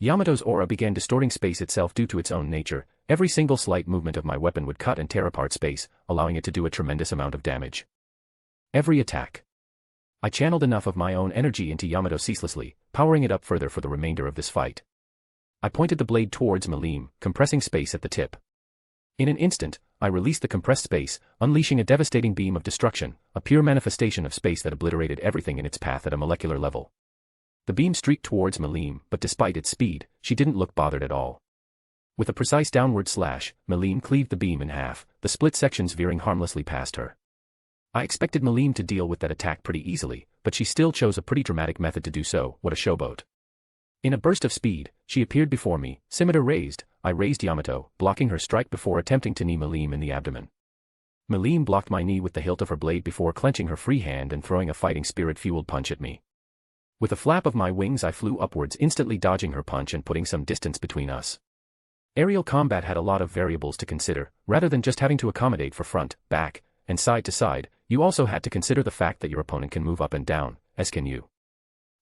[SPEAKER 3] Yamato's aura began distorting space itself due to its own nature. Every single slight movement of my weapon would cut and tear apart space, allowing it to do a tremendous amount of damage. Every attack. I channeled enough of my own energy into Yamato ceaselessly, powering it up further for the remainder of this fight. I pointed the blade towards Malim, compressing space at the tip. In an instant, I released the compressed space, unleashing a devastating beam of destruction, a pure manifestation of space that obliterated everything in its path at a molecular level. The beam streaked towards Malim, but despite its speed, she didn't look bothered at all. With a precise downward slash, Malim cleaved the beam in half, the split sections veering harmlessly past her. I expected Malim to deal with that attack pretty easily, but she still chose a pretty dramatic method to do so. What a showboat. In a burst of speed, she appeared before me, scimitar raised. I raised Yamato, blocking her strike before attempting to knee Malim in the abdomen. Malim blocked my knee with the hilt of her blade before clenching her free hand and throwing a fighting spirit-fueled punch at me. With a flap of my wings I flew upwards, instantly dodging her punch and putting some distance between us. Aerial combat had a lot of variables to consider. Rather than just having to accommodate for front, back, and side to side, you also had to consider the fact that your opponent can move up and down, as can you.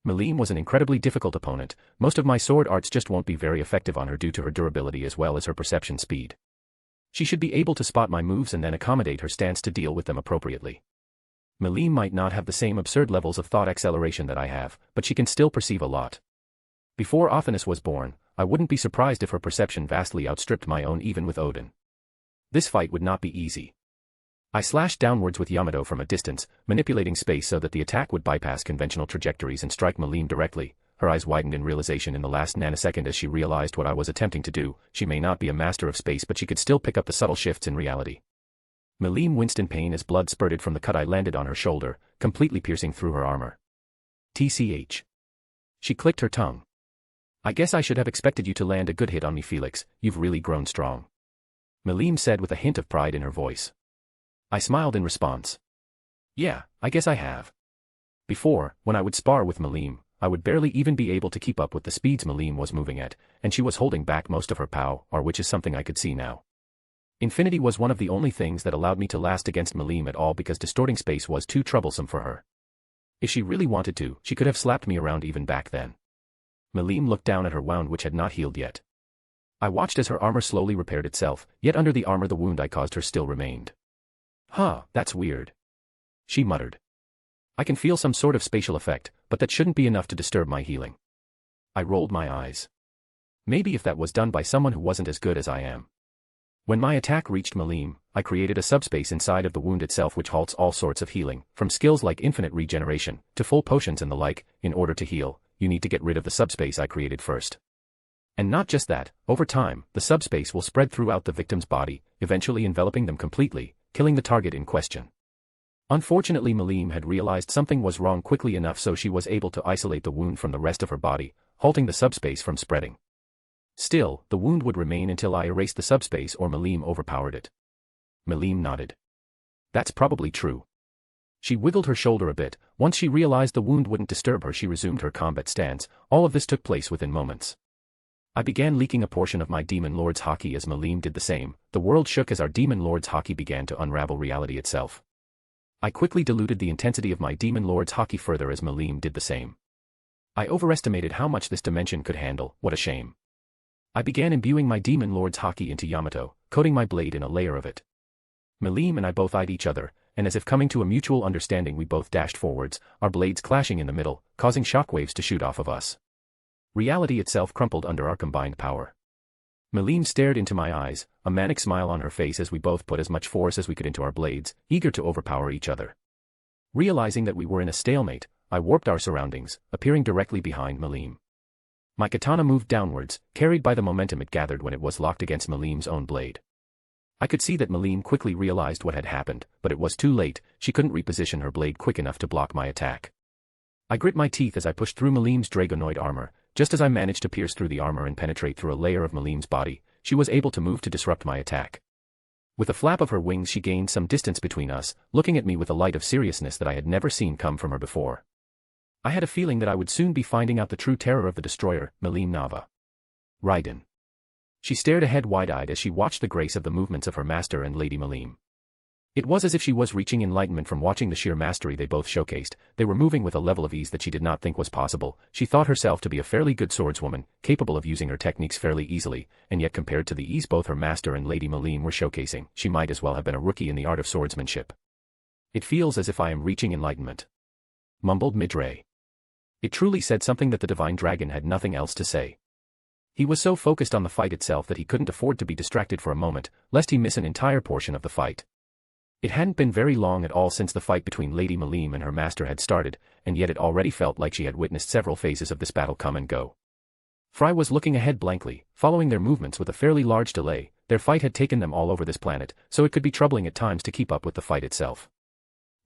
[SPEAKER 3] Malim was an incredibly difficult opponent. Most of my sword arts just won't be very effective on her due to her durability as well as her perception speed. She should be able to spot my moves and then accommodate her stance to deal with them appropriately. Malim might not have the same absurd levels of thought acceleration that I have, but she can still perceive a lot. Before Othinus was born, I wouldn't be surprised if her perception vastly outstripped my own even with Odin. This fight would not be easy. I slashed downwards with Yamato from a distance, manipulating space so that the attack would bypass conventional trajectories and strike Malim directly. Her eyes widened in realization in the last nanosecond as she realized what I was attempting to do. She may not be a master of space, but she could still pick up the subtle shifts in reality. Malim winced in pain as blood spurted from the cut I landed on her shoulder, completely piercing through her armor. TCH. She clicked her tongue. I guess I should have expected you to land a good hit on me, Felix. You've really grown strong. Malim said with a hint of pride in her voice. I smiled in response. Yeah, I guess I have. Before, when I would spar with Malim, I would barely even be able to keep up with the speeds Malim was moving at, and she was holding back most of her power, which is something I could see now. Infinity was one of the only things that allowed me to last against Malim at all because distorting space was too troublesome for her. If she really wanted to, she could have slapped me around even back then. Malim looked down at her wound which had not healed yet. I watched as her armor slowly repaired itself, yet under the armor the wound I caused her still remained. Huh, that's weird. She muttered. I can feel some sort of spatial effect, but that shouldn't be enough to disturb my healing. I rolled my eyes. Maybe if that was done by someone who wasn't as good as I am. When my attack reached Malim, I created a subspace inside of the wound itself which halts all sorts of healing, from skills like infinite regeneration, to full potions and the like. In order to heal, you need to get rid of the subspace I created first. And not just that, over time, the subspace will spread throughout the victim's body, eventually enveloping them completely, killing the target in question. Unfortunately Malim had realized something was wrong quickly enough so she was able to isolate the wound from the rest of her body, halting the subspace from spreading. Still, the wound would remain until I erased the subspace or Malim overpowered it. Malim nodded. That's probably true. She wiggled her shoulder a bit. Once she realized the wound wouldn't disturb her, she resumed her combat stance. All of this took place within moments. I began leaking a portion of my Demon Lord's Haki as Malim did the same. The world shook as our Demon Lord's Haki began to unravel reality itself. I quickly diluted the intensity of my Demon Lord's Haki further as Malim did the same. I overestimated how much this dimension could handle. What a shame. I began imbuing my Demon Lord's Haki into Yamato, coating my blade in a layer of it. Malim and I both eyed each other, and as if coming to a mutual understanding we both dashed forwards, our blades clashing in the middle, causing shockwaves to shoot off of us. Reality itself crumpled under our combined power. Malim stared into my eyes, a manic smile on her face as we both put as much force as we could into our blades, eager to overpower each other. Realizing that we were in a stalemate, I warped our surroundings, appearing directly behind Malim. My katana moved downwards, carried by the momentum it gathered when it was locked against Malim's own blade. I could see that Malim quickly realized what had happened, but it was too late. She couldn't reposition her blade quick enough to block my attack. I grit my teeth as I pushed through Malim's Dragonoid armor. Just as I managed to pierce through the armor and penetrate through a layer of Malim's body, she was able to move to disrupt my attack. With a flap of her wings she gained some distance between us, looking at me with a light of seriousness that I had never seen come from her before. I had a feeling that I would soon be finding out the true terror of the destroyer, Melim Nava. Raiden. She stared ahead wide-eyed as she watched the grace of the movements of her master and Lady Melim. It was as if she was reaching enlightenment from watching the sheer mastery they both showcased. They were moving with a level of ease that she did not think was possible. She thought herself to be a fairly good swordswoman, capable of using her techniques fairly easily, and yet compared to the ease both her master and Lady Melim were showcasing, she might as well have been a rookie in the art of swordsmanship. It feels as if I am reaching enlightenment, mumbled Midray. It truly said something that the divine dragon had nothing else to say. He was so focused on the fight itself that he couldn't afford to be distracted for a moment, lest he miss an entire portion of the fight. It hadn't been very long at all since the fight between Lady Melim and her master had started, and yet it already felt like she had witnessed several phases of this battle come and go. Fry was looking ahead blankly, following their movements with a fairly large delay. Their fight had taken them all over this planet, so it could be troubling at times to keep up with the fight itself.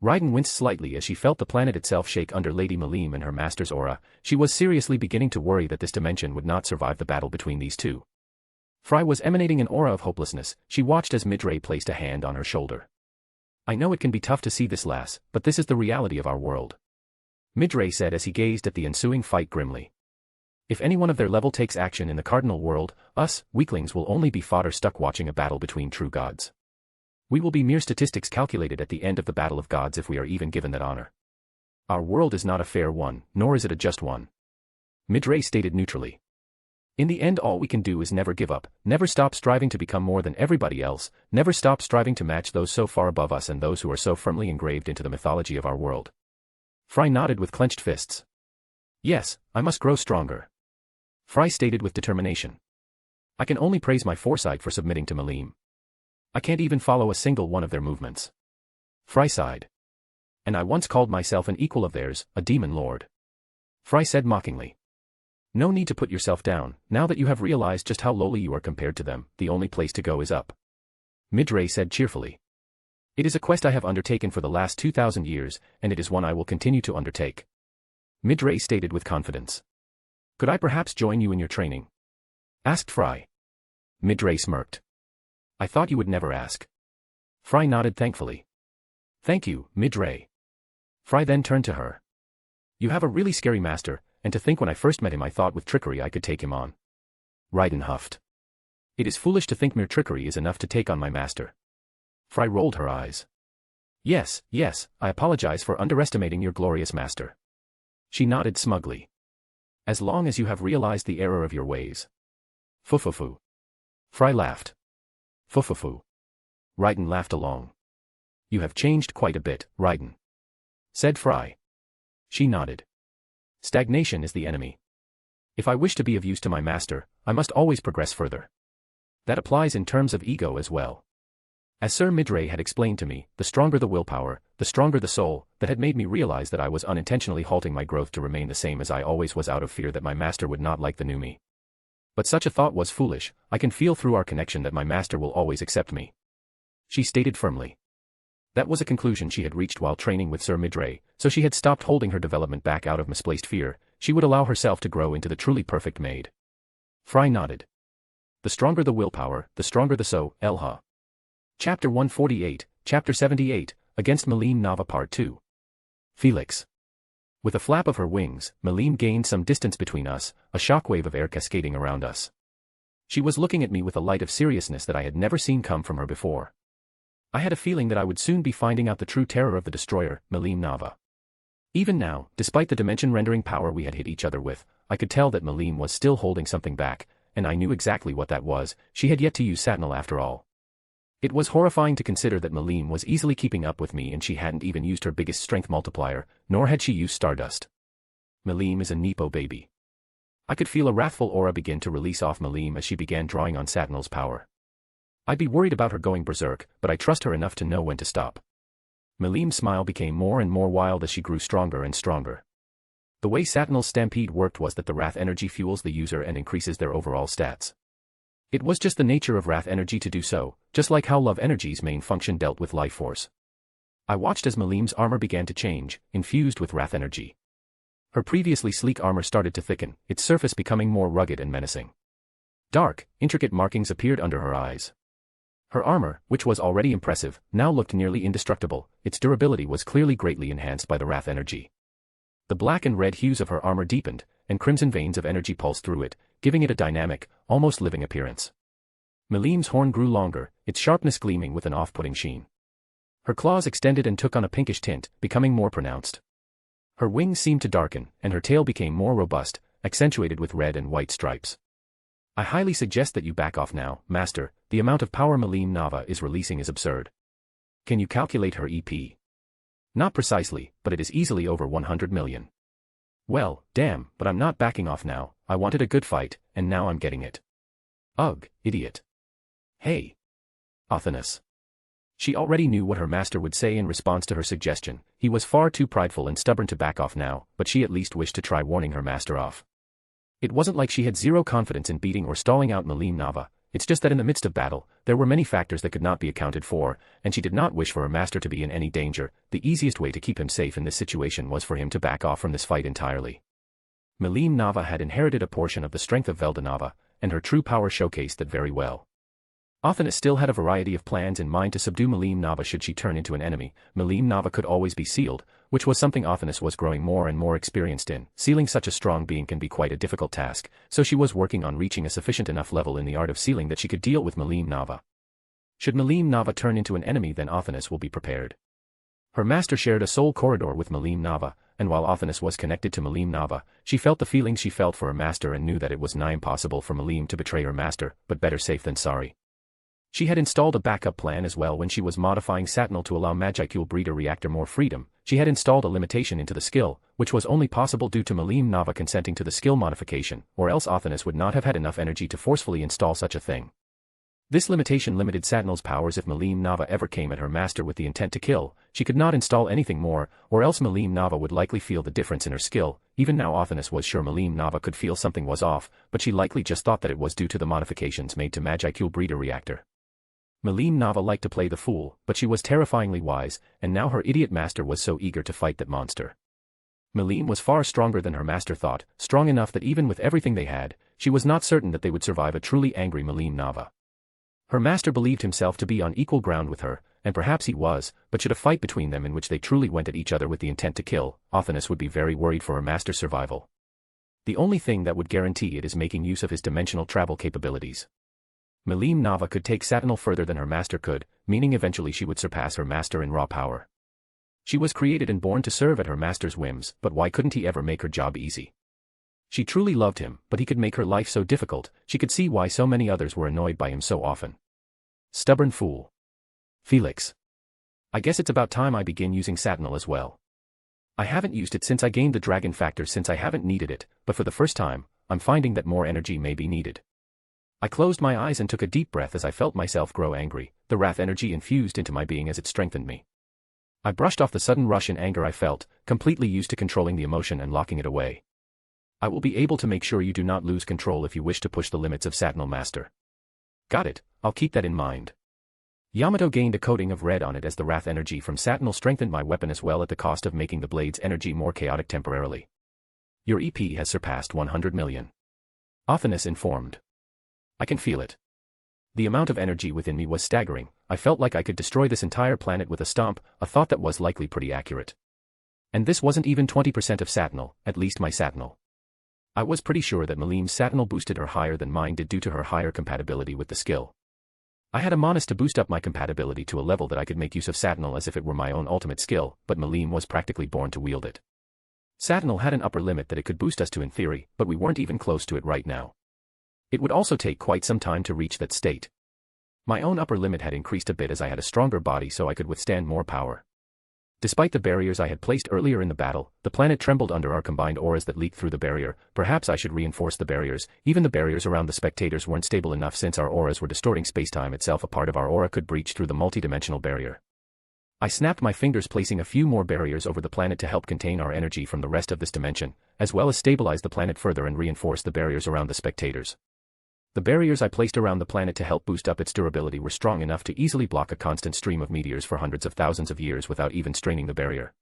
[SPEAKER 3] Raiden winced slightly as she felt the planet itself shake under Lady Melim and her master's aura. She was seriously beginning to worry that this dimension would not survive the battle between these two. Fry was emanating an aura of hopelessness. She watched as Midray placed a hand on her shoulder. I know it can be tough to see this, lass, but this is the reality of our world, Midray said as he gazed at the ensuing fight grimly. If anyone of their level takes action in the Cardinal World, us, weaklings, will only be fodder stuck watching a battle between true gods. We will be mere statistics calculated at the end of the battle of gods if we are even given that honor. Our world is not a fair one, nor is it a just one, Midray stated neutrally. In the end, all we can do is never give up, never stop striving to become more than everybody else, never stop striving to match those so far above us and those who are so firmly engraved into the mythology of our world. Fry nodded with clenched fists. Yes, I must grow stronger, Fry stated with determination. I can only praise my foresight for submitting to Melim. I can't even follow a single one of their movements, Fry sighed. And I once called myself an equal of theirs, a demon lord, Fry said mockingly. No need to put yourself down. Now that you have realized just how lowly you are compared to them, the only place to go is up, Midray said cheerfully. It is a quest I have undertaken for the last 2,000 years, and it is one I will continue to undertake, Midray stated with confidence. Could I perhaps join you in your training? Asked Fry. Midray smirked. I thought you would never ask. Fry nodded thankfully. Thank you, Midray. Fry then turned to her. You have a really scary master, and to think when I first met him I thought with trickery I could take him on. Raiden huffed. It is foolish to think mere trickery is enough to take on my master. Fry rolled her eyes. Yes, I apologize for underestimating your glorious master. She nodded smugly. As long as you have realized the error of your ways. Fufufu. Fry laughed. Fufufu. Raiden laughed along. You have changed quite a bit, Raiden, said Fry. She nodded. Stagnation is the enemy. If I wish to be of use to my master, I must always progress further. That applies in terms of ego as well. As Sir Midray had explained to me, the stronger the willpower, the stronger the soul, that had made me realize that I was unintentionally halting my growth to remain the same as I always was out of fear that my master would not like the new me. But such a thought was foolish. I can feel through our connection that my master will always accept me, she stated firmly. That was a conclusion she had reached while training with Sir Midray, so she had stopped holding her development back out of misplaced fear. She would allow herself to grow into the truly perfect maid. Fry nodded. The stronger the willpower, the stronger the soul, Elha. Chapter 148, Chapter 78, Against Melim Nava Part 2. Felix. With a flap of her wings, Melim gained some distance between us, a shockwave of air cascading around us. She was looking at me with a light of seriousness that I had never seen come from her before. I had a feeling that I would soon be finding out the true terror of the destroyer, Melim Nava. Even now, despite the dimension-rendering power we had hit each other with, I could tell that Melim was still holding something back, and I knew exactly what that was. She had yet to use Satinel after all. It was horrifying to consider that Melim was easily keeping up with me and she hadn't even used her biggest strength multiplier, nor had she used Stardust. Melim is a Nepo baby. I could feel a wrathful aura begin to release off Melim as she began drawing on Satinel's power. I'd be worried about her going berserk, but I trust her enough to know when to stop. Melim's smile became more and more wild as she grew stronger and stronger. The way Satinel's stampede worked was that the wrath energy fuels the user and increases their overall stats. It was just the nature of wrath energy to do so, just like how love energy's main function dealt with life force. I watched as Melim's armor began to change, infused with wrath energy. Her previously sleek armor started to thicken, its surface becoming more rugged and menacing. Dark, intricate markings appeared under her eyes. Her armor, which was already impressive, now looked nearly indestructible. Its durability was clearly greatly enhanced by the wrath energy. The black and red hues of her armor deepened, and crimson veins of energy pulsed through it, giving it a dynamic, almost living appearance. Maleem's horn grew longer, its sharpness gleaming with an off-putting sheen. Her claws extended and took on a pinkish tint, becoming more pronounced. Her wings seemed to darken, and her tail became more robust, accentuated with red and white stripes. I highly suggest that you back off now, Master. The amount of power Maleem Nava is releasing is absurd. Can you calculate her EP? Not precisely, but it is easily over 100 million. Well, damn, but I'm not backing off now. I wanted a good fight, and now I'm getting it. Ugh, idiot. Hey. Othinus. She already knew what her master would say in response to her suggestion. He was far too prideful and stubborn to back off now, but she at least wished to try warning her master off. It wasn't like she had zero confidence in beating or stalling out Maleem Nava. It's just that in the midst of battle, there were many factors that could not be accounted for, and she did not wish for her master to be in any danger. The easiest way to keep him safe in this situation was for him to back off from this fight entirely. Maleem Nava had inherited a portion of the strength of Velda Nava, and her true power showcased that very well. Othinus still had a variety of plans in mind to subdue Maleem Nava should she turn into an enemy. Maleem Nava could always be sealed, which was something Othinus was growing more and more experienced in. Sealing such a strong being can be quite a difficult task, so she was working on reaching a sufficient enough level in the art of sealing that she could deal with Maleem Nava. Should Maleem Nava turn into an enemy, then Othinus will be prepared. Her master shared a soul corridor with Maleem Nava, and while Othinus was connected to Maleem Nava, she felt the feelings she felt for her master and knew that it was nigh impossible for Maleem to betray her master, but better safe than sorry. She had installed a backup plan as well when she was modifying Satinel to allow Magicle Breeder Reactor more freedom. She had installed a limitation into the skill, which was only possible due to Maleem Nava consenting to the skill modification, or else Othinus would not have had enough energy to forcefully install such a thing. This limitation limited Satinel's powers if Maleem Nava ever came at her master with the intent to kill. She could not install anything more, or else Maleem Nava would likely feel the difference in her skill. Even now Othinus was sure Maleem Nava could feel something was off, but she likely just thought that it was due to the modifications made to Magicle Breeder Reactor. Maleem Nava liked to play the fool, but she was terrifyingly wise, and now her idiot master was so eager to fight that monster. Maleem was far stronger than her master thought, strong enough that even with everything they had, she was not certain that they would survive a truly angry Maleem Nava. Her master believed himself to be on equal ground with her, and perhaps he was, but should a fight between them in which they truly went at each other with the intent to kill, Othinus would be very worried for her master's survival. The only thing that would guarantee it is making use of his dimensional travel capabilities. Maleem Nava could take Satinel further than her master could, meaning eventually she would surpass her master in raw power. She was created and born to serve at her master's whims, but why couldn't he ever make her job easy? She truly loved him, but he could make her life so difficult. She could see why so many others were annoyed by him so often. Stubborn fool. Felix. I guess it's about time I begin using Satinel as well. I haven't used it since I gained the dragon factor since I haven't needed it, but for the first time, I'm finding that more energy may be needed. I closed my eyes and took a deep breath as I felt myself grow angry. The wrath energy infused into my being as it strengthened me. I brushed off the sudden rush in anger I felt, completely used to controlling the emotion and locking it away. I will be able to make sure you do not lose control if you wish to push the limits of Satinel Master. Got it, I'll keep that in mind. Yamato gained a coating of red on it as the wrath energy from Satinel strengthened my weapon as well at the cost of making the blade's energy more chaotic temporarily. Your EP has surpassed 100 million. Othinus informed. I can feel it. The amount of energy within me was staggering. I felt like I could destroy this entire planet with a stomp, a thought that was likely pretty accurate. And this wasn't even 20% of Satinel, at least my Satinel. I was pretty sure that Maleem's Satinel boosted her higher than mine did due to her higher compatibility with the skill. I had a Monas to boost up my compatibility to a level that I could make use of Satinel as if it were my own ultimate skill, but Maleem was practically born to wield it. Satinel had an upper limit that it could boost us to in theory, but we weren't even close to it right now. It would also take quite some time to reach that state. My own upper limit had increased a bit as I had a stronger body so I could withstand more power. Despite the barriers I had placed earlier in the battle, the planet trembled under our combined auras that leaked through the barrier. Perhaps I should reinforce the barriers. Even the barriers around the spectators weren't stable enough since our auras were distorting spacetime itself. A part of our aura could breach through the multidimensional barrier. I snapped my fingers, placing a few more barriers over the planet to help contain our energy from the rest of this dimension, as well as stabilize the planet further and reinforce the barriers around the spectators. The barriers I placed around the planet to help boost up its durability were strong enough to easily block a constant stream of meteors for hundreds of thousands of years without even straining the barrier.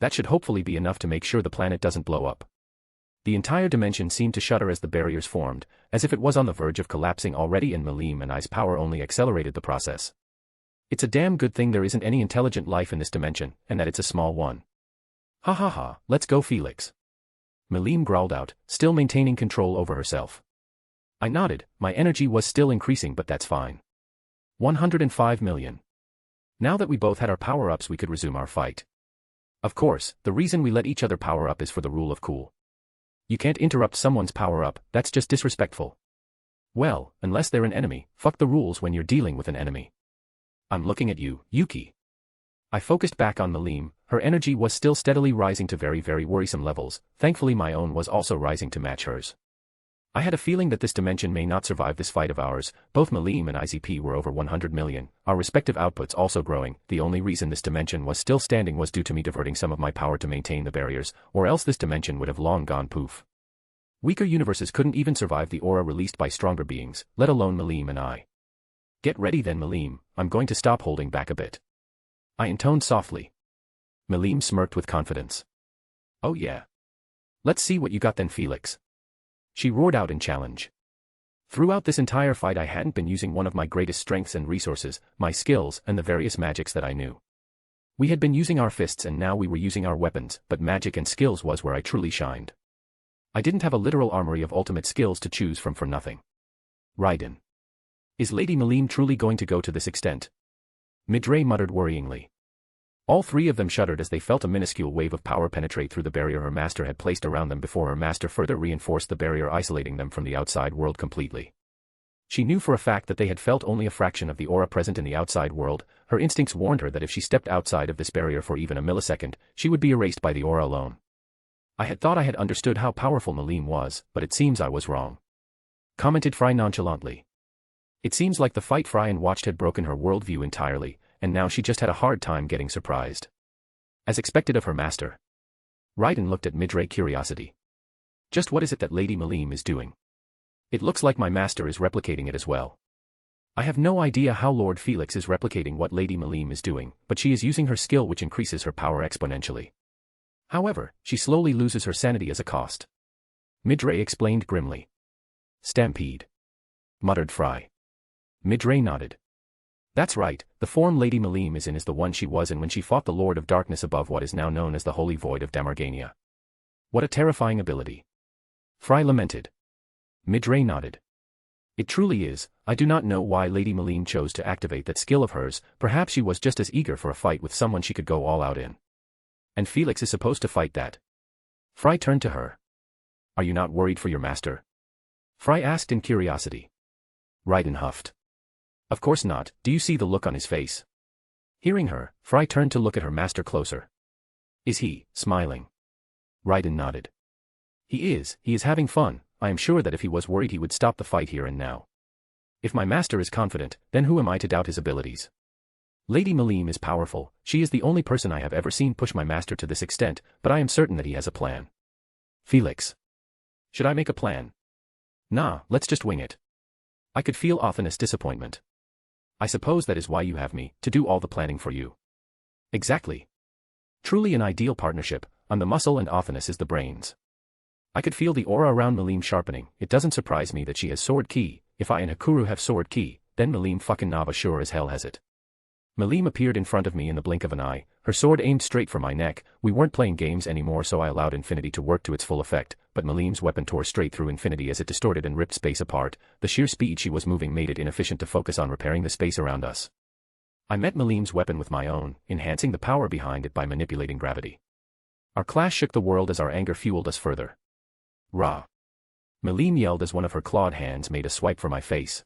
[SPEAKER 3] That should hopefully be enough to make sure the planet doesn't blow up. The entire dimension seemed to shudder as the barriers formed, as if it was on the verge of collapsing already, and Melim and I's power only accelerated the process. It's a damn good thing there isn't any intelligent life in this dimension, and that it's a small one. Ha ha ha, let's go Felix. Melim growled out, still maintaining control over herself. I nodded, my energy was still increasing, but that's fine. 105 million. Now that we both had our power-ups, we could resume our fight. Of course, the reason we let each other power up is for the rule of cool. You can't interrupt someone's power-up, that's just disrespectful. Well, unless they're an enemy, fuck the rules when you're dealing with an enemy. I'm looking at you, Yuki. I focused back on Melim. Her energy was still steadily rising to very, very worrisome levels. Thankfully my own was also rising to match hers. I had a feeling that this dimension may not survive this fight of ours. Both Melim and IZP were over 100 million, our respective outputs also growing. The only reason this dimension was still standing was due to me diverting some of my power to maintain the barriers, or else this dimension would have long gone poof. Weaker universes couldn't even survive the aura released by stronger beings, let alone Melim and I. Get ready then Melim, I'm going to stop holding back a bit. I intoned softly. Melim smirked with confidence. Oh yeah. Let's see what you got then Felix. She roared out in challenge. Throughout this entire fight I hadn't been using one of my greatest strengths and resources, my skills and the various magics that I knew. We had been using our fists and now we were using our weapons, but magic and skills was where I truly shined. I didn't have a literal armory of ultimate skills to choose from for nothing. Raiden. Is Lady Melim truly going to go to this extent? Midray muttered worryingly. All three of them shuddered as they felt a minuscule wave of power penetrate through the barrier her master had placed around them before her master further reinforced the barrier, isolating them from the outside world completely. She knew for a fact that they had felt only a fraction of the aura present in the outside world. Her instincts warned her that if she stepped outside of this barrier for even a millisecond, she would be erased by the aura alone. I had thought I had understood how powerful Melim was, but it seems I was wrong. Commented Fry nonchalantly. It seems like the fight Fryan watched had broken her worldview entirely, and now she just had a hard time getting surprised. As expected of her master. Raiden looked at Midray curiosity. Just what is it that Lady Melim is doing? It looks like my master is replicating it as well. I have no idea how Lord Felix is replicating what Lady Melim is doing, but she is using her skill which increases her power exponentially. However, she slowly loses her sanity as a cost. Midray explained grimly. Stampede. Muttered Fry. Midray nodded. That's right, the form Lady Melim is in is the one she was in when she fought the Lord of Darkness above what is now known as the Holy Void of Damargania. What a terrifying ability. Fry lamented. Midray nodded. It truly is. I do not know why Lady Melim chose to activate that skill of hers. Perhaps she was just as eager for a fight with someone she could go all out in. And Felix is supposed to fight that. Fry turned to her. Are you not worried for your master? Fry asked in curiosity. Raiden huffed. Of course not, do you see the look on his face? Hearing her, Fry turned to look at her master closer. Is he, smiling? Raiden nodded. He is having fun. I am sure that if he was worried he would stop the fight here and now. If my master is confident, then who am I to doubt his abilities? Lady Melim is powerful, she is the only person I have ever seen push my master to this extent, but I am certain that he has a plan. Felix. Should I make a plan? Nah, let's just wing it. I could feel Othanus' disappointment. I suppose that is why you have me, to do all the planning for you. Exactly. Truly an ideal partnership. I'm the muscle and Othanus is the brains. I could feel the aura around Melim sharpening. It doesn't surprise me that she has sword ki. If I and Hakuru have sword ki, then Melim fucking Nava sure as hell has it. Melim appeared in front of me in the blink of an eye, her sword aimed straight for my neck. We weren't playing games anymore, so I allowed Infinity to work to its full effect, but Melim's weapon tore straight through Infinity as it distorted and ripped space apart. The sheer speed she was moving made it inefficient to focus on repairing the space around us. I met Melim's weapon with my own, enhancing the power behind it by manipulating gravity. Our clash shook the world as our anger fueled us further. Rah! Melim yelled as one of her clawed hands made a swipe for my face.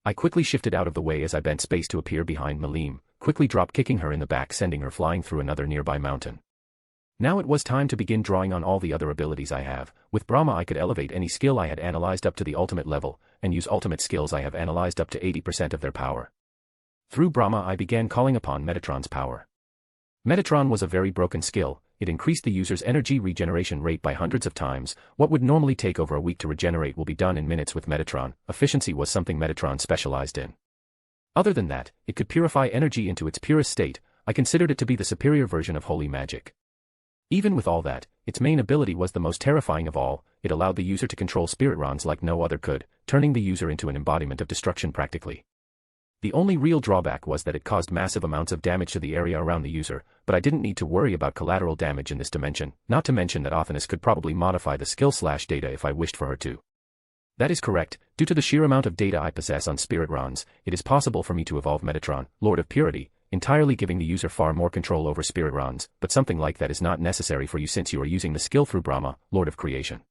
[SPEAKER 3] I quickly shifted out of the way as I bent space to appear behind Melim, quickly drop-kicking her in the back, sending her flying through another nearby mountain. Now it was time to begin drawing on all the other abilities I have. With Brahma I could elevate any skill I had analyzed up to the ultimate level, and use ultimate skills I have analyzed up to 80% of their power. Through Brahma I began calling upon Metatron's power. Metatron was a very broken skill. It increased the user's energy regeneration rate by hundreds of times. What would normally take over a week to regenerate will be done in minutes with Metatron. Efficiency was something Metatron specialized in. Other than that, it could purify energy into its purest state. I considered it to be the superior version of holy magic. Even with all that, its main ability was the most terrifying of all. It allowed the user to control spirit rons like no other could, turning the user into an embodiment of destruction practically. The only real drawback was that it caused massive amounts of damage to the area around the user, but I didn't need to worry about collateral damage in this dimension, not to mention that Othinus could probably modify the skill/data if I wished for her to. That is correct. Due to the sheer amount of data I possess on spirit rons, it is possible for me to evolve Medatron, Lord of Purity, entirely giving the user far more control over spirit rons, but something like that is not necessary for you since you are using the skill through Brahma, Lord of Creation.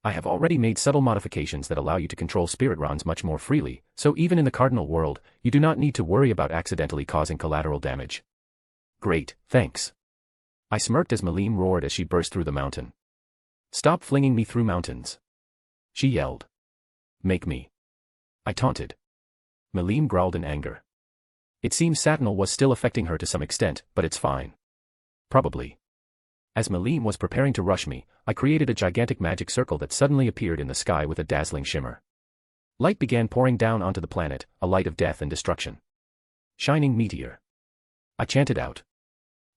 [SPEAKER 3] I have already made subtle modifications that allow you to control spirit rons much more freely, so even in the Cardinal World, you do not need to worry about accidentally causing collateral damage. Great, thanks. I smirked as Melim roared as she burst through the mountain. Stop flinging me through mountains. She yelled. Make me. I taunted. Melim growled in anger. It seems Satinel was still affecting her to some extent, but it's fine. Probably. As Melim was preparing to rush me, I created a gigantic magic circle that suddenly appeared in the sky with a dazzling shimmer. Light began pouring down onto the planet, a light of death and destruction. Shining meteor. I chanted out.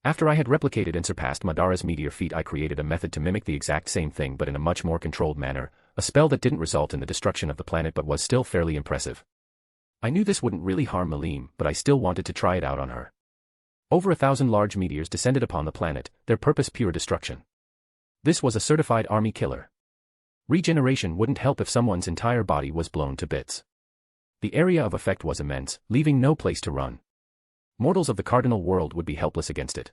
[SPEAKER 3] After I had replicated and surpassed Madara's meteor feat, I created a method to mimic the exact same thing but in a much more controlled manner, a spell that didn't result in the destruction of the planet but was still fairly impressive. I knew this wouldn't really harm Melim, but I still wanted to try it out on her. Over 1,000 large meteors descended upon the planet, their purpose pure destruction. This was a certified army killer. Regeneration wouldn't help if someone's entire body was blown to bits. The area of effect was immense, leaving no place to run. Mortals of the Cardinal World would be helpless against it.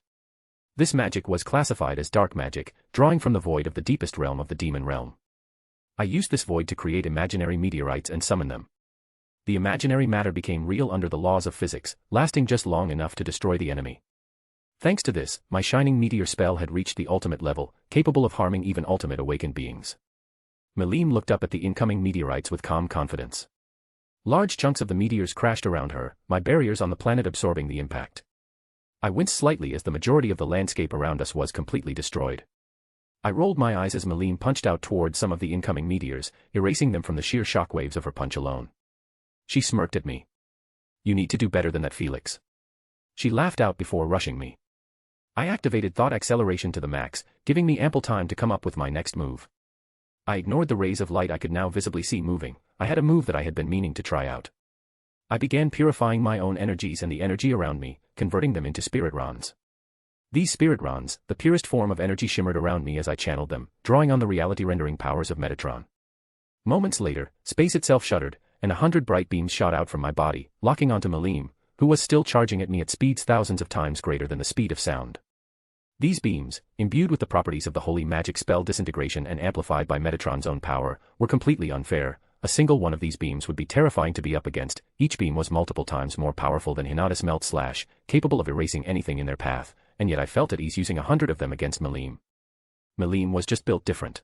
[SPEAKER 3] This magic was classified as dark magic, drawing from the void of the deepest realm of the demon realm. I used this void to create imaginary meteorites and summon them. The imaginary matter became real under the laws of physics, lasting just long enough to destroy the enemy. Thanks to this, my shining meteor spell had reached the ultimate level, capable of harming even ultimate awakened beings. Melim looked up at the incoming meteorites with calm confidence. Large chunks of the meteors crashed around her, my barriers on the planet absorbing the impact. I winced slightly as the majority of the landscape around us was completely destroyed. I rolled my eyes as Melim punched out towards some of the incoming meteors, erasing them from the sheer shockwaves of her punch alone. She smirked at me. You need to do better than that, Felix. She laughed out before rushing me. I activated thought acceleration to the max, giving me ample time to come up with my next move. I ignored the rays of light I could now visibly see moving. I had a move that I had been meaning to try out. I began purifying my own energies and the energy around me, converting them into spirit rons. These spirit rons, the purest form of energy, shimmered around me as I channeled them, drawing on the reality-rendering powers of Medatron. Moments later, space itself shuddered, and 100 bright beams shot out from my body, locking onto Melim, who was still charging at me at speeds thousands of times greater than the speed of sound. These beams, imbued with the properties of the holy magic spell disintegration and amplified by Metatron's own power, were completely unfair. A single one of these beams would be terrifying to be up against. Each beam was multiple times more powerful than Hinata's melt slash, capable of erasing anything in their path, and yet I felt at ease using 100 of them against Melim. Melim was just built different.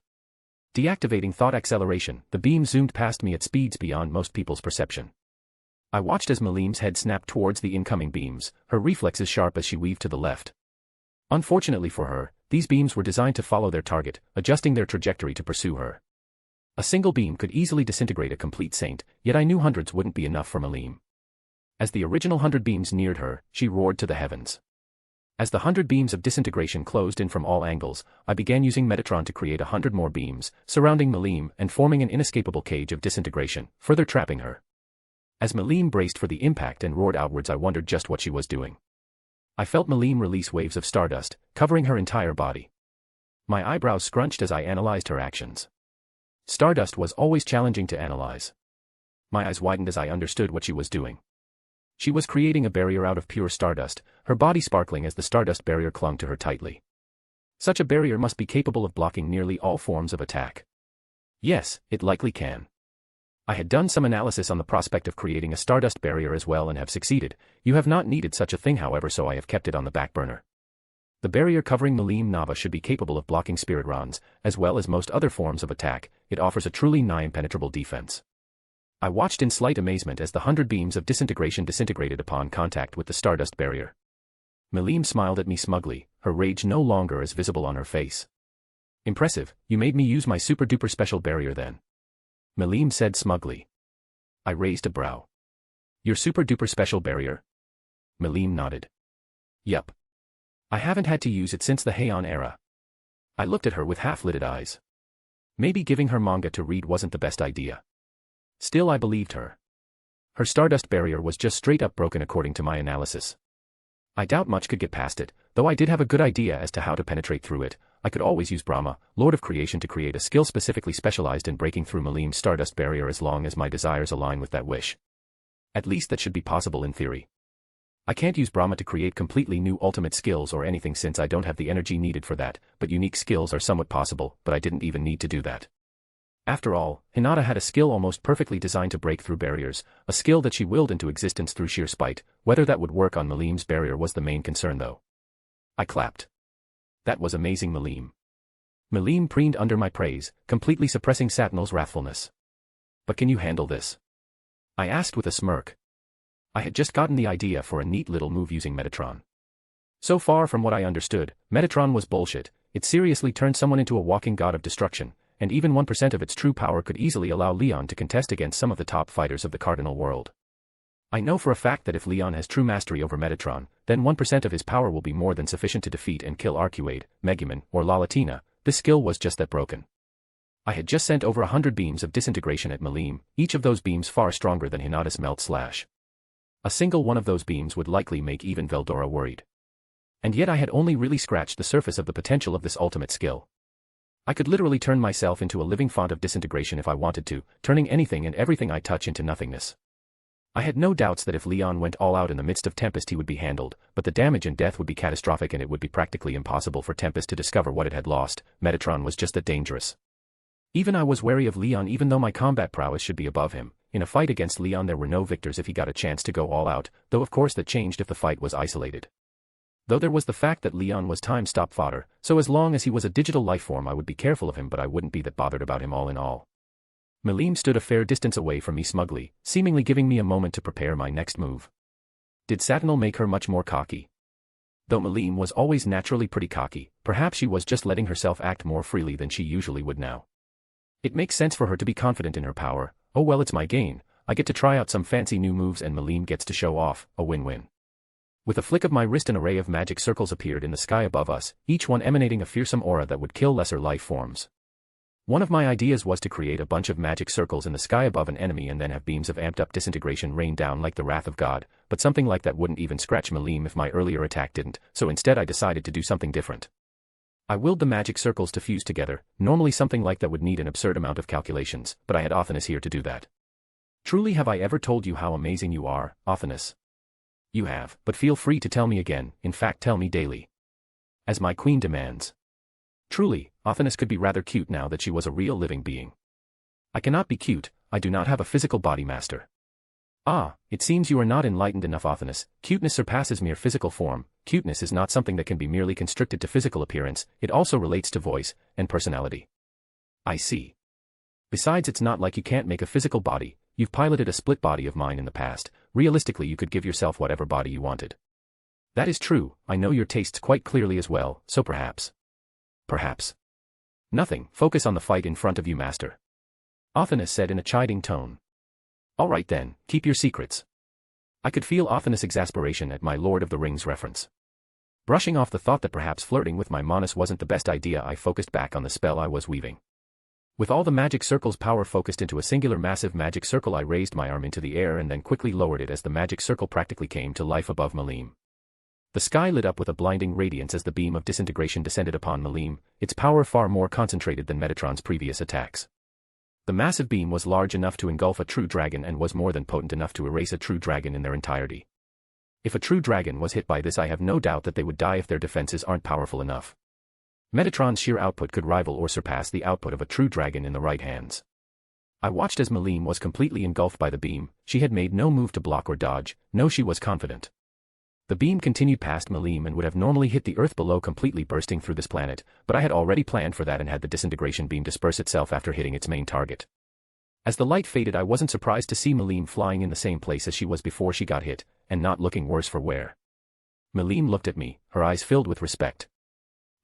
[SPEAKER 3] Deactivating thought acceleration, the beam zoomed past me at speeds beyond most people's perception. I watched as Melim's head snapped towards the incoming beams, her reflexes sharp as she weaved to the left. Unfortunately for her, these beams were designed to follow their target, adjusting their trajectory to pursue her. A single beam could easily disintegrate a complete saint, yet I knew hundreds wouldn't be enough for Melim. As the original 100 beams neared her, she roared to the heavens. As the 100 beams of disintegration closed in from all angles, I began using Medatron to create 100 more beams, surrounding Melim and forming an inescapable cage of disintegration, further trapping her. As Melim braced for the impact and roared outwards, I wondered just what she was doing. I felt Melim release waves of stardust, covering her entire body. My eyebrows scrunched as I analyzed her actions. Stardust was always challenging to analyze. My eyes widened as I understood what she was doing. She was creating a barrier out of pure stardust, her body sparkling as the stardust barrier clung to her tightly. Such a barrier must be capable of blocking nearly all forms of attack. Yes, it likely can. I had done some analysis on the prospect of creating a stardust barrier as well and have succeeded. You have not needed such a thing, however, so I have kept it on the back burner. The barrier covering Melim Nava should be capable of blocking spirit rons, as well as most other forms of attack. It offers a truly nigh-impenetrable defense. I watched in slight amazement as the 100 beams of disintegration disintegrated upon contact with the stardust barrier. Melim smiled at me smugly, her rage no longer as visible on her face. Impressive, you made me use my super-duper special barrier then. Melim said smugly. I raised a brow. Your super-duper special barrier? Melim nodded. Yup. I haven't had to use it since the Heian era, I looked at her with half-lidded eyes. Maybe giving her manga to read wasn't the best idea. Still, I believed her. Her Stardust barrier was just straight up broken according to my analysis. I doubt much could get past it, though I did have a good idea as to how to penetrate through it. I could always use Brahma, Lord of Creation, to create a skill specifically specialized in breaking through Malim's Stardust barrier as long as my desires align with that wish. At least that should be possible in theory. I can't use Brahma to create completely new ultimate skills or anything since I don't have the energy needed for that, but unique skills are somewhat possible, but I didn't even need to do that. After all, Hinata had a skill almost perfectly designed to break through barriers, a skill that she willed into existence through sheer spite. Whether that would work on Malim's barrier was the main concern though. I clapped. That was amazing, Malim. Malim preened under my praise, completely suppressing Satinel's wrathfulness. But can you handle this? I asked with a smirk. I had just gotten the idea for a neat little move using Medatron. So far from what I understood, Medatron was bullshit. It seriously turned someone into a walking god of destruction, and even 1% of its true power could easily allow Leon to contest against some of the top fighters of the Cardinal World. I know for a fact that if Leon has true mastery over Medatron, then 1% of his power will be more than sufficient to defeat and kill Arcuade, Megumin, or Lalatina. This skill was just that broken. I had just sent over 100 beams of disintegration at Malim, each of those beams far stronger than Hinata's Melt Slash. A single one of those beams would likely make even Veldora worried. And yet I had only really scratched the surface of the potential of this ultimate skill. I could literally turn myself into a living font of disintegration if I wanted to, turning anything and everything I touch into nothingness. I had no doubts that if Leon went all out in the midst of Tempest he would be handled, but the damage and death would be catastrophic and it would be practically impossible for Tempest to discover what it had lost. Medatron was just that dangerous. Even I was wary of Leon even though my combat prowess should be above him. In a fight against Leon there were no victors if he got a chance to go all out, though of course that changed if the fight was isolated. Though there was the fact that Leon was time-stop fodder, so as long as he was a digital lifeform I would be careful of him but I wouldn't be that bothered about him all in all. Malim stood a fair distance away from me smugly, seemingly giving me a moment to prepare my next move. Did Satinel make her much more cocky? Though Malim was always naturally pretty cocky, perhaps she was just letting herself act more freely than she usually would now. It makes sense for her to be confident in her power. Oh well, it's my gain. I get to try out some fancy new moves and Malim gets to show off, a win-win. With a flick of my wrist an array of magic circles appeared in the sky above us, each one emanating a fearsome aura that would kill lesser life forms. One of my ideas was to create a bunch of magic circles in the sky above an enemy and then have beams of amped-up disintegration rain down like the wrath of God, but something like that wouldn't even scratch Malim if my earlier attack didn't, so instead I decided to do something different. I willed the magic circles to fuse together. Normally something like that would need an absurd amount of calculations, but I had Othinus here to do that. Truly have I ever told you how amazing you are, Othinus? You have, but feel free to tell me again, in fact tell me daily. As my queen demands. Truly, Othinus could be rather cute now that she was a real living being. I cannot be cute, I do not have a physical body master. Ah, it seems you are not enlightened enough, Othinus. Cuteness surpasses mere physical form. Cuteness is not something that can be merely constricted to physical appearance, it also relates to voice and personality. I see. Besides, it's not like you can't make a physical body. You've piloted a split body of mine in the past. Realistically you could give yourself whatever body you wanted. That is true, I know your tastes quite clearly as well, so perhaps. Perhaps. Nothing, focus on the fight in front of you, master. Othinus said in a chiding tone. Alright then, keep your secrets. I could feel Othinus' exasperation at my Lord of the Rings reference. Brushing off the thought that perhaps flirting with my Monas wasn't the best idea, I focused back on the spell I was weaving. With all the magic circle's power focused into a singular massive magic circle, I raised my arm into the air and then quickly lowered it as the magic circle practically came to life above Malim. The sky lit up with a blinding radiance as the beam of disintegration descended upon Malim, its power far more concentrated than Metatron's previous attacks. The massive beam was large enough to engulf a true dragon and was more than potent enough to erase a true dragon in their entirety. If a true dragon was hit by this, I have no doubt that they would die if their defenses aren't powerful enough. Metatron's sheer output could rival or surpass the output of a true dragon in the right hands. I watched as Malim was completely engulfed by the beam. She had made no move to block or dodge. No, she was confident. The beam continued past Malim and would have normally hit the earth below, completely bursting through this planet, but I had already planned for that and had the disintegration beam disperse itself after hitting its main target. As the light faded, I wasn't surprised to see Malim flying in the same place as she was before she got hit, and not looking worse for wear. Malim looked at me, her eyes filled with respect.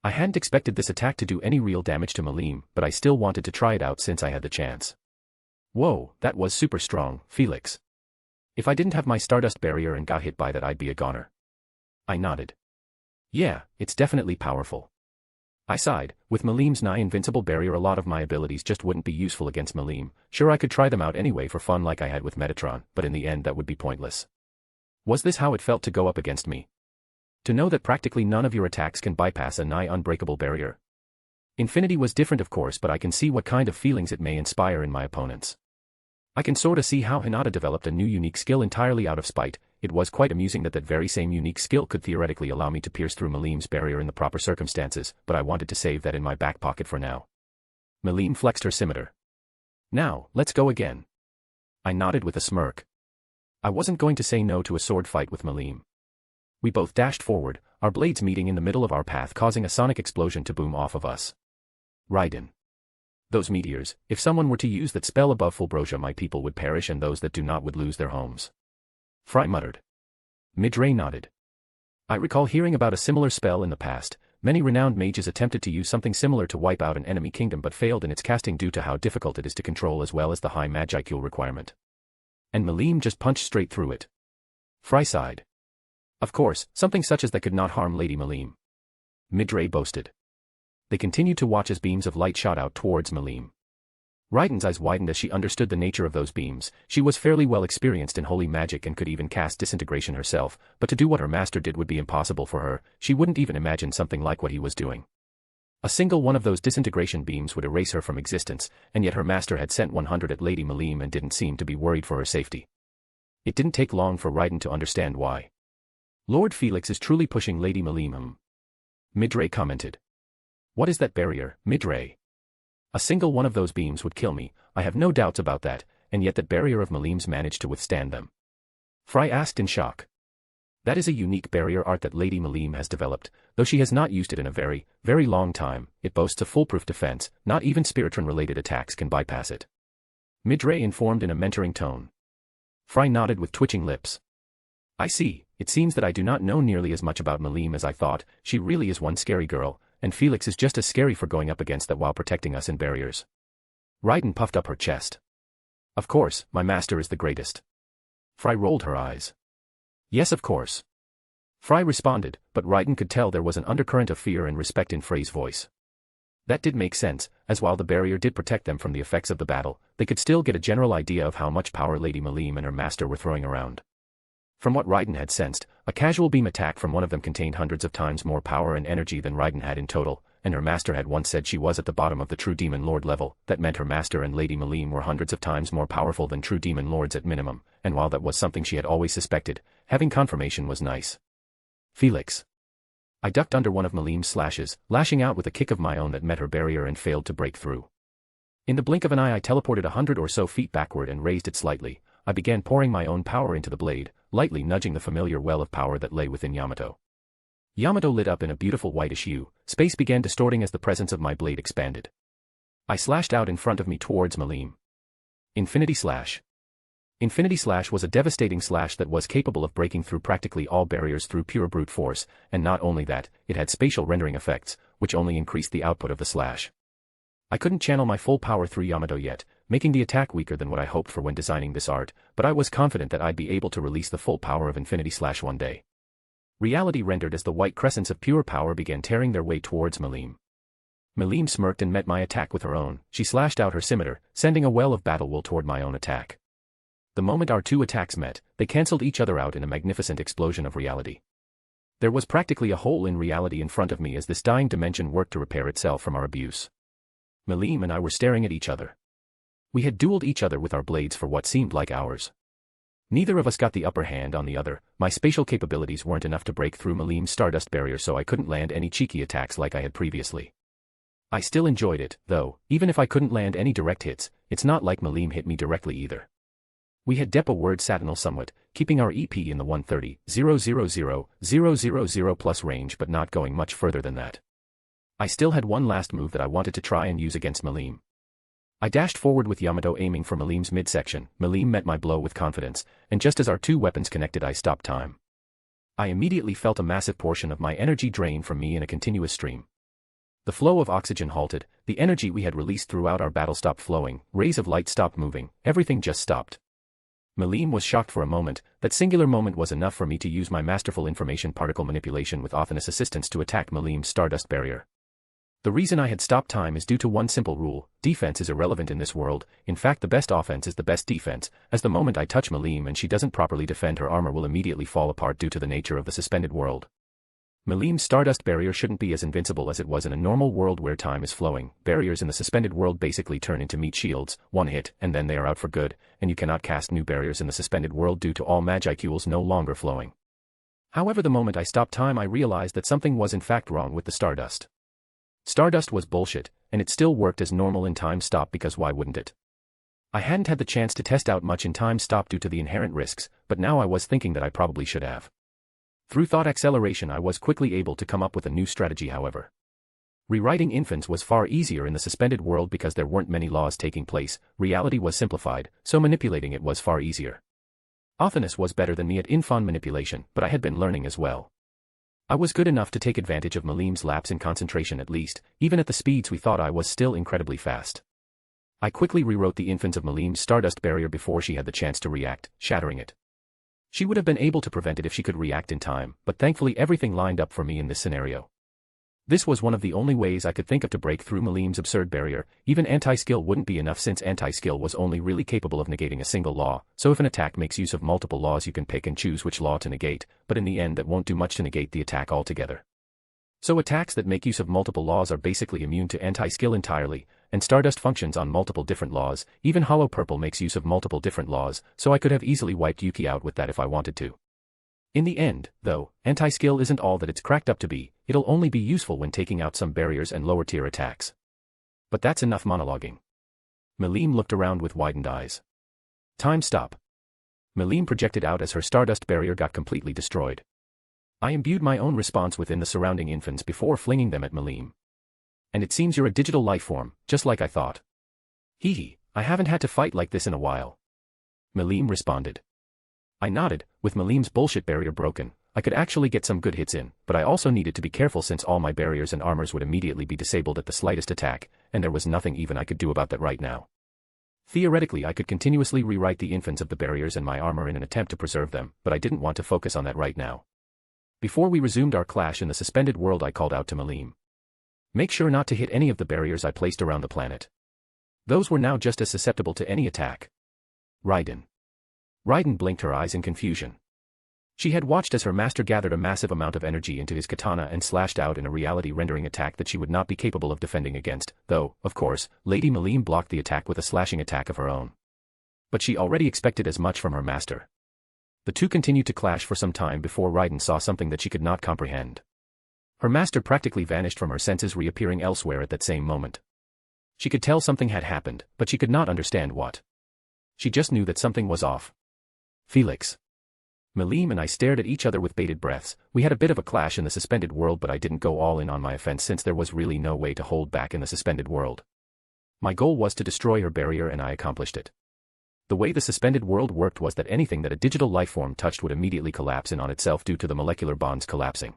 [SPEAKER 3] I hadn't expected this attack to do any real damage to Malim, but I still wanted to try it out since I had the chance. Whoa, that was super strong, Felix. If I didn't have my Stardust barrier and got hit by that, I'd be a goner. I nodded. Yeah, it's definitely powerful. I sighed. With Malim's nigh invincible barrier, a lot of my abilities just wouldn't be useful against Malim. Sure, I could try them out anyway for fun like I had with Medatron, but in the end that would be pointless. Was this how it felt to go up against me? To know that practically none of your attacks can bypass a nigh unbreakable barrier? Infinity was different of course, but I can see what kind of feelings it may inspire in my opponents. I can sorta see how Hinata developed a new unique skill entirely out of spite. It was quite amusing that very same unique skill could theoretically allow me to pierce through Malim's barrier in the proper circumstances, but I wanted to save that in my back pocket for now. Malim flexed her scimitar. Now, let's go again. I nodded with a smirk. I wasn't going to say no to a sword fight with Malim. We both dashed forward, our blades meeting in the middle of our path, causing a sonic explosion to boom off of us. Raiden. Those meteors, if someone were to use that spell above Fulbrosia, my people would perish and those that do not would lose their homes. Fry muttered. Midray nodded. I recall hearing about a similar spell in the past. Many renowned mages attempted to use something similar to wipe out an enemy kingdom but failed in its casting due to how difficult it is to control as well as the high Magicle requirement. And Malim just punched straight through it. Fry sighed. Of course, something such as that could not harm Lady Malim. Midray boasted. They continued to watch as beams of light shot out towards Malim. Raiden's eyes widened as she understood the nature of those beams. She was fairly well experienced in holy magic and could even cast disintegration herself, but to do what her master did would be impossible for her. She wouldn't even imagine something like what he was doing. A single one of those disintegration beams would erase her from existence, and yet her master had sent 100 at Lady Malim and didn't seem to be worried for her safety. It didn't take long for Raiden to understand why. Lord Felix is truly pushing Lady Malim. Midray commented. What is that barrier, Midray? A single one of those beams would kill me, I have no doubts about that, and yet that barrier of Malim's managed to withstand them. Fry asked in shock. That is a unique barrier art that Lady Malim has developed, though she has not used it in a very, very long time. It boasts a foolproof defense, not even Spiritron-related attacks can bypass it. Midray informed in a mentoring tone. Fry nodded with twitching lips. I see, it seems that I do not know nearly as much about Malim as I thought. She really is one scary girl, and Felix is just as scary for going up against that while protecting us in barriers. Raiden puffed up her chest. Of course, my master is the greatest. Fry rolled her eyes. Yes, of course. Fry responded, but Raiden could tell there was an undercurrent of fear and respect in Frey's voice. That did make sense, as while the barrier did protect them from the effects of the battle, they could still get a general idea of how much power Lady Malim and her master were throwing around. From what Raiden had sensed, a casual beam attack from one of them contained hundreds of times more power and energy than Raiden had in total, and her master had once said she was at the bottom of the true Demon Lord level. That meant her master and Lady Malim were hundreds of times more powerful than true Demon Lords at minimum, and while that was something she had always suspected, having confirmation was nice. Felix. I ducked under one of Malim's slashes, lashing out with a kick of my own that met her barrier and failed to break through. In the blink of an eye I teleported 100 or so feet backward and raised it slightly. I began pouring my own power into the blade, lightly nudging the familiar well of power that lay within Yamato. Yamato lit up in a beautiful whitish hue. Space began distorting as the presence of my blade expanded. I slashed out in front of me towards Malim. Infinity Slash. Infinity Slash was a devastating slash that was capable of breaking through practically all barriers through pure brute force, and not only that, it had spatial rendering effects, which only increased the output of the slash. I couldn't channel my full power through Yamato yet, making the attack weaker than what I hoped for when designing this art, but I was confident that I'd be able to release the full power of Infinity Slash one day. Reality rendered as the white crescents of pure power began tearing their way towards Malim. Malim smirked and met my attack with her own. She slashed out her scimitar, sending a well of battle wool toward my own attack. The moment our two attacks met, they cancelled each other out in a magnificent explosion of reality. There was practically a hole in reality in front of me as this dying dimension worked to repair itself from our abuse. Malim and I were staring at each other. We had dueled each other with our blades for what seemed like hours. Neither of us got the upper hand on the other. My spatial capabilities weren't enough to break through Malim's Stardust barrier, so I couldn't land any cheeky attacks like I had previously. I still enjoyed it, though. Even if I couldn't land any direct hits, it's not like Malim hit me directly either. We had depo word Satinel somewhat, keeping our EP in the 130,000,000 plus range but not going much further than that. I still had one last move that I wanted to try and use against Malim. I dashed forward with Yamato aiming for Malim's midsection. Malim met my blow with confidence, and just as our two weapons connected I stopped time. I immediately felt a massive portion of my energy drain from me in a continuous stream. The flow of oxygen halted, the energy we had released throughout our battle stopped flowing, rays of light stopped moving, everything just stopped. Malim was shocked for a moment. That singular moment was enough for me to use my masterful information particle manipulation with Othinus assistance to attack Malim's Stardust barrier. The reason I had stopped time is due to one simple rule: defense is irrelevant in this world. In fact, the best offense is the best defense, as the moment I touch Melim and she doesn't properly defend, her armor will immediately fall apart due to the nature of the suspended world. Melim's Stardust barrier shouldn't be as invincible as it was in a normal world where time is flowing. Barriers in the suspended world basically turn into meat shields, one hit, and then they are out for good, and you cannot cast new barriers in the suspended world due to all Magicules no longer flowing. However, the moment I stopped time, I realized that something was in fact wrong with the Stardust. Stardust was bullshit, and it still worked as normal in time stop because why wouldn't it? I hadn't had the chance to test out much in time stop due to the inherent risks, but now I was thinking that I probably should have. Through thought acceleration I was quickly able to come up with a new strategy. However, rewriting infants was far easier in the suspended world because there weren't many laws taking place, reality was simplified, so manipulating it was far easier. Othinus was better than me at infant manipulation, but I had been learning as well. I was good enough to take advantage of Melim's lapse in concentration at least, even at the speeds we thought I was still incredibly fast. I quickly rewrote the infants of Melim's Stardust barrier before she had the chance to react, shattering it. She would have been able to prevent it if she could react in time, but thankfully everything lined up for me in this scenario. This was one of the only ways I could think of to break through Melim's absurd barrier. Even anti-skill wouldn't be enough since anti-skill was only really capable of negating a single law, so if an attack makes use of multiple laws you can pick and choose which law to negate, but in the end that won't do much to negate the attack altogether. So attacks that make use of multiple laws are basically immune to anti-skill entirely, and Stardust functions on multiple different laws. Even Hollow Purple makes use of multiple different laws, so I could have easily wiped Yuki out with that if I wanted to. In the end, though, anti-skill isn't all that it's cracked up to be. It'll only be useful when taking out some barriers and lower-tier attacks. But that's enough monologuing. Melim looked around with widened eyes. Time stop. Melim projected out as her Stardust barrier got completely destroyed. I imbued my own response within the surrounding infants before flinging them at Melim. And it seems you're a digital life form, just like I thought. Hee, I haven't had to fight like this in a while. Melim responded. I nodded. With Melim's bullshit barrier broken, I could actually get some good hits in, but I also needed to be careful since all my barriers and armors would immediately be disabled at the slightest attack, and there was nothing even I could do about that right now. Theoretically I could continuously rewrite the infants of the barriers and my armor in an attempt to preserve them, but I didn't want to focus on that right now. Before we resumed our clash in the suspended world I called out to Melim. Make sure not to hit any of the barriers I placed around the planet. Those were now just as susceptible to any attack. Raiden blinked her eyes in confusion. She had watched as her master gathered a massive amount of energy into his katana and slashed out in a reality-rendering attack that she would not be capable of defending against, though, of course, Lady Melim blocked the attack with a slashing attack of her own. But she already expected as much from her master. The two continued to clash for some time before Raiden saw something that she could not comprehend. Her master practically vanished from her senses, reappearing elsewhere at that same moment. She could tell something had happened, but she could not understand what. She just knew that something was off. Felix. Melim and I stared at each other with bated breaths. We had a bit of a clash in the suspended world, but I didn't go all in on my offense since there was really no way to hold back in the suspended world. My goal was to destroy her barrier and I accomplished it. The way the suspended world worked was that anything that a digital lifeform touched would immediately collapse in on itself due to the molecular bonds collapsing.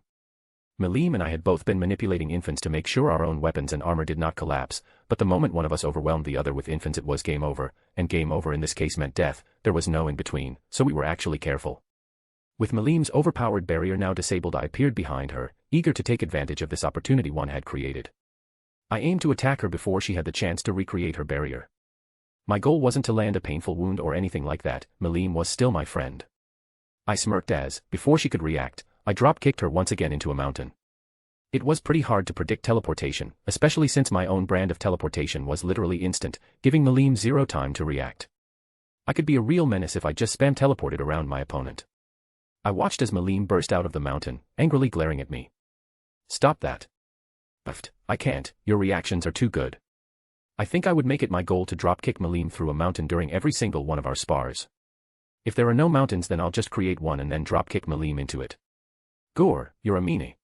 [SPEAKER 3] Melim and I had both been manipulating infants to make sure our own weapons and armor did not collapse, but the moment one of us overwhelmed the other with infants it was game over, and game over in this case meant death. There was no in between, so we were actually careful. With Melim's overpowered barrier now disabled I appeared behind her, eager to take advantage of this opportunity one had created. I aimed to attack her before she had the chance to recreate her barrier. My goal wasn't to land a painful wound or anything like that. Melim was still my friend. I smirked as, before she could react, I drop-kicked her once again into a mountain. It was pretty hard to predict teleportation, especially since my own brand of teleportation was literally instant, giving Melim zero time to react. I could be a real menace if I just spam teleported around my opponent. I watched as Melim burst out of the mountain, angrily glaring at me. Stop that. Uft, I can't, your reactions are too good. I think I would make it my goal to drop-kick Melim through a mountain during every single one of our spars. If there are no mountains then I'll just create one and then drop-kick Melim into it. Gore, you're a meanie.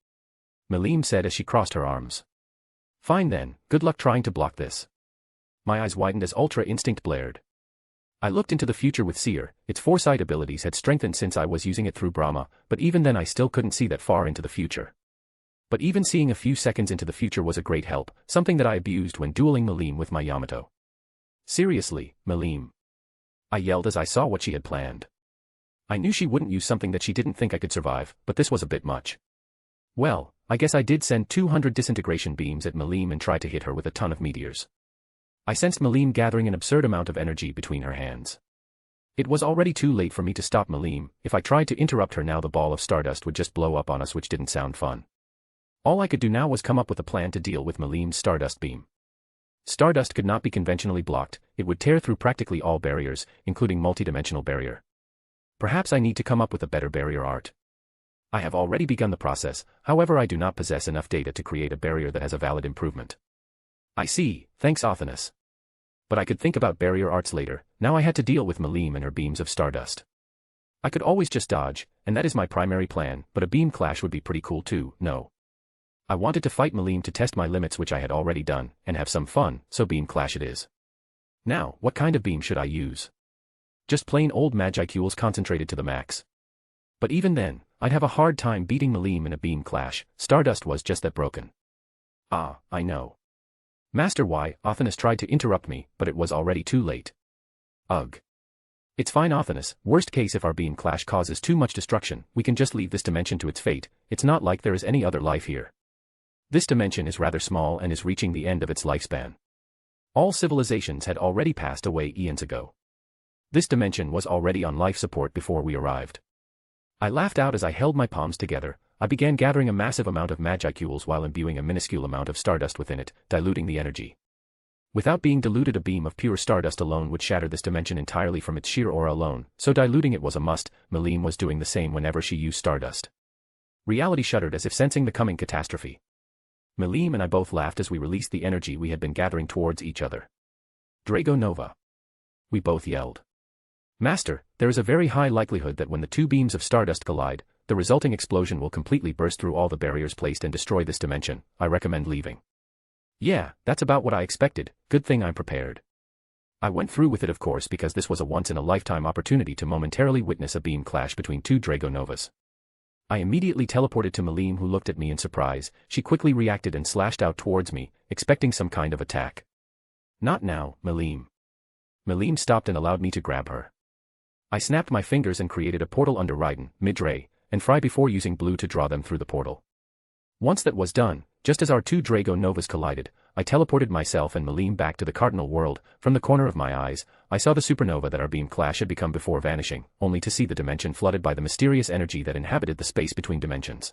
[SPEAKER 3] Melim said as she crossed her arms. Fine then, good luck trying to block this. My eyes widened as Ultra Instinct blared. I looked into the future with Seer. Its foresight abilities had strengthened since I was using it through Brahma, but even then I still couldn't see that far into the future. But even seeing a few seconds into the future was a great help, something that I abused when dueling Melim with my Yamato. Seriously, Melim. I yelled as I saw what she had planned. I knew she wouldn't use something that she didn't think I could survive, but this was a bit much. Well, I guess I did send 200 disintegration beams at Melim and try to hit her with a ton of meteors. I sensed Melim gathering an absurd amount of energy between her hands. It was already too late for me to stop Melim. If I tried to interrupt her now, the ball of Stardust would just blow up on us, which didn't sound fun. All I could do now was come up with a plan to deal with Melim's Stardust beam. Stardust could not be conventionally blocked. It would tear through practically all barriers, including multidimensional barrier. Perhaps I need to come up with a better barrier art. I have already begun the process, however I do not possess enough data to create a barrier that has a valid improvement. I see, thanks Othinus. But I could think about barrier arts later. Now I had to deal with Melim and her beams of Stardust. I could always just dodge, and that is my primary plan, but a beam clash would be pretty cool too, no. I wanted to fight Melim to test my limits, which I had already done, and have some fun, so beam clash it is. Now, what kind of beam should I use? Just plain old Magicules concentrated to the max. But even then, I'd have a hard time beating Melim in a beam clash. Stardust was just that broken. Ah, I know. Master Y, Othinus tried to interrupt me, but it was already too late. Ugh. It's fine Othinus, worst case if our beam clash causes too much destruction, we can just leave this dimension to its fate. It's not like there is any other life here. This dimension is rather small and is reaching the end of its lifespan. All civilizations had already passed away eons ago. This dimension was already on life support before we arrived. I laughed out as I held my palms together. I began gathering a massive amount of Magicules while imbuing a minuscule amount of Stardust within it, diluting the energy. Without being diluted, a beam of pure Stardust alone would shatter this dimension entirely from its sheer aura alone, so diluting it was a must. Melim was doing the same whenever she used Stardust. Reality shuddered as if sensing the coming catastrophe. Melim and I both laughed as we released the energy we had been gathering towards each other. Drago Nova. We both yelled. Master, there is a very high likelihood that when the two beams of Stardust collide, the resulting explosion will completely burst through all the barriers placed and destroy this dimension. I recommend leaving. Yeah, that's about what I expected. Good thing I'm prepared. I went through with it, of course, because this was a once-in-a-lifetime opportunity to momentarily witness a beam clash between two Drago Novas. I immediately teleported to Melim, who looked at me in surprise. She quickly reacted and slashed out towards me, expecting some kind of attack. Not now, Melim. Melim stopped and allowed me to grab her. I snapped my fingers and created a portal under Raiden, Midray, and Fry before using blue to draw them through the portal. Once that was done, just as our two Drago Novas collided, I teleported myself and Melim back to the Cardinal World. From the corner of my eyes, I saw the supernova that our beam clash had become before vanishing, only to see the dimension flooded by the mysterious energy that inhabited the space between dimensions.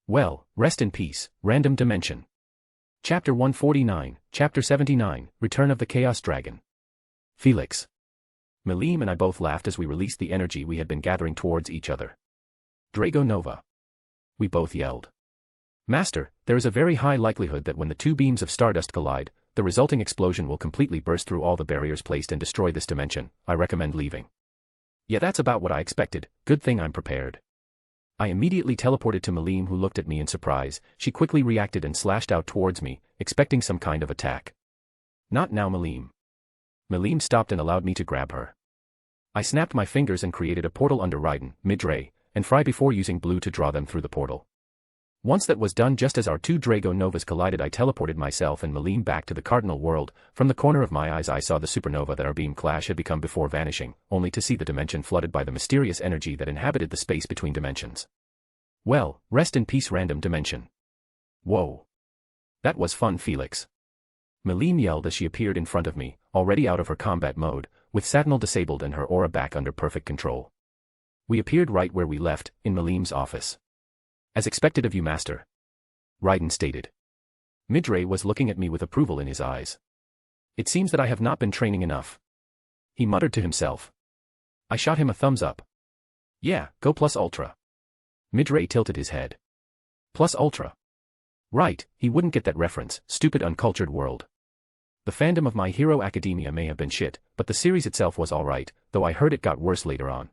[SPEAKER 3] Well, rest in peace, random dimension. Chapter 149, Chapter 79, Return of the Chaos Dragon. Felix. Melim and I both laughed as we released the energy we had been gathering towards each other. Drago Nova. We both yelled. Master, there is a very high likelihood that when the two beams of Stardust collide, the resulting explosion will completely burst through all the barriers placed and destroy this dimension. I recommend leaving. Yeah, that's about what I expected. Good thing I'm prepared. I immediately teleported to Melim, who looked at me in surprise. She quickly reacted and slashed out towards me, expecting some kind of attack. Not now, Melim. Melim stopped and allowed me to grab her. I snapped my fingers and created a portal under Raiden, Midray, and Fry before using blue to draw them through the portal. Once that was done, just as our two Drago Novas collided, I teleported myself and Melim back to the Cardinal World. From the corner of my eyes I saw the supernova that our beam clash had become before vanishing, only to see the dimension flooded by the mysterious energy that inhabited the space between dimensions. Well, rest in peace, random dimension. Whoa. That was fun, Felix. Melim yelled as she appeared in front of me, already out of her combat mode, with Satinel disabled and her aura back under perfect control. We appeared right where we left, in Melim's office. As expected of you, Master. Raiden stated. Midray was looking at me with approval in his eyes. It seems that I have not been training enough. He muttered to himself. I shot him a thumbs up. Yeah, go plus ultra. Midray tilted his head. Plus ultra. Right, he wouldn't get that reference, stupid uncultured world. The fandom of My Hero Academia may have been shit, but the series itself was alright, though I heard it got worse later on.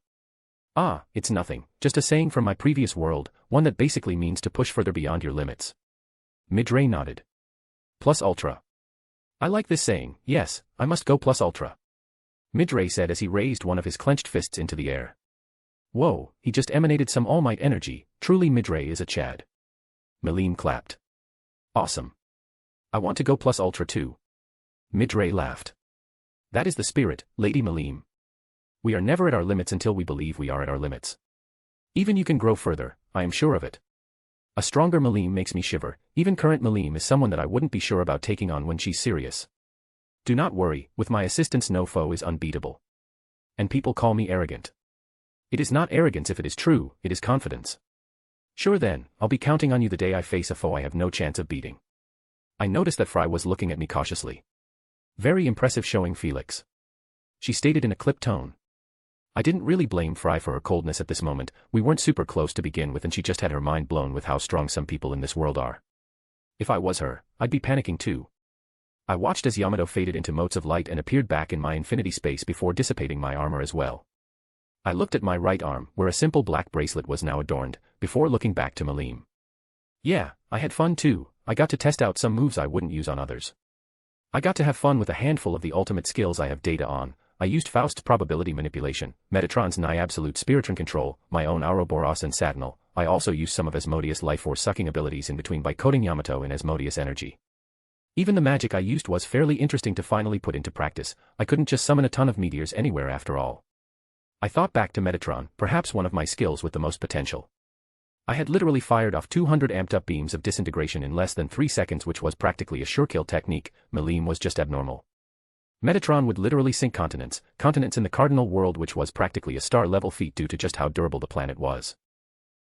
[SPEAKER 3] Ah, it's nothing, just a saying from my previous world, one that basically means to push further beyond your limits. Midray nodded. Plus ultra. I like this saying, yes, I must go plus ultra. Midray said as he raised one of his clenched fists into the air. Whoa, he just emanated some all-might energy, truly Midray is a Chad. Melim clapped. Awesome. I want to go plus ultra too. Midray laughed. That is the spirit, Lady Melim. We are never at our limits until we believe we are at our limits. Even you can grow further, I am sure of it. A stronger Melim makes me shiver. Even current Melim is someone that I wouldn't be sure about taking on when she's serious. Do not worry, with my assistance no foe is unbeatable. And people call me arrogant. It is not arrogance if it is true, it is confidence. Sure then, I'll be counting on you the day I face a foe I have no chance of beating. I noticed that Fry was looking at me cautiously. Very impressive showing, Felix. She stated in a clipped tone. I didn't really blame Fry for her coldness at this moment. We weren't super close to begin with and she just had her mind blown with how strong some people in this world are. If I was her, I'd be panicking too. I watched as Yamato faded into motes of light and appeared back in my infinity space before dissipating my armor as well. I looked at my right arm, where a simple black bracelet was now adorned, before looking back to Melim. Yeah, I had fun too. I got to test out some moves I wouldn't use on others. I got to have fun with a handful of the ultimate skills I have data on. I used Faust's probability manipulation, Metatron's absolute Spiritron control, my own Ouroboros and Satinel. I also used some of Asmodeus' life force sucking abilities in between by coding Yamato in Asmodeus energy. Even the magic I used was fairly interesting to finally put into practice. I couldn't just summon a ton of meteors anywhere after all. I thought back to Medatron, perhaps one of my skills with the most potential. I had literally fired off 200 amped up beams of disintegration in less than 3 seconds, which was practically a surekill technique. Melim was just abnormal. Medatron would literally sink continents in the Cardinal World, which was practically a star-level feat due to just how durable the planet was.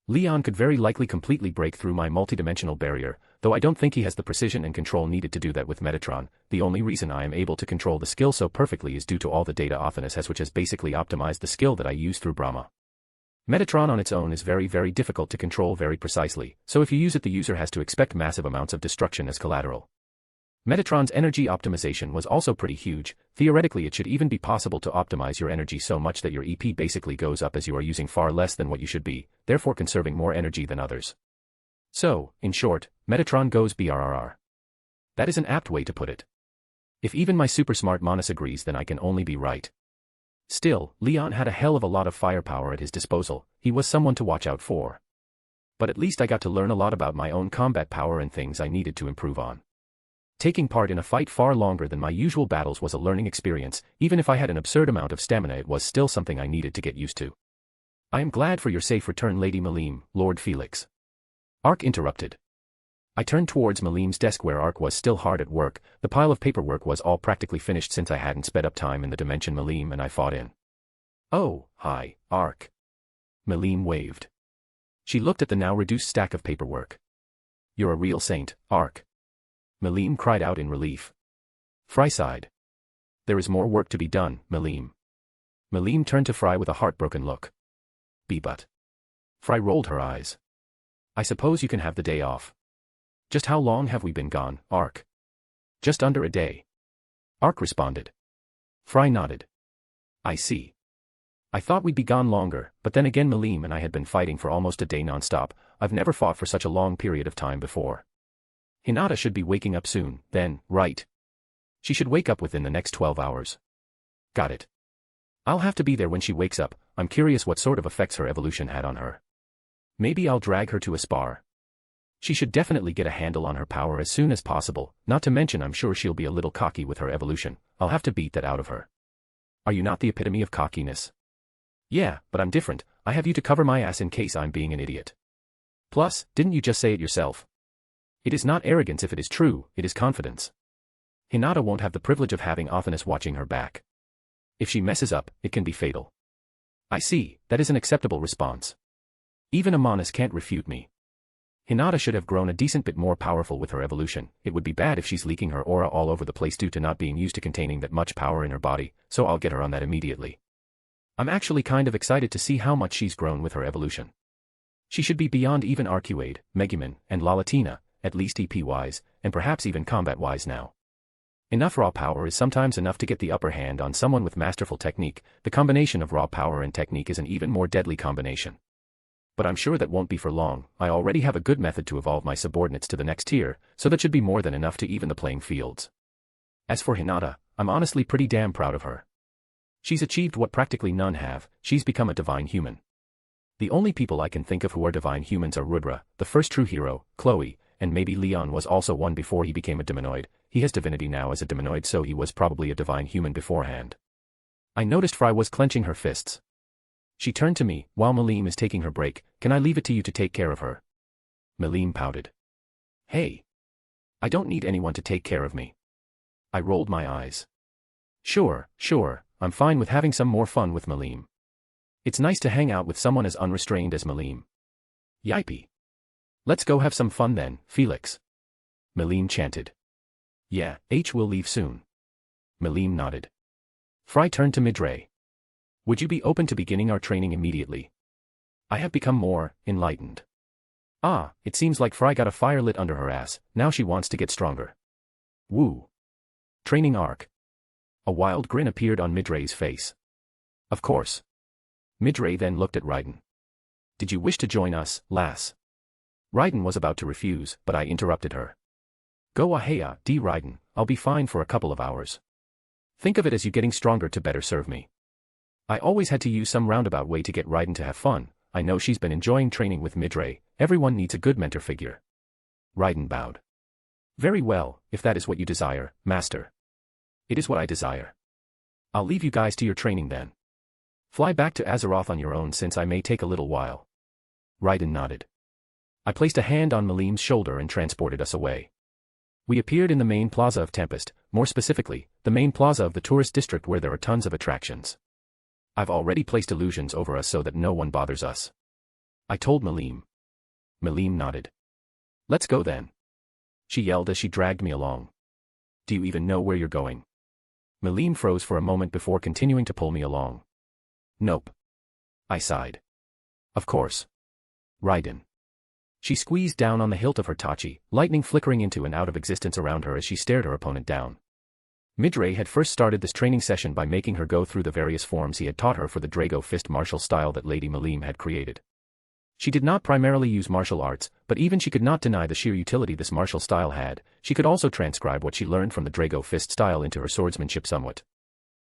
[SPEAKER 3] Leon could very likely completely break through my multidimensional barrier, though I don't think he has the precision and control needed to do that with Medatron. The only reason I am able to control the skill so perfectly is due to all the data Othinus has, which has basically optimized the skill that I use through Brahma. Medatron on its own is very difficult to control very precisely, so if you use it the user has to expect massive amounts of destruction as collateral. Metatron's energy optimization was also pretty huge. Theoretically it should even be possible to optimize your energy so much that your EP basically goes up as you are using far less than what you should be, therefore conserving more energy than others. So, in short, Metatron goes BRRR. That is an apt way to put it. If even my super smart Monas agrees, then I can only be right. Still, Leon had a hell of a lot of firepower at his disposal. He was someone to watch out for. But at least I got to learn a lot about my own combat power and things I needed to improve on. Taking part in a fight far longer than my usual battles was a learning experience. Even if I had an absurd amount of stamina, it was still something I needed to get used to. I am glad for your safe return, Lady Melim, Lord Felix. Ark interrupted. I turned towards Melim's desk where Ark was still hard at work. The pile of paperwork was all practically finished since I hadn't sped up time in the dimension Melim and I fought in. Oh, hi, Ark. Melim waved. She looked at the now reduced stack of paperwork. You're a real saint, Ark. Melim cried out in relief. Fry sighed. There is more work to be done, Melim. Melim turned to Fry with a heartbroken look. But. Fry rolled her eyes. I suppose you can have the day off. Just how long have we been gone, Ark? Just under a day. Ark responded. Fry nodded. I see. I thought we'd be gone longer, but then again Melim and I had been fighting for almost a day non-stop. I've never fought for such a long period of time before. Hinata should be waking up soon, then, right? She should wake up within the next 12 hours. Got it. I'll have to be there when she wakes up. I'm curious what sort of effects her evolution had on her. Maybe I'll drag her to a spar. She should definitely get a handle on her power as soon as possible, not to mention I'm sure she'll be a little cocky with her evolution. I'll have to beat that out of her. Are you not the epitome of cockiness? Yeah, but I'm different. I have you to cover my ass in case I'm being an idiot. Plus, didn't you just say it yourself? It is not arrogance if it is true, it is confidence. Hinata won't have the privilege of having Othinus watching her back. If she messes up, it can be fatal. I see, that is an acceptable response. Even Amonis can't refute me. Hinata should have grown a decent bit more powerful with her evolution. It would be bad if she's leaking her aura all over the place due to not being used to containing that much power in her body, so I'll get her on that immediately. I'm actually kind of excited to see how much she's grown with her evolution. She should be beyond even Arcuade, Megumin, and Lalatina, at least EP-wise, and perhaps even combat-wise now. Enough raw power is sometimes enough to get the upper hand on someone with masterful technique. The combination of raw power and technique is an even more deadly combination. But I'm sure that won't be for long. I already have a good method to evolve my subordinates to the next tier, so that should be more than enough to even the playing fields. As for Hinata, I'm honestly pretty damn proud of her. She's achieved what practically none have. She's become a divine human. The only people I can think of who are divine humans are Rudra, the first true hero, Chloe, and maybe Leon was also one before he became a demonoid. He has divinity now as a demonoid, so he was probably a divine human beforehand. I noticed Fry was clenching her fists. She turned to me, while Melim is taking her break. Can I leave it to you to take care of her? Melim pouted. Hey. I don't need anyone to take care of me. I rolled my eyes. Sure, I'm fine with having some more fun with Melim. It's nice to hang out with someone as unrestrained as Melim. Yipey. Let's go have some fun then, Felix. Melim chanted. Yeah, we'll leave soon. Melim nodded. Fry turned to Midray. Would you be open to beginning our training immediately? I have become more enlightened. Ah, it seems like Fry got a fire lit under her ass, now she wants to get stronger. Woo. Training arc. A wild grin appeared on Midray's face. Of course. Midray then looked at Raiden. Did you wish to join us, lass? Raiden was about to refuse, but I interrupted her. Go ahaya, D. Raiden, I'll be fine for a couple of hours. Think of it as you getting stronger to better serve me. I always had to use some roundabout way to get Raiden to have fun. I know she's been enjoying training with Midray, everyone needs a good mentor figure. Raiden bowed. Very well, if that is what you desire, master. It is what I desire. I'll leave you guys to your training then. Fly back to Azeroth on your own since I may take a little while. Raiden nodded. I placed a hand on Melim's shoulder and transported us away. We appeared in the main plaza of Tempest, more specifically, the main plaza of the tourist district where there are tons of attractions. I've already placed illusions over us so that no one bothers us. I told Melim. Melim nodded. Let's go then. She yelled as she dragged me along. Do you even know where you're going? Melim froze for a moment before continuing to pull me along. Nope. I sighed. Of course. Raiden. She squeezed down on the hilt of her tachi, lightning flickering into and out of existence around her as she stared her opponent down. Midray had first started this training session by making her go through the various forms he had taught her for the Drago Fist martial style that Lady Melim had created. She did not primarily use martial arts, but even she could not deny the sheer utility this martial style had. She could also transcribe what she learned from the Drago Fist style into her swordsmanship somewhat.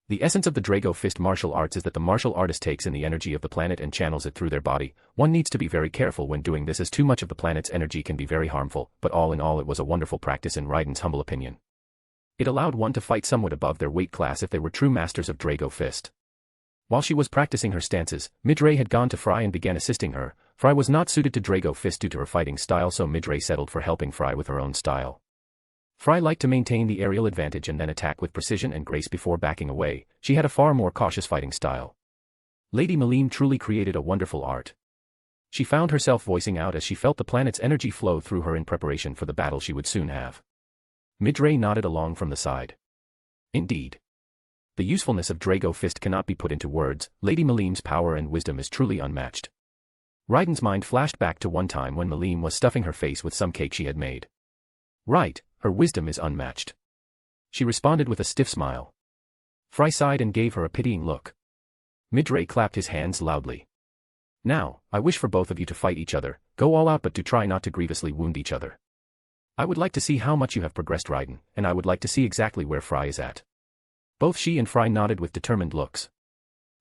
[SPEAKER 3] The essence of the Drago Fist martial arts is that the martial artist takes in the energy of the planet and channels it through their body. One needs to be very careful when doing this as too much of the planet's energy can be very harmful, but all in all it was a wonderful practice in Raiden's humble opinion. It allowed one to fight somewhat above their weight class if they were true masters of Drago Fist. While she was practicing her stances, Midray had gone to Fry and began assisting her. Fry was not suited to Drago Fist due to her fighting style, so Midray settled for helping Fry with her own style. Fry liked to maintain the aerial advantage and then attack with precision and grace before backing away. She had a far more cautious fighting style. Lady Melim truly created a wonderful art. She found herself voicing out as she felt the planet's energy flow through her in preparation for the battle she would soon have. Midray nodded along from the side. Indeed. The usefulness of Drago Fist cannot be put into words. Lady Melim's power and wisdom is truly unmatched. Raiden's mind flashed back to one time when Melim was stuffing her face with some cake she had made. Right, her wisdom is unmatched. She responded with a stiff smile. Fry sighed and gave her a pitying look. Midray clapped his hands loudly. Now, I wish for both of you to fight each other, go all out but do try not to grievously wound each other. I would like to see how much you have progressed, Raiden, and I would like to see exactly where Fry is at. Both she and Fry nodded with determined looks.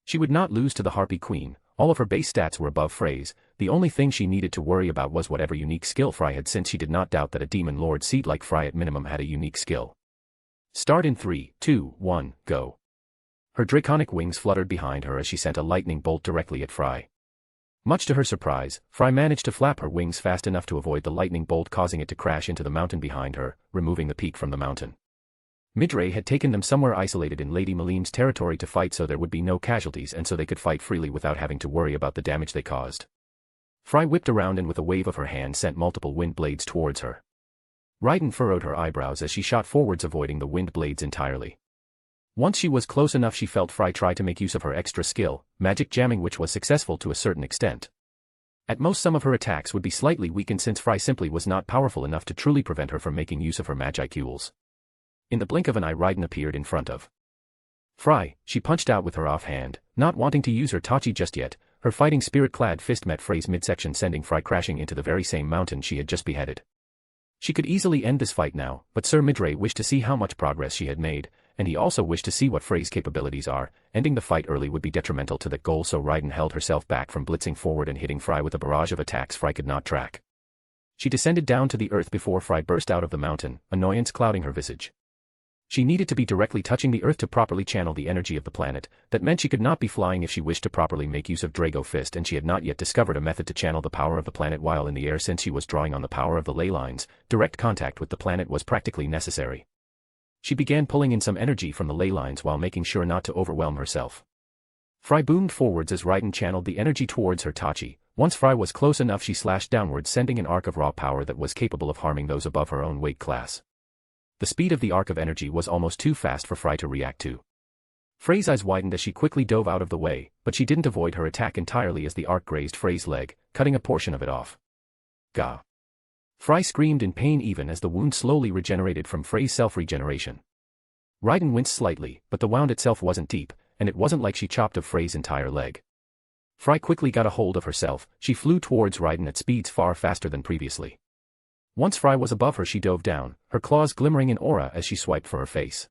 [SPEAKER 3] She would not lose to the Harpy Queen, all of her base stats were above Frey's, the only thing she needed to worry about was whatever unique skill Fry had, since she did not doubt that a Demon Lord seed like Fry at minimum had a unique skill. Start in 3, 2, 1, go. Her draconic wings fluttered behind her as she sent a lightning bolt directly at Fry. Much to her surprise, Fry managed to flap her wings fast enough to avoid the lightning bolt, causing it to crash into the mountain behind her, removing the peak from the mountain. Midray had taken them somewhere isolated in Lady Melim's territory to fight so there would be no casualties and so they could fight freely without having to worry about the damage they caused. Fry whipped around and with a wave of her hand sent multiple wind blades towards her. Raiden furrowed her eyebrows as she shot forwards, avoiding the wind blades entirely. Once she was close enough, she felt Fry try to make use of her extra skill, magic jamming, which was successful to a certain extent. At most some of her attacks would be slightly weakened since Fry simply was not powerful enough to truly prevent her from making use of her Magicules. In the blink of an eye, Raiden appeared in front of Fry. She punched out with her offhand, not wanting to use her tachi just yet. Her fighting spirit-clad fist met Frey's midsection, sending Fry crashing into the very same mountain she had just beheaded. She could easily end this fight now, but Sir Midray wished to see how much progress she had made, and he also wished to see what Frey's capabilities are. Ending the fight early would be detrimental to that goal, so Raiden held herself back from blitzing forward and hitting Fry with a barrage of attacks Fry could not track. She descended down to the earth before Fry burst out of the mountain, annoyance clouding her visage. She needed to be directly touching the earth to properly channel the energy of the planet. That meant she could not be flying if she wished to properly make use of Drago Fist, and she had not yet discovered a method to channel the power of the planet while in the air since she was drawing on the power of the ley lines. Direct contact with the planet was practically necessary. She began pulling in some energy from the ley lines while making sure not to overwhelm herself. Fry boomed forwards as Raiden channeled the energy towards her Tachi. Once Fry was close enough, she slashed downwards, sending an arc of raw power that was capable of harming those above her own weight class. The speed of the arc of energy was almost too fast for Fry to react to. Frey's eyes widened as she quickly dove out of the way, but she didn't avoid her attack entirely as the arc grazed Frey's leg, cutting a portion of it off. Gah! Fry screamed in pain even as the wound slowly regenerated from Frey's self-regeneration. Raiden winced slightly, but the wound itself wasn't deep, and it wasn't like she chopped off Frey's entire leg. Fry quickly got a hold of herself. She flew towards Raiden at speeds far faster than previously. Once Fry was above her, she dove down, her claws glimmering in aura as she swiped for her face.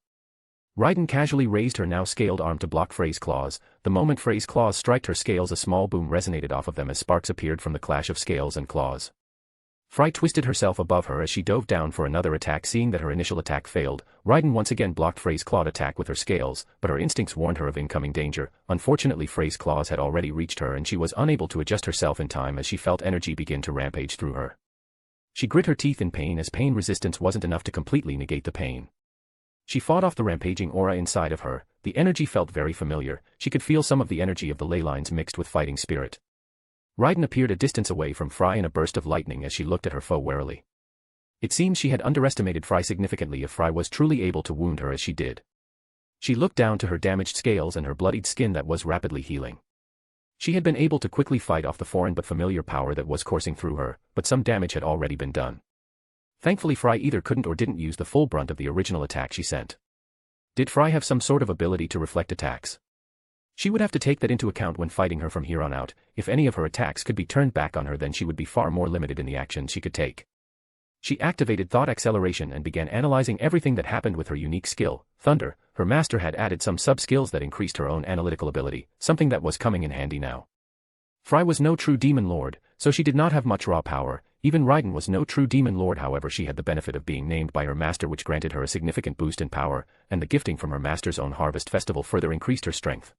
[SPEAKER 3] Raiden casually raised her now scaled arm to block Frey's claws. The moment Frey's claws struck her scales, a small boom resonated off of them as sparks appeared from the clash of scales and claws. Fry twisted herself above her as she dove down for another attack. Seeing that her initial attack failed, Raiden once again blocked Frey's clawed attack with her scales, but her instincts warned her of incoming danger. Unfortunately, Frey's claws had already reached her and she was unable to adjust herself in time as she felt energy begin to rampage through her. She grit her teeth in pain as pain resistance wasn't enough to completely negate the pain. She fought off the rampaging aura inside of her. The energy felt very familiar. She could feel some of the energy of the ley lines mixed with fighting spirit. Raiden appeared a distance away from Fry in a burst of lightning as she looked at her foe warily. It seems she had underestimated Fry significantly if Fry was truly able to wound her as she did. She looked down to her damaged scales and her bloodied skin that was rapidly healing. She had been able to quickly fight off the foreign but familiar power that was coursing through her, but some damage had already been done. Thankfully, Fry either couldn't or didn't use the full brunt of the original attack she sent. Did Fry have some sort of ability to reflect attacks? She would have to take that into account when fighting her from here on out. If any of her attacks could be turned back on her, then she would be far more limited in the actions she could take. She activated Thought Acceleration and began analyzing everything that happened with her unique skill, Thunder. Her master had added some sub-skills that increased her own analytical ability, something that was coming in handy now. Fry was no true demon lord, so she did not have much raw power. Even Raiden was no true demon lord, however she had the benefit of being named by her master, which granted her a significant boost in power, and the gifting from her master's own harvest festival further increased her strength.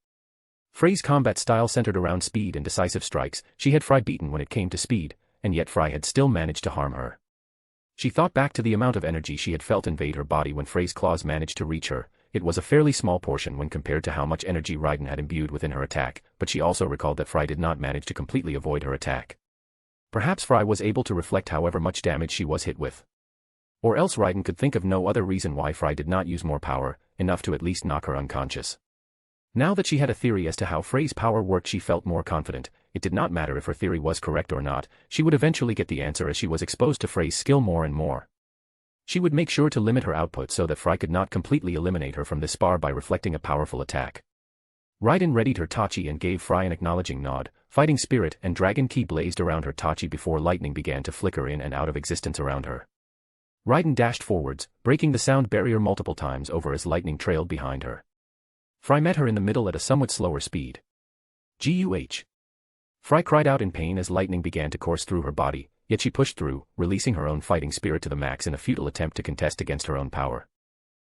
[SPEAKER 3] Frey's combat style centered around speed and decisive strikes. She had Fry beaten when it came to speed, and yet Fry had still managed to harm her. She thought back to the amount of energy she had felt invade her body when Frey's claws managed to reach her. It was a fairly small portion when compared to how much energy Raiden had imbued within her attack, but she also recalled that Fry did not manage to completely avoid her attack. Perhaps Fry was able to reflect however much damage she was hit with. Or else Raiden could think of no other reason why Fry did not use more power, enough to at least knock her unconscious. Now that she had a theory as to how Frey's power worked, she felt more confident. It did not matter if her theory was correct or not, she would eventually get the answer as she was exposed to Frey's skill more and more. She would make sure to limit her output so that Fry could not completely eliminate her from this spar by reflecting a powerful attack. Raiden readied her Tachi and gave Fry an acknowledging nod. Fighting Spirit and Dragon Ki blazed around her Tachi before lightning began to flicker in and out of existence around her. Raiden dashed forwards, breaking the sound barrier multiple times over as lightning trailed behind her. Fry met her in the middle at a somewhat slower speed. Guh! Fry cried out in pain as lightning began to course through her body, yet she pushed through, releasing her own fighting spirit to the max in a futile attempt to contest against her own power.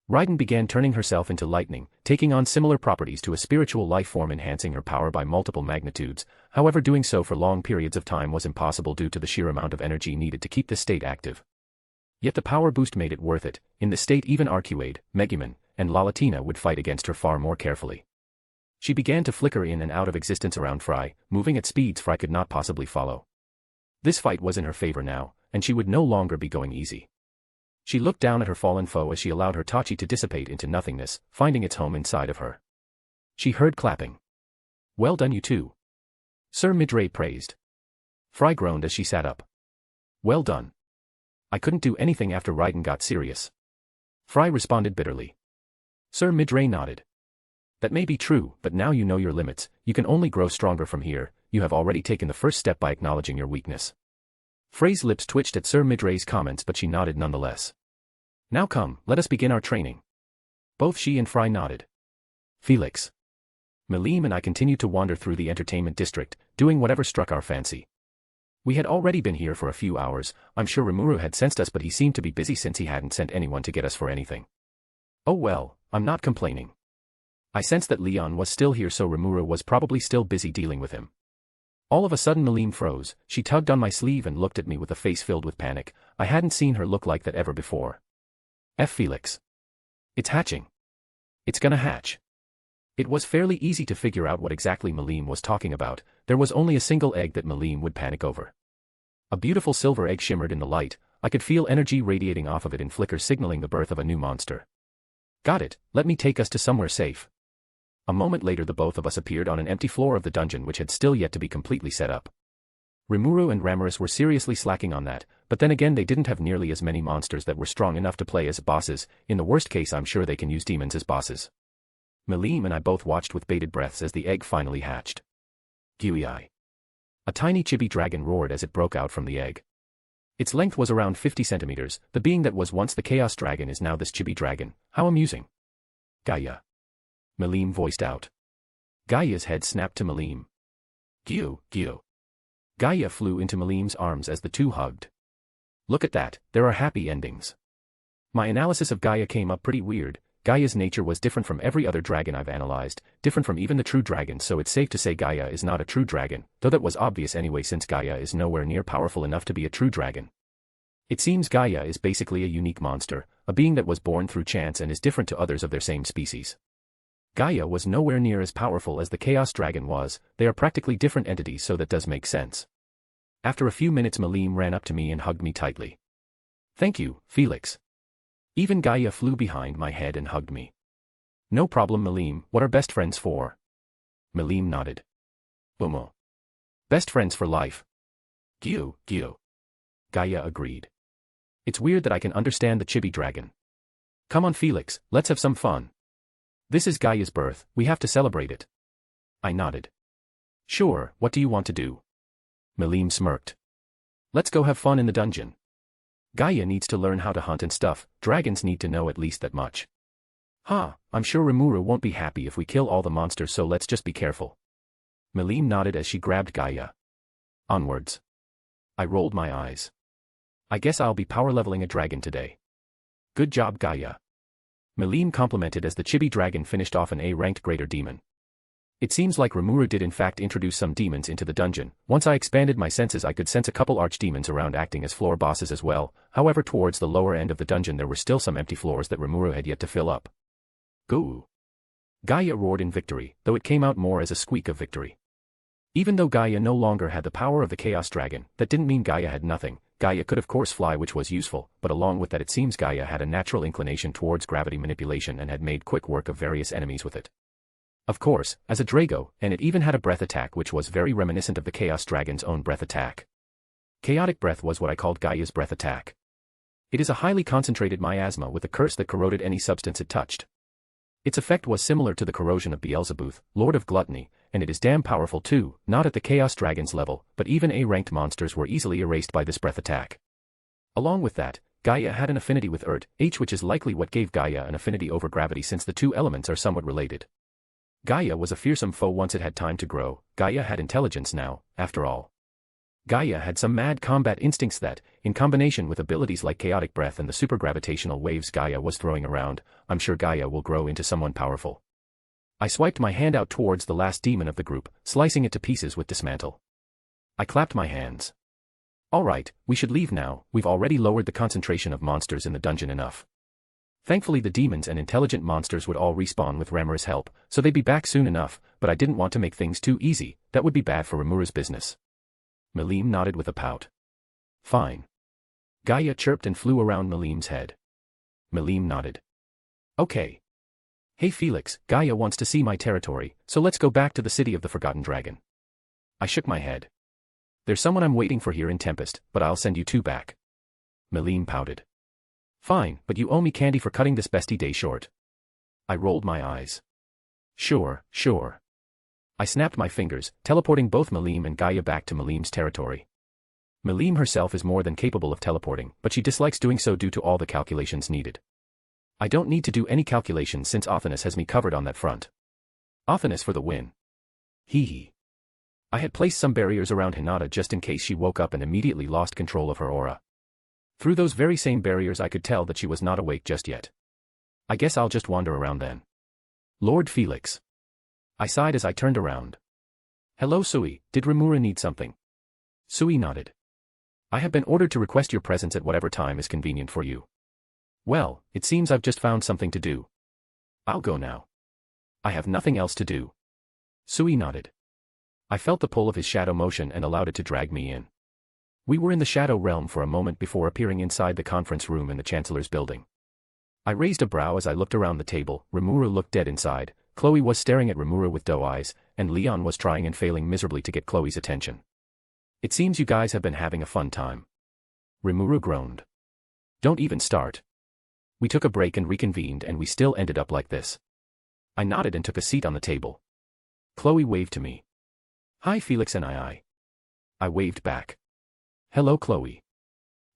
[SPEAKER 3] Raiden began turning herself into lightning, taking on similar properties to a spiritual life form, enhancing her power by multiple magnitudes. However, doing so for long periods of time was impossible due to the sheer amount of energy needed to keep this state active. Yet the power boost made it worth it. In this state, even Arcuade, Megumin, and Lalatina would fight against her far more carefully. She began to flicker in and out of existence around Fry, moving at speeds Fry could not possibly follow. This fight was in her favor now, and she would no longer be going easy. She looked down at her fallen foe as she allowed her Tachi to dissipate into nothingness, finding its home inside of her. She heard clapping. "Well done, you two," Sir Midray praised. Fry groaned as she sat up. "Well done. I couldn't do anything after Raiden got serious." Fry responded bitterly. Sir Midray nodded. "That may be true, but now you know your limits. You can only grow stronger from here. You have already taken the first step by acknowledging your weakness." Frey's lips twitched at Sir Midray's comments, but she nodded nonetheless. "Now come, let us begin our training." Both she and Fry nodded. Felix, Melim and I continued to wander through the entertainment district, doing whatever struck our fancy. We had already been here for a few hours. I'm sure Remuru had sensed us, but he seemed to be busy since he hadn't sent anyone to get us for anything. Oh well, I'm not complaining. I sensed that Leon was still here, so Remuru was probably still busy dealing with him. All of a sudden Melim froze. She tugged on my sleeve and looked at me with a face filled with panic. I hadn't seen her look like that ever before. Felix. It's hatching. It's gonna hatch. It was fairly easy to figure out what exactly Melim was talking about. There was only a single egg that Melim would panic over. A beautiful silver egg shimmered in the light. I could feel energy radiating off of it in flickers, signaling the birth of a new monster. Got it, let me take us to somewhere safe. A moment later the both of us appeared on an empty floor of the dungeon which had still yet to be completely set up. Remuru and Ruberius were seriously slacking on that, but then again they didn't have nearly as many monsters that were strong enough to play as bosses. In the worst case I'm sure they can use demons as bosses. Melim and I both watched with bated breaths as the egg finally hatched. Gui. A tiny chibi dragon roared as it broke out from the egg. Its length was around 50 centimeters, the being that was once the Chaos Dragon is now this chibi dragon. How amusing. Gaia. Melim voiced out. Gaia's head snapped to Melim. Gyu. Gaia flew into Melim's arms as the two hugged. Look at that, there are happy endings. My analysis of Gaia came up pretty weird. Gaia's nature was different from every other dragon I've analyzed, different from even the true dragons, so it's safe to say Gaia is not a true dragon, though that was obvious anyway since Gaia is nowhere near powerful enough to be a true dragon. It seems Gaia is basically a unique monster, a being that was born through chance and is different to others of their same species. Gaia was nowhere near as powerful as the Chaos Dragon was. They are practically different entities, so that does make sense. After a few minutes Melim ran up to me and hugged me tightly. Thank you, Felix. Even Gaia flew behind my head and hugged me. No problem Melim, what are best friends for? Melim nodded. Bomo. Best friends for life. Gyu. Gaia agreed. It's weird that I can understand the chibi dragon. Come on Felix, let's have some fun. This is Gaia's birth, we have to celebrate it. I nodded. Sure, what do you want to do? Melim smirked. Let's go have fun in the dungeon. Gaia needs to learn how to hunt and stuff, dragons need to know at least that much. I'm sure Remuru won't be happy if we kill all the monsters, so let's just be careful. Melim nodded as she grabbed Gaia. Onwards. I rolled my eyes. I guess I'll be power leveling a dragon today. Good job Gaia. Melim complimented as the chibi dragon finished off an A-ranked greater demon. It seems like Remuru did in fact introduce some demons into the dungeon. Once I expanded my senses I could sense a couple archdemons around acting as floor bosses as well. However, towards the lower end of the dungeon there were still some empty floors that Remuru had yet to fill up. Go! Gaia roared in victory, though it came out more as a squeak of victory. Even though Gaia no longer had the power of the Chaos Dragon, that didn't mean Gaia had nothing. Gaia could of course fly, which was useful, but along with that it seems Gaia had a natural inclination towards gravity manipulation and had made quick work of various enemies with it. Of course, as a Drago, and it even had a breath attack which was very reminiscent of the Chaos Dragon's own breath attack. Chaotic breath was what I called Gaia's breath attack. It is a highly concentrated miasma with a curse that corroded any substance it touched. Its effect was similar to the corrosion of Beelzebub, Lord of Gluttony, and it is damn powerful too, not at the Chaos Dragon's level, but even A-ranked monsters were easily erased by this breath attack. Along with that, Gaia had an affinity with Earth, which is likely what gave Gaia an affinity over gravity since the two elements are somewhat related. Gaia was a fearsome foe once it had time to grow. Gaia had intelligence now, after all. Gaia had some mad combat instincts that, in combination with abilities like chaotic breath and the supergravitational waves Gaia was throwing around, I'm sure Gaia will grow into someone powerful. I swiped my hand out towards the last demon of the group, slicing it to pieces with dismantle. I clapped my hands. Alright, we should leave now, we've already lowered the concentration of monsters in the dungeon enough. Thankfully the demons and intelligent monsters would all respawn with Remuru's help, so they'd be back soon enough, but I didn't want to make things too easy, that would be bad for Remuru's business. Melim nodded with a pout. Fine. Gaia chirped and flew around Melim's head. Melim nodded. Okay. Hey Felix, Gaia wants to see my territory, so let's go back to the city of the Forgotten Dragon. I shook my head. There's someone I'm waiting for here in Tempest, but I'll send you two back. Melim pouted. Fine, but you owe me candy for cutting this bestie day short. I rolled my eyes. Sure. I snapped my fingers, teleporting both Melim and Gaia back to Melim's territory. Melim herself is more than capable of teleporting, but she dislikes doing so due to all the calculations needed. I don't need to do any calculations since Othinus has me covered on that front. Othinus for the win. Hee. I had placed some barriers around Hinata just in case she woke up and immediately lost control of her aura. Through those very same barriers I could tell that she was not awake just yet. I guess I'll just wander around then. Lord Felix. I sighed as I turned around. Hello Sui, did Remuru need something? Sui nodded. I have been ordered to request your presence at whatever time is convenient for you. Well, it seems I've just found something to do. I'll go now. I have nothing else to do. Sui nodded. I felt the pull of his shadow motion and allowed it to drag me in. We were in the shadow realm for a moment before appearing inside the conference room in the Chancellor's building. I raised a brow as I looked around the table. Remuru looked dead inside, Chloe was staring at Remuru with doe eyes, and Leon was trying and failing miserably to get Chloe's attention. It seems you guys have been having a fun time. Remuru groaned. Don't even start. We took a break and reconvened and we still ended up like this. I nodded and took a seat on the table. Chloe waved to me. Hi Felix and I waved back. Hello Chloe.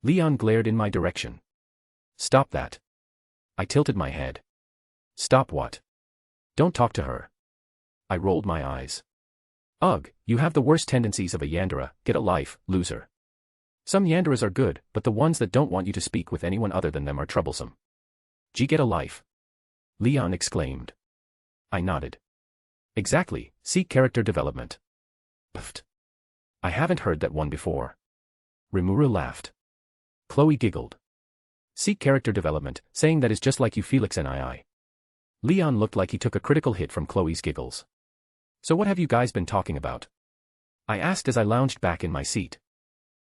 [SPEAKER 3] Leon glared in my direction. Stop that. I tilted my head. Stop what? Don't talk to her. I rolled my eyes. Ugh, you have the worst tendencies of a Yandere, get a life, loser. Some Yanderes are good, but the ones that don't want you to speak with anyone other than them are troublesome. Gee, get a life. Leon exclaimed. I nodded. Exactly, seek character development. Pfft. I haven't heard that one before. Remuru laughed. Chloe giggled. Seek character development, saying that is just like you Felix and I. Leon looked like he took a critical hit from Chloe's giggles. So what have you guys been talking about? I asked as I lounged back in my seat.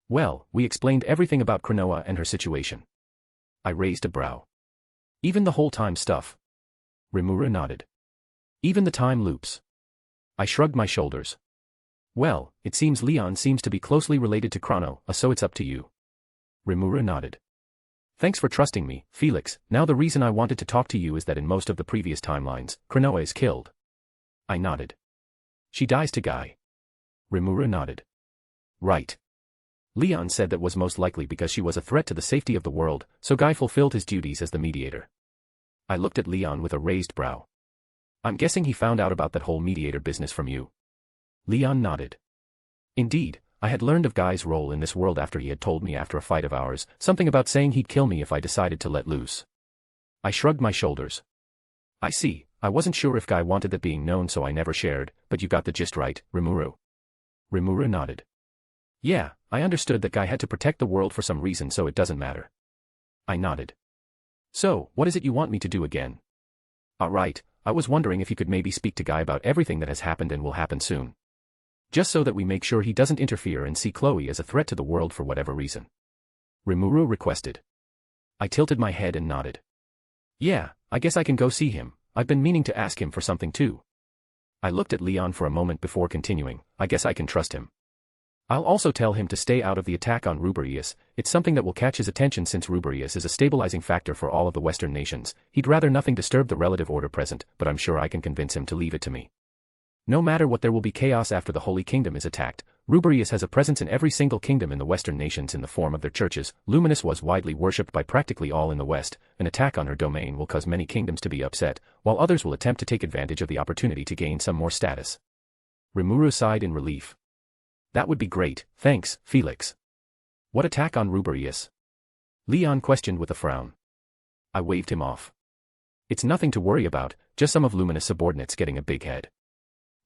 [SPEAKER 3] Well, we explained everything about Cronoa and her situation. I raised a brow. Even the whole time stuff? Remuru nodded. Even the time loops? I shrugged my shoulders. Well, it seems Leon seems to be closely related to Chrono, so it's up to you. Remuru nodded. Thanks for trusting me, Felix. Now the reason I wanted to talk to you is that in most of the previous timelines, Cronoa is killed. I nodded. She dies to Guy. Remuru nodded. Right. Leon said that was most likely because she was a threat to the safety of the world, so Guy fulfilled his duties as the mediator. I looked at Leon with a raised brow. I'm guessing he found out about that whole mediator business from you. Leon nodded. Indeed, I had learned of Guy's role in this world after he had told me after a fight of ours, something about saying he'd kill me if I decided to let loose. I shrugged my shoulders. I see, I wasn't sure if Guy wanted that being known so I never shared, but you got the gist right, Remuru. Remuru nodded. Yeah, I understood that Guy had to protect the world for some reason so it doesn't matter. I nodded. So, what is it you want me to do again? Alright, I was wondering if you could maybe speak to Guy about everything that has happened and will happen soon. Just so that we make sure he doesn't interfere and see Chloe as a threat to the world for whatever reason. Remuru requested. I tilted my head and nodded. Yeah, I guess I can go see him. I've been meaning to ask him for something too. I looked at Leon for a moment before continuing. I guess I can trust him. I'll also tell him to stay out of the attack on Ruberius. It's something that will catch his attention since Ruberius is a stabilizing factor for all of the Western nations. He'd rather nothing disturb the relative order present, but I'm sure I can convince him to leave it to me. No matter what, there will be chaos after the Holy Kingdom is attacked. Ruberius has a presence in every single kingdom in the Western nations in the form of their churches. Luminous was widely worshipped by practically all in the West. An attack on her domain will cause many kingdoms to be upset, while others will attempt to take advantage of the opportunity to gain some more status. Remuru sighed in relief. That would be great, thanks, Felix. What attack on Ruberius? Leon questioned with a frown. I waved him off. It's nothing to worry about, just some of Luminous subordinates getting a big head.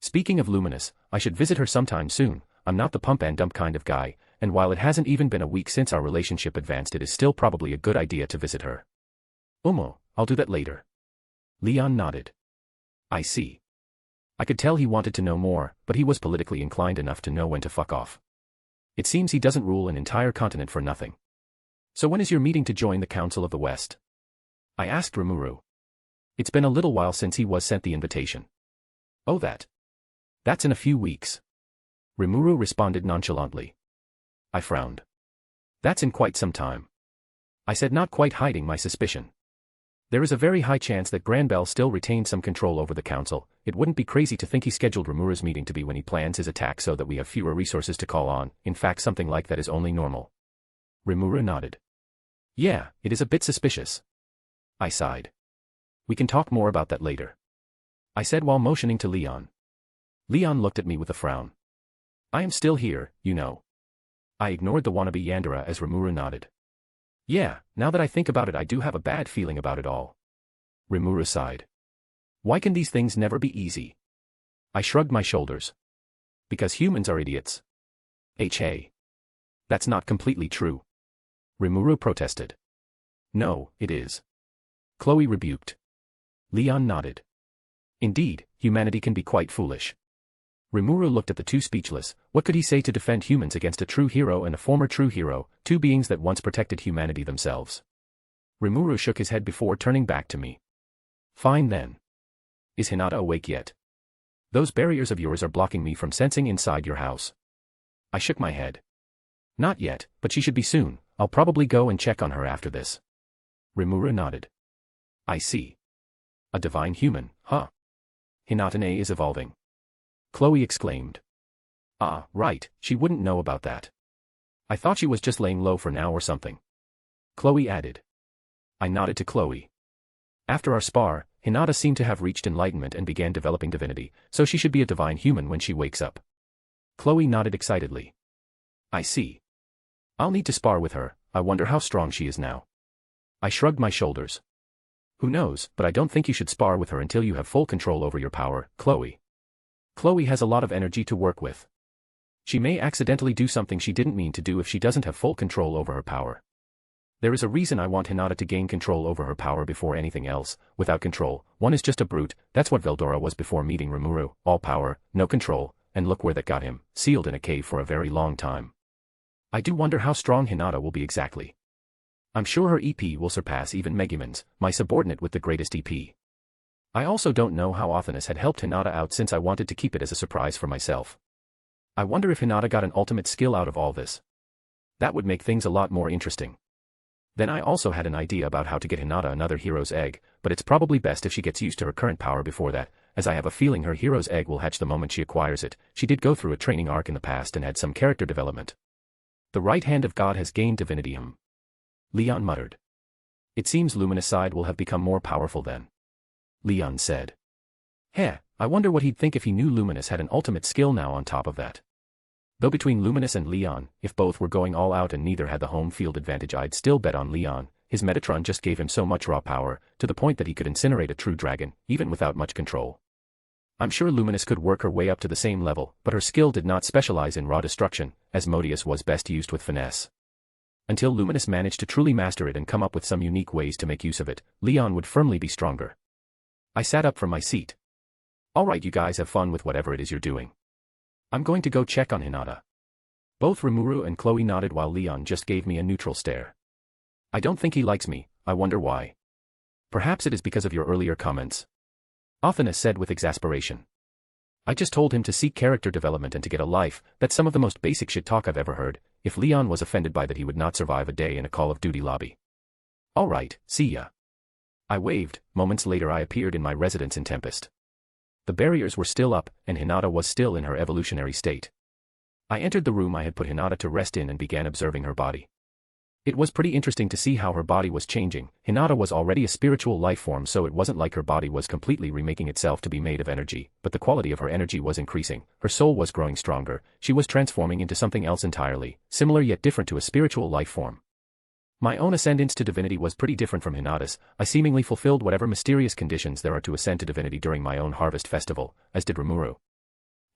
[SPEAKER 3] Speaking of Luminous, I should visit her sometime soon. I'm not the pump and dump kind of guy, and while it hasn't even been a week since our relationship advanced, it is still probably a good idea to visit her. I'll do that later. Leon nodded. I see. I could tell he wanted to know more, but he was politically inclined enough to know when to fuck off. It seems he doesn't rule an entire continent for nothing. So when is your meeting to join the Council of the West? I asked Remuru. It's been a little while since he was sent the invitation. Oh, that's in a few weeks. Remuru responded nonchalantly. I frowned. That's in quite some time. I said, not quite hiding my suspicion. There is a very high chance that Grandbell still retains some control over the council. It wouldn't be crazy to think he scheduled Remuru's meeting to be when he plans his attack so that we have fewer resources to call on. In fact, something like that is only normal. Remuru nodded. Yeah, it is a bit suspicious. I sighed. We can talk more about that later. I said while motioning to Leon. Leon looked at me with a frown. I am still here, you know. I ignored the wannabe Yandere as Remuru nodded. Yeah, now that I think about it, I do have a bad feeling about it all. Remuru sighed. Why can these things never be easy? I shrugged my shoulders. Because humans are idiots. Hey. That's not completely true. Remuru protested. No, it is. Chloe rebuked. Leon nodded. Indeed, humanity can be quite foolish. Remuru looked at the two speechless. What could he say to defend humans against a true hero and a former true hero, two beings that once protected humanity themselves? Remuru shook his head before turning back to me. Fine then. Is Hinata awake yet? Those barriers of yours are blocking me from sensing inside your house. I shook my head. Not yet, but she should be soon. I'll probably go and check on her after this. Remuru nodded. I see. A divine human, huh? Hinata is evolving. Chloe exclaimed. Ah, right, she wouldn't know about that. I thought she was just laying low for now or something. Chloe added. I nodded to Chloe. After our spar, Hinata seemed to have reached enlightenment and began developing divinity, so she should be a divine human when she wakes up. Chloe nodded excitedly. I see. I'll need to spar with her. I wonder how strong she is now. I shrugged my shoulders. Who knows, but I don't think you should spar with her until you have full control over your power, Chloe. Chloe has a lot of energy to work with. She may accidentally do something she didn't mean to do if she doesn't have full control over her power. There is a reason I want Hinata to gain control over her power before anything else. Without control, one is just a brute. That's what Veldora was before meeting Remuru. All power, no control, and look where that got him, sealed in a cave for a very long time. I do wonder how strong Hinata will be exactly. I'm sure her EP will surpass even Megumin's, my subordinate with the greatest EP. I also don't know how Othinus had helped Hinata out since I wanted to keep it as a surprise for myself. I wonder if Hinata got an ultimate skill out of all this. That would make things a lot more interesting. Then I also had an idea about how to get Hinata another hero's egg, but it's probably best if she gets used to her current power before that, as I have a feeling her hero's egg will hatch the moment she acquires it. She did go through a training arc in the past and had some character development. The right hand of God has gained divinity. Leon muttered. It seems Luminous side will have become more powerful then. Leon said. I wonder what he'd think if he knew Luminous had an ultimate skill now on top of that. Though between Luminous and Leon, if both were going all out and neither had the home field advantage, I'd still bet on Leon. His Medatron just gave him so much raw power, to the point that he could incinerate a true dragon, even without much control. I'm sure Luminous could work her way up to the same level, but her skill did not specialize in raw destruction, as Modius was best used with finesse. Until Luminous managed to truly master it and come up with some unique ways to make use of it, Leon would firmly be stronger. I sat up from my seat. Alright, you guys have fun with whatever it is you're doing. I'm going to go check on Hinata. Both Remuru and Chloe nodded while Leon just gave me a neutral stare. I don't think he likes me. I wonder why. Perhaps it is because of your earlier comments. Othinus said with exasperation. I just told him to seek character development and to get a life. That's some of the most basic shit talk I've ever heard. If Leon was offended by that, he would not survive a day in a Call of Duty lobby. Alright, see ya. I waved. Moments later I appeared in my residence in Tempest. The barriers were still up, and Hinata was still in her evolutionary state. I entered the room I had put Hinata to rest in and began observing her body. It was pretty interesting to see how her body was changing. Hinata was already a spiritual life form, so it wasn't like her body was completely remaking itself to be made of energy, but the quality of her energy was increasing, her soul was growing stronger, she was transforming into something else entirely, similar yet different to a spiritual life form. My own ascendance to divinity was pretty different from Hinata's. I seemingly fulfilled whatever mysterious conditions there are to ascend to divinity during my own harvest festival, as did Remuru.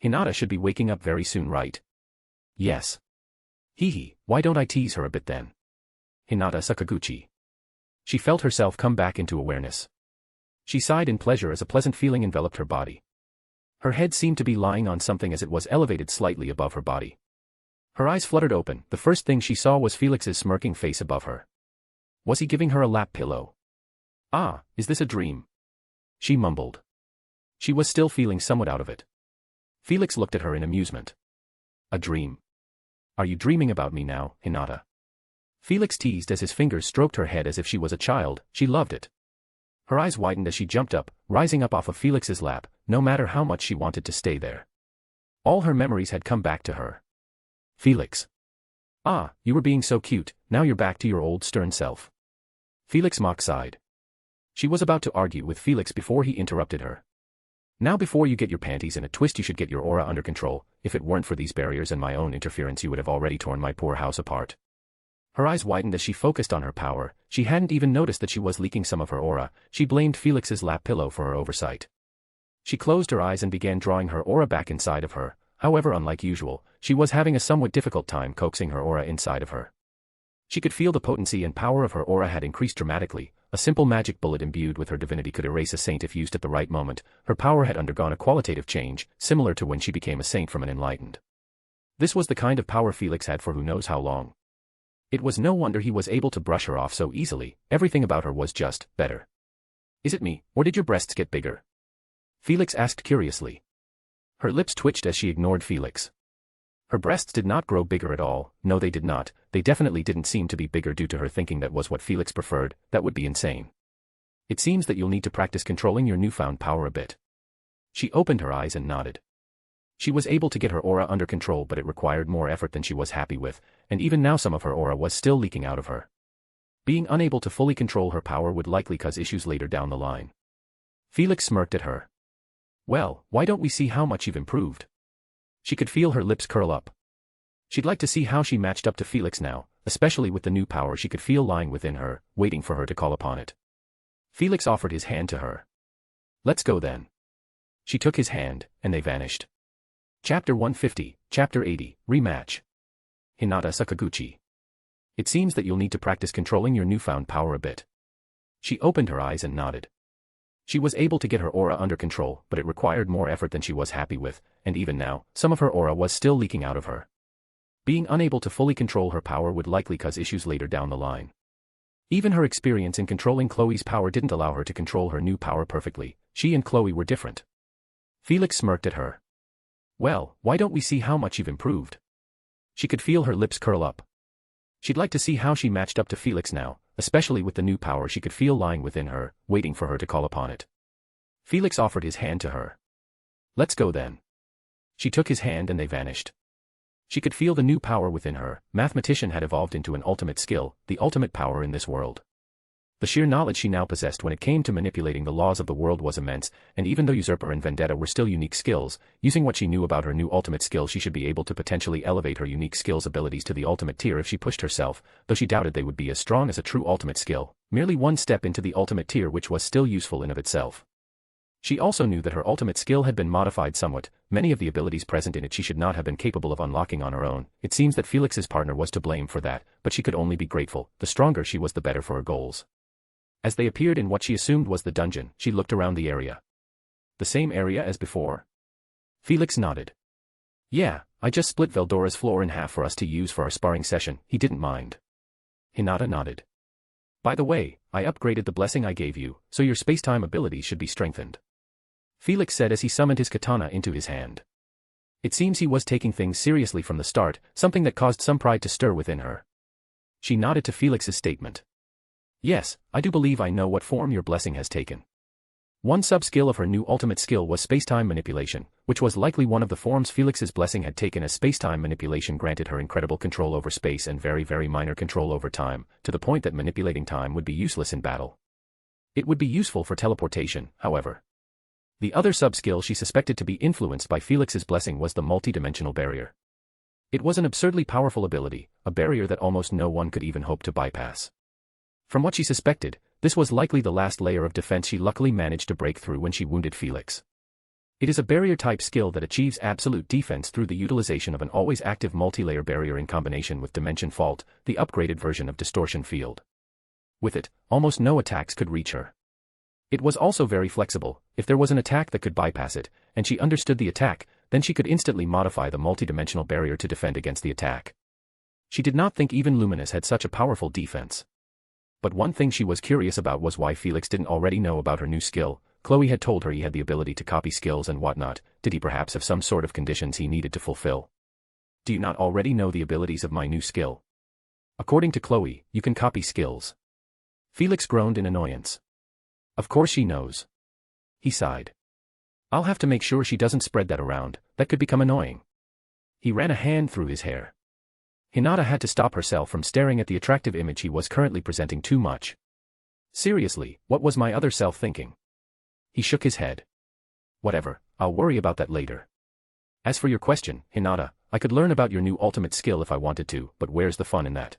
[SPEAKER 3] Hinata should be waking up very soon, right? Yes. Why don't I tease her a bit then? Hinata Sakaguchi. She felt herself come back into awareness. She sighed in pleasure as a pleasant feeling enveloped her body. Her head seemed to be lying on something as it was elevated slightly above her body. Her eyes fluttered open. The first thing she saw was Felix's smirking face above her. Was he giving her a lap pillow? Ah, is this a dream? She mumbled. She was still feeling somewhat out of it. Felix looked at her in amusement. A dream? Are you dreaming about me now, Hinata? Felix teased as his fingers stroked her head as if she was a child. She loved it. Her eyes widened as she jumped up, rising up off of Felix's lap, no matter how much she wanted to stay there. All her memories had come back to her. Felix. Ah, you were being so cute, now you're back to your old stern self. Felix mock sighed. She was about to argue with Felix before he interrupted her. Now before you get your panties in a twist, you should get your aura under control. If it weren't for these barriers and my own interference, you would have already torn my poor house apart. Her eyes widened as she focused on her power. She hadn't even noticed that she was leaking some of her aura. She blamed Felix's lap pillow for her oversight. She closed her eyes and began drawing her aura back inside of her. However, unlike usual, she was having a somewhat difficult time coaxing her aura inside of her. She could feel the potency and power of her aura had increased dramatically. A simple magic bullet imbued with her divinity could erase a saint if used at the right moment. Her power had undergone a qualitative change, similar to when she became a saint from an enlightened. This was the kind of power Felix had for who knows how long. It was no wonder he was able to brush her off so easily. Everything about her was just better. Is it me, or did your breasts get bigger? Felix asked curiously. Her lips twitched as she ignored Felix. Her breasts did not grow bigger at all. No, they did not. They definitely didn't seem to be bigger due to her thinking that was what Felix preferred. That would be insane. It seems that you'll need to practice controlling your newfound power a bit. She opened her eyes and nodded. She was able to get her aura under control, but it required more effort than she was happy with, and even now some of her aura was still leaking out of her. Being unable to fully control her power would likely cause issues later down the line. Felix smirked at her. Well, why don't we see how much you've improved? She could feel her lips curl up. She'd like to see how she matched up to Felix now, especially with the new power she could feel lying within her, waiting for her to call upon it. Felix offered his hand to her. Let's go then. She took his hand, and they vanished. Chapter 150, Chapter 80, Rematch. Hinata Sakaguchi. It seems that you'll need to practice controlling your newfound power a bit. She opened her eyes and nodded. She was able to get her aura under control, but it required more effort than she was happy with, and even now, some of her aura was still leaking out of her. Being unable to fully control her power would likely cause issues later down the line. Even her experience in controlling Chloe's power didn't allow her to control her new power perfectly. She and Chloe were different. Felix smirked at her. Well, why don't we see how much you've improved? She could feel her lips curl up. She'd like to see how she matched up to Felix now, especially with the new power she could feel lying within her, waiting for her to call upon it. Felix offered his hand to her. Let's go then. She took his hand and they vanished. She could feel the new power within her. Mathematician had evolved into an ultimate skill, the ultimate power in this world. The sheer knowledge she now possessed when it came to manipulating the laws of the world was immense, and even though Usurper and Vendetta were still unique skills, using what she knew about her new ultimate skill she should be able to potentially elevate her unique skills abilities to the ultimate tier if she pushed herself, though she doubted they would be as strong as a true ultimate skill, merely one step into the ultimate tier which was still useful in of itself. She also knew that her ultimate skill had been modified somewhat. Many of the abilities present in it she should not have been capable of unlocking on her own. It seems that Felix's partner was to blame for that, but she could only be grateful. The stronger she was, the better for her goals. As they appeared in what she assumed was the dungeon, she looked around the area. The same area as before? Felix nodded. Yeah, I just split Veldora's floor in half for us to use for our sparring session. He didn't mind. Hinata nodded. By the way, I upgraded the blessing I gave you, so your space-time abilities should be strengthened. Felix said as he summoned his katana into his hand. It seems he was taking things seriously from the start, something that caused some pride to stir within her. She nodded to Felix's statement. Yes, I do believe I know what form your blessing has taken. One sub-skill of her new ultimate skill was space-time manipulation, which was likely one of the forms Felix's blessing had taken, as space-time manipulation granted her incredible control over space and very, very minor control over time, to the point that manipulating time would be useless in battle. It would be useful for teleportation, however. The other sub-skill she suspected to be influenced by Felix's blessing was the multi-dimensional barrier. It was an absurdly powerful ability, a barrier that almost no one could even hope to bypass. From what she suspected, this was likely the last layer of defense she luckily managed to break through when she wounded Felix. It is a barrier-type skill that achieves absolute defense through the utilization of an always-active multi-layer barrier in combination with Dimension Fault, the upgraded version of Distortion Field. With it, almost no attacks could reach her. It was also very flexible. If there was an attack that could bypass it, and she understood the attack, then she could instantly modify the multi-dimensional barrier to defend against the attack. She did not think even Luminous had such a powerful defense. But one thing she was curious about was why Felix didn't already know about her new skill. Chloe had told her he had the ability to copy skills and whatnot. Did he perhaps have some sort of conditions he needed to fulfill? Do you not already know the abilities of my new skill? According to Chloe, you can copy skills. Felix groaned in annoyance. Of course she knows. He sighed. I'll have to make sure she doesn't spread that around. That could become annoying. He ran a hand through his hair. Hinata had to stop herself from staring at the attractive image he was currently presenting too much. Seriously, what was my other self thinking? He shook his head. Whatever, I'll worry about that later. As for your question, Hinata, I could learn about your new ultimate skill if I wanted to, but where's the fun in that?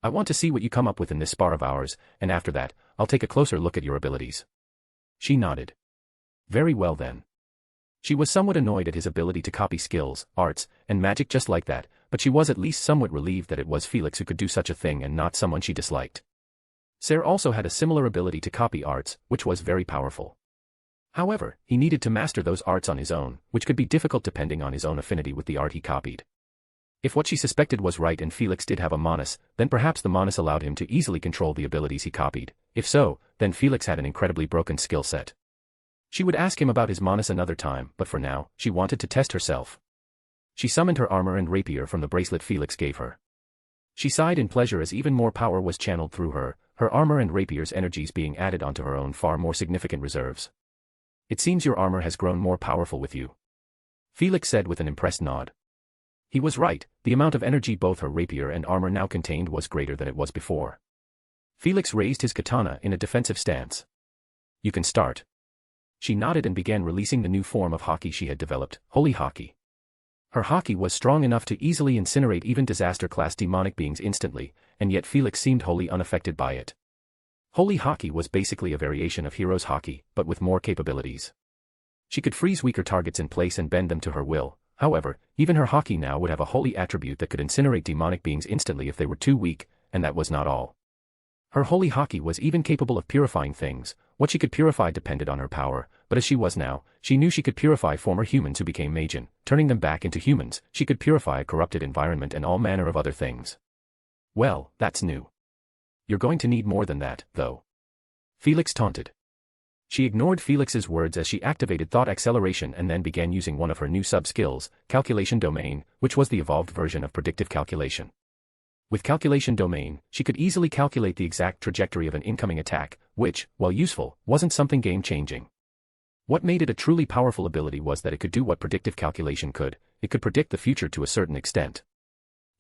[SPEAKER 3] I want to see what you come up with in this spar of ours, and after that, I'll take a closer look at your abilities. She nodded. Very well then. She was somewhat annoyed at his ability to copy skills, arts, and magic just like that, but she was at least somewhat relieved that it was Felix who could do such a thing and not someone she disliked. Ser also had a similar ability to copy arts, which was very powerful. However, he needed to master those arts on his own, which could be difficult depending on his own affinity with the art he copied. If what she suspected was right and Felix did have a Manus, then perhaps the Manus allowed him to easily control the abilities he copied. If so, then Felix had an incredibly broken skill set. She would ask him about his Manus another time, but for now, she wanted to test herself. She summoned her armor and rapier from the bracelet Felix gave her. She sighed in pleasure as even more power was channeled through her, her armor and rapier's energies being added onto her own far more significant reserves. It seems your armor has grown more powerful with you. Felix said with an impressed nod. He was right, the amount of energy both her rapier and armor now contained was greater than it was before. Felix raised his katana in a defensive stance. You can start. She nodded and began releasing the new form of haki she had developed, Holy Haki. Her haki was strong enough to easily incinerate even disaster-class demonic beings instantly, and yet Felix seemed wholly unaffected by it. Holy Haki was basically a variation of Hero's Haki, but with more capabilities. She could freeze weaker targets in place and bend them to her will. However, even her haki now would have a holy attribute that could incinerate demonic beings instantly if they were too weak, and that was not all. Her holy haki was even capable of purifying things. What she could purify depended on her power, but as she was now, she knew she could purify former humans who became Majin, turning them back into humans. She could purify a corrupted environment and all manner of other things. Well, that's new. You're going to need more than that, though. Felix taunted. She ignored Felix's words as she activated thought acceleration and then began using one of her new sub-skills, Calculation Domain, which was the evolved version of predictive calculation. With Calculation Domain, she could easily calculate the exact trajectory of an incoming attack, which, while useful, wasn't something game-changing. What made it a truly powerful ability was that it could do what predictive calculation could. It could predict the future to a certain extent.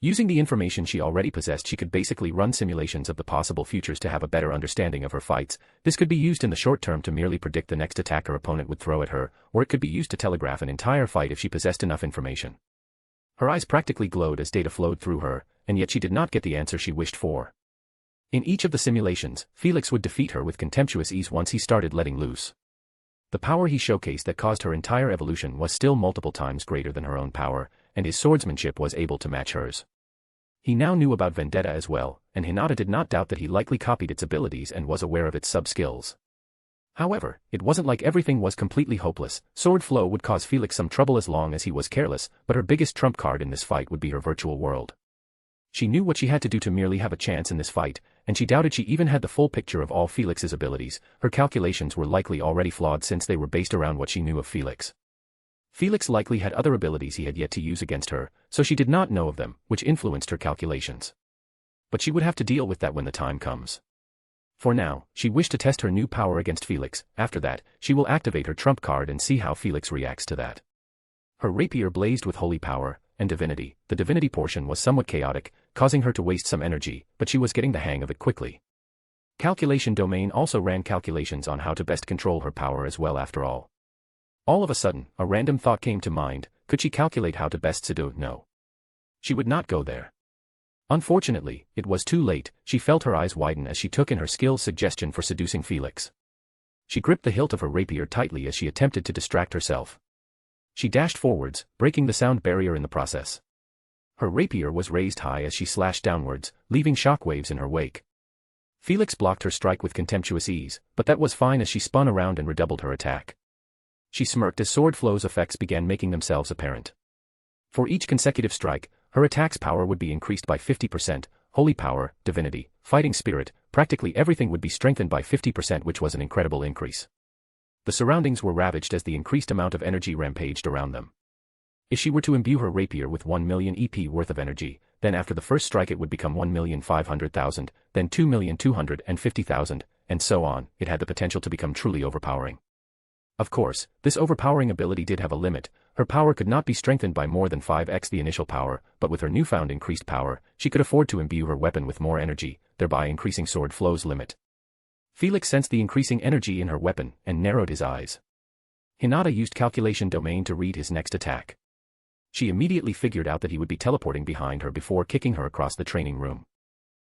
[SPEAKER 3] Using the information she already possessed, she could basically run simulations of the possible futures to have a better understanding of her fights. This could be used in the short term to merely predict the next attack her opponent would throw at her, or it could be used to telegraph an entire fight if she possessed enough information. Her eyes practically glowed as data flowed through her, and yet she did not get the answer she wished for. In each of the simulations, Felix would defeat her with contemptuous ease once he started letting loose. The power he showcased that caused her entire evolution was still multiple times greater than her own power, and his swordsmanship was able to match hers. He now knew about Vendetta as well, and Hinata did not doubt that he likely copied its abilities and was aware of its sub-skills. However, it wasn't like everything was completely hopeless. Sword flow would cause Felix some trouble as long as he was careless, but her biggest trump card in this fight would be her virtual world. She knew what she had to do to merely have a chance in this fight, and she doubted she even had the full picture of all Felix's abilities. Her calculations were likely already flawed since they were based around what she knew of Felix. Felix likely had other abilities he had yet to use against her, so she did not know of them, which influenced her calculations. But she would have to deal with that when the time comes. For now, she wished to test her new power against Felix. After that, she will activate her trump card and see how Felix reacts to that. Her rapier blazed with holy power and divinity. The divinity portion was somewhat chaotic, causing her to waste some energy, but she was getting the hang of it quickly. Calculation Domain also ran calculations on how to best control her power as well after all. All of a sudden, a random thought came to mind. Could she calculate how to best seduce? No. She would not go there. Unfortunately, it was too late. She felt her eyes widen as she took in her skill's suggestion for seducing Felix. She gripped the hilt of her rapier tightly as she attempted to distract herself. She dashed forwards, breaking the sound barrier in the process. Her rapier was raised high as she slashed downwards, leaving shockwaves in her wake. Felix blocked her strike with contemptuous ease, but that was fine as she spun around and redoubled her attack. She smirked as sword flow's effects began making themselves apparent. For each consecutive strike, her attack's power would be increased by 50%, holy power, divinity, fighting spirit, practically everything would be strengthened by 50%, which was an incredible increase. The surroundings were ravaged as the increased amount of energy rampaged around them. If she were to imbue her rapier with 1 million EP worth of energy, then after the first strike it would become 1,500,000, then 2,250,000, and so on. It had the potential to become truly overpowering. Of course, this overpowering ability did have a limit. Her power could not be strengthened by more than 5x the initial power, but with her newfound increased power, she could afford to imbue her weapon with more energy, thereby increasing sword flow's limit. Felix sensed the increasing energy in her weapon and narrowed his eyes. Hinata used Calculation Domain to read his next attack. She immediately figured out that he would be teleporting behind her before kicking her across the training room.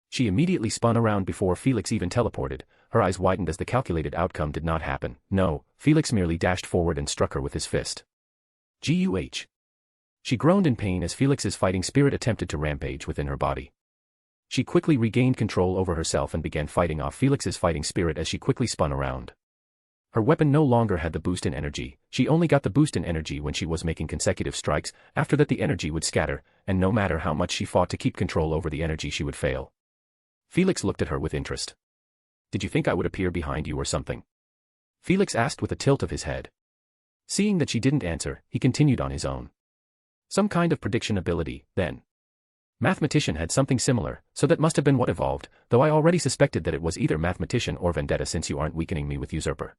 [SPEAKER 3] She immediately spun around before Felix even teleported, her eyes widened as the calculated outcome did not happen. No, Felix merely dashed forward and struck her with his fist. Guh. She groaned in pain as Felix's fighting spirit attempted to rampage within her body. She quickly regained control over herself and began fighting off Felix's fighting spirit as she quickly spun around. Her weapon no longer had the boost in energy, she only got the boost in energy when she was making consecutive strikes, after that the energy would scatter, and no matter how much she fought to keep control over the energy she would fail. Felix looked at her with interest. Did you think I would appear behind you or something? Felix asked with a tilt of his head. Seeing that she didn't answer, he continued on his own. Some kind of prediction ability, then. Mathematician had something similar, so that must have been what evolved, though I already suspected that it was either mathematician or vendetta since you aren't weakening me with usurper.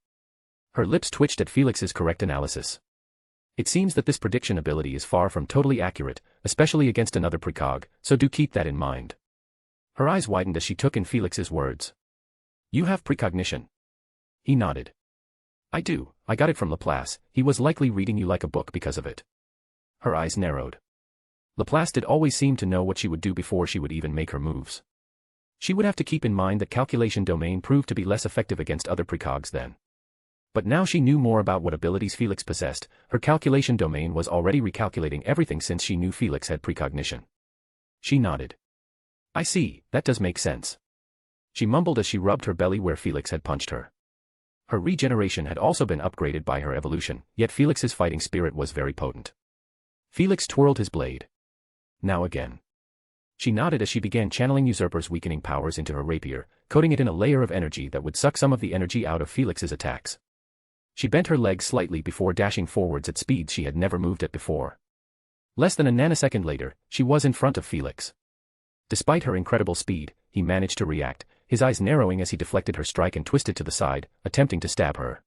[SPEAKER 3] Her lips twitched at Felix's correct analysis. It seems that this prediction ability is far from totally accurate, especially against another precog, so do keep that in mind. Her eyes widened as she took in Felix's words. You have precognition. He nodded. I do, I got it from Laplace, he was likely reading you like a book because of it. Her eyes narrowed. Laplace did always seem to know what she would do before she would even make her moves. She would have to keep in mind that calculation domain proved to be less effective against other precogs then. But now she knew more about what abilities Felix possessed, her calculation domain was already recalculating everything since she knew Felix had precognition. She nodded. I see, that does make sense. She mumbled as she rubbed her belly where Felix had punched her. Her regeneration had also been upgraded by her evolution, yet Felix's fighting spirit was very potent. Felix twirled his blade. Now again. She nodded as she began channeling Usurper's weakening powers into her rapier, coating it in a layer of energy that would suck some of the energy out of Felix's attacks. She bent her legs slightly before dashing forwards at speeds she had never moved at before. Less than a nanosecond later, she was in front of Felix. Despite her incredible speed, he managed to react, his eyes narrowing as he deflected her strike and twisted to the side, attempting to stab her.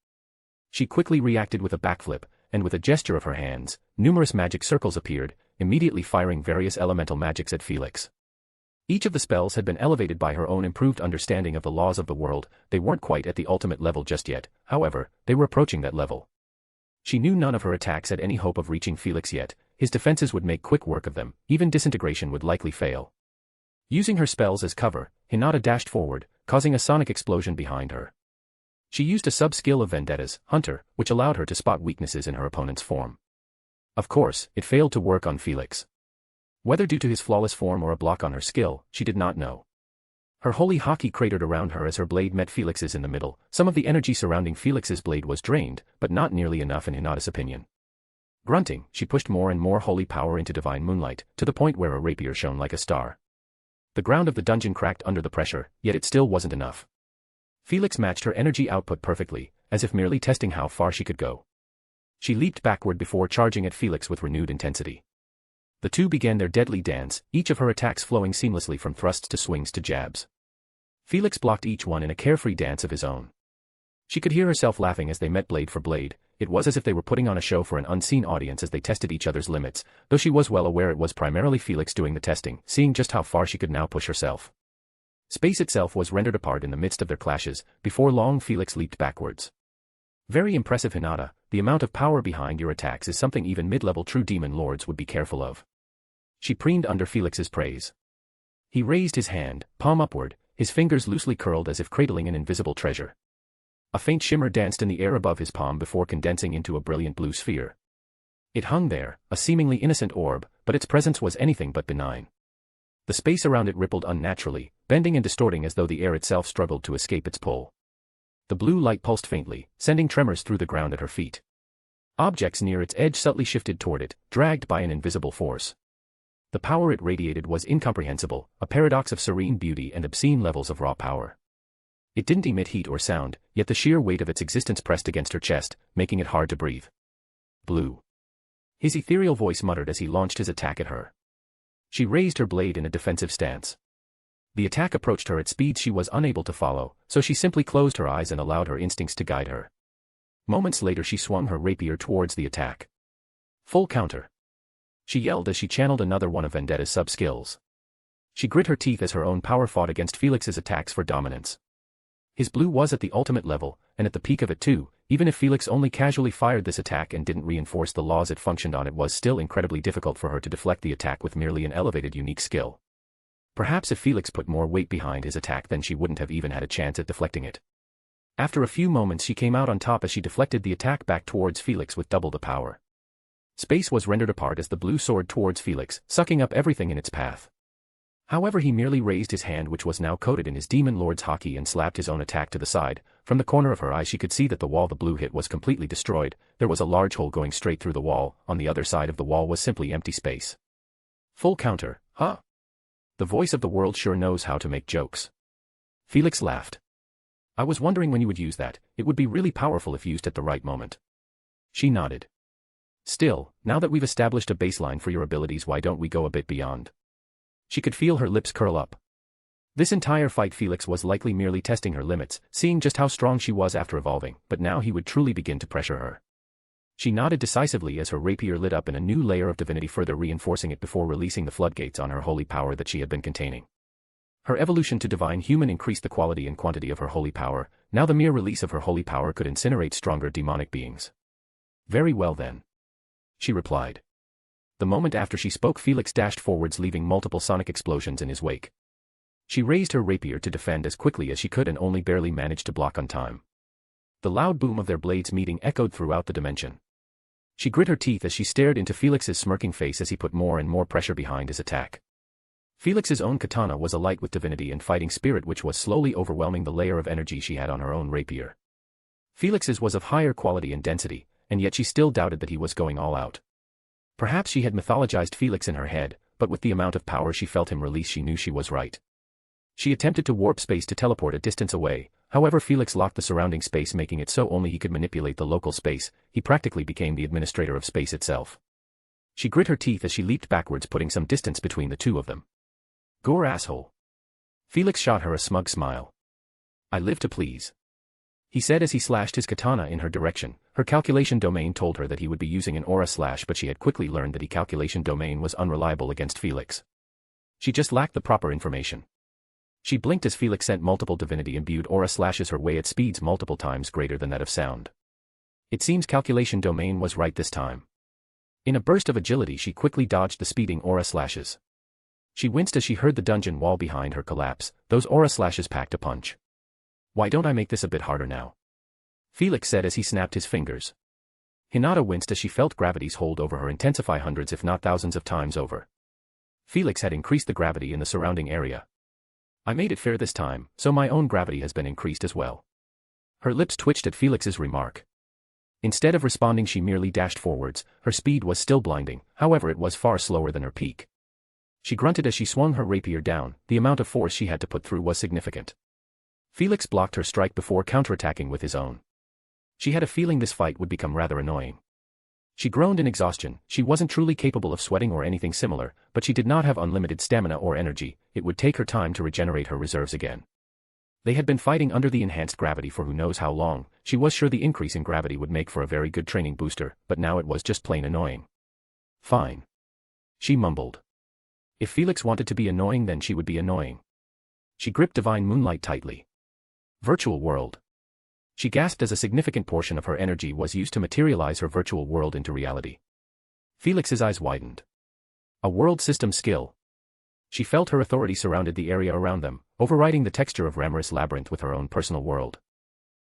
[SPEAKER 3] She quickly reacted with a backflip, and with a gesture of her hands, numerous magic circles appeared, immediately firing various elemental magics at Felix. Each of the spells had been elevated by her own improved understanding of the laws of the world, they weren't quite at the ultimate level just yet, however, they were approaching that level. She knew none of her attacks had any hope of reaching Felix yet, his defenses would make quick work of them, even disintegration would likely fail. Using her spells as cover, Hinata dashed forward, causing a sonic explosion behind her. She used a sub-skill of Vendetta's, Hunter, which allowed her to spot weaknesses in her opponent's form. Of course, it failed to work on Felix. Whether due to his flawless form or a block on her skill, she did not know. Her holy haki cratered around her as her blade met Felix's in the middle, some of the energy surrounding Felix's blade was drained, but not nearly enough in Hinata's opinion. Grunting, she pushed more and more holy power into divine moonlight, to the point where her rapier shone like a star. The ground of the dungeon cracked under the pressure, yet it still wasn't enough. Felix matched her energy output perfectly, as if merely testing how far she could go. She leaped backward before charging at Felix with renewed intensity. The two began their deadly dance, each of her attacks flowing seamlessly from thrusts to swings to jabs. Felix blocked each one in a carefree dance of his own. She could hear herself laughing as they met blade for blade, it was as if they were putting on a show for an unseen audience as they tested each other's limits, though she was well aware it was primarily Felix doing the testing, seeing just how far she could now push herself. Space itself was rendered apart in the midst of their clashes, before long Felix leaped backwards. Very impressive Hinata, the amount of power behind your attacks is something even mid-level true demon lords would be careful of. She preened under Felix's praise. He raised his hand, palm upward, his fingers loosely curled as if cradling an invisible treasure. A faint shimmer danced in the air above his palm before condensing into a brilliant blue sphere. It hung there, a seemingly innocent orb, but its presence was anything but benign. The space around it rippled unnaturally, bending and distorting as though the air itself struggled to escape its pull. The blue light pulsed faintly, sending tremors through the ground at her feet. Objects near its edge subtly shifted toward it, dragged by an invisible force. The power it radiated was incomprehensible, a paradox of serene beauty and obscene levels of raw power. It didn't emit heat or sound, yet the sheer weight of its existence pressed against her chest, making it hard to breathe. Blue. His ethereal voice muttered as he launched his attack at her. She raised her blade in a defensive stance. The attack approached her at speeds she was unable to follow, so she simply closed her eyes and allowed her instincts to guide her. Moments later she swung her rapier towards the attack. Full counter. She yelled as she channeled another one of Vendetta's sub-skills. She grit her teeth as her own power fought against Felix's attacks for dominance. His blue was at the ultimate level, and at the peak of it too, even if Felix only casually fired this attack and didn't reinforce the laws it functioned on, it was still incredibly difficult for her to deflect the attack with merely an elevated unique skill. Perhaps if Felix put more weight behind his attack then she wouldn't have even had a chance at deflecting it. After a few moments she came out on top as she deflected the attack back towards Felix with double the power. Space was rendered apart as the blue soared towards Felix, sucking up everything in its path. However, he merely raised his hand, which was now coated in his Demon Lord's haki, and slapped his own attack to the side. From the corner of her eye she could see that the wall the blue hit was completely destroyed. There was a large hole going straight through the wall. On the other side of the wall was simply empty space. Full counter, huh? The voice of the world sure knows how to make jokes. Felix laughed. I was wondering when you would use that. It would be really powerful if used at the right moment. She nodded. Still, now that we've established a baseline for your abilities, why don't we go a bit beyond? She could feel her lips curl up. This entire fight Felix was likely merely testing her limits, seeing just how strong she was after evolving, but now he would truly begin to pressure her. She nodded decisively as her rapier lit up in a new layer of divinity, further reinforcing it before releasing the floodgates on her holy power that she had been containing. Her evolution to divine human increased the quality and quantity of her holy power. Now the mere release of her holy power could incinerate stronger demonic beings. Very well then, she replied. The moment after she spoke, Felix dashed forwards, leaving multiple sonic explosions in his wake. She raised her rapier to defend as quickly as she could and only barely managed to block on time. The loud boom of their blades meeting echoed throughout the dimension. She grit her teeth as she stared into Felix's smirking face as he put more and more pressure behind his attack. Felix's own katana was alight with divinity and fighting spirit, which was slowly overwhelming the layer of energy she had on her own rapier. Felix's was of higher quality and density, and yet she still doubted that he was going all out. Perhaps she had mythologized Felix in her head, but with the amount of power she felt him release she knew she was right. She attempted to warp space to teleport a distance away, however Felix locked the surrounding space, making it so only he could manipulate the local space. He practically became the administrator of space itself. She grit her teeth as she leaped backwards, putting some distance between the two of them. Gore asshole. Felix shot her a smug smile. I live to please, he said as he slashed his katana in her direction. Her calculation domain told her that he would be using an aura slash, but she had quickly learned that the calculation domain was unreliable against Felix. She just lacked the proper information. She blinked as Felix sent multiple divinity-imbued aura slashes her way at speeds multiple times greater than that of sound. It seems calculation domain was right this time. In a burst of agility she quickly dodged the speeding aura slashes. She winced as she heard the dungeon wall behind her collapse. Those aura slashes packed a punch. Why don't I make this a bit harder now? Felix said as he snapped his fingers. Hinata winced as she felt gravity's hold over her intensify hundreds if not thousands of times over. Felix had increased the gravity in the surrounding area. I made it fair this time, so my own gravity has been increased as well. Her lips twitched at Felix's remark. Instead of responding she merely dashed forwards. Her speed was still blinding, however it was far slower than her peak. She grunted as she swung her rapier down. The amount of force she had to put through was significant. Felix blocked her strike before counterattacking with his own. She had a feeling this fight would become rather annoying. She groaned in exhaustion. She wasn't truly capable of sweating or anything similar, but she did not have unlimited stamina or energy. It would take her time to regenerate her reserves again. They had been fighting under the enhanced gravity for who knows how long. She was sure the increase in gravity would make for a very good training booster, but now it was just plain annoying. Fine, she mumbled. If Felix wanted to be annoying, then she would be annoying. She gripped Divine Moonlight tightly. Virtual world. She gasped as a significant portion of her energy was used to materialize her virtual world into reality. Felix's eyes widened. A world system skill. She felt her authority surrounded the area around them, overriding the texture of Remuru Labyrinth with her own personal world.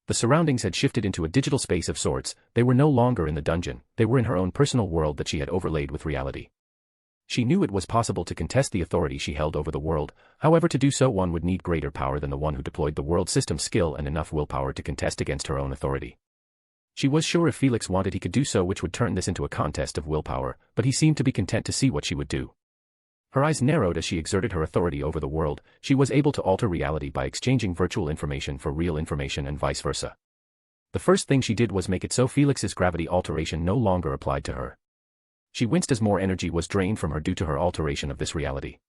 [SPEAKER 3] The surroundings had shifted into a digital space of sorts. They were no longer in the dungeon, they were in her own personal world that she had overlaid with reality. She knew it was possible to contest the authority she held over the world, however to do so one would need greater power than the one who deployed the world system skill and enough willpower to contest against her own authority. She was sure if Felix wanted he could do so, which would turn this into a contest of willpower, but he seemed to be content to see what she would do. Her eyes narrowed as she exerted her authority over the world. She was able to alter reality by exchanging virtual information for real information and vice versa. The first thing she did was make it so Felix's gravity alteration no longer applied to her. She winced as more energy was drained from her due to her alteration of this reality.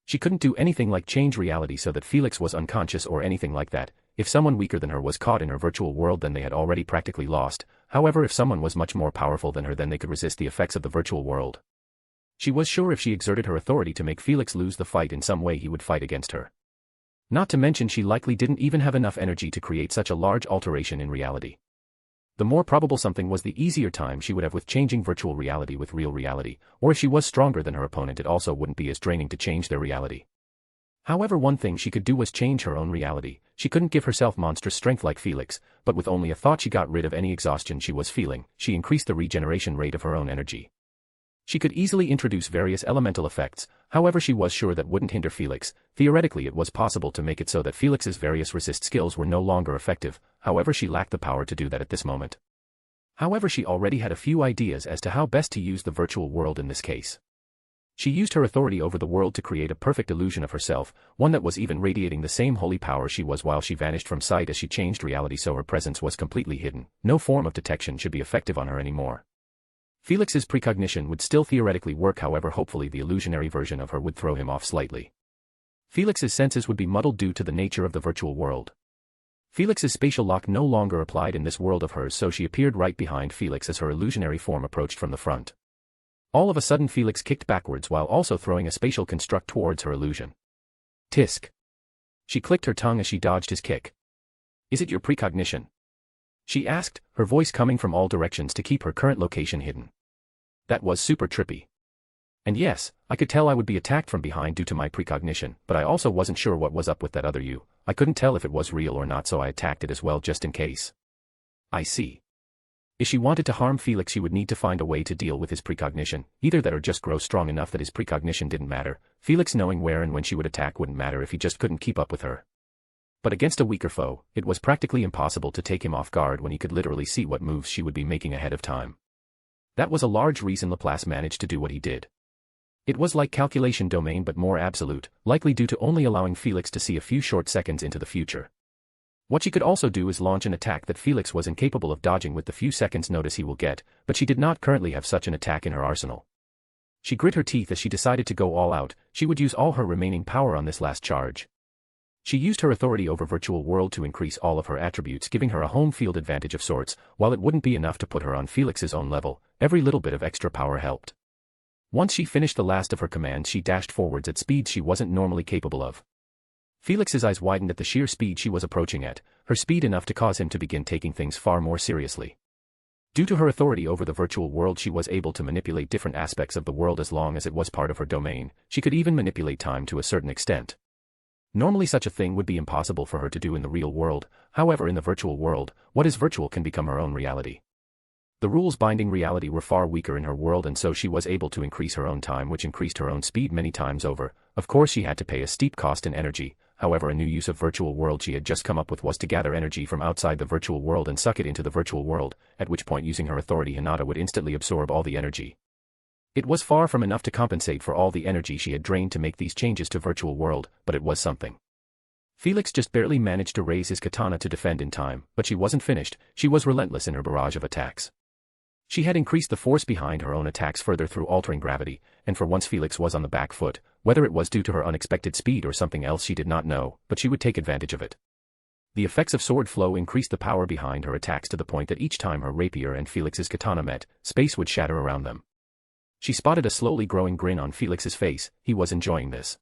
[SPEAKER 3] She couldn't do anything like change reality so that Felix was unconscious or anything like that. If someone weaker than her was caught in her virtual world, then they had already practically lost. However, if someone was much more powerful than her, then they could resist the effects of the virtual world. She was sure if she exerted her authority to make Felix lose the fight in some way, he would fight against her. Not to mention she likely didn't even have enough energy to create such a large alteration in reality. The more probable something was, the easier time she would have with changing virtual reality with real reality, or if she was stronger than her opponent, it also wouldn't be as draining to change their reality. However, one thing she could do was change her own reality. She couldn't give herself monstrous strength like Felix, but with only a thought she got rid of any exhaustion she was feeling. She increased the regeneration rate of her own energy. She could easily introduce various elemental effects, however she was sure that wouldn't hinder Felix. Theoretically it was possible to make it so that Felix's various resist skills were no longer effective, however she lacked the power to do that at this moment. However, she already had a few ideas as to how best to use the virtual world in this case. She used her authority over the world to create a perfect illusion of herself, one that was even radiating the same holy power she was while she vanished from sight as she changed reality so her presence was completely hidden. No form of detection should be effective on her anymore. Felix's precognition would still theoretically work, however hopefully the illusionary version of her would throw him off slightly. Felix's senses would be muddled due to the nature of the virtual world. Felix's spatial lock no longer applied in this world of hers, so she appeared right behind Felix as her illusionary form approached from the front. All of a sudden Felix kicked backwards while also throwing a spatial construct towards her illusion. Tisk. She clicked her tongue as she dodged his kick. "Is it your precognition?" she asked, her voice coming from all directions to keep her current location hidden. That was super trippy. And yes, I could tell I would be attacked from behind due to my precognition, but I also wasn't sure what was up with that other you. I couldn't tell if it was real or not, so I attacked it as well just in case. I see. If she wanted to harm Felix she would need to find a way to deal with his precognition, either that or just grow strong enough that his precognition didn't matter. Felix knowing where and when she would attack wouldn't matter if he just couldn't keep up with her. But against a weaker foe, it was practically impossible to take him off guard when he could literally see what moves she would be making ahead of time. That was a large reason Laplace managed to do what he did. It was like calculation domain but more absolute, likely due to only allowing Felix to see a few short seconds into the future. What she could also do is launch an attack that Felix was incapable of dodging with the few seconds notice he will get, but she did not currently have such an attack in her arsenal. She grit her teeth as she decided to go all out. She would use all her remaining power on this last charge. She used her authority over virtual world to increase all of her attributes, giving her a home field advantage of sorts. While it wouldn't be enough to put her on Felix's own level, every little bit of extra power helped. Once she finished the last of her commands she dashed forwards at speeds she wasn't normally capable of. Felix's eyes widened at the sheer speed she was approaching at, her speed enough to cause him to begin taking things far more seriously. Due to her authority over the virtual world she was able to manipulate different aspects of the world as long as it was part of her domain. She could even manipulate time to a certain extent. Normally such a thing would be impossible for her to do in the real world, however in the virtual world, what is virtual can become her own reality. The rules binding reality were far weaker in her world and so she was able to increase her own time, which increased her own speed many times over. Of course she had to pay a steep cost in energy. However, a new use of virtual world she had just come up with was to gather energy from outside the virtual world and suck it into the virtual world, at which point using her authority Hinata would instantly absorb all the energy. It was far from enough to compensate for all the energy she had drained to make these changes to virtual world, but it was something. Felix just barely managed to raise his katana to defend in time, but she wasn't finished. She was relentless in her barrage of attacks. She had increased the force behind her own attacks further through altering gravity, and for once Felix was on the back foot, whether it was due to her unexpected speed or something else she did not know, but she would take advantage of it. The effects of sword flow increased the power behind her attacks to the point that each time her rapier and Felix's katana met, space would shatter around them. She spotted a slowly growing grin on Felix's face. He was enjoying this.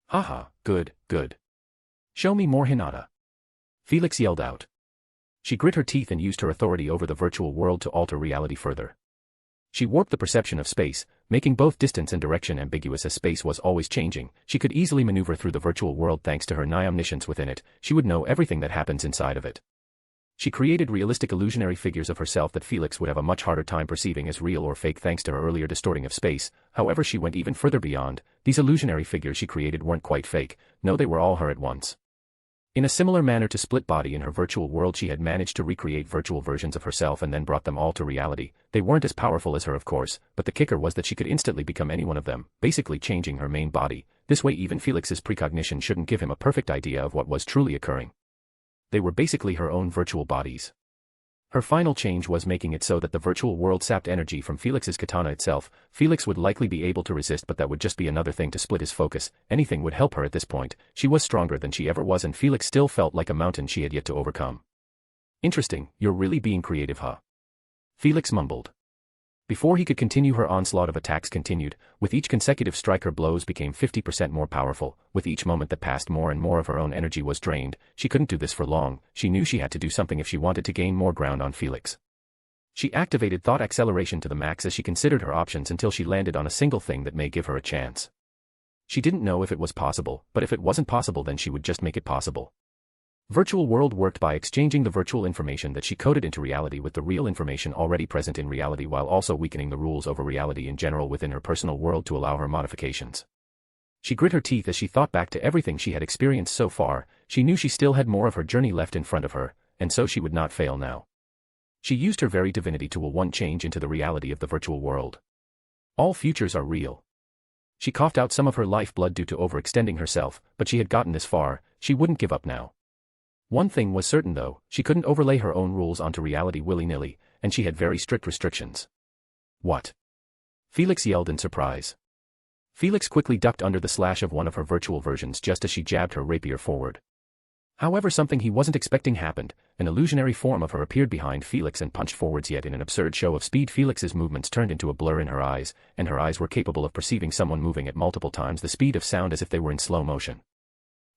[SPEAKER 3] "Haha, good, good. Show me more, Hinata," Felix yelled out. She grit her teeth and used her authority over the virtual world to alter reality further. She warped the perception of space, making both distance and direction ambiguous as space was always changing. She could easily maneuver through the virtual world thanks to her nigh omniscience within it. She would know everything that happens inside of it. She created realistic illusionary figures of herself that Felix would have a much harder time perceiving as real or fake thanks to her earlier distorting of space. However, she went even further beyond. These illusionary figures she created weren't quite fake. No, they were all her at once. In a similar manner to Split Body in her virtual world she had managed to recreate virtual versions of herself and then brought them all to reality. They weren't as powerful as her of course, but the kicker was that she could instantly become any one of them, basically changing her main body. This way even Felix's precognition shouldn't give him a perfect idea of what was truly occurring. They were basically her own virtual bodies. Her final change was making it so that the virtual world sapped energy from Felix's katana itself. Felix would likely be able to resist, but that would just be another thing to split his focus. Anything would help her at this point. She was stronger than she ever was and Felix still felt like a mountain she had yet to overcome. "Interesting, you're really being creative, huh?" Felix mumbled. Before he could continue, her onslaught of attacks continued. With each consecutive strike her blows became 50% more powerful. With each moment that passed more and more of her own energy was drained. She couldn't do this for long. She knew she had to do something if she wanted to gain more ground on Felix. She activated thought acceleration to the max as she considered her options until she landed on a single thing that may give her a chance. She didn't know if it was possible, but if it wasn't possible then she would just make it possible. Virtual World worked by exchanging the virtual information that she coded into reality with the real information already present in reality while also weakening the rules over reality in general within her personal world to allow her modifications. She grit her teeth as she thought back to everything she had experienced so far. She knew she still had more of her journey left in front of her, and so she would not fail now. She used her very divinity to will one change into the reality of the virtual world. All futures are real. She coughed out some of her lifeblood due to overextending herself, but she had gotten this far, she wouldn't give up now. One thing was certain though, she couldn't overlay her own rules onto reality willy-nilly, and she had very strict restrictions. What? Felix yelled in surprise. Felix quickly ducked under the slash of one of her virtual versions just as she jabbed her rapier forward. However, something he wasn't expecting happened. An illusionary form of her appeared behind Felix and punched forwards, yet in an absurd show of speed Felix's movements turned into a blur in her eyes, and her eyes were capable of perceiving someone moving at multiple times the speed of sound as if they were in slow motion.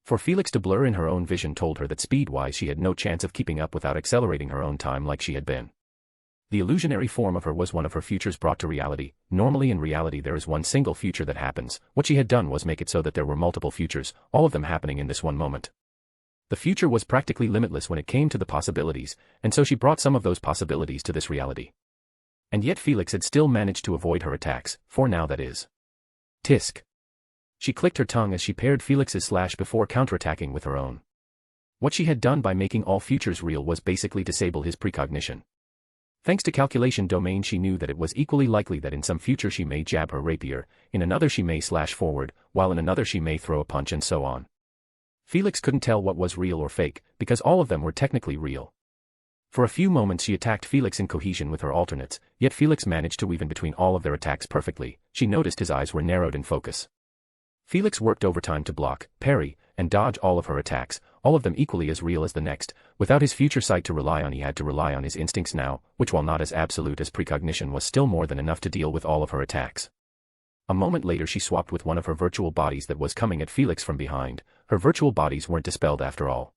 [SPEAKER 3] For Felix to blur in her own vision told her that speed-wise she had no chance of keeping up without accelerating her own time like she had been. The illusionary form of her was one of her futures brought to reality. Normally in reality there is one single future that happens. What she had done was make it so that there were multiple futures, all of them happening in this one moment. The future was practically limitless when it came to the possibilities, and so she brought some of those possibilities to this reality. And yet Felix had still managed to avoid her attacks, for now that is. Tisk. She clicked her tongue as she paired Felix's slash before counterattacking with her own. What she had done by making all futures real was basically disable his precognition. Thanks to calculation domain she knew that it was equally likely that in some future she may jab her rapier, in another she may slash forward, while in another she may throw a punch and so on. Felix couldn't tell what was real or fake, because all of them were technically real. For a few moments she attacked Felix in cohesion with her alternates, yet Felix managed to weave in between all of their attacks perfectly. She noticed his eyes were narrowed in focus. Felix worked overtime to block, parry, and dodge all of her attacks, all of them equally as real as the next. Without his future sight to rely on, he had to rely on his instincts now, which while not as absolute as precognition was still more than enough to deal with all of her attacks. A moment later she swapped with one of her virtual bodies that was coming at Felix from behind. Her virtual bodies weren't dispelled after all.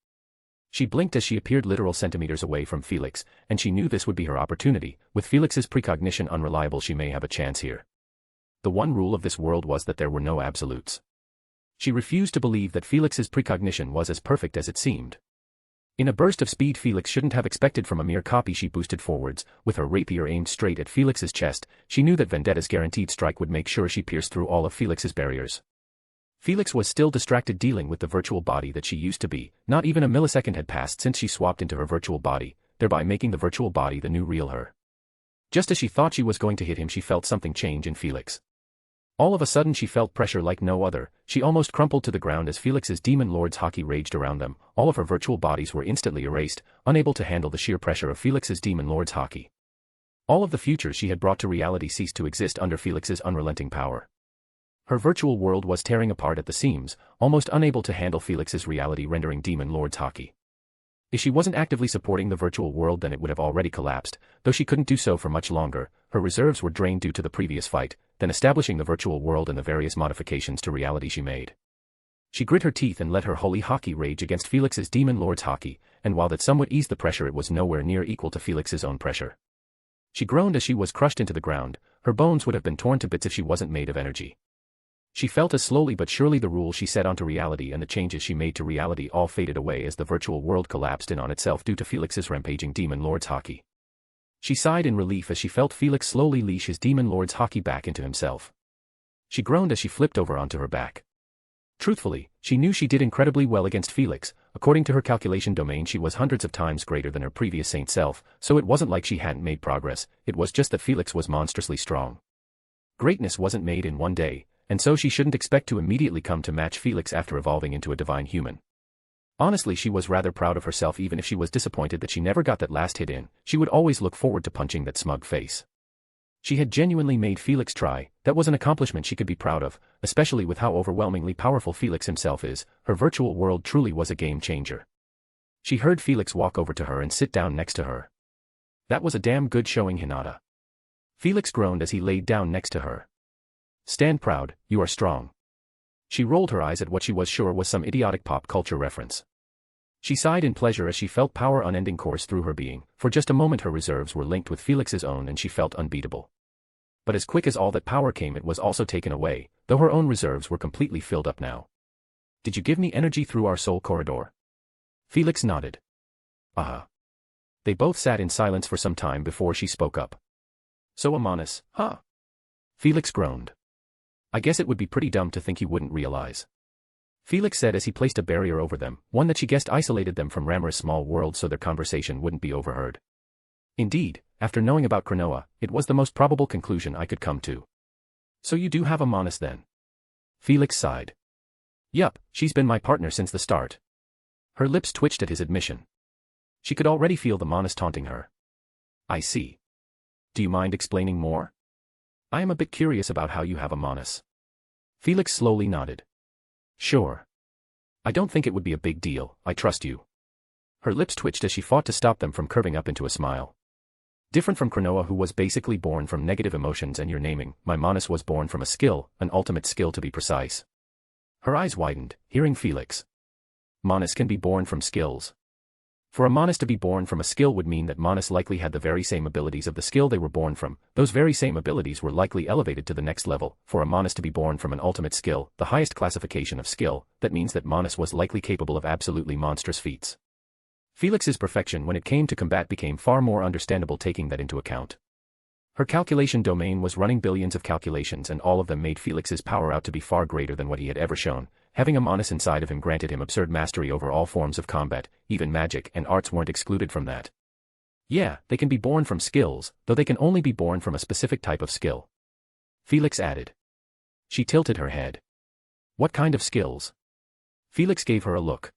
[SPEAKER 3] She blinked as she appeared literal centimeters away from Felix, and she knew this would be her opportunity. With Felix's precognition unreliable, she may have a chance here. The one rule of this world was that there were no absolutes. She refused to believe that Felix's precognition was as perfect as it seemed. In a burst of speed Felix shouldn't have expected from a mere copy, she boosted forwards, with her rapier aimed straight at Felix's chest. She knew that Vendetta's guaranteed strike would make sure she pierced through all of Felix's barriers. Felix was still distracted dealing with the virtual body that she used to be. Not even a millisecond had passed since she swapped into her virtual body, thereby making the virtual body the new real her. Just as she thought she was going to hit him, she felt something change in Felix. All of a sudden she felt pressure like no other. She almost crumpled to the ground as Felix's Demon Lord's Haki raged around them. All of her virtual bodies were instantly erased, unable to handle the sheer pressure of Felix's Demon Lord's Haki. All of the futures she had brought to reality ceased to exist under Felix's unrelenting power. Her virtual world was tearing apart at the seams, almost unable to handle Felix's reality rendering Demon Lord's Haki. If she wasn't actively supporting the virtual world then it would have already collapsed, though she couldn't do so for much longer. Her reserves were drained due to the previous fight, then establishing the virtual world and the various modifications to reality she made. She grit her teeth and let her holy Haki rage against Felix's Demon Lord's Haki, and while that somewhat eased the pressure it was nowhere near equal to Felix's own pressure. She groaned as she was crushed into the ground. Her bones would have been torn to bits if she wasn't made of energy. She felt as slowly but surely the rules she set onto reality and the changes she made to reality all faded away as the virtual world collapsed in on itself due to Felix's rampaging Demon Lord's Haki. She sighed in relief as she felt Felix slowly leash his Demon Lord's Haki back into himself. She groaned as she flipped over onto her back. Truthfully, she knew she did incredibly well against Felix. According to her calculation domain she was hundreds of times greater than her previous saint self, so it wasn't like she hadn't made progress, it was just that Felix was monstrously strong. Greatness wasn't made in one day, and so she shouldn't expect to immediately come to match Felix after evolving into a divine human. Honestly, she was rather proud of herself. Even if she was disappointed that she never got that last hit in, she would always look forward to punching that smug face. She had genuinely made Felix try. That was an accomplishment she could be proud of, especially with how overwhelmingly powerful Felix himself is. Her virtual world truly was a game changer. She heard Felix walk over to her and sit down next to her. That was a damn good showing, Hinata. Felix groaned as he laid down next to her. Stand proud, you are strong. She rolled her eyes at what she was sure was some idiotic pop culture reference. She sighed in pleasure as she felt power unending course through her being. For just a moment her reserves were linked with Felix's own and she felt unbeatable. But as quick as all that power came it was also taken away, though her own reserves were completely filled up now. Did you give me energy through our soul corridor? Felix nodded. Uh-huh. They both sat in silence for some time before she spoke up. So Amonis, huh? Felix groaned. I guess it would be pretty dumb to think you wouldn't realize. Felix said as he placed a barrier over them, one that she guessed isolated them from Ramor's small world so their conversation wouldn't be overheard. Indeed, after knowing about Cronoa, it was the most probable conclusion I could come to. So you do have Amonis then? Felix sighed. Yup, she's been my partner since the start. Her lips twitched at his admission. She could already feel the Amonis taunting her. I see. Do you mind explaining more? I am a bit curious about how you have Amonis. Felix slowly nodded. Sure. I don't think it would be a big deal, I trust you. Her lips twitched as she fought to stop them from curving up into a smile. Different from Cronoa who was basically born from negative emotions and your naming, my Amonis was born from a skill, an ultimate skill to be precise. Her eyes widened, hearing Felix. Amonis can be born from skills. For Amonis to be born from a skill would mean that Amonis likely had the very same abilities of the skill they were born from. Those very same abilities were likely elevated to the next level. For Amonis to be born from an ultimate skill, the highest classification of skill, that means that Amonis was likely capable of absolutely monstrous feats. Felix's perfection when it came to combat became far more understandable taking that into account. Her calculation domain was running billions of calculations and all of them made Felix's power out to be far greater than what he had ever shown. Having Amonis inside of him granted him absurd mastery over all forms of combat, even magic and arts weren't excluded from that. Yeah, they can be born from skills, though they can only be born from a specific type of skill. Felix added. She tilted her head. What kind of skills? Felix gave her a look.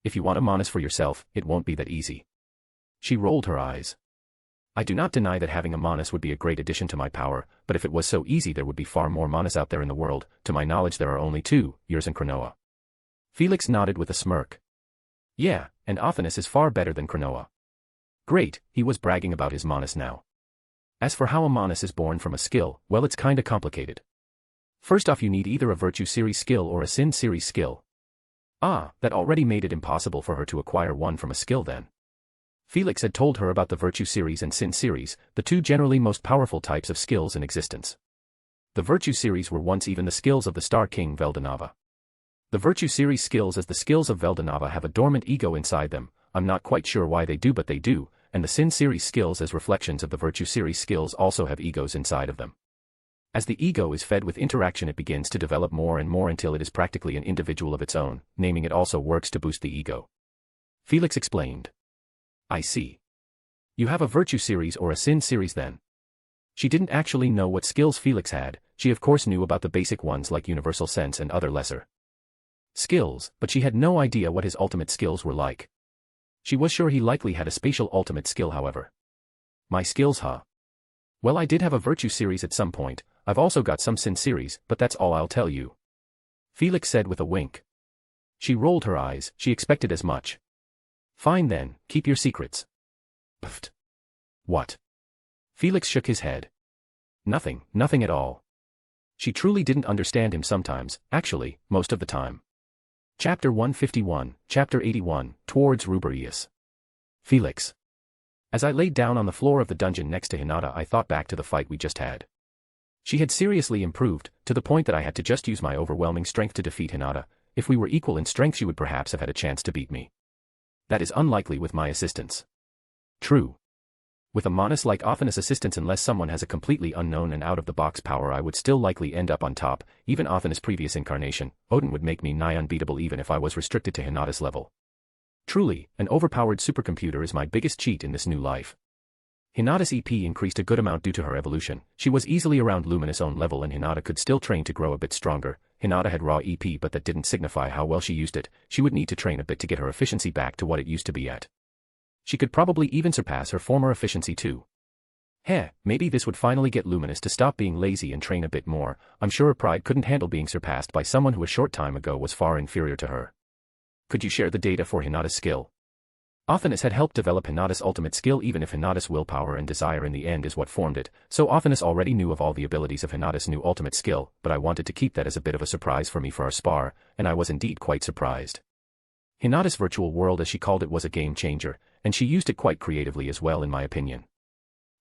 [SPEAKER 3] If you want Amonis for yourself, it won't be that easy. She rolled her eyes. I do not deny that having Amonis would be a great addition to my power, but if it was so easy there would be far more Amonis out there in the world. To my knowledge there are only two, yours and Cronoa. Felix nodded with a smirk. Yeah, and Athanas is far better than Cronoa. Great, he was bragging about his Amonis now. As for how Amonis is born from a skill, well it's kinda complicated. First off you need either a Virtue Series skill or a Sin Series skill. Ah, that already made it impossible for her to acquire one from a skill then. Felix had told her about the Virtue Series and Sin Series, the two generally most powerful types of skills in existence. The Virtue Series were once even the skills of the Star King Veldanava. The Virtue Series skills as the skills of Veldanava have a dormant ego inside them, I'm not quite sure why they do but they do, and the Sin Series skills as reflections of the Virtue Series skills also have egos inside of them. As the ego is fed with interaction it begins to develop more and more until it is practically an individual of its own, naming it also works to boost the ego. Felix explained. I see. You have a Virtue Series or a Sin Series then. She didn't actually know what skills Felix had, she of course knew about the basic ones like Universal Sense and other lesser skills, but she had no idea what his ultimate skills were like. She was sure he likely had a spatial ultimate skill however. My skills huh? Well I did have a Virtue Series at some point, I've also got some Sin Series, but that's all I'll tell you. Felix said with a wink. She rolled her eyes, she expected as much. Fine then, keep your secrets. Pfft. What? Felix shook his head. Nothing at all. She truly didn't understand him sometimes, actually, most of the time. Chapter 151, Chapter 81, Towards Ruberius. Felix. As I laid down on the floor of the dungeon next to Hinata I thought back to the fight we just had. She had seriously improved, to the point that I had to just use my overwhelming strength to defeat Hinata. If we were equal in strength she would perhaps have had a chance to beat me. That is unlikely with my assistance. True. With Amonis like Athanas' assistance unless someone has a completely unknown and out-of-the-box power I would still likely end up on top, even Athanas' previous incarnation, Odin would make me nigh unbeatable even if I was restricted to Hinata's level. Truly, an overpowered supercomputer is my biggest cheat in this new life. Hinata's EP increased a good amount due to her evolution, she was easily around Luminous' own level and Hinata could still train to grow a bit stronger. Hinata had raw EP but that didn't signify how well she used it, she would need to train a bit to get her efficiency back to what it used to be at. She could probably even surpass her former efficiency too. Maybe this would finally get Luminous to stop being lazy and train a bit more. I'm sure her pride couldn't handle being surpassed by someone who a short time ago was far inferior to her. Could you share the data for Hinata's skill? Athanas had helped develop Hinata's ultimate skill even if Hinata's willpower and desire in the end is what formed it, so Athanas already knew of all the abilities of Hinata's new ultimate skill, but I wanted to keep that as a bit of a surprise for me for our spar, and I was indeed quite surprised. Hinata's virtual world as she called it was a game changer, and she used it quite creatively as well in my opinion.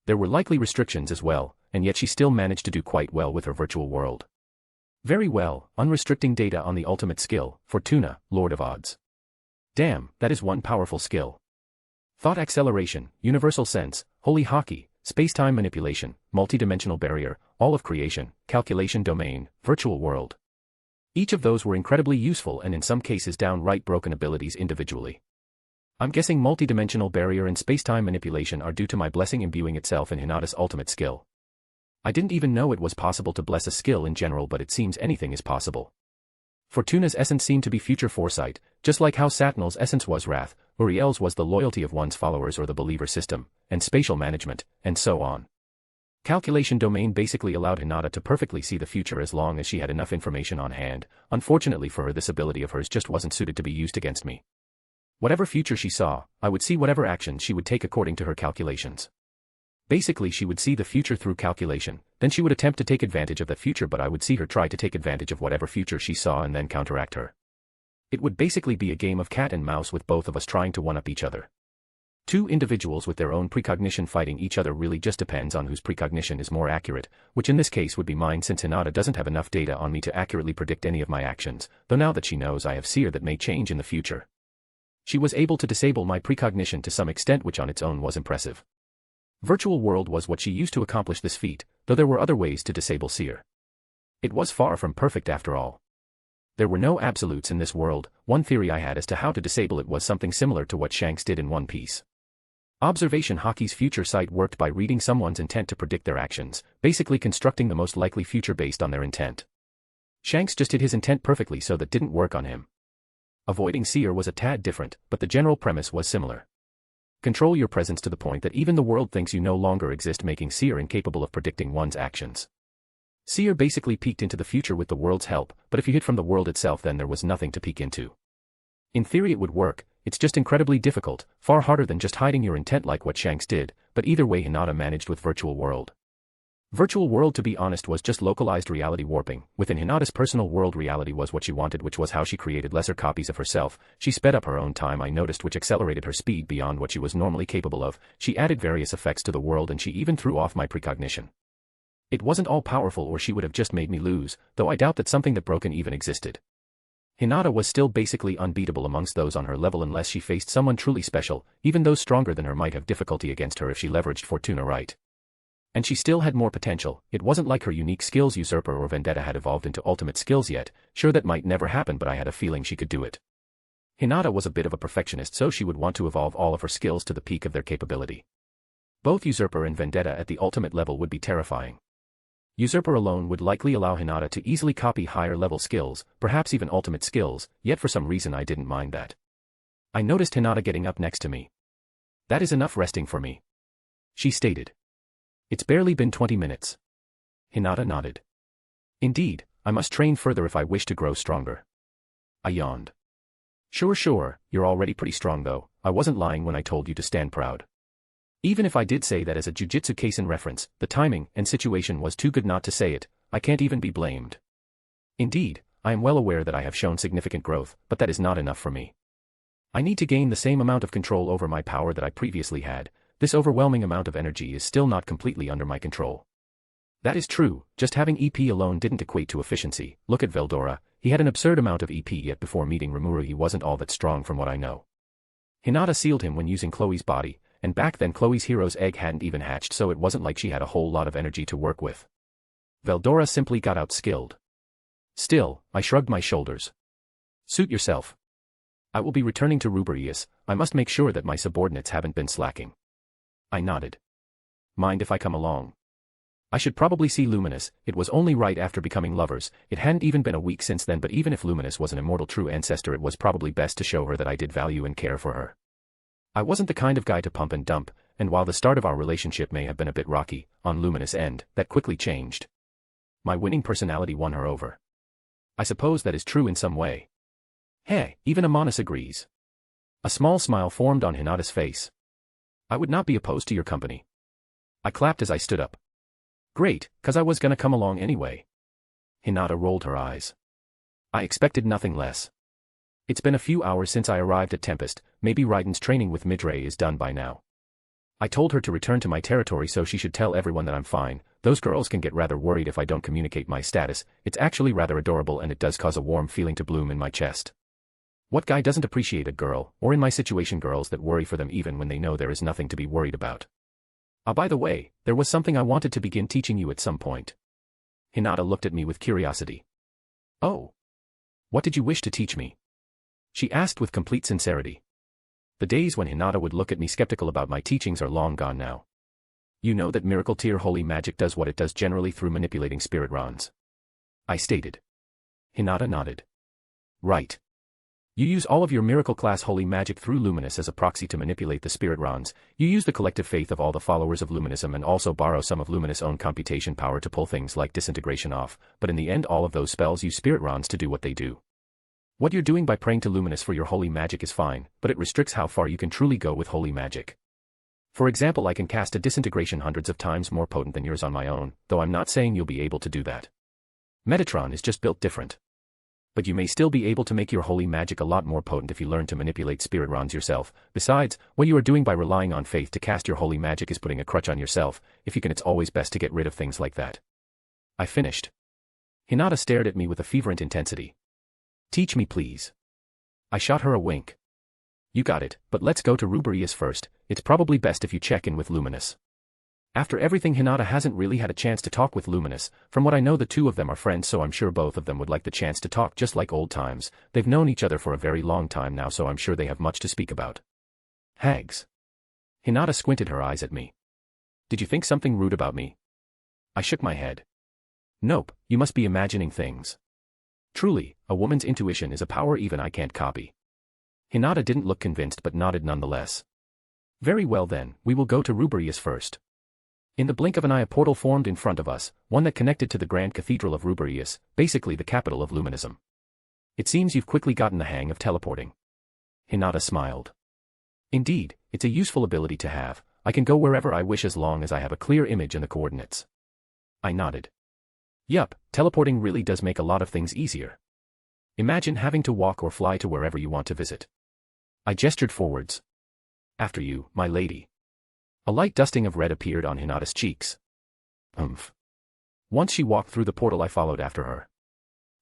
[SPEAKER 3] There were likely restrictions as well, and yet she still managed to do quite well with her virtual world. Very well, unrestricting data on the ultimate skill, Fortuna, Lord of Odds. Damn, that is one powerful skill. Thought acceleration, universal sense, holy hockey, space-time manipulation, multi-dimensional barrier, all of creation, calculation domain, virtual world. Each of those were incredibly useful and in some cases downright broken abilities individually. I'm guessing multi-dimensional barrier and space-time manipulation are due to my blessing imbuing itself in Hinata's ultimate skill. I didn't even know it was possible to bless a skill in general, but it seems anything is possible. Fortuna's essence seemed to be future foresight, just like how Satinel's essence was wrath, Uriel's was the loyalty of one's followers or the believer system, and spatial management, and so on. Calculation domain basically allowed Hinata to perfectly see the future as long as she had enough information on hand. Unfortunately for her, this ability of hers just wasn't suited to be used against me. Whatever future she saw, I would see whatever action she would take according to her calculations. Basically, she would see the future through calculation, then she would attempt to take advantage of the future, but I would see her try to take advantage of whatever future she saw and then counteract her. It would basically be a game of cat and mouse with both of us trying to one-up each other. Two individuals with their own precognition fighting each other really just depends on whose precognition is more accurate, which in this case would be mine since Hinata doesn't have enough data on me to accurately predict any of my actions, though now that she knows I have seer that may change in the future. She was able to disable my precognition to some extent, which on its own was impressive. Virtual world was what she used to accomplish this feat, though there were other ways to disable seer. It was far from perfect after all. There were no absolutes in this world. One theory I had as to how to disable it was something similar to what Shanks did in One Piece. Observation Hockey's future sight worked by reading someone's intent to predict their actions, basically constructing the most likely future based on their intent. Shanks just hid his intent perfectly, so that didn't work on him. Avoiding seer was a tad different, but the general premise was similar. Control your presence to the point that even the world thinks you no longer exist, making seer incapable of predicting one's actions. Seer basically peeked into the future with the world's help, but if you hid from the world itself, then there was nothing to peek into. In theory it would work, it's just incredibly difficult, far harder than just hiding your intent like what Shanks did, but either way Hinata managed with Virtual World. Virtual World, to be honest, was just localized reality warping. Within Hinata's personal world, reality was what she wanted, which was how she created lesser copies of herself. She sped up her own time, I noticed, which accelerated her speed beyond what she was normally capable of. She added various effects to the world, and she even threw off my precognition. It wasn't all powerful, or she would have just made me lose, though I doubt that something that broken even existed. Hinata was still basically unbeatable amongst those on her level unless she faced someone truly special. Even those stronger than her might have difficulty against her if she leveraged Fortuna right. And she still had more potential. It wasn't like her unique skills Usurper or Vendetta had evolved into ultimate skills yet. Sure, that might never happen, but I had a feeling she could do it. Hinata was a bit of a perfectionist, so she would want to evolve all of her skills to the peak of their capability. Both Usurper and Vendetta at the ultimate level would be terrifying. Usurper alone would likely allow Hinata to easily copy higher level skills, perhaps even ultimate skills, yet for some reason I didn't mind that. I noticed Hinata getting up next to me. "That is enough resting for me," she stated. "It's barely been 20 minutes. Hinata nodded. "Indeed, I must train further if I wish to grow stronger." I yawned. Sure, you're already pretty strong though. I wasn't lying when I told you to stand proud. Even if I did say that as a Jujutsu Kaisen reference, the timing and situation was too good not to say it. I can't even be blamed. Indeed, I am well aware that I have shown significant growth, but that is not enough for me. I need to gain the same amount of control over my power that I previously had. This overwhelming amount of energy is still not completely under my control. That is true, just having EP alone didn't equate to efficiency. Look at Veldora, he had an absurd amount of EP, yet before meeting Remuru he wasn't all that strong from what I know. Hinata sealed him when using Chloe's body, and back then Chloe's hero's egg hadn't even hatched, so it wasn't like she had a whole lot of energy to work with. Veldora simply got outskilled. Still, I shrugged my shoulders. Suit yourself. I will be returning to Ruberius. I must make sure that my subordinates haven't been slacking. I nodded. Mind if I come along? I should probably see Luminous. It was only right after becoming lovers. It hadn't even been a week since then, but even if Luminous was an immortal true ancestor, it was probably best to show her that I did value and care for her. I wasn't the kind of guy to pump and dump, and while the start of our relationship may have been a bit rocky, on Luminous' end, that quickly changed. My winning personality won her over. I suppose that is true in some way. Hey, even Amonis agrees. A small smile formed on Hinata's face. I would not be opposed to your company. I clapped as I stood up. Great, 'cause I was gonna come along anyway. Hinata rolled her eyes. I expected nothing less. It's been a few hours since I arrived at Tempest. Maybe Raiden's training with Midray is done by now. I told her to return to my territory, so she should tell everyone that I'm fine, Those girls can get rather worried if I don't communicate my status. It's actually rather adorable and it does cause a warm feeling to bloom in my chest. What guy doesn't appreciate a girl, or in my situation girls that worry for them even when they know there is nothing to be worried about? Ah, by the way, there was something I wanted to begin teaching you at some point. Hinata looked at me with curiosity. Oh. What did you wish to teach me? She asked with complete sincerity. The days when Hinata would look at me skeptical about my teachings are long gone now. You know that miracle tier holy magic does what it does generally through manipulating spirit runs, I stated. Hinata nodded. Right. You use all of your miracle class holy magic through Luminous as a proxy to manipulate the spirit runs. You use the collective faith of all the followers of Luminism and also borrow some of Luminous' own computation power to pull things like disintegration off, but in the end all of those spells use spirit runs to do what they do. What you're doing by praying to Luminous for your holy magic is fine, but it restricts how far you can truly go with holy magic. For example, I can cast a disintegration hundreds of times more potent than yours on my own, though I'm not saying you'll be able to do that. Medatron is just built different. But you may still be able to make your holy magic a lot more potent if you learn to manipulate spirit runs yourself. Besides, what you are doing by relying on faith to cast your holy magic is putting a crutch on yourself. If you can, it's always best to get rid of things like that. I finished. Hinata stared at me with a fervent intensity. Teach me, please. I shot her a wink. You got it, but let's go to Ruberius first. It's probably best if you check in with Luminous. After everything, Hinata hasn't really had a chance to talk with Luminous. From what I know, the two of them are friends, so I'm sure both of them would like the chance to talk just like old times. They've known each other for a very long time now, so I'm sure they have much to speak about. Hags. Hinata squinted her eyes at me. Did you think something rude about me? I shook my head. Nope, you must be imagining things. Truly, a woman's intuition is a power even I can't copy. Hinata didn't look convinced but nodded nonetheless. Very well then, we will go to Ruberius first. In the blink of an eye a portal formed in front of us, one that connected to the Grand Cathedral of Ruberius, basically the capital of Luminism. It seems you've quickly gotten the hang of teleporting. Hinata smiled. Indeed, it's a useful ability to have. I can go wherever I wish as long as I have a clear image and the coordinates. I nodded. Yup, teleporting really does make a lot of things easier. Imagine having to walk or fly to wherever you want to visit. I gestured forwards. After you, my lady. A light dusting of red appeared on Hinata's cheeks. Once she walked through the portal, I followed after her.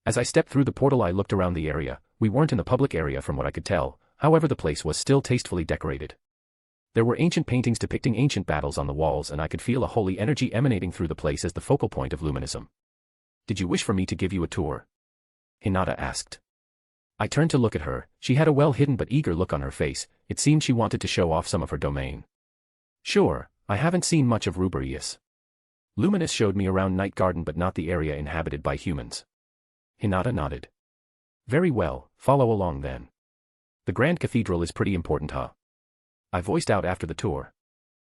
[SPEAKER 3] As I stepped through the portal, I looked around the area. We weren't in the public area from what I could tell, however the place was still tastefully decorated. There were ancient paintings depicting ancient battles on the walls, and I could feel a holy energy emanating through the place as the focal point of Luminism. Did you wish for me to give you a tour? Hinata asked. I turned to look at her. She had a well-hidden but eager look on her face. It seemed she wanted to show off some of her domain. Sure, I haven't seen much of Ruberius. Luminous showed me around Night Garden but not the area inhabited by humans. Hinata nodded. Very well, follow along then. The Grand Cathedral is pretty important, huh? I voiced out after the tour.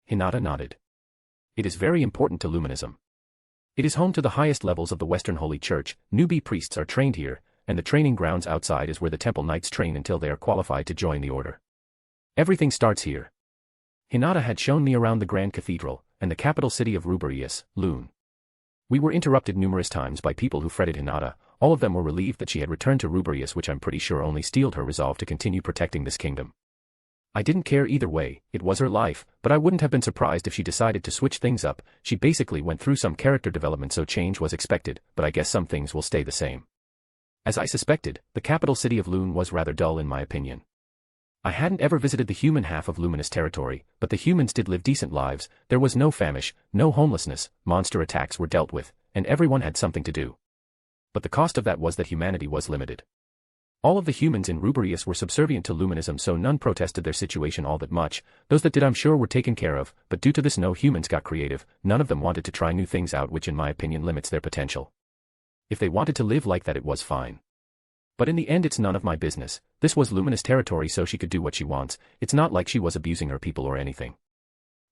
[SPEAKER 3] Hinata nodded. It is very important to Luminism. It is home to the highest levels of the Western Holy Church. Newbie priests are trained here, and the training grounds outside is where the temple knights train until they are qualified to join the order. Everything starts here. Hinata had shown me around the Grand Cathedral, and the capital city of Ruberius, Lune. We were interrupted numerous times by people who fretted Hinata. All of them were relieved that she had returned to Ruberius, which I'm pretty sure only steeled her resolve to continue protecting this kingdom. I didn't care either way, it was her life, but I wouldn't have been surprised if she decided to switch things up. She basically went through some character development, so change was expected, but I guess some things will stay the same. As I suspected, the capital city of Lune was rather dull in my opinion. I hadn't ever visited the human half of Luminous territory, but the humans did live decent lives. There was no famish, no homelessness, monster attacks were dealt with, and everyone had something to do. But the cost of that was that humanity was limited. All of the humans in Ruberius were subservient to Luminism, so none protested their situation all that much. Those that did, I'm sure, were taken care of, but due to this no humans got creative. None of them wanted to try new things out, which in my opinion limits their potential. If they wanted to live like that, it was fine. But in the end, it's none of my business. This was Luminous territory, so she could do what she wants. It's not like she was abusing her people or anything.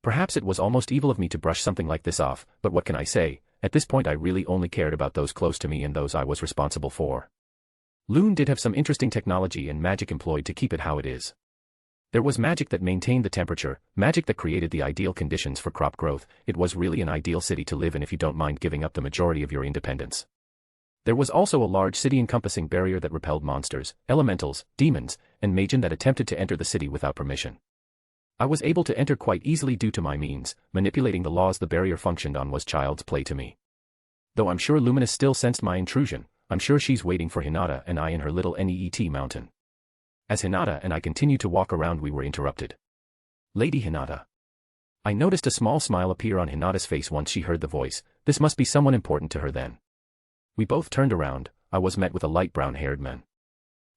[SPEAKER 3] Perhaps it was almost evil of me to brush something like this off, but what can I say? At this point I really only cared about those close to me and those I was responsible for. Lune did have some interesting technology and magic employed to keep it how it is. There was magic that maintained the temperature, magic that created the ideal conditions for crop growth. It was really an ideal city to live in if you don't mind giving up the majority of your independence. There was also a large city-encompassing barrier that repelled monsters, elementals, demons, and magen that attempted to enter the city without permission. I was able to enter quite easily due to my means, manipulating the laws the barrier functioned on was child's play to me. Though I'm sure Luminous still sensed my intrusion, I'm sure she's waiting for Hinata and I in her little NEET mountain. As Hinata and I continued to walk around we were interrupted. Lady Hinata. I noticed a small smile appear on Hinata's face once she heard the voice. This must be someone important to her then. We both turned around. I was met with a light brown-haired man.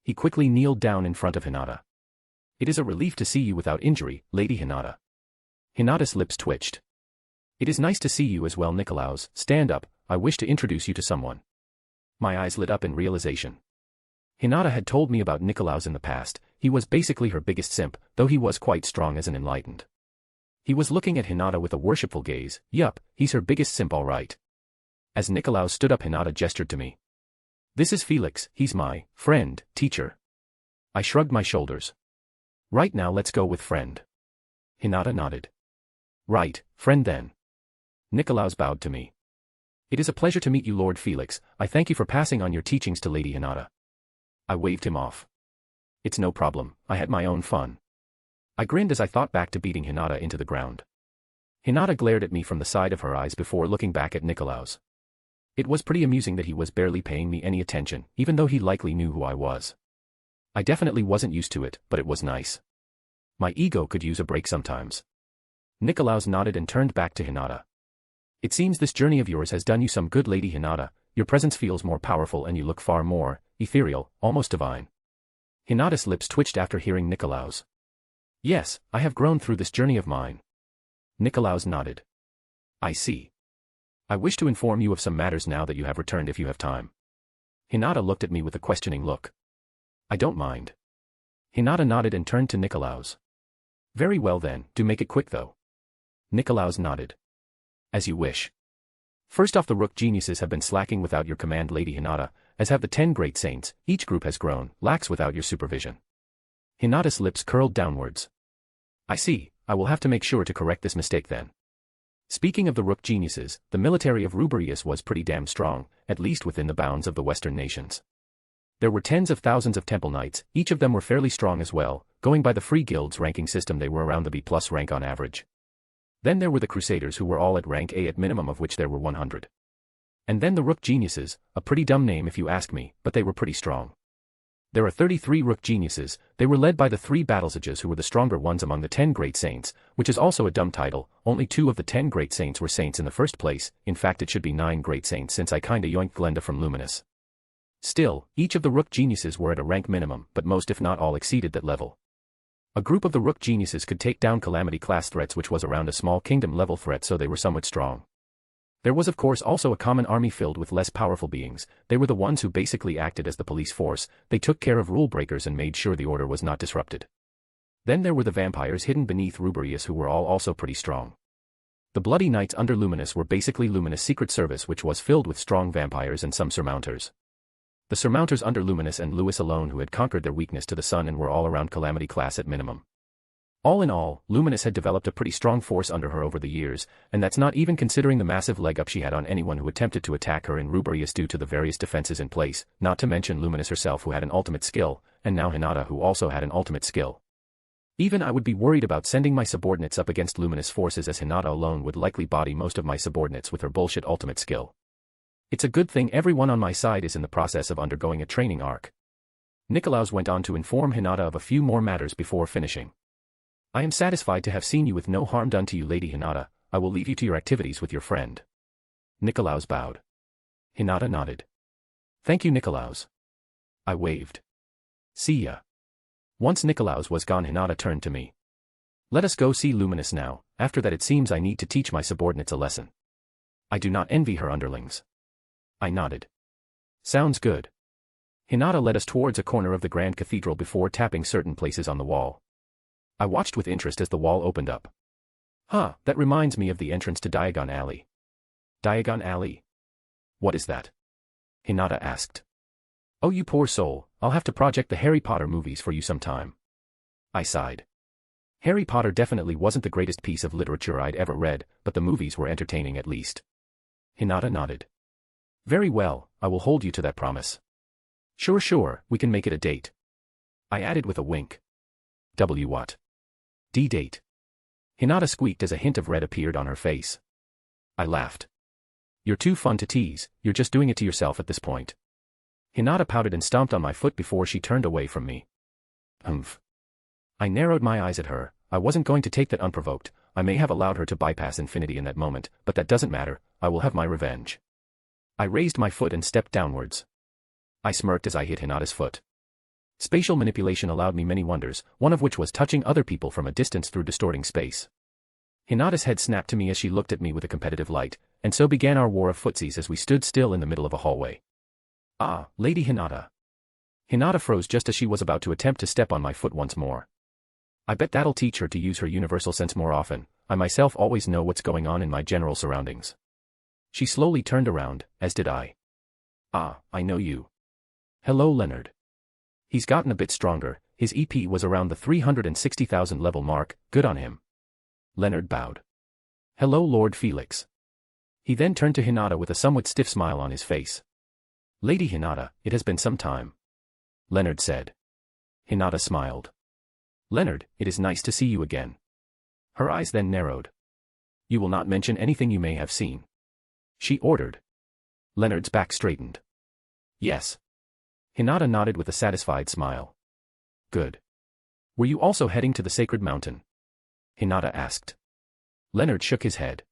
[SPEAKER 3] He quickly kneeled down in front of Hinata. It is a relief to see you without injury, Lady Hinata. Hinata's lips twitched. It is nice to see you as well, Nikolaus. Stand up, I wish to introduce you to someone. My eyes lit up in realization. Hinata had told me about Nikolaus in the past. He was basically her biggest simp, though he was quite strong as an enlightened. He was looking at Hinata with a worshipful gaze. Yup, he's her biggest simp all right. As Nikolaus stood up, Hinata gestured to me. This is Felix, he's my friend, teacher. I shrugged my shoulders. Right now let's go with friend. Hinata nodded. Right, friend then. Nikolaus bowed to me. It is a pleasure to meet you, Lord Felix. I thank you for passing on your teachings to Lady Hinata. I waved him off. It's no problem, I had my own fun. I grinned as I thought back to beating Hinata into the ground. Hinata glared at me from the side of her eyes before looking back at Nikolaus. It was pretty amusing that he was barely paying me any attention, even though he likely knew who I was. I definitely wasn't used to it, but it was nice. My ego could use a break sometimes. Nikolaus nodded and turned back to Hinata. It seems this journey of yours has done you some good, Lady Hinata. Your presence feels more powerful and you look far more ethereal, almost divine. Hinata's lips twitched after hearing Nikolaus. Yes, I have grown through this journey of mine. Nikolaus nodded. I see. I wish to inform you of some matters now that you have returned if you have time. Hinata looked at me with a questioning look. I don't mind. Hinata nodded and turned to Nikolaus. Very well then, do make it quick though. Nikolaus nodded. As you wish. First off, the Rook geniuses have been slacking without your command, Lady Hinata, as have the 10 great saints. Each group has grown, lax without your supervision. Hinata's lips curled downwards. I see, I will have to make sure to correct this mistake then. Speaking of the Rook geniuses, the military of Ruberius was pretty damn strong, at least within the bounds of the Western nations. There were tens of thousands of temple knights, each of them were fairly strong as well, going by the free guilds ranking system they were around the B+ rank on average. Then there were the Crusaders who were all at rank A at minimum, of which there were 100. And then the Rook geniuses, a pretty dumb name if you ask me, but they were pretty strong. There are 33 Rook geniuses. They were led by the 3 Battlesages who were the stronger ones among the 10 great saints, which is also a dumb title. Only 2 of the 10 great saints were saints in the first place. In fact, it should be 9 great saints since I kinda yoinked Glenda from Luminous. Still, each of the Rook geniuses were at a rank minimum, but most if not all exceeded that level. A group of the Rook geniuses could take down Calamity class threats, which was around a small kingdom level threat, so they were somewhat strong. There was of course also a common army filled with less powerful beings. They were the ones who basically acted as the police force. They took care of rule breakers and made sure the order was not disrupted. Then there were the vampires hidden beneath Ruberius, who were all also pretty strong. The Bloody Knights under Luminous were basically Luminous Secret Service, which was filled with strong vampires and some surmounters. The surmounters under Luminous and Lewis alone who had conquered their weakness to the sun and were all around Calamity class at minimum. All in all, Luminous had developed a pretty strong force under her over the years, and that's not even considering the massive leg up she had on anyone who attempted to attack her in Ruberius due to the various defenses in place, not to mention Luminous herself who had an ultimate skill, and now Hinata who also had an ultimate skill. Even I would be worried about sending my subordinates up against Luminous forces, as Hinata alone would likely body most of my subordinates with her bullshit ultimate skill. It's a good thing everyone on my side is in the process of undergoing a training arc. Nikolaus went on to inform Hinata of a few more matters before finishing. I am satisfied to have seen you with no harm done to you, Lady Hinata. I will leave you to your activities with your friend. Nikolaus bowed. Hinata nodded. Thank you, Nikolaus. I waved. See ya. Once Nikolaus was gone, Hinata turned to me. Let us go see Luminous now. After that it seems I need to teach my subordinates a lesson. I do not envy her underlings. I nodded. Sounds good. Hinata led us towards a corner of the Grand Cathedral before tapping certain places on the wall. I watched with interest as the wall opened up. That reminds me of the entrance to Diagon Alley. Diagon Alley? What is that? Hinata asked. Oh, you poor soul, I'll have to project the Harry Potter movies for you sometime. I sighed. Harry Potter definitely wasn't the greatest piece of literature I'd ever read, but the movies were entertaining at least. Hinata nodded. Very well, I will hold you to that promise. Sure, we can make it a date. I added with a wink. What? D-date. Hinata squeaked as a hint of red appeared on her face. I laughed. You're too fun to tease, you're just doing it to yourself at this point. Hinata pouted and stomped on my foot before she turned away from me. Humph. I narrowed my eyes at her. I wasn't going to take that unprovoked. I may have allowed her to bypass infinity in that moment, but that doesn't matter. I will have my revenge. I raised my foot and stepped downwards. I smirked as I hit Hinata's foot. Spatial manipulation allowed me many wonders, one of which was touching other people from a distance through distorting space. Hinata's head snapped to me as she looked at me with a competitive light, and so began our war of footsies as we stood still in the middle of a hallway. Ah, Lady Hinata. Hinata froze just as she was about to attempt to step on my foot once more. I bet that'll teach her to use her universal sense more often. I myself always know what's going on in my general surroundings. She slowly turned around, as did I. Ah, I know you. Hello, Leonard. He's gotten a bit stronger, his EP was around the 360,000 level mark, good on him. Leonard bowed. Hello, Lord Felix. He then turned to Hinata with a somewhat stiff smile on his face. Lady Hinata, it has been some time. Leonard said. Hinata smiled. Leonard, it is nice to see you again. Her eyes then narrowed. You will not mention anything you may have seen. She ordered. Leonard's back straightened. Yes. Hinata nodded with a satisfied smile. Good. Were you also heading to the Sacred Mountain? Hinata asked. Leonard shook his head.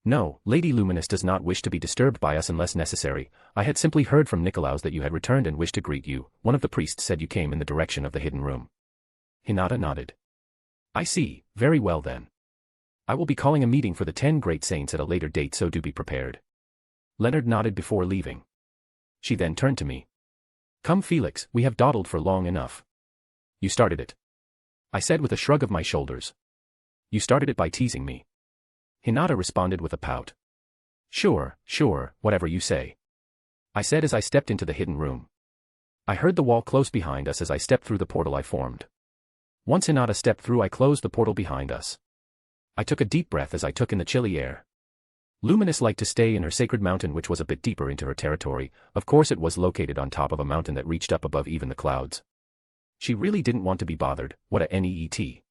[SPEAKER 3] No, Lady Luminous does not wish to be disturbed by us unless necessary. I had simply heard from Nikolaus that you had returned and wished to greet you. One of the priests said you came in the direction of the hidden room. Hinata nodded. I see, very well then. I will be calling a meeting for the 10 great saints at a later date, so do be prepared. Leonard nodded before leaving. She then turned to me. Come Felix, we have dawdled for long enough. You started it. I said with a shrug of my shoulders. You started it by teasing me. Hinata responded with a pout. Sure, whatever you say. I said as I stepped into the hidden room. I heard the wall close behind us as I stepped through the portal I formed. Once Hinata stepped through, I closed the portal behind us. I took a deep breath as I took in the chilly air. Luminous liked to stay in her sacred mountain, which was a bit deeper into her territory. Of course it was located on top of a mountain that reached up above even the clouds. She really didn't want to be bothered. What a NEET.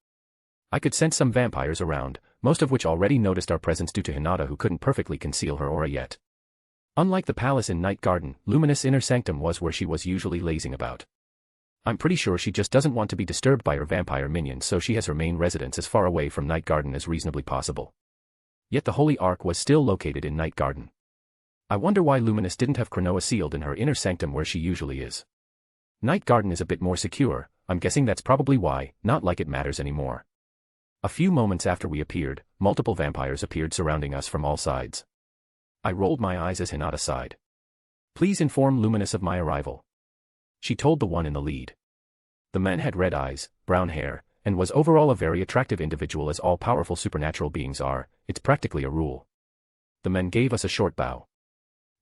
[SPEAKER 3] I could sense some vampires around, most of which already noticed our presence due to Hinata, who couldn't perfectly conceal her aura yet. Unlike the palace in Night Garden, Luminous' inner sanctum was where she was usually lazing about. I'm pretty sure she just doesn't want to be disturbed by her vampire minions, so she has her main residence as far away from Night Garden as reasonably possible. Yet the Holy Ark was still located in Night Garden. I wonder why Luminous didn't have Cronoa sealed in her inner sanctum where she usually is. Night Garden is a bit more secure, I'm guessing that's probably why, not like it matters anymore. A few moments after we appeared, multiple vampires appeared surrounding us from all sides. I rolled my eyes as Hinata sighed. Please inform Luminous of my arrival. She told the one in the lead. The man had red eyes, brown hair, and was overall a very attractive individual, as all powerful supernatural beings are. It's practically a rule. The man gave us a short bow.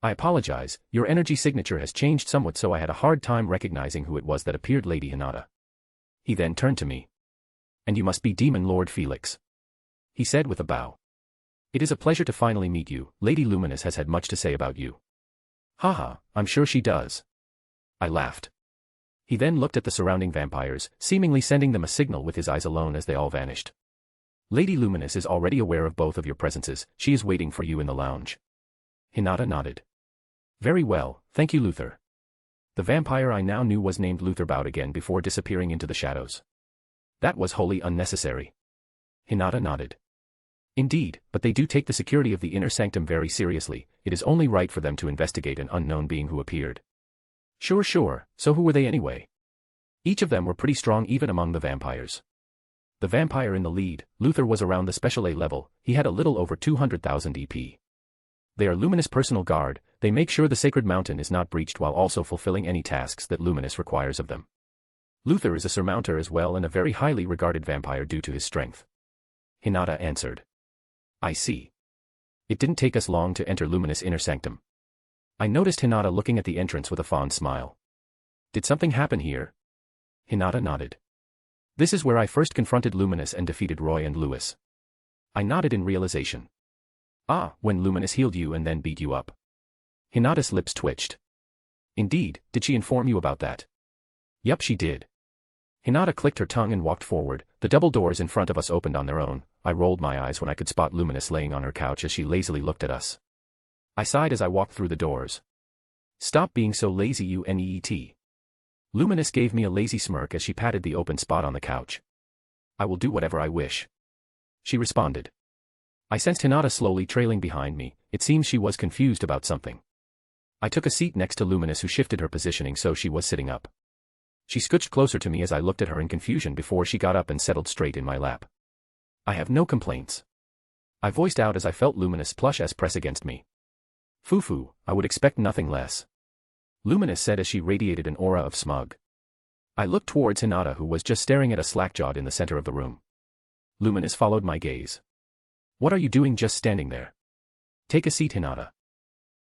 [SPEAKER 3] I apologize, your energy signature has changed somewhat, so I had a hard time recognizing who it was that appeared, Lady Hinata. He then turned to me. And you must be Demon Lord Felix. He said with a bow. It is a pleasure to finally meet you. Lady Luminous has had much to say about you. Haha, I'm sure she does. I laughed. He then looked at the surrounding vampires, seemingly sending them a signal with his eyes alone as they all vanished. Lady Luminous is already aware of both of your presences. She is waiting for you in the lounge. Hinata nodded. Very well, thank you, Luther. The vampire I now knew was named Luther bowed again before disappearing into the shadows. That was wholly unnecessary. Hinata nodded. Indeed, but they do take the security of the inner sanctum very seriously. It is only right for them to investigate an unknown being who appeared. Sure, so who were they anyway? Each of them were pretty strong even among the vampires. The vampire in the lead, Luther, was around the special A level. He had a little over 200,000 EP. They are Luminous' personal guard. They make sure the sacred mountain is not breached while also fulfilling any tasks that Luminous requires of them. Luther is a surmounter as well and a very highly regarded vampire due to his strength. Hinata answered. I see. It didn't take us long to enter Luminous' inner sanctum. I noticed Hinata looking at the entrance with a fond smile. Did something happen here? Hinata nodded. This is where I first confronted Luminous and defeated Roy and Lewis. I nodded in realization. Ah, when Luminous healed you and then beat you up. Hinata's lips twitched. Indeed, did she inform you about that? Yup, she did. Hinata clicked her tongue and walked forward. The double doors in front of us opened on their own. I rolled my eyes when I could spot Luminous laying on her couch as she lazily looked at us. I sighed as I walked through the doors. Stop being so lazy, you neet. Luminous gave me a lazy smirk as she patted the open spot on the couch. I will do whatever I wish, she responded. I sensed Hinata slowly trailing behind me. It seems she was confused about something. I took a seat next to Luminous, who shifted her positioning so she was sitting up. She scooched closer to me as I looked at her in confusion before she got up and settled straight in my lap. I have no complaints, I voiced out as I felt Luminous' plush ass press against me. Foo-foo, I would expect nothing less, Luminous said as she radiated an aura of smug. I looked towards Hinata, who was just staring at us slack-jawed in the center of the room. Luminous followed my gaze. What are you doing just standing there? Take a seat, Hinata,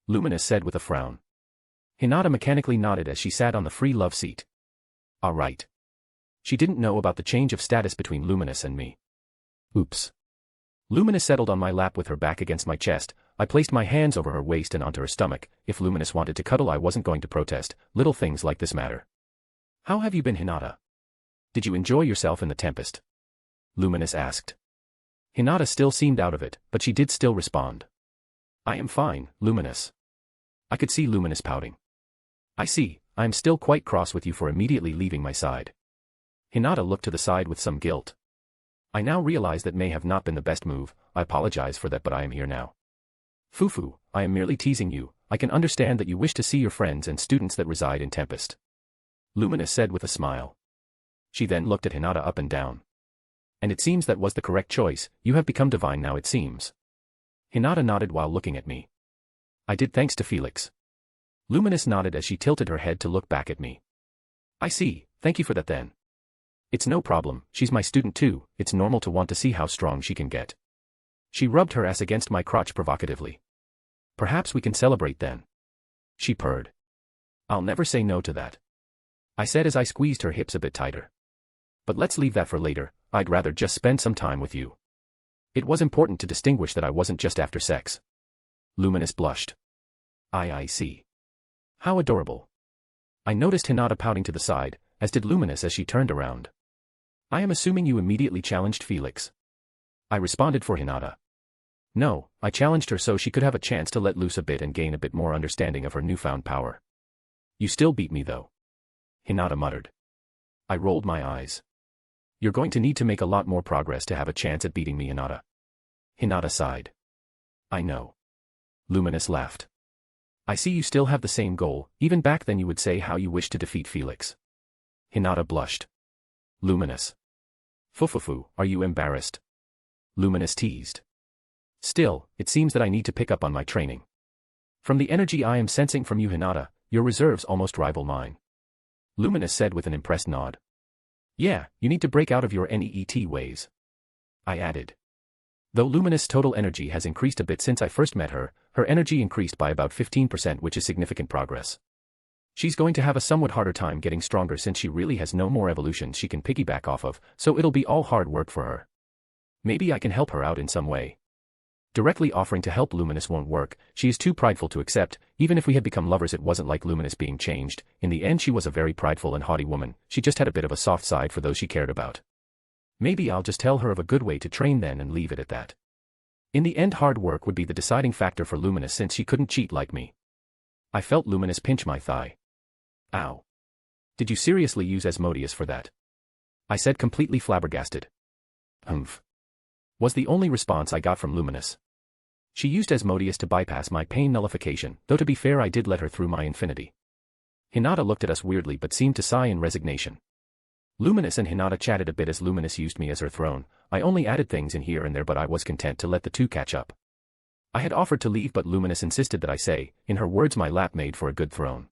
[SPEAKER 3] Luminous said with a frown. Hinata mechanically nodded as she sat on the free love seat. All right. She didn't know about the change of status between Luminous and me. Oops. Luminous settled on my lap with her back against my chest. I placed my hands over her waist and onto her stomach. If Luminous wanted to cuddle, I wasn't going to protest. Little things like this matter. How have you been, Hinata? Did you enjoy yourself in the Tempest? Luminous asked. Hinata still seemed out of it, but she did still respond. I am fine, Luminous. I could see Luminous pouting. I see, I am still quite cross with you for immediately leaving my side. Hinata looked to the side with some guilt. I now realize that may have not been the best move. I apologize for that, but I am here now. Foo-foo, I am merely teasing you. I can understand that you wish to see your friends and students that reside in Tempest, Luminous said with a smile. She then looked at Hinata up and down. And it seems that was the correct choice. You have become divine now, it seems. Hinata nodded while looking at me. I did, thanks to Felix. Luminous nodded as she tilted her head to look back at me. I see, thank you for that then. It's no problem, she's my student too. It's normal to want to see how strong she can get. She rubbed her ass against my crotch provocatively. Perhaps we can celebrate then, she purred. I'll never say no to that, I said as I squeezed her hips a bit tighter. But let's leave that for later. I'd rather just spend some time with you. It was important to distinguish that I wasn't just after sex. Luminous blushed. I see. How adorable. I noticed Hinata pouting to the side, as did Luminous as she turned around. I am assuming you immediately challenged Felix, I responded for Hinata. No, I challenged her so she could have a chance to let loose a bit and gain a bit more understanding of her newfound power. You still beat me though, Hinata muttered. I rolled my eyes. You're going to need to make a lot more progress to have a chance at beating me, Hinata. Hinata sighed. I know. Luminous laughed. I see you still have the same goal. Even back then you would say how you wish to defeat Felix. Hinata blushed. Luminous. Foo-foo-foo, are you embarrassed? Luminous teased. Still, it seems that I need to pick up on my training. From the energy I am sensing from you, Hinata, your reserves almost rival mine, Luminous said with an impressed nod. Yeah, you need to break out of your NEET ways, I added. Though Luminous' total energy has increased a bit since I first met her, her energy increased by about 15%, which is significant progress. She's going to have a somewhat harder time getting stronger since she really has no more evolutions she can piggyback off of, so it'll be all hard work for her. Maybe I can help her out in some way. Directly offering to help Luminous won't work. She is too prideful to accept. Even if we had become lovers, it wasn't like Luminous being changed. In the end, she was a very prideful and haughty woman. She just had a bit of a soft side for those she cared about. Maybe I'll just tell her of a good way to train then and leave it at that. In the end, hard work would be the deciding factor for Luminous since she couldn't cheat like me. I felt Luminous pinch my thigh. Ow. Did you seriously use Asmodeus for that? I said, completely flabbergasted. Humph, was the only response I got from Luminous. She used Asmodeus to bypass my pain nullification, though to be fair I did let her through my infinity. Hinata looked at us weirdly but seemed to sigh in resignation. Luminous and Hinata chatted a bit as Luminous used me as her throne. I only added things in here and there, but I was content to let the two catch up. I had offered to leave, but Luminous insisted that I say, in her words, my lap made for a good throne.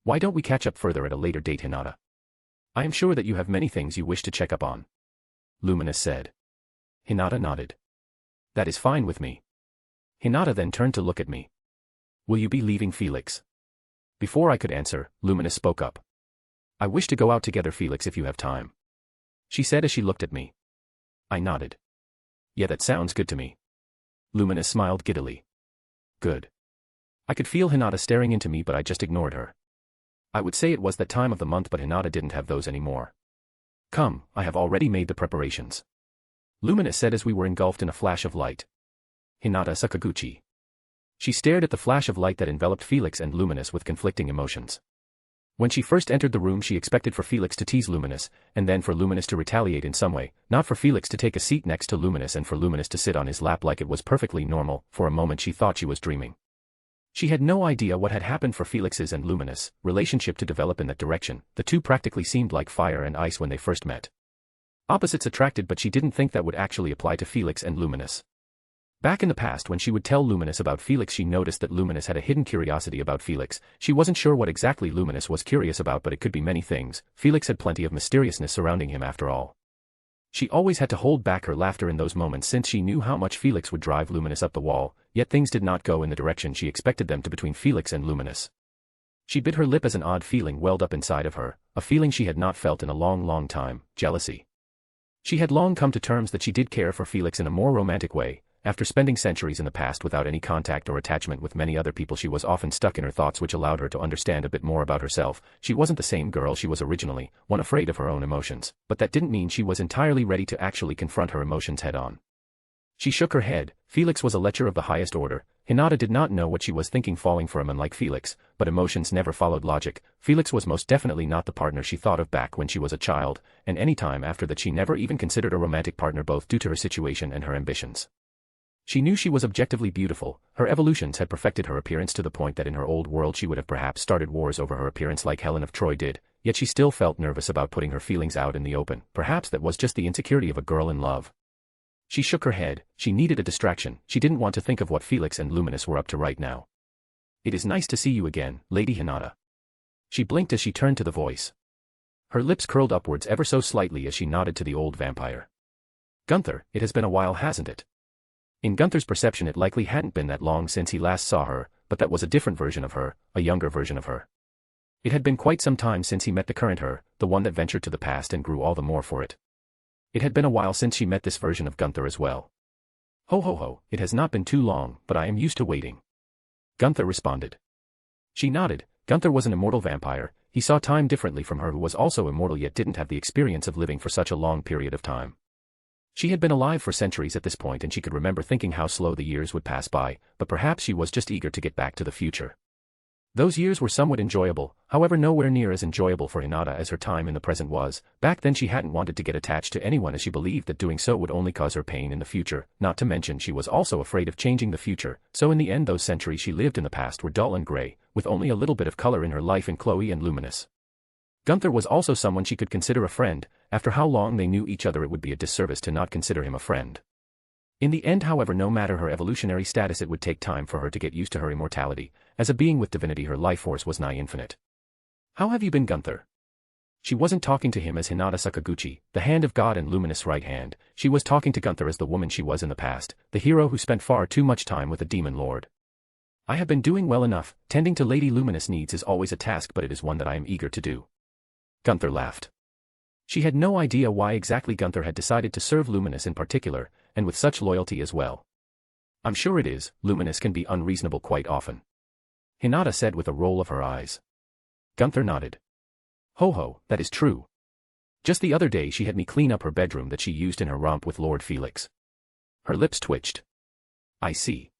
[SPEAKER 3] Why don't we catch up further at a later date, Hinata? I am sure that you have many things you wish to check up on, Luminous said. Hinata nodded. That is fine with me. Hinata then turned to look at me. Will you be leaving Felix? Before I could answer, Luminous spoke up. I wish to go out together, Felix, if you have time, she said as she looked at me. I nodded. Yeah, that sounds good to me. Luminous smiled giddily. Good. I could feel Hinata staring into me, but I just ignored her. I would say it was that time of the month, but Hinata didn't have those anymore. Come, I have already made the preparations. Luminous said as we were engulfed in a flash of light. Hinata Sakaguchi. She stared at the flash of light that enveloped Felix and Luminous with conflicting emotions. When she first entered the room she expected for Felix to tease Luminous, and then for Luminous to retaliate in some way, not for Felix to take a seat next to Luminous and for Luminous to sit on his lap like it was perfectly normal. For a moment she thought she was dreaming. She had no idea what had happened for Felix's and Luminous' relationship to develop in that direction. The two practically seemed like fire and ice when they first met. Opposites attracted, but she didn't think that would actually apply to Felix and Luminous. Back in the past when she would tell Luminous about Felix she noticed that Luminous had a hidden curiosity about Felix. She wasn't sure what exactly Luminous was curious about, but it could be many things. Felix had plenty of mysteriousness surrounding him after all. She always had to hold back her laughter in those moments since she knew how much Felix would drive Luminous up the wall, yet things did not go in the direction she expected them to between Felix and Luminous. She bit her lip as an odd feeling welled up inside of her, a feeling she had not felt in a long time, jealousy. She had long come to terms that she did care for Felix in a more romantic way. After spending centuries in the past without any contact or attachment with many other people she was often stuck in her thoughts, which allowed her to understand a bit more about herself. She wasn't the same girl she was originally, one afraid of her own emotions, but that didn't mean she was entirely ready to actually confront her emotions head-on. She shook her head. Felix was a lecher of the highest order. Hinata did not know what she was thinking falling for him unlike Felix, but emotions never followed logic. Felix was most definitely not the partner she thought of back when she was a child, and any time after that she never even considered a romantic partner, both due to her situation and her ambitions. She knew she was objectively beautiful. Her evolutions had perfected her appearance to the point that in her old world she would have perhaps started wars over her appearance like Helen of Troy did, yet she still felt nervous about putting her feelings out in the open. Perhaps that was just the insecurity of a girl in love. She shook her head. She needed a distraction. She didn't want to think of what Felix and Luminous were up to right now. It is nice to see you again, Lady Hinata. She blinked as she turned to the voice. Her lips curled upwards ever so slightly as she nodded to the old vampire. Gunther, it has been a while, hasn't it? In Gunther's perception it likely hadn't been that long since he last saw her, but that was a different version of her, a younger version of her. It had been quite some time since he met the current her, the one that ventured to the past and grew all the more for it. It had been a while since she met this version of Gunther as well. Ho ho ho, it has not been too long, but I am used to waiting. Gunther responded. She nodded. Gunther was an immortal vampire. He saw time differently from her, who was also immortal yet didn't have the experience of living for such a long period of time. She had been alive for centuries at this point and she could remember thinking how slow the years would pass by, but perhaps she was just eager to get back to the future. Those years were somewhat enjoyable, however nowhere near as enjoyable for Hinata as her time in the present was. Back then she hadn't wanted to get attached to anyone as she believed that doing so would only cause her pain in the future, not to mention she was also afraid of changing the future, so in the end those centuries she lived in the past were dull and grey, with only a little bit of color in her life in Chloe and Luminous. Gunther was also someone she could consider a friend. After how long they knew each other it would be a disservice to not consider him a friend. In the end, however, no matter her evolutionary status, it would take time for her to get used to her immortality. As a being with divinity her life force was nigh infinite. How have you been, Gunther? She wasn't talking to him as Hinata Sakaguchi, the hand of God and Luminous right hand. She was talking to Gunther as the woman she was in the past, the hero who spent far too much time with the Demon Lord. I have been doing well enough. Tending to Lady Luminous needs is always a task, but it is one that I am eager to do. Gunther laughed. She had no idea why exactly Gunther had decided to serve Luminous in particular, and with such loyalty as well. I'm sure it is. Luminous can be unreasonable quite often. Hinata said with a roll of her eyes. Gunther nodded. Ho ho, that is true. Just the other day she had me clean up her bedroom that she used in her romp with Lord Felix. Her lips twitched. I see.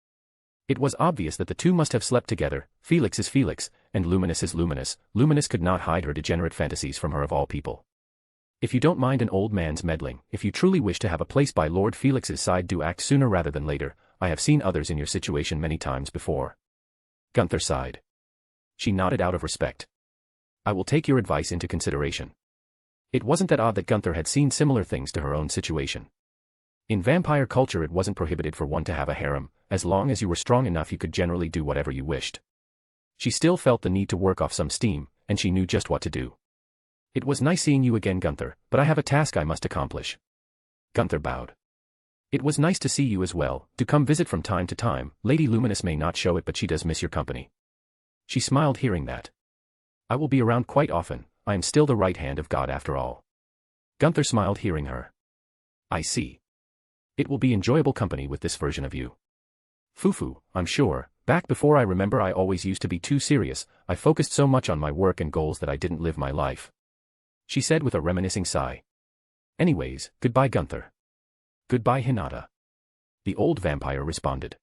[SPEAKER 3] It was obvious that the two must have slept together. Felix is Felix, and Luminous is Luminous. Luminous could not hide her degenerate fantasies from her of all people. If you don't mind an old man's meddling, if you truly wish to have a place by Lord Felix's side, do act sooner rather than later. I have seen others in your situation many times before. Gunther sighed. She nodded out of respect. I will take your advice into consideration. It wasn't that odd that Gunther had seen similar things to her own situation. In vampire culture it wasn't prohibited for one to have a harem. As long as you were strong enough you could generally do whatever you wished. She still felt the need to work off some steam, and she knew just what to do. It was nice seeing you again, Gunther, but I have a task I must accomplish. Gunther bowed. It was nice to see you as well. Do come visit from time to time. Lady Luminous may not show it, but she does miss your company. She smiled hearing that. I will be around quite often. I am still the right hand of God after all. Gunther smiled hearing her. I see. It will be enjoyable company with this version of you. Fufu, I'm sure. Back before I remember I always used to be too serious. I focused so much on my work and goals that I didn't live my life. She said with a reminiscing sigh. Anyways, goodbye Gunther. Goodbye Hinata. The old vampire responded.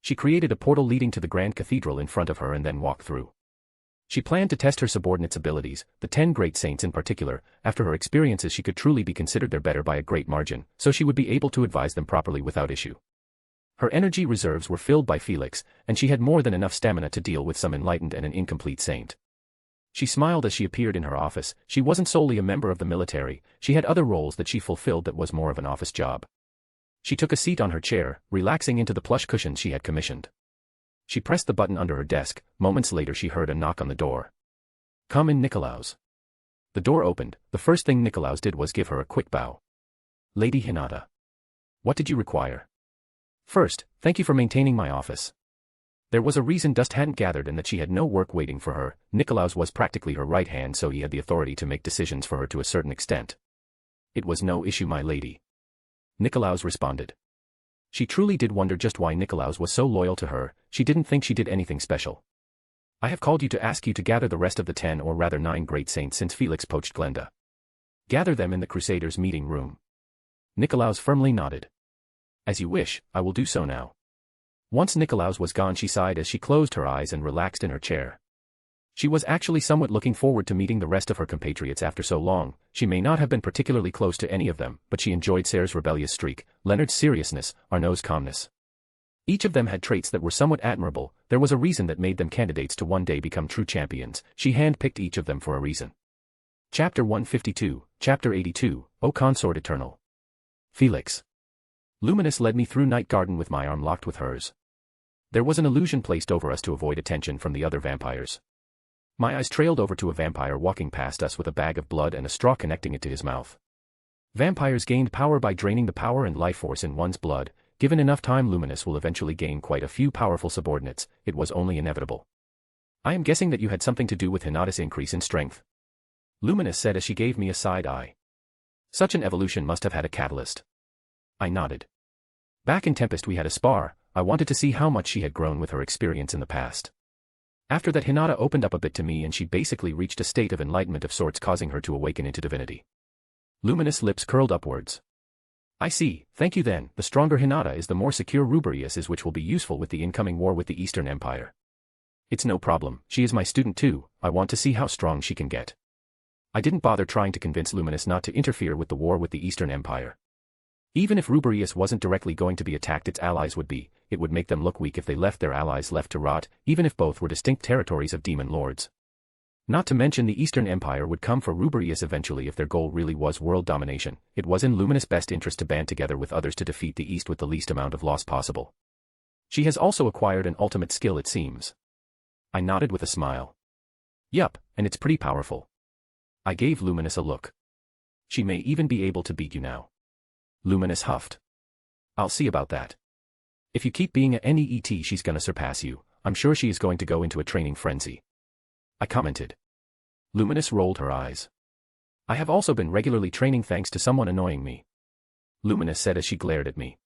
[SPEAKER 3] She created a portal leading to the Grand Cathedral in front of her and then walked through. She planned to test her subordinates' abilities, the 10 great saints in particular. After her experiences she could truly be considered their better by a great margin, so she would be able to advise them properly without issue. Her energy reserves were filled by Felix, and she had more than enough stamina to deal with some enlightened and an incomplete saint. She smiled as she appeared in her office. She wasn't solely a member of the military, she had other roles that she fulfilled that was more of an office job. She took a seat on her chair, relaxing into the plush cushions she had commissioned. She pressed the button under her desk. Moments later she heard a knock on the door. Come in, Nikolaus. The door opened. The first thing Nikolaus did was give her a quick bow. Lady Hinata. What did you require? First, thank you for maintaining my office. There was a reason dust hadn't gathered and that she had no work waiting for her. Nikolaus was practically her right hand, so he had the authority to make decisions for her to a certain extent. It was no issue, my lady. Nikolaus responded. She truly did wonder just why Nikolaus was so loyal to her. She didn't think she did anything special. I have called you to ask you to gather the rest of the 10 or rather 9 great saints since Felix poached Glenda. Gather them in the Crusaders' meeting room. Nikolaus firmly nodded. As you wish, I will do so now. Once Nikolaus was gone she sighed as she closed her eyes and relaxed in her chair. She was actually somewhat looking forward to meeting the rest of her compatriots after so long. She may not have been particularly close to any of them, but she enjoyed Serre's rebellious streak, Leonard's seriousness, Arnaud's calmness. Each of them had traits that were somewhat admirable. There was a reason that made them candidates to one day become true champions. She hand-picked each of them for a reason. Chapter 152, Chapter 82, O Consort Eternal. Felix. Luminous led me through Night Garden with my arm locked with hers. There was an illusion placed over us to avoid attention from the other vampires. My eyes trailed over to a vampire walking past us with a bag of blood and a straw connecting it to his mouth. Vampires gained power by draining the power and life force in one's blood. Given enough time, Luminous will eventually gain quite a few powerful subordinates. It was only inevitable. I am guessing that you had something to do with Hinata's increase in strength. Luminous said as she gave me a side eye. Such an evolution must have had a catalyst. I nodded. Back in Tempest we had a spar. I wanted to see how much she had grown with her experience in the past. After that Hinata opened up a bit to me and she basically reached a state of enlightenment of sorts, causing her to awaken into divinity. Luminous lips curled upwards. I see, thank you then. The stronger Hinata is, the more secure Ruberius is, which will be useful with the incoming war with the Eastern Empire. It's no problem, she is my student too. I want to see how strong she can get. I didn't bother trying to convince Luminous not to interfere with the war with the Eastern Empire. Even if Ruberius wasn't directly going to be attacked, its allies would be. It would make them look weak if they left their allies left to rot, even if both were distinct territories of demon lords. Not to mention the Eastern Empire would come for Ruberius eventually if their goal really was world domination. It was in Luminous' best interest to band together with others to defeat the East with the least amount of loss possible. She has also acquired an ultimate skill, it seems. I nodded with a smile. Yup, and it's pretty powerful. I gave Luminous a look. She may even be able to beat you now. Luminous huffed. I'll see about that. If you keep being a NEET, she's gonna surpass you. I'm sure she is going to go into a training frenzy. I commented. Luminous rolled her eyes. I have also been regularly training thanks to someone annoying me. Luminous said as she glared at me.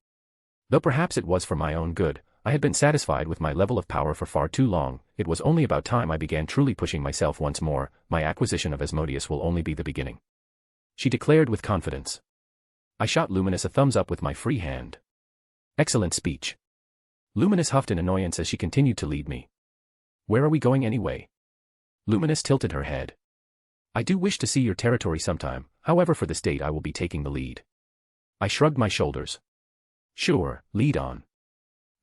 [SPEAKER 3] Though perhaps it was for my own good, I had been satisfied with my level of power for far too long. It was only about time I began truly pushing myself once more. My acquisition of Asmodeus will only be the beginning. She declared with confidence. I shot Luminous a thumbs up with my free hand. Excellent speech. Luminous huffed in annoyance as she continued to lead me. Where are we going anyway? Luminous tilted her head. I do wish to see your territory sometime, however for this date I will be taking the lead. I shrugged my shoulders. Sure, lead on.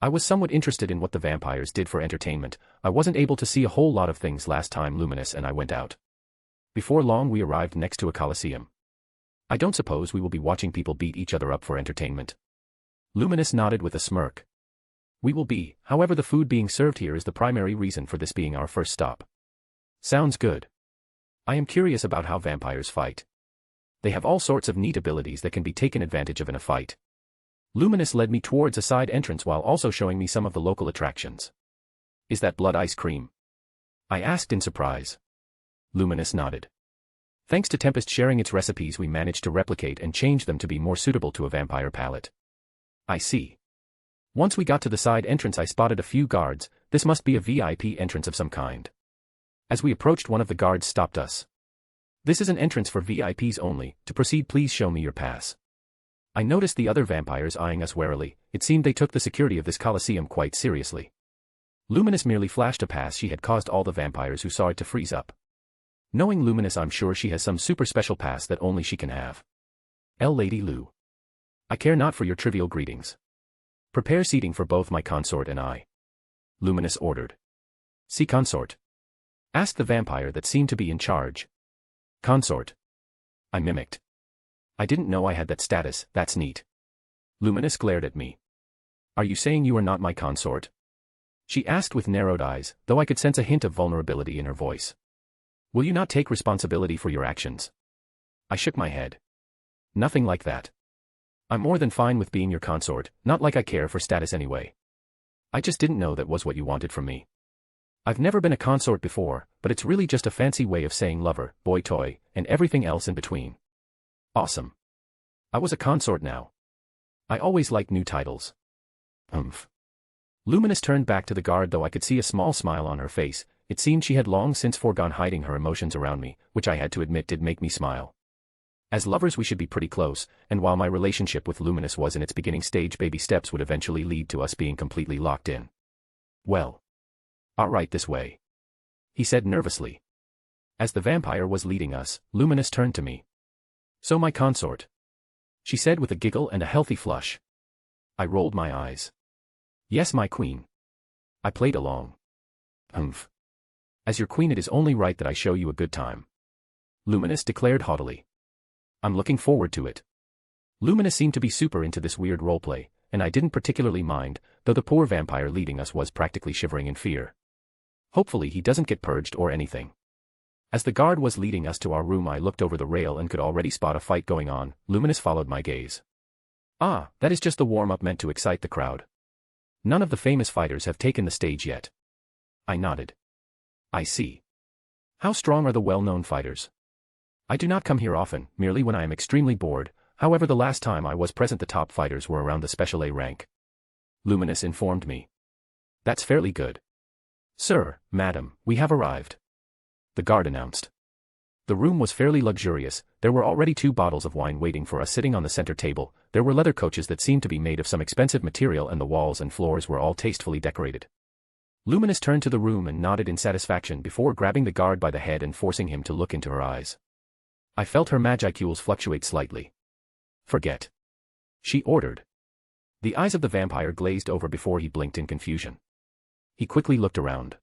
[SPEAKER 3] I was somewhat interested in what the vampires did for entertainment. I wasn't able to see a whole lot of things last time Luminous and I went out. Before long we arrived next to a coliseum. I don't suppose we will be watching people beat each other up for entertainment. Luminous nodded with a smirk. We will be, however the food being served here is the primary reason for this being our first stop. Sounds good. I am curious about how vampires fight. They have all sorts of neat abilities that can be taken advantage of in a fight. Luminous led me towards a side entrance while also showing me some of the local attractions. Is that blood ice cream? I asked in surprise. Luminous nodded. Thanks to Tempest sharing its recipes we managed to replicate and change them to be more suitable to a vampire palate. I see. Once we got to the side entrance I spotted a few guards. This must be a VIP entrance of some kind. As we approached, one of the guards stopped us. This is an entrance for VIPs only. To proceed, please show me your pass. I noticed the other vampires eyeing us warily. It seemed they took the security of this coliseum quite seriously. Luminous merely flashed a pass she had caused all the vampires who saw it to freeze up. Knowing Luminous, I'm sure she has some super special pass that only she can have. Lady Lu. I care not for your trivial greetings. Prepare seating for both my consort and I. Luminous ordered. See consort? Asked the vampire that seemed to be in charge. Consort. I mimicked. I didn't know I had that status. That's neat. Luminous glared at me. Are you saying you are not my consort? She asked with narrowed eyes, though I could sense a hint of vulnerability in her voice. Will you not take responsibility for your actions? I shook my head. Nothing like that. I'm more than fine with being your consort, not like I care for status anyway. I just didn't know that was what you wanted from me. I've never been a consort before, but it's really just a fancy way of saying lover, boy toy, and everything else in between. Awesome. I was a consort now. I always liked new titles. Luminous turned back to the guard, though I could see a small smile on her face. It seemed she had long since foregone hiding her emotions around me, which I had to admit did make me smile. As lovers we should be pretty close, and while my relationship with Luminous was in its beginning stage, baby steps would eventually lead to us being completely locked in. Well. Alright, this way. He said nervously. As the vampire was leading us, Luminous turned to me. So my consort? She said with a giggle and a healthy flush. I rolled my eyes. Yes, my queen. I played along. As your queen, it is only right that I show you a good time. Luminous declared haughtily. I'm looking forward to it. Luminous seemed to be super into this weird roleplay, and I didn't particularly mind, though the poor vampire leading us was practically shivering in fear. Hopefully he doesn't get purged or anything. As the guard was leading us to our room, I looked over the rail and could already spot a fight going on. Luminous followed my gaze. Ah, that is just the warm-up meant to excite the crowd. None of the famous fighters have taken the stage yet. I nodded. I see. How strong are the well-known fighters? I do not come here often, merely when I am extremely bored. However, the last time I was present the top fighters were around the Special A rank. Luminous informed me. That's fairly good. Sir, madam, we have arrived. The guard announced. The room was fairly luxurious. There were already 2 bottles of wine waiting for us sitting on the center table. There were leather coaches that seemed to be made of some expensive material, and the walls and floors were all tastefully decorated. Luminous turned to the room and nodded in satisfaction before grabbing the guard by the head and forcing him to look into her eyes. I felt her magicules fluctuate slightly. Forget. She ordered. The eyes of the vampire glazed over before he blinked in confusion. He quickly looked around.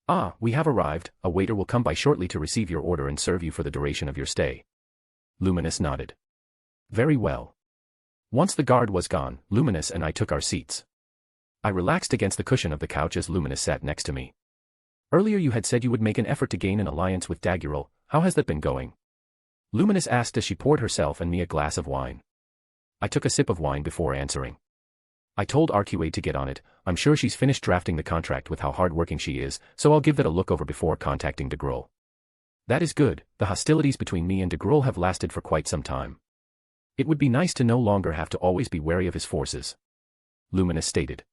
[SPEAKER 3] Ah, we have arrived. A waiter will come by shortly to receive your order and serve you for the duration of your stay. Luminous nodded. Very well. Once the guard was gone, Luminous and I took our seats. I relaxed against the cushion of the couch as Luminous sat next to me. Earlier you had said you would make an effort to gain an alliance with Daggerel. How has that been going? Luminous asked as she poured herself and me a glass of wine. I took a sip of wine before answering. I told RQA to get on it. I'm sure she's finished drafting the contract with how hardworking she is, so I'll give that a look over before contacting Daggerel. That is good. The hostilities between me and Daggerel have lasted for quite some time. It would be nice to no longer have to always be wary of his forces. Luminous stated.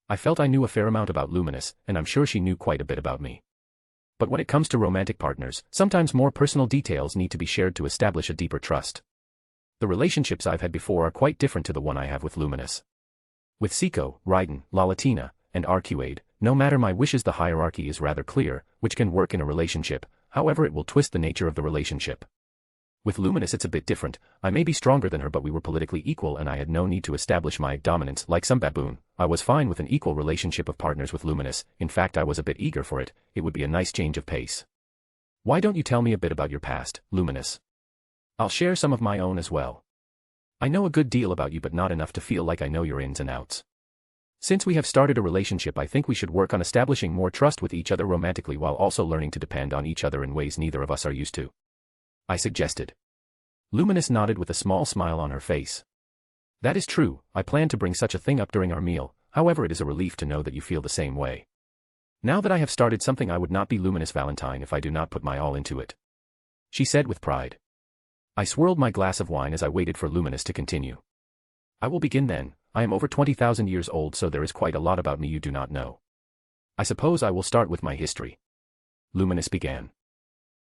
[SPEAKER 3] I felt I knew a fair amount about Luminous, and I'm sure she knew quite a bit about me. But when it comes to romantic partners, sometimes more personal details need to be shared to establish a deeper trust. The relationships I've had before are quite different to the one I have with Luminous. With Seiko, Raiden, Lalatina, and Arcuade, no matter my wishes, the hierarchy is rather clear, which can work in a relationship. However, it will twist the nature of the relationship. With Luminous it's a bit different. I may be stronger than her, but we were politically equal and I had no need to establish my dominance like some baboon. I was fine with an equal relationship of partners with Luminous. In fact, I was a bit eager for it. It would be a nice change of pace. Why don't you tell me a bit about your past, Luminous? I'll share some of my own as well. I know a good deal about you, but not enough to feel like I know your ins and outs. Since we have started a relationship, I think we should work on establishing more trust with each other romantically while also learning to depend on each other in ways neither of us are used to. I suggested. Luminous nodded with a small smile on her face. That is true. I planned to bring such a thing up during our meal. However, it is a relief to know that you feel the same way. Now that I have started something, I would not be Luminous Valentine if I do not put my all into it. She said with pride. I swirled my glass of wine as I waited for Luminous to continue. I will begin then. I am over 20,000 years old, so there is quite a lot about me you do not know. I suppose I will start with my history. Luminous began.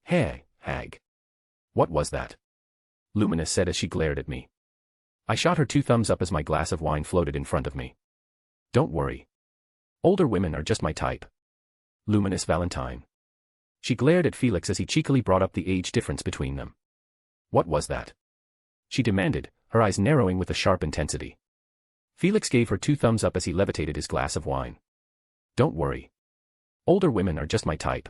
[SPEAKER 3] Hey, hag. What was that? Luminous said as she glared at me. I shot her 2 thumbs up as my glass of wine floated in front of me. Don't worry. Older women are just my type. Luminous Valentine. She glared at Felix as he cheekily brought up the age difference between them. What was that? She demanded, her eyes narrowing with a sharp intensity. Felix gave her 2 thumbs up as he levitated his glass of wine. Don't worry. Older women are just my type.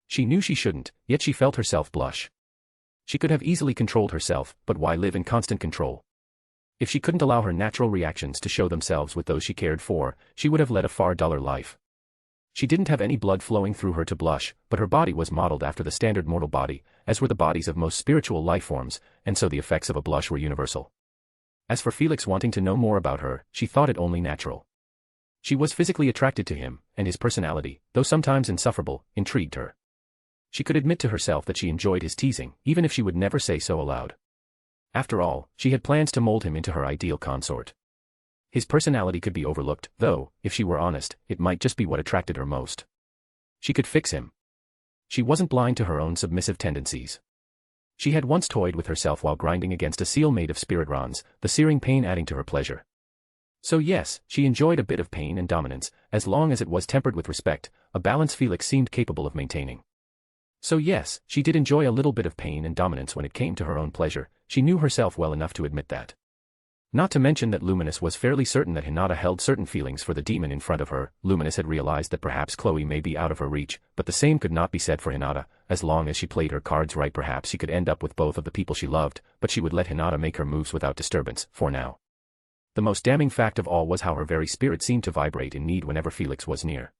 [SPEAKER 3] She knew she shouldn't, yet she felt herself blush. She could have easily controlled herself, but why live in constant control? If she couldn't allow her natural reactions to show themselves with those she cared for, she would have led a far duller life. She didn't have any blood flowing through her to blush, but her body was modeled after the standard mortal body, as were the bodies of most spiritual life forms, and so the effects of a blush were universal. As for Felix wanting to know more about her, she thought it only natural. She was physically attracted to him, and his personality, though sometimes insufferable, intrigued her. She could admit to herself that she enjoyed his teasing, even if she would never say so aloud. After all, she had plans to mold him into her ideal consort. His personality could be overlooked, though, if she were honest, it might just be what attracted her most. She could fix him. She wasn't blind to her own submissive tendencies. She had once toyed with herself while grinding against a seal made of spirit rons, the searing pain adding to her pleasure. So yes, she enjoyed a bit of pain and dominance, as long as it was tempered with respect, a balance Felix seemed capable of maintaining. So yes, she did enjoy a little bit of pain and dominance when it came to her own pleasure, she knew herself well enough to admit that. Not to mention that Luminous was fairly certain that Hinata held certain feelings for the demon in front of her. Luminous had realized that perhaps Chloe may be out of her reach, but the same could not be said for Hinata. As long as she played her cards right, perhaps she could end up with both of the people she loved, but she would let Hinata make her moves without disturbance, for now. The most damning fact of all was how her very spirit seemed to vibrate in need whenever Felix was near.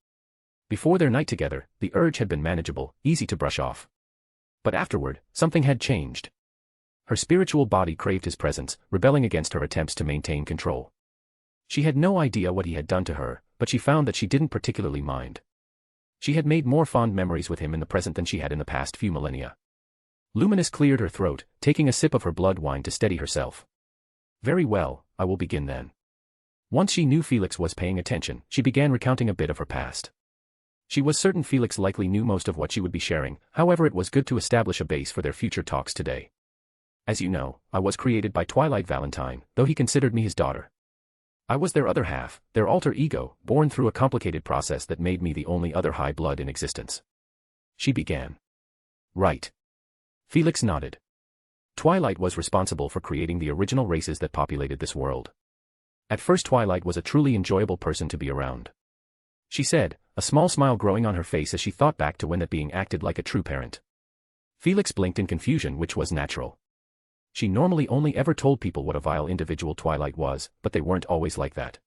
[SPEAKER 3] Before their night together, the urge had been manageable, easy to brush off. But afterward, something had changed. Her spiritual body craved his presence, rebelling against her attempts to maintain control. She had no idea what he had done to her, but she found that she didn't particularly mind. She had made more fond memories with him in the present than she had in the past few millennia. Luminous cleared her throat, taking a sip of her blood wine to steady herself. Very well, I will begin then. Once she knew Felix was paying attention, she began recounting a bit of her past. She was certain Felix likely knew most of what she would be sharing, however it was good to establish a base for their future talks today. As you know, I was created by Twilight Valentine, though he considered me his daughter. I was their other half, their alter ego, born through a complicated process that made me the only other high blood in existence. She began. Right. Felix nodded. Twilight was responsible for creating the original races that populated this world. At first Twilight was a truly enjoyable person to be around. She said, a small smile growing on her face as she thought back to when that being acted like a true parent. Felix blinked in confusion, which was natural. She normally only ever told people what a vile individual Twilight was, but they weren't always like that.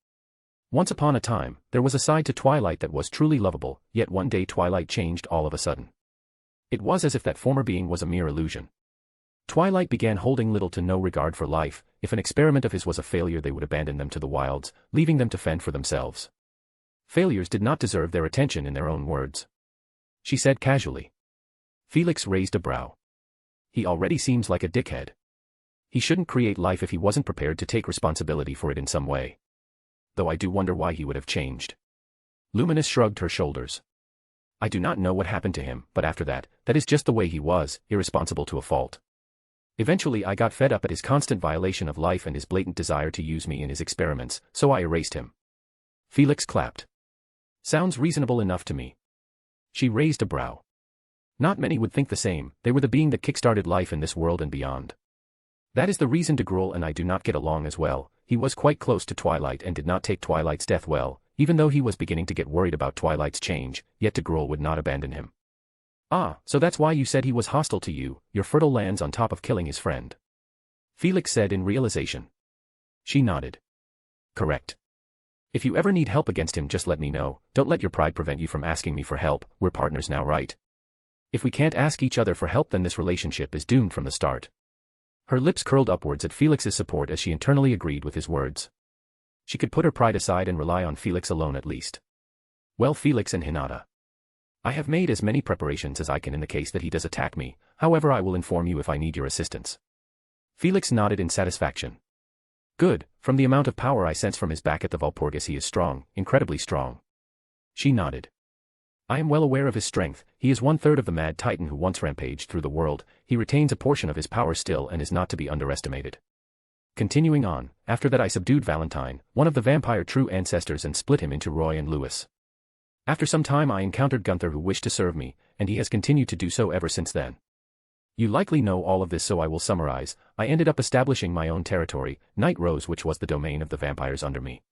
[SPEAKER 3] Once upon a time, there was a side to Twilight that was truly lovable, yet one day Twilight changed all of a sudden. It was as if that former being was a mere illusion. Twilight began holding little to no regard for life. If an experiment of his was a failure, they would abandon them to the wilds, leaving them to fend for themselves. Failures did not deserve their attention in their own words. She said casually. Felix raised a brow. He already seems like a dickhead. He shouldn't create life if he wasn't prepared to take responsibility for it in some way. Though I do wonder why he would have changed. Luminous shrugged her shoulders. I do not know what happened to him, but after that, that is just the way he was, irresponsible to a fault. Eventually I got fed up at his constant violation of life and his blatant desire to use me in his experiments, so I erased him. Felix clapped. Sounds reasonable enough to me. She raised a brow. Not many would think the same. They were the being that kick-started life in this world and beyond. That is the reason DeGruel and I do not get along as well. He was quite close to Twilight and did not take Twilight's death well, even though he was beginning to get worried about Twilight's change, yet DeGruel would not abandon him. Ah, so that's why you said he was hostile to you, your fertile lands on top of killing his friend. Felix said in realization. She nodded. Correct. If you ever need help against him, just let me know. Don't let your pride prevent you from asking me for help. We're partners now, right? If we can't ask each other for help, then this relationship is doomed from the start. Her lips curled upwards at Felix's support as she internally agreed with his words. She could put her pride aside and rely on Felix alone at least. Well, Felix and Hinata. I have made as many preparations as I can in the case that he does attack me, however I will inform you if I need your assistance. Felix nodded in satisfaction. Good, from the amount of power I sense from his back at the Valpurgis he is strong, incredibly strong. She nodded. I am well aware of his strength. He is 1/3 of the Mad Titan who once rampaged through the world. He retains a portion of his power still and is not to be underestimated. Continuing on, after that I subdued Valentine, one of the vampire true ancestors, and split him into Roy and Lewis. After some time I encountered Gunther, who wished to serve me, and he has continued to do so ever since then. You likely know all of this, so I will summarize. I ended up establishing my own territory, Night Rose, which was the domain of the vampires under me.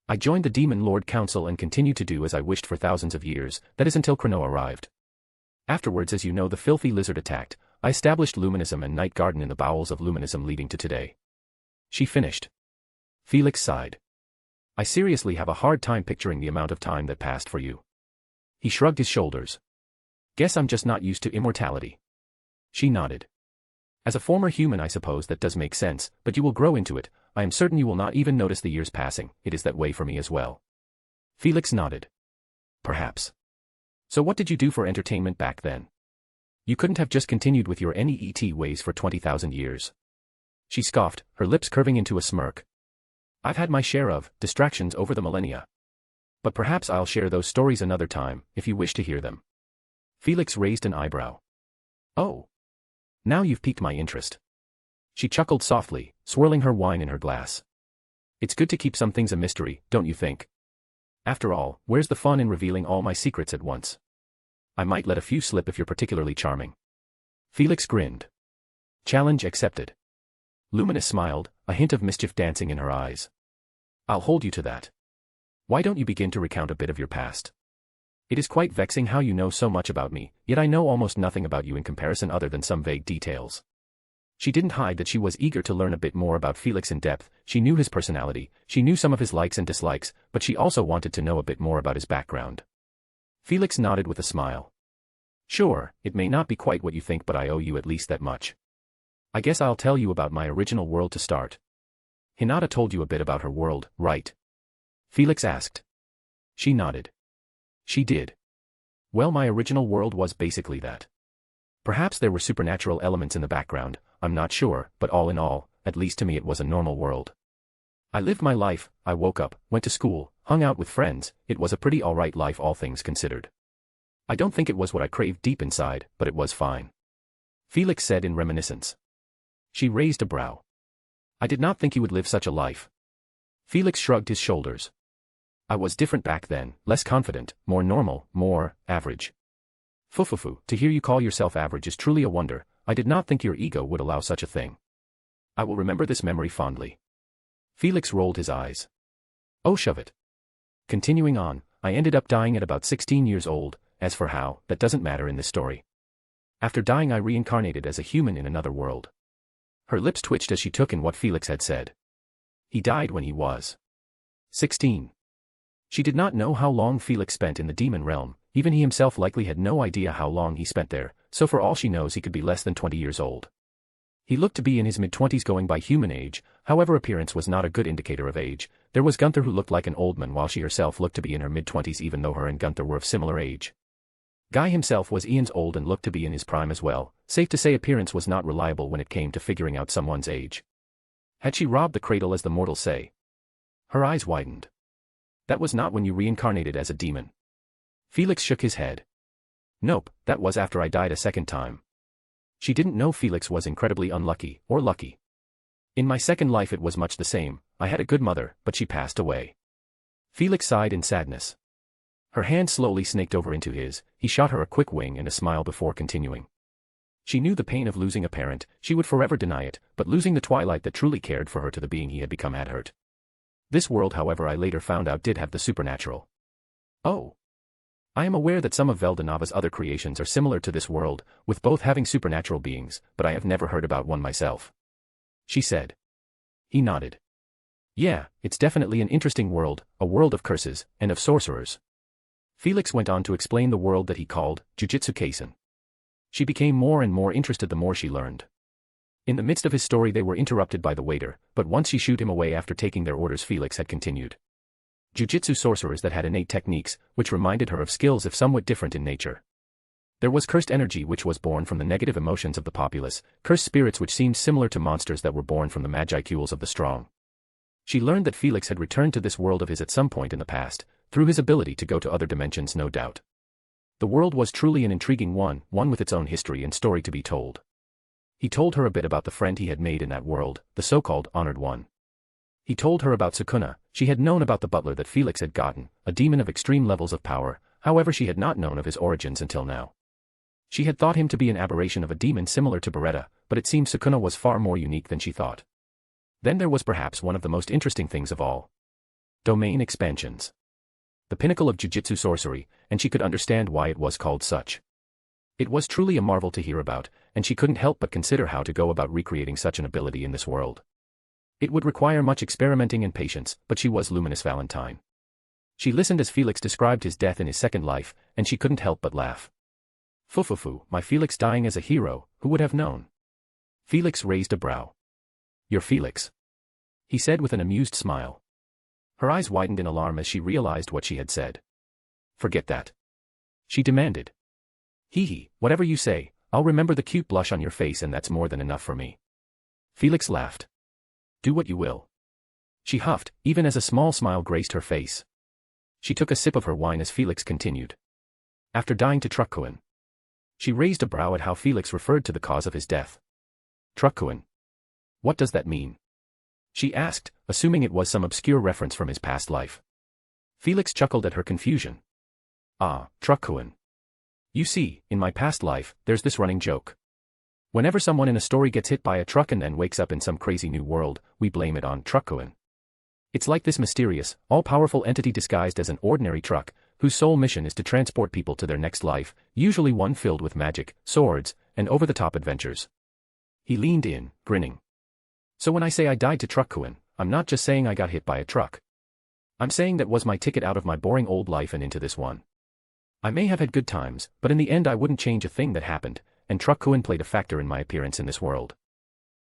[SPEAKER 3] I joined the Demon Lord Council and continued to do as I wished for thousands of years, that is until Chrono arrived. Afterwards, as you know, the filthy lizard attacked. I established Luminism and Night Garden in the bowels of Luminism, leading to today. She finished. Felix sighed. I seriously have a hard time picturing the amount of time that passed for you. He shrugged his shoulders. Guess I'm just not used to immortality. She nodded. As a former human, I suppose that does make sense, but you will grow into it. I am certain you will not even notice the years passing. It is that way for me as well. Felix nodded. Perhaps. So what did you do for entertainment back then? You couldn't have just continued with your NEET ways for 20,000 years. She scoffed, her lips curving into a smirk. I've had my share of distractions over the millennia. But perhaps I'll share those stories another time, if you wish to hear them. Felix raised an eyebrow. Oh. Now you've piqued my interest. She chuckled softly, swirling her wine in her glass. It's good to keep some things a mystery, don't you think? After all, where's the fun in revealing all my secrets at once? I might let a few slip if you're particularly charming. Felix grinned. Challenge accepted. Luminous smiled, a hint of mischief dancing in her eyes. I'll hold you to that. Why don't you begin to recount a bit of your past? It is quite vexing how you know so much about me, yet I know almost nothing about you in comparison other than some vague details. She didn't hide that she was eager to learn a bit more about Felix in depth. She knew his personality, she knew some of his likes and dislikes, but she also wanted to know a bit more about his background. Felix nodded with a smile. Sure, it may not be quite what you think, but I owe you at least that much. I guess I'll tell you about my original world to start. Hinata told you a bit about her world, right? Felix asked. She nodded. She did. Well, my original world was basically that. Perhaps there were supernatural elements in the background, I'm not sure, but all in all, at least to me it was a normal world. I lived my life, I woke up, went to school, hung out with friends. It was a pretty alright life, all things considered. I don't think it was what I craved deep inside, but it was fine. Felix said in reminiscence. She raised a brow. I did not think you would live such a life. Felix shrugged his shoulders. I was different back then, less confident, more normal, more average. Fufufu, to hear you call yourself average is truly a wonder. I did not think your ego would allow such a thing. I will remember this memory fondly. Felix rolled his eyes. Oh, shove it. Continuing on, I ended up dying at about 16 years old. As for how, that doesn't matter in this story. After dying, I reincarnated as a human in another world. Her lips twitched as she took in what Felix had said. He died when he was 16. She did not know how long Felix spent in the demon realm. Even he himself likely had no idea how long he spent there, so for all she knows he could be less than 20 years old. He looked to be in his mid-20s going by human age, however appearance was not a good indicator of age. There was Gunther, who looked like an old man, while she herself looked to be in her mid-20s, even though her and Gunther were of similar age. Guy himself was Ian's old and looked to be in his prime as well. Safe to say appearance was not reliable when it came to figuring out someone's age. Had she robbed the cradle, as the mortals say? Her eyes widened. That was not when you reincarnated as a demon. Felix shook his head. Nope, that was after I died a second time. She didn't know Felix was incredibly unlucky, or lucky. In my second life it was much the same. I had a good mother, but she passed away. Felix sighed in sadness. Her hand slowly snaked over into his. He shot her a quick wing and a smile before continuing. She knew the pain of losing a parent. She would forever deny it, but losing the twilight that truly cared for her to the being he had become had hurt. This world, however, I later found out did have the supernatural. Oh. I am aware that some of Veldanava's other creations are similar to this world, with both having supernatural beings, but I have never heard about one myself. She said. He nodded. Yeah, it's definitely an interesting world, a world of curses, and of sorcerers. Felix went on to explain the world that he called Jujutsu Kaisen. She became more and more interested the more she learned. In the midst of his story they were interrupted by the waiter, but once she shooed him away after taking their orders, Felix had continued. Jujutsu sorcerers that had innate techniques, which reminded her of skills if somewhat different in nature. There was cursed energy which was born from the negative emotions of the populace, cursed spirits which seemed similar to monsters that were born from the magicules of the strong. She learned that Felix had returned to this world of his at some point in the past, through his ability to go to other dimensions, no doubt. The world was truly an intriguing one with its own history and story to be told. He told her a bit about the friend he had made in that world, the so-called honored one. He told her about Sukuna. She had known about the butler that Felix had gotten, a demon of extreme levels of power, however she had not known of his origins until now. She had thought him to be an aberration of a demon similar to Beretta, but it seemed Sukuna was far more unique than she thought. Then there was perhaps one of the most interesting things of all. Domain expansions. The pinnacle of jujitsu sorcery, and she could understand why it was called such. It was truly a marvel to hear about, and she couldn't help but consider how to go about recreating such an ability in this world. It would require much experimenting and patience, but she was Luminous Valentine. She listened as Felix described his death in his second life, and she couldn't help but laugh. Fufufu, my Felix dying as a hero, who would have known? Felix raised a brow. You're Felix? He said with an amused smile. Her eyes widened in alarm as she realized what she had said. Forget that. She demanded. Hee, whatever you say, I'll remember the cute blush on your face and that's more than enough for me. Felix laughed. Do what you will. She huffed, even as a small smile graced her face. She took a sip of her wine as Felix continued. After dying to Trukuin. She raised a brow at how Felix referred to the cause of his death. Trukuin. What does that mean? She asked, assuming it was some obscure reference from his past life. Felix chuckled at her confusion. Ah, Trukuin. You see, in my past life, there's this running joke. Whenever someone in a story gets hit by a truck and then wakes up in some crazy new world, we blame it on Trukuin. It's like this mysterious, all-powerful entity disguised as an ordinary truck, whose sole mission is to transport people to their next life, usually one filled with magic, swords, and over-the-top adventures. He leaned in, grinning. So when I say I died to Trukuin, I'm not just saying I got hit by a truck. I'm saying that was my ticket out of my boring old life and into this one. I may have had good times, but in the end I wouldn't change a thing that happened, and Trukuin played a factor in my appearance in this world.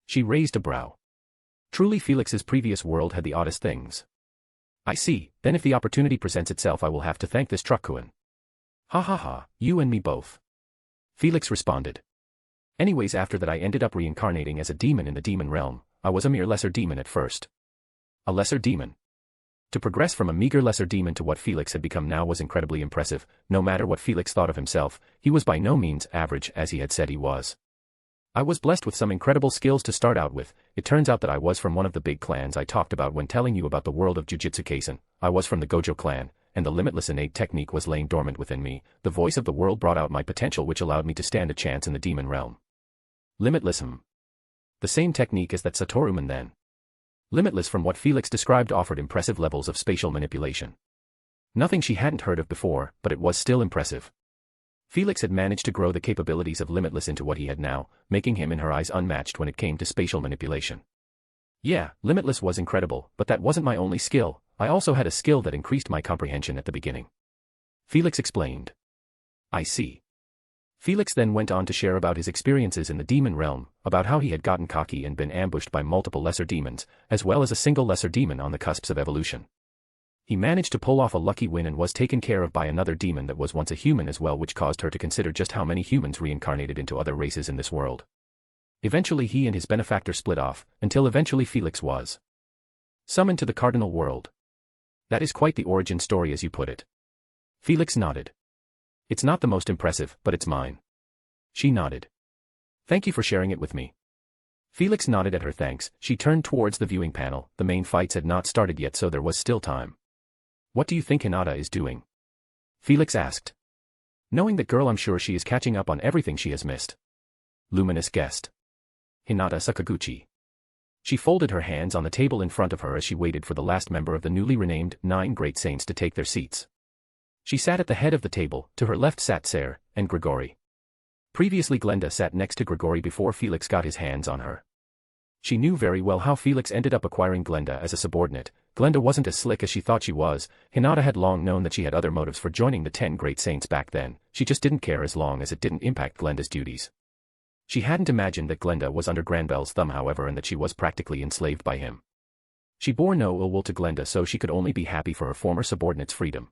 [SPEAKER 3] She raised a brow. Truly Felix's previous world had the oddest things. I see, then if the opportunity presents itself I will have to thank this Trukuin. Ha ha ha, you and me both. Felix responded. Anyways, after that I ended up reincarnating as a demon in the demon realm. I was a mere lesser demon at first. A lesser demon. To progress from a meager lesser demon to what Felix had become now was incredibly impressive. No matter what Felix thought of himself, he was by no means average as he had said he was. I was blessed with some incredible skills to start out with. It turns out that I was from one of the big clans I talked about when telling you about the world of Jujutsu Kaisen. I was from the Gojo clan, and the limitless innate technique was laying dormant within me. The voice of the world brought out my potential, which allowed me to stand a chance in the demon realm. Limitless. The same technique as that Satoruman then. Limitless, from what Felix described, offered impressive levels of spatial manipulation. Nothing she hadn't heard of before, but it was still impressive. Felix had managed to grow the capabilities of Limitless into what he had now, making him in her eyes unmatched when it came to spatial manipulation. Yeah, Limitless was incredible, but that wasn't my only skill. I also had a skill that increased my comprehension at the beginning. Felix explained. I see. Felix then went on to share about his experiences in the demon realm, about how he had gotten cocky and been ambushed by multiple lesser demons, as well as a single lesser demon on the cusps of evolution. He managed to pull off a lucky win and was taken care of by another demon that was once a human as well, which caused her to consider just how many humans reincarnated into other races in this world. Eventually he and his benefactor split off, until eventually Felix was summoned to the Cardinal World. That is quite the origin story as you put it. Felix nodded. It's not the most impressive, but it's mine. She nodded. Thank you for sharing it with me. Felix nodded at her thanks. She turned towards the viewing panel. The main fights had not started yet, so there was still time. What do you think Hinata is doing? Felix asked. Knowing that girl, I'm sure she is catching up on everything she has missed. Luminous guessed. Hinata Sakaguchi. She folded her hands on the table in front of her as she waited for the last member of the newly renamed 9 Great Saints to take their seats. She sat at the head of the table. To her left sat Ser and Grigori. Previously Glenda sat next to Grigori before Felix got his hands on her. She knew very well how Felix ended up acquiring Glenda as a subordinate. Glenda wasn't as slick as she thought she was. Hinata had long known that she had other motives for joining the 10 Great Saints back then. She just didn't care as long as it didn't impact Glenda's duties. She hadn't imagined that Glenda was under Grandbell's thumb, however, and that she was practically enslaved by him. She bore no ill will to Glenda, so she could only be happy for her former subordinate's freedom.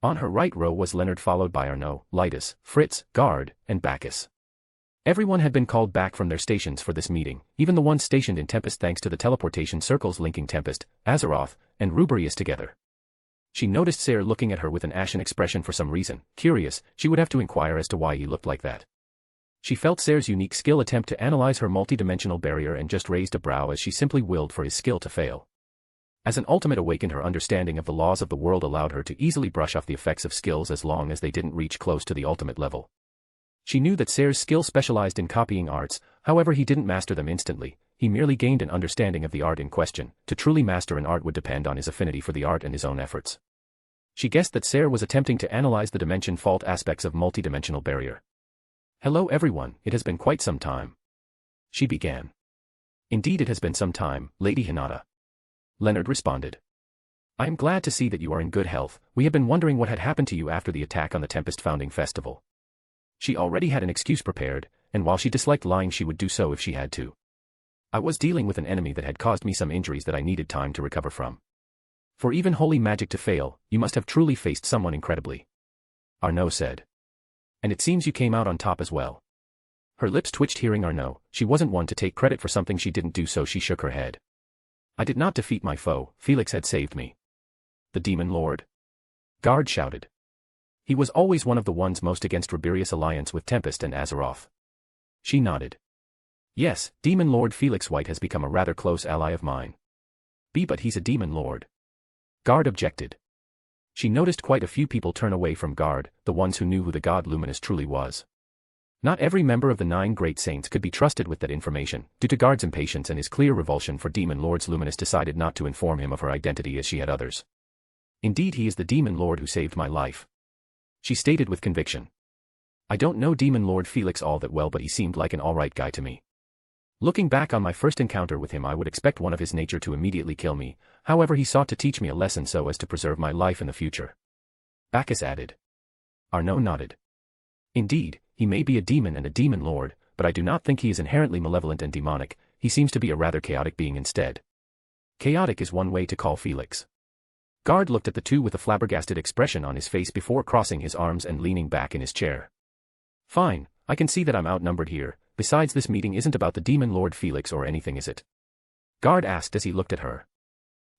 [SPEAKER 3] On her right row was Leonard, followed by Arnaud, Lytus, Fritz, Guard, and Bacchus. Everyone had been called back from their stations for this meeting, even the ones stationed in Tempest thanks to the teleportation circles linking Tempest, Azeroth, and Ruberius together. She noticed Ser looking at her with an ashen expression for some reason. Curious, she would have to inquire as to why he looked like that. She felt Ser's unique skill attempt to analyze her multidimensional barrier and just raised a brow as she simply willed for his skill to fail. As an ultimate awakened, her understanding of the laws of the world allowed her to easily brush off the effects of skills as long as they didn't reach close to the ultimate level. She knew that Ser's skill specialized in copying arts, however he didn't master them instantly, he merely gained an understanding of the art in question. To truly master an art would depend on his affinity for the art and his own efforts. She guessed that Ser was attempting to analyze the dimension fault aspects of multidimensional barrier. "Hello everyone, it has been quite some time," she began. "Indeed it has been some time, Lady Hinata," Leonard responded. "I am glad to see that you are in good health. We have been wondering what had happened to you after the attack on the Tempest Founding Festival." She already had an excuse prepared, and while she disliked lying she would do so if she had to. "I was dealing with an enemy that had caused me some injuries that I needed time to recover from. For even holy magic to fail, you must have truly faced someone incredibly," Arnaud said. "And it seems you came out on top as well." Her lips twitched hearing Arnaud. She wasn't one to take credit for something she didn't do, so she shook her head. "I did not defeat my foe, Felix had saved me." "The Demon Lord?" Guard shouted. "He was always one of the ones most against Ruberius' alliance with Tempest and Azeroth." She nodded. "Yes, Demon Lord Felix White has become a rather close ally of mine." But he's a Demon Lord." Guard objected. She noticed quite a few people turn away from Guard, the ones who knew who the god Luminous truly was. Not every member of the 9 Great Saints could be trusted with that information. Due to Guard's impatience and his clear revulsion for Demon Lords, Luminous decided not to inform him of her identity as she had others. "Indeed he is the Demon Lord who saved my life," she stated with conviction. "I don't know Demon Lord Felix all that well, but he seemed like an alright guy to me. Looking back on my first encounter with him, I would expect one of his nature to immediately kill me. However, he sought to teach me a lesson so as to preserve my life in the future," Bacchus added. Arnaud nodded. "Indeed, he may be a demon and a demon lord, but I do not think he is inherently malevolent and demonic. He seems to be a rather chaotic being instead." "Chaotic is one way to call Felix." Guard looked at the two with a flabbergasted expression on his face before crossing his arms and leaning back in his chair. "Fine, I can see that I'm outnumbered here. Besides, this meeting isn't about the Demon Lord Felix or anything, is it?" Guard asked as he looked at her.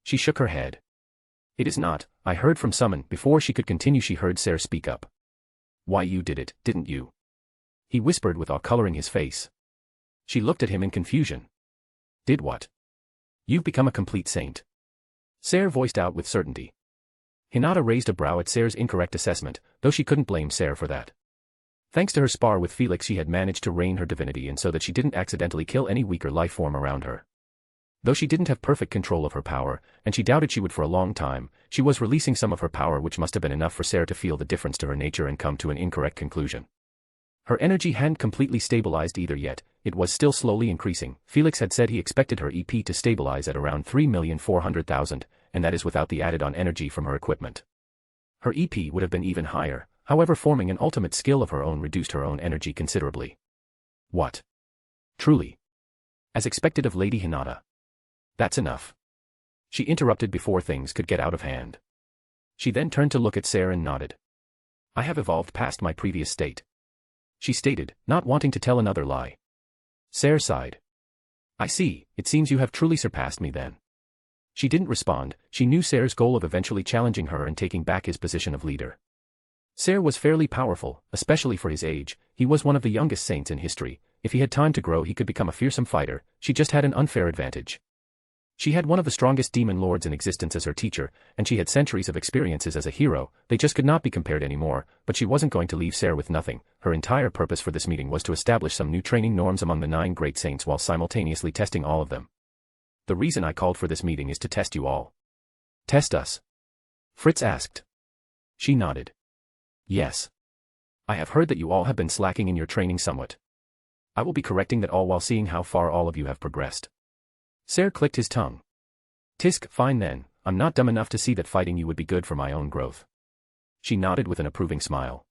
[SPEAKER 3] She shook her head. "It is not. I heard from someone." Before she could continue, she heard Ser speak up. "Why, you did it, didn't you?" he whispered with awe coloring his face. She looked at him in confusion. "Did what?" "You've become a complete saint," Ser voiced out with certainty. Hinata raised a brow at Ser's incorrect assessment, though she couldn't blame Ser for that. Thanks to her spar with Felix, she had managed to rein her divinity in so that she didn't accidentally kill any weaker life form around her. Though she didn't have perfect control of her power, and she doubted she would for a long time, she was releasing some of her power, which must have been enough for Ser to feel the difference to her nature and come to an incorrect conclusion. Her energy hadn't completely stabilized either yet, it was still slowly increasing. Felix had said he expected her EP to stabilize at around 3,400,000, and that is without the added-on energy from her equipment. Her EP would have been even higher, however forming an ultimate skill of her own reduced her own energy considerably. "What? Truly? As expected of Lady Hinata. That's enough," she interrupted before things could get out of hand. She then turned to look at Ser and nodded. "I have evolved past my previous state," she stated, not wanting to tell another lie. Ser sighed. "I see, it seems you have truly surpassed me then." She didn't respond. She knew Ser's goal of eventually challenging her and taking back his position of leader. Ser was fairly powerful, especially for his age. He was one of the youngest saints in history. If he had time to grow, he could become a fearsome fighter. She just had an unfair advantage. She had one of the strongest demon lords in existence as her teacher, and she had centuries of experiences as a hero. They just could not be compared anymore, but she wasn't going to leave Ser with nothing. Her entire purpose for this meeting was to establish some new training norms among the 9 great saints while simultaneously testing all of them. "The reason I called for this meeting is to test you all." "Test us?" Fritz asked. She nodded. "Yes. I have heard that you all have been slacking in your training somewhat. I will be correcting that all while seeing how far all of you have progressed." Ser clicked his tongue. "Tisk, fine then, I'm not dumb enough to see that fighting you would be good for my own growth." She nodded with an approving smile.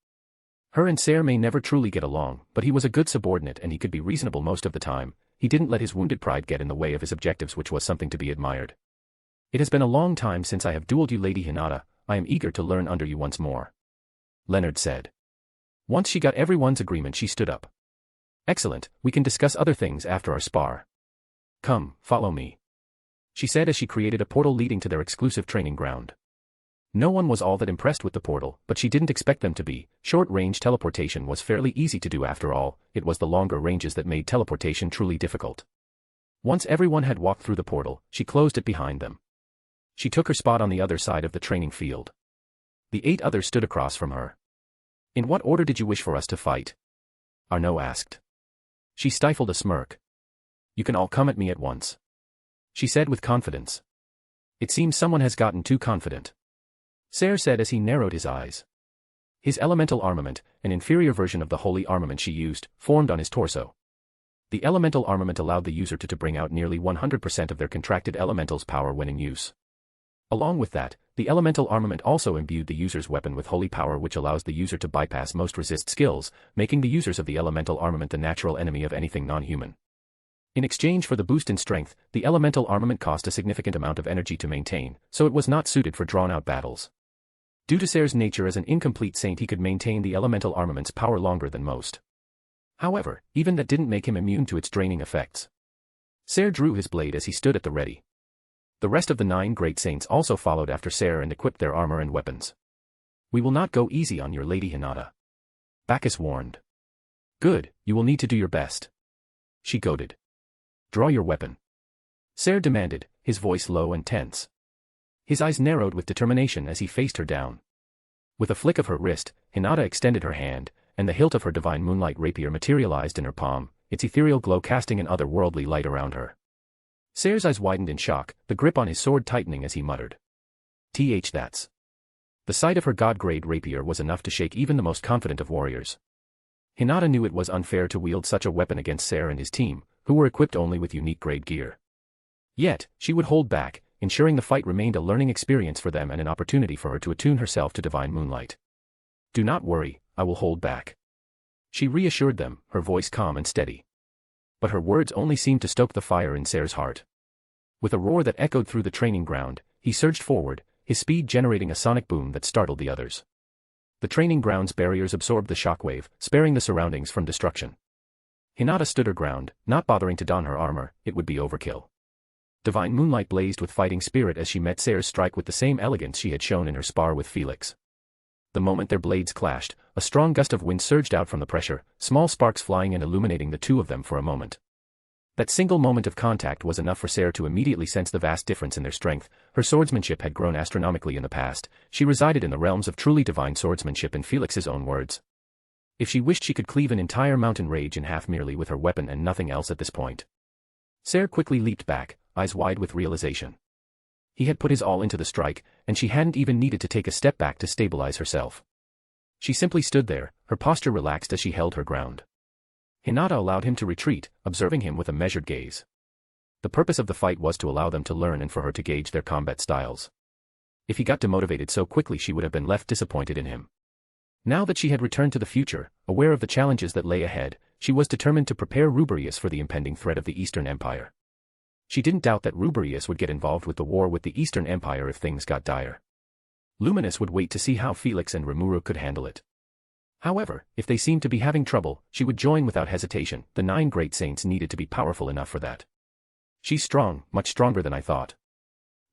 [SPEAKER 3] Her and Ser may never truly get along, but he was a good subordinate and he could be reasonable most of the time. He didn't let his wounded pride get in the way of his objectives, which was something to be admired. "It has been a long time since I have dueled you, Lady Hinata. I am eager to learn under you once more," Leonard said. Once she got everyone's agreement, she stood up. "Excellent, we can discuss other things after our spar. Come, follow me," she said as she created a portal leading to their exclusive training ground. No one was all that impressed with the portal, but she didn't expect them to be. Short-range teleportation was fairly easy to do after all, it was the longer ranges that made teleportation truly difficult. Once everyone had walked through the portal, she closed it behind them. She took her spot on the other side of the training field. The 8 others stood across from her. "In what order did you wish for us to fight?" Arnaud asked. She stifled a smirk. "You can all come at me at once," she said with confidence. "It seems someone has gotten too confident," Ser said as he narrowed his eyes. His elemental armament, an inferior version of the holy armament she used, formed on his torso. The elemental armament allowed the user to bring out nearly 100% of their contracted elemental's power when in use. Along with that, the elemental armament also imbued the user's weapon with holy power, which allows the user to bypass most resist skills, making the users of the elemental armament the natural enemy of anything non-human. In exchange for the boost in strength, the elemental armament cost a significant amount of energy to maintain, so it was not suited for drawn-out battles. Due to Ser's nature as an incomplete saint, he could maintain the elemental armament's power longer than most. However, even that didn't make him immune to its draining effects. Ser drew his blade as he stood at the ready. The rest of the 9 great saints also followed after Ser and equipped their armor and weapons. "We will not go easy on your Lady Hinata," Bacchus warned. "Good, you will need to do your best," she goaded. "Draw your weapon," Ser demanded, his voice low and tense. His eyes narrowed with determination as he faced her down. With a flick of her wrist, Hinata extended her hand, and the hilt of her divine moonlight rapier materialized in her palm, its ethereal glow casting an otherworldly light around her. Ser's eyes widened in shock, the grip on his sword tightening as he muttered. That's. The sight of her god-grade rapier was enough to shake even the most confident of warriors. Hinata knew it was unfair to wield such a weapon against Ser and his team, who were equipped only with unique grade gear. Yet, she would hold back, ensuring the fight remained a learning experience for them and an opportunity for her to attune herself to divine moonlight. "Do not worry, I will hold back," she reassured them, her voice calm and steady. But her words only seemed to stoke the fire in Ser's heart. With a roar that echoed through the training ground, he surged forward, his speed generating a sonic boom that startled the others. The training ground's barriers absorbed the shockwave, sparing the surroundings from destruction. Hinata stood her ground, not bothering to don her armor, it would be overkill. Divine moonlight blazed with fighting spirit as she met Ser's strike with the same elegance she had shown in her spar with Felix. The moment their blades clashed, a strong gust of wind surged out from the pressure, small sparks flying and illuminating the two of them for a moment. That single moment of contact was enough for Ser to immediately sense the vast difference in their strength. Her swordsmanship had grown astronomically in the past, she resided in the realms of truly divine swordsmanship in Felix's own words. If she wished she could cleave an entire mountain rage in half merely with her weapon and nothing else at this point. Ser quickly leaped back, eyes wide with realization. He had put his all into the strike, and she hadn't even needed to take a step back to stabilize herself. She simply stood there, her posture relaxed as she held her ground. Hinata allowed him to retreat, observing him with a measured gaze. The purpose of the fight was to allow them to learn and for her to gauge their combat styles. If he got demotivated so quickly, she would have been left disappointed in him. Now that she had returned to the future, aware of the challenges that lay ahead, she was determined to prepare Ruberius for the impending threat of the Eastern Empire. She didn't doubt that Ruberius would get involved with the war with the Eastern Empire if things got dire. Luminous would wait to see how Felix and Remuru could handle it. However, if they seemed to be having trouble, she would join without hesitation. The 9 great saints needed to be powerful enough for that. "She's strong, much stronger than I thought,"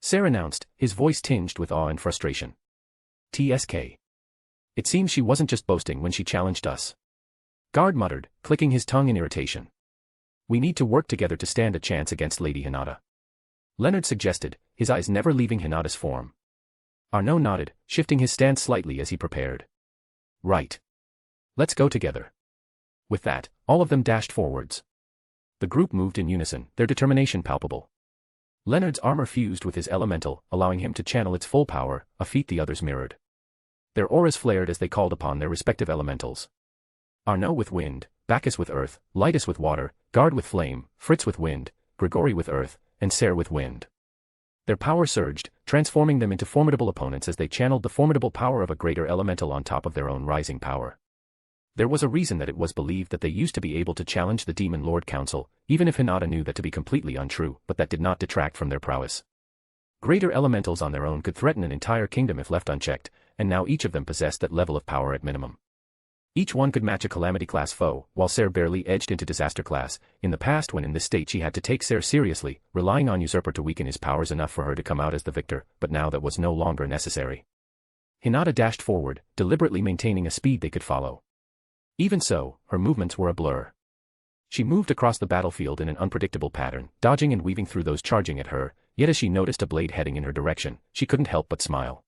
[SPEAKER 3] Ser announced, his voice tinged with awe and frustration. "TSK. It seems she wasn't just boasting when she challenged us," Guard muttered, clicking his tongue in irritation. "We need to work together to stand a chance against Lady Hinata," Leonard suggested, his eyes never leaving Hinata's form. Arnaud nodded, shifting his stance slightly as he prepared. "Right. Let's go together." With that, all of them dashed forwards. The group moved in unison, their determination palpable. Leonard's armor fused with his elemental, allowing him to channel its full power, a feat the others mirrored. Their auras flared as they called upon their respective elementals. Arnaud with wind, Bacchus with earth, Lytus with water, Guard with flame, Fritz with wind, Grigori with earth, and Ser with wind. Their power surged, transforming them into formidable opponents as they channeled the formidable power of a greater elemental on top of their own rising power. There was a reason that it was believed that they used to be able to challenge the Demon Lord Council, even if Hinata knew that to be completely untrue, but that did not detract from their prowess. Greater elementals on their own could threaten an entire kingdom if left unchecked, and now each of them possessed that level of power at minimum. Each one could match a Calamity-class foe, while Ser barely edged into Disaster class. In the past, when in this state she had to take Ser seriously, relying on Usurper to weaken his powers enough for her to come out as the victor, but now that was no longer necessary. Hinata dashed forward, deliberately maintaining a speed they could follow. Even so, her movements were a blur. She moved across the battlefield in an unpredictable pattern, dodging and weaving through those charging at her, yet as she noticed a blade heading in her direction, she couldn't help but smile.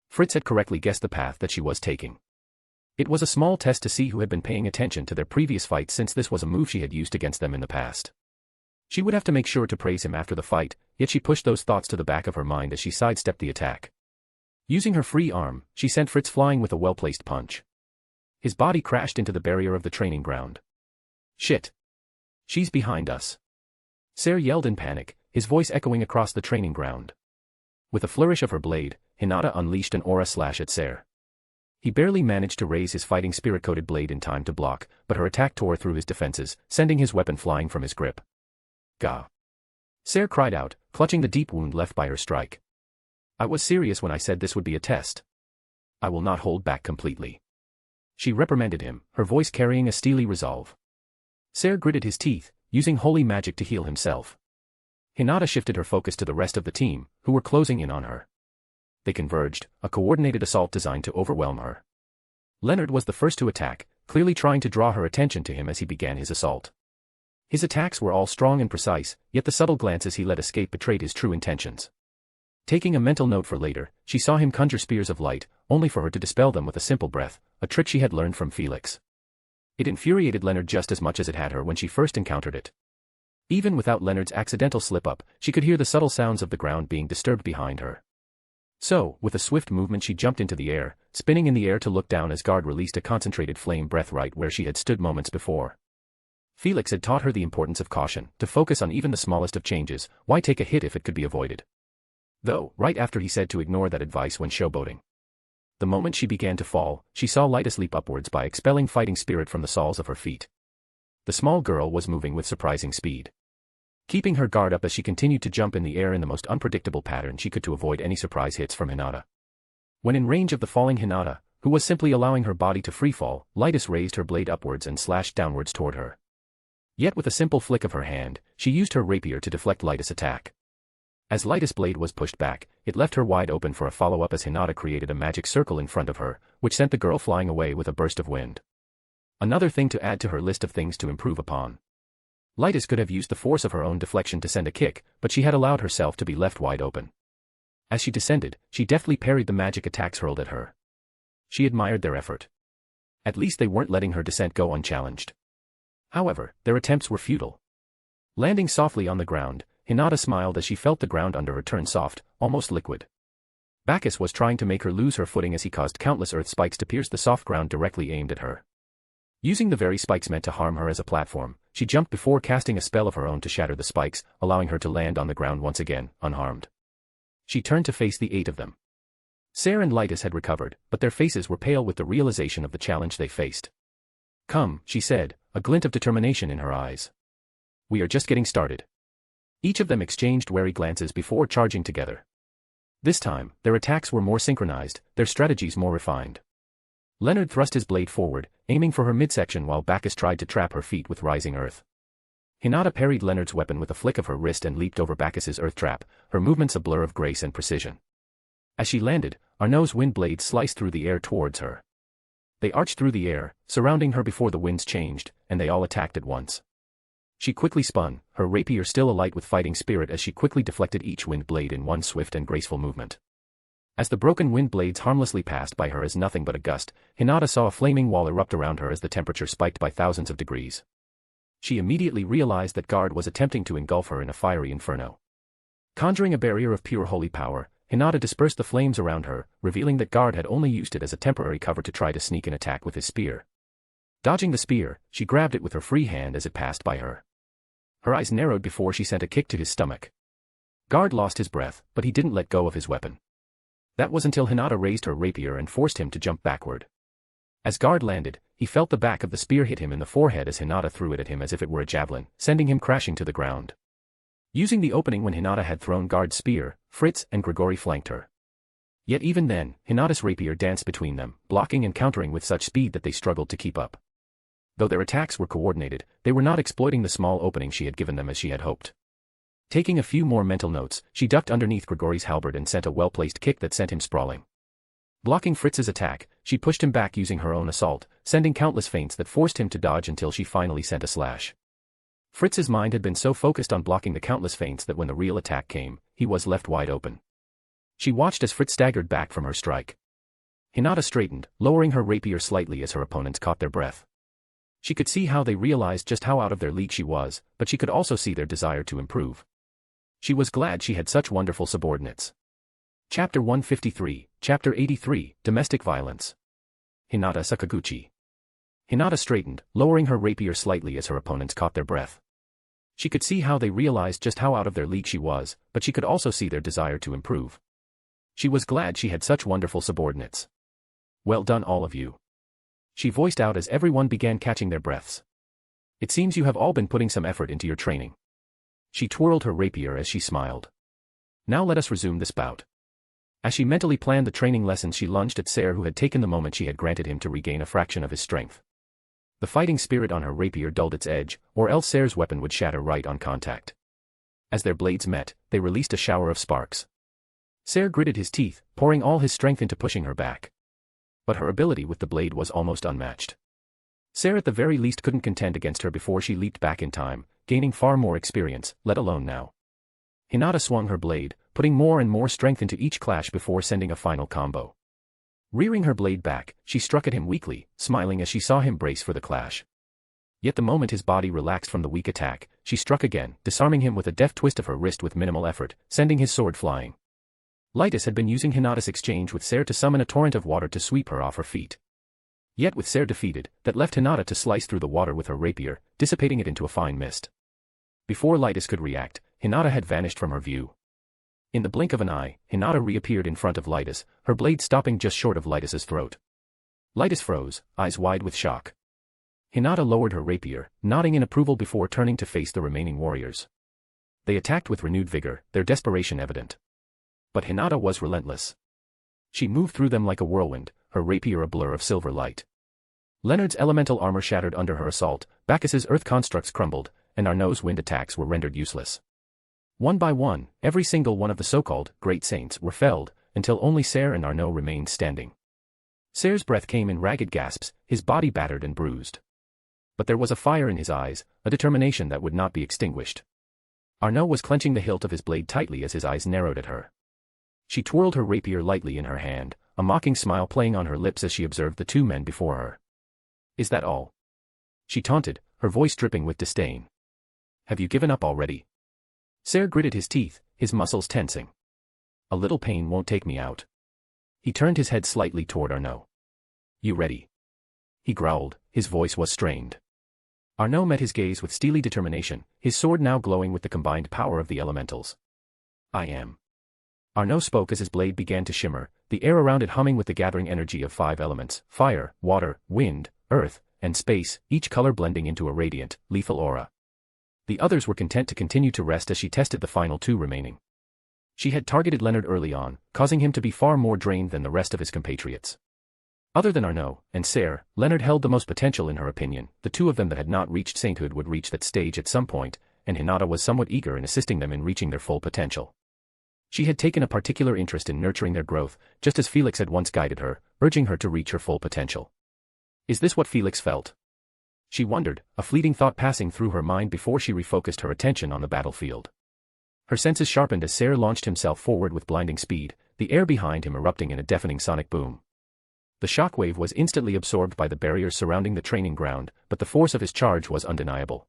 [SPEAKER 3] Fritz had correctly guessed the path that she was taking. It was a small test to see who had been paying attention to their previous fights, since this was a move she had used against them in the past. She would have to make sure to praise him after the fight, yet she pushed those thoughts to the back of her mind as she sidestepped the attack. Using her free arm, she sent Fritz flying with a well-placed punch. His body crashed into the barrier of the training ground. "Shit! She's behind us!" Ser yelled in panic, his voice echoing across the training ground. With a flourish of her blade, Hinata unleashed an aura slash at Ser. He barely managed to raise his fighting spirit-coated blade in time to block, but her attack tore through his defenses, sending his weapon flying from his grip. "Gah!" Ser cried out, clutching the deep wound left by her strike. "I was serious when I said this would be a test. I will not hold back completely." She reprimanded him, her voice carrying a steely resolve. Ser gritted his teeth, using holy magic to heal himself. Hinata shifted her focus to the rest of the team, who were closing in on her. They converged, a coordinated assault designed to overwhelm her. Leonard was the first to attack, clearly trying to draw her attention to him as he began his assault. His attacks were all strong and precise, yet the subtle glances he let escape betrayed his true intentions. Taking a mental note for later, she saw him conjure spears of light, only for her to dispel them with a simple breath, a trick she had learned from Felix. It infuriated Leonard just as much as it had her when she first encountered it. Even without Leonard's accidental slip-up, she could hear the subtle sounds of the ground being disturbed behind her. So, with a swift movement she jumped into the air, spinning in the air to look down as Guard released a concentrated flame breath right where she had stood moments before. Felix had taught her the importance of caution, to focus on even the smallest of changes, why take a hit if it could be avoided. Though, right after he said to ignore that advice when showboating. The moment she began to fall, she saw Lytus leap upwards by expelling fighting spirit from the soles of her feet. The small girl was moving with surprising speed. Keeping her guard up as she continued to jump in the air in the most unpredictable pattern she could to avoid any surprise hits from Hinata. When in range of the falling Hinata, who was simply allowing her body to freefall, Lytus raised her blade upwards and slashed downwards toward her. Yet with a simple flick of her hand, she used her rapier to deflect Lytus' attack. As Lytus' blade was pushed back, it left her wide open for a follow-up as Hinata created a magic circle in front of her, which sent the girl flying away with a burst of wind. Another thing to add to her list of things to improve upon. Lytus could have used the force of her own deflection to send a kick, but she had allowed herself to be left wide open. As she descended, she deftly parried the magic attacks hurled at her. She admired their effort. At least they weren't letting her descent go unchallenged. However, their attempts were futile. Landing softly on the ground, Hinata smiled as she felt the ground under her turn soft, almost liquid. Bacchus was trying to make her lose her footing as he caused countless earth spikes to pierce the soft ground directly aimed at her. Using the very spikes meant to harm her as a platform, she jumped before casting a spell of her own to shatter the spikes, allowing her to land on the ground once again, unharmed. She turned to face the 8 of them. Ser and Lytus had recovered, but their faces were pale with the realization of the challenge they faced. "Come," she said, a glint of determination in her eyes. "We are just getting started." Each of them exchanged wary glances before charging together. This time, their attacks were more synchronized, their strategies more refined. Leonard thrust his blade forward, aiming for her midsection while Bacchus tried to trap her feet with rising earth. Hinata parried Leonard's weapon with a flick of her wrist and leaped over Bacchus's earth trap, her movements a blur of grace and precision. As she landed, Arnaud's wind blade sliced through the air towards her. They arched through the air, surrounding her before the winds changed, and they all attacked at once. She quickly spun, her rapier still alight with fighting spirit as she quickly deflected each wind blade in one swift and graceful movement. As the broken wind blades harmlessly passed by her as nothing but a gust, Hinata saw a flaming wall erupt around her as the temperature spiked by thousands of degrees. She immediately realized that Guard was attempting to engulf her in a fiery inferno. Conjuring a barrier of pure holy power, Hinata dispersed the flames around her, revealing that Guard had only used it as a temporary cover to try to sneak an attack with his spear. Dodging the spear, she grabbed it with her free hand as it passed by her. Her eyes narrowed before she sent a kick to his stomach. Guard lost his breath, but he didn't let go of his weapon. That was until Hinata raised her rapier and forced him to jump backward. As Guard landed, he felt the back of the spear hit him in the forehead as Hinata threw it at him as if it were a javelin, sending him crashing to the ground. Using the opening when Hinata had thrown Guard's spear, Fritz and Grigori flanked her. Yet even then, Hinata's rapier danced between them, blocking and countering with such speed that they struggled to keep up. Though their attacks were coordinated, they were not exploiting the small opening she had given them as she had hoped. Taking a few more mental notes, she ducked underneath Grigori's halberd and sent a well-placed kick that sent him sprawling. Blocking Fritz's attack, she pushed him back using her own assault, sending countless feints that forced him to dodge until she finally sent a slash. Fritz's mind had been so focused on blocking the countless feints that when the real attack came, he was left wide open. She watched as Fritz staggered back from her strike. Hinata straightened, lowering her rapier slightly as her opponents caught their breath. She could see how they realized just how out of their league she was, but she could also see their desire to improve. She was glad she had such wonderful subordinates. Chapter 153, Chapter 83, Domestic Violence. Hinata Sakaguchi. Hinata straightened, lowering her rapier slightly as her opponents caught their breath. She could see how they realized just how out of their league she was, but she could also see their desire to improve. She was glad she had such wonderful subordinates. Well done all of you. She voiced out as everyone began catching their breaths. It seems you have all been putting some effort into your training. She twirled her rapier as she smiled. Now let us resume this bout. As she mentally planned the training lessons, she lunged at Ser, who had taken the moment she had granted him to regain a fraction of his strength. The fighting spirit on her rapier dulled its edge, or else Ser's weapon would shatter right on contact. As their blades met, they released a shower of sparks. Ser gritted his teeth, pouring all his strength into pushing her back. But her ability with the blade was almost unmatched. Ser at the very least couldn't contend against her before she leaped back in time, gaining far more experience, let alone now. Hinata swung her blade, putting more and more strength into each clash before sending a final combo. Rearing her blade back, she struck at him weakly, smiling as she saw him brace for the clash. Yet the moment his body relaxed from the weak attack, she struck again, disarming him with a deft twist of her wrist with minimal effort, sending his sword flying. Lytus had been using Hinata's exchange with Ser to summon a torrent of water to sweep her off her feet. Yet with Ser defeated, that left Hinata to slice through the water with her rapier, dissipating it into a fine mist. Before Lytus could react, Hinata had vanished from her view. In the blink of an eye, Hinata reappeared in front of Lytus, her blade stopping just short of Lytus's throat. Lytus froze, eyes wide with shock. Hinata lowered her rapier, nodding in approval before turning to face the remaining warriors. They attacked with renewed vigor, their desperation evident. But Hinata was relentless. She moved through them like a whirlwind, her rapier a blur of silver light. Leonard's elemental armor shattered under her assault, Bacchus's earth constructs crumbled, and Arnaud's wind attacks were rendered useless. One by one, every single one of the so-called great saints were felled, until only Ser and Arnaud remained standing. Ser's breath came in ragged gasps, his body battered and bruised. But there was a fire in his eyes, a determination that would not be extinguished. Arnaud was clenching the hilt of his blade tightly as his eyes narrowed at her. She twirled her rapier lightly in her hand, a mocking smile playing on her lips as she observed the two men before her. "Is that all?" she taunted, her voice dripping with disdain. "Have you given up already?" Ser gritted his teeth, his muscles tensing. "A little pain won't take me out." He turned his head slightly toward Arnaud. "You ready?" he growled, his voice was strained. Arnaud met his gaze with steely determination, his sword now glowing with the combined power of the elementals. "I am." Arnaud spoke as his blade began to shimmer, the air around it humming with the gathering energy of 5 elements, fire, water, wind, earth, and space, each color blending into a radiant, lethal aura. The others were content to continue to rest as she tested the final 2 remaining. She had targeted Leonard early on, causing him to be far more drained than the rest of his compatriots. Other than Arnaud and Ser, Leonard held the most potential in her opinion. The 2 of them that had not reached sainthood would reach that stage at some point, and Hinata was somewhat eager in assisting them in reaching their full potential. She had taken a particular interest in nurturing their growth, just as Felix had once guided her, urging her to reach her full potential. Is this what Felix felt? She wondered, a fleeting thought passing through her mind before she refocused her attention on the battlefield. Her senses sharpened as Ser launched himself forward with blinding speed, the air behind him erupting in a deafening sonic boom. The shockwave was instantly absorbed by the barriers surrounding the training ground, but the force of his charge was undeniable.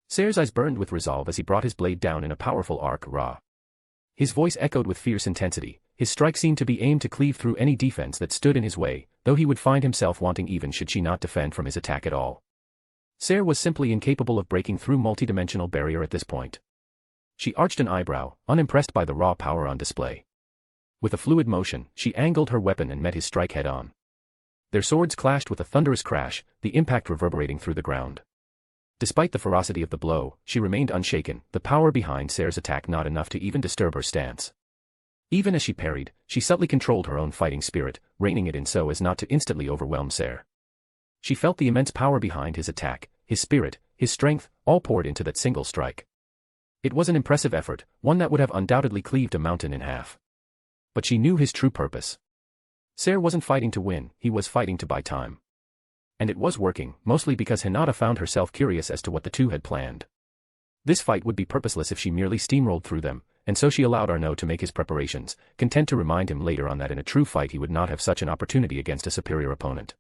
[SPEAKER 3] Ser's eyes burned with resolve as he brought his blade down in a powerful arc. His voice echoed with fierce intensity, his strike seemed to be aimed to cleave through any defense that stood in his way, though he would find himself wanting even should she not defend from his attack at all. Ser was simply incapable of breaking through multidimensional barrier at this point. She arched an eyebrow, unimpressed by the raw power on display. With a fluid motion, she angled her weapon and met his strike head-on. Their swords clashed with a thunderous crash, the impact reverberating through the ground. Despite the ferocity of the blow, she remained unshaken, the power behind Ser's attack not enough to even disturb her stance. Even as she parried, she subtly controlled her own fighting spirit, reining it in so as not to instantly overwhelm Ser. She felt the immense power behind his attack, his spirit, his strength, all poured into that single strike. It was an impressive effort, one that would have undoubtedly cleaved a mountain in half. But she knew his true purpose. Ser wasn't fighting to win, he was fighting to buy time. And it was working, mostly because Hinata found herself curious as to what the two had planned. This fight would be purposeless if she merely steamrolled through them, and so she allowed Arnaud to make his preparations, content to remind him later on that in a true fight he would not have such an opportunity against a superior opponent.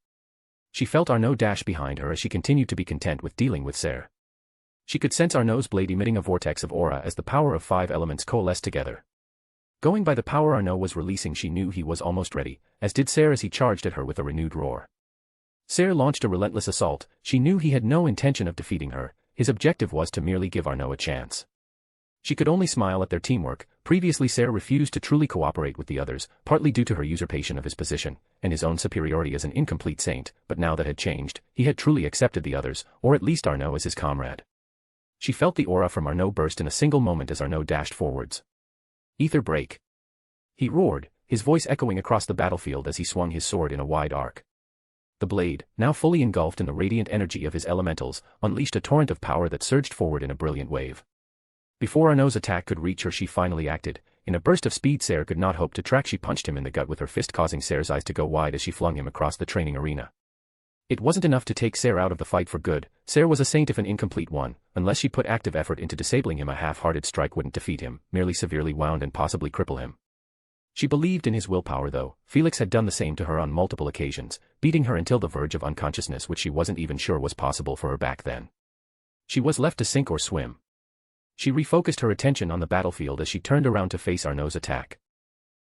[SPEAKER 3] She felt Arnaud dash behind her as she continued to be content with dealing with Ser. She could sense Arnaud's blade emitting a vortex of aura as the power of 5 elements coalesced together. Going by the power Arnaud was releasing, she knew he was almost ready, as did Ser as he charged at her with a renewed roar. Ser launched a relentless assault. She knew he had no intention of defeating her, his objective was to merely give Arnaud a chance. She could only smile at their teamwork. Previously Ser refused to truly cooperate with the others, partly due to her usurpation of his position, and his own superiority as an incomplete saint, but now that had changed, he had truly accepted the others, or at least Arnaud as his comrade. She felt the aura from Arnaud burst in a single moment as Arnaud dashed forwards. Ether break! He roared, his voice echoing across the battlefield as he swung his sword in a wide arc. The blade, now fully engulfed in the radiant energy of his elementals, unleashed a torrent of power that surged forward in a brilliant wave. Before Arnaud's attack could reach her, she finally acted. In a burst of speed Ser could not hope to track. She punched him in the gut with her fist, causing Ser's eyes to go wide as she flung him across the training arena. It wasn't enough to take Ser out of the fight for good. Ser was a saint if an incomplete one. Unless she put active effort into disabling him, a half-hearted strike wouldn't defeat him, merely severely wound and possibly cripple him. She believed in his willpower though. Felix had done the same to her on multiple occasions, beating her until the verge of unconsciousness, which she wasn't even sure was possible for her back then. She was left to sink or swim. She refocused her attention on the battlefield as she turned around to face Arnaud's attack.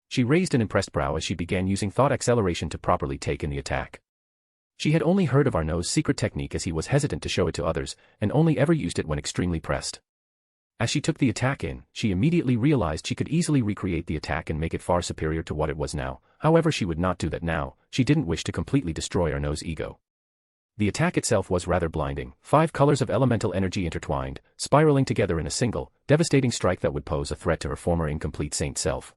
[SPEAKER 3] She raised an impressed brow as she began using thought acceleration to properly take in the attack. She had only heard of Arnaud's secret technique as he was hesitant to show it to others, and only ever used it when extremely pressed. As she took the attack in, she immediately realized she could easily recreate the attack and make it far superior to what it was now. However, she would not do that now. She didn't wish to completely destroy Arnaud's ego. The attack itself was rather blinding, 5 colors of elemental energy intertwined, spiraling together in a single, devastating strike that would pose a threat to her former incomplete saint self.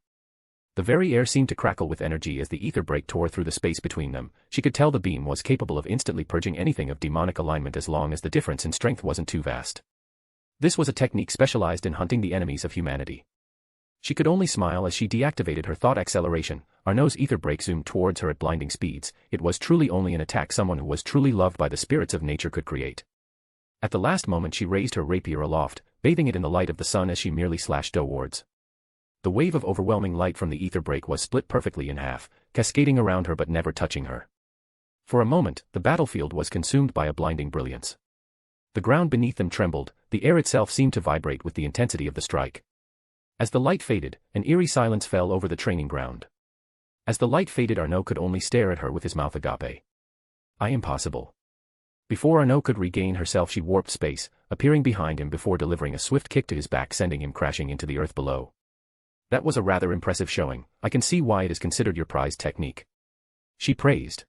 [SPEAKER 3] The very air seemed to crackle with energy as the ether break tore through the space between them. She could tell the beam was capable of instantly purging anything of demonic alignment as long as the difference in strength wasn't too vast. This was a technique specialized in hunting the enemies of humanity. She could only smile as she deactivated her thought acceleration. Arnaud's ether break zoomed towards her at blinding speeds. It was truly only an attack someone who was truly loved by the spirits of nature could create. At the last moment she raised her rapier aloft, bathing it in the light of the sun as she merely slashed downwards. The wave of overwhelming light from the ether break was split perfectly in half, cascading around her but never touching her. For a moment, the battlefield was consumed by a blinding brilliance. The ground beneath them trembled, the air itself seemed to vibrate with the intensity of the strike. As the light faded, an eerie silence fell over the training ground. As the light faded, Arnaud could only stare at her with his mouth agape. Impossible. Before Arnaud could regain herself, she warped space, appearing behind him before delivering a swift kick to his back, sending him crashing into the earth below. That was a rather impressive showing. I can see why it is considered your prized technique. She praised.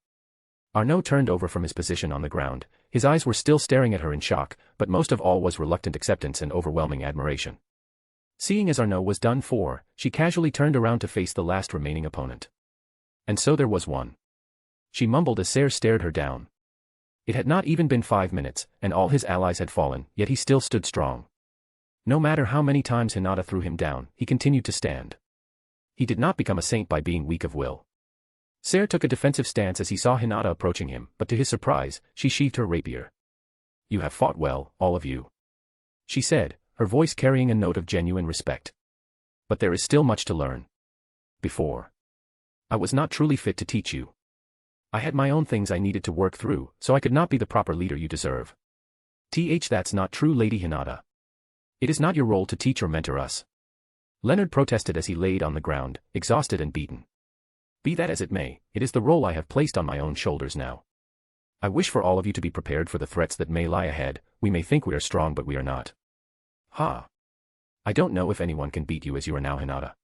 [SPEAKER 3] Arnaud turned over from his position on the ground. His eyes were still staring at her in shock, but most of all was reluctant acceptance and overwhelming admiration. Seeing as Arnaud was done for, she casually turned around to face the last remaining opponent. And so there was one. She mumbled as Ser stared her down. It had not even been 5 minutes, and all his allies had fallen, yet he still stood strong. No matter how many times Hinata threw him down, he continued to stand. He did not become a saint by being weak of will. Ser took a defensive stance as he saw Hinata approaching him, but to his surprise, she sheathed her rapier. "You have fought well, all of you," she said, her voice carrying a note of genuine respect. "But there is still much to learn. Before, I was not truly fit to teach you. I had my own things I needed to work through, so I could not be the proper leader you deserve." That's not true, Lady Hinata. It is not your role to teach or mentor us." Leonard protested as he laid on the ground, exhausted and beaten. "Be that as it may, it is the role I have placed on my own shoulders now. I wish for all of you to be prepared for the threats that may lie ahead. We may think we are strong, but we are not." "Ha! I don't know if anyone can beat you as you are now, Hinata."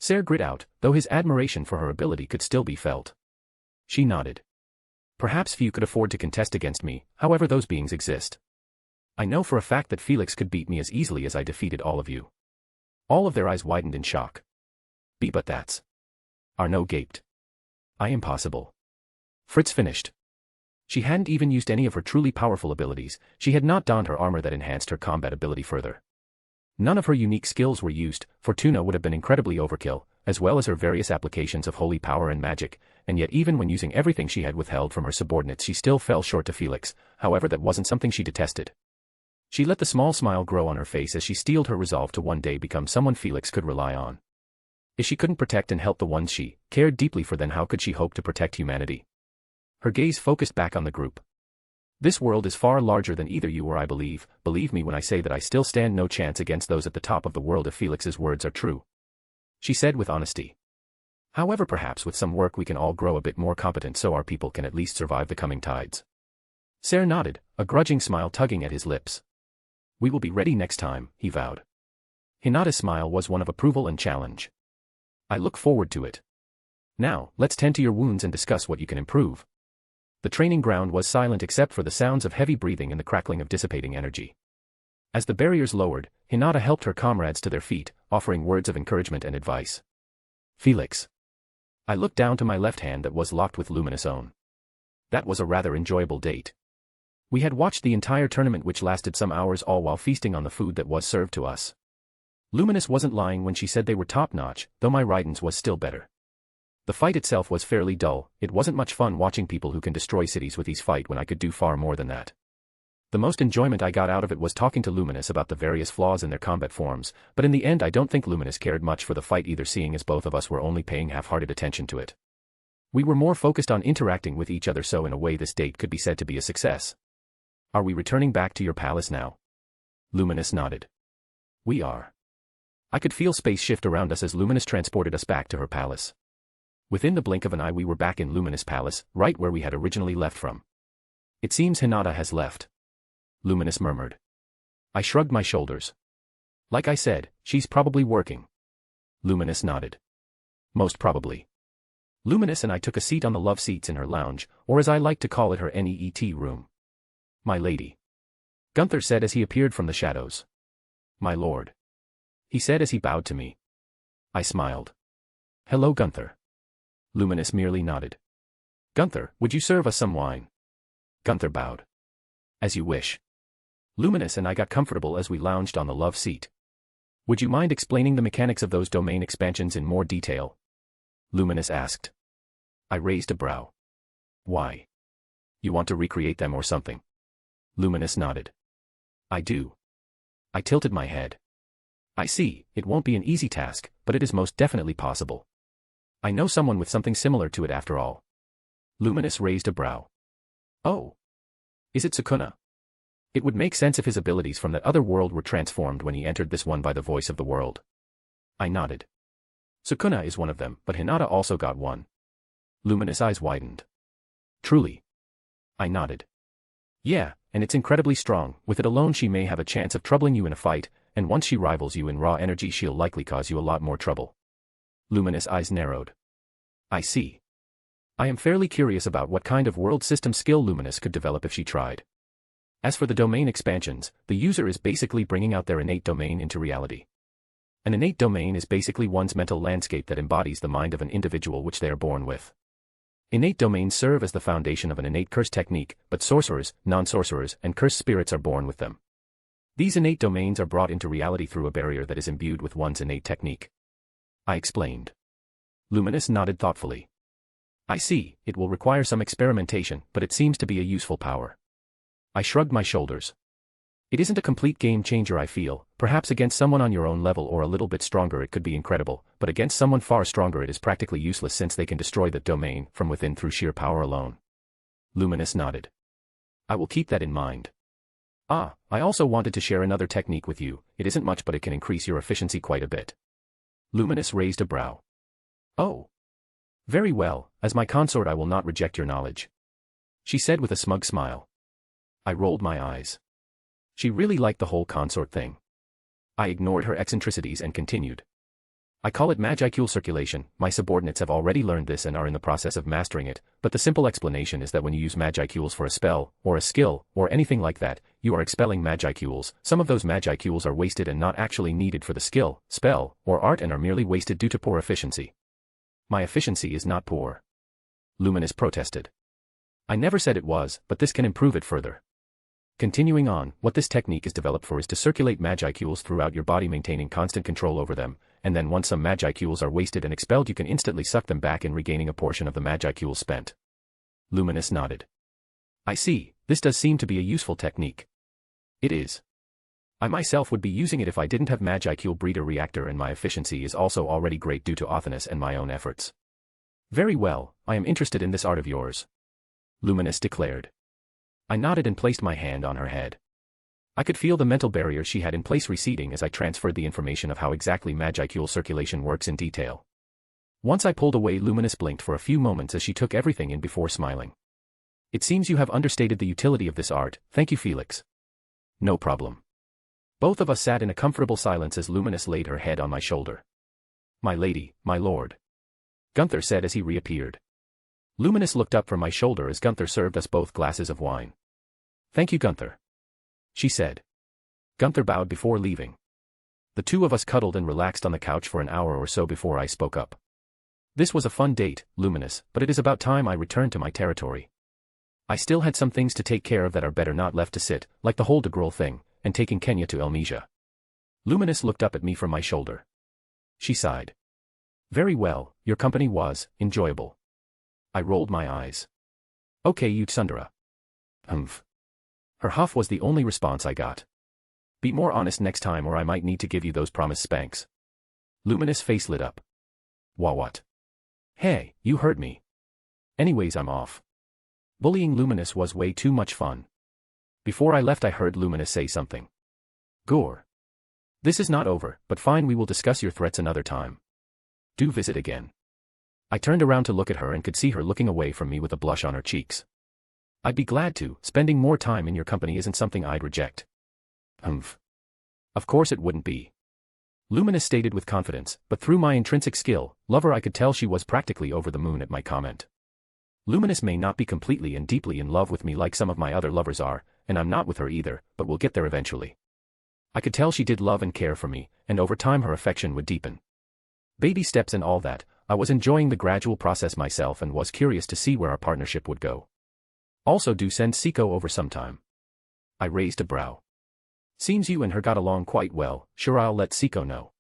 [SPEAKER 3] Ser grit out, though his admiration for her ability could still be felt. She nodded. "Perhaps few could afford to contest against me, however those beings exist. I know for a fact that Felix could beat me as easily as I defeated all of you." All of their eyes widened in shock. But that's..." Arnaud gaped. "Impossible." Fritz finished. She hadn't even used any of her truly powerful abilities. She had not donned her armor that enhanced her combat ability further. None of her unique skills were used. Fortuna would have been incredibly overkill, as well as her various applications of holy power and magic, and yet even when using everything she had withheld from her subordinates she still fell short to Felix. However, that wasn't something she detested. She let the small smile grow on her face as she steeled her resolve to one day become someone Felix could rely on. If she couldn't protect and help the ones she cared deeply for, then how could she hope to protect humanity? Her gaze focused back on the group. This world is far larger than either you or I believe me when I say that I still stand no chance against those at the top of the world if Felix's words are true. She said with honesty. However, perhaps with some work we can all grow a bit more competent so our people can at least survive the coming tides. Ser nodded, a grudging smile tugging at his lips. We will be ready next time, he vowed. Hinata's smile was one of approval and challenge. I look forward to it. Now, let's tend to your wounds and discuss what you can improve. The training ground was silent except for the sounds of heavy breathing and the crackling of dissipating energy. As the barriers lowered, Hinata helped her comrades to their feet, offering words of encouragement and advice. Felix. I looked down to my left hand that was locked with Luminous' own. That was a rather enjoyable date. We had watched the entire tournament, which lasted some hours, all while feasting on the food that was served to us. Luminous wasn't lying when she said they were top-notch, though my Raidens was still better. The fight itself was fairly dull. It wasn't much fun watching people who can destroy cities with ease fight when I could do far more than that. The most enjoyment I got out of it was talking to Luminous about the various flaws in their combat forms, but in the end I don't think Luminous cared much for the fight either, seeing as both of us were only paying half-hearted attention to it. We were more focused on interacting with each other, so in a way this date could be said to be a success. Are we returning back to your palace now? Luminous nodded. We are. I could feel space shift around us as Luminous transported us back to her palace. Within the blink of an eye we were back in Luminous' palace, right where we had originally left from. It seems Hinata has left. Luminous murmured. I shrugged my shoulders. Like I said, she's probably working. Luminous nodded. Most probably. Luminous and I took a seat on the love seats in her lounge, or as I like to call it, her NEET room. My lady. Gunther said as he appeared from the shadows. My lord. He said as he bowed to me. I smiled. Hello, Gunther. Luminous merely nodded. Gunther, would you serve us some wine? Gunther bowed. As you wish. Luminous and I got comfortable as we lounged on the love seat. Would you mind explaining the mechanics of those domain expansions in more detail? Luminous asked. I raised a brow. Why? You want to recreate them or something? Luminous nodded. I do. I tilted my head. I see, it won't be an easy task, but it is most definitely possible. I know someone with something similar to it after all. Luminous raised a brow. Oh. Is it Sukuna? It would make sense if his abilities from that other world were transformed when he entered this one by the voice of the world. I nodded. Sukuna is one of them, but Hinata also got one. Luminous' eyes widened. Truly. I nodded. Yeah, and it's incredibly strong. With it alone she may have a chance of troubling you in a fight, and once she rivals you in raw energy she'll likely cause you a lot more trouble. Luminous' eyes narrowed. I see. I am fairly curious about what kind of world system skill Luminous could develop if she tried. As for the domain expansions, the user is basically bringing out their innate domain into reality. An innate domain is basically one's mental landscape that embodies the mind of an individual which they are born with. Innate domains serve as the foundation of an innate curse technique, but sorcerers, non-sorcerers, and cursed spirits are born with them. These innate domains are brought into reality through a barrier that is imbued with one's innate technique. I explained. Luminous nodded thoughtfully. I see, it will require some experimentation, but it seems to be a useful power. I shrugged my shoulders. It isn't a complete game changer, I feel. Perhaps against someone on your own level or a little bit stronger it could be incredible, but against someone far stronger it is practically useless since they can destroy the domain from within through sheer power alone. Luminous nodded. I will keep that in mind. I also wanted to share another technique with you. It isn't much but it can increase your efficiency quite a bit. Luminous raised a brow. Oh. Very well, as my consort I will not reject your knowledge. She said with a smug smile. I rolled my eyes. She really liked the whole consort thing. I ignored her eccentricities and continued. I call it Magicle Circulation. My subordinates have already learned this and are in the process of mastering it, but the simple explanation is that when you use Magicules for a spell, or a skill, or anything like that, you are expelling Magicules. Some of those Magicules are wasted and not actually needed for the skill, spell, or art and are merely wasted due to poor efficiency. My efficiency is not poor. Luminous protested. I never said it was, but this can improve it further. Continuing on, what this technique is developed for is to circulate Magicules throughout your body, maintaining constant control over them, and then once some Magicules are wasted and expelled you can instantly suck them back in, regaining a portion of the Magicules spent. Luminous nodded. I see, this does seem to be a useful technique. It is. I myself would be using it if I didn't have Magicule Breeder Reactor, and my efficiency is also already great due to Othinus and my own efforts. Very well, I am interested in this art of yours. Luminous declared. I nodded and placed my hand on her head. I could feel the mental barrier she had in place receding as I transferred the information of how exactly Magicle Circulation works in detail. Once I pulled away, Luminous blinked for a few moments as she took everything in before smiling. It seems you have understated the utility of this art, thank you Felix. No problem. Both of us sat in a comfortable silence as Luminous laid her head on my shoulder. My lady, my lord. Gunther said as he reappeared. Luminous looked up from my shoulder as Gunther served us both glasses of wine. Thank you Gunther. She said. Gunther bowed before leaving. The two of us cuddled and relaxed on the couch for an hour or so before I spoke up. This was a fun date, Luminous, but it is about time I returned to my territory. I still had some things to take care of that are better not left to sit, like the whole Degrol thing, and taking Kenya to Elmesia. Luminous looked up at me from my shoulder. She sighed. Very well, your company was enjoyable. I rolled my eyes. Okay Yutsundara. Humph. Her huff was the only response I got. Be more honest next time or I might need to give you those promised spanks. Luminous face lit up. What? Hey, you heard me. Anyways I'm off. Bullying Luminous was way too much fun. Before I left I heard Luminous say something. Gore. This is not over, but fine, we will discuss your threats another time. Do visit again. I turned around to look at her and could see her looking away from me with a blush on her cheeks. I'd be glad to, spending more time in your company isn't something I'd reject. Humph. Of course it wouldn't be. Luminous stated with confidence, but through my intrinsic skill, lover, I could tell she was practically over the moon at my comment. Luminous may not be completely and deeply in love with me like some of my other lovers are, and I'm not with her either, but we'll get there eventually. I could tell she did love and care for me, and over time her affection would deepen. Baby steps and all that, I was enjoying the gradual process myself and was curious to see where our partnership would go. Also do send Siko over sometime. I raised a brow. Seems you and her got along quite well, sure I'll let Siko know.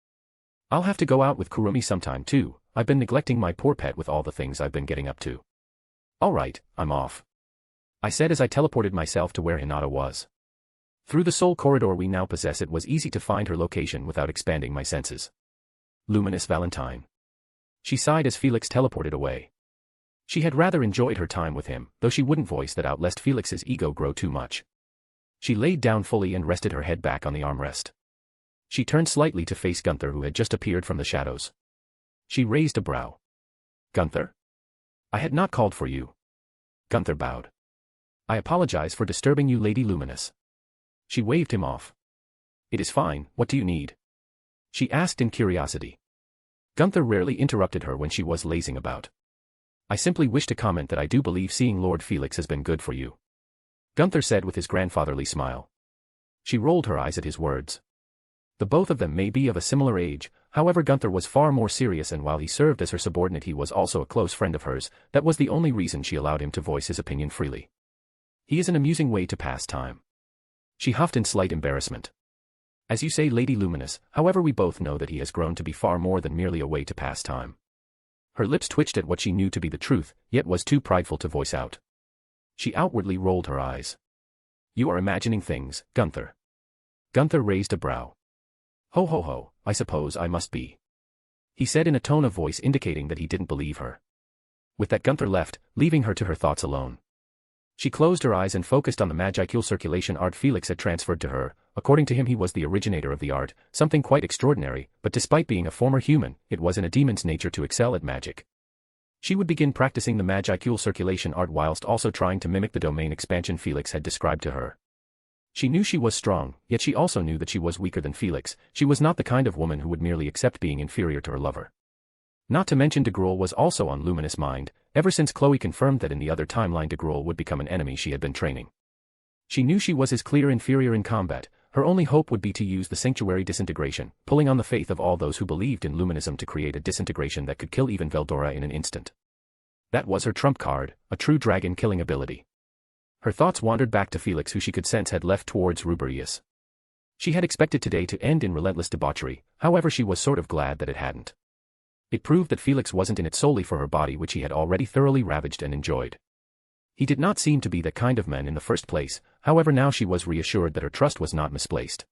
[SPEAKER 3] I'll have to go out with Kurumi sometime too, I've been neglecting my poor pet with all the things I've been getting up to. Alright, I'm off. I said as I teleported myself to where Hinata was. Through the soul corridor we now possess it was easy to find her location without expanding my senses. Luminous Valentine. She sighed as Felix teleported away. She had rather enjoyed her time with him, though she wouldn't voice that out lest Felix's ego grow too much. She laid down fully and rested her head back on the armrest. She turned slightly to face Gunther who had just appeared from the shadows. She raised a brow. Gunther? I had not called for you. Gunther bowed. I apologize for disturbing you, Lady Luminous. She waved him off. It is fine, what do you need? She asked in curiosity. Gunther rarely interrupted her when she was lazing about. I simply wish to comment that I do believe seeing Lord Felix has been good for you. Gunther said with his grandfatherly smile. She rolled her eyes at his words. The both of them may be of a similar age, however Gunther was far more serious, and while he served as her subordinate he was also a close friend of hers. That was the only reason she allowed him to voice his opinion freely. He is an amusing way to pass time. She huffed in slight embarrassment. As you say, Lady Luminous, however we both know that he has grown to be far more than merely a way to pass time. Her lips twitched at what she knew to be the truth, yet was too prideful to voice out. She outwardly rolled her eyes. You are imagining things, Gunther. Gunther raised a brow. Ho ho ho, I suppose I must be. He said in a tone of voice indicating that he didn't believe her. With that Gunther left, leaving her to her thoughts alone. She closed her eyes and focused on the Magicle Circulation art Felix had transferred to her. According to him he was the originator of the art, something quite extraordinary, but despite being a former human, it was in a demon's nature to excel at magic. She would begin practicing the Magicle Circulation art whilst also trying to mimic the domain expansion Felix had described to her. She knew she was strong, yet she also knew that she was weaker than Felix. She was not the kind of woman who would merely accept being inferior to her lover. Not to mention Degrol was also on Luminous' mind, ever since Chloe confirmed that in the other timeline Degrol would become an enemy she had been training. She knew she was his clear inferior in combat. Her only hope would be to use the Sanctuary Disintegration, pulling on the faith of all those who believed in Luminism to create a disintegration that could kill even Veldora in an instant. That was her trump card, a true dragon-killing ability. Her thoughts wandered back to Felix, who she could sense had left towards Ruberius. She had expected today to end in relentless debauchery, however she was sort of glad that it hadn't. It proved that Felix wasn't in it solely for her body, which he had already thoroughly ravaged and enjoyed. He did not seem to be that kind of man in the first place, however now she was reassured that her trust was not misplaced.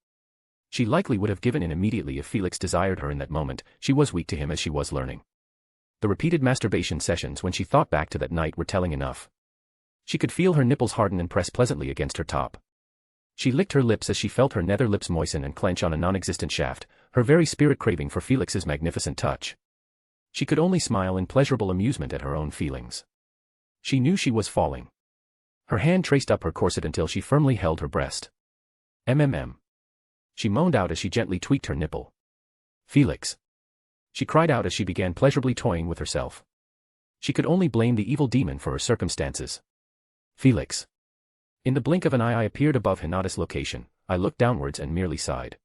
[SPEAKER 3] She likely would have given in immediately if Felix desired her in that moment. She was weak to him as she was learning. The repeated masturbation sessions when she thought back to that night were telling enough. She could feel her nipples harden and press pleasantly against her top. She licked her lips as she felt her nether lips moisten and clench on a non-existent shaft, her very spirit craving for Felix's magnificent touch. She could only smile in pleasurable amusement at her own feelings. She knew she was falling. Her hand traced up her corset until she firmly held her breast. MMM. She moaned out as she gently tweaked her nipple. Felix. She cried out as she began pleasurably toying with herself. She could only blame the evil demon for her circumstances. Felix. In the blink of an eye I appeared above Hinata's location. I looked downwards and merely sighed.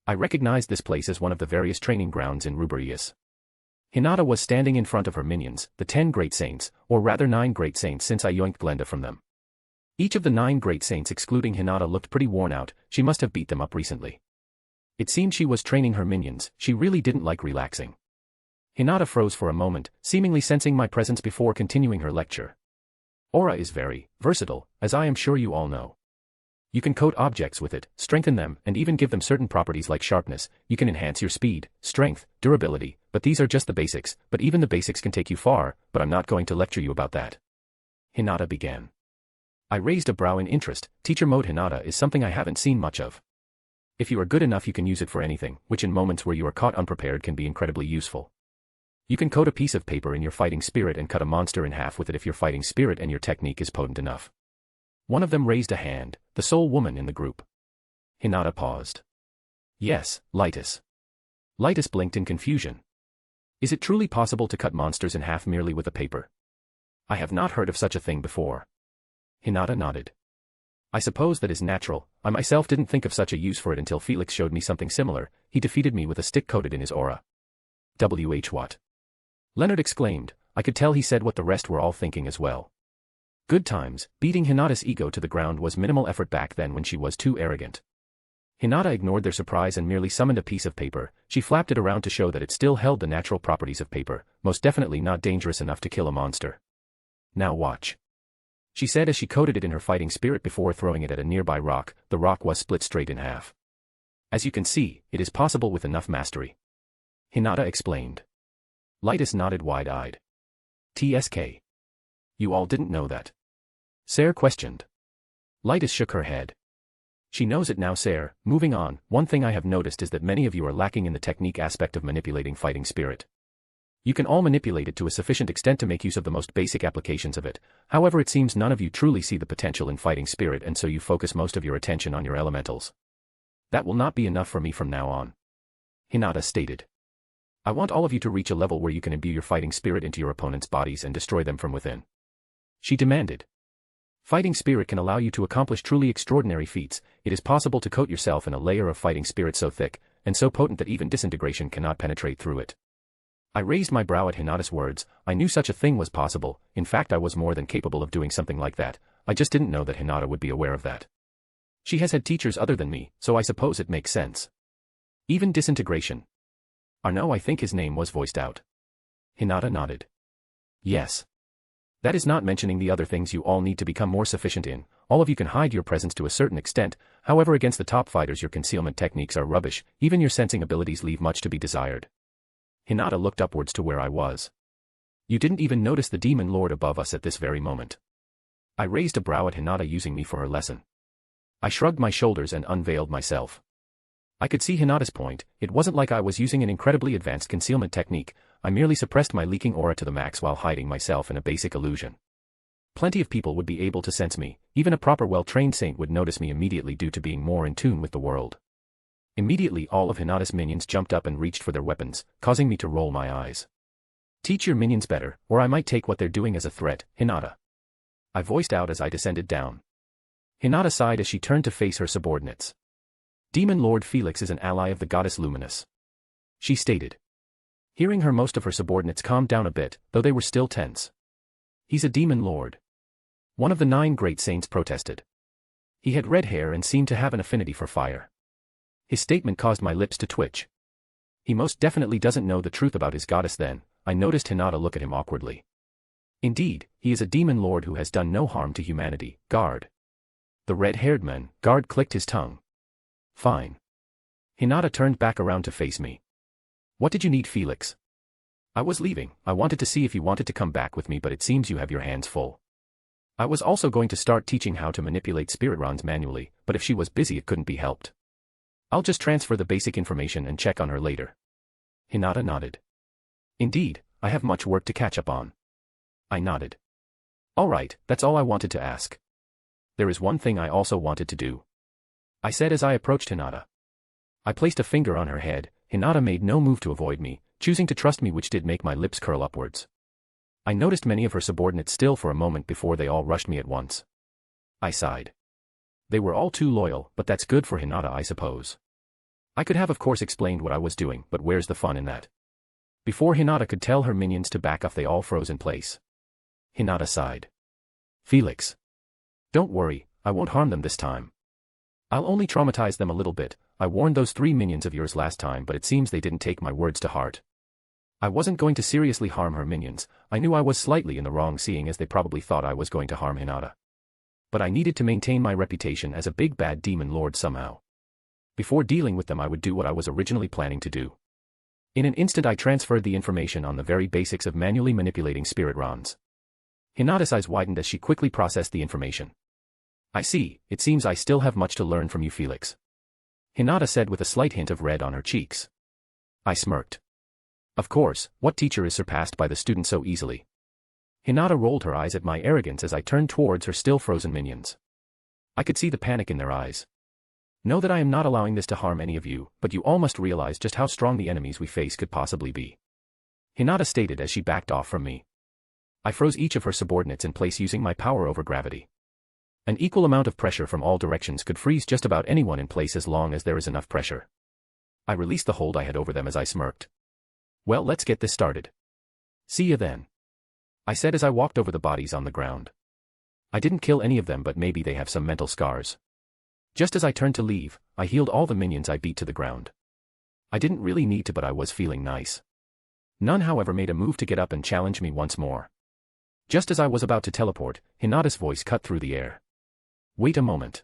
[SPEAKER 3] I recognized this place as one of the various training grounds in Ruberius. Hinata was standing in front of her minions, the 10 Great Saints, or rather 9 Great Saints since I yoinked Glenda from them. Each of the 9 Great Saints excluding Hinata looked pretty worn out. She must have beat them up recently. It seemed she was training her minions. She really didn't like relaxing. Hinata froze for a moment, seemingly sensing my presence before continuing her lecture. Aura is very versatile, as I am sure you all know. You can coat objects with it, strengthen them, and even give them certain properties like sharpness. You can enhance your speed, strength, durability, but these are just the basics. But even the basics can take you far, but I'm not going to lecture you about that. Hinata began. I raised a brow in interest. Teacher mode Hinata is something I haven't seen much of. If you are good enough you can use it for anything, which in moments where you are caught unprepared can be incredibly useful. You can coat a piece of paper in your fighting spirit and cut a monster in half with it if your fighting spirit and your technique is potent enough. One of them raised a hand, the sole woman in the group. Hinata paused. Yes, Lytus. Lytus blinked in confusion. Is it truly possible to cut monsters in half merely with a paper? I have not heard of such a thing before. Hinata nodded. I suppose that is natural. I myself didn't think of such a use for it until Felix showed me something similar. He defeated me with a stick coated in his aura. What? Leonard exclaimed. I could tell he said what the rest were all thinking as well. Good times. Beating Hinata's ego to the ground was minimal effort back then when she was too arrogant. Hinata ignored their surprise and merely summoned a piece of paper. She flapped it around to show that it still held the natural properties of paper, most definitely not dangerous enough to kill a monster. Now watch. She said as she coated it in her fighting spirit before throwing it at a nearby rock. The rock was split straight in half. As you can see, it is possible with enough mastery. Hinata explained. Lytus nodded wide-eyed. TSK. You all didn't know that? Sare questioned. Lytus shook her head. She knows it now, Sare. Moving on, one thing I have noticed is that many of you are lacking in the technique aspect of manipulating fighting spirit. You can all manipulate it to a sufficient extent to make use of the most basic applications of it. However, it seems none of you truly see the potential in fighting spirit and so you focus most of your attention on your elementals. That will not be enough for me from now on. Hinata stated. I want all of you to reach a level where you can imbue your fighting spirit into your opponent's bodies and destroy them from within. She demanded. Fighting spirit can allow you to accomplish truly extraordinary feats. It is possible to coat yourself in a layer of fighting spirit so thick and so potent that even disintegration cannot penetrate through it. I raised my brow at Hinata's words. I knew such a thing was possible. In fact, I was more than capable of doing something like that. I just didn't know that Hinata would be aware of that. She has had teachers other than me, so I suppose it makes sense. Even disintegration. Arno, I think his name was voiced out. Hinata nodded. Yes. That is not mentioning the other things you all need to become more sufficient in. All of you can hide your presence to a certain extent. However, against the top fighters your concealment techniques are rubbish. Even your sensing abilities leave much to be desired. Hinata looked upwards to where I was. You didn't even notice the demon lord above us at this very moment. I raised a brow at Hinata using me for her lesson. I shrugged my shoulders and unveiled myself. I could see Hinata's point. It wasn't like I was using an incredibly advanced concealment technique. I merely suppressed my leaking aura to the max while hiding myself in a basic illusion. Plenty of people would be able to sense me. Even a proper well-trained saint would notice me immediately due to being more in tune with the world. Immediately all of Hinata's minions jumped up and reached for their weapons, causing me to roll my eyes. Teach your minions better, or I might take what they're doing as a threat, Hinata. I voiced out as I descended down. Hinata sighed as she turned to face her subordinates. Demon Lord Felix is an ally of the goddess Luminous. She stated. Hearing her, most of her subordinates calmed down a bit, though they were still tense. He's a demon lord. One of the 9 great saints protested. He had red hair and seemed to have an affinity for fire. His statement caused my lips to twitch. He most definitely doesn't know the truth about his goddess then. I noticed Hinata look at him awkwardly. Indeed, he is a demon lord who has done no harm to humanity, guard. The red-haired man, guard clicked his tongue. Fine. Hinata turned back around to face me. What did you need, Felix? I was leaving. I wanted to see if you wanted to come back with me, but it seems you have your hands full. I was also going to start teaching how to manipulate spirit runs manually, but if she was busy it couldn't be helped. I'll just transfer the basic information and check on her later. Hinata nodded. Indeed, I have much work to catch up on. I nodded. All right, that's all I wanted to ask. There is one thing I also wanted to do, I said as I approached Hinata. I placed a finger on her head. Hinata made no move to avoid me, choosing to trust me, which did make my lips curl upwards. I noticed many of her subordinates still for a moment before they all rushed me at once. I sighed. They were all too loyal, but that's good for Hinata, I suppose. I could have of course explained what I was doing, but where's the fun in that? Before Hinata could tell her minions to back off, they all froze in place. Hinata sighed. Felix. Don't worry, I won't harm them this time. I'll only traumatize them a little bit. I warned those 3 minions of yours last time, but it seems they didn't take my words to heart. I wasn't going to seriously harm her minions. I knew I was slightly in the wrong, seeing as they probably thought I was going to harm Hinata. But I needed to maintain my reputation as a big bad demon lord somehow. Before dealing with them, I would do what I was originally planning to do. In an instant I transferred the information on the very basics of manually manipulating spirit runs. Hinata's eyes widened as she quickly processed the information. I see, it seems I still have much to learn from you, Felix. Hinata said with a slight hint of red on her cheeks. I smirked. Of course, what teacher is surpassed by the student so easily? Hinata rolled her eyes at my arrogance as I turned towards her still frozen minions. I could see the panic in their eyes. Know that I am not allowing this to harm any of you, but you all must realize just how strong the enemies we face could possibly be. Hinata stated as she backed off from me. I froze each of her subordinates in place using my power over gravity. An equal amount of pressure from all directions could freeze just about anyone in place as long as there is enough pressure. I released the hold I had over them as I smirked. Well, let's get this started. See ya then, I said as I walked over the bodies on the ground. I didn't kill any of them, but maybe they have some mental scars. Just as I turned to leave, I healed all the minions I beat to the ground. I didn't really need to, but I was feeling nice. None, however, made a move to get up and challenge me once more. Just as I was about to teleport, Hinata's voice cut through the air. Wait a moment.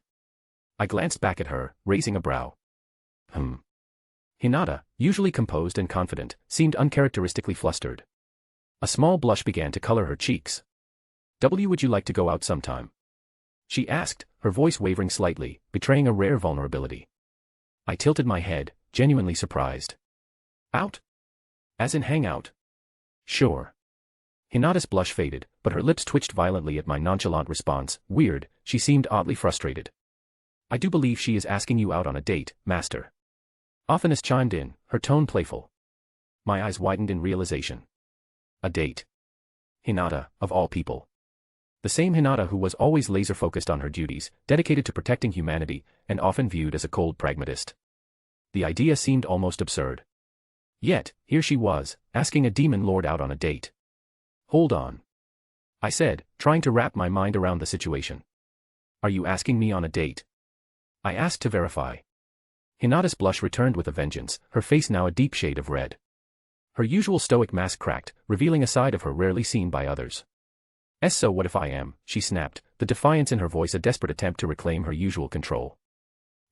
[SPEAKER 3] I glanced back at her, raising a brow. Hinata, usually composed and confident, seemed uncharacteristically flustered. A small blush began to color her cheeks. Would you like to go out sometime? She asked, her voice wavering slightly, betraying a rare vulnerability. I tilted my head, genuinely surprised. Out? As in hang out? Sure. Hinata's blush faded, but her lips twitched violently at my nonchalant response. Weird, she seemed oddly frustrated. I do believe she is asking you out on a date, master. Athanas chimed in, her tone playful. My eyes widened in realization. A date. Hinata, of all people. The same Hinata who was always laser-focused on her duties, dedicated to protecting humanity, and often viewed as a cold pragmatist. The idea seemed almost absurd. Yet, here she was, asking a demon lord out on a date. Hold on, I said, trying to wrap my mind around the situation. Are you asking me on a date? I asked to verify. Hinata's blush returned with a vengeance, her face now a deep shade of red. Her usual stoic mask cracked, revealing a side of her rarely seen by others. So what if I am, she snapped, the defiance in her voice a desperate attempt to reclaim her usual control.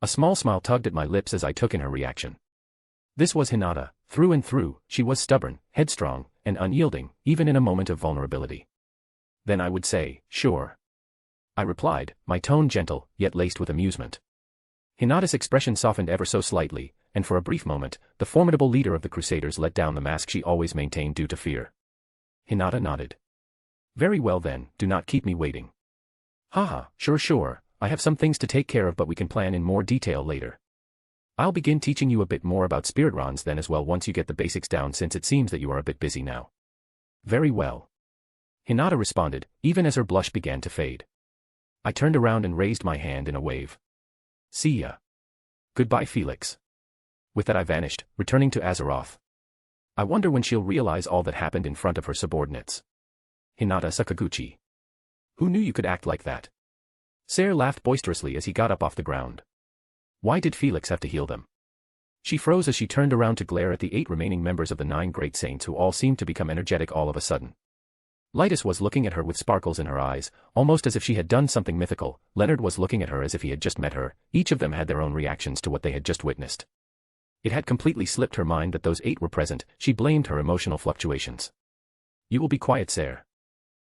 [SPEAKER 3] A small smile tugged at my lips as I took in her reaction. This was Hinata, through and through. She was stubborn, headstrong, and unyielding, even in a moment of vulnerability. Then I would say, sure. I replied, my tone gentle, yet laced with amusement. Hinata's expression softened ever so slightly, and for a brief moment, the formidable leader of the Crusaders let down the mask she always maintained due to fear. Hinata nodded. Very well then, do not keep me waiting. Haha, sure, I have some things to take care of, but we can plan in more detail later. I'll begin teaching you a bit more about spirit runs then as well once you get the basics down, since it seems that you are a bit busy now. Very well. Hinata responded, even as her blush began to fade. I turned around and raised my hand in a wave. See ya. Goodbye, Felix. With that I vanished, returning to Azeroth. I wonder when she'll realize all that happened in front of her subordinates. Hinata Sakaguchi. Who knew you could act like that? Sare laughed boisterously as he got up off the ground. Why did Felix have to heal them? She froze as she turned around to glare at the 8 remaining members of the 9 great saints who all seemed to become energetic all of a sudden. Lytus was looking at her with sparkles in her eyes, almost as if she had done something mythical. Leonard was looking at her as if he had just met her. Each of them had their own reactions to what they had just witnessed. It had completely slipped her mind that those 8 were present. She blamed her emotional fluctuations. "You will be quiet, Ser,"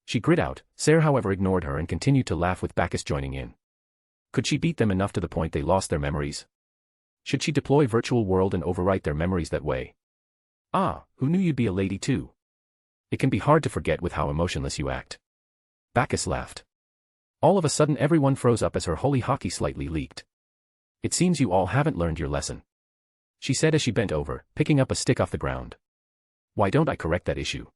[SPEAKER 3] she grit out. Ser, however, ignored her and continued to laugh, with Bacchus joining in. Could she beat them enough to the point they lost their memories? Should she deploy Virtual World and overwrite their memories that way? "Ah, who knew you'd be a lady too? It can be hard to forget with how emotionless you act." Bacchus laughed. All of a sudden everyone froze up as her holy hockey slightly leaked. "It seems you all haven't learned your lesson," she said as she bent over, picking up a stick off the ground. "Why don't I correct that issue?"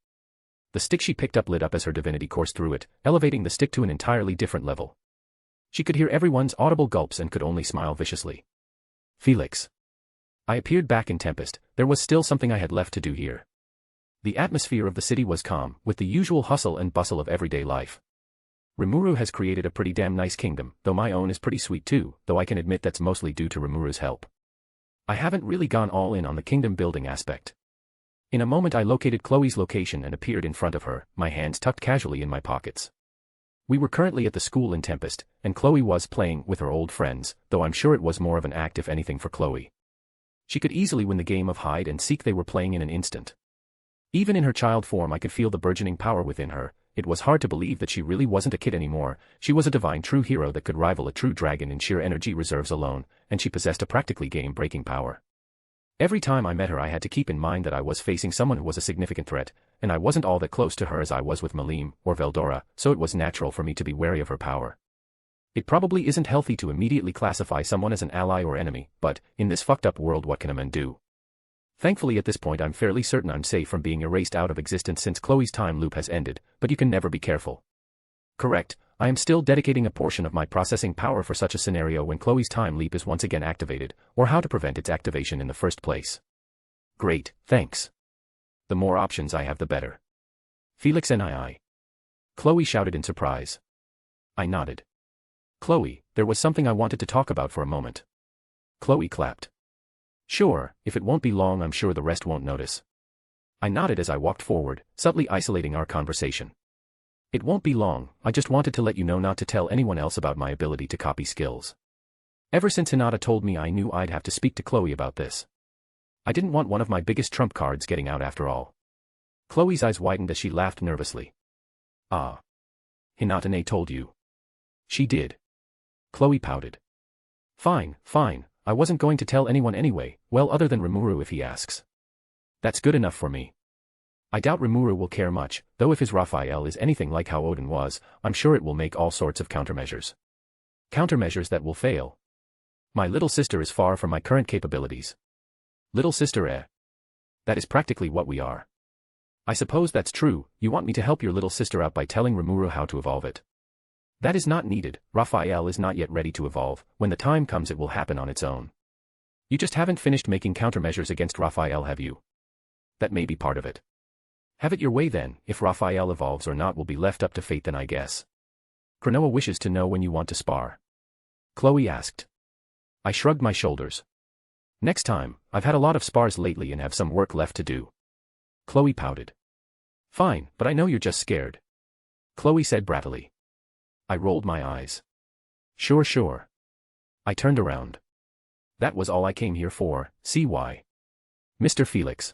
[SPEAKER 3] The stick she picked up lit up as her divinity coursed through it, elevating the stick to an entirely different level. She could hear everyone's audible gulps and could only smile viciously. "Felix." I appeared back in Tempest. There was still something I had left to do here. The atmosphere of the city was calm, with the usual hustle and bustle of everyday life. Remuru has created a pretty damn nice kingdom, though my own is pretty sweet too, though I can admit that's mostly due to Remuru's help. I haven't really gone all in on the kingdom building aspect. In a moment I located Chloe's location and appeared in front of her, my hands tucked casually in my pockets. We were currently at the school in Tempest, and Chloe was playing with her old friends, though I'm sure it was more of an act if anything for Chloe. She could easily win the game of hide and seek they were playing in an instant. Even in her child form I could feel the burgeoning power within her. It was hard to believe that she really wasn't a kid anymore. She was a divine true hero that could rival a true dragon in sheer energy reserves alone, and she possessed a practically game-breaking power. Every time I met her I had to keep in mind that I was facing someone who was a significant threat, and I wasn't all that close to her as I was with Malim or Veldora, so it was natural for me to be wary of her power. It probably isn't healthy to immediately classify someone as an ally or enemy, but, in this fucked up world, what can a man do? Thankfully at this point I'm fairly certain I'm safe from being erased out of existence since Chloe's time loop has ended, but you can never be careful. Correct, I am still dedicating a portion of my processing power for such a scenario when Chloe's time leap is once again activated, or how to prevent its activation in the first place. Great, thanks. The more options I have the better. Felix and I. Chloe shouted in surprise. I nodded. Chloe, there was something I wanted to talk about for a moment. Chloe clapped. Sure, if it won't be long I'm sure the rest won't notice. I nodded as I walked forward, subtly isolating our conversation. It won't be long, I just wanted to let you know not to tell anyone else about my ability to copy skills. Ever since Hinata told me I knew I'd have to speak to Chloe about this. I didn't want one of my biggest trump cards getting out after all. Chloe's eyes widened as she laughed nervously. Ah. Hinata told you. She did. Chloe pouted. Fine, fine. I wasn't going to tell anyone anyway, well other than Remuru if he asks. That's good enough for me. I doubt Remuru will care much, though if his Raphael is anything like how Odin was, I'm sure it will make all sorts of countermeasures. Countermeasures that will fail. My little sister is far from my current capabilities. Little sister That is practically what we are. I suppose that's true, you want me to help your little sister out by telling Remuru how to evolve it. That is not needed, Raphael is not yet ready to evolve, when the time comes it will happen on its own. You just haven't finished making countermeasures against Raphael, have you? That may be part of it. Have it your way then, if Raphael evolves or not will be left up to fate then I guess. Cronoa wishes to know when you want to spar. Chloe asked. I shrugged my shoulders. Next time, I've had a lot of spars lately and have some work left to do. Chloe pouted. Fine, but I know you're just scared. Chloe said brattily. I rolled my eyes. Sure, sure. I turned around. That was all I came here for, see why. Mr. Felix.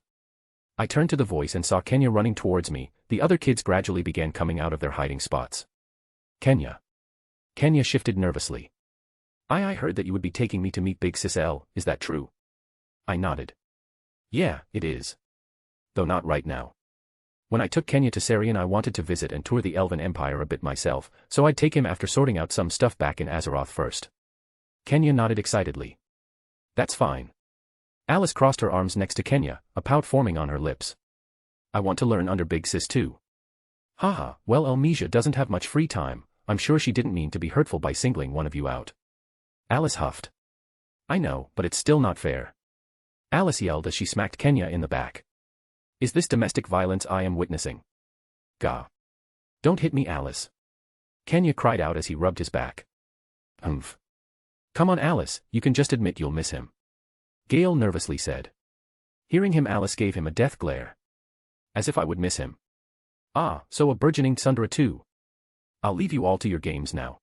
[SPEAKER 3] I turned to the voice and saw Kenya running towards me. The other kids gradually began coming out of their hiding spots. Kenya. Kenya shifted nervously. I heard that you would be taking me to meet Big Sis L, is that true? I nodded. Yeah, it is. Though not right now. When I took Kenya to Serion I wanted to visit and tour the Elven Empire a bit myself, so I'd take him after sorting out some stuff back in Azeroth first. Kenya nodded excitedly. That's fine. Alice crossed her arms next to Kenya, a pout forming on her lips. I want to learn under Big Sis too. Haha, well Elmesia doesn't have much free time, I'm sure she didn't mean to be hurtful by singling one of you out. Alice huffed. I know, but it's still not fair. Alice yelled as she smacked Kenya in the back. Is this domestic violence I am witnessing? Gah. Don't hit me, Alice. Kenya cried out as he rubbed his back. Humph. Come on, Alice, you can just admit you'll miss him. Gale nervously said. Hearing him, Alice gave him a death glare. As if I would miss him. Ah, so a burgeoning Tsundere too. I'll leave you all to your games now.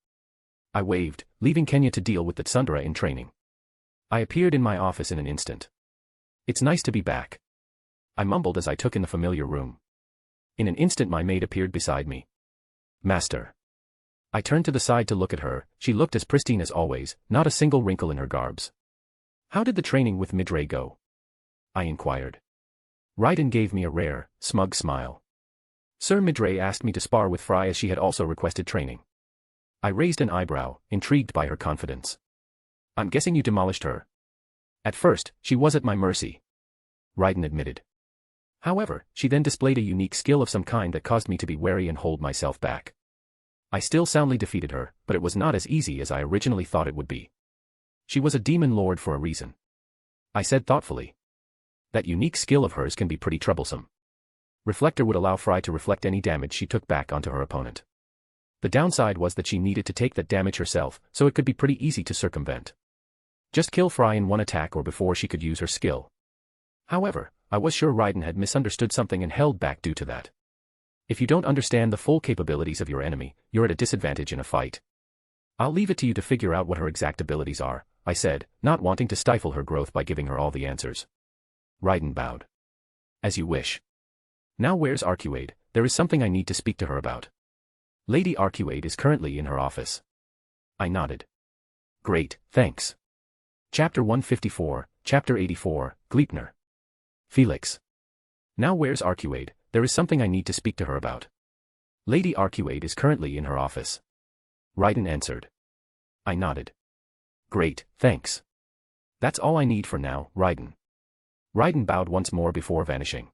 [SPEAKER 3] I waved, leaving Kenya to deal with the Tsundere in training. I appeared in my office in an instant. It's nice to be back. I mumbled as I took in the familiar room. In an instant my maid appeared beside me. Master. I turned to the side to look at her. She looked as pristine as always, not a single wrinkle in her garbs. How did the training with Midray go? I inquired. Raiden gave me a rare, smug smile. Sir Midray asked me to spar with Fry as she had also requested training. I raised an eyebrow, intrigued by her confidence. I'm guessing you demolished her. At first, she was at my mercy. Raiden admitted. However, she then displayed a unique skill of some kind that caused me to be wary and hold myself back. I still soundly defeated her, but it was not as easy as I originally thought it would be. She was a demon lord for a reason. I said thoughtfully. That unique skill of hers can be pretty troublesome. Reflector would allow Fry to reflect any damage she took back onto her opponent. The downside was that she needed to take that damage herself, so it could be pretty easy to circumvent. Just kill Fry in one attack or before she could use her skill. However, I was sure Raiden had misunderstood something and held back due to that. If you don't understand the full capabilities of your enemy, you're at a disadvantage in a fight. I'll leave it to you to figure out what her exact abilities are, I said, not wanting to stifle her growth by giving her all the answers. Raiden bowed. As you wish. Now where's Arcuade? There is something I need to speak to her about. Lady Arcuade is currently in her office. I nodded. Great, thanks. Chapter 154, Chapter 84, Gleipnir. Felix. Now where's Arcuade? There is something I need to speak to her about. Lady Arcuade is currently in her office. Raiden answered. I nodded. Great, thanks. That's all I need for now, Raiden. Raiden bowed once more before vanishing.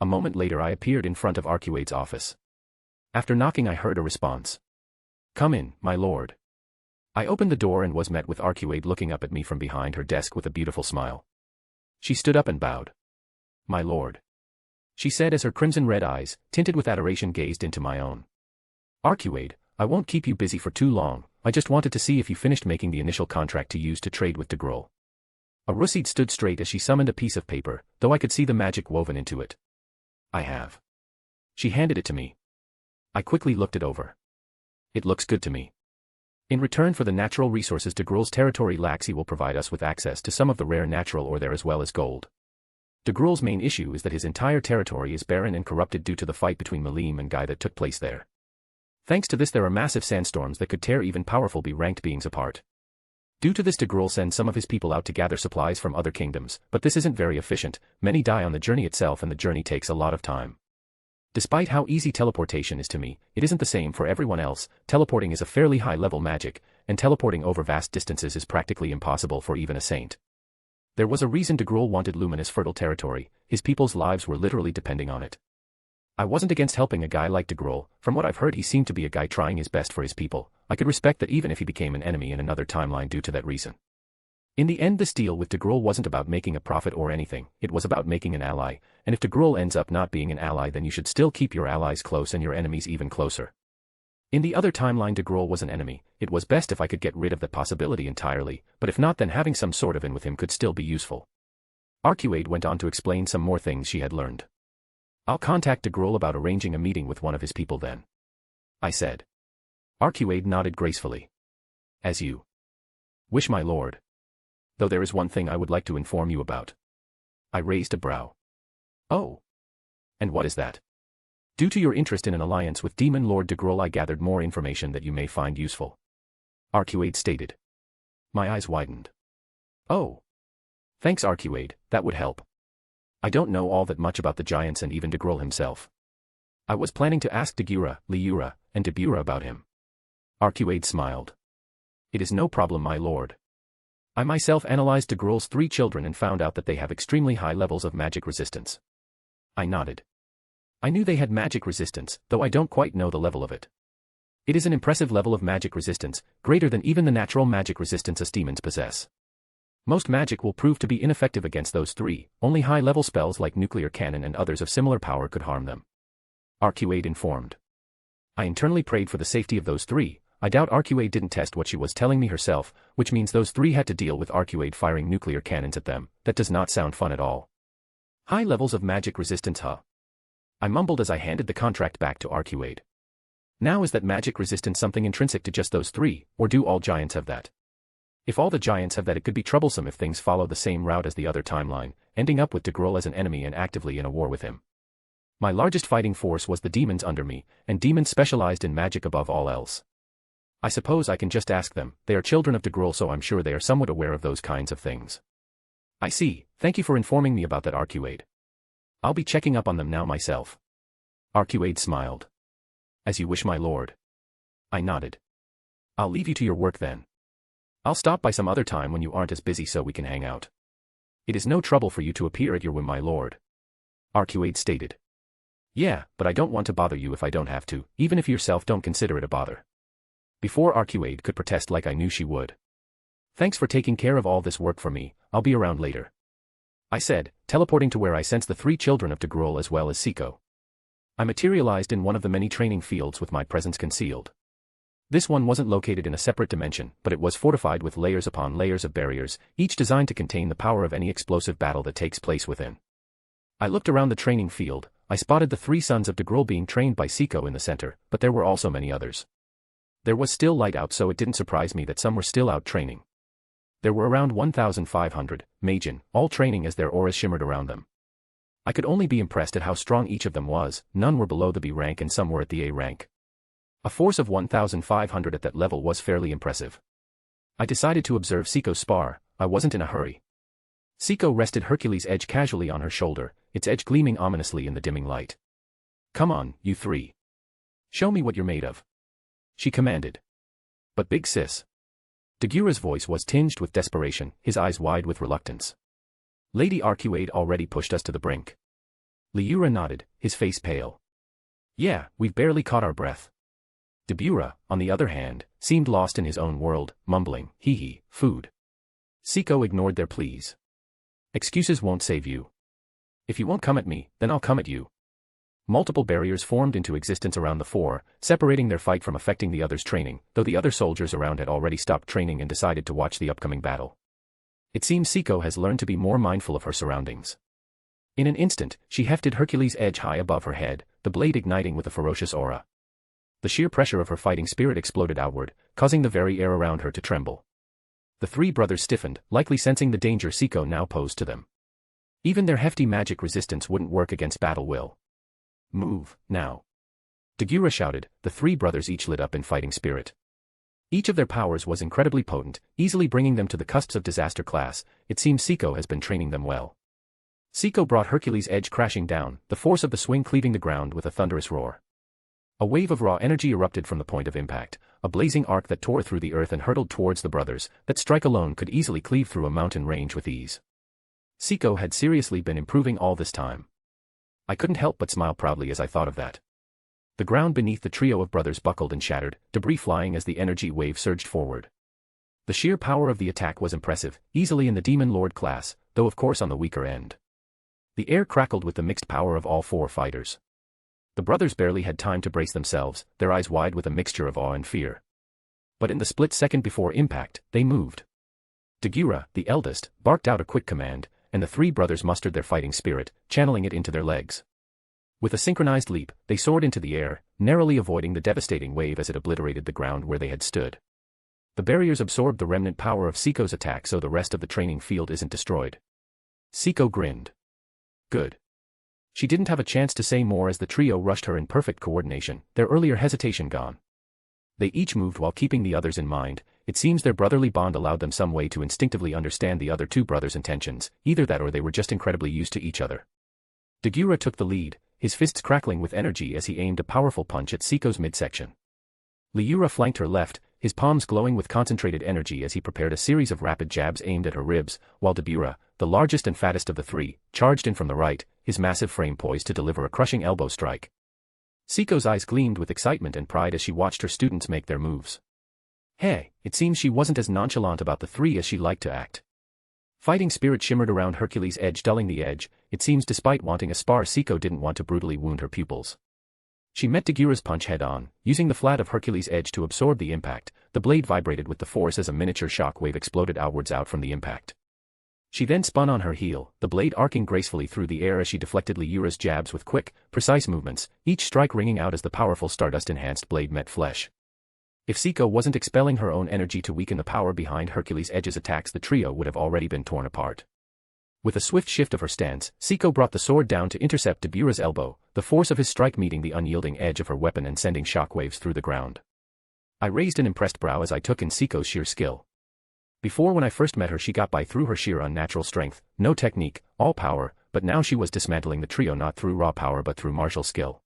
[SPEAKER 3] A moment later I appeared in front of Arcuade's office. After knocking I heard a response. Come in, my lord. I opened the door and was met with Arcuade looking up at me from behind her desk with a beautiful smile. She stood up and bowed. My lord. She said as her crimson-red eyes, tinted with adoration, gazed into my own. Arcuade, I won't keep you busy for too long, I just wanted to see if you finished making the initial contract to use to trade with Degrul. Arusid stood straight as she summoned a piece of paper, though I could see the magic woven into it. I have. She handed it to me. I quickly looked it over. It looks good to me. In return for the natural resources Degrul's territory lacks, he will provide us with access to some of the rare natural ore there as well as gold. Degrul's main issue is that his entire territory is barren and corrupted due to the fight between Malim and Guy that took place there. Thanks to this there are massive sandstorms that could tear even powerful B-ranked beings apart. Due to this Degrul sends some of his people out to gather supplies from other kingdoms, but this isn't very efficient, many die on the journey itself and the journey takes a lot of time. Despite how easy teleportation is to me, it isn't the same for everyone else. Teleporting is a fairly high-level magic, and teleporting over vast distances is practically impossible for even a saint. There was a reason Degrul wanted luminous fertile territory, his people's lives were literally depending on it. I wasn't against helping a guy like Degrul, from what I've heard he seemed to be a guy trying his best for his people. I could respect that even if he became an enemy in another timeline due to that reason. In the end this deal with Degrul wasn't about making a profit or anything, it was about making an ally, and if Degrul ends up not being an ally then you should still keep your allies close and your enemies even closer. In the other timeline Degrul was an enemy, it was best if I could get rid of that possibility entirely, but if not then having some sort of in with him could still be useful. Arcuade went on to explain some more things she had learned. I'll contact Degrul about arranging a meeting with one of his people then. I said. Arcuade nodded gracefully. As you wish, my lord. Though there is one thing I would like to inform you about. I raised a brow. Oh. And what is that? Due to your interest in an alliance with Demon Lord Degrul I gathered more information that you may find useful. Arcuade stated. My eyes widened. Oh. Thanks Arcuade, that would help. I don't know all that much about the giants and even Degrul himself. I was planning to ask Degura, Liura, and Debura about him. Arcuade smiled. It is no problem, my lord. I myself analyzed Degrul's 3 children and found out that they have extremely high levels of magic resistance. I nodded. I knew they had magic resistance, though I don't quite know the level of it. It is an impressive level of magic resistance, greater than even the natural magic resistance us demons possess. Most magic will prove to be ineffective against those 3, only high-level spells like nuclear cannon and others of similar power could harm them. Arcuade informed. I internally prayed for the safety of those 3, I doubt Arcuade didn't test what she was telling me herself, which means those three had to deal with Arcuade firing nuclear cannons at them. That does not sound fun at all. High levels of magic resistance, huh? I mumbled as I handed the contract back to Arcuade. Now, is that magic resistance something intrinsic to just those three, or do all giants have that? If all the giants have that, it could be troublesome if things follow the same route as the other timeline, ending up with Degrol as an enemy and actively in a war with him. My largest fighting force was the demons under me, and demons specialized in magic above all else. I suppose I can just ask them. They are children of Degrol, so I'm sure they are somewhat aware of those kinds of things. I see. Thank you for informing me about that, Arcuade. I'll be checking up on them now myself. Arcuade smiled. As you wish, my lord. I nodded. I'll leave you to your work then. I'll stop by some other time when you aren't as busy so we can hang out. It is no trouble for you to appear at your whim, my lord. Arcuade stated. Yeah, but I don't want to bother you if I don't have to, even if yourself don't consider it a bother. Before Arcuade could protest like I knew she would. Thanks for taking care of all this work for me, I'll be around later. I said, teleporting to where I sensed the three children of Degrol as well as Seiko. I materialized in one of the many training fields with my presence concealed. This one wasn't located in a separate dimension, but it was fortified with layers upon layers of barriers, each designed to contain the power of any explosive battle that takes place within. I looked around the training field. I spotted the three sons of Degrol being trained by Seiko in the center, but there were also many others. There was still light out, so it didn't surprise me that some were still out training. There were around 1,500, Majin, all training as their auras shimmered around them. I could only be impressed at how strong each of them was. None were below the B rank and some were at the A rank. A force of 1,500 at that level was fairly impressive. I decided to observe Seiko's spar. I wasn't in a hurry. Seiko rested Hercules' edge casually on her shoulder, its edge gleaming ominously in the dimming light. Come on, you three. Show me what you're made of. She commanded. But big sis. Dagura's voice was tinged with desperation, his eyes wide with reluctance. Lady Arcuade already pushed us to the brink. Liura nodded, his face pale. Yeah, we've barely caught our breath. Dabura, on the other hand, seemed lost in his own world, mumbling, hee, food. Seiko ignored their pleas. Excuses won't save you. If you won't come at me, then I'll come at you. Multiple barriers formed into existence around the four, separating their fight from affecting the others' training, though the other soldiers around had already stopped training and decided to watch the upcoming battle. It seems Seiko has learned to be more mindful of her surroundings. In an instant, she hefted Hercules' edge high above her head, the blade igniting with a ferocious aura. The sheer pressure of her fighting spirit exploded outward, causing the very air around her to tremble. The three brothers stiffened, likely sensing the danger Seiko now posed to them. Even their hefty magic resistance wouldn't work against battle will. Move, now. Dagura shouted, the three brothers each lit up in fighting spirit. Each of their powers was incredibly potent, easily bringing them to the cusps of disaster class. It seems Seiko has been training them well. Seiko brought Hercules' edge crashing down, the force of the swing cleaving the ground with a thunderous roar. A wave of raw energy erupted from the point of impact, a blazing arc that tore through the earth and hurtled towards the brothers. That strike alone could easily cleave through a mountain range with ease. Seiko had seriously been improving all this time. I couldn't help but smile proudly as I thought of that. The ground beneath the trio of brothers buckled and shattered, debris flying as the energy wave surged forward. The sheer power of the attack was impressive, easily in the Demon Lord class, though of course on the weaker end. The air crackled with the mixed power of all four fighters. The brothers barely had time to brace themselves, their eyes wide with a mixture of awe and fear. But in the split second before impact, they moved. Dagura, the eldest, barked out a quick command, and the three brothers mustered their fighting spirit, channeling it into their legs. With a synchronized leap, they soared into the air, narrowly avoiding the devastating wave as it obliterated the ground where they had stood. The barriers absorbed the remnant power of Seiko's attack so the rest of the training field isn't destroyed. Seiko grinned. Good. She didn't have a chance to say more as the trio rushed her in perfect coordination, their earlier hesitation gone. They each moved while keeping the others in mind. It seems their brotherly bond allowed them some way to instinctively understand the other two brothers' intentions, either that or they were just incredibly used to each other. Dagura took the lead, his fists crackling with energy as he aimed a powerful punch at Seiko's midsection. Liura flanked her left, his palms glowing with concentrated energy as he prepared a series of rapid jabs aimed at her ribs, while Dabura, the largest and fattest of the three, charged in from the right, his massive frame poised to deliver a crushing elbow strike. Seiko's eyes gleamed with excitement and pride as she watched her students make their moves. Hey, it seems she wasn't as nonchalant about the three as she liked to act. Fighting spirit shimmered around Hercules' edge, dulling the edge. It seems despite wanting a spar, Seiko didn't want to brutally wound her pupils. She met Dagura's punch head-on, using the flat of Hercules' edge to absorb the impact. The blade vibrated with the force as a miniature shock wave exploded outwards out from the impact. She then spun on her heel, the blade arcing gracefully through the air as she deflected Liura's jabs with quick, precise movements, each strike ringing out as the powerful Stardust-enhanced blade met flesh. If Siko wasn't expelling her own energy to weaken the power behind Hercules' edge's attacks, the trio would have already been torn apart. With a swift shift of her stance, Siko brought the sword down to intercept Dabura's elbow, the force of his strike meeting the unyielding edge of her weapon and sending shockwaves through the ground. I raised an impressed brow as I took in Siko's sheer skill. Before, when I first met her, she got by through her sheer unnatural strength, no technique, all power, but now she was dismantling the trio not through raw power but through martial skill.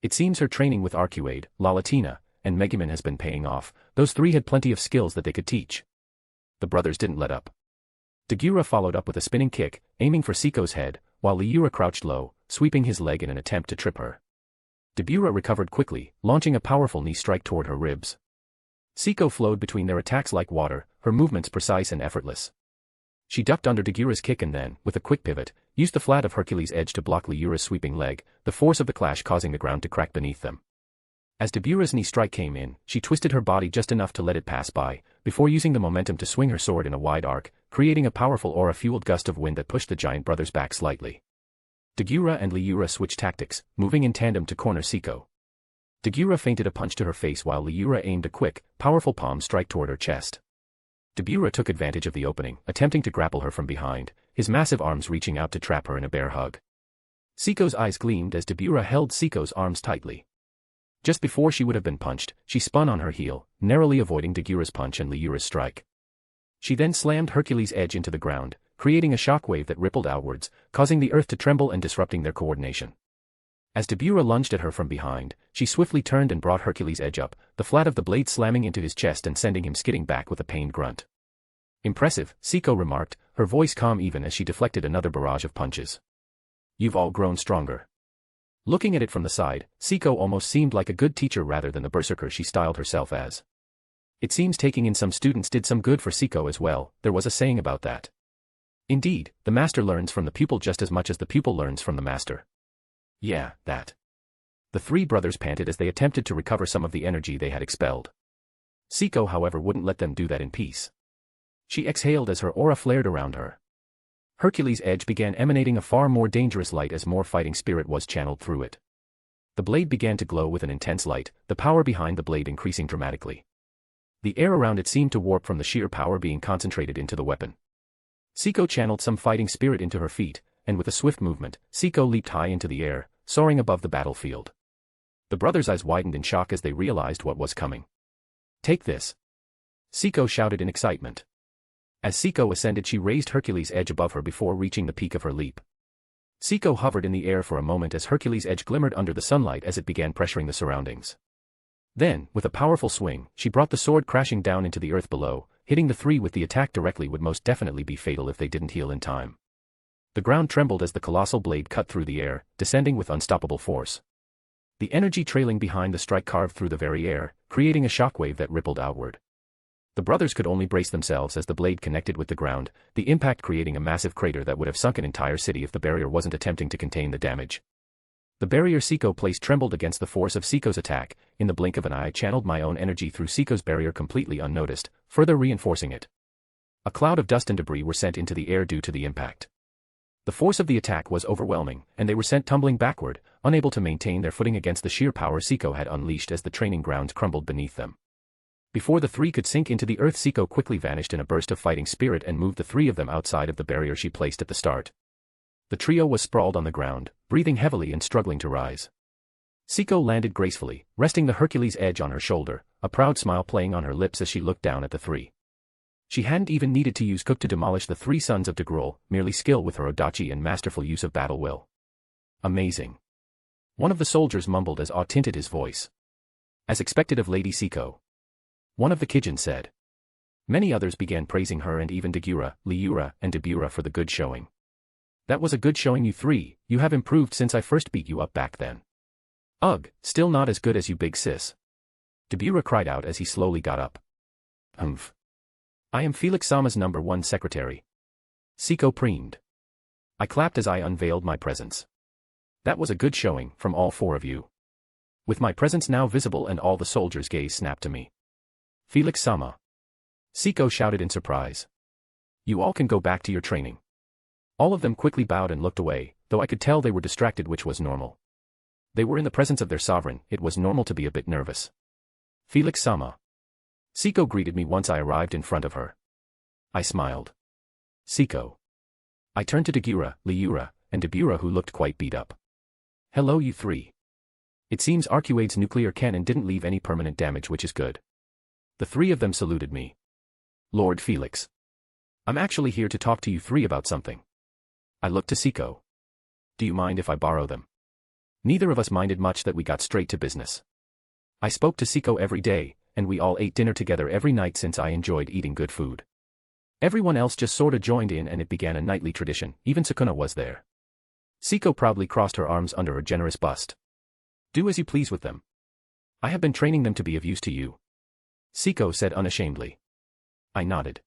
[SPEAKER 3] It seems her training with Arcuade, Lalatina, and Megumin has been paying off. Those three had plenty of skills that they could teach. The brothers didn't let up. Dagura followed up with a spinning kick, aiming for Siko's head, while Liura crouched low, sweeping his leg in an attempt to trip her. Dabura recovered quickly, launching a powerful knee strike toward her ribs. Siko flowed between their attacks like water, her movements precise and effortless. She ducked under Dagura's kick and then, with a quick pivot, used the flat of Hercules' edge to block Liura's sweeping leg, the force of the clash causing the ground to crack beneath them. As Dabura's knee strike came in, she twisted her body just enough to let it pass by, before using the momentum to swing her sword in a wide arc, creating a powerful aura-fueled gust of wind that pushed the giant brothers back slightly. Dagura and Liura switched tactics, moving in tandem to corner Siko. Dagura feinted a punch to her face while Liura aimed a quick, powerful palm strike toward her chest. Dabura took advantage of the opening, attempting to grapple her from behind, his massive arms reaching out to trap her in a bear hug. Siko's eyes gleamed as Dabura held Siko's arms tightly. Just before she would have been punched, she spun on her heel, narrowly avoiding Dagura's punch and Liura's strike. She then slammed Hercules' edge into the ground, creating a shockwave that rippled outwards, causing the earth to tremble and disrupting their coordination. As Dabura lunged at her from behind, she swiftly turned and brought Hercules' edge up, the flat of the blade slamming into his chest and sending him skidding back with a pained grunt. "Impressive," Siko remarked, her voice calm even as she deflected another barrage of punches. "You've all grown stronger." Looking at it from the side, Siko almost seemed like a good teacher rather than the berserker she styled herself as. It seems taking in some students did some good for Siko as well, there was a saying about that. Indeed, the master learns from the pupil just as much as the pupil learns from the master. Yeah, that. The three brothers panted as they attempted to recover some of the energy they had expelled. Siko, however, wouldn't let them do that in peace. She exhaled as her aura flared around her. Hercules' edge began emanating a far more dangerous light as more fighting spirit was channeled through it. The blade began to glow with an intense light, the power behind the blade increasing dramatically. The air around it seemed to warp from the sheer power being concentrated into the weapon. Siko channeled some fighting spirit into her feet, and with a swift movement, Siko leaped high into the air, soaring above the battlefield. The brothers' eyes widened in shock as they realized what was coming. "Take this!" Siko shouted in excitement. As Siko ascended, she raised Hercules' edge above her before reaching the peak of her leap. Siko hovered in the air for a moment as Hercules' edge glimmered under the sunlight as it began pressuring the surroundings. Then, with a powerful swing, she brought the sword crashing down into the earth below, hitting the three with the attack directly would most definitely be fatal if they didn't heal in time. The ground trembled as the colossal blade cut through the air, descending with unstoppable force. The energy trailing behind the strike carved through the very air, creating a shockwave that rippled outward. The brothers could only brace themselves as the blade connected with the ground, the impact creating a massive crater that would have sunk an entire city if the barrier wasn't attempting to contain the damage. The barrier Siko placed trembled against the force of Siko's attack. In the blink of an eye I channeled my own energy through Siko's barrier completely unnoticed, further reinforcing it. A cloud of dust and debris were sent into the air due to the impact. The force of the attack was overwhelming, and they were sent tumbling backward, unable to maintain their footing against the sheer power Siko had unleashed as the training grounds crumbled beneath them. Before the three could sink into the earth, Siko quickly vanished in a burst of fighting spirit and moved the three of them outside of the barrier she placed at the start. The trio was sprawled on the ground, breathing heavily and struggling to rise. Siko landed gracefully, resting the Hercules' edge on her shoulder, a proud smile playing on her lips as she looked down at the three. She hadn't even needed to use Cook to demolish the three sons of Degrol, merely skill with her Odachi and masterful use of battle will. Amazing. One of the soldiers mumbled as awe tinted his voice. As expected of Lady Siko. One of the Kijin said. Many others began praising her and even Dagura, Liura, and Dabura for the good showing. That was a good showing, you three. You have improved since I first beat you up back then. Ugh, still not as good as you, big sis. Dabura cried out as he slowly got up. Humph. I am Felix-sama's #1 secretary. Siko preened. I clapped as I unveiled my presence. That was a good showing from all four of you. With my presence now visible and all the soldiers' gaze snapped to me. Felix-sama. Siko shouted in surprise. You all can go back to your training. All of them quickly bowed and looked away, though I could tell they were distracted, which was normal. They were in the presence of their sovereign, it was normal to be a bit nervous. Felix-sama. Siko greeted me once I arrived in front of her. I smiled. Siko. I turned to Dagura, Liura, and Dabura, who looked quite beat up. Hello you three. It seems Arcuade's nuclear cannon didn't leave any permanent damage, which is good. The three of them saluted me. Lord Felix. I'm actually here to talk to you three about something. I looked to Siko. Do you mind if I borrow them? Neither of us minded much that we got straight to business. I spoke to Siko every day, and we all ate dinner together every night since I enjoyed eating good food. Everyone else just sorta joined in and it began a nightly tradition, even Sukuna was there. Siko proudly crossed her arms under her generous bust. Do as you please with them. I have been training them to be of use to you. Siko said unashamedly. I nodded.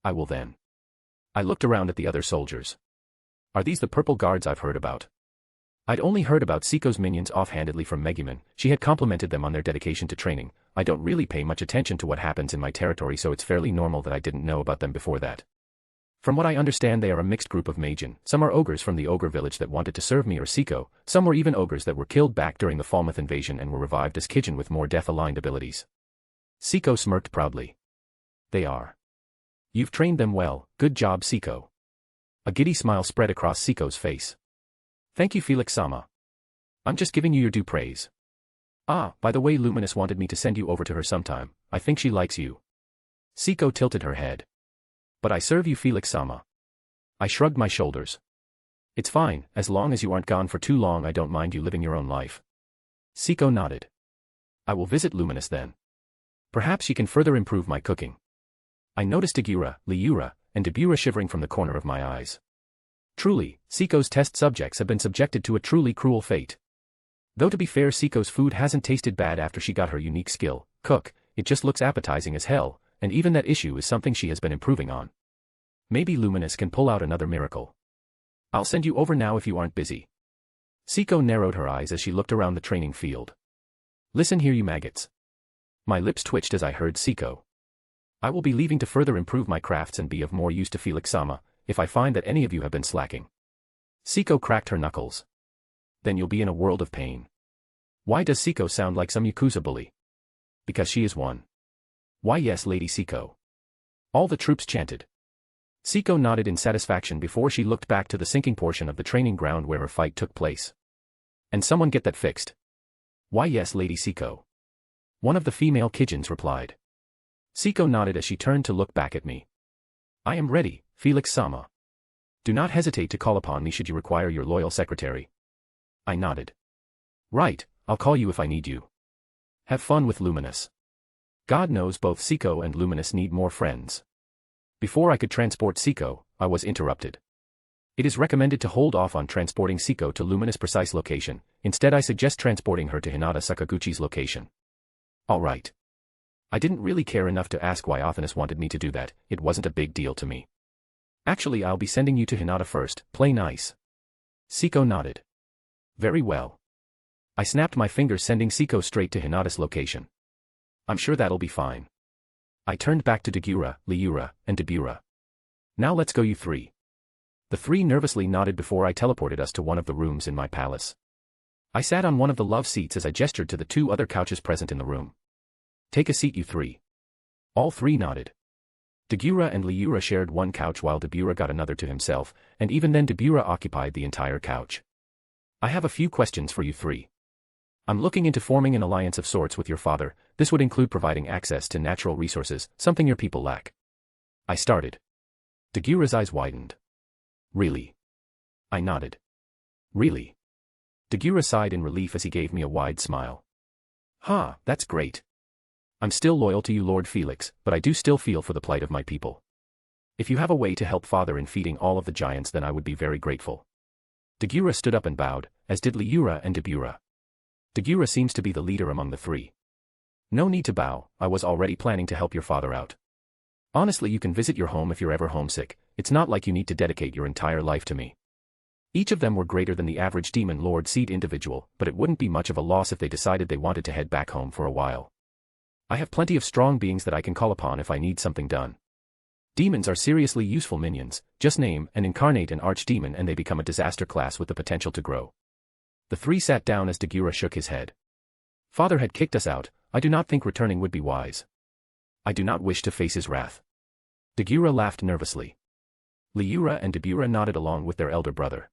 [SPEAKER 3] I will then. I looked around at the other soldiers. Are these the purple guards I've heard about? I'd only heard about Siko's minions offhandedly from Megumin. She had complimented them on their dedication to training. I don't really pay much attention to what happens in my territory, so it's fairly normal that I didn't know about them before that. From what I understand, they are a mixed group of Majin. Some are ogres from the ogre village that wanted to serve me or Siko, some were even ogres that were killed back during the Falmouth invasion and were revived as Kijin with more death-aligned abilities. Siko smirked proudly. They are. You've trained them well, good job Siko. A giddy smile spread across Siko's face. Thank you Felix-sama. I'm just giving you your due praise. Ah, by the way, Luminous wanted me to send you over to her sometime. I think she likes you. Siko tilted her head. But I serve you Felix-sama. I shrugged my shoulders. It's fine, as long as you aren't gone for too long. I don't mind you living your own life. Siko nodded. I will visit Luminous then. Perhaps she can further improve my cooking. I noticed Dagura, Liura, and Dabura shivering from the corner of my eyes. Truly, Siko's test subjects have been subjected to a truly cruel fate. Though to be fair, Siko's food hasn't tasted bad after she got her unique skill, cook, it just looks appetizing as hell, and even that issue is something she has been improving on. Maybe Luminous can pull out another miracle. I'll send you over now if you aren't busy. Siko narrowed her eyes as she looked around the training field. Listen here you maggots. My lips twitched as I heard Siko. I will be leaving to further improve my crafts and be of more use to Felix-sama, if I find that any of you have been slacking. Siko cracked her knuckles. Then you'll be in a world of pain. Why does Siko sound like some Yakuza bully? Because she is one. Why yes, Lady Siko. All the troops chanted. Siko nodded in satisfaction before she looked back to the sinking portion of the training ground where her fight took place. And someone get that fixed. Why yes, Lady Siko. One of the female Kijins replied. Siko nodded as she turned to look back at me. I am ready, Felix-sama. Do not hesitate to call upon me should you require your loyal secretary. I nodded. Right, I'll call you if I need you. Have fun with Luminous. God knows both Siko and Luminous need more friends. Before I could transport Siko, I was interrupted. It is recommended to hold off on transporting Siko to Luminous' precise location. Instead, I suggest transporting her to Hinata Sakaguchi's location. All right. I didn't really care enough to ask why Othinus wanted me to do that. It wasn't a big deal to me. Actually, I'll be sending you to Hinata first. Play nice. Siko nodded. Very well. I snapped my fingers, sending Siko straight to Hinata's location. I'm sure that'll be fine. I turned back to Dagura, Liura, and Dabura. Now let's go you three. The three nervously nodded before I teleported us to one of the rooms in my palace. I sat on one of the love seats as I gestured to the two other couches present in the room. Take a seat you three. All three nodded. Dagura and Liura shared one couch while Dabura got another to himself, and even then Dabura occupied the entire couch. I have a few questions for you three. I'm looking into forming an alliance of sorts with your father. This would include providing access to natural resources, something your people lack. I started. Dagura's eyes widened. Really? I nodded. Really? Dagura sighed in relief as he gave me a wide smile. Ha, that's great. I'm still loyal to you, Lord Felix, but I do still feel for the plight of my people. If you have a way to help father in feeding all of the giants, then I would be very grateful. Dagura stood up and bowed, as did Liura and Dabura. Dagura seems to be the leader among the three. No need to bow, I was already planning to help your father out. Honestly, you can visit your home if you're ever homesick. It's not like you need to dedicate your entire life to me. Each of them were greater than the average Demon Lord Seed individual, but it wouldn't be much of a loss if they decided they wanted to head back home for a while. I have plenty of strong beings that I can call upon if I need something done. Demons are seriously useful minions, just name and incarnate an archdemon and they become a disaster class with the potential to grow. The three sat down as Dagura shook his head. Father had kicked us out, I do not think returning would be wise. I do not wish to face his wrath. Dagura laughed nervously. Liura and Debura nodded along with their elder brother.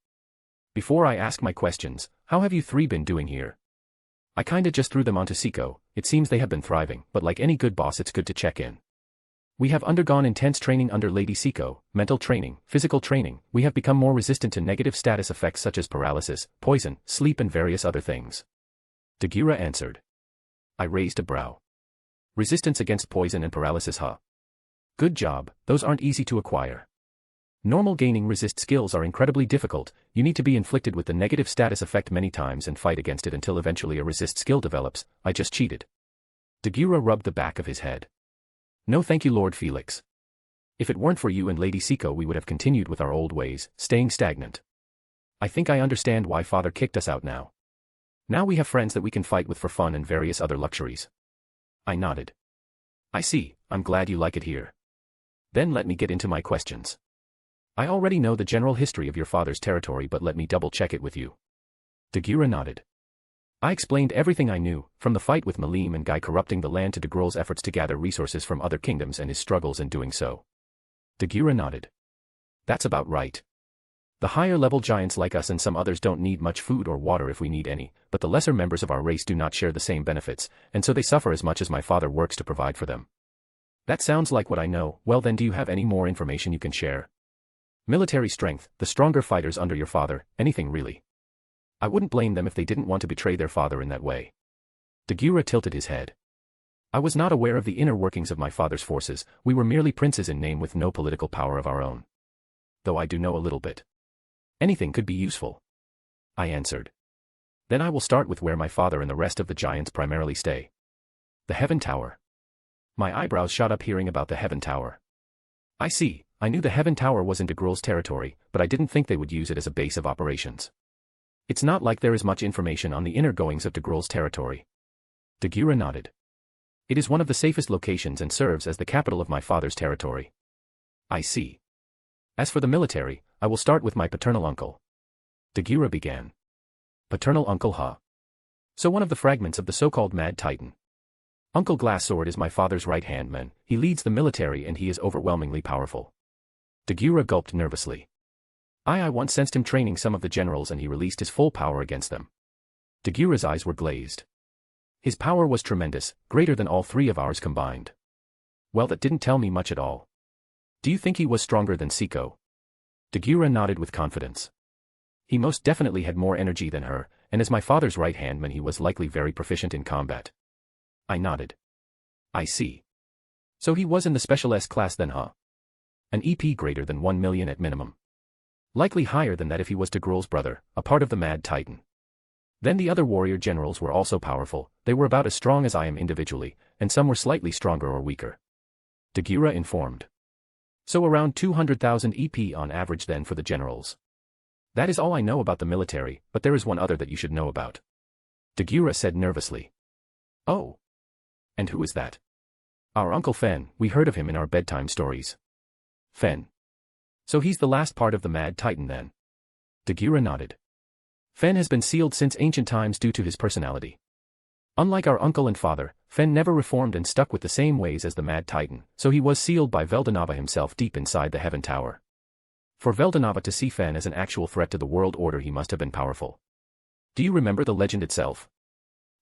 [SPEAKER 3] Before I ask my questions, how have you three been doing here? I kinda just threw them onto Siko, it seems they have been thriving, but like any good boss it's good to check in. We have undergone intense training under Lady Siko, mental training, physical training, we have become more resistant to negative status effects such as paralysis, poison, sleep and various other things. Dagura answered. I raised a brow. Resistance against poison and paralysis, huh? Good job, those aren't easy to acquire. Normal gaining resist skills are incredibly difficult, you need to be inflicted with the negative status effect many times and fight against it until eventually a resist skill develops. I just cheated. Dagura rubbed the back of his head. No thank you Lord Felix. If it weren't for you and Lady Siko we would have continued with our old ways, staying stagnant. I think I understand why Father kicked us out now. Now we have friends that we can fight with for fun and various other luxuries. I nodded. I see, I'm glad you like it here. Then let me get into my questions. I already know the general history of your father's territory but let me double check it with you. Dagura nodded. I explained everything I knew, from the fight with Malim and Guy corrupting the land to Dagrul's efforts to gather resources from other kingdoms and his struggles in doing so. Dagura nodded. That's about right. The higher-level giants like us and some others don't need much food or water if we need any, but the lesser members of our race do not share the same benefits, and so they suffer as much as my father works to provide for them. That sounds like what I know. Well then, do you have any more information you can share? Military strength, the stronger fighters under your father, anything really. I wouldn't blame them if they didn't want to betray their father in that way. Dagura tilted his head. I was not aware of the inner workings of my father's forces, we were merely princes in name with no political power of our own. Though I do know a little bit. Anything could be useful. I answered. Then I will start with where my father and the rest of the giants primarily stay. The Heaven Tower. My eyebrows shot up hearing about the Heaven Tower. I see, I knew the Heaven Tower was in Dagrul's territory, but I didn't think they would use it as a base of operations. It's not like there is much information on the inner goings of Dagrul's territory. Dagura nodded. It is one of the safest locations and serves as the capital of my father's territory. I see. As for the military, I will start with my paternal uncle. Dagura began. Paternal uncle, huh? So one of the fragments of the so-called Mad Titan. Uncle Glassword is my father's right-hand man, he leads the military and he is overwhelmingly powerful. Dagura gulped nervously. I once sensed him training some of the generals and he released his full power against them. Dagura's eyes were glazed. His power was tremendous, greater than all three of ours combined. Well, that didn't tell me much at all. Do you think he was stronger than Siko? Dagura nodded with confidence. He most definitely had more energy than her, and as my father's right-hand man he was likely very proficient in combat. I nodded. I see. So he was in the Special S class then, huh? An EP greater than 1 million at minimum. Likely higher than that if he was Dagrul's brother, a part of the Mad Titan. Then the other warrior generals were also powerful, they were about as strong as I am individually, and some were slightly stronger or weaker. Dagura informed. So around 200,000 EP on average then for the generals. That is all I know about the military, but there is one other that you should know about. Dagura said nervously. Oh. And who is that? Our Uncle Fen, we heard of him in our bedtime stories. Fen. So he's the last part of the Mad Titan then? Dagura nodded. Fen has been sealed since ancient times due to his personality. Unlike our uncle and father, Fen never reformed and stuck with the same ways as the Mad Titan, so he was sealed by Veldanava himself deep inside the Heaven Tower. For Veldanava to see Fen as an actual threat to the world order he must have been powerful. Do you remember the legend itself?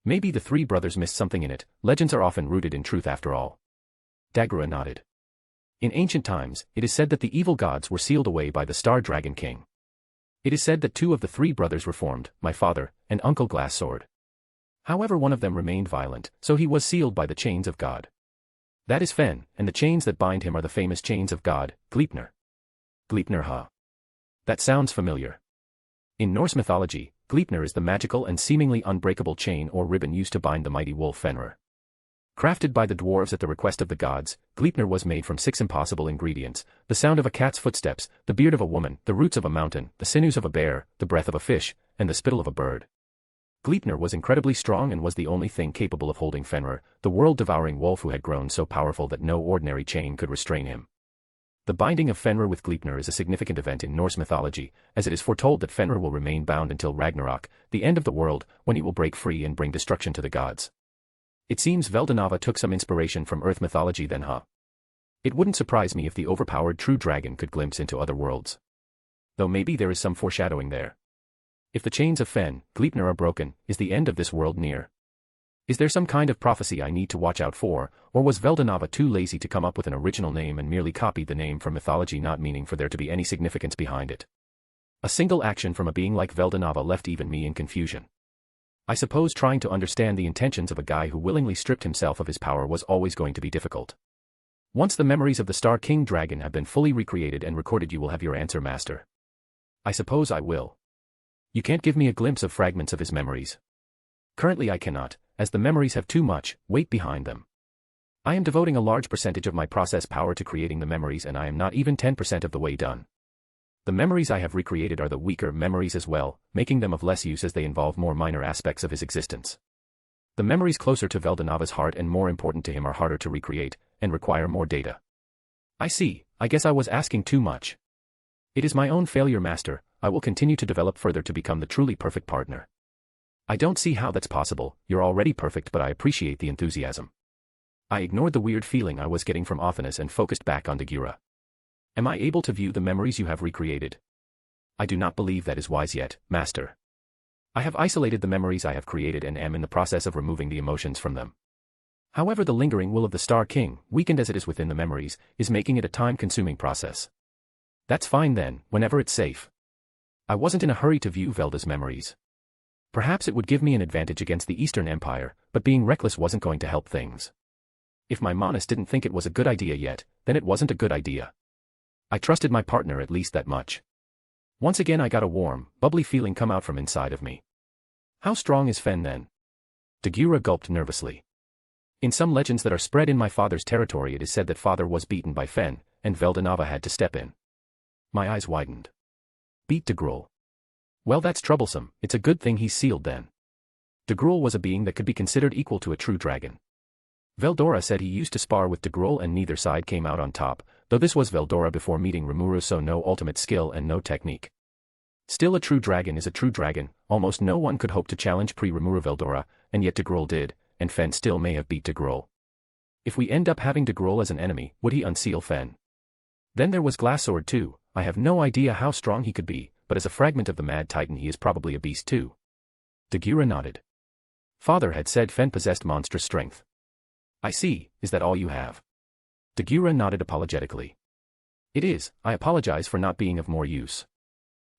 [SPEAKER 3] Maybe the three brothers missed something in it, legends are often rooted in truth after all. Dagura nodded. In ancient times, it is said that the evil gods were sealed away by the Star Dragon King. It is said that two of the three brothers reformed, my father, and Uncle Glassword. However, one of them remained violent, so he was sealed by the chains of God. That is Fen, and the chains that bind him are the famous chains of God, Gleipnir. Gleipnir, huh? That sounds familiar. In Norse mythology, Gleipnir is the magical and seemingly unbreakable chain or ribbon used to bind the mighty wolf Fenrir. Crafted by the dwarves at the request of the gods, Gleipnir was made from 6 impossible ingredients: the sound of a cat's footsteps, the beard of a woman, the roots of a mountain, the sinews of a bear, the breath of a fish, and the spittle of a bird. Gleipnir was incredibly strong and was the only thing capable of holding Fenrir, the world-devouring wolf who had grown so powerful that no ordinary chain could restrain him. The binding of Fenrir with Gleipnir is a significant event in Norse mythology, as it is foretold that Fenrir will remain bound until Ragnarok, the end of the world, when he will break free and bring destruction to the gods. It seems Veldanava took some inspiration from Earth mythology then, huh? It wouldn't surprise me if the overpowered true dragon could glimpse into other worlds. Though maybe there is some foreshadowing there. If the chains of Gleipnir are broken, is the end of this world near? Is there some kind of prophecy I need to watch out for, or was Veldanava too lazy to come up with an original name and merely copied the name from mythology, not meaning for there to be any significance behind it? A single action from a being like Veldanava left even me in confusion. I suppose trying to understand the intentions of a guy who willingly stripped himself of his power was always going to be difficult. Once the memories of the Star King Dragon have been fully recreated and recorded, you will have your answer, Master. I suppose I will. You can't give me a glimpse of fragments of his memories. Currently I cannot, as the memories have too much weight behind them. I am devoting a large percentage of my process power to creating the memories, and I am not even 10% of the way done. The memories I have recreated are the weaker memories as well, making them of less use as they involve more minor aspects of his existence. The memories closer to Veldanava's heart and more important to him are harder to recreate, and require more data. I see, I guess I was asking too much. It is my own failure, Master. I will continue to develop further to become the truly perfect partner. I don't see how that's possible. You're already perfect, but I appreciate the enthusiasm. I ignored the weird feeling I was getting from Othinus and focused back on Gadra. Am I able to view the memories you have recreated? I do not believe that is wise yet, Master. I have isolated the memories I have created and am in the process of removing the emotions from them. However, the lingering will of the Star King, weakened as it is within the memories, is making it a time-consuming process. That's fine then, whenever it's safe. I wasn't in a hurry to view Velda's memories. Perhaps it would give me an advantage against the Eastern Empire, but being reckless wasn't going to help things. If my Monas didn't think it was a good idea yet, then it wasn't a good idea. I trusted my partner at least that much. Once again I got a warm, bubbly feeling come out from inside of me. How strong is Fen then? Gadra gulped nervously. In some legends that are spread in my father's territory, it is said that father was beaten by Fen, and Veldanava had to step in. My eyes widened. Beat Degrul. Well, that's troublesome. It's a good thing he's sealed then. Degrul was a being that could be considered equal to a true dragon. Veldora said he used to spar with Degrul and neither side came out on top, though this was Veldora before meeting Remuru, so no ultimate skill and no technique. Still, a true dragon is a true dragon. Almost no one could hope to challenge pre-Remuru Veldora, and yet Degrul did, and Fen still may have beat Degrul. If we end up having Degrul as an enemy, would he unseal Fen? Then there was Glassword too. I have no idea how strong he could be, but as a fragment of the Mad Titan he is probably a beast too. Gadra nodded. Father had said Fen possessed monstrous strength. I see, is that all you have? Gadra nodded apologetically. It is. I apologize for not being of more use.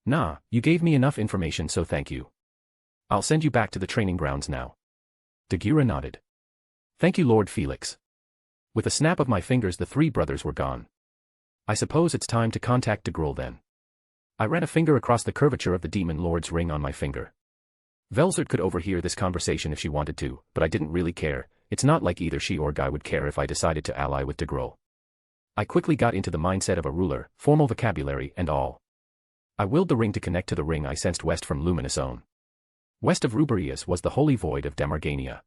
[SPEAKER 3] Nah, you gave me enough information, so thank you. I'll send you back to the training grounds now. Gadra nodded. Thank you, Lord Felix. With a snap of my fingers the three brothers were gone. I suppose it's time to contact Degrul then. I ran a finger across the curvature of the Demon Lord's ring on my finger. Velzert could overhear this conversation if she wanted to, but I didn't really care. It's not like either she or Guy would care if I decided to ally with Degrul. I quickly got into the mindset of a ruler, formal vocabulary and all. I willed the ring to connect to the ring I sensed west from Luminous Zone. West of Ruberius was the holy void of Damargania.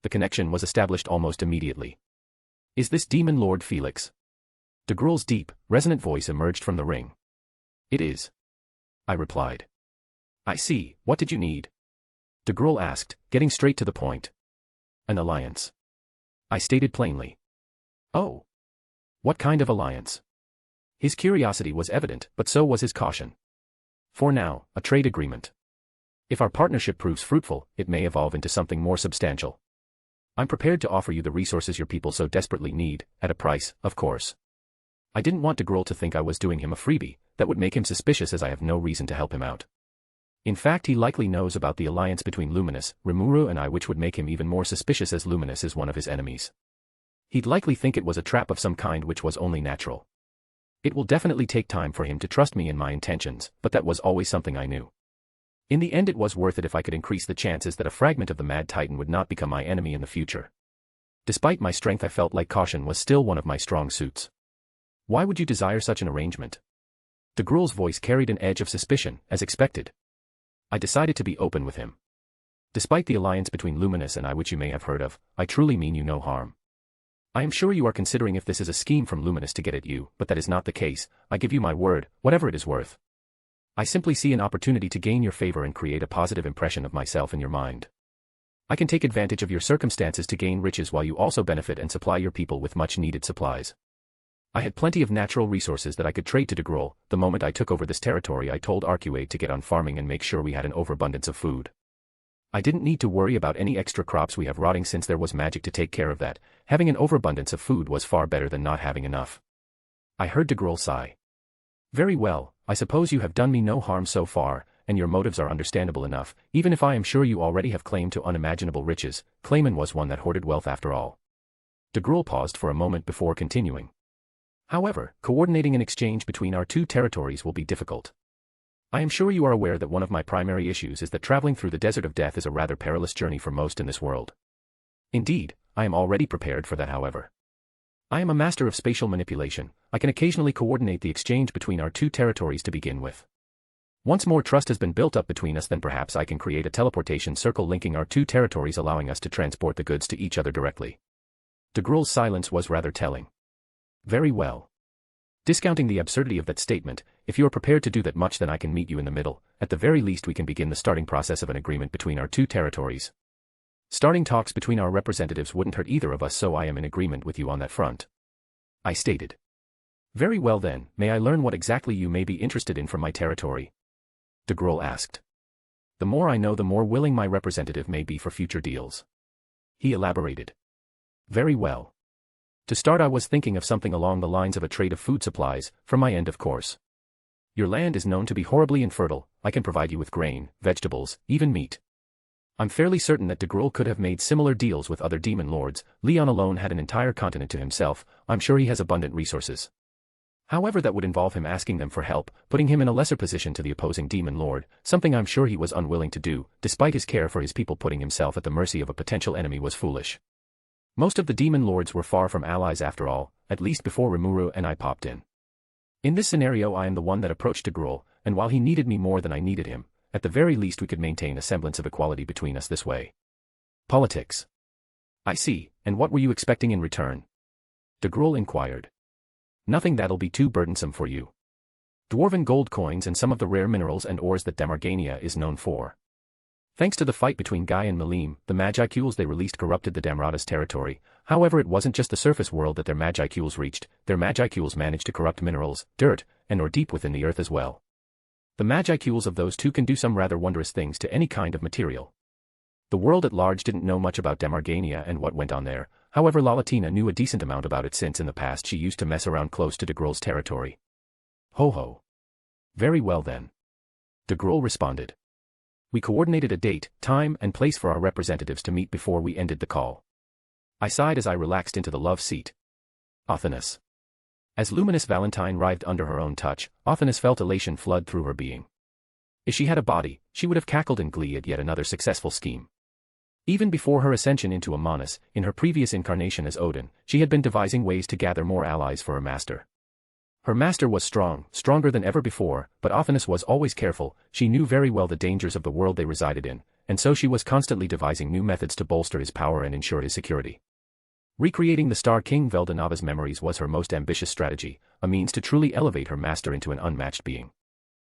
[SPEAKER 3] The connection was established almost immediately. Is this Demon Lord Felix? Degrul's deep, resonant voice emerged from the ring. It is. I replied. I see, what did you need? Degrul asked, getting straight to the point. An alliance. I stated plainly. Oh. What kind of alliance? His curiosity was evident, but so was his caution. For now, a trade agreement. If our partnership proves fruitful, it may evolve into something more substantial. I'm prepared to offer you the resources your people so desperately need, at a price, of course. I didn't want Degrul to think I was doing him a freebie. That would make him suspicious, as I have no reason to help him out. In fact, he likely knows about the alliance between Luminous, Remuru and I, which would make him even more suspicious, as Luminous is one of his enemies. He'd likely think it was a trap of some kind, which was only natural. It will definitely take time for him to trust me and my intentions, but that was always something I knew. In the end, it was worth it if I could increase the chances that a fragment of the Mad Titan would not become my enemy in the future. Despite my strength, I felt like caution was still one of my strong suits. Why would you desire such an arrangement? De Gruel's voice carried an edge of suspicion, as expected. I decided to be open with him. Despite the alliance between Luminous and I, which you may have heard of, I truly mean you no harm. I am sure you are considering if this is a scheme from Luminous to get at you, but that is not the case. I give you my word, whatever it is worth. I simply see an opportunity to gain your favor and create a positive impression of myself in your mind. I can take advantage of your circumstances to gain riches while you also benefit and supply your people with much-needed supplies. I had plenty of natural resources that I could trade to de Gruel. The moment I took over this territory, I told Arcuade to get on farming and make sure we had an overabundance of food. I didn't need to worry about any extra crops we have rotting since there was magic to take care of that. Having an overabundance of food was far better than not having enough. I heard de Gruel sigh. Very well, I suppose you have done me no harm so far, and your motives are understandable enough, even if I am sure you already have claim to unimaginable riches. Clayman was one that hoarded wealth after all. De Gruel paused for a moment before continuing. However, coordinating an exchange between our two territories will be difficult. I am sure you are aware that one of my primary issues is that traveling through the Desert of Death is a rather perilous journey for most in this world. Indeed, I am already prepared for that. However, I am a master of spatial manipulation. I can occasionally coordinate the exchange between our two territories to begin with. Once more trust has been built up between us, then perhaps I can create a teleportation circle linking our two territories, allowing us to transport the goods to each other directly. De Gruel's silence was rather telling. Very well. Discounting the absurdity of that statement, if you are prepared to do that much, then I can meet you in the middle. At the very least, we can begin the starting process of an agreement between our two territories. Starting talks between our representatives wouldn't hurt either of us, so I am in agreement with you on that front. I stated. Very well then, may I learn what exactly you may be interested in from my territory? De Gruel asked. The more I know, the more willing my representative may be for future deals. He elaborated. Very well. To start, I was thinking of something along the lines of a trade of food supplies, from my end of course. Your land is known to be horribly infertile. I can provide you with grain, vegetables, even meat. I'm fairly certain that de Gruel could have made similar deals with other demon lords. Leon alone had an entire continent to himself. I'm sure he has abundant resources. However, that would involve him asking them for help, putting him in a lesser position to the opposing demon lord, something I'm sure he was unwilling to do. Despite his care for his people, putting himself at the mercy of a potential enemy was foolish. Most of the demon lords were far from allies after all, at least before Remuru and I popped in. In this scenario, I am the one that approached de Gruel, and while he needed me more than I needed him, at the very least we could maintain a semblance of equality between us this way. Politics. I see, and what were you expecting in return? De Gruel inquired. Nothing that'll be too burdensome for you. Dwarven gold coins and some of the rare minerals and ores that Damargania is known for. Thanks to the fight between Guy and Malim, the Magicules they released corrupted the Damrata's territory. However, it wasn't just the surface world that their Magicules reached. Their Magicules managed to corrupt minerals, dirt, and ore deep within the earth as well. The Magicules of those two can do some rather wondrous things to any kind of material. The world at large didn't know much about Damargania and what went on there. However, Lalatina knew a decent amount about it, since in the past she used to mess around close to de Gruel's territory. Ho ho. Very well then. De Gruel responded. We coordinated a date, time, and place for our representatives to meet before we ended the call. I sighed as I relaxed into the love seat. Othinus. As Luminous Valentine writhed under her own touch, Othinus felt elation flood through her being. If she had a body, she would have cackled in glee at yet another successful scheme. Even before her ascension into a Manus, in her previous incarnation as Odin, she had been devising ways to gather more allies for her master. Her master was strong, stronger than ever before, but Othinus was always careful. She knew very well the dangers of the world they resided in, and so she was constantly devising new methods to bolster his power and ensure his security. Recreating the Star King Veldanava's memories was her most ambitious strategy, a means to truly elevate her master into an unmatched being.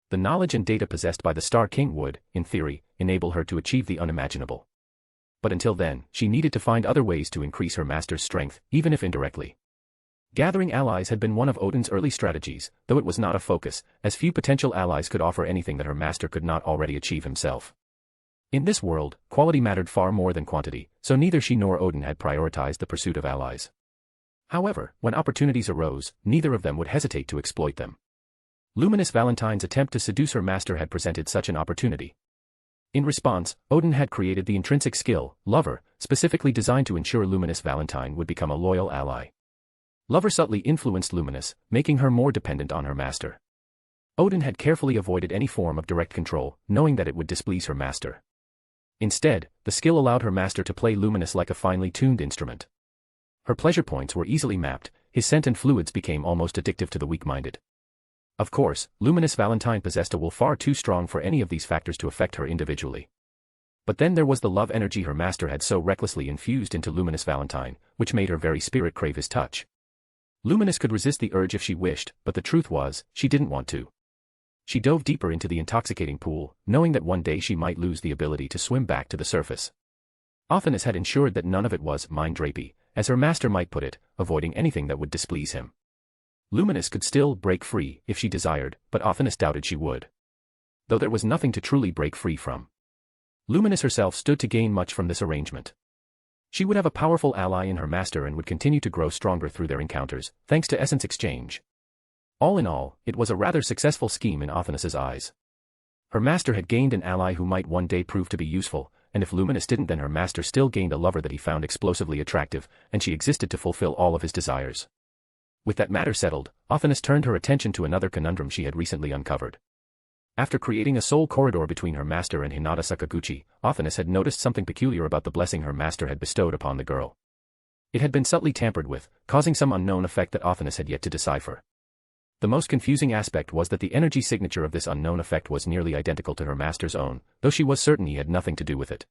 [SPEAKER 3] The knowledge and data possessed by the Star King would, in theory, enable her to achieve the unimaginable. But until then, she needed to find other ways to increase her master's strength, even if indirectly. Gathering allies had been one of Odin's early strategies, though it was not a focus, as few potential allies could offer anything that her master could not already achieve himself. In this world, quality mattered far more than quantity, so neither she nor Odin had prioritized the pursuit of allies. However, when opportunities arose, neither of them would hesitate to exploit them. Luminous Valentine's attempt to seduce her master had presented such an opportunity. In response, Odin had created the intrinsic skill, Lover, specifically designed to ensure Luminous Valentine would become a loyal ally. Lover subtly influenced Luminous, making her more dependent on her master. Odin had carefully avoided any form of direct control, knowing that it would displease her master. Instead, the skill allowed her master to play Luminous like a finely tuned instrument. Her pleasure points were easily mapped, his scent and fluids became almost addictive to the weak-minded. Of course, Luminous Valentine possessed a will far too strong for any of these factors to affect her individually. But then there was the love energy her master had so recklessly infused into Luminous Valentine, which made her very spirit crave his touch. Luminous could resist the urge if she wished, but the truth was, she didn't want to. She dove deeper into the intoxicating pool, knowing that one day she might lose the ability to swim back to the surface. Ofteness had ensured that none of it was mind-drapey, as her master might put it, avoiding anything that would displease him. Luminous could still break free if she desired, but Ofteness doubted she would. Though there was nothing to truly break free from. Luminous herself stood to gain much from this arrangement. She would have a powerful ally in her master and would continue to grow stronger through their encounters, thanks to essence exchange. All in all, it was a rather successful scheme in Ofteness's eyes. Her master had gained an ally who might one day prove to be useful, and if Luminous didn't, then her master still gained a lover that he found explosively attractive, and she existed to fulfill all of his desires. With that matter settled, Ofteness turned her attention to another conundrum she had recently uncovered. After creating a soul corridor between her master and Hinata Sakaguchi, Ofteness had noticed something peculiar about the blessing her master had bestowed upon the girl. It had been subtly tampered with, causing some unknown effect that Ofteness had yet to decipher. The most confusing aspect was that the energy signature of this unknown effect was nearly identical to her master's own, though she was certain he had nothing to do with it.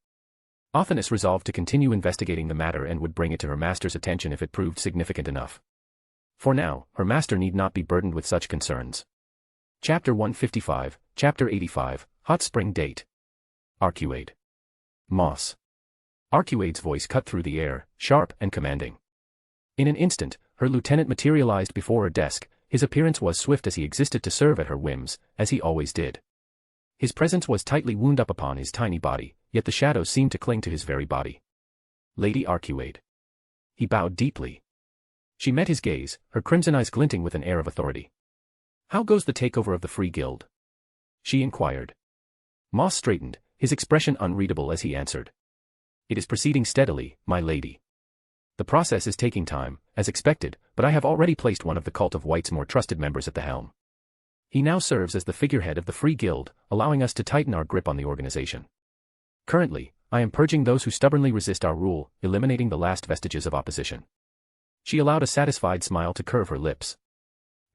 [SPEAKER 3] Ofteness resolved to continue investigating the matter and would bring it to her master's attention if it proved significant enough. For now, her master need not be burdened with such concerns. Chapter 155, Chapter 85, Hot Spring Date. Arcuade. Moss. Arcuade's voice cut through the air, sharp and commanding. In an instant, her lieutenant materialized before her desk. His appearance was swift as he existed to serve at her whims, as he always did. His presence was tightly wound up upon his tiny body, yet the shadows seemed to cling to his very body. Lady Arcuade. He bowed deeply. She met his gaze, her crimson eyes glinting with an air of authority. How goes the takeover of the Free Guild? She inquired. Moss straightened, his expression unreadable as he answered. It is proceeding steadily, my lady. The process is taking time, as expected, but I have already placed one of the Cult of White's more trusted members at the helm. He now serves as the figurehead of the Free Guild, allowing us to tighten our grip on the organization. Currently, I am purging those who stubbornly resist our rule, eliminating the last vestiges of opposition. She allowed a satisfied smile to curve her lips.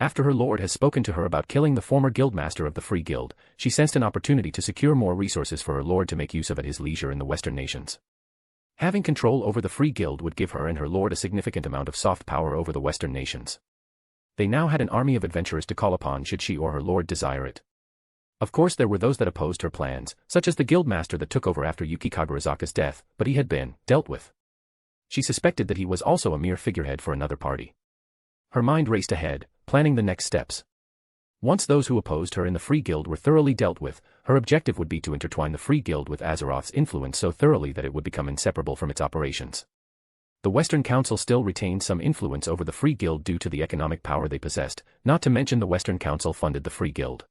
[SPEAKER 3] After her lord has spoken to her about killing the former guildmaster of the Free Guild, she sensed an opportunity to secure more resources for her lord to make use of at his leisure in the Western nations. Having control over the Free Guild would give her and her lord a significant amount of soft power over the Western nations. They now had an army of adventurers to call upon should she or her lord desire it. Of course there were those that opposed her plans, such as the guildmaster that took over after Yuki Kagurazaka's death, but he had been dealt with. She suspected that he was also a mere figurehead for another party. Her mind raced ahead, planning the next steps. Once those who opposed her in the Free Guild were thoroughly dealt with, her objective would be to intertwine the Free Guild with Azeroth's influence so thoroughly that it would become inseparable from its operations. The Western Council still retained some influence over the Free Guild due to the economic power they possessed, not to mention the Western Council funded the Free Guild.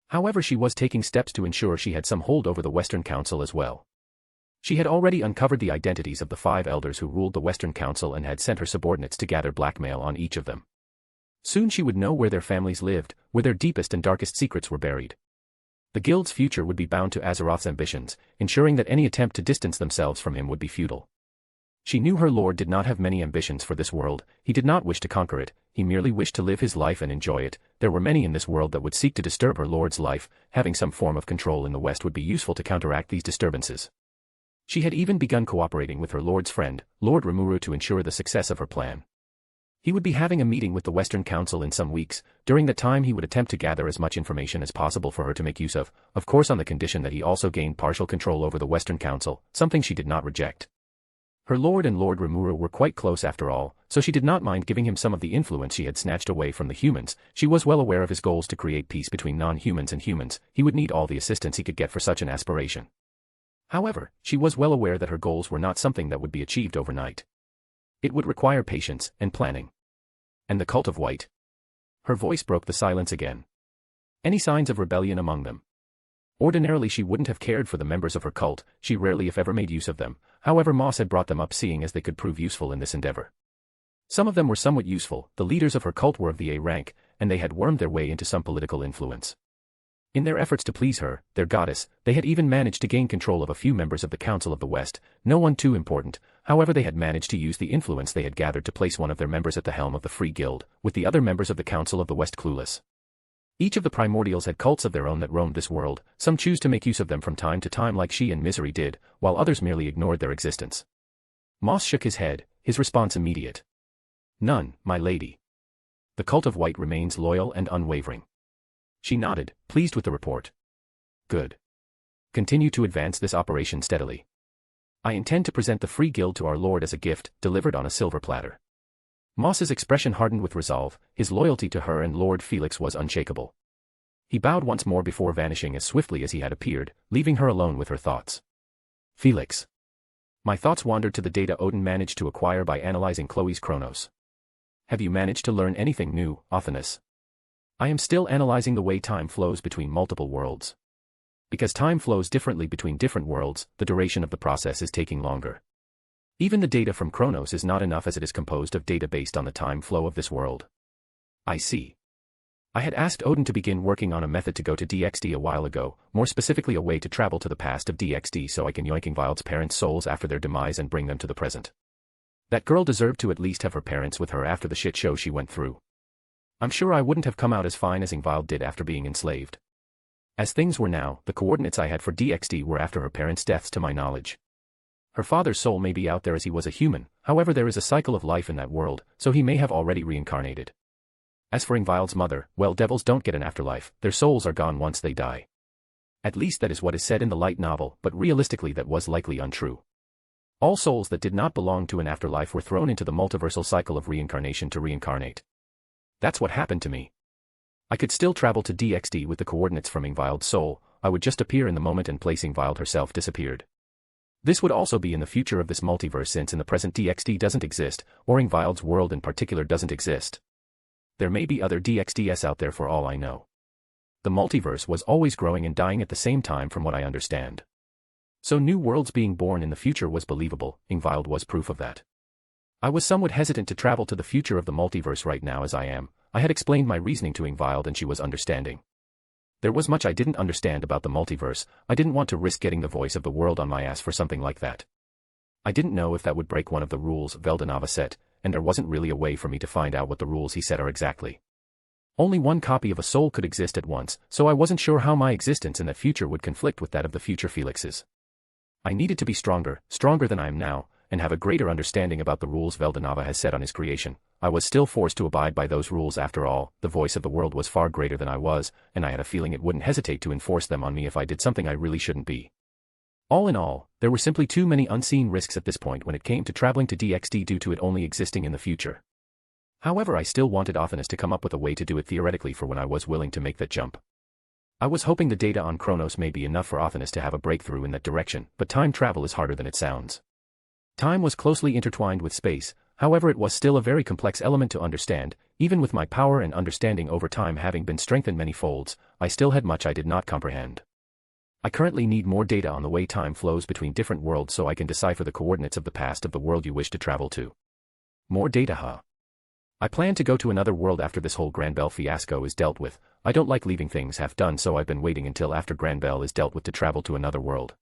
[SPEAKER 3] However, she was taking steps to ensure she had some hold over the Western Council as well. She had already uncovered the identities of the 5 elders who ruled the Western Council and had sent her subordinates to gather blackmail on each of them. Soon she would know where their families lived, where their deepest and darkest secrets were buried. The guild's future would be bound to Azeroth's ambitions, ensuring that any attempt to distance themselves from him would be futile. She knew her lord did not have many ambitions for this world, he did not wish to conquer it, he merely wished to live his life and enjoy it. There were many in this world that would seek to disturb her lord's life, having some form of control in the West would be useful to counteract these disturbances. She had even begun cooperating with her lord's friend, Lord Remuru, to ensure the success of her plan. He would be having a meeting with the Western Council in some weeks. During that time he would attempt to gather as much information as possible for her to make use of course on the condition that he also gained partial control over the Western Council, something she did not reject. Her lord and Lord Remuru were quite close after all, so she did not mind giving him some of the influence she had snatched away from the humans. She was well aware of his goals to create peace between non-humans and humans. He would need all the assistance he could get for such an aspiration. However, she was well aware that her goals were not something that would be achieved overnight. It would require patience and planning. And the Cult of White? Her voice broke the silence again. Any signs of rebellion among them? Ordinarily she wouldn't have cared for the members of her cult, she rarely if ever made use of them, however Moss had brought them up seeing as they could prove useful in this endeavor. Some of them were somewhat useful, the leaders of her cult were of the A rank, and they had wormed their way into some political influence. In their efforts to please her, their goddess, they had even managed to gain control of a few members of the Council of the West, no one too important. However, they had managed to use the influence they had gathered to place one of their members at the helm of the Free Guild, with the other members of the Council of the West clueless. Each of the primordials had cults of their own that roamed this world, some choose to make use of them from time to time like she and Misery did, while others merely ignored their existence. Moss shook his head, his response immediate. None, my lady. The cult of White remains loyal and unwavering. She nodded, pleased with the report. Good. Continue to advance this operation steadily. I intend to present the Free Guild to our Lord as a gift, delivered on a silver platter. Moss's expression hardened with resolve, his loyalty to her and Lord Felix was unshakable. He bowed once more before vanishing as swiftly as he had appeared, leaving her alone with her thoughts. Felix. My thoughts wandered to the data Odin managed to acquire by analyzing Chloe's Chronos. Have you managed to learn anything new, Othinus? I am still analyzing the way time flows between multiple worlds. Because time flows differently between different worlds, the duration of the process is taking longer. Even the data from Chronos is not enough as it is composed of data based on the time flow of this world. I see. I had asked Odin to begin working on a method to go to DXD a while ago, more specifically a way to travel to the past of DXD so I can yoink Ingvild's parents' souls after their demise and bring them to the present. That girl deserved to at least have her parents with her after the shit show she went through. I'm sure I wouldn't have come out as fine as Ingvild did after being enslaved. As things were now, the coordinates I had for DXD were after her parents' deaths to my knowledge. Her father's soul may be out there as he was a human, however there is a cycle of life in that world, so he may have already reincarnated. As for Ingvild's mother, well, devils don't get an afterlife, their souls are gone once they die. At least that is what is said in the light novel, but realistically that was likely untrue. All souls that did not belong to an afterlife were thrown into the multiversal cycle of reincarnation to reincarnate. That's what happened to me. I could still travel to DXD with the coordinates from Ingvild's soul, I would just appear in the moment and place Ingvild herself disappeared. This would also be in the future of this multiverse since in the present DXD doesn't exist, or Ingvild's world in particular doesn't exist. There may be other DXDs out there for all I know. The multiverse was always growing and dying at the same time from what I understand. So new worlds being born in the future was believable, Ingvild was proof of that. I was somewhat hesitant to travel to the future of the multiverse right now as I am. I had explained my reasoning to Ingvild and she was understanding. There was much I didn't understand about the multiverse, I didn't want to risk getting the voice of the world on my ass for something like that. I didn't know if that would break one of the rules Veldanava set, and there wasn't really a way for me to find out what the rules he set are exactly. Only one copy of a soul could exist at once, so I wasn't sure how my existence in that future would conflict with that of the future Felix's. I needed to be stronger than I am now, and have a greater understanding about the rules Veldanava has set on his creation. I was still forced to abide by those rules after all, the voice of the world was far greater than I was, and I had a feeling it wouldn't hesitate to enforce them on me if I did something I really shouldn't be. All in all, there were simply too many unseen risks at this point when it came to traveling to DXD due to it only existing in the future. However, I still wanted Othinus to come up with a way to do it theoretically for when I was willing to make that jump. I was hoping the data on Chronos may be enough for Othinus to have a breakthrough in that direction, but time travel is harder than it sounds. Time was closely intertwined with space, however it was still a very complex element to understand, even with my power and understanding over time having been strengthened many folds, I still had much I did not comprehend. I currently need more data on the way time flows between different worlds so I can decipher the coordinates of the past of the world you wish to travel to. More data, huh? I plan to go to another world after this whole Grandbell fiasco is dealt with. I don't like leaving things half done, so I've been waiting until after Grandbell is dealt with to travel to another world.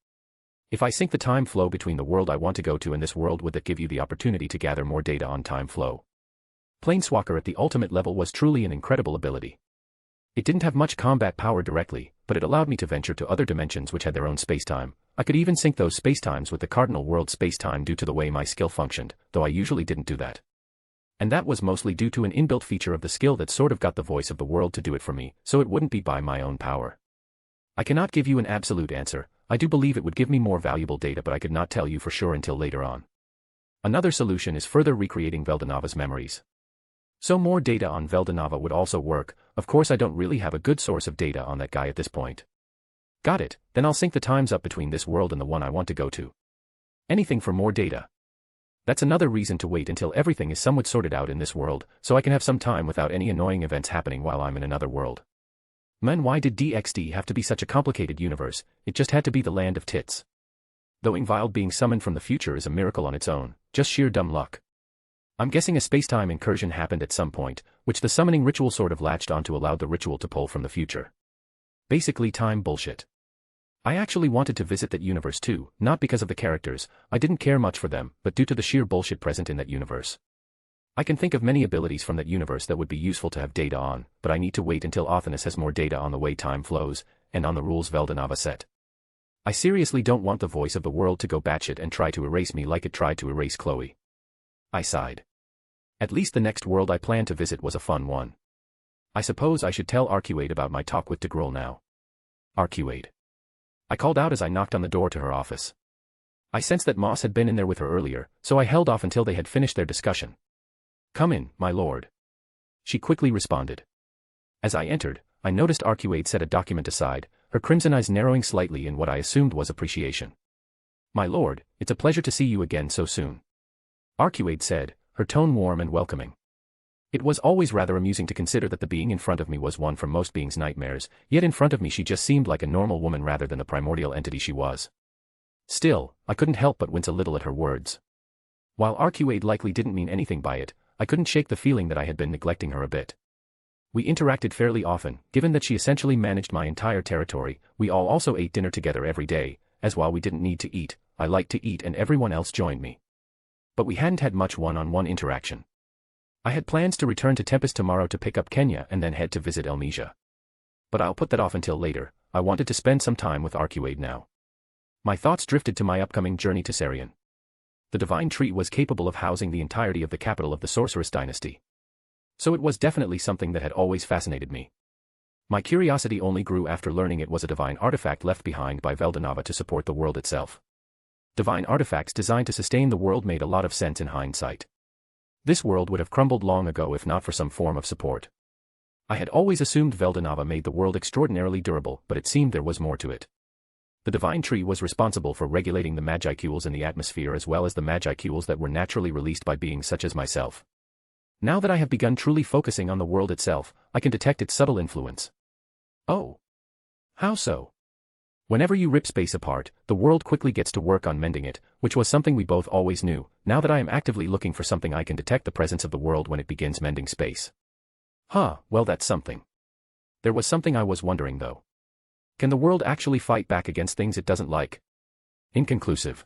[SPEAKER 3] If I sync the time flow between the world I want to go to and this world, would that give you the opportunity to gather more data on time flow? Planeswalker at the ultimate level was truly an incredible ability. It didn't have much combat power directly, but it allowed me to venture to other dimensions which had their own spacetime. I could even sync those spacetimes with the Cardinal World spacetime due to the way my skill functioned, though I usually didn't do that. And that was mostly due to an inbuilt feature of the skill that sort of got the voice of the world to do it for me, so it wouldn't be by my own power. I cannot give you an absolute answer. I do believe it would give me more valuable data, but I could not tell you for sure until later on. Another solution is further recreating Veldanava's memories. So more data on Veldanava would also work. Of course I don't really have a good source of data on that guy at this point. Got it, then I'll sync the times up between this world and the one I want to go to. Anything for more data. That's another reason to wait until everything is somewhat sorted out in this world, so I can have some time without any annoying events happening while I'm in another world. Man, why did DXD have to be such a complicated universe? It just had to be the land of tits. Though Ingvild being summoned from the future is a miracle on its own, just sheer dumb luck. I'm guessing a space-time incursion happened at some point, which the summoning ritual sort of latched on to allowed the ritual to pull from the future. Basically time bullshit. I actually wanted to visit that universe too, not because of the characters, I didn't care much for them, but due to the sheer bullshit present in that universe. I can think of many abilities from that universe that would be useful to have data on, but I need to wait until Othinus has more data on the way time flows, and on the rules Veldanava set. I seriously don't want the voice of the world to go batshit and try to erase me like it tried to erase Chloe. I sighed. At least the next world I planned to visit was a fun one. I suppose I should tell Arcuade about my talk with Degrul now. Arcuade. I called out as I knocked on the door to her office. I sensed that Moss had been in there with her earlier, so I held off until they had finished their discussion. Come in, my lord. She quickly responded. As I entered, I noticed Arcuade set a document aside, her crimson eyes narrowing slightly in what I assumed was appreciation. My lord, it's a pleasure to see you again so soon. Arcuade said, her tone warm and welcoming. It was always rather amusing to consider that the being in front of me was one from most beings' nightmares, yet in front of me she just seemed like a normal woman rather than the primordial entity she was. Still, I couldn't help but wince a little at her words. While Arcuade likely didn't mean anything by it, I couldn't shake the feeling that I had been neglecting her a bit. We interacted fairly often, given that she essentially managed my entire territory. We all also ate dinner together every day, as while we didn't need to eat, I liked to eat and everyone else joined me. But we hadn't had much one-on-one interaction. I had plans to return to Tempest tomorrow to pick up Kenya and then head to visit Elmesia. But I'll put that off until later. I wanted to spend some time with Arcuade now. My thoughts drifted to my upcoming journey to Serion. The Divine Tree was capable of housing the entirety of the capital of the Sorceress dynasty. So it was definitely something that had always fascinated me. My curiosity only grew after learning it was a divine artifact left behind by Veldanava to support the world itself. Divine artifacts designed to sustain the world made a lot of sense in hindsight. This world would have crumbled long ago if not for some form of support. I had always assumed Veldanava made the world extraordinarily durable, but it seemed there was more to it. The Divine Tree was responsible for regulating the Magicules in the atmosphere as well as the Magicules that were naturally released by beings such as myself. Now that I have begun truly focusing on the world itself, I can detect its subtle influence. Oh. How so? Whenever you rip space apart, the world quickly gets to work on mending it, which was something we both always knew. Now that I am actively looking for something, I can detect the presence of the world when it begins mending space. Well that's something. There was something I was wondering though. Can the world actually fight back against things it doesn't like? Inconclusive.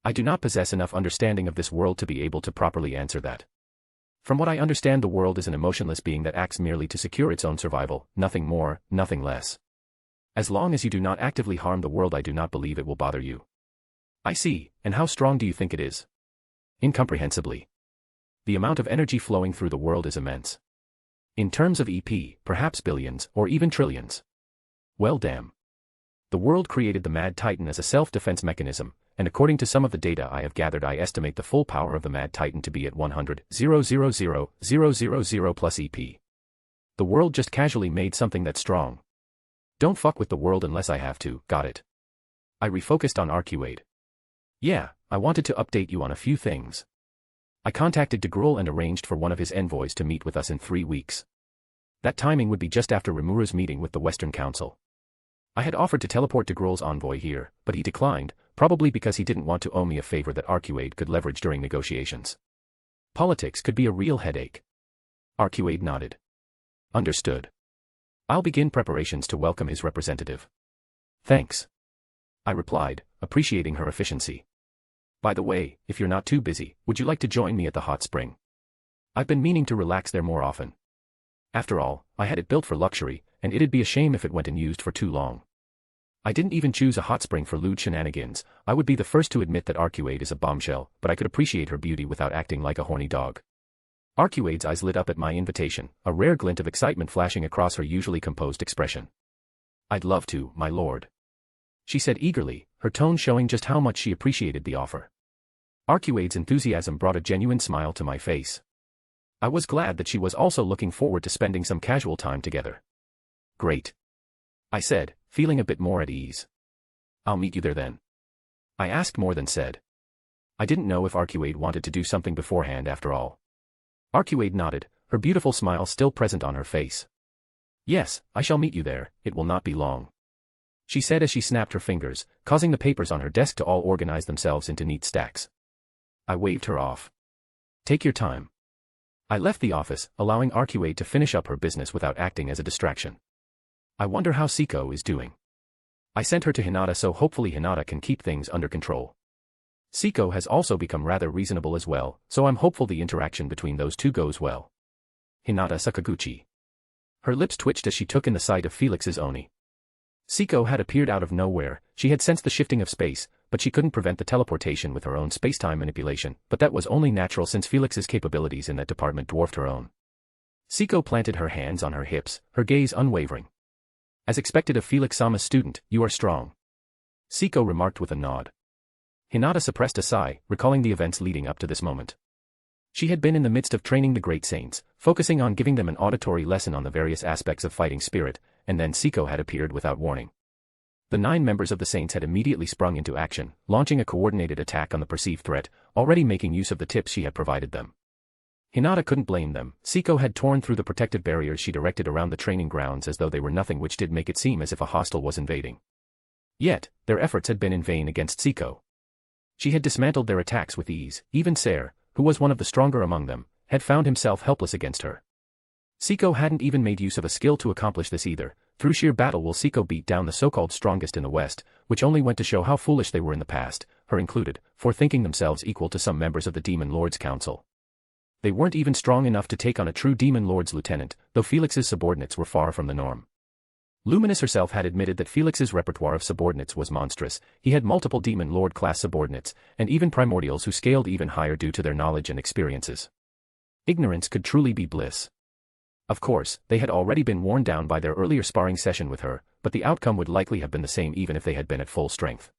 [SPEAKER 3] I do not possess enough understanding of this world to be able to properly answer that. From what I understand, the world is an emotionless being that acts merely to secure its own survival, nothing more, nothing less. As long as you do not actively harm the world, I do not believe it will bother you. I see, and how strong do you think it is? Incomprehensibly. The amount of energy flowing through the world is immense. In terms of EP, perhaps billions, or even trillions. Well damn. The world created the Mad Titan as a self-defense mechanism, and according to some of the data I have gathered, I estimate the full power of the Mad Titan to be at 100,000,000 plus EP. The world just casually made something that strong. Don't fuck with the world unless I have to, got it? I refocused on Arcuade. Yeah, I wanted to update you on a few things. I contacted Degrul and arranged for one of his envoys to meet with us in 3 weeks. That timing would be just after Remuru's meeting with the Western Council. I had offered to teleport Degrul's envoy here, but he declined, probably because he didn't want to owe me a favor that Arcuade could leverage during negotiations. Politics could be a real headache. Arcuade nodded. Understood. I'll begin preparations to welcome his representative. Thanks. I replied, appreciating her efficiency. By the way, if you're not too busy, would you like to join me at the hot spring? I've been meaning to relax there more often. After all, I had it built for luxury, and it'd be a shame if it went unused for too long. I didn't even choose a hot spring for lewd shenanigans. I would be the first to admit that Arcuade is a bombshell, but I could appreciate her beauty without acting like a horny dog. Arcuade's eyes lit up at my invitation, a rare glint of excitement flashing across her usually composed expression. I'd love to, my lord. She said eagerly, her tone showing just how much she appreciated the offer. Arcuade's enthusiasm brought a genuine smile to my face. I was glad that she was also looking forward to spending some casual time together. Great. I said, feeling a bit more at ease. I'll meet you there then. I asked more than said. I didn't know if Arcuade wanted to do something beforehand after all. Arcuade nodded, her beautiful smile still present on her face. Yes, I shall meet you there, it will not be long. She said as she snapped her fingers, causing the papers on her desk to all organize themselves into neat stacks. I waved her off. Take your time. I left the office, allowing Arcuade to finish up her business without acting as a distraction. I wonder how Siko is doing. I sent her to Hinata so hopefully Hinata can keep things under control. Siko has also become rather reasonable as well, so I'm hopeful the interaction between those two goes well. Hinata Sakaguchi. Her lips twitched as she took in the sight of Felix's Oni. Siko had appeared out of nowhere. She had sensed the shifting of space, but she couldn't prevent the teleportation with her own space-time manipulation, but that was only natural since Felix's capabilities in that department dwarfed her own. Siko planted her hands on her hips, her gaze unwavering. As expected of Felix-sama's student, you are strong. Siko remarked with a nod. Hinata suppressed a sigh, recalling the events leading up to this moment. She had been in the midst of training the great saints, focusing on giving them an auditory lesson on the various aspects of fighting spirit, and then Siko had appeared without warning. The 9 members of the saints had immediately sprung into action, launching a coordinated attack on the perceived threat, already making use of the tips she had provided them. Hinata couldn't blame them. Siko had torn through the protective barriers she directed around the training grounds as though they were nothing, which did make it seem as if a hostile was invading. Yet, their efforts had been in vain against Siko. She had dismantled their attacks with ease. Even Ser, who was one of the stronger among them, had found himself helpless against her. Siko hadn't even made use of a skill to accomplish this either. Through sheer battle will Siko beat down the so-called strongest in the West, which only went to show how foolish they were in the past, her included, for thinking themselves equal to some members of the Demon Lord's Council. They weren't even strong enough to take on a true Demon Lord's lieutenant, though Felix's subordinates were far from the norm. Luminous herself had admitted that Felix's repertoire of subordinates was monstrous. He had multiple Demon Lord class subordinates, and even primordials who scaled even higher due to their knowledge and experiences. Ignorance could truly be bliss. Of course, they had already been worn down by their earlier sparring session with her, but the outcome would likely have been the same even if they had been at full strength.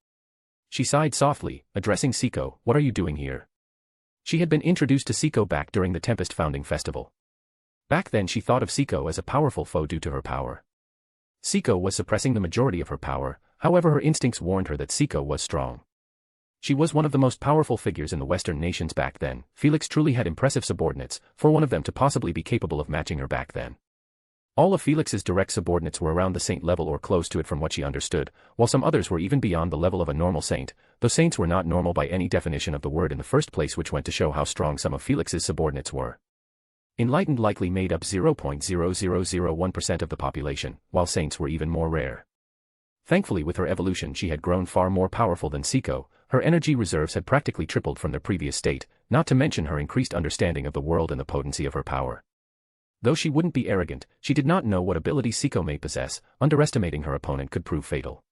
[SPEAKER 3] She sighed softly, addressing Siko, "What are you doing here?" She had been introduced to Siko back during the Tempest founding festival. Back then she thought of Siko as a powerful foe due to her power. Siko was suppressing the majority of her power, however her instincts warned her that Siko was strong. She was one of the most powerful figures in the Western nations back then. Felix truly had impressive subordinates, for one of them to possibly be capable of matching her back then. All of Felix's direct subordinates were around the saint level or close to it from what she understood, while some others were even beyond the level of a normal saint, though saints were not normal by any definition of the word in the first place, which went to show how strong some of Felix's subordinates were. Enlightened likely made up 0.0001% of the population, while saints were even more rare. Thankfully with her evolution she had grown far more powerful than Siko. Her energy reserves had practically tripled from their previous state, not to mention her increased understanding of the world and the potency of her power. Though she wouldn't be arrogant, she did not know what abilities Siko may possess. Underestimating her opponent could prove fatal.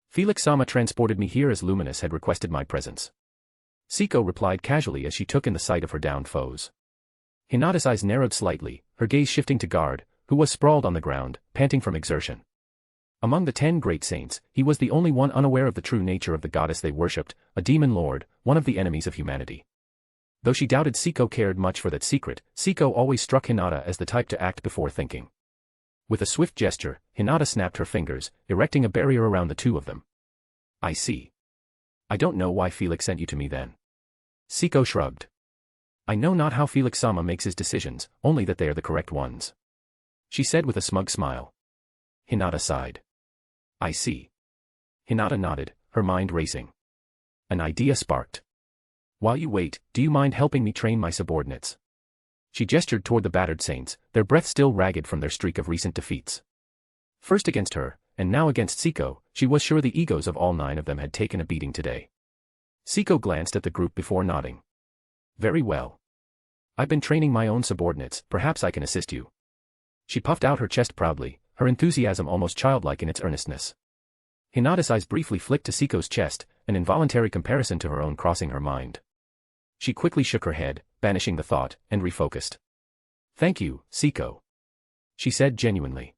[SPEAKER 3] Felix-sama transported me here as Luminous had requested my presence. Siko replied casually as she took in the sight of her downed foes. Hinata's eyes narrowed slightly, her gaze shifting to Guard, who was sprawled on the ground, panting from exertion. Among the 10 great saints, he was the only one unaware of the true nature of the goddess they worshipped, a demon lord, one of the enemies of humanity. Though she doubted Siko cared much for that secret, Siko always struck Hinata as the type to act before thinking. With a swift gesture, Hinata snapped her fingers, erecting a barrier around the two of them. I see. I don't know why Felix sent you to me then. Siko shrugged. I know not how Felix-sama makes his decisions, only that they are the correct ones. She said with a smug smile. Hinata sighed. I see. Hinata nodded, her mind racing. An idea sparked. While you wait, do you mind helping me train my subordinates? She gestured toward the battered saints, their breath still ragged from their streak of recent defeats. First against her, and now against Siko, she was sure the egos of all 9 of them had taken a beating today. Siko glanced at the group before nodding. Very well. I've been training my own subordinates, perhaps I can assist you. She puffed out her chest proudly, her enthusiasm almost childlike in its earnestness. Hinata's eyes briefly flicked to Siko's chest, an involuntary comparison to her own crossing her mind. She quickly shook her head, banishing the thought, and refocused. Thank you, Siko. She said genuinely.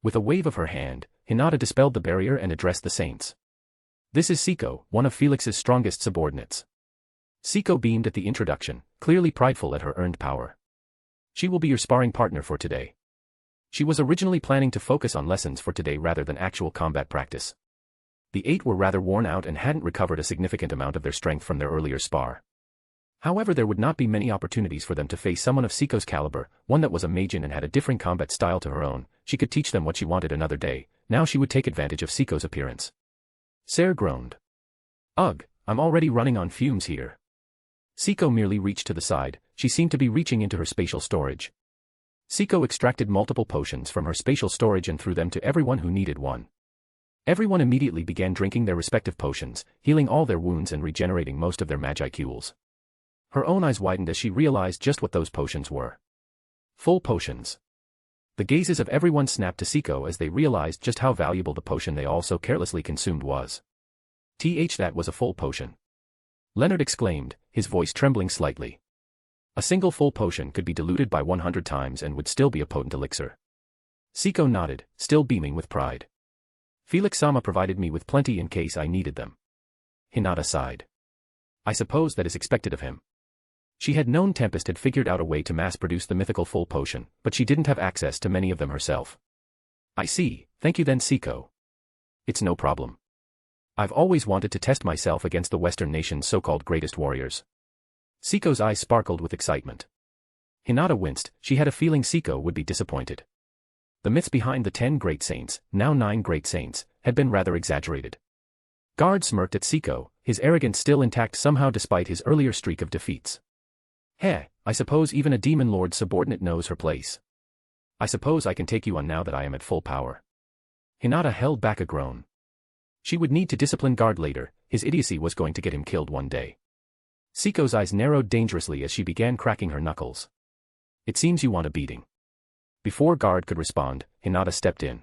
[SPEAKER 3] With a wave of her hand, Hinata dispelled the barrier and addressed the saints. This is Siko, one of Felix's strongest subordinates. Siko beamed at the introduction, clearly prideful at her earned power. She will be your sparring partner for today. She was originally planning to focus on lessons for today rather than actual combat practice. The 8 were rather worn out and hadn't recovered a significant amount of their strength from their earlier spar. However, there would not be many opportunities for them to face someone of Siko's caliber, one that was a mageon and had a differing combat style to her own. She could teach them what she wanted another day. Now she would take advantage of Siko's appearance. Ser groaned. Ugh, I'm already running on fumes here. Siko merely reached to the side, she seemed to be reaching into her spatial storage. Siko extracted multiple potions from her spatial storage and threw them to everyone who needed one. Everyone immediately began drinking their respective potions, healing all their wounds and regenerating most of their magicules. Her own eyes widened as she realized just what those potions were. Full potions. The gazes of everyone snapped to Siko as they realized just how valuable the potion they all so carelessly consumed was. That was a full potion. Leonard exclaimed, his voice trembling slightly. A single full potion could be diluted by 100 times and would still be a potent elixir. Siko nodded, still beaming with pride. Felix-sama provided me with plenty in case I needed them. Hinata sighed. I suppose that is expected of him. She had known Tempest had figured out a way to mass-produce the mythical full potion, but she didn't have access to many of them herself. I see, thank you then Siko. It's no problem. I've always wanted to test myself against the Western nation's so-called greatest warriors. Siko's eyes sparkled with excitement. Hinata winced, she had a feeling Siko would be disappointed. The myths behind the 10 great saints, now 9 great saints, had been rather exaggerated. Guard smirked at Siko, his arrogance still intact somehow despite his earlier streak of defeats. I suppose even a demon lord subordinate knows her place. I suppose I can take you on now that I am at full power. Hinata held back a groan. She would need to discipline Guard later, his idiocy was going to get him killed one day. Siko's eyes narrowed dangerously as she began cracking her knuckles. It seems you want a beating. Before Guard could respond, Hinata stepped in.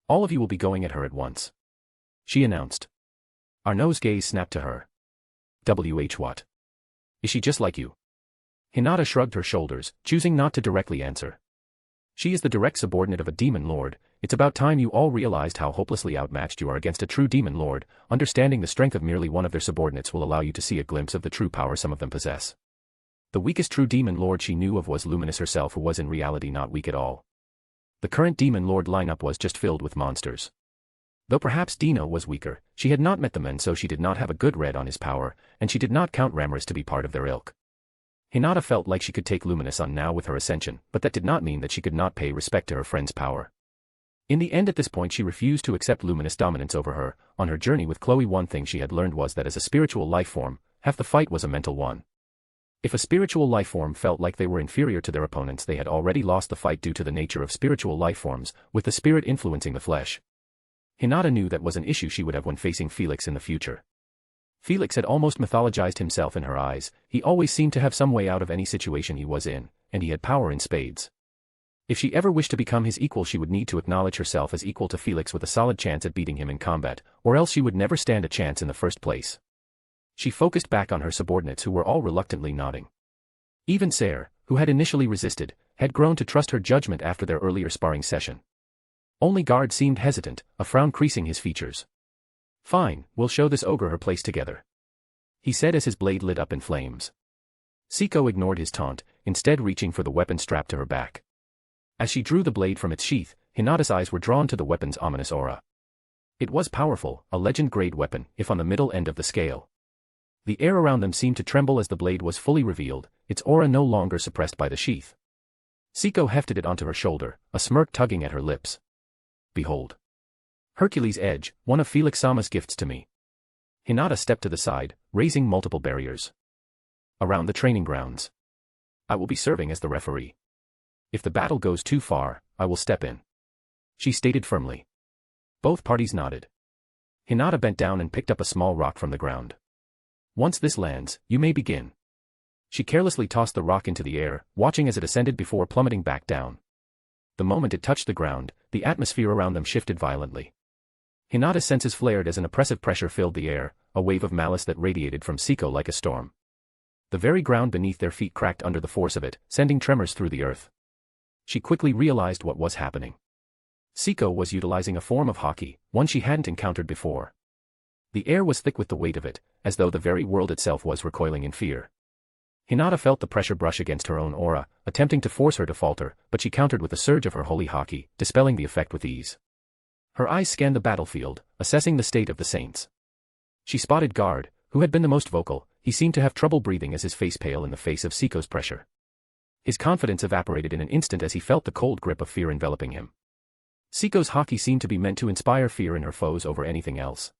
[SPEAKER 3] All of you will be going at her at once. She announced. Arnaud's gaze snapped to her. What? Is she just like you? Hinata shrugged her shoulders, choosing not to directly answer. She is the direct subordinate of a demon lord. It's about time you all realized how hopelessly outmatched you are against a true demon lord. Understanding the strength of merely one of their subordinates will allow you to see a glimpse of the true power some of them possess. The weakest true demon lord she knew of was Luminous herself, who was in reality not weak at all. The current demon lord lineup was just filled with monsters. Though perhaps Dino was weaker, she had not met them and so she did not have a good read on his power, and she did not count Remuru to be part of their ilk. Hinata felt like she could take Luminous on now with her ascension, but that did not mean that she could not pay respect to her friend's power. In the end at this point she refused to accept Luminous dominance over her. On her journey with Chloe, one thing she had learned was that as a spiritual life form, half the fight was a mental one. If a spiritual life form felt like they were inferior to their opponents, they had already lost the fight due to the nature of spiritual life forms, with the spirit influencing the flesh. Hinata knew that was an issue she would have when facing Felix in the future. Felix had almost mythologized himself in her eyes, he always seemed to have some way out of any situation he was in, and he had power in spades. If she ever wished to become his equal, she would need to acknowledge herself as equal to Felix with a solid chance at beating him in combat, or else she would never stand a chance in the first place. She focused back on her subordinates who were all reluctantly nodding. Even Ser, who had initially resisted, had grown to trust her judgment after their earlier sparring session. Only Guard seemed hesitant, a frown creasing his features. Fine, we'll show this ogre her place together, he said as his blade lit up in flames. Siko ignored his taunt, instead reaching for the weapon strapped to her back. As she drew the blade from its sheath, Hinata's eyes were drawn to the weapon's ominous aura. It was powerful, a legend-grade weapon, if on the middle end of the scale. The air around them seemed to tremble as the blade was fully revealed, its aura no longer suppressed by the sheath. Siko hefted it onto her shoulder, a smirk tugging at her lips. Behold. Hercules' Edge, one of Felix-sama's gifts to me. Hinata stepped to the side, raising multiple barriers. Around the training grounds. I will be serving as the referee. If the battle goes too far, I will step in, she stated firmly. Both parties nodded. Hinata bent down and picked up a small rock from the ground. Once this lands, you may begin. She carelessly tossed the rock into the air, watching as it ascended before plummeting back down. The moment it touched the ground, the atmosphere around them shifted violently. Hinata's senses flared as an oppressive pressure filled the air, a wave of malice that radiated from Siko like a storm. The very ground beneath their feet cracked under the force of it, sending tremors through the earth. She quickly realized what was happening. Siko was utilizing a form of hockey, one she hadn't encountered before. The air was thick with the weight of it, as though the very world itself was recoiling in fear. Hinata felt the pressure brush against her own aura, attempting to force her to falter, but she countered with a surge of her holy hockey, dispelling the effect with ease. Her eyes scanned the battlefield, assessing the state of the saints. She spotted Guard, who had been the most vocal. He seemed to have trouble breathing as his face paled in the face of Siko's pressure. His confidence evaporated in an instant as he felt the cold grip of fear enveloping him. Siko's hockey seemed to be meant to inspire fear in her foes over anything else.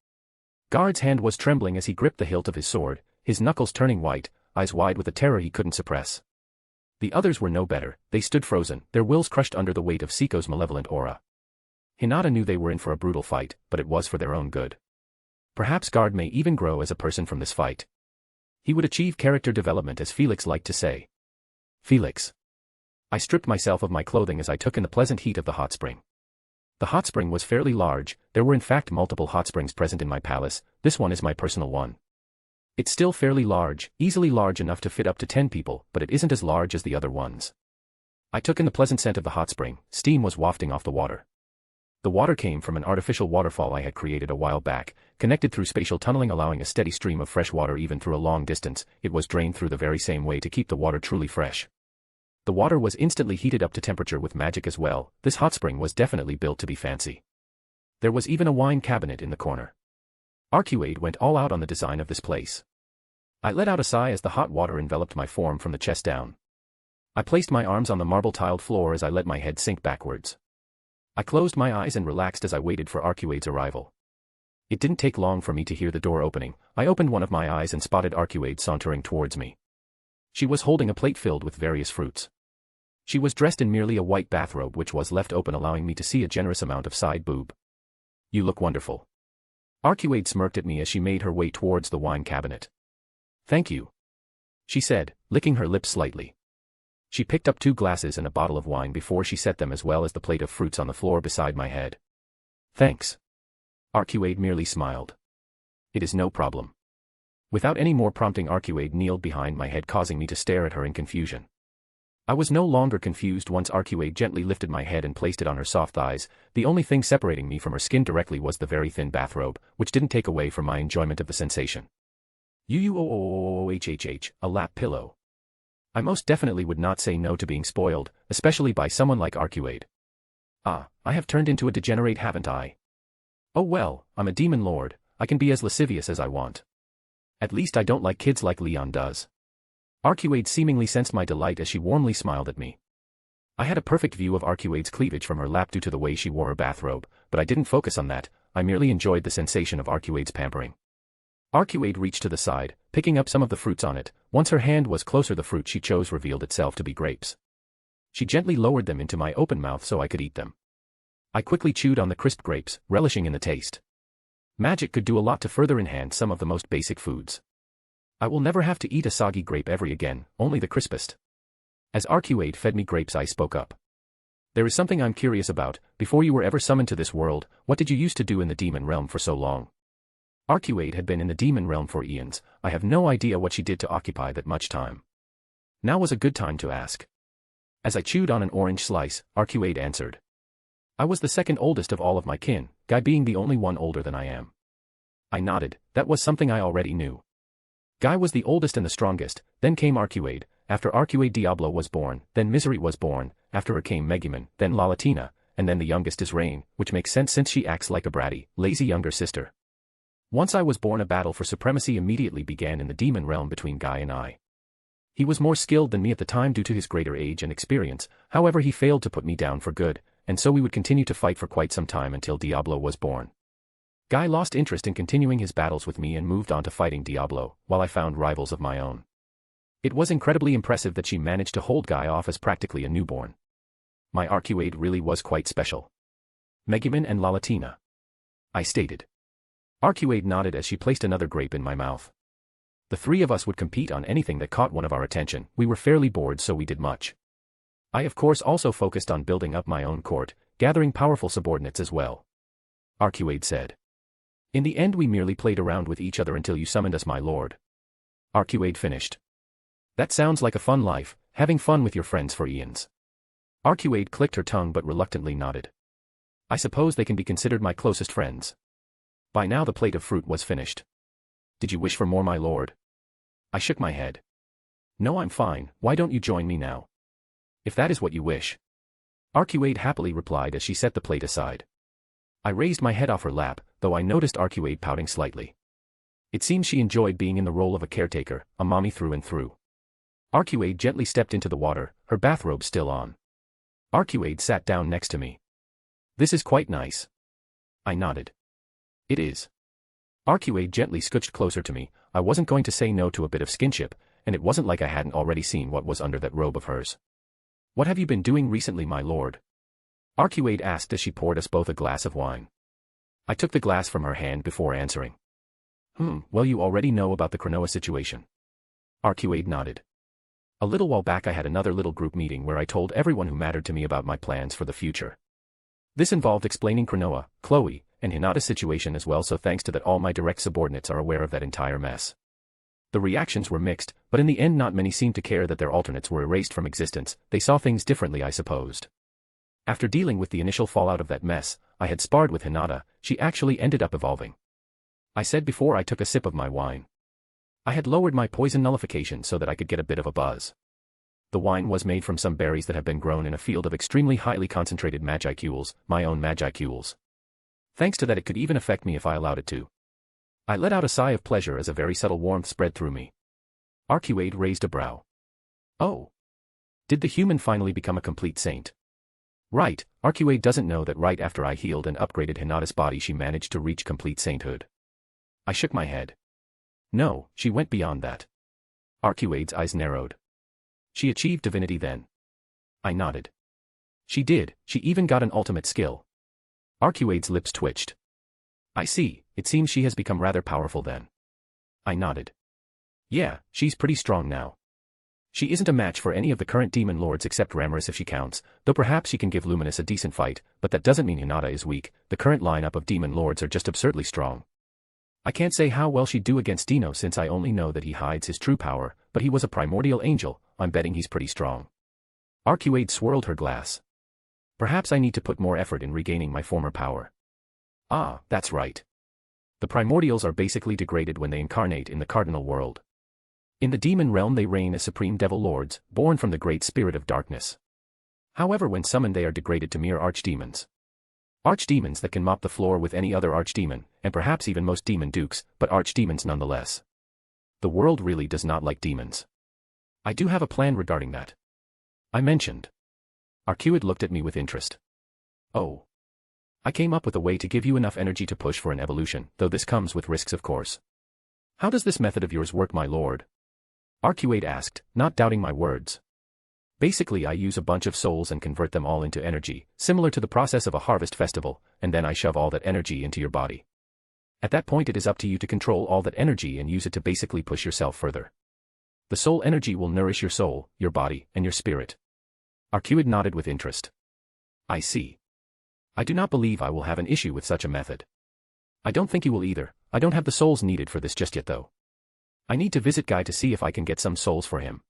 [SPEAKER 3] Guard's hand was trembling as he gripped the hilt of his sword, his knuckles turning white, eyes wide with a terror he couldn't suppress. The others were no better, they stood frozen, their wills crushed under the weight of Seiko's malevolent aura. Hinata knew they were in for a brutal fight, but it was for their own good. Perhaps Guard may even grow as a person from this fight. He would achieve character development, as Felix liked to say. Felix. I stripped myself of my clothing as I took in the pleasant heat of the hot spring. The hot spring was fairly large, there were in fact multiple hot springs present in my palace, this one is my personal one. It's still fairly large, easily large enough to fit up to 10 people, but it isn't as large as the other ones. I took in the pleasant scent of the hot spring, steam was wafting off the water. The water came from an artificial waterfall I had created a while back, connected through spatial tunneling, allowing a steady stream of fresh water even through a long distance. It was drained through the very same way to keep the water truly fresh. The water was instantly heated up to temperature with magic as well. This hot spring was definitely built to be fancy. There was even a wine cabinet in the corner. Arcuade went all out on the design of this place. I let out a sigh as the hot water enveloped my form from the chest down. I placed my arms on the marble-tiled floor as I let my head sink backwards. I closed my eyes and relaxed as I waited for Arcuade's arrival. It didn't take long for me to hear the door opening. I opened one of my eyes and spotted Arcuade sauntering towards me. She was holding a plate filled with various fruits. She was dressed in merely a white bathrobe which was left open, allowing me to see a generous amount of side boob. You look wonderful. Arcuade smirked at me as she made her way towards the wine cabinet. Thank you, she said, licking her lips slightly. She picked up 2 glasses and a bottle of wine before she set them as well as the plate of fruits on the floor beside my head. Thanks. Arcuade merely smiled. It is no problem. Without any more prompting, Arcuade kneeled behind my head, causing me to stare at her in confusion. I was no longer confused once Arcuade gently lifted my head and placed it on her soft thighs. The only thing separating me from her skin directly was the very thin bathrobe, which didn't take away from my enjoyment of the sensation. A lap pillow. I most definitely would not say no to being spoiled, especially by someone like Arcuade. Ah, I have turned into a degenerate, haven't I? Oh well, I'm a demon lord, I can be as lascivious as I want. At least I don't like kids like Leon does. Arcuade seemingly sensed my delight as she warmly smiled at me. I had a perfect view of Arcuade's cleavage from her lap due to the way she wore her bathrobe, but I didn't focus on that, I merely enjoyed the sensation of Arcuade's pampering. Arcuade reached to the side, picking up some of the fruits on it. Once her hand was closer, the fruit she chose revealed itself to be grapes. She gently lowered them into my open mouth so I could eat them. I quickly chewed on the crisp grapes, relishing in the taste. Magic could do a lot to further enhance some of the most basic foods. I will never have to eat a soggy grape ever again, only the crispest. As Arcuade fed me grapes, I spoke up. There is something I'm curious about. Before you were ever summoned to this world, what did you used to do in the demon realm for so long? Arcuade had been in the demon realm for eons. I have no idea what she did to occupy that much time. Now was a good time to ask. As I chewed on an orange slice, Arcuade answered. I was the second oldest of all of my kin, Guy being the only one older than I am. I nodded. That was something I already knew. Guy was the oldest and the strongest, then came Arcuade. After Arcuade, Diablo was born, then Misery was born, after her came Megumin, then Lalatina, and then the youngest is Rain, which makes sense since she acts like a bratty, lazy younger sister. Once I was born, a battle for supremacy immediately began in the demon realm between Guy and I. He was more skilled than me at the time due to his greater age and experience, however he failed to put me down for good, and so we would continue to fight for quite some time until Diablo was born. Guy lost interest in continuing his battles with me and moved on to fighting Diablo, while I found rivals of my own. It was incredibly impressive that she managed to hold Guy off as practically a newborn. My Arcuade really was quite special. Megumin and Lalatina, I stated. Arcuade nodded as she placed another grape in my mouth. The 3 of us would compete on anything that caught one of our attention. We were fairly bored, so we did much. I of course also focused on building up my own court, gathering powerful subordinates as well. Arcuade said. In the end we merely played around with each other until you summoned us, my lord. Arcuade finished. That sounds like a fun life, having fun with your friends for eons. Arcuade clicked her tongue but reluctantly nodded. I suppose they can be considered my closest friends. By now the plate of fruit was finished. Did you wish for more, my lord? I shook my head. No, I'm fine, why don't you join me now? If that is what you wish. Arcuade happily replied as she set the plate aside. I raised my head off her lap, though I noticed Arcuade pouting slightly. It seemed she enjoyed being in the role of a caretaker, a mommy through and through. Arcuade gently stepped into the water, her bathrobe still on. Arcuade sat down next to me. This is quite nice. I nodded. It is. Arcuade gently scooched closer to me. I wasn't going to say no to a bit of skinship, and it wasn't like I hadn't already seen what was under that robe of hers. "What have you been doing recently, my lord?" Arcuade asked as she poured us both a glass of wine. I took the glass from her hand before answering. Well, you already know about the Cronoa situation." Arcuade nodded. "A little while back I had another little group meeting where I told everyone who mattered to me about my plans for the future. This involved explaining Cronoa, Chloe, and Hinata's situation as well, so thanks to that all my direct subordinates are aware of that entire mess. The reactions were mixed, but in the end not many seemed to care that their alternates were erased from existence. They saw things differently, I supposed. After dealing with the initial fallout of that mess, I had sparred with Hinata. She actually ended up evolving," I said before I took a sip of my wine. I had lowered my poison nullification so that I could get a bit of a buzz. The wine was made from some berries that have been grown in a field of extremely highly concentrated magicules, my own magicules. Thanks to that it could even affect me if I allowed it to. I let out a sigh of pleasure as a very subtle warmth spread through me. Arcuade raised a brow. "Oh. Did the human finally become a complete saint?" "Right, Arcuade doesn't know that right after I healed and upgraded Hinata's body she managed to reach complete sainthood." I shook my head. "No, she went beyond that." Arcuade's eyes narrowed. "She achieved divinity then?" I nodded. "She did, she even got an ultimate skill." Arcuade's lips twitched. "I see, it seems she has become rather powerful then." I nodded. "Yeah, she's pretty strong now. She isn't a match for any of the current demon lords except Ruberius if she counts, though perhaps she can give Luminous a decent fight, but that doesn't mean Hinata is weak. The current lineup of demon lords are just absurdly strong. I can't say how well she'd do against Dino since I only know that he hides his true power, but he was a primordial angel. I'm betting he's pretty strong." Arcuade swirled her glass. "Perhaps I need to put more effort in regaining my former power." "Ah, that's right. The primordials are basically degraded when they incarnate in the Cardinal World. In the demon realm they reign as supreme devil lords, born from the great spirit of darkness. However, when summoned they are degraded to mere archdemons. Archdemons that can mop the floor with any other archdemon, and perhaps even most demon dukes, but archdemons nonetheless. The world really does not like demons. I do have a plan regarding that," I mentioned. Arcuade looked at me with interest. "Oh. I came up with a way to give you enough energy to push for an evolution, though this comes with risks of course." "How does this method of yours work, my lord?" Arcuade asked, not doubting my words. "Basically I use a bunch of souls and convert them all into energy, similar to the process of a harvest festival, and then I shove all that energy into your body. At that point it is up to you to control all that energy and use it to basically push yourself further. The soul energy will nourish your soul, your body, and your spirit." Arcuade nodded with interest. "I see. I do not believe I will have an issue with such a method." "I don't think you will either. I don't have the souls needed for this just yet though. I need to visit Guy to see if I can get some souls for him.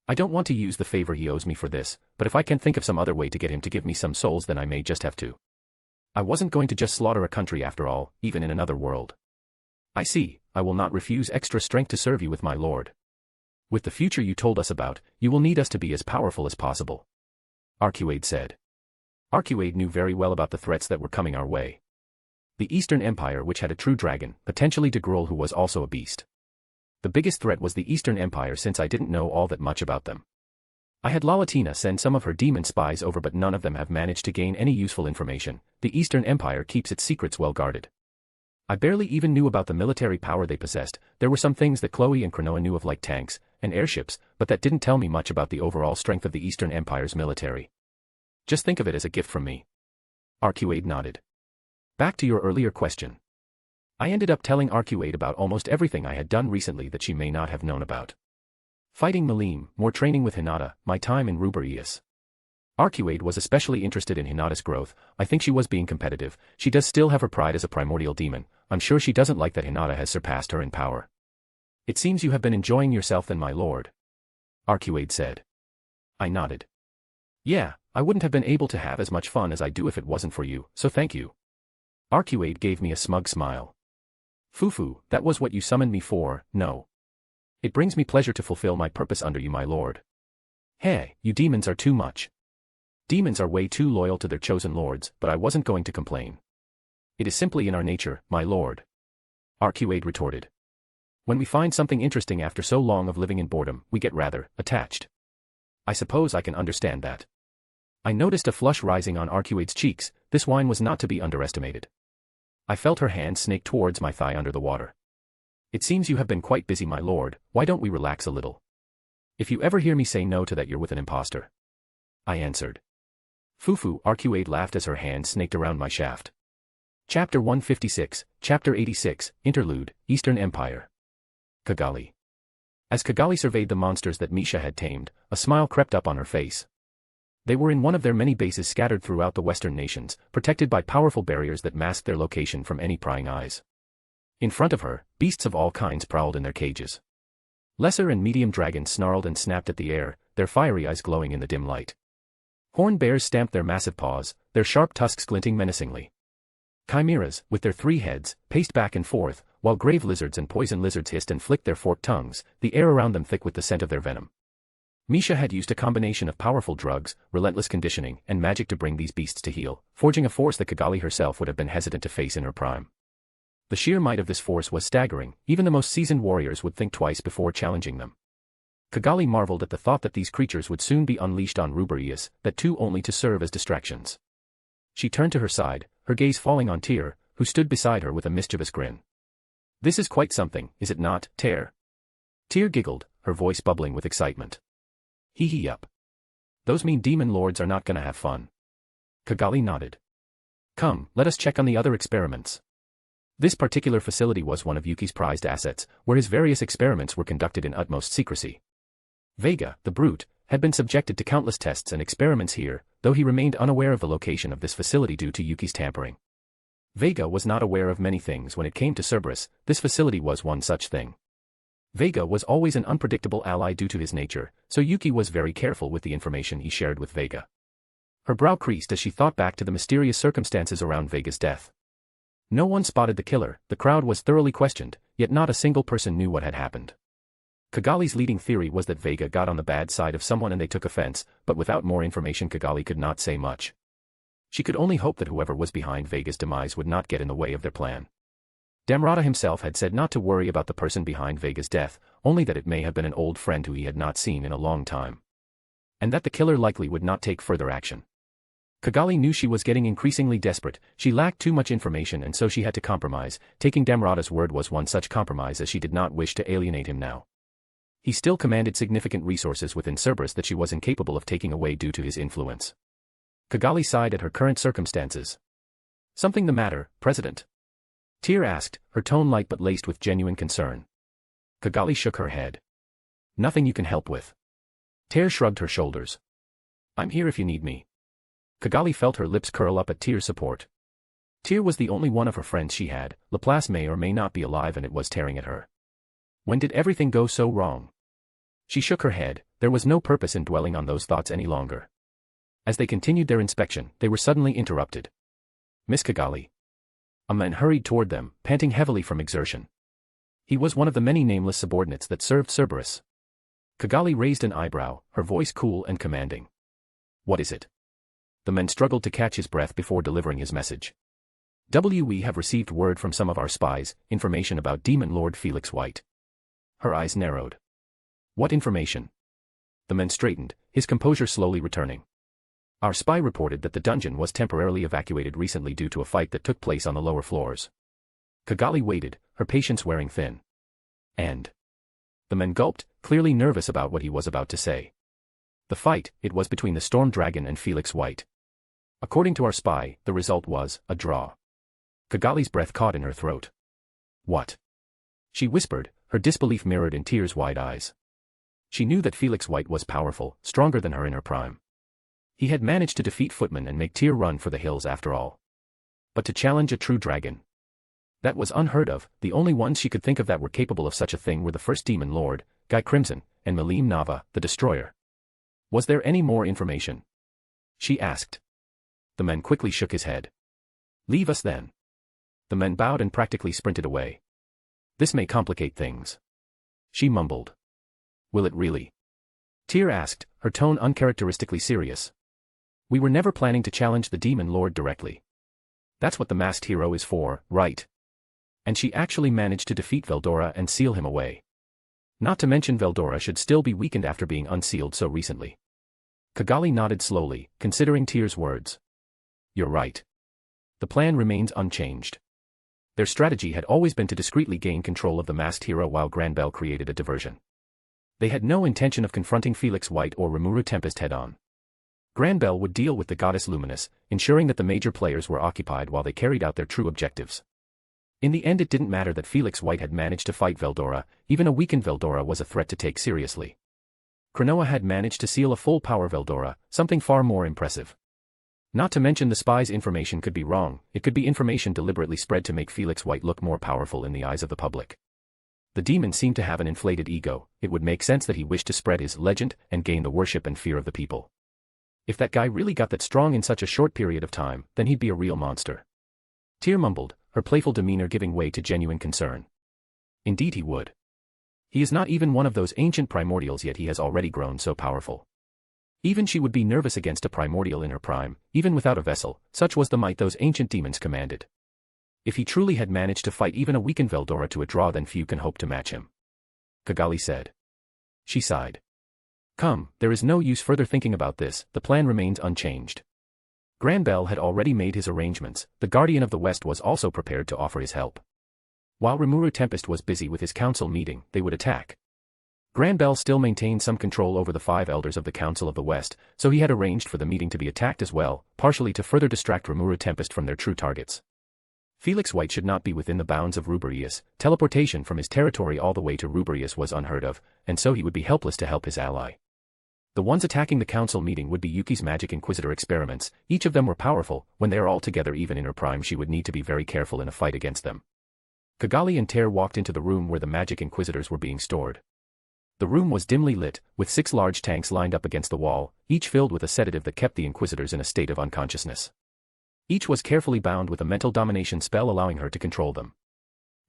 [SPEAKER 3] I don't want to use the favor he owes me for this, but if I can think of some other way to get him to give me some souls then I may just have to. I wasn't going to just slaughter a country after all, even in another world." "I see, I will not refuse extra strength to serve you with, my lord. With the future you told us about, you will need us to be as powerful as possible," Arcuade said. Arcuade knew very well about the threats that were coming our way. The Eastern Empire, which had a true dragon, potentially Degrol, who was also a beast. The biggest threat was the Eastern Empire since I didn't know all that much about them. I had Lalatina send some of her demon spies over but none of them have managed to gain any useful information. The Eastern Empire keeps its secrets well guarded. I barely even knew about the military power they possessed. There were some things that Chloe and Cronoa knew of like tanks and airships, but that didn't tell me much about the overall strength of the Eastern Empire's military. Just think of it as a gift from me." Arcuade nodded. "Back to your earlier question. I ended up telling Arcuade about almost everything I had done recently that she may not have known about. Fighting Malim, more training with Hinata, my time in Ruberius. Arcuade was especially interested in Hinata's growth. I think she was being competitive. She does still have her pride as a primordial demon. I'm sure she doesn't like that Hinata has surpassed her in power." "It seems you have been enjoying yourself then, my lord," Arcuade said. I nodded. "Yeah, I wouldn't have been able to have as much fun as I do if it wasn't for you, so thank you." Arcuade gave me a smug smile. "Fufu, that was what you summoned me for, no. It brings me pleasure to fulfill my purpose under you, my lord. Hey, you demons are too much. Demons are way too loyal to their chosen lords, but I wasn't going to complain. It is simply in our nature, my lord," Arcuade retorted. "When we find something interesting after so long of living in boredom, we get rather attached. I suppose I can understand that." I noticed a flush rising on Arcuade's cheeks. This wine was not to be underestimated. I felt her hand snake towards my thigh under the water. It seems you have been quite busy, my lord, why don't we relax a little? If you ever hear me say no to that, you're with an impostor. I answered. Fufu Arcuade laughed as her hand snaked around my shaft. Chapter 156, Chapter 86, Interlude, Eastern Empire. Kigali. As Kigali surveyed the monsters that Misha had tamed, a smile crept up on her face. They were in one of their many bases scattered throughout the Western nations, protected by powerful barriers that masked their location from any prying eyes. In front of her, beasts of all kinds prowled in their cages. Lesser and medium dragons snarled and snapped at the air, their fiery eyes glowing in the dim light. Horned bears stamped their massive paws, their sharp tusks glinting menacingly. Chimeras, with their 3 heads, paced back and forth, while grave lizards and poison lizards hissed and flicked their forked tongues, the air around them thick with the scent of their venom. Misha had used a combination of powerful drugs, relentless conditioning, and magic to bring these beasts to heel, forging a force that Kigali herself would have been hesitant to face in her prime. The sheer might of this force was staggering, even the most seasoned warriors would think twice before challenging them. Kigali marveled at the thought that these creatures would soon be unleashed on Ruberius, that too only to serve as distractions. She turned to her side, her gaze falling on Tyr, who stood beside her with a mischievous grin. This is quite something, is it not, Tyr? Tyr giggled, her voice bubbling with excitement. Hee hee yup. Those mean demon lords are not gonna have fun. Kigali nodded. Come, let us check on the other experiments. This particular facility was one of Yuki's prized assets, where his various experiments were conducted in utmost secrecy. Vega, the brute, had been subjected to countless tests and experiments here, though he remained unaware of the location of this facility due to Yuki's tampering. Vega was not aware of many things when it came to Cerberus, this facility was one such thing. Vega was always an unpredictable ally due to his nature, so Yuki was very careful with the information he shared with Vega. Her brow creased as she thought back to the mysterious circumstances around Vega's death. No one spotted the killer, the crowd was thoroughly questioned, yet not a single person knew what had happened. Kigali's leading theory was that Vega got on the bad side of someone and they took offense, but without more information Kigali could not say much. She could only hope that whoever was behind Vega's demise would not get in the way of their plan. Damrata himself had said not to worry about the person behind Vega's death, only that it may have been an old friend who he had not seen in a long time. And that the killer likely would not take further action. Kigali knew she was getting increasingly desperate, she lacked too much information and so she had to compromise, taking Damrata's word was one such compromise as she did not wish to alienate him now. He still commanded significant resources within Cerberus that she was incapable of taking away due to his influence. Kigali sighed at her current circumstances. Something the matter, President? Tyr asked, her tone light but laced with genuine concern. Kigali shook her head. Nothing you can help with. Tyr shrugged her shoulders. I'm here if you need me. Kigali felt her lips curl up at Tyr's support. Tyr was the only one of her friends she had, Laplace may or may not be alive and it was tearing at her. When did everything go so wrong? She shook her head, there was no purpose in dwelling on those thoughts any longer. As they continued their inspection, they were suddenly interrupted. Miss Kigali. A man hurried toward them, panting heavily from exertion. He was one of the many nameless subordinates that served Cerberus. Kigali raised an eyebrow, her voice cool and commanding. What is it? The man struggled to catch his breath before delivering his message. We have received word from some of our spies, information about Demon Lord Felix White. Her eyes narrowed. What information? The man straightened, his composure slowly returning. Our spy reported that the dungeon was temporarily evacuated recently due to a fight that took place on the lower floors. Kigali waited, her patience wearing thin. And? The man gulped, clearly nervous about what he was about to say. The fight, it was between the Storm Dragon and Felix White. According to our spy, the result was a draw. Kigali's breath caught in her throat. What? She whispered, her disbelief mirrored in Tyr's wide eyes. She knew that Felix White was powerful, stronger than her in her prime. He had managed to defeat Footman and make Tyr run for the hills after all. But to challenge a true dragon? That was unheard of, the only ones she could think of that were capable of such a thing were the first Demon Lord, Guy Crimson, and Malim Nava, the Destroyer. Was there any more information? She asked. The man quickly shook his head. Leave us then. The man bowed and practically sprinted away. This may complicate things. She mumbled. Will it really? Tyr asked, her tone uncharacteristically serious. We were never planning to challenge the Demon Lord directly. That's what the masked hero is for, right? And she actually managed to defeat Veldora and seal him away. Not to mention Veldora should still be weakened after being unsealed so recently. Kigali nodded slowly, considering Tyr's words. You're right. The plan remains unchanged. Their strategy had always been to discreetly gain control of the masked hero while Grandbell created a diversion. They had no intention of confronting Felix White or Remuru Tempest head-on. Grandbell would deal with the goddess Luminous, ensuring that the major players were occupied while they carried out their true objectives. In the end, it didn't matter that Felix White had managed to fight Veldora. Even a weakened Veldora was a threat to take seriously. Cronoa had managed to seal a full-power Veldora, something far more impressive. Not to mention the Spies Information could be wrong. It could be information deliberately spread to make Felix White look more powerful in the eyes of the public. The demon seemed to have an inflated ego. It would make sense that he wished to spread his legend and gain the worship and fear of the people. If that guy really got that strong in such a short period of time, then he'd be a real monster. Tyr mumbled, her playful demeanor giving way to genuine concern. Indeed he would. He is not even one of those ancient primordials, yet he has already grown so powerful. Even she would be nervous against a primordial in her prime, even without a vessel. Such was the might those ancient demons commanded. If he truly had managed to fight even a weakened Veldora to a draw, then few can hope to match him. Kigali said. She sighed. Come, there is no use further thinking about this, the plan remains unchanged. Grandbell had already made his arrangements. The Guardian of the West was also prepared to offer his help. While Remuru Tempest was busy with his council meeting, they would attack. Grandbell still maintained some control over the 5 elders of the Council of the West, so he had arranged for the meeting to be attacked as well, partially to further distract Remuru Tempest from their true targets. Felix White should not be within the bounds of Ruberius. Teleportation from his territory all the way to Ruberius was unheard of, and so he would be helpless to help his ally. The ones attacking the council meeting would be Yuki's magic Inquisitor experiments. Each of them were powerful. When they are all together, even in her prime, she would need to be very careful in a fight against them. Kigali and Tyr walked into the room where the magic Inquisitors were being stored. The room was dimly lit, with 6 large tanks lined up against the wall, each filled with a sedative that kept the Inquisitors in a state of unconsciousness. Each was carefully bound with a mental domination spell allowing her to control them.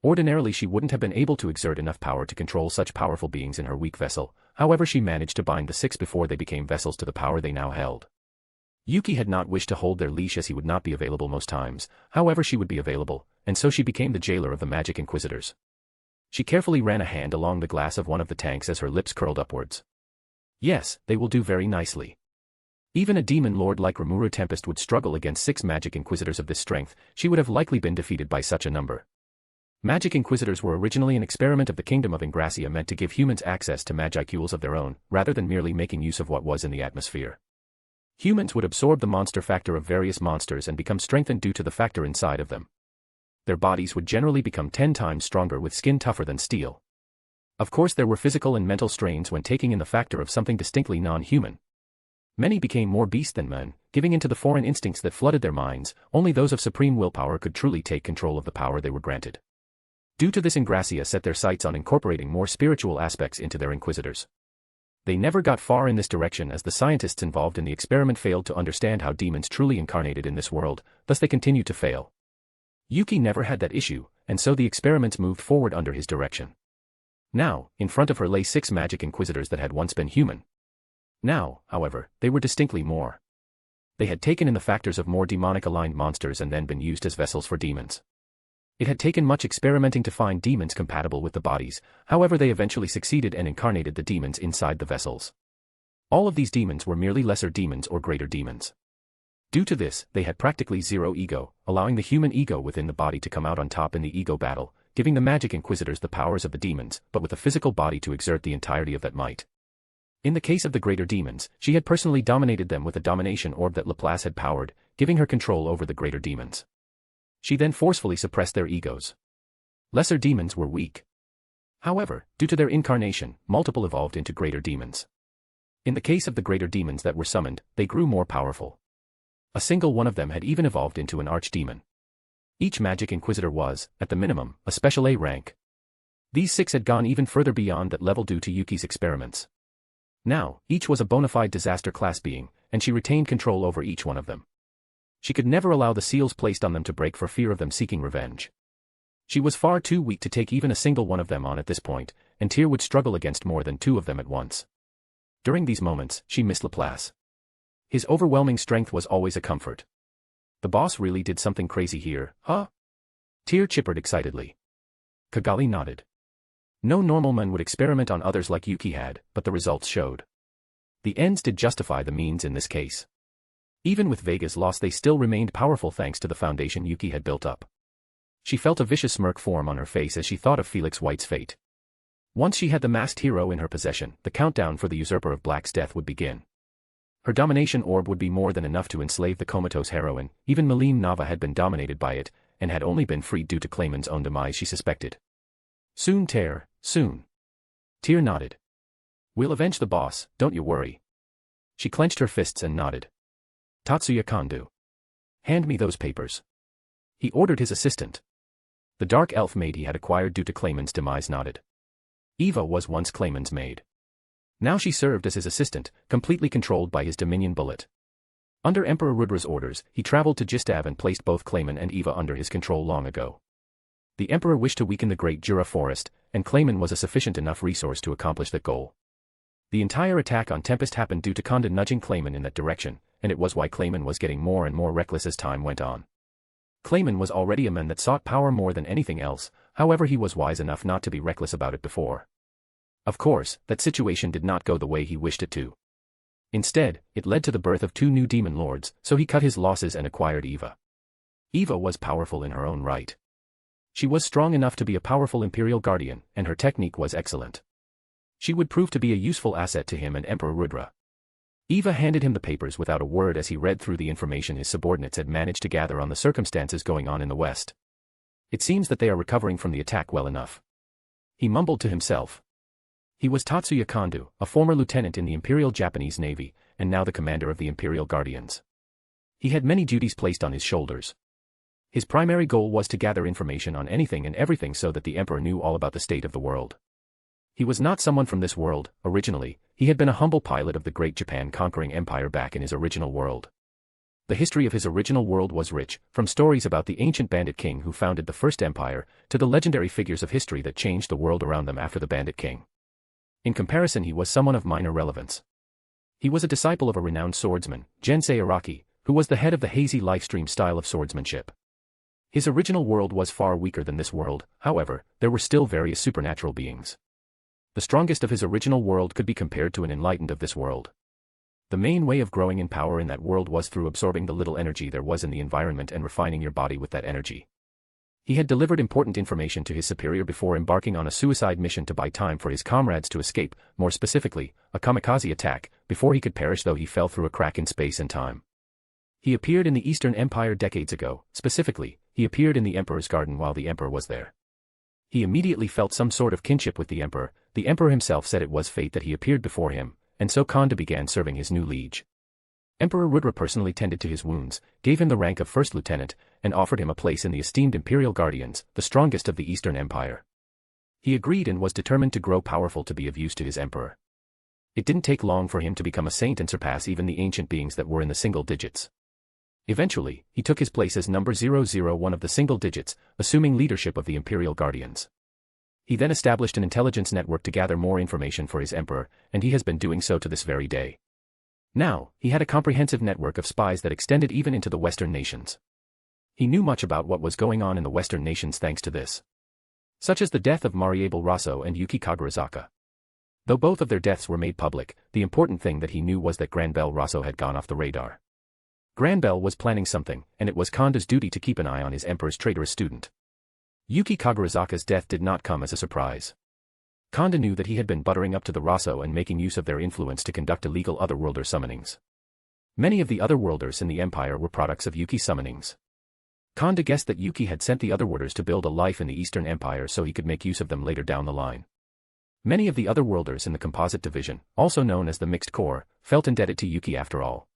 [SPEAKER 3] Ordinarily she wouldn't have been able to exert enough power to control such powerful beings in her weak vessel. However, she managed to bind the 6 before they became vessels to the power they now held. Yuki had not wished to hold their leash as he would not be available most times. However, she would be available, and so she became the jailer of the magic Inquisitors. She carefully ran a hand along the glass of one of the tanks as her lips curled upwards. Yes, they will do very nicely. Even a demon lord like Remuru Tempest would struggle against 6 magic Inquisitors of this strength. She would have likely been defeated by such a number. Magic Inquisitors were originally an experiment of the Kingdom of Ingracia meant to give humans access to magicules of their own, rather than merely making use of what was in the atmosphere. Humans would absorb the monster factor of various monsters and become strengthened due to the factor inside of them. Their bodies would generally become 10 times stronger with skin tougher than steel. Of course, there were physical and mental strains when taking in the factor of something distinctly non-human. Many became more beast than men, giving into the foreign instincts that flooded their minds. Only those of supreme willpower could truly take control of the power they were granted. Due to this, Ingracia set their sights on incorporating more spiritual aspects into their Inquisitors. They never got far in this direction as the scientists involved in the experiment failed to understand how demons truly incarnated in this world, thus they continued to fail. Yuki never had that issue, and so the experiments moved forward under his direction. Now, in front of her lay 6 magic Inquisitors that had once been human. Now, however, they were distinctly more. They had taken in the factors of more demonic-aligned monsters and then been used as vessels for demons. It had taken much experimenting to find demons compatible with the bodies. However, they eventually succeeded and incarnated the demons inside the vessels. All of these demons were merely lesser demons or greater demons. Due to this, they had practically zero ego, allowing the human ego within the body to come out on top in the ego battle, giving the magic Inquisitors the powers of the demons, but with a physical body to exert the entirety of that might. In the case of the greater demons, she had personally dominated them with a domination orb that Laplace had powered, giving her control over the greater demons. She then forcefully suppressed their egos. Lesser demons were weak. However, due to their incarnation, multiple evolved into greater demons. In the case of the greater demons that were summoned, they grew more powerful. A single one of them had even evolved into an archdemon. Each magic Inquisitor was, at the minimum, a special A rank. These 6 had gone even further beyond that level due to Yuki's experiments. Now, each was a bona fide disaster class being, and she retained control over each one of them. She could never allow the seals placed on them to break for fear of them seeking revenge. She was far too weak to take even a single one of them on at this point, and Tyr would struggle against more than 2 of them at once. During these moments, she missed Laplace. His overwhelming strength was always a comfort. The boss really did something crazy here, huh? Tyr chippered excitedly. Kigali nodded. No normal man would experiment on others like Yuki had, but the results showed. The ends did justify the means in this case. Even with Vega's loss, they still remained powerful thanks to the foundation Yuki had built up. She felt a vicious smirk form on her face as she thought of Felix White's fate. Once she had the masked hero in her possession, the countdown for the usurper of Black's death would begin. Her domination orb would be more than enough to enslave the comatose heroine. Even Malene Nava had been dominated by it, and had only been freed due to Clayman's own demise, she suspected. Soon, Tear, soon. Tear nodded. We'll avenge the boss, don't you worry. She clenched her fists and nodded. Tatsuya Kandu. Hand me those papers. He ordered his assistant. The dark elf maid he had acquired due to Clayman's demise nodded. Eva was once Clayman's maid. Now she served as his assistant, completely controlled by his Dominion bullet. Under Emperor Rudra's orders, he traveled to Gistav and placed both Clayman and Eva under his control long ago. The Emperor wished to weaken the Great Jura Forest, and Clayman was a sufficient enough resource to accomplish that goal. The entire attack on Tempest happened due to Kanda nudging Clayman in that direction, and it was why Clayman was getting more and more reckless as time went on. Clayman was already a man that sought power more than anything else, however he was wise enough not to be reckless about it before. Of course, that situation did not go the way he wished it to. Instead, it led to the birth of 2 new demon lords, so he cut his losses and acquired Eva. Eva was powerful in her own right. She was strong enough to be a powerful Imperial Guardian, and her technique was excellent. She would prove to be a useful asset to him and Emperor Rudra. Eva handed him the papers without a word as he read through the information his subordinates had managed to gather on the circumstances going on in the West. It seems that they are recovering from the attack well enough. He mumbled to himself. He was Tatsuya Kandu, a former lieutenant in the Imperial Japanese Navy, and now the commander of the Imperial Guardians. He had many duties placed on his shoulders. His primary goal was to gather information on anything and everything so that the Emperor knew all about the state of the world. He was not someone from this world. Originally, he had been a humble pilot of the Great Japan conquering empire back in his original world. The history of his original world was rich, from stories about the ancient bandit king who founded the first empire, to the legendary figures of history that changed the world around them after the bandit king. In comparison, he was someone of minor relevance. He was a disciple of a renowned swordsman, Gensei Araki, who was the head of the hazy lifestream style of swordsmanship. His original world was far weaker than this world, however, there were still various supernatural beings. The strongest of his original world could be compared to an enlightened of this world. The main way of growing in power in that world was through absorbing the little energy there was in the environment and refining your body with that energy. He had delivered important information to his superior before embarking on a suicide mission to buy time for his comrades to escape, more specifically, a kamikaze attack, before he could perish though he fell through a crack in space and time. He appeared in the Eastern Empire decades ago. Specifically, he appeared in the Emperor's garden while the Emperor was there. He immediately felt some sort of kinship with the Emperor. The Emperor himself said it was fate that he appeared before him, and so Kanda began serving his new liege. Emperor Rudra personally tended to his wounds, gave him the rank of first lieutenant, and offered him a place in the esteemed Imperial Guardians, the strongest of the Eastern Empire. He agreed and was determined to grow powerful to be of use to his emperor. It didn't take long for him to become a saint and surpass even the ancient beings that were in the single digits. Eventually, he took his place as number 001 of the single digits, assuming leadership of the Imperial Guardians. He then established an intelligence network to gather more information for his emperor, and he has been doing so to this very day. Now, he had a comprehensive network of spies that extended even into the Western nations. He knew much about what was going on in the Western nations thanks to this. Such as the death of Mariable Raso and Yuki Kagarazaka. Though both of their deaths were made public, the important thing that he knew was that Grandbell Raso had gone off the radar. Grandbell was planning something, and it was Kanda's duty to keep an eye on his emperor's traitorous student. Yuki Kagarazaka's death did not come as a surprise. Kanda knew that he had been buttering up to the Raso and making use of their influence to conduct illegal Otherworlder summonings. Many of the Otherworlders in the Empire were products of Yuki's summonings. Kanda guessed that Yuki had sent the Otherworlders to build a life in the Eastern Empire so he could make use of them later down the line. Many of the Otherworlders in the Composite Division, also known as the Mixed Corps, felt indebted to Yuki after all.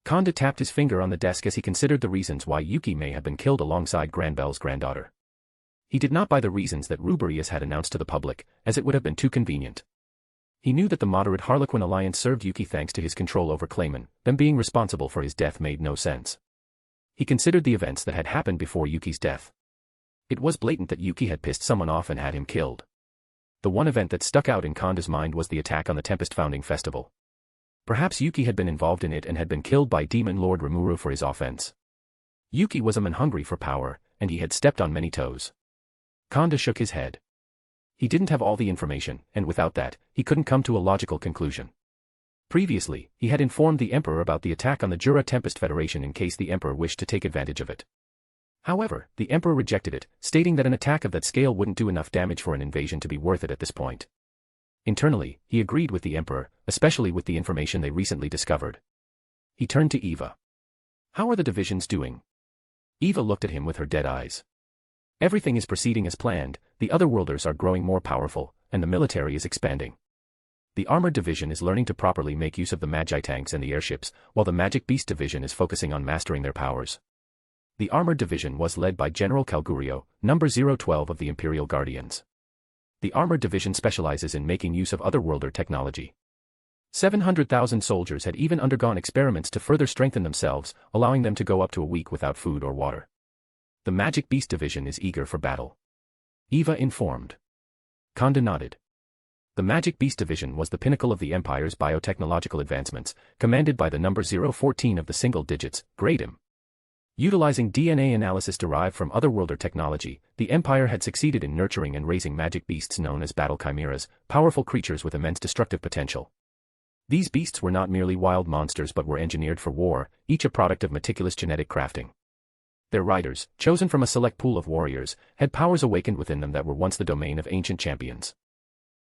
[SPEAKER 3] Kanda tapped his finger on the desk as he considered the reasons why Yuki may have been killed alongside Grandbell's granddaughter. He did not buy the reasons that Ruberius had announced to the public, as it would have been too convenient. He knew that the moderate Harlequin alliance served Yuki thanks to his control over Clayman. Them being responsible for his death made no sense. He considered the events that had happened before Yuki's death. It was blatant that Yuki had pissed someone off and had him killed. The one event that stuck out in Kanda's mind was the attack on the Tempest Founding Festival. Perhaps Yuki had been involved in it and had been killed by Demon Lord Remuru for his offense. Yuki was a man hungry for power, and he had stepped on many toes. Kanda shook his head. He didn't have all the information, and without that, he couldn't come to a logical conclusion. Previously, he had informed the Emperor about the attack on the Jura Tempest Federation in case the Emperor wished to take advantage of it. However, the Emperor rejected it, stating that an attack of that scale wouldn't do enough damage for an invasion to be worth it at this point. Internally, he agreed with the Emperor, especially with the information they recently discovered. He turned to Eva. "How are the divisions doing?" Eva looked at him with her dead eyes. "Everything is proceeding as planned, the Otherworlders are growing more powerful, and the military is expanding. The Armored Division is learning to properly make use of the Magi tanks and the airships, while the Magic Beast Division is focusing on mastering their powers." The Armored Division was led by General Calgurio, number 012 of the Imperial Guardians. The Armored Division specializes in making use of Otherworlder technology. 700,000 soldiers had even undergone experiments to further strengthen themselves, allowing them to go up to a week without food or water. The Magic Beast Division is eager for battle. Eva informed. Kanda nodded. The Magic Beast Division was the pinnacle of the Empire's biotechnological advancements, commanded by the number 014 of the single digits, Gradem. Utilizing DNA analysis derived from Otherworlder technology, the Empire had succeeded in nurturing and raising magic beasts known as battle chimeras, powerful creatures with immense destructive potential. These beasts were not merely wild monsters but were engineered for war, each a product of meticulous genetic crafting. Their riders, chosen from a select pool of warriors, had powers awakened within them that were once the domain of ancient champions.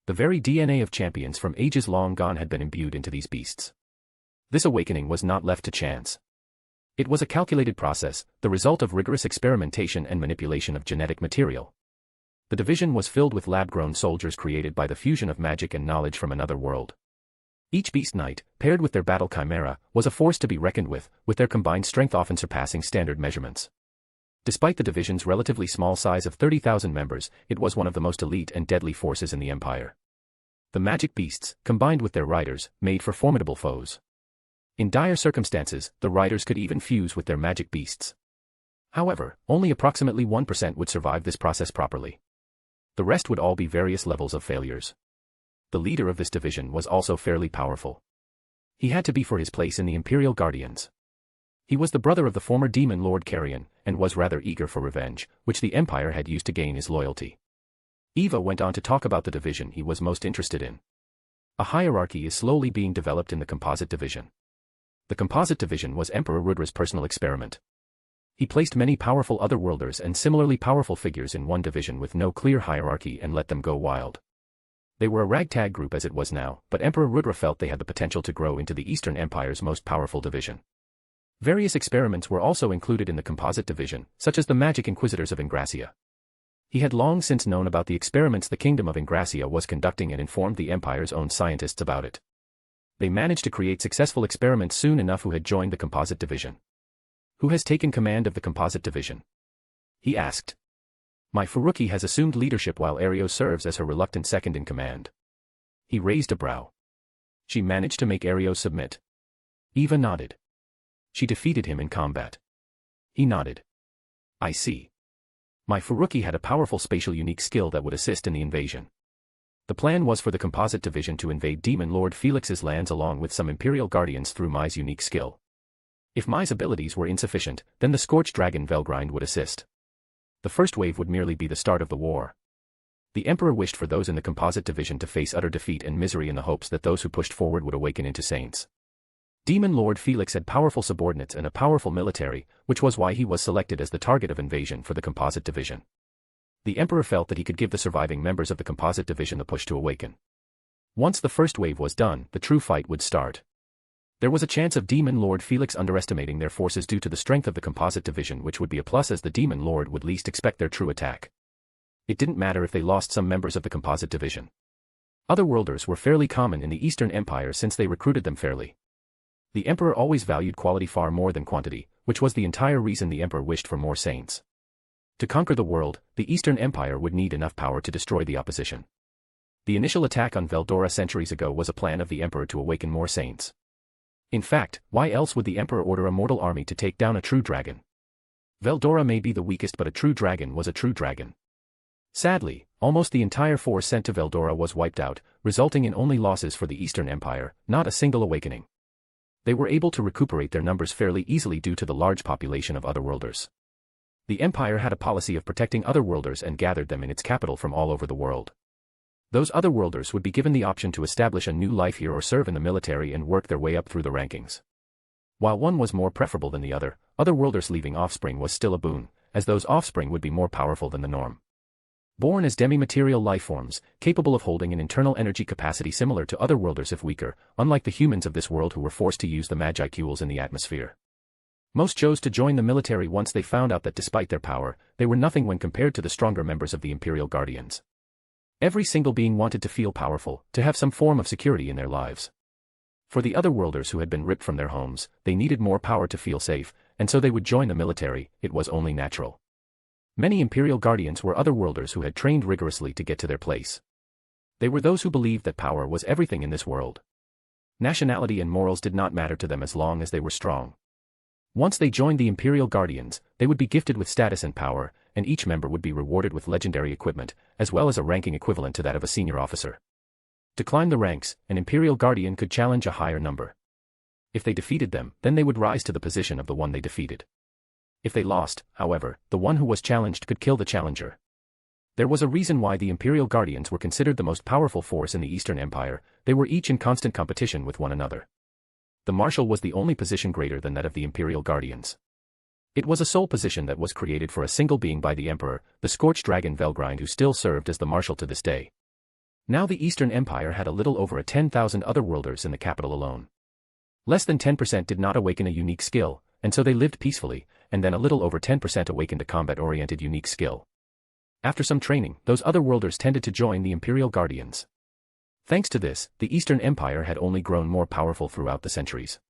[SPEAKER 3] The very DNA of champions from ages long gone had been imbued into these beasts. This awakening was not left to chance. It was a calculated process, the result of rigorous experimentation and manipulation of genetic material. The division was filled with lab-grown soldiers created by the fusion of magic and knowledge from another world. Each beast knight, paired with their battle chimera, was a force to be reckoned with their combined strength often surpassing standard measurements. Despite the division's relatively small size of 30,000 members, it was one of the most elite and deadly forces in the Empire. The magic beasts, combined with their riders, made for formidable foes. In dire circumstances, the riders could even fuse with their magic beasts. However, only approximately 1% would survive this process properly. The rest would all be various levels of failures. The leader of this division was also fairly powerful. He had to be for his place in the Imperial Guardians. He was the brother of the former Demon Lord Serion, and was rather eager for revenge, which the Empire had used to gain his loyalty. Eva went on to talk about the division he was most interested in. A hierarchy is slowly being developed in the Composite Division. The Composite Division was Emperor Rudra's personal experiment. He placed many powerful Otherworlders and similarly powerful figures in one division with no clear hierarchy and let them go wild. They were a ragtag group as it was now, but Emperor Rudra felt they had the potential to grow into the Eastern Empire's most powerful division. Various experiments were also included in the Composite Division, such as the Magic Inquisitors of Ingracia. He had long since known about the experiments the Kingdom of Ingracia was conducting and informed the Empire's own scientists about it. They managed to create successful experiments soon enough. Who had joined the Composite Division? Who has taken command of the Composite Division? He asked. My Furuki has assumed leadership while Ario serves as her reluctant second in command. He raised a brow. She managed to make Ario submit. Eva nodded. She defeated him in combat. He nodded. I see. My Furuki had a powerful spatial unique skill that would assist in the invasion. The plan was for the Composite Division to invade Demon Lord Felix's lands along with some Imperial Guardians through Mai's unique skill. If Mai's abilities were insufficient, then the Scorched Dragon Velgrind would assist. The first wave would merely be the start of the war. The Emperor wished for those in the Composite Division to face utter defeat and misery in the hopes that those who pushed forward would awaken into saints. Demon Lord Felix had powerful subordinates and a powerful military, which was why he was selected as the target of invasion for the Composite Division. The Emperor felt that he could give the surviving members of the Composite Division the push to awaken. Once the first wave was done, the true fight would start. There was a chance of Demon Lord Felix underestimating their forces due to the strength of the Composite Division, which would be a plus as the Demon Lord would least expect their true attack. It didn't matter if they lost some members of the Composite Division. Otherworlders were fairly common in the Eastern Empire since they recruited them fairly. The Emperor always valued quality far more than quantity, which was the entire reason the Emperor wished for more saints. To conquer the world, the Eastern Empire would need enough power to destroy the opposition. The initial attack on Veldora centuries ago was a plan of the Emperor to awaken more saints. In fact, why else would the Emperor order a mortal army to take down a true dragon? Veldora may be the weakest, but a true dragon was a true dragon. Sadly, almost the entire force sent to Veldora was wiped out, resulting in only losses for the Eastern Empire, not a single awakening. They were able to recuperate their numbers fairly easily due to the large population of Otherworlders. The Empire had a policy of protecting Otherworlders and gathered them in its capital from all over the world. Those Otherworlders would be given the option to establish a new life here or serve in the military and work their way up through the rankings. While one was more preferable than the other, Otherworlders leaving offspring was still a boon, as those offspring would be more powerful than the norm. Born as demi-material lifeforms, capable of holding an internal energy capacity similar to other worlders if weaker, unlike the humans of this world who were forced to use the magicules in the atmosphere. Most chose to join the military once they found out that despite their power, they were nothing when compared to the stronger members of the Imperial Guardians. Every single being wanted to feel powerful, to have some form of security in their lives. For the other worlders who had been ripped from their homes, they needed more power to feel safe, and so they would join the military. It was only natural. Many Imperial Guardians were other worlders who had trained rigorously to get to their place. They were those who believed that power was everything in this world. Nationality and morals did not matter to them as long as they were strong. Once they joined the Imperial Guardians, they would be gifted with status and power, and each member would be rewarded with legendary equipment, as well as a ranking equivalent to that of a senior officer. To climb the ranks, an Imperial Guardian could challenge a higher number. If they defeated them, then they would rise to the position of the one they defeated. If they lost, however, the one who was challenged could kill the challenger. There was a reason why the Imperial Guardians were considered the most powerful force in the Eastern Empire. They were each in constant competition with one another. The Marshal was the only position greater than that of the Imperial Guardians. It was a sole position that was created for a single being by the Emperor, the Scorched Dragon Velgrind, who still served as the Marshal to this day. Now the Eastern Empire had a little over 10,000 otherworlders in the capital alone. Less than 10% did not awaken a unique skill, and so they lived peacefully, and then a little over 10% awakened a combat-oriented unique skill. After some training, those otherworlders tended to join the Imperial Guardians. Thanks to this, the Eastern Empire had only grown more powerful throughout the centuries.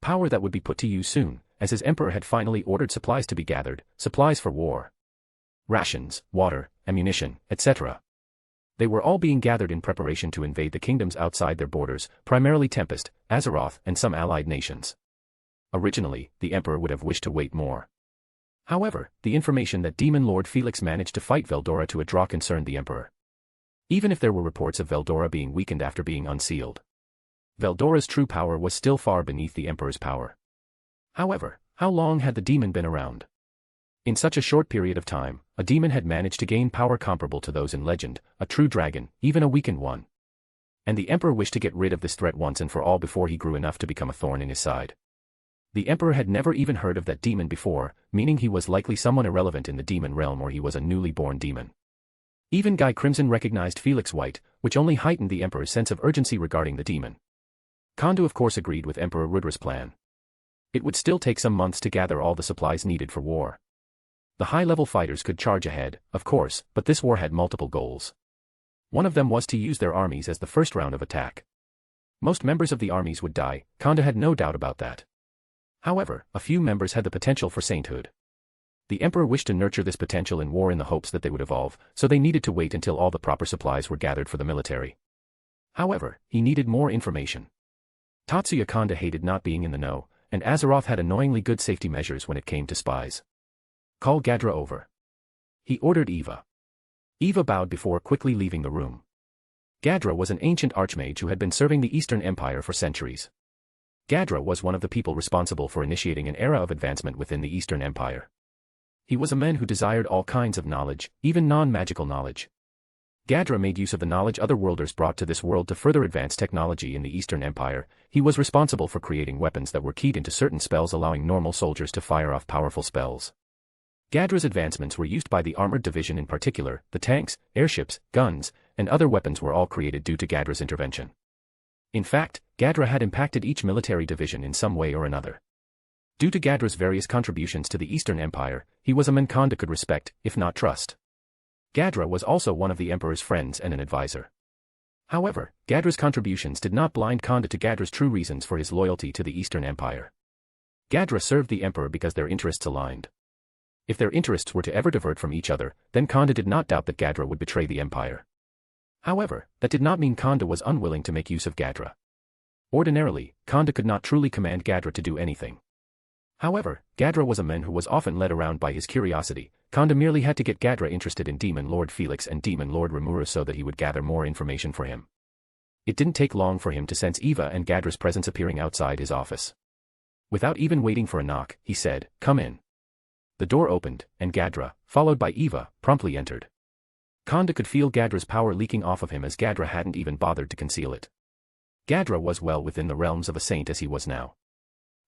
[SPEAKER 3] Power that would be put to use soon, as his emperor had finally ordered supplies to be gathered, supplies for war. Rations, water, ammunition, etc. They were all being gathered in preparation to invade the kingdoms outside their borders, primarily Tempest, Azeroth, and some allied nations. Originally, the Emperor would have wished to wait more. However, the information that Demon Lord Felix managed to fight Veldora to a draw concerned the Emperor. Even if there were reports of Veldora being weakened after being unsealed, Veldora's true power was still far beneath the Emperor's power. However, how long had the demon been around? In such a short period of time, a demon had managed to gain power comparable to those in legend, a true dragon, even a weakened one. And the Emperor wished to get rid of this threat once and for all before he grew enough to become a thorn in his side. The Emperor had never even heard of that demon before, meaning he was likely someone irrelevant in the demon realm, or he was a newly born demon. Even Guy Crimson recognized Felix White, which only heightened the Emperor's sense of urgency regarding the demon. Kanda of course agreed with Emperor Rudra's plan. It would still take some months to gather all the supplies needed for war. The high-level fighters could charge ahead, of course, but this war had multiple goals. One of them was to use their armies as the first round of attack. Most members of the armies would die, Kanda had no doubt about that. However, a few members had the potential for sainthood. The Emperor wished to nurture this potential in war in the hopes that they would evolve, so they needed to wait until all the proper supplies were gathered for the military. However, he needed more information. Tatsuya Kanda hated not being in the know, and Azeroth had annoyingly good safety measures when it came to spies. Call Gadra over. He ordered Eva. Eva bowed before quickly leaving the room. Gadra was an ancient archmage who had been serving the Eastern Empire for centuries. Gadra was one of the people responsible for initiating an era of advancement within the Eastern Empire. He was a man who desired all kinds of knowledge, even non-magical knowledge. Gadra made use of the knowledge otherworlders brought to this world to further advance technology in the Eastern Empire. He was responsible for creating weapons that were keyed into certain spells, allowing normal soldiers to fire off powerful spells. Gadra's advancements were used by the Armored Division in particular. The tanks, airships, guns, and other weapons were all created due to Gadra's intervention. In fact, Gadra had impacted each military division in some way or another. Due to Gadra's various contributions to the Eastern Empire, he was a man Kanda could respect, if not trust. Gadra was also one of the Emperor's friends and an advisor. However, Gadra's contributions did not blind Kanda to Gadra's true reasons for his loyalty to the Eastern Empire. Gadra served the Emperor because their interests aligned. If their interests were to ever divert from each other, then Kanda did not doubt that Gadra would betray the Empire. However, that did not mean Kanda was unwilling to make use of Gadra. Ordinarily, Kanda could not truly command Gadra to do anything. However, Gadra was a man who was often led around by his curiosity. Kanda merely had to get Gadra interested in Demon Lord Felix and Demon Lord Remuru so that he would gather more information for him. It didn't take long for him to sense Eva and Gadra's presence appearing outside his office. Without even waiting for a knock, he said, "Come in." The door opened, and Gadra, followed by Eva, promptly entered. Kanda could feel Gadra's power leaking off of him as Gadra hadn't even bothered to conceal it. Gadra was well within the realms of a saint as he was now.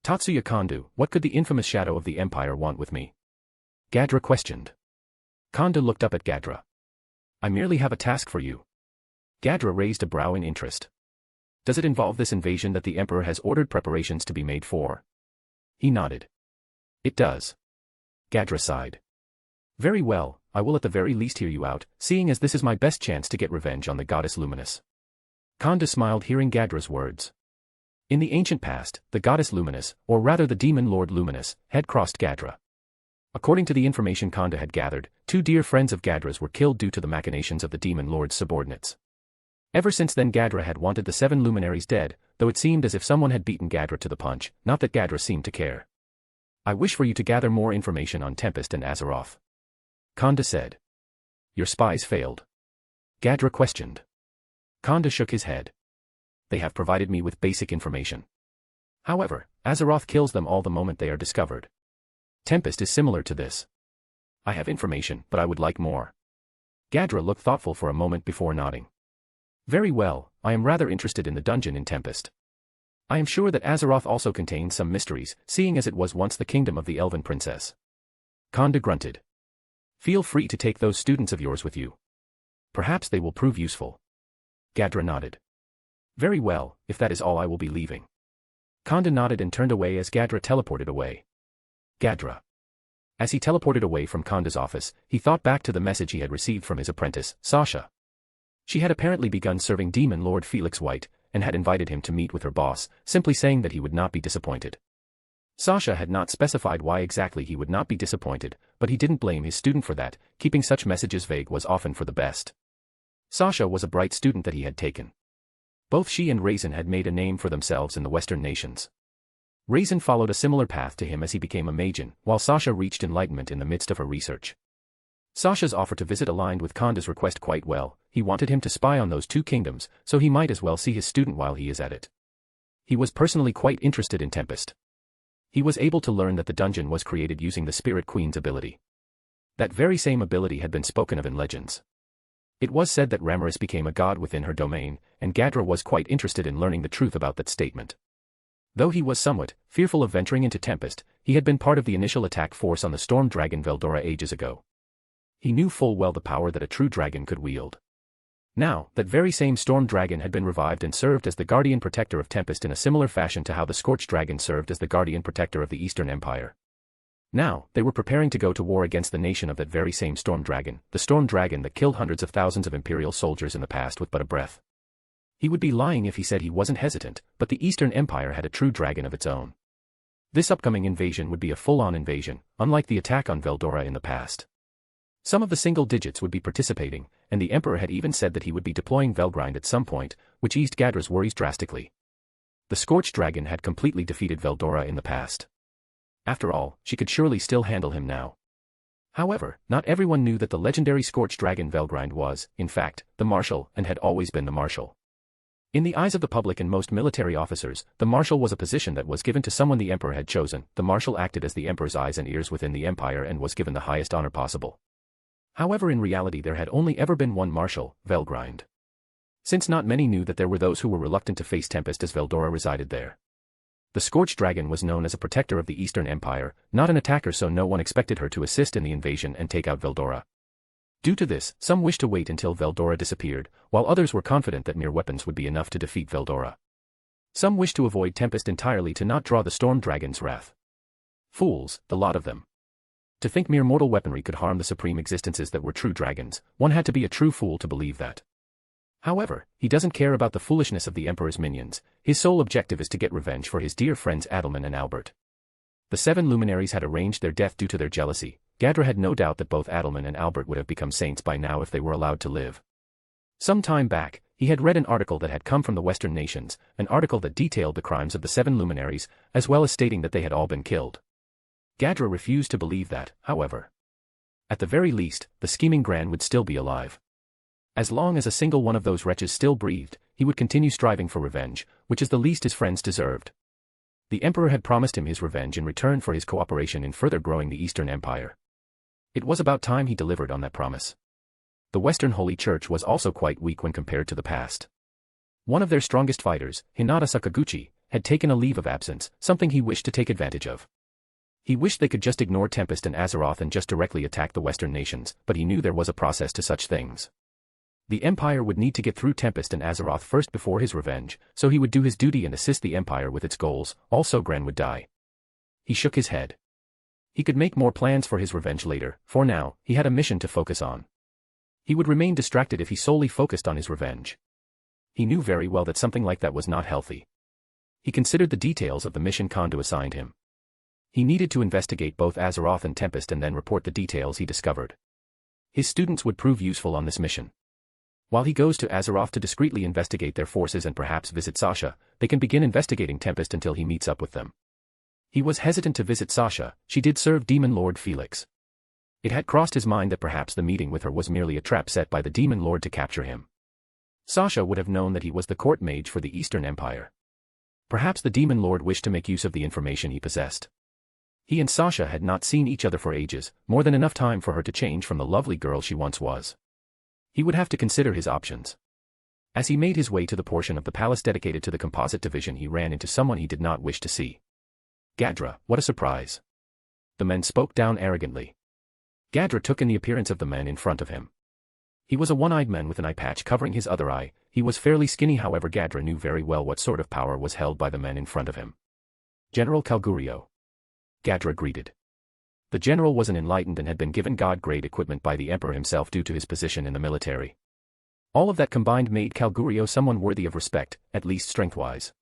[SPEAKER 3] "Tatsuya Kondu, what could the infamous shadow of the Empire want with me?" Gadra questioned. Kanda looked up at Gadra. I merely have a task for you. Gadra raised a brow in interest. Does it involve this invasion that the Emperor has ordered preparations to be made for? He nodded. It does. Gadra sighed. Very well, I will at the very least hear you out, seeing as this is my best chance to get revenge on the goddess Luminous. Kanda smiled hearing Gadra's words. In the ancient past, the goddess Luminous, or rather the demon lord Luminous, had crossed Gadra. According to the information Kanda had gathered, 2 dear friends of Gadra's were killed due to the machinations of the demon lord's subordinates. Ever since then Gadra had wanted the 7 luminaries dead, though it seemed as if someone had beaten Gadra to the punch, not that Gadra seemed to care. I wish for you to gather more information on Tempest and Azeroth. Kanda said. Your spies failed? Gadra questioned. Kanda shook his head. They have provided me with basic information. However, Azeroth kills them all the moment they are discovered. Tempest is similar to this. I have information, but I would like more. Gadra looked thoughtful for a moment before nodding. Very well, I am rather interested in the dungeon in Tempest. I am sure that Azeroth also contains some mysteries, seeing as it was once the kingdom of the Elven Princess. Kanda grunted. Feel free to take those students of yours with you. Perhaps they will prove useful. Gadra nodded. Very well, if that is all I will be leaving. Kanda nodded and turned away as Gadra teleported away. Gadra. As he teleported away from Kanda's office, he thought back to the message he had received from his apprentice, Sasha. She had apparently begun serving Demon Lord Felix White, and had invited him to meet with her boss, simply saying that he would not be disappointed. Sasha had not specified why exactly he would not be disappointed, but he didn't blame his student for that. Keeping such messages vague was often for the best. Sasha was a bright student that he had taken. Both she and Raisin had made a name for themselves in the Western nations. Raisin followed a similar path to him as he became a magen, while Sasha reached enlightenment in the midst of her research. Sasha's offer to visit aligned with Kanda's request quite well. He wanted him to spy on those 2 kingdoms, so he might as well see his student while he is at it. He was personally quite interested in Tempest. He was able to learn that the dungeon was created using the Spirit Queen's ability. That very same ability had been spoken of in legends. It was said that Ruberius became a god within her domain, and Gadra was quite interested in learning the truth about that statement. Though he was somewhat fearful of venturing into Tempest, he had been part of the initial attack force on the storm dragon Veldora ages ago. He knew full well the power that a true dragon could wield. Now, that very same storm dragon had been revived and served as the guardian protector of Tempest in a similar fashion to how the scorched dragon served as the guardian protector of the Eastern Empire. Now, they were preparing to go to war against the nation of that very same storm dragon, the storm dragon that killed hundreds of thousands of Imperial soldiers in the past with but a breath. He would be lying if he said he wasn't hesitant, but the Eastern Empire had a true dragon of its own. This upcoming invasion would be a full-on invasion, unlike the attack on Veldora in the past. Some of the single digits would be participating, and the Emperor had even said that he would be deploying Velgrind at some point, which eased Gadra's worries drastically. The Scorched Dragon had completely defeated Veldora in the past. After all, she could surely still handle him now. However, not everyone knew that the legendary Scorched Dragon Velgrind was, in fact, the Marshal and had always been the Marshal. In the eyes of the public and most military officers, the Marshal was a position that was given to someone the Emperor had chosen. The Marshal acted as the Emperor's eyes and ears within the Empire and was given the highest honor possible. However, in reality there had only ever been one Marshal, Velgrind. Since not many knew that there were those who were reluctant to face Tempest as Veldora resided there. The Scorched Dragon was known as a protector of the Eastern Empire, not an attacker, so no one expected her to assist in the invasion and take out Veldora. Due to this, some wished to wait until Veldora disappeared, while others were confident that mere weapons would be enough to defeat Veldora. Some wished to avoid Tempest entirely to not draw the Storm Dragon's wrath. Fools, the lot of them. To think mere mortal weaponry could harm the supreme existences that were true dragons, one had to be a true fool to believe that. However, he doesn't care about the foolishness of the Emperor's minions. His sole objective is to get revenge for his dear friends Adelman and Albert. The 7 luminaries had arranged their death due to their jealousy. Gadra had no doubt that both Adelman and Albert would have become saints by now if they were allowed to live. Some time back, he had read an article that had come from the Western nations, an article that detailed the crimes of the 7 luminaries, as well as stating that they had all been killed. Gadra refused to believe that, however. At the very least, the scheming Gran would still be alive. As long as a single one of those wretches still breathed, he would continue striving for revenge, which is the least his friends deserved. The Emperor had promised him his revenge in return for his cooperation in further growing the Eastern Empire. It was about time he delivered on that promise. The Western Holy Church was also quite weak when compared to the past. One of their strongest fighters, Hinata Sakaguchi, had taken a leave of absence, something he wished to take advantage of. He wished they could just ignore Tempest and Azeroth and just directly attack the Western nations, but he knew there was a process to such things. The Empire would need to get through Tempest and Azeroth first before his revenge, so he would do his duty and assist the Empire with its goals, also Gran would die. He shook his head. He could make more plans for his revenge later, for now, he had a mission to focus on. He would remain distracted if he solely focused on his revenge. He knew very well that something like that was not healthy. He considered the details of the mission Kanda assigned him. He needed to investigate both Azeroth and Tempest and then report the details he discovered. His students would prove useful on this mission. While he goes to Azeroth to discreetly investigate their forces and perhaps visit Sasha, they can begin investigating Tempest until he meets up with them. He was hesitant to visit Sasha, she did serve Demon Lord Felix. It had crossed his mind that perhaps the meeting with her was merely a trap set by the Demon Lord to capture him. Sasha would have known that he was the court mage for the Eastern Empire. Perhaps the Demon Lord wished to make use of the information he possessed. He and Sasha had not seen each other for ages, more than enough time for her to change from the lovely girl she once was. He would have to consider his options. As he made his way to the portion of the palace dedicated to the composite division, he ran into someone he did not wish to see. Gadra, what a surprise. The men spoke down arrogantly. Gadra took in the appearance of the men in front of him. He was a one-eyed man with an eye patch covering his other eye. He was fairly skinny, however Gadra knew very well what sort of power was held by the men in front of him. General Calgurio. Gadra greeted. The general was an enlightened and had been given god-grade equipment by the emperor himself due to his position in the military. All of that combined made Calgurio someone worthy of respect, at least strength-wise.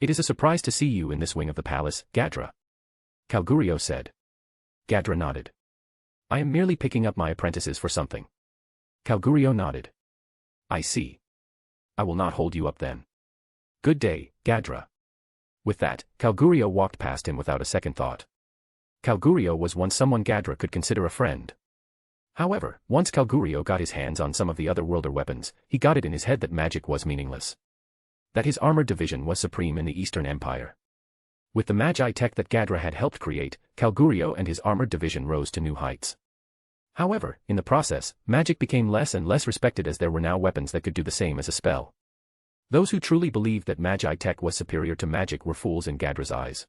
[SPEAKER 3] It is a surprise to see you in this wing of the palace, Gadra. Calgurio said. Gadra nodded. I am merely picking up my apprentices for something. Calgurio nodded. I see. I will not hold you up then. Good day, Gadra. With that, Calgurio walked past him without a second thought. Calgurio was once someone Gadra could consider a friend. However, once Calgurio got his hands on some of the other worlder weapons, he got it in his head that magic was meaningless. That his armored division was supreme in the Eastern Empire. With the magi tech that Gadra had helped create, Calgurio and his armored division rose to new heights. However, in the process, magic became less and less respected as there were now weapons that could do the same as a spell. Those who truly believed that magi tech was superior to magic were fools in Gadra's eyes.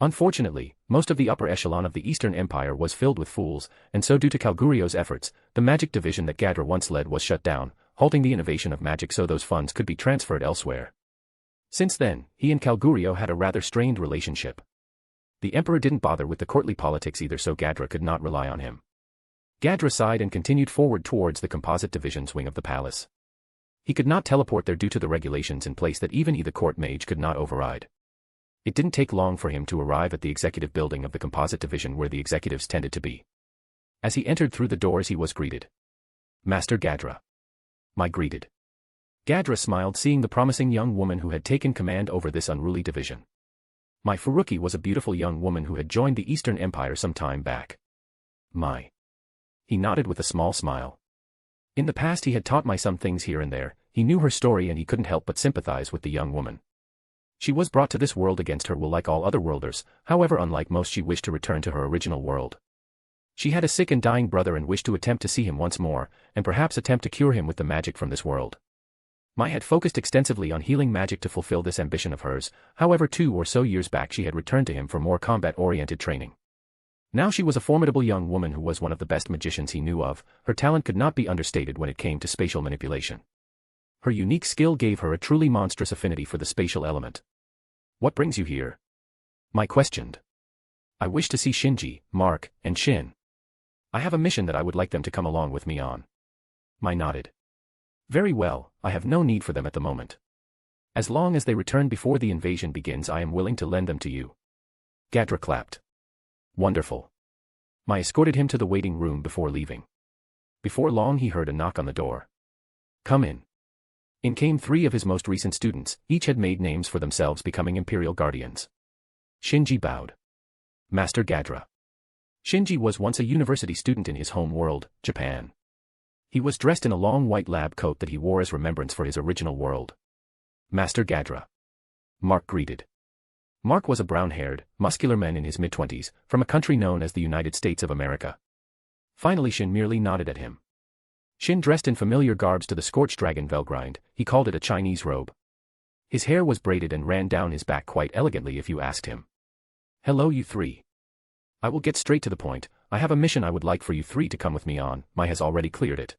[SPEAKER 3] Unfortunately, most of the upper echelon of the Eastern Empire was filled with fools, and so due to Calgurio's efforts, the magic division that Gadra once led was shut down, halting the innovation of magic so those funds could be transferred elsewhere. Since then, he and Calgurio had a rather strained relationship. The emperor didn't bother with the courtly politics either, so Gadra could not rely on him. Gadra sighed and continued forward towards the composite division's wing of the palace. He could not teleport there due to the regulations in place that even the court mage could not override. It didn't take long for him to arrive at the executive building of the composite division where the executives tended to be. As he entered through the doors he was greeted. Master Gadra. My greeted. Gadra smiled seeing the promising young woman who had taken command over this unruly division. My Furuki was a beautiful young woman who had joined the Eastern Empire some time back. My. He nodded with a small smile. In the past he had taught my some things here and there, he knew her story and he couldn't help but sympathize with the young woman. She was brought to this world against her will like all other worlders, however unlike most she wished to return to her original world. She had a sick and dying brother and wished to attempt to see him once more, and perhaps attempt to cure him with the magic from this world. Mai had focused extensively on healing magic to fulfill this ambition of hers, however 2 or so years back she had returned to him for more combat-oriented training. Now she was a formidable young woman who was one of the best magicians he knew of, her talent could not be understated when it came to spatial manipulation. Her unique skill gave her a truly monstrous affinity for the spatial element. What brings you here? Mai questioned. I wish to see Shinji, Mark, and Shin. I have a mission that I would like them to come along with me on. Mai nodded. Very well, I have no need for them at the moment. As long as they return before the invasion begins I am willing to lend them to you. Gadra clapped. Wonderful. Mai escorted him to the waiting room before leaving. Before long he heard a knock on the door. Come in. In came 3 of his most recent students, each had made names for themselves becoming Imperial Guardians. Shinji bowed. Master Gadra. Shinji was once a university student in his home world, Japan. He was dressed in a long white lab coat that he wore as remembrance for his original world. Master Gadra. Mark greeted. Mark was a brown-haired, muscular man in his mid-20s, from a country known as the United States of America. Finally Shin merely nodded at him. Shin dressed in familiar garbs to the scorched dragon Velgrind, he called it a Chinese robe. His hair was braided and ran down his back quite elegantly if you asked him. Hello you 3. I will get straight to the point. I have a mission I would like for you three to come with me on. Mai has already cleared it.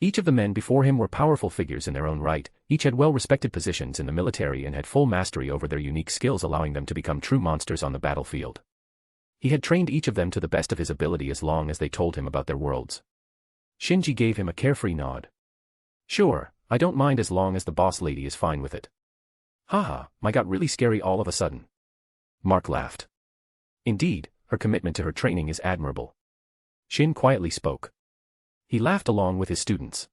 [SPEAKER 3] Each of the men before him were powerful figures in their own right, each had well-respected positions in the military and had full mastery over their unique skills, allowing them to become true monsters on the battlefield. He had trained each of them to the best of his ability as long as they told him about their worlds. Shinji gave him a carefree nod. Sure, I don't mind as long as the boss lady is fine with it. Haha, Mai got really scary all of a sudden. Mark laughed. Indeed, her commitment to her training is admirable. Shin quietly spoke. He laughed along with his students.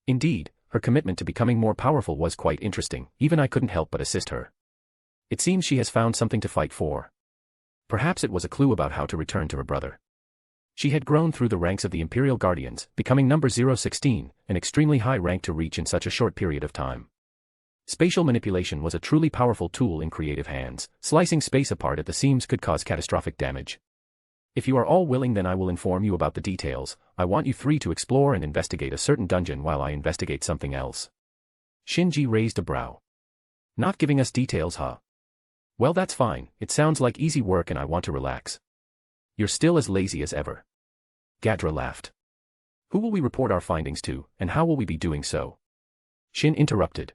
[SPEAKER 3] Indeed, her commitment to becoming more powerful was quite interesting, even I couldn't help but assist her. It seems she has found something to fight for. Perhaps it was a clue about how to return to her brother. She had grown through the ranks of the Imperial Guardians, becoming number 016, an extremely high rank to reach in such a short period of time. Spatial manipulation was a truly powerful tool in creative hands. Slicing space apart at the seams could cause catastrophic damage. If you are all willing, then I will inform you about the details. I want you three to explore and investigate a certain dungeon while I investigate something else. Shinji raised a brow. Not giving us details, huh? Well, that's fine. It sounds like easy work and I want to relax. You're still as lazy as ever. Gadra laughed. Who will we report our findings to, and how will we be doing so? Shin interrupted.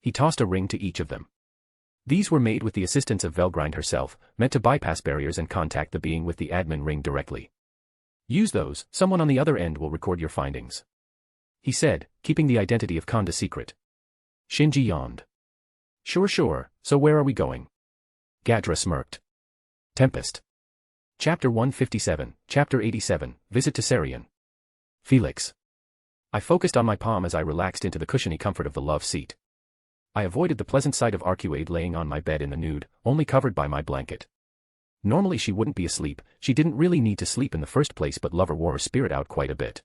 [SPEAKER 3] He tossed a ring to each of them. These were made with the assistance of Velgrind herself, meant to bypass barriers and contact the being with the admin ring directly. Use those, someone on the other end will record your findings. He said, keeping the identity of Kanda secret. Shinji yawned. Sure, so where are we going? Gadra smirked. Tempest. Chapter 157, Chapter 87, Visit to Serion. Felix. I focused on my palm as I relaxed into the cushiony comfort of the love seat. I avoided the pleasant sight of Arcuade laying on my bed in the nude, only covered by my blanket. Normally she wouldn't be asleep, she didn't really need to sleep in the first place, but Lover wore her spirit out quite a bit.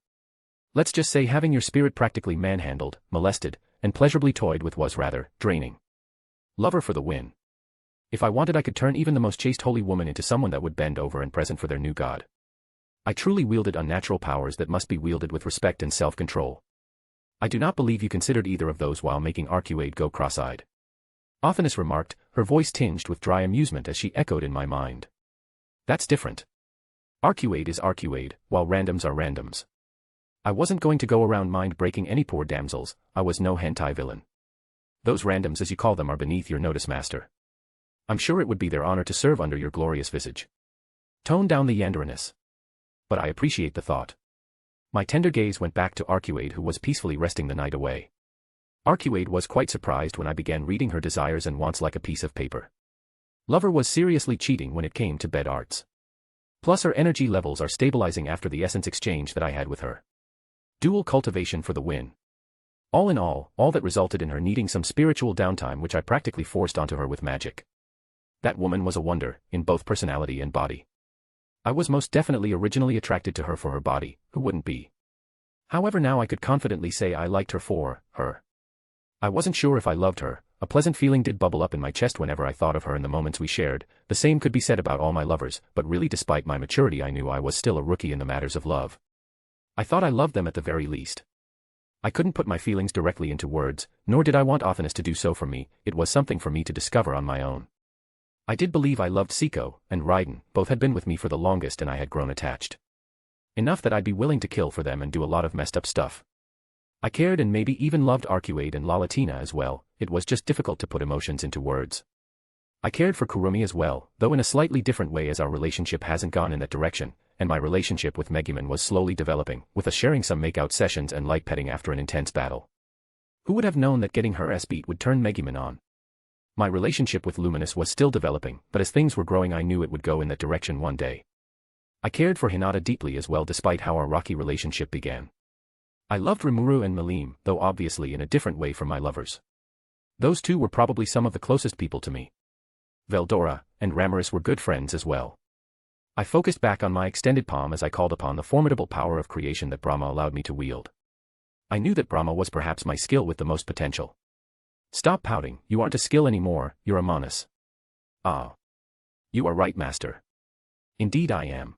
[SPEAKER 3] Let's just say having your spirit practically manhandled, molested, and pleasurably toyed with was rather draining. Lover for the win. If I wanted, I could turn even the most chaste holy woman into someone that would bend over and present for their new god. I truly wielded unnatural powers that must be wielded with respect and self-control. I do not believe you considered either of those while making Arcuade go cross-eyed. Offinus remarked, her voice tinged with dry amusement as she echoed in my mind. That's different. Arcuade is Arcuade, while randoms are randoms. I wasn't going to go around mind-breaking any poor damsels, I was no hentai villain. Those randoms as you call them are beneath your notice, master. I'm sure it would be their honor to serve under your glorious visage. Tone down the yanderiness. But I appreciate the thought. My tender gaze went back to Arcuade, who was peacefully resting the night away. Arcuade was quite surprised when I began reading her desires and wants like a piece of paper. Lover was seriously cheating when it came to bed arts. Plus her energy levels are stabilizing after the essence exchange that I had with her. Dual cultivation for the win. All in all that resulted in her needing some spiritual downtime, which I practically forced onto her with magic. That woman was a wonder, in both personality and body. I was most definitely originally attracted to her for her body, who wouldn't be? However, now I could confidently say I liked her for her. I wasn't sure if I loved her. A pleasant feeling did bubble up in my chest whenever I thought of her in the moments we shared. The same could be said about all my lovers, but really despite my maturity I knew I was still a rookie in the matters of love. I thought I loved them at the very least. I couldn't put my feelings directly into words, nor did I want Offinus to do so for me. It was something for me to discover on my own. I did believe I loved Seiko and Raiden, both had been with me for the longest and I had grown attached. Enough that I'd be willing to kill for them and do a lot of messed up stuff. I cared and maybe even loved Arcuade and Lalatina as well, it was just difficult to put emotions into words. I cared for Kurumi as well, though in a slightly different way as our relationship hasn't gone in that direction, and my relationship with Megumin was slowly developing, with us sharing some make-out sessions and light petting after an intense battle. Who would have known that getting her ass beat would turn Megumin on? My relationship with Luminous was still developing, but as things were growing I knew it would go in that direction one day. I cared for Hinata deeply as well despite how our rocky relationship began. I loved Remuru and Malim, though obviously in a different way from my lovers. Those two were probably some of the closest people to me. Veldora and Ramiris were good friends as well. I focused back on my extended palm as I called upon the formidable power of creation that Brahma allowed me to wield. I knew that Brahma was perhaps my skill with the most potential. Stop pouting, you aren't a skill anymore, you're a manus. Ah. You are right, master. Indeed I am.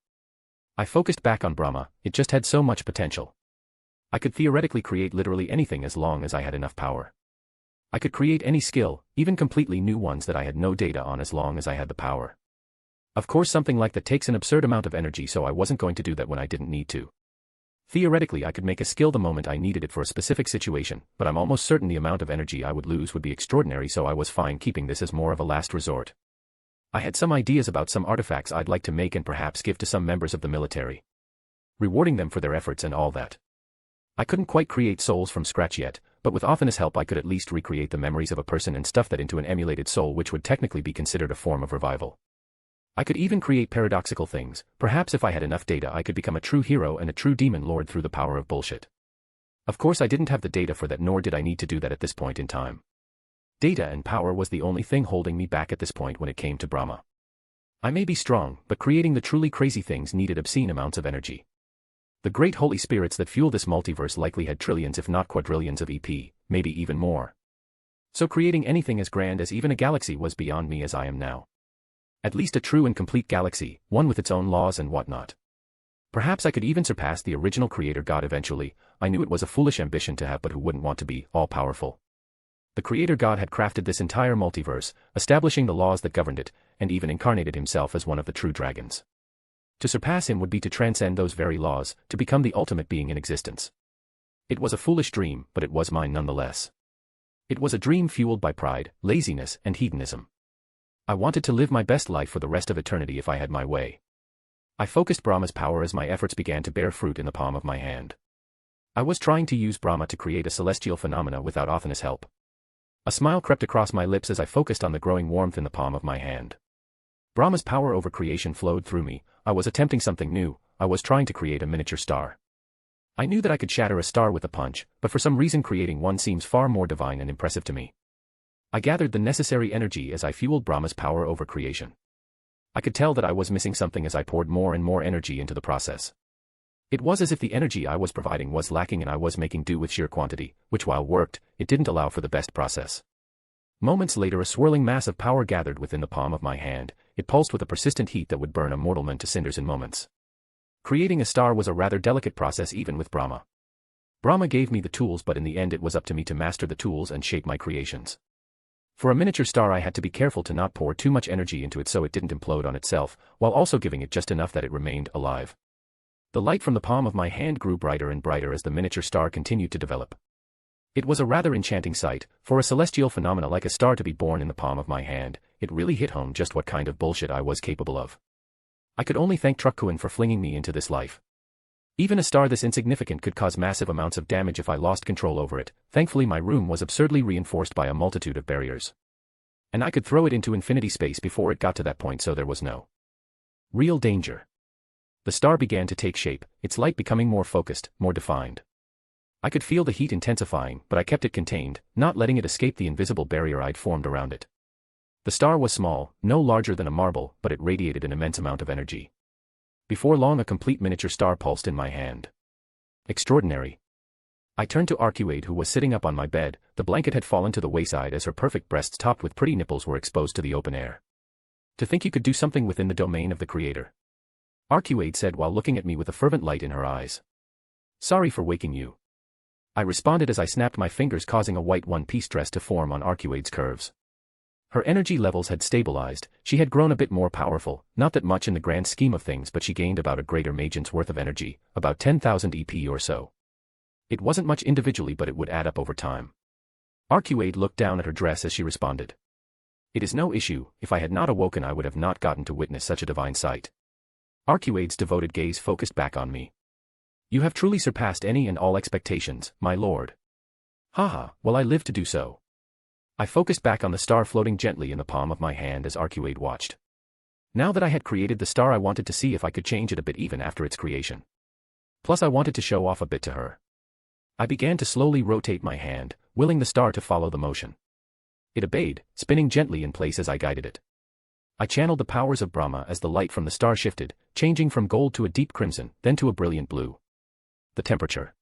[SPEAKER 3] I focused back on Brahma, it just had so much potential. I could theoretically create literally anything as long as I had enough power. I could create any skill, even completely new ones that I had no data on as long as I had the power. Of course something like that takes an absurd amount of energy, so I wasn't going to do that when I didn't need to. Theoretically I could make a skill the moment I needed it for a specific situation, but I'm almost certain the amount of energy I would lose would be extraordinary, so I was fine keeping this as more of a last resort. I had some ideas about some artifacts I'd like to make and perhaps give to some members of the military, rewarding them for their efforts and all that. I couldn't quite create souls from scratch yet, but with Athena's help I could at least recreate the memories of a person and stuff that into an emulated soul, which would technically be considered a form of revival. I could even create paradoxical things. Perhaps if I had enough data I could become a true hero and a true demon lord through the power of bullshit. Of course I didn't have the data for that, nor did I need to do that at this point in time. Data and power was the only thing holding me back at this point when it came to Brahma. I may be strong, but creating the truly crazy things needed obscene amounts of energy. The great holy spirits that fuel this multiverse likely had trillions if not quadrillions of EP, maybe even more. So creating anything as grand as even a galaxy was beyond me as I am now. At least a true and complete galaxy, one with its own laws and whatnot. Perhaps I could even surpass the original creator god eventually. I knew it was a foolish ambition to have, but who wouldn't want to be all-powerful? The creator god had crafted this entire multiverse, establishing the laws that governed it, and even incarnated himself as one of the true dragons. To surpass him would be to transcend those very laws, to become the ultimate being in existence. It was a foolish dream, but it was mine nonetheless. It was a dream fueled by pride, laziness, and hedonism. I wanted to live my best life for the rest of eternity if I had my way. I focused Brahma's power as my efforts began to bear fruit in the palm of my hand. I was trying to use Brahma to create a celestial phenomena without Athena's help. A smile crept across my lips as I focused on the growing warmth in the palm of my hand. Brahma's power over creation flowed through me. I was attempting something new. I was trying to create a miniature star. I knew that I could shatter a star with a punch, but for some reason creating one seems far more divine and impressive to me. I gathered the necessary energy as I fueled Brahma's power over creation. I could tell that I was missing something as I poured more and more energy into the process. It was as if the energy I was providing was lacking and I was making do with sheer quantity, which while worked, it didn't allow for the best process. Moments later a swirling mass of power gathered within the palm of my hand. It pulsed with a persistent heat that would burn a mortal man to cinders in moments. Creating a star was a rather delicate process even with Brahma. Brahma gave me the tools, but in the end it was up to me to master the tools and shape my creations. For a miniature star I had to be careful to not pour too much energy into it so it didn't implode on itself, while also giving it just enough that it remained alive. The light from the palm of my hand grew brighter and brighter as the miniature star continued to develop. It was a rather enchanting sight. For a celestial phenomena like a star to be born in the palm of my hand, it really hit home just what kind of bullshit I was capable of. I could only thank Trukuin for flinging me into this life. Even a star this insignificant could cause massive amounts of damage if I lost control over it. Thankfully my room was absurdly reinforced by a multitude of barriers. And I could throw it into infinity space before it got to that point, so there was no real danger. The star began to take shape, its light becoming more focused, more defined. I could feel the heat intensifying, but I kept it contained, not letting it escape the invisible barrier I'd formed around it. The star was small, no larger than a marble, but it radiated an immense amount of energy. Before long a complete miniature star pulsed in my hand. Extraordinary. I turned to Arcuade, who was sitting up on my bed. The blanket had fallen to the wayside as her perfect breasts topped with pretty nipples were exposed to the open air. To think you could do something within the domain of the creator, Arcuade said while looking at me with a fervent light in her eyes. Sorry for waking you, I responded as I snapped my fingers, causing a white one-piece dress to form on Arcuade's curves. Her energy levels had stabilized. She had grown a bit more powerful, not that much in the grand scheme of things, but she gained about a greater magent's worth of energy, about 10,000 EP or so. It wasn't much individually, but it would add up over time. Arcuade looked down at her dress as she responded. It is no issue. If I had not awoken I would have not gotten to witness such a divine sight. Arcuade's devoted gaze focused back on me. You have truly surpassed any and all expectations, my lord. Haha, well I live to do so. I focused back on the star floating gently in the palm of my hand as Arcuade watched. Now that I had created the star I wanted to see if I could change it a bit even after its creation. Plus I wanted to show off a bit to her. I began to slowly rotate my hand, willing the star to follow the motion. It obeyed, spinning gently in place as I guided it. I channeled the powers of Brahma as the light from the star shifted, changing from gold to a deep crimson, then to a brilliant blue. The temperature,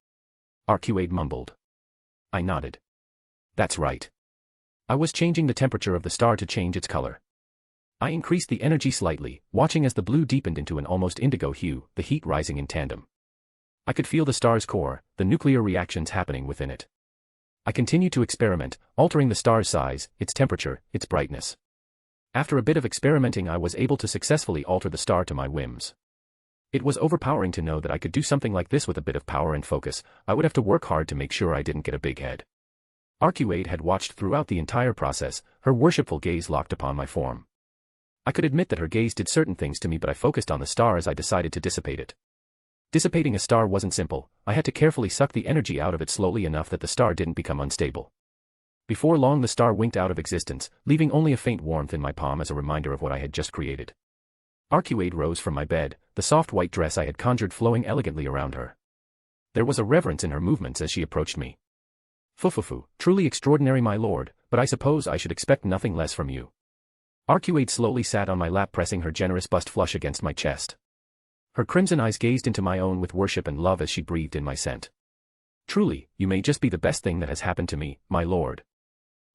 [SPEAKER 3] Arcuade mumbled. I nodded. That's right. I was changing the temperature of the star to change its color. I increased the energy slightly, watching as the blue deepened into an almost indigo hue, the heat rising in tandem. I could feel the star's core, the nuclear reactions happening within it. I continued to experiment, altering the star's size, its temperature, its brightness. After a bit of experimenting, I was able to successfully alter the star to my whims. It was overpowering to know that I could do something like this with a bit of power and focus. I would have to work hard to make sure I didn't get a big head. Arcuade had watched throughout the entire process, her worshipful gaze locked upon my form. I could admit that her gaze did certain things to me, but I focused on the star as I decided to dissipate it. Dissipating a star wasn't simple. I had to carefully suck the energy out of it slowly enough that the star didn't become unstable. Before long the star winked out of existence, leaving only a faint warmth in my palm as a reminder of what I had just created. Arcuade rose from my bed, the soft white dress I had conjured flowing elegantly around her. There was a reverence in her movements as she approached me. Fufufu, truly extraordinary, my lord, but I suppose I should expect nothing less from you. Arcuade slowly sat on my lap, pressing her generous bust flush against my chest. Her crimson eyes gazed into my own with worship and love as she breathed in my scent. Truly, you may just be the best thing that has happened to me, my lord.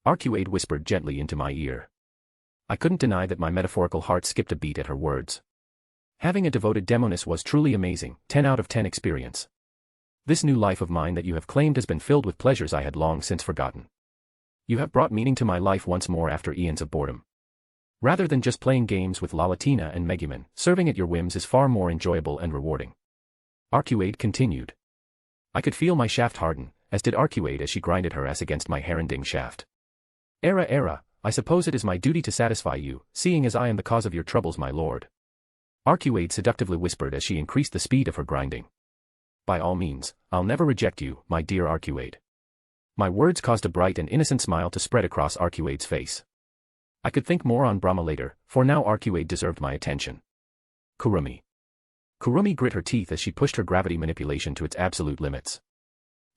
[SPEAKER 3] Arcuade whispered gently into my ear. I couldn't deny that my metaphorical heart skipped a beat at her words. Having a devoted demoness was truly amazing, 10 out of 10 experience. This new life of mine that you have claimed has been filled with pleasures I had long since forgotten. You have brought meaning to my life once more after eons of boredom. Rather than just playing games with Lalatina and Megumin, serving at your whims is far more enjoyable and rewarding. Arcuade continued. I could feel my shaft harden, as did Arcuade as she grinded her ass against my heronding shaft. Era, I suppose it is my duty to satisfy you, seeing as I am the cause of your troubles, my lord. Arcuade seductively whispered as she increased the speed of her grinding. By all means, I'll never reject you, my dear Arcuade. My words caused a bright and innocent smile to spread across Arcuade's face. I could think more on Brahma later, for now Arcuade deserved my attention. Kurumi. Kurumi grit her teeth as she pushed her gravity manipulation to its absolute limits.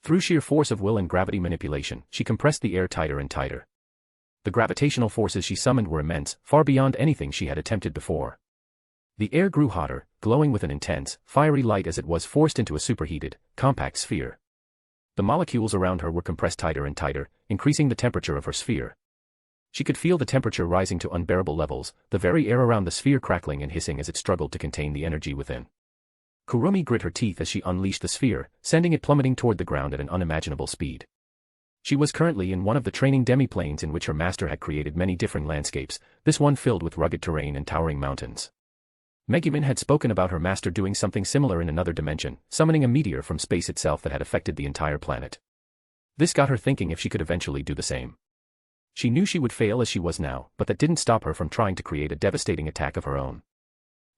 [SPEAKER 3] Through sheer force of will and gravity manipulation, she compressed the air tighter and tighter. The gravitational forces she summoned were immense, far beyond anything she had attempted before. The air grew hotter, glowing with an intense, fiery light as it was forced into a superheated, compact sphere. The molecules around her were compressed tighter and tighter, increasing the temperature of her sphere. She could feel the temperature rising to unbearable levels, the very air around the sphere crackling and hissing as it struggled to contain the energy within. Kurumi grit her teeth as she unleashed the sphere, sending it plummeting toward the ground at an unimaginable speed. She was currently in one of the training demi-planes in which her master had created many different landscapes, this one filled with rugged terrain and towering mountains. Megumin had spoken about her master doing something similar in another dimension, summoning a meteor from space itself that had affected the entire planet. This got her thinking if she could eventually do the same. She knew she would fail as she was now, but that didn't stop her from trying to create a devastating attack of her own.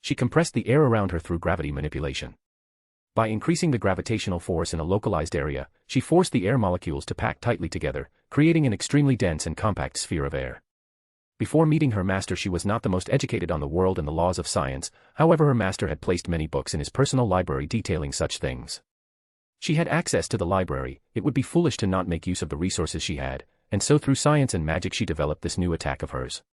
[SPEAKER 3] She compressed the air around her through gravity manipulation. By increasing the gravitational force in a localized area, she forced the air molecules to pack tightly together, creating an extremely dense and compact sphere of air. Before meeting her master, she was not the most educated on the world and the laws of science, however her master had placed many books in his personal library detailing such things. She had access to the library, it would be foolish to not make use of the resources she had, and so through science and magic she developed this new attack of hers.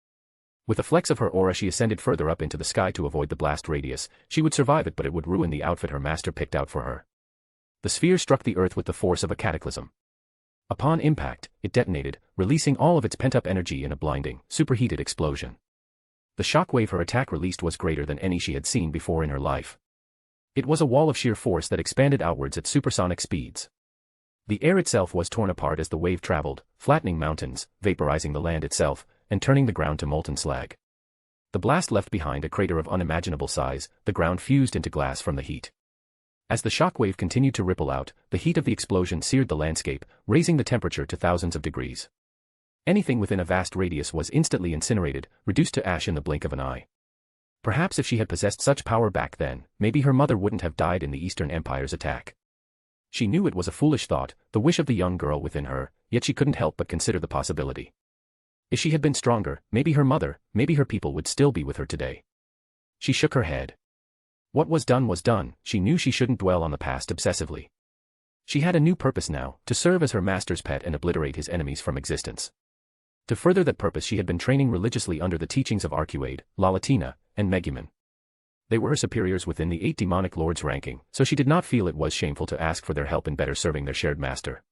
[SPEAKER 3] With a flex of her aura she ascended further up into the sky to avoid the blast radius. She would survive it, but it would ruin the outfit her master picked out for her. The sphere struck the earth with the force of a cataclysm. Upon impact, it detonated, releasing all of its pent-up energy in a blinding, superheated explosion. The shockwave her attack released was greater than any she had seen before in her life. It was a wall of sheer force that expanded outwards at supersonic speeds. The air itself was torn apart as the wave traveled, flattening mountains, vaporizing the land itself, and turning the ground to molten slag. The blast left behind a crater of unimaginable size, the ground fused into glass from the heat. As the shockwave continued to ripple out, the heat of the explosion seared the landscape, raising the temperature to thousands of degrees. Anything within a vast radius was instantly incinerated, reduced to ash in the blink of an eye. Perhaps if she had possessed such power back then, maybe her mother wouldn't have died in the Eastern Empire's attack. She knew it was a foolish thought, the wish of the young girl within her, yet she couldn't help but consider the possibility. If she had been stronger, maybe her mother, maybe her people would still be with her today. She shook her head. What was done, she knew she shouldn't dwell on the past obsessively. She had a new purpose now, to serve as her master's pet and obliterate his enemies from existence. To further that purpose she had been training religiously under the teachings of Arcuade, Lalatina, and Megumin. They were her superiors within the 8 demonic lords ranking, so she did not feel it was shameful to ask for their help in better serving their shared master.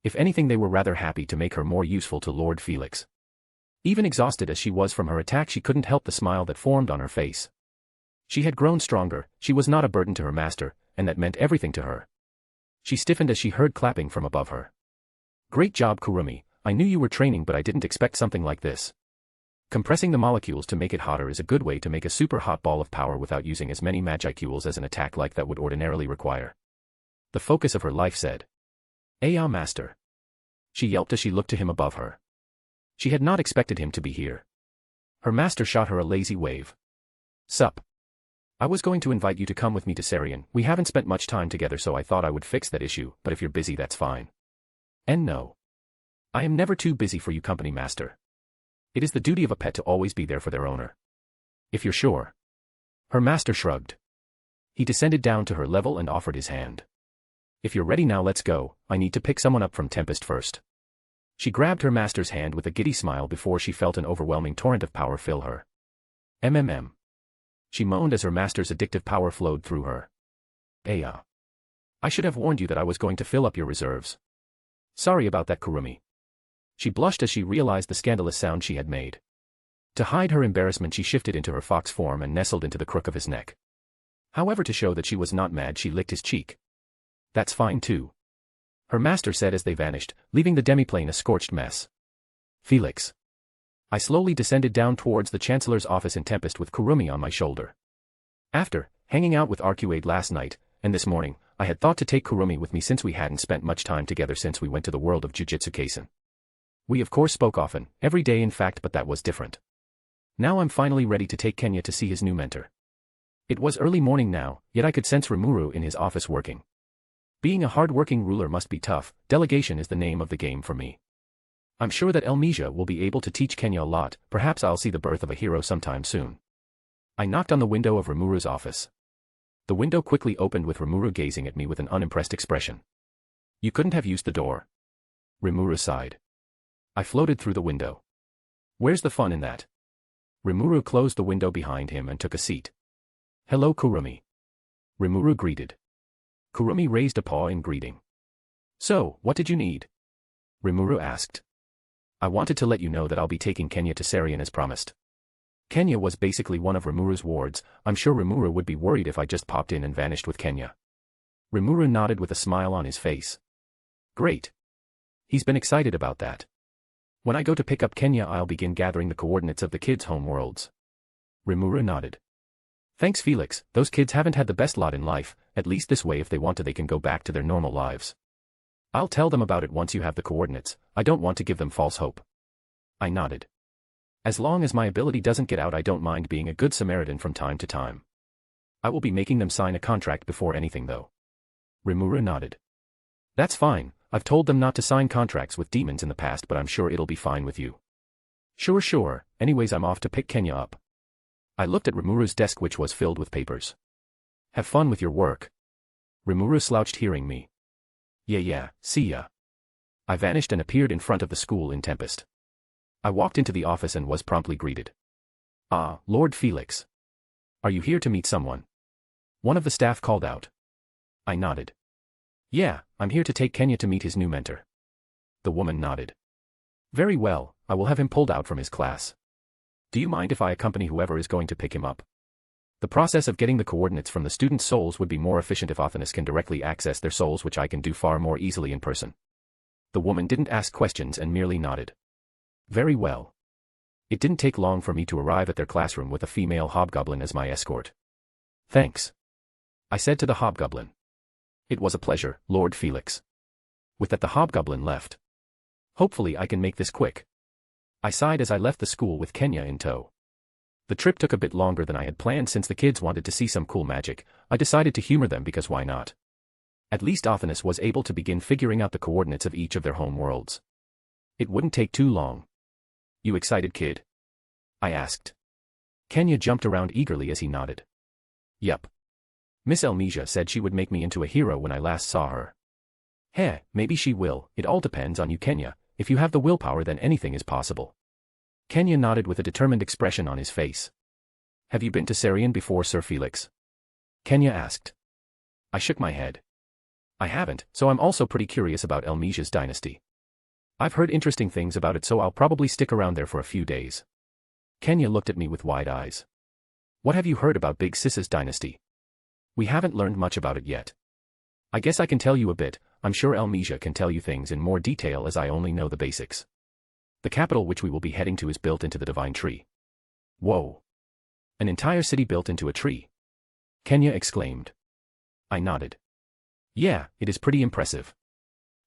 [SPEAKER 3] If anything, they were rather happy to make her more useful to Lord Felix. Even exhausted as she was from her attack, she couldn't help the smile that formed on her face. She had grown stronger, she was not a burden to her master, and that meant everything to her. She stiffened as she heard clapping from above her. Great job, Kurumi, I knew you were training but I didn't expect something like this. Compressing the molecules to make it hotter is a good way to make a super hot ball of power without using as many Magicules as an attack like that would ordinarily require. The focus of her life said. "Ah, master." She yelped as she looked to him above her. She had not expected him to be here. Her master shot her a lazy wave. "Sup. I was going to invite you to come with me to Serion. We haven't spent much time together, so I thought I would fix that issue, but if you're busy that's fine." "And no. I am never too busy for you company, master. It is the duty of a pet to always be there for their owner. If you're sure." Her master shrugged. He descended down to her level and offered his hand. "If you're ready now, let's go. I need to pick someone up from Tempest first." She grabbed her master's hand with a giddy smile before she felt an overwhelming torrent of power fill her. "MMM." She moaned as her master's addictive power flowed through her. "Aya. I should have warned you that I was going to fill up your reserves. Sorry about that, Kurumi." She blushed as she realized the scandalous sound she had made. To hide her embarrassment, she shifted into her fox form and nestled into the crook of his neck. However, to show that she was not mad, she licked his cheek. "That's fine too," her master said as they vanished, leaving the demiplane a scorched mess. "Felix." I slowly descended down towards the Chancellor's office in Tempest with Kurumi on my shoulder. After hanging out with Arcuade last night, and this morning, I had thought to take Kurumi with me since we hadn't spent much time together since we went to the world of Jujutsu Kaisen. We of course spoke often, every day in fact, but that was different. Now I'm finally ready to take Kenya to see his new mentor. It was early morning now, yet I could sense Remuru in his office working. Being a hard-working ruler must be tough. Delegation is the name of the game for me. I'm sure that Elmesia will be able to teach Kenya a lot. Perhaps I'll see the birth of a hero sometime soon. I knocked on the window of Remuru's office. The window quickly opened with Remuru gazing at me with an unimpressed expression. "You couldn't have used the door." Remuru sighed. I floated through the window. "Where's the fun in that?" Remuru closed the window behind him and took a seat. "Hello, Kurumi." Remuru greeted. Kurumi raised a paw in greeting. "So, what did you need?" Remuru asked. "I wanted to let you know that I'll be taking Kenya to Serion as promised." Kenya was basically one of Remuru's wards. I'm sure Remuru would be worried if I just popped in and vanished with Kenya. Remuru nodded with a smile on his face. "Great. He's been excited about that. When I go to pick up Kenya, I'll begin gathering the coordinates of the kids' home worlds." Remuru nodded. "Thanks, Felix. Those kids haven't had the best lot in life. At least this way, if they want to, they can go back to their normal lives. I'll tell them about it once you have the coordinates. I don't want to give them false hope." I nodded. As long as my ability doesn't get out, I don't mind being a good Samaritan from time to time. I will be making them sign a contract before anything, though. Remuru nodded. "That's fine. I've told them not to sign contracts with demons in the past, but I'm sure it'll be fine with you." Sure. Anyways, I'm off to pick Kenya up." I looked at Remuru's desk, which was filled with papers. "Have fun with your work." Remuru slouched, hearing me. Yeah, see ya." I vanished and appeared in front of the school in Tempest. I walked into the office and was promptly greeted. "Ah, Lord Felix. Are you here to meet someone?" One of the staff called out. I nodded. "Yeah, I'm here to take Kenya to meet his new mentor." The woman nodded. "Very well, I will have him pulled out from his class. Do you mind if I accompany whoever is going to pick him up? The process of getting the coordinates from the students' souls would be more efficient if Athanas can directly access their souls, which I can do far more easily in person." The woman didn't ask questions and merely nodded. "Very well." It didn't take long for me to arrive at their classroom with a female hobgoblin as my escort. "Thanks," I said to the hobgoblin. "It was a pleasure, Lord Felix." With that, the hobgoblin left. Hopefully I can make this quick. I sighed as I left the school with Kenya in tow. The trip took a bit longer than I had planned since the kids wanted to see some cool magic. I decided to humor them because why not? At least Athanas was able to begin figuring out the coordinates of each of their home worlds. It wouldn't take too long. "You excited, kid?" I asked. Kenya jumped around eagerly as he nodded. "Yup. Miss Elmesia said she would make me into a hero when I last saw her." "Heh, maybe she will. It all depends on you, Kenya. If you have the willpower, then anything is possible." Kenya nodded with a determined expression on his face. "Have you been to Serion before, Sir Felix?" Kenya asked. I shook my head. "I haven't, so I'm also pretty curious about Elmesia's dynasty. I've heard interesting things about it, so I'll probably stick around there for a few days." Kenya looked at me with wide eyes. "What have you heard about Big Sis's dynasty?" "We haven't learned much about it yet. I guess I can tell you a bit. I'm sure Elmesia can tell you things in more detail as I only know the basics." The capital which we will be heading to is built into the divine tree. Whoa! An entire city built into a tree. Kenya exclaimed. I nodded. Yeah, it is pretty impressive.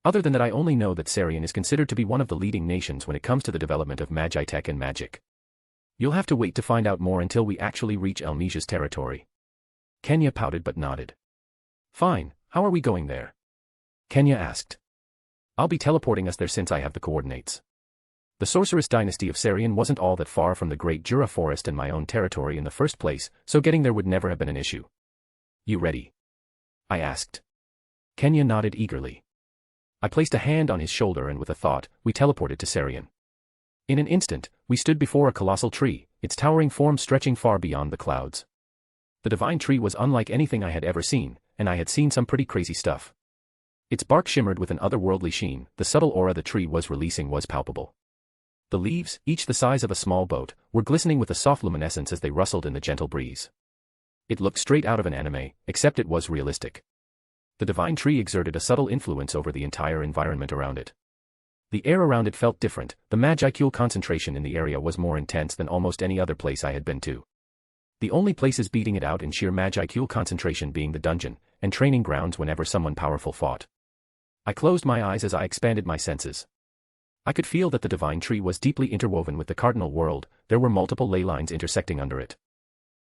[SPEAKER 3] Other than that, I only know that Serion is considered to be one of the leading nations when it comes to the development of magitech and magic. You'll have to wait to find out more until we actually reach Elmesia's territory. Kenya pouted but nodded. Fine, how are we going there? Kenya asked. I'll be teleporting us there since I have the coordinates. The sorceress dynasty of Serion wasn't all that far from the Great Jura Forest and my own territory in the first place, so getting there would never have been an issue. You ready? I asked. Kenya nodded eagerly. I placed a hand on his shoulder and with a thought, we teleported to Serion. In an instant, we stood before a colossal tree, its towering form stretching far beyond the clouds. The divine tree was unlike anything I had ever seen, and I had seen some pretty crazy stuff. Its bark shimmered with an otherworldly sheen, the subtle aura the tree was releasing was palpable. The leaves, each the size of a small boat, were glistening with a soft luminescence as they rustled in the gentle breeze. It looked straight out of an anime, except it was realistic. The divine tree exerted a subtle influence over the entire environment around it. The air around it felt different, the Magicle concentration in the area was more intense than almost any other place I had been to. The only places beating it out in sheer Magicle concentration being the dungeon, and training grounds whenever someone powerful fought. I closed my eyes as I expanded my senses. I could feel that the divine tree was deeply interwoven with the Cardinal World, there were multiple ley lines intersecting under it.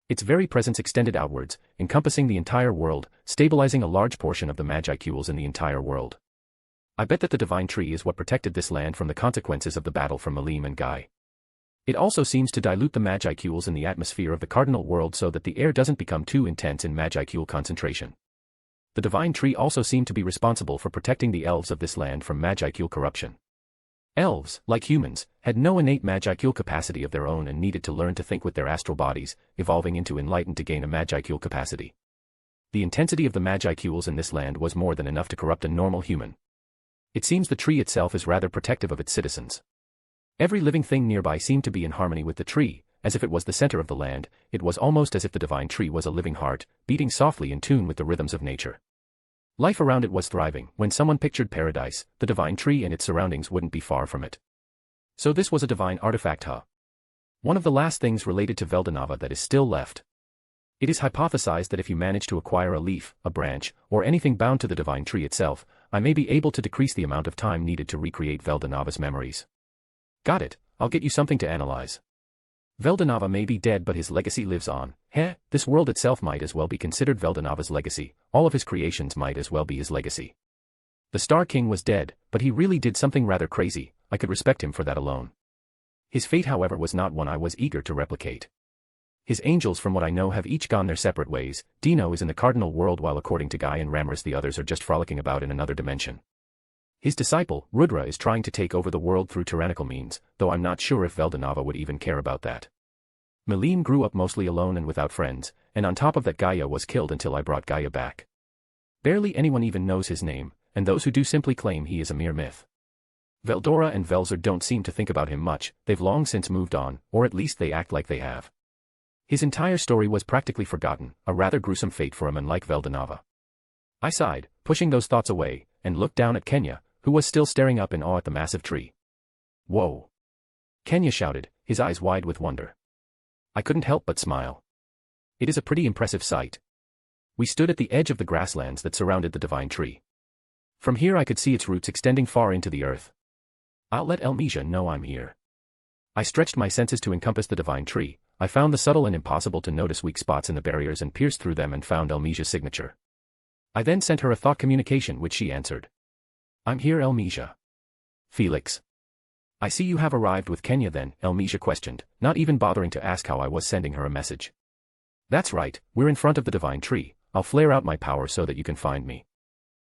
[SPEAKER 3] Its very presence extended outwards, encompassing the entire world, stabilizing a large portion of the Magicules in the entire world. I bet that the divine tree is what protected this land from the consequences of the battle from Malim and Guy. It also seems to dilute the Magicules in the atmosphere of the Cardinal World so that the air doesn't become too intense in Magicule concentration. The divine tree also seemed to be responsible for protecting the elves of this land from Magicule corruption. Elves, like humans, had no innate Magicule capacity of their own and needed to learn to think with their astral bodies, evolving into enlightened to gain a Magicule capacity. The intensity of the Magicules in this land was more than enough to corrupt a normal human. It seems the tree itself is rather protective of its citizens. Every living thing nearby seemed to be in harmony with the tree, as if it was the center of the land. It was almost as if the divine tree was a living heart, beating softly in tune with the rhythms of nature. Life around it was thriving. When someone pictured paradise, the divine tree and its surroundings wouldn't be far from it. So this was a divine artifact, huh? One of the last things related to Veldanava that is still left. It is hypothesized that if you manage to acquire a leaf, a branch, or anything bound to the divine tree itself, I may be able to decrease the amount of time needed to recreate Veldanava's memories. Got it, I'll get you something to analyze. Veldanava may be dead but his legacy lives on. This world itself might as well be considered Veldanava's legacy, all of his creations might as well be his legacy. The Star King was dead, but he really did something rather crazy, I could respect him for that alone. His fate however was not one I was eager to replicate. His angels from what I know have each gone their separate ways. Dino is in the Cardinal World while according to Guy and Ramrus the others are just frolicking about in another dimension. His disciple, Rudra is trying to take over the world through tyrannical means, though I'm not sure if Veldanava would even care about that. Malim grew up mostly alone and without friends, and on top of that Gaia was killed until I brought Gaia back. Barely anyone even knows his name, and those who do simply claim he is a mere myth. Veldora and Velzer don't seem to think about him much, they've long since moved on, or at least they act like they have. His entire story was practically forgotten, a rather gruesome fate for a man like Veldanava. I sighed, pushing those thoughts away, and looked down at Kenya, who was still staring up in awe at the massive tree. Whoa! Kenya shouted, his eyes wide with wonder. I couldn't help but smile. It is a pretty impressive sight. We stood at the edge of the grasslands that surrounded the divine tree. From here I could see its roots extending far into the earth. I'll let Elmesia know I'm here. I stretched my senses to encompass the divine tree. I found the subtle and impossible to notice weak spots in the barriers and pierced through them and found Elmesia's signature. I then sent her a thought communication which she answered. I'm here, Elmesia. Felix. I see you have arrived with Kenya then, Elmesia questioned, not even bothering to ask how I was sending her a message. That's right, we're in front of the divine tree. I'll flare out my power so that you can find me.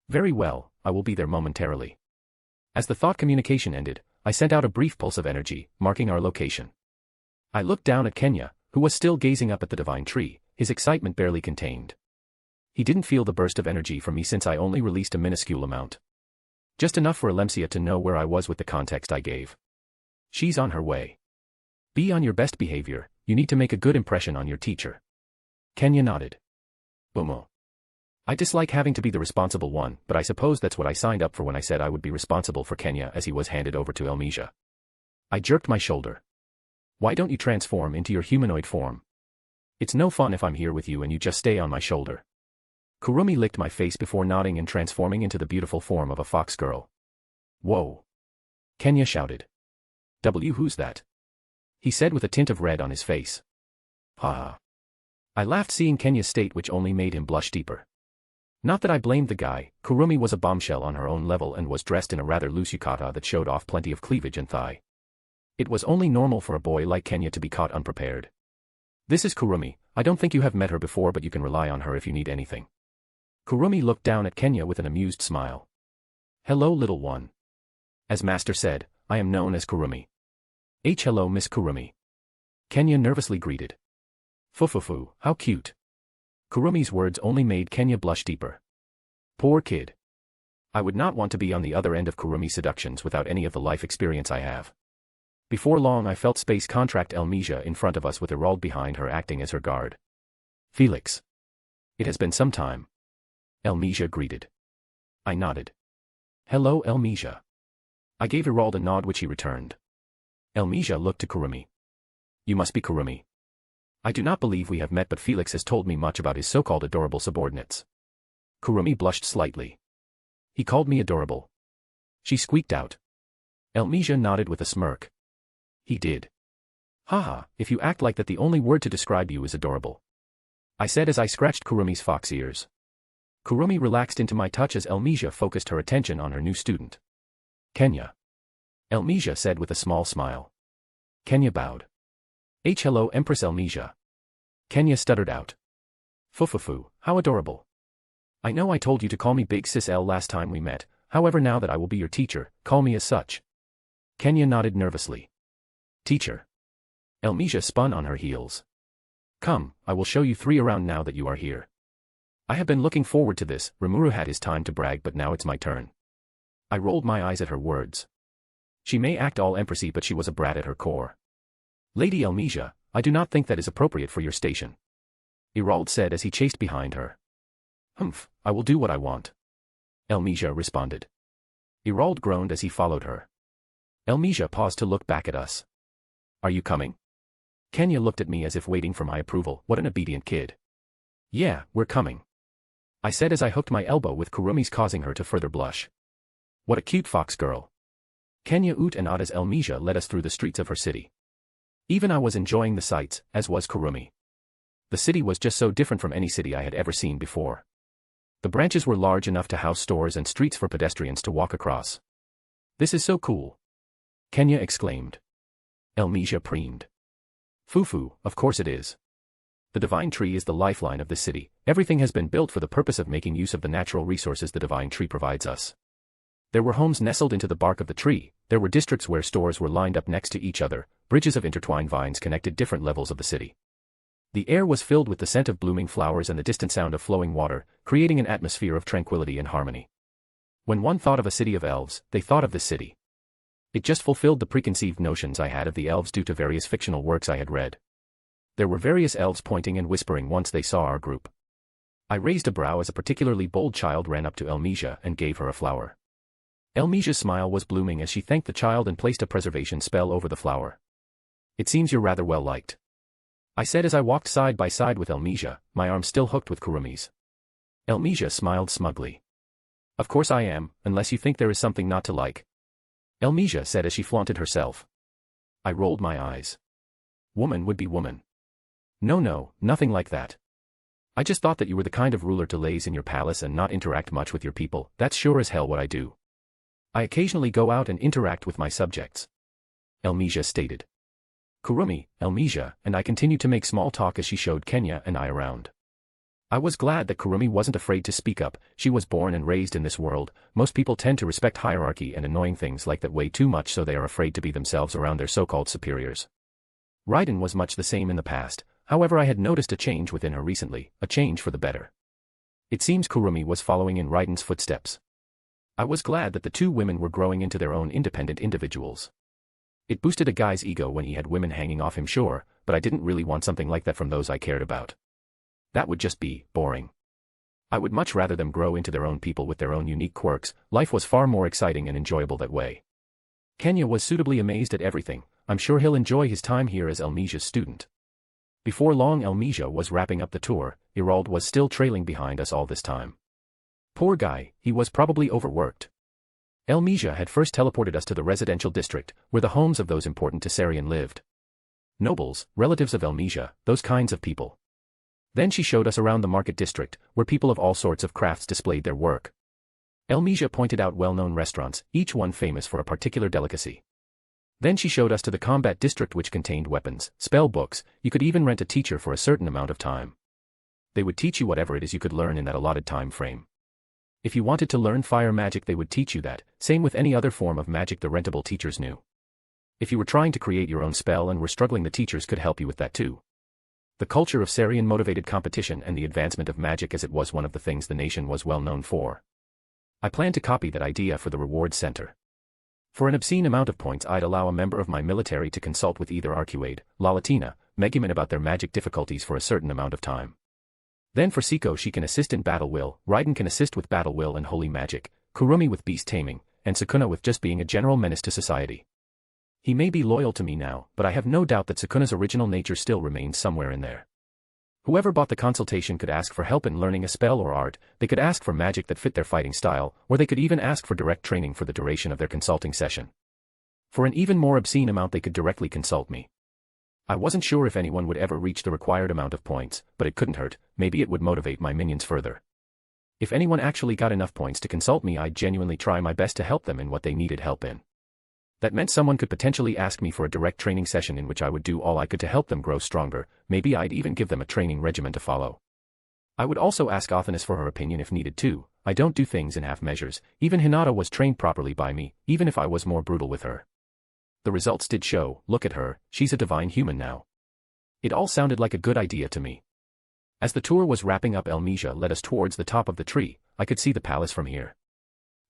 [SPEAKER 3] Very well, I will be there momentarily. As the thought communication ended, I sent out a brief pulse of energy, marking our location. I looked down at Kenya, who was still gazing up at the divine tree, his excitement barely contained. He didn't feel the burst of energy from me since I only released a minuscule amount. Just enough for Elmesia to know where I was with the context I gave. She's on her way. Be on your best behavior, you need to make a good impression on your teacher. Kenya nodded. Bomo. I dislike having to be the responsible one, but I suppose that's what I signed up for when I said I would be responsible for Kenya as he was handed over to Elmesia. I jerked my shoulder. Why don't you transform into your humanoid form? It's no fun if I'm here with you and you just stay on my shoulder. Kurumi licked my face before nodding and transforming into the beautiful form of a fox girl. Whoa! Kenya shouted. Who's that? He said with a tint of red on his face. Ha! I laughed seeing Kenya's state, which only made him blush deeper. Not that I blamed the guy. Kurumi was a bombshell on her own level and was dressed in a rather loose yukata that showed off plenty of cleavage and thigh. It was only normal for a boy like Kenya to be caught unprepared. This is Kurumi. I don't think you have met her before, but you can rely on her if you need anything. Kurumi looked down at Kenya with an amused smile. Hello, little one. As Master said, I am known as Kurumi. Hello, Miss Kurumi. Kenya nervously greeted. Fufufu, how cute. Kurumi's words only made Kenya blush deeper. Poor kid. I would not want to be on the other end of Kurumi's seductions without any of the life experience I have. Before long I felt Space Contract Elmesia in front of us with Herald behind her acting as her guard. Felix. It has been some time. Elmesia greeted. I nodded. Hello, Elmesia. I gave Herald a nod which he returned. Elmesia looked to Kurumi. You must be Kurumi. I do not believe we have met, but Felix has told me much about his so-called adorable subordinates. Kurumi blushed slightly. He called me adorable. She squeaked out. Elmesia nodded with a smirk. He did. Haha, if you act like that, the only word to describe you is adorable. I said as I scratched Kurumi's fox ears. Kurumi relaxed into my touch as Elmesia focused her attention on her new student. Kenya. Elmesia said with a small smile. Kenya bowed. Hello, Empress Elmesia. Kenya stuttered out. Fufufu, how adorable. I know I told you to call me Big Sis L last time we met, however now that I will be your teacher, call me as such. Kenya nodded nervously. Teacher. Elmesia spun on her heels. Come, I will show you 3 around now that you are here. I have been looking forward to this. Remuru had his time to brag, but now it's my turn. I rolled my eyes at her words. She may act all empressy, but she was a brat at her core. Lady Elmesia, I do not think that is appropriate for your station. Herald said as he chased behind her. Humph, I will do what I want. Elmesia responded. Herald groaned as he followed her. Elmesia paused to look back at us. Are you coming? Kenya looked at me as if waiting for my approval. What an obedient kid. Yeah, we're coming. I said as I hooked my elbow with Kurumi's, causing her to further blush. What a cute fox girl. Kenya oot and as Elmesia led us through the streets of her city. Even I was enjoying the sights, as was Kurumi. The city was just so different from any city I had ever seen before. The branches were large enough to house stores and streets for pedestrians to walk across. This is so cool. Kenya exclaimed. Elmesia preened. Fufu, of course it is. The divine tree is the lifeline of this city. Everything has been built for the purpose of making use of the natural resources the divine tree provides us. There were homes nestled into the bark of the tree, there were districts where stores were lined up next to each other, bridges of intertwined vines connected different levels of the city. The air was filled with the scent of blooming flowers and the distant sound of flowing water, creating an atmosphere of tranquility and harmony. When one thought of a city of elves, they thought of this city. It just fulfilled the preconceived notions I had of the elves due to various fictional works I had read. There were various elves pointing and whispering once they saw our group. I raised a brow as a particularly bold child ran up to Elmesia and gave her a flower. Elmesia's smile was blooming as she thanked the child and placed a preservation spell over the flower. It seems you're rather well liked. I said as I walked side by side with Elmesia, my arm still hooked with Kurumi's. Elmesia smiled smugly. Of course I am, unless you think there is something not to like. Elmesia said as she flaunted herself. I rolled my eyes. Woman would be woman. No, nothing like that. I just thought that you were the kind of ruler to laze in your palace and not interact much with your people. That's sure as hell what I do. I occasionally go out and interact with my subjects. Elmesia stated. Kurumi, Elmesia, and I continued to make small talk as she showed Kenya and I around. I was glad that Kurumi wasn't afraid to speak up. She was born and raised in this world. Most people tend to respect hierarchy and annoying things like that way too much, so they are afraid to be themselves around their so-called superiors. Raiden was much the same in the past, however I had noticed a change within her recently, a change for the better. It seems Kurumi was following in Raiden's footsteps. I was glad that the two women were growing into their own independent individuals. It boosted a guy's ego when he had women hanging off him, sure, but I didn't really want something like that from those I cared about. That would just be boring. I would much rather them grow into their own people with their own unique quirks. Life was far more exciting and enjoyable that way. Kenya was suitably amazed at everything. I'm sure he'll enjoy his time here as Elmesia's student. Before long Elmesia was wrapping up the tour. Irald was still trailing behind us all this time. Poor guy, he was probably overworked. Elmesia had first teleported us to the residential district, where the homes of those important to Serion lived. Nobles, relatives of Elmesia, those kinds of people. Then she showed us around the market district, where people of all sorts of crafts displayed their work. Elmesia pointed out well-known restaurants, each one famous for a particular delicacy. Then she showed us to the combat district, which contained weapons, spell books. You could even rent a teacher for a certain amount of time. They would teach you whatever it is you could learn in that allotted time frame. If you wanted to learn fire magic, they would teach you that, same with any other form of magic the rentable teachers knew. If you were trying to create your own spell and were struggling, the teachers could help you with that too. The culture of Serion motivated competition and the advancement of magic, as it was one of the things the nation was well known for. I planned to copy that idea for the reward center. For an obscene amount of points, I'd allow a member of my military to consult with either Arcuade, Lalatina, Megumin about their magic difficulties for a certain amount of time. Then for Siko, she can assist in battle will, Raiden can assist with battle will and holy magic, Kurumi with beast taming, and Sukuna with just being a general menace to society. He may be loyal to me now, but I have no doubt that Sukuna's original nature still remains somewhere in there. Whoever bought the consultation could ask for help in learning a spell or art, they could ask for magic that fit their fighting style, or they could even ask for direct training for the duration of their consulting session. For an even more obscene amount, they could directly consult me. I wasn't sure if anyone would ever reach the required amount of points, but it couldn't hurt. Maybe it would motivate my minions further. If anyone actually got enough points to consult me, I'd genuinely try my best to help them in what they needed help in. That meant someone could potentially ask me for a direct training session in which I would do all I could to help them grow stronger. Maybe I'd even give them a training regimen to follow. I would also ask Othanis for her opinion if needed too. I don't do things in half measures. Even Hinata was trained properly by me, even if I was more brutal with her. The results did show. Look at her, she's a divine human now. It all sounded like a good idea to me. As the tour was wrapping up, Elmesia led us towards the top of the tree. I could see the palace from here.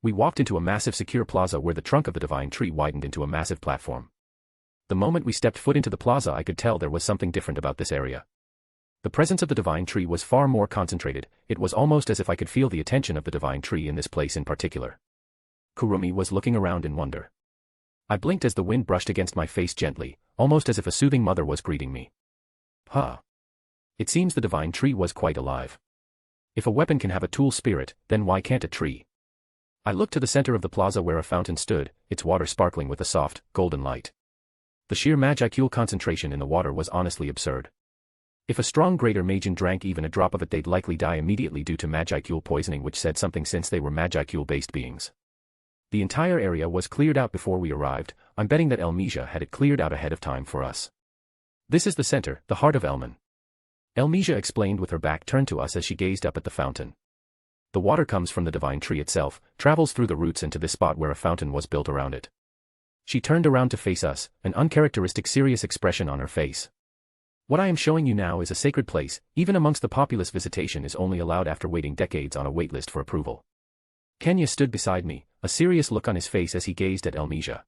[SPEAKER 3] We walked into a massive secure plaza where the trunk of the divine tree widened into a massive platform. The moment we stepped foot into the plaza, I could tell there was something different about this area. The presence of the divine tree was far more concentrated. It was almost as if I could feel the attention of the divine tree in this place in particular. Kurumi was looking around in wonder. I blinked as the wind brushed against my face gently, almost as if a soothing mother was greeting me. Huh. It seems the divine tree was quite alive. If a weapon can have a tool spirit, then why can't a tree? I looked to the center of the plaza where a fountain stood, its water sparkling with a soft, golden light. The sheer Magicule concentration in the water was honestly absurd. If a strong greater Magian drank even a drop of it, they'd likely die immediately due to Magicule poisoning, which said something since they were Magicule-based beings. The entire area was cleared out before we arrived. I'm betting that Elmesia had it cleared out ahead of time for us. This is the center, the heart of Elmen. Elmesia explained with her back turned to us as she gazed up at the fountain. The water comes from the divine tree itself, travels through the roots into this spot where a fountain was built around it. She turned around to face us, an uncharacteristic serious expression on her face. What I am showing you now is a sacred place. Even amongst the populace, visitation is only allowed after waiting decades on a waitlist for approval. Kenya stood beside me, a serious look on his face as he gazed at Elmesia.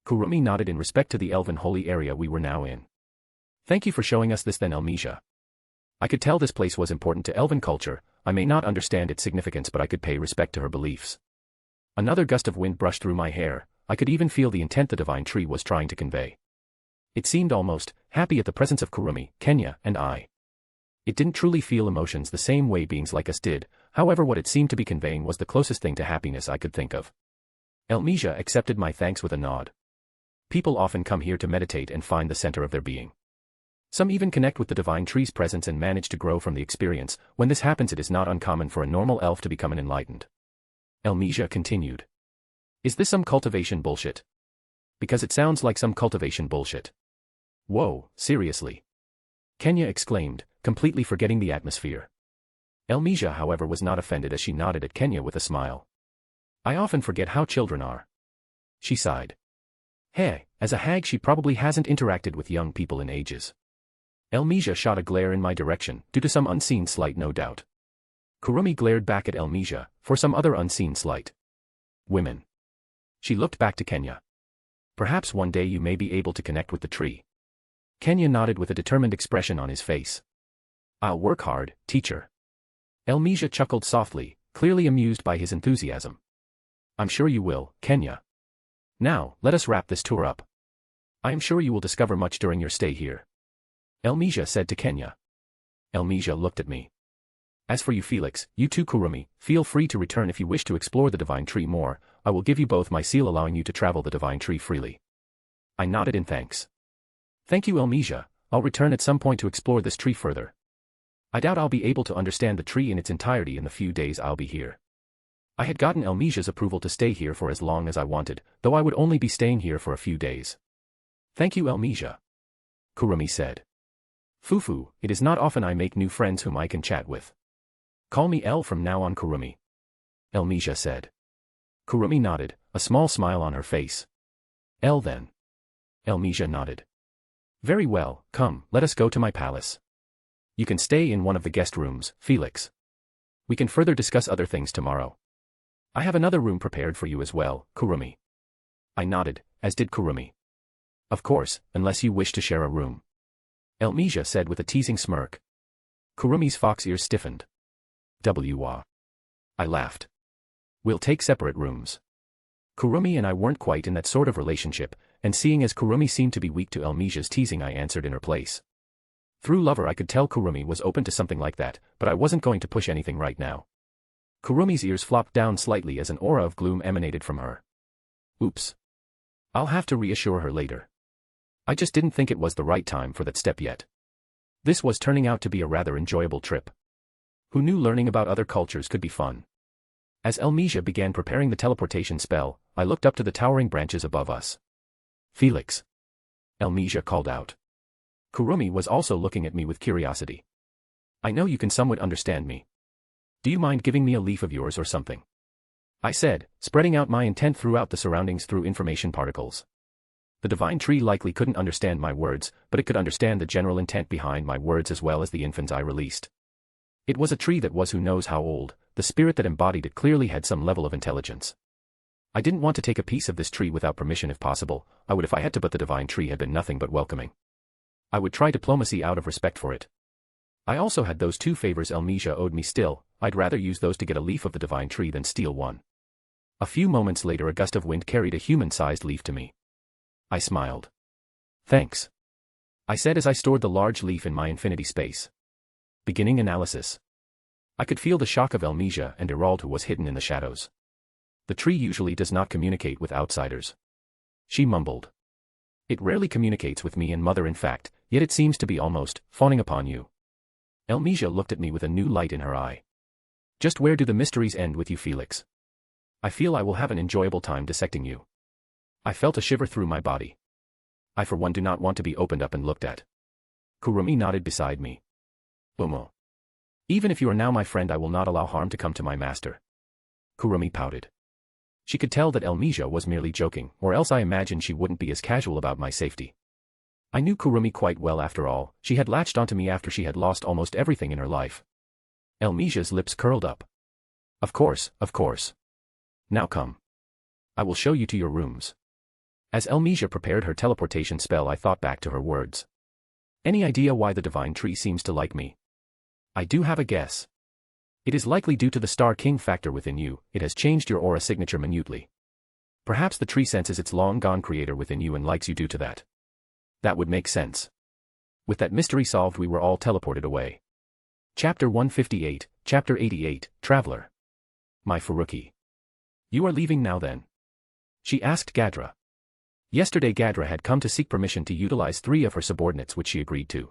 [SPEAKER 3] Kurumi nodded in respect to the elven holy area we were now in. Thank you for showing us this then, Elmesia. I could tell this place was important to elven culture. I may not understand its significance, but I could pay respect to her beliefs. Another gust of wind brushed through my hair. I could even feel the intent the divine tree was trying to convey. It seemed almost happy at the presence of Kurumi, Kenya, and I. It didn't truly feel emotions the same way beings like us did. However, what it seemed to be conveying was the closest thing to happiness I could think of. Elmesia accepted my thanks with a nod. People often come here to meditate and find the center of their being. Some even connect with the divine tree's presence and manage to grow from the experience. When this happens, it is not uncommon for a normal elf to become an enlightened. Elmesia continued. Is this some cultivation bullshit? Because it sounds like some cultivation bullshit. Whoa, seriously? Kenya exclaimed, completely forgetting the atmosphere. Elmesia, however, was not offended as she nodded at Kenya with a smile. I often forget how children are. She sighed. Hey, as a hag she probably hasn't interacted with young people in ages. Elmesia shot a glare in my direction, due to some unseen slight no doubt. Kurumi glared back at Elmesia, for some other unseen slight. Women. She looked back to Kenya. Perhaps one day you may be able to connect with the tree. Kenya nodded with a determined expression on his face. I'll work hard, teacher. Elmesia chuckled softly, clearly amused by his enthusiasm. I'm sure you will, Kenya. Now, let us wrap this tour up. I am sure you will discover much during your stay here. Elmesia said to Kenya. Elmesia looked at me. As for you Felix, you too Kurumi, feel free to return if you wish to explore the Divine Tree more. I will give you both my seal allowing you to travel the Divine Tree freely. I nodded in thanks. Thank you Elmesia, I'll return at some point to explore this tree further. I doubt I'll be able to understand the tree in its entirety in the few days I'll be here. I had gotten Elmesia's approval to stay here for as long as I wanted, though I would only be staying here for a few days. Thank you Elmesia. Kurumi said. Fufu, it is not often I make new friends whom I can chat with. Call me El from now on Kurumi. Elmesia said. Kurumi nodded, a small smile on her face. El then. Elmesia nodded. Very well, come, let us go to my palace. You can stay in one of the guest rooms, Felix. We can further discuss other things tomorrow. I have another room prepared for you as well, Kurumi. I nodded, as did Kurumi. Of course, unless you wish to share a room. Elmesia said with a teasing smirk. Kurumi's fox ears stiffened. W-ah. I laughed. We'll take separate rooms. Kurumi and I weren't quite in that sort of relationship, and seeing as Kurumi seemed to be weak to Elmesia's teasing I answered in her place. Through Lover I could tell Kurumi was open to something like that, but I wasn't going to push anything right now. Kurumi's ears flopped down slightly as an aura of gloom emanated from her. Oops. I'll have to reassure her later. I just didn't think it was the right time for that step yet. This was turning out to be a rather enjoyable trip. Who knew learning about other cultures could be fun? As Elmesia began preparing the teleportation spell, I looked up to the towering branches above us. Felix. Elmesia called out. Kurumi was also looking at me with curiosity. I know you can somewhat understand me. Do you mind giving me a leaf of yours or something? I said, spreading out my intent throughout the surroundings through information particles. The Divine Tree likely couldn't understand my words, but it could understand the general intent behind my words as well as the infants I released. It was a tree that was who knows how old, the spirit that embodied it clearly had some level of intelligence. I didn't want to take a piece of this tree without permission if possible, I would if I had to, but the Divine Tree had been nothing but welcoming. I would try diplomacy out of respect for it. I also had those 2 favors Elmesia owed me still, I'd rather use those to get a leaf of the Divine Tree than steal one. A few moments later a gust of wind carried a human-sized leaf to me. I smiled. Thanks. I said as I stored the large leaf in my infinity space. Beginning analysis. I could feel the shock of Elmesia and Erald who was hidden in the shadows. The tree usually does not communicate with outsiders. She mumbled. It rarely communicates with me and Mother in fact, yet it seems to be almost fawning upon you. Elmesia looked at me with a new light in her eye. Just where do the mysteries end with you, Felix? I feel I will have an enjoyable time dissecting you. I felt a shiver through my body. I for one do not want to be opened up and looked at. Kurumi nodded beside me. Umo. Even if you are now my friend I will not allow harm to come to my master. Kurumi pouted. She could tell that Elmesia was merely joking, or else I imagined she wouldn't be as casual about my safety. I knew Kurumi quite well after all, she had latched onto me after she had lost almost everything in her life. Elmesia's lips curled up. Of course, of course. Now come. I will show you to your rooms. As Elmesia prepared her teleportation spell I thought back to her words. Any idea why the Divine Tree seems to like me? I do have a guess. It is likely due to the Star King factor within you, it has changed your aura signature minutely. Perhaps the tree senses its long-gone creator within you and likes you due to that. That would make sense. With that mystery solved we were all teleported away. Chapter 158, Chapter 88, Traveler. My Furuki. You are leaving now then? She asked Gadra. Yesterday Gadra had come to seek permission to utilize 3 of her subordinates which she agreed to.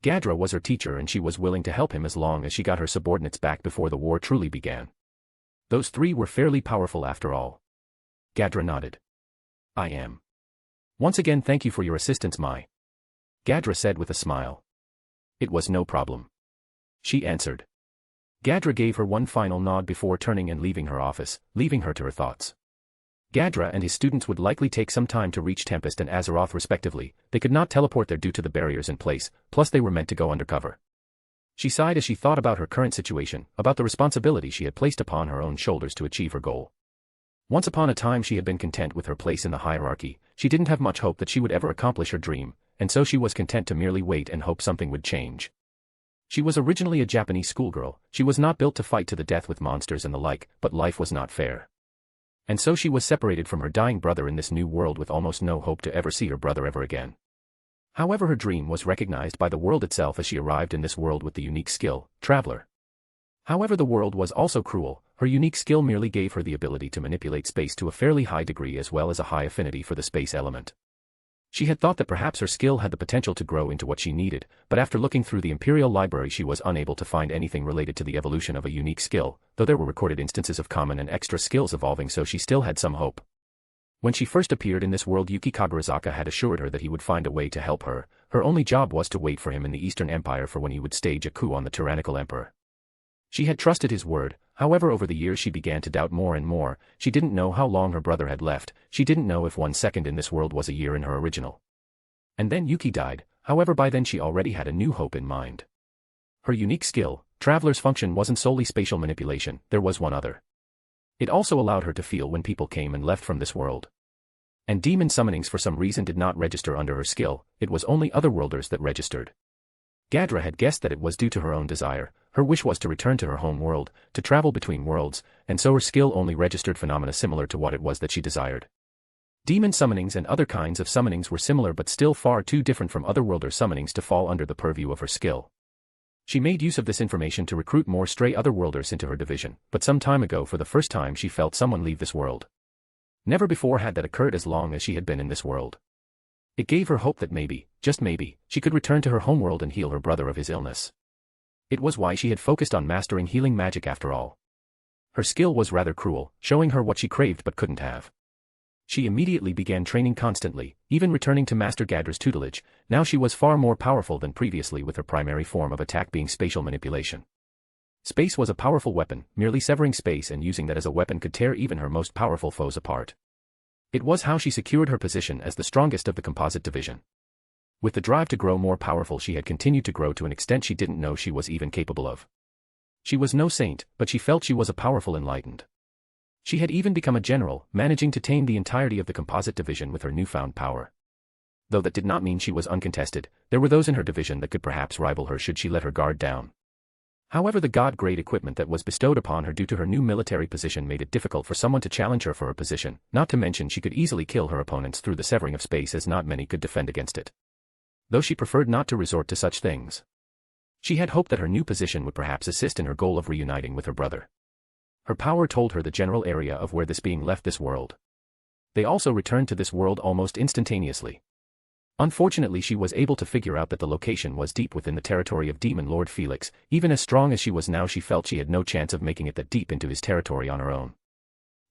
[SPEAKER 3] Gadra was her teacher and she was willing to help him as long as she got her subordinates back before the war truly began. Those 3 were fairly powerful after all. Gadra nodded. I am. Once again thank you for your assistance Mai. Gadra said with a smile. It was no problem. She answered. Gadra gave her one final nod before turning and leaving her office, leaving her to her thoughts. Gadra and his students would likely take some time to reach Tempest and Azeroth respectively, they could not teleport there due to the barriers in place, plus they were meant to go undercover. She sighed as she thought about her current situation, about the responsibility she had placed upon her own shoulders to achieve her goal. Once upon a time she had been content with her place in the hierarchy, she didn't have much hope that she would ever accomplish her dream, and so she was content to merely wait and hope something would change. She was originally a Japanese schoolgirl, she was not built to fight to the death with monsters and the like, but life was not fair. And so she was separated from her dying brother in this new world with almost no hope to ever see her brother ever again. However, her dream was recognized by the world itself as she arrived in this world with the unique skill, Traveler. However, the world was also cruel. Her unique skill merely gave her the ability to manipulate space to a fairly high degree as well as a high affinity for the space element. She had thought that perhaps her skill had the potential to grow into what she needed, but after looking through the Imperial Library she was unable to find anything related to the evolution of a unique skill, though there were recorded instances of common and extra skills evolving, so she still had some hope. When she first appeared in this world, Yuki Kagarazaka had assured her that he would find a way to help her. Her only job was to wait for him in the Eastern Empire for when he would stage a coup on the tyrannical emperor. She had trusted his word. However, over the years she began to doubt more and more. She didn't know how long her brother had left. She didn't know if 1 second in this world was a year in her original. And then Yuki died. However, by then she already had a new hope in mind. Her unique skill, Traveler's function, wasn't solely spatial manipulation, there was one other. It also allowed her to feel when people came and left from this world. And demon summonings for some reason did not register under her skill, it was only otherworlders that registered. Gadra had guessed that it was due to her own desire. Her wish was to return to her home world, to travel between worlds, and so her skill only registered phenomena similar to what it was that she desired. Demon summonings and other kinds of summonings were similar but still far too different from otherworlder summonings to fall under the purview of her skill. She made use of this information to recruit more stray otherworlders into her division, but some time ago for the first time she felt someone leave this world. Never before had that occurred as long as she had been in this world. It gave her hope that maybe, just maybe, she could return to her homeworld and heal her brother of his illness. It was why she had focused on mastering healing magic after all. Her skill was rather cruel, showing her what she craved but couldn't have. She immediately began training constantly, even returning to Master Gadra's tutelage. Now she was far more powerful than previously, with her primary form of attack being spatial manipulation. Space was a powerful weapon, merely severing space and using that as a weapon could tear even her most powerful foes apart. It was how she secured her position as the strongest of the composite division. With the drive to grow more powerful, she had continued to grow to an extent she didn't know she was even capable of. She was no saint, but she felt she was a powerful enlightened. She had even become a general, managing to tame the entirety of the composite division with her newfound power. Though that did not mean she was uncontested, there were those in her division that could perhaps rival her should she let her guard down. However, the god-grade equipment that was bestowed upon her due to her new military position made it difficult for someone to challenge her for her position, not to mention she could easily kill her opponents through the severing of space, as not many could defend against it. Though she preferred not to resort to such things. She had hoped that her new position would perhaps assist in her goal of reuniting with her brother. Her power told her the general area of where this being left this world. They also returned to this world almost instantaneously. Unfortunately, she was able to figure out that the location was deep within the territory of Demon Lord Felix. Even as strong as she was now, she felt she had no chance of making it that deep into his territory on her own.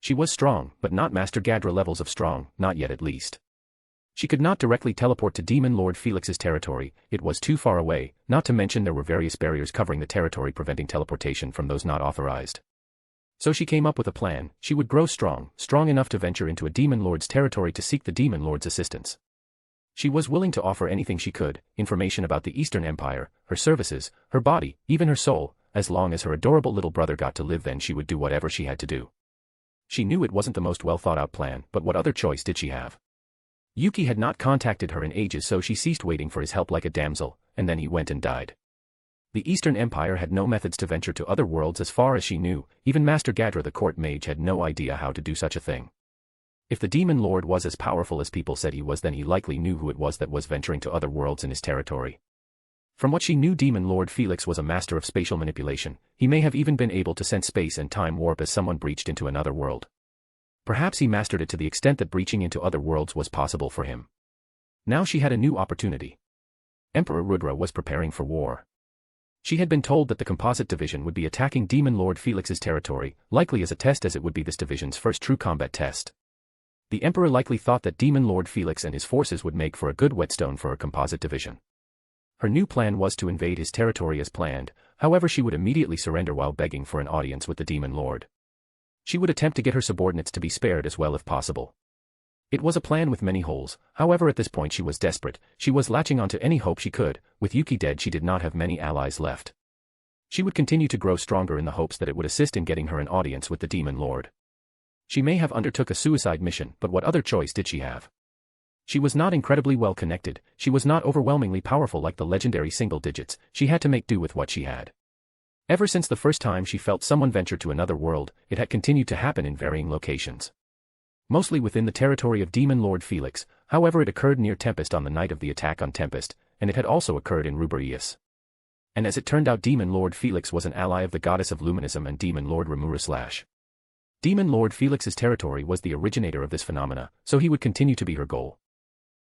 [SPEAKER 3] She was strong, but not Master Gadra levels of strong, not yet at least. She could not directly teleport to Demon Lord Felix's territory, it was too far away, not to mention there were various barriers covering the territory preventing teleportation from those not authorized. So she came up with a plan. She would grow strong enough to venture into a Demon Lord's territory to seek the Demon Lord's assistance. She was willing to offer anything she could, information about the Eastern Empire, her services, her body, even her soul, as long as her adorable little brother got to live. Then she would do whatever she had to do. She knew it wasn't the most well-thought-out plan, but what other choice did she have? Yuki had not contacted her in ages, so she ceased waiting for his help like a damsel, and then he went and died. The Eastern Empire had no methods to venture to other worlds as far as she knew. Even Master Gadra the court mage had no idea how to do such a thing. If the Demon Lord was as powerful as people said he was, then he likely knew who it was that was venturing to other worlds in his territory. From what she knew, Demon Lord Felix was a master of spatial manipulation. He may have even been able to sense space and time warp as someone breached into another world. Perhaps he mastered it to the extent that breaching into other worlds was possible for him. Now she had a new opportunity. Emperor Rudra was preparing for war. She had been told that the composite division would be attacking Demon Lord Felix's territory, likely as a test, as it would be this division's first true combat test. The Emperor likely thought that Demon Lord Felix and his forces would make for a good whetstone for her composite division. Her new plan was to invade his territory as planned. However, she would immediately surrender while begging for an audience with the Demon Lord. She would attempt to get her subordinates to be spared as well if possible. It was a plan with many holes. However, at this point she was desperate. She was latching onto any hope she could. With Yuki dead, she did not have many allies left. She would continue to grow stronger in the hopes that it would assist in getting her an audience with the Demon Lord. She may have undertook a suicide mission, but what other choice did she have? She was not incredibly well connected. She was not overwhelmingly powerful like the legendary single digits. She had to make do with what she had. Ever since the first time she felt someone venture to another world, it had continued to happen in varying locations. Mostly within the territory of Demon Lord Felix, however it occurred near Tempest on the night of the attack on Tempest, and it had also occurred in Ruberius. And as it turned out Demon Lord Felix was an ally of the goddess of Luminism and Demon Lord Remuru. Demon Lord Felix's territory was the originator of this phenomena, so he would continue to be her goal.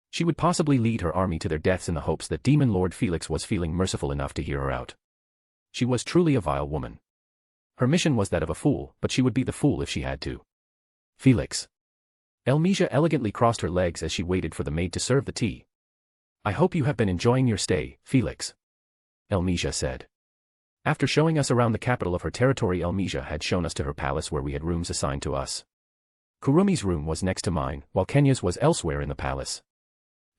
[SPEAKER 3] She would possibly lead her army to their deaths in the hopes that Demon Lord Felix was feeling merciful enough to hear her out. She was truly a vile woman. Her mission was that of a fool, but she would be the fool if she had to. Felix. Elmesia elegantly crossed her legs as she waited for the maid to serve the tea. I hope you have been enjoying your stay, Felix. Elmesia said. After showing us around the capital of her territory, Elmesia had shown us to her palace where we had rooms assigned to us. Kurumi's room was next to mine, while Kenya's was elsewhere in the palace.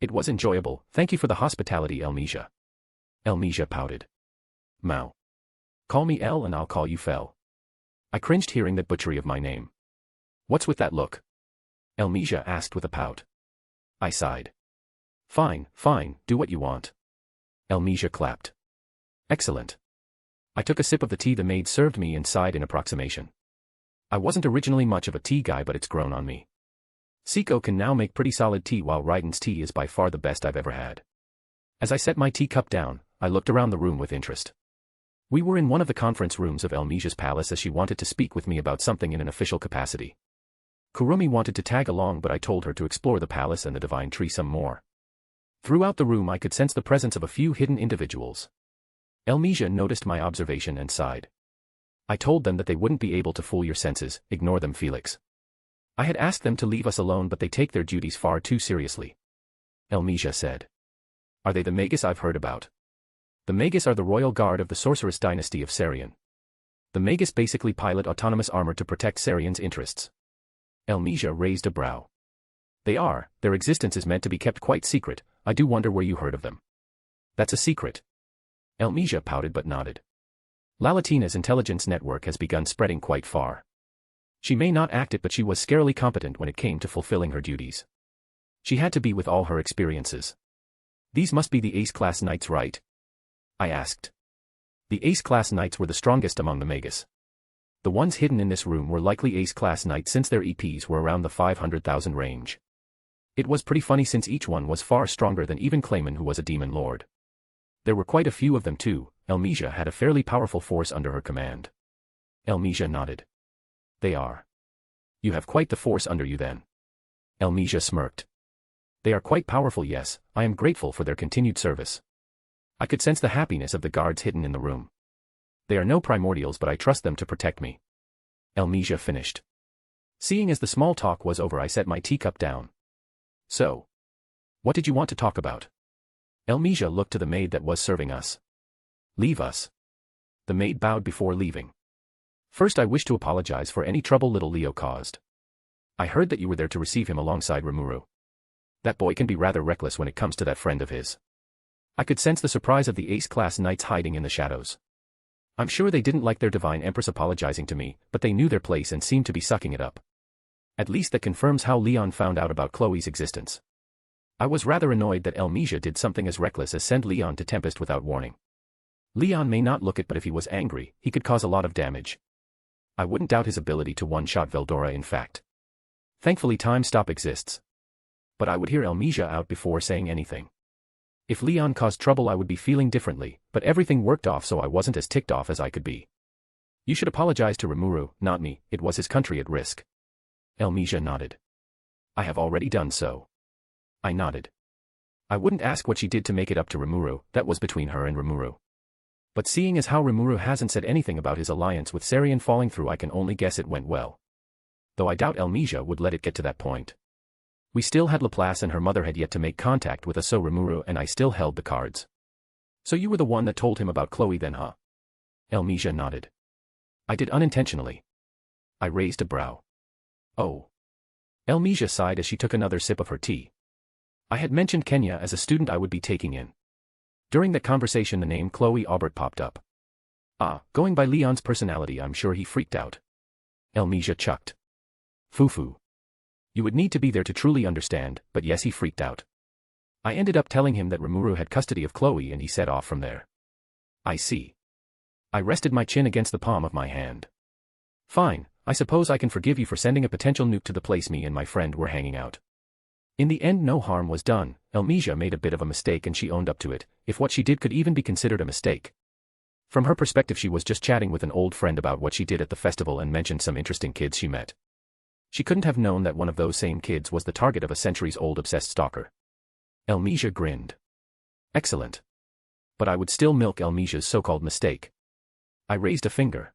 [SPEAKER 3] It was enjoyable, thank you for the hospitality, Elmesia. Elmesia pouted. Mao. Call me El and I'll call you Fel. I cringed hearing that butchery of my name. What's with that look? Elmesia asked with a pout. I sighed. Fine, do what you want. Elmesia clapped. Excellent. I took a sip of the tea the maid served me and sighed in approximation. I wasn't originally much of a tea guy, but it's grown on me. Seiko can now make pretty solid tea, while Raiden's tea is by far the best I've ever had. As I set my teacup down, I looked around the room with interest. We were in one of the conference rooms of Elmesia's palace as she wanted to speak with me about something in an official capacity. Kurumi wanted to tag along, but I told her to explore the palace and the divine tree some more. Throughout the room I could sense the presence of a few hidden individuals. Elmesia noticed my observation and sighed. I told them that they wouldn't be able to fool your senses, ignore them, Felix. I had asked them to leave us alone, but they take their duties far too seriously. Elmesia said. Are they the Magus I've heard about? The Magus are the royal guard of the sorceress dynasty of Serion. The Magus basically pilot autonomous armor to protect Serion's interests. Elmesia raised a brow. They are, their existence is meant to be kept quite secret. I do wonder where you heard of them. That's a secret. Elmesia pouted but nodded. Lalatina's intelligence network has begun spreading quite far. She may not act it, but she was scarily competent when it came to fulfilling her duties. She had to be with all her experiences. These must be the Ace-class knights, right? I asked. The Ace-class knights were the strongest among the Magus. The ones hidden in this room were likely Ace-class knights since their EPs were around the 500,000 range. It was pretty funny since each one was far stronger than even Clayman, who was a demon lord. There were quite a few of them too. Elmesia had a fairly powerful force under her command. Elmesia nodded. They are. You have quite the force under you then. Elmesia smirked. They are quite powerful, yes. I am grateful for their continued service. I could sense the happiness of the guards hidden in the room. They are no primordials, but I trust them to protect me. Elmesia finished. Seeing as the small talk was over, I set my teacup down. So, what did you want to talk about? Elmesia looked to the maid that was serving us. Leave us. The maid bowed before leaving. First, I wish to apologize for any trouble little Leo caused. I heard that you were there to receive him alongside Remuru. That boy can be rather reckless when it comes to that friend of his. I could sense the surprise of the Ace-class knights hiding in the shadows. I'm sure they didn't like their divine empress apologizing to me, but they knew their place and seemed to be sucking it up. At least that confirms how Leon found out about Chloe's existence. I was rather annoyed that Elmesia did something as reckless as send Leon to Tempest without warning. Leon may not look it, but if he was angry, he could cause a lot of damage. I wouldn't doubt his ability to one-shot Veldora, in fact. Thankfully time stop exists. But I would hear Elmesia out before saying anything. If Leon caused trouble I would be feeling differently, but everything worked off so I wasn't as ticked off as I could be. You should apologize to Remuru, not me. It was his country at risk. Elmesia nodded. I have already done so. I nodded. I wouldn't ask what she did to make it up to Remuru, that was between her and Remuru. But seeing as how Remuru hasn't said anything about his alliance with Serion falling through, I can only guess it went well. Though I doubt Elmesia would let it get to that point. We still had Laplace and her mother had yet to make contact with us, so Remuru and I still held the cards. So you were the one that told him about Chloe then, huh? Elmesia nodded. I did unintentionally. I raised a brow. Oh. Elmesia sighed as she took another sip of her tea. I had mentioned Kenya as a student I would be taking in. During that conversation the name Chloe Aubert popped up. Ah, going by Leon's personality I'm sure he freaked out. Elmesia chucked. Foo-foo. You would need to be there to truly understand, but yes, he freaked out. I ended up telling him that Remuru had custody of Chloe and he set off from there. I see. I rested my chin against the palm of my hand. Fine, I suppose I can forgive you for sending a potential nuke to the place me and my friend were hanging out. In the end no harm was done. Elmesia made a bit of a mistake and she owned up to it, if what she did could even be considered a mistake. From her perspective she was just chatting with an old friend about what she did at the festival and mentioned some interesting kids she met. She couldn't have known that one of those same kids was the target of a centuries-old obsessed stalker. Elmesia grinned. Excellent. But I would still milk Elmesia's so-called mistake. I raised a finger.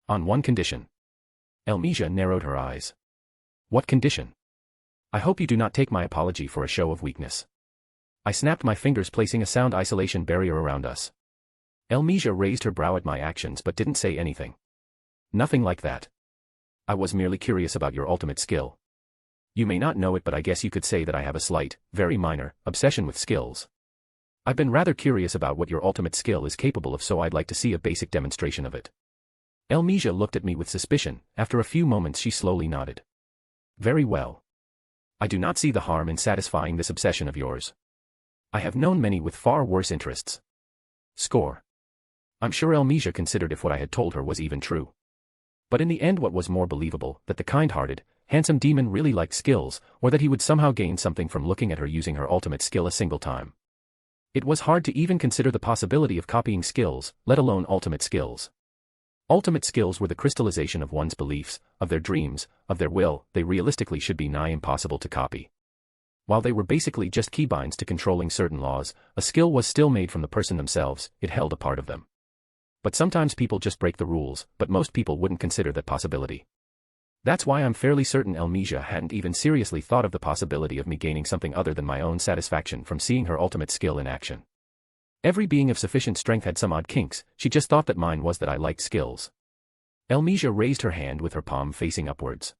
[SPEAKER 3] On one condition. Elmesia narrowed her eyes. What condition? I hope you do not take my apology for a show of weakness. I snapped my fingers, placing a sound isolation barrier around us. Elmesia raised her brow at my actions but didn't say anything. Nothing like that. I was merely curious about your ultimate skill. You may not know it, but I guess you could say that I have a slight, very minor, obsession with skills. I've been rather curious about what your ultimate skill is capable of, so I'd like to see a basic demonstration of it. Elmesia looked at me with suspicion. After a few moments she slowly nodded. Very well. I do not see the harm in satisfying this obsession of yours. I have known many with far worse interests. Score. I'm sure Elmesia considered if what I had told her was even true. But in the end what was more believable, that the kind-hearted, handsome demon really liked skills, or that he would somehow gain something from looking at her using her ultimate skill a single time. It was hard to even consider the possibility of copying skills, let alone ultimate skills. Ultimate skills were the crystallization of one's beliefs, of their dreams, of their will. They realistically should be nigh impossible to copy. While they were basically just keybinds to controlling certain laws, a skill was still made from the person themselves, it held a part of them. But sometimes people just break the rules, but most people wouldn't consider that possibility. That's why I'm fairly certain Elmesia hadn't even seriously thought of the possibility of me gaining something other than my own satisfaction from seeing her ultimate skill in action. Every being of sufficient strength had some odd kinks, she just thought that mine was that I liked skills. Elmesia raised her hand with her palm facing upwards.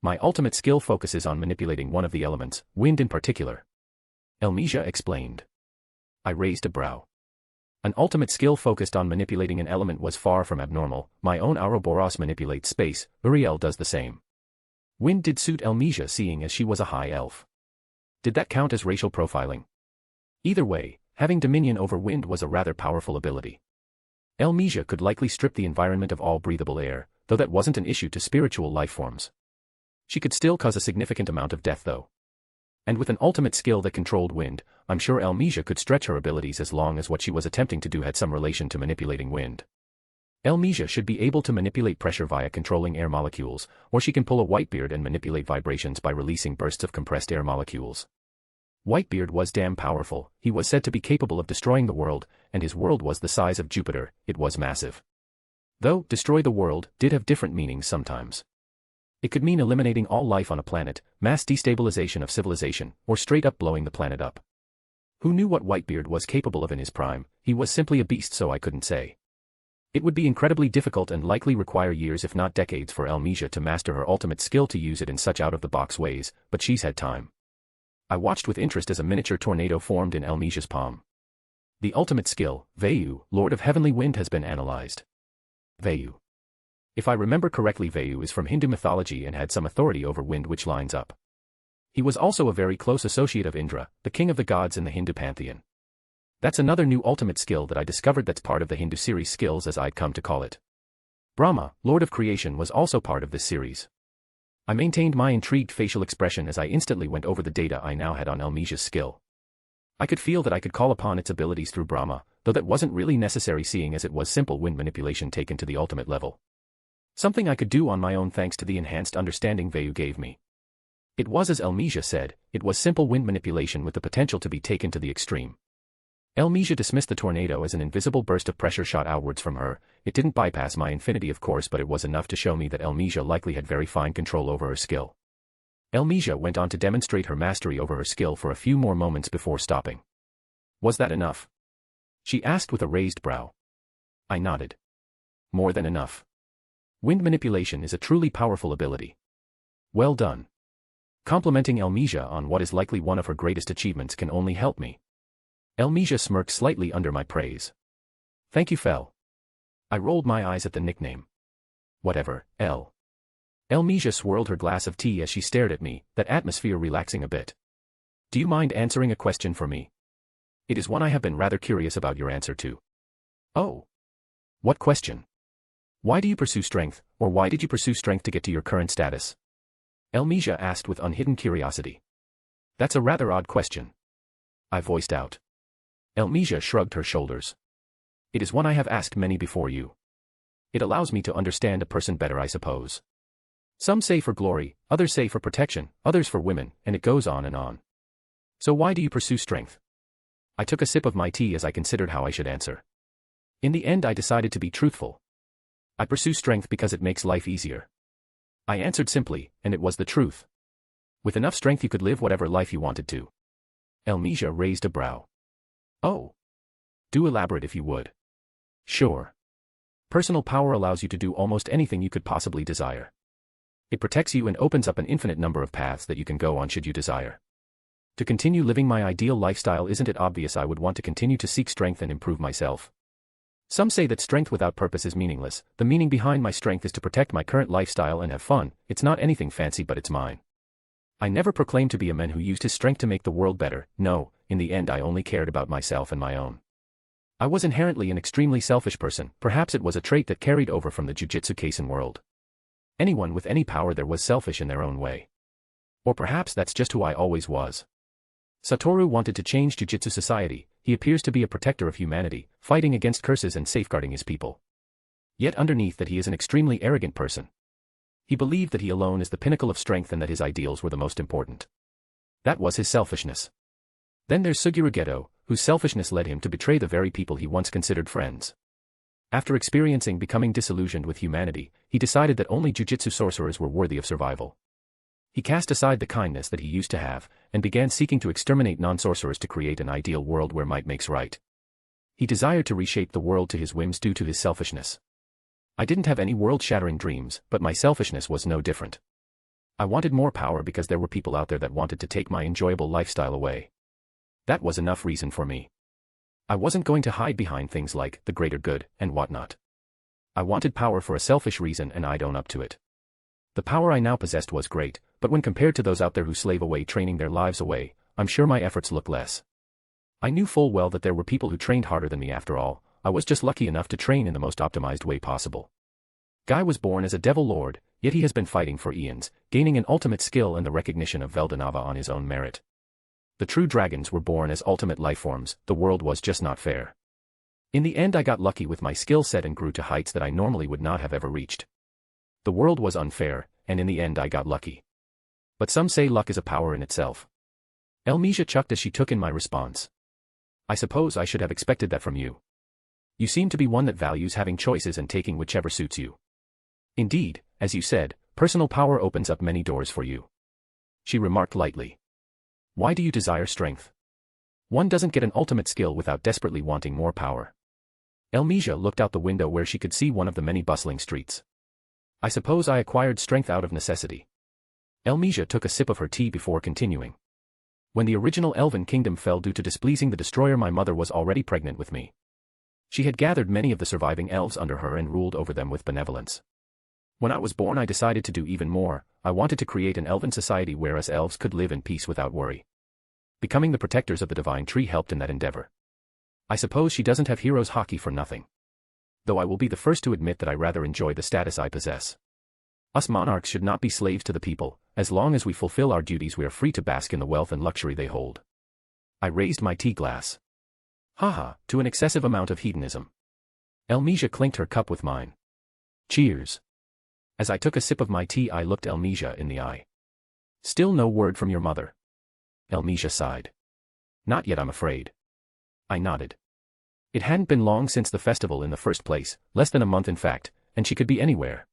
[SPEAKER 3] My ultimate skill focuses on manipulating one of the elements, wind in particular. Elmesia explained. I raised a brow. An ultimate skill focused on manipulating an element was far from abnormal. My own Ouroboros manipulates space, Uriel does the same. Wind did suit Elmesia seeing as she was a high elf. Did that count as racial profiling? Either way, having dominion over wind was a rather powerful ability. Elmesia could likely strip the environment of all breathable air, though that wasn't an issue to spiritual life forms. She could still cause a significant amount of death though. And with an ultimate skill that controlled wind, I'm sure Elmesia could stretch her abilities as long as what she was attempting to do had some relation to manipulating wind. Elmesia should be able to manipulate pressure via controlling air molecules, or she can pull a Whitebeard and manipulate vibrations by releasing bursts of compressed air molecules. Whitebeard was damn powerful. He was said to be capable of destroying the world, and his world was the size of Jupiter. It was massive. Though, destroy the world did have different meanings sometimes. It could mean eliminating all life on a planet, mass destabilization of civilization, or straight up blowing the planet up. Who knew what Whitebeard was capable of in his prime? He was simply a beast, so I couldn't say. It would be incredibly difficult and likely require years if not decades for Elmesia to master her ultimate skill to use it in such out-of-the-box ways, but she's had time. I watched with interest as a miniature tornado formed in Elmesia's palm. The ultimate skill, Vayu, Lord of Heavenly Wind, has been analyzed. Vayu. If I remember correctly, Vayu is from Hindu mythology and had some authority over wind, which lines up. He was also a very close associate of Indra, the king of the gods in the Hindu pantheon. That's another new ultimate skill that I discovered that's part of the Hindu series skills, as I'd come to call it. Brahma, Lord of Creation, was also part of this series. I maintained my intrigued facial expression as I instantly went over the data I now had on Elmesia's skill. I could feel that I could call upon its abilities through Brahma, though that wasn't really necessary seeing as it was simple wind manipulation taken to the ultimate level. Something I could do on my own thanks to the enhanced understanding Vayu gave me. It was as Elmesia said, it was simple wind manipulation with the potential to be taken to the extreme. Elmesia dismissed the tornado as an invisible burst of pressure shot outwards from her. It didn't bypass my infinity of course, but it was enough to show me that Elmesia likely had very fine control over her skill. Elmesia went on to demonstrate her mastery over her skill for a few more moments before stopping. Was that enough? She asked with a raised brow. I nodded. More than enough. Wind manipulation is a truly powerful ability. Well done. Complimenting Elmesia on what is likely one of her greatest achievements can only help me. Elmesia smirked slightly under my praise. Thank you, Fel. I rolled my eyes at the nickname. Whatever, El. Elmesia swirled her glass of tea as she stared at me, that atmosphere relaxing a bit. Do you mind answering a question for me? It is one I have been rather curious about your answer to. Oh. What question? Why do you pursue strength, or why did you pursue strength to get to your current status? Elmesia asked with unhidden curiosity. That's a rather odd question, I voiced out. Elmesia shrugged her shoulders. It is one I have asked many before you. It allows me to understand a person better, I suppose. Some say for glory, others say for protection, others for women, and it goes on and on. So why do you pursue strength? I took a sip of my tea as I considered how I should answer. In the end I decided to be truthful. I pursue strength because it makes life easier. I answered simply, and it was the truth. With enough strength you could live whatever life you wanted to. Elmesia raised a brow. Oh. Do elaborate if you would. Sure. Personal power allows you to do almost anything you could possibly desire. It protects you and opens up an infinite number of paths that you can go on should you desire. To continue living my ideal lifestyle, isn't it obvious I would want to continue to seek strength and improve myself? Some say that strength without purpose is meaningless. The meaning behind my strength is to protect my current lifestyle and have fun. It's not anything fancy, but it's mine. I never proclaimed to be a man who used his strength to make the world better. No, in the end I only cared about myself and my own. I was inherently an extremely selfish person. Perhaps it was a trait that carried over from the Jujutsu Kaisen world. Anyone with any power there was selfish in their own way. Or perhaps that's just who I always was. Satoru wanted to change Jujutsu society. He appears to be a protector of humanity, fighting against curses and safeguarding his people. Yet underneath that he is an extremely arrogant person. He believed that he alone is the pinnacle of strength and that his ideals were the most important. That was his selfishness. Then there's Suguru Geto, whose selfishness led him to betray the very people he once considered friends. After experiencing becoming disillusioned with humanity, he decided that only Jujutsu sorcerers were worthy of survival. He cast aside the kindness that he used to have, and began seeking to exterminate non-sorcerers to create an ideal world where might makes right. He desired to reshape the world to his whims due to his selfishness. I didn't have any world-shattering dreams, but my selfishness was no different. I wanted more power because there were people out there that wanted to take my enjoyable lifestyle away. That was enough reason for me. I wasn't going to hide behind things like the greater good and whatnot. I wanted power for a selfish reason and I'd own up to it. The power I now possessed was great, but when compared to those out there who slave away training their lives away, I'm sure my efforts look less. I knew full well that there were people who trained harder than me after all. I was just lucky enough to train in the most optimized way possible. Guy was born as a devil lord, yet he has been fighting for eons, gaining an ultimate skill and the recognition of Veldanava on his own merit. The true dragons were born as ultimate lifeforms. The world was just not fair. In the end I got lucky with my skill set and grew to heights that I normally would not have ever reached. The world was unfair, and in the end I got lucky. But some say luck is a power in itself. Elmesia chuckled as she took in my response. I suppose I should have expected that from you. You seem to be one that values having choices and taking whichever suits you. Indeed, as you said, personal power opens up many doors for you. She remarked lightly. Why do you desire strength? One doesn't get an ultimate skill without desperately wanting more power. Elmesia looked out the window where she could see one of the many bustling streets. I suppose I acquired strength out of necessity. Elmesia took a sip of her tea before continuing. When the original Elven kingdom fell due to displeasing the destroyer, my mother was already pregnant with me. She had gathered many of the surviving elves under her and ruled over them with benevolence. When I was born I decided to do even more. I wanted to create an elven society where us elves could live in peace without worry. Becoming the protectors of the divine tree helped in that endeavor. I suppose she doesn't have heroes hockey for nothing. Though I will be the first to admit that I rather enjoy the status I possess. Us monarchs should not be slaves to the people. As long as we fulfill our duties we are free to bask in the wealth and luxury they hold. I raised my tea glass. Haha, to an excessive amount of hedonism. Elmesia clinked her cup with mine. Cheers. As I took a sip of my tea I looked Elmesia in the eye. Still no word from your mother? Elmesia sighed. Not yet, I'm afraid. I nodded. It hadn't been long since the festival in the first place, less than a month in fact, and she could be anywhere.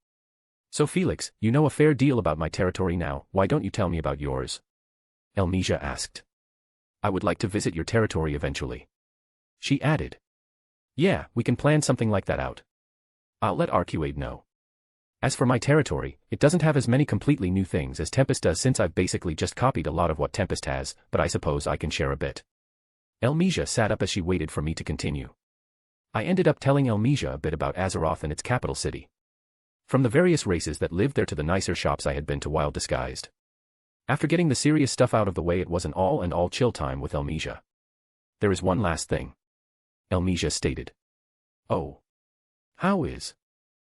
[SPEAKER 3] So Felix, you know a fair deal about my territory now, why don't you tell me about yours? Elmesia asked. I would like to visit your territory eventually. She added. Yeah, we can plan something like that out. I'll let Arcuade know. As for my territory, it doesn't have as many completely new things as Tempest does since I've basically just copied a lot of what Tempest has, but I suppose I can share a bit. Elmesia sat up as she waited for me to continue. I ended up telling Elmesia a bit about Azeroth and its capital city. From the various races that lived there to the nicer shops I had been to while disguised. After getting the serious stuff out of the way, it was an all chill time with Elmesia. There is one last thing. Elmesia stated. Oh. How is?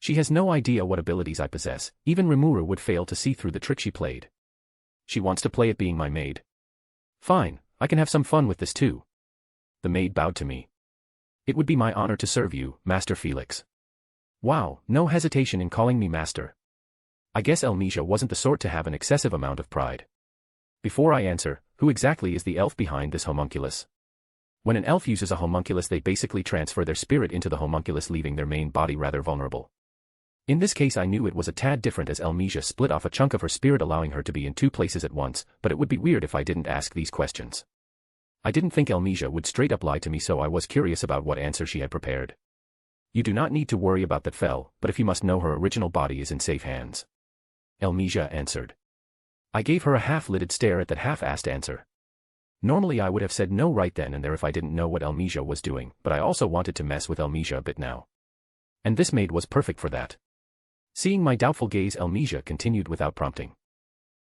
[SPEAKER 3] She has no idea what abilities I possess, even Remuru would fail to see through the trick she played. She wants to play at being my maid. Fine, I can have some fun with this too. The maid bowed to me. It would be my honor to serve you, Master Felix. Wow, no hesitation in calling me master. I guess Elmesia wasn't the sort to have an excessive amount of pride. Before I answer, who exactly is the elf behind this homunculus? When an elf uses a homunculus, they basically transfer their spirit into the homunculus, leaving their main body rather vulnerable. In this case I knew it was a tad different, as Elmesia split off a chunk of her spirit, allowing her to be in two places at once, but it would be weird if I didn't ask these questions. I didn't think Elmesia would straight up lie to me, so I was curious about what answer she had prepared. You do not need to worry about that, Fel, but if you must know, her original body is in safe hands. Elmesia answered. I gave her a half-lidded stare at that half-assed answer. Normally I would have said no right then and there if I didn't know what Elmesia was doing, but I also wanted to mess with Elmesia a bit now. And this maid was perfect for that. Seeing my doubtful gaze, Elmesia continued without prompting.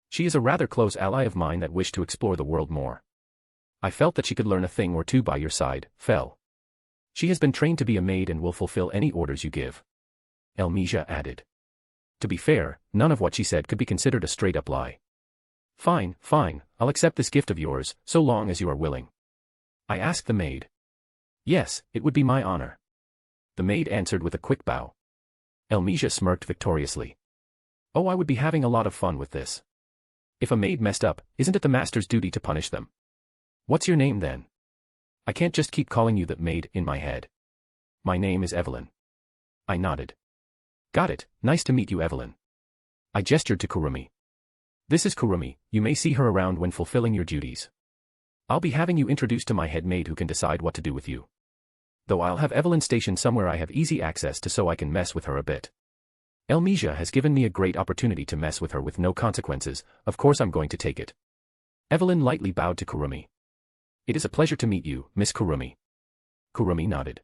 [SPEAKER 3] She is a rather close ally of mine that wished to explore the world more. I felt that she could learn a thing or two by your side, Fel. She has been trained to be a maid and will fulfill any orders you give. Elmesia added. To be fair, none of what she said could be considered a straight-up lie. Fine, fine, I'll accept this gift of yours, so long as you are willing. I asked the maid. Yes, it would be my honor. The maid answered with a quick bow. Elmesia smirked victoriously. Oh, I would be having a lot of fun with this. If a maid messed up, isn't it the master's duty to punish them? What's your name then? I can't just keep calling you that maid in my head. My name is Evelyn. I nodded. Got it, nice to meet you, Evelyn. I gestured to Kurumi. This is Kurumi, you may see her around when fulfilling your duties. I'll be having you introduced to my head maid who can decide what to do with you. Though I'll have Evelyn stationed somewhere I have easy access to so I can mess with her a bit. Elmesia has given me a great opportunity to mess with her with no consequences, of course I'm going to take it. Evelyn lightly bowed to Kurumi. It is a pleasure to meet you, Miss Kurumi. Kurumi nodded.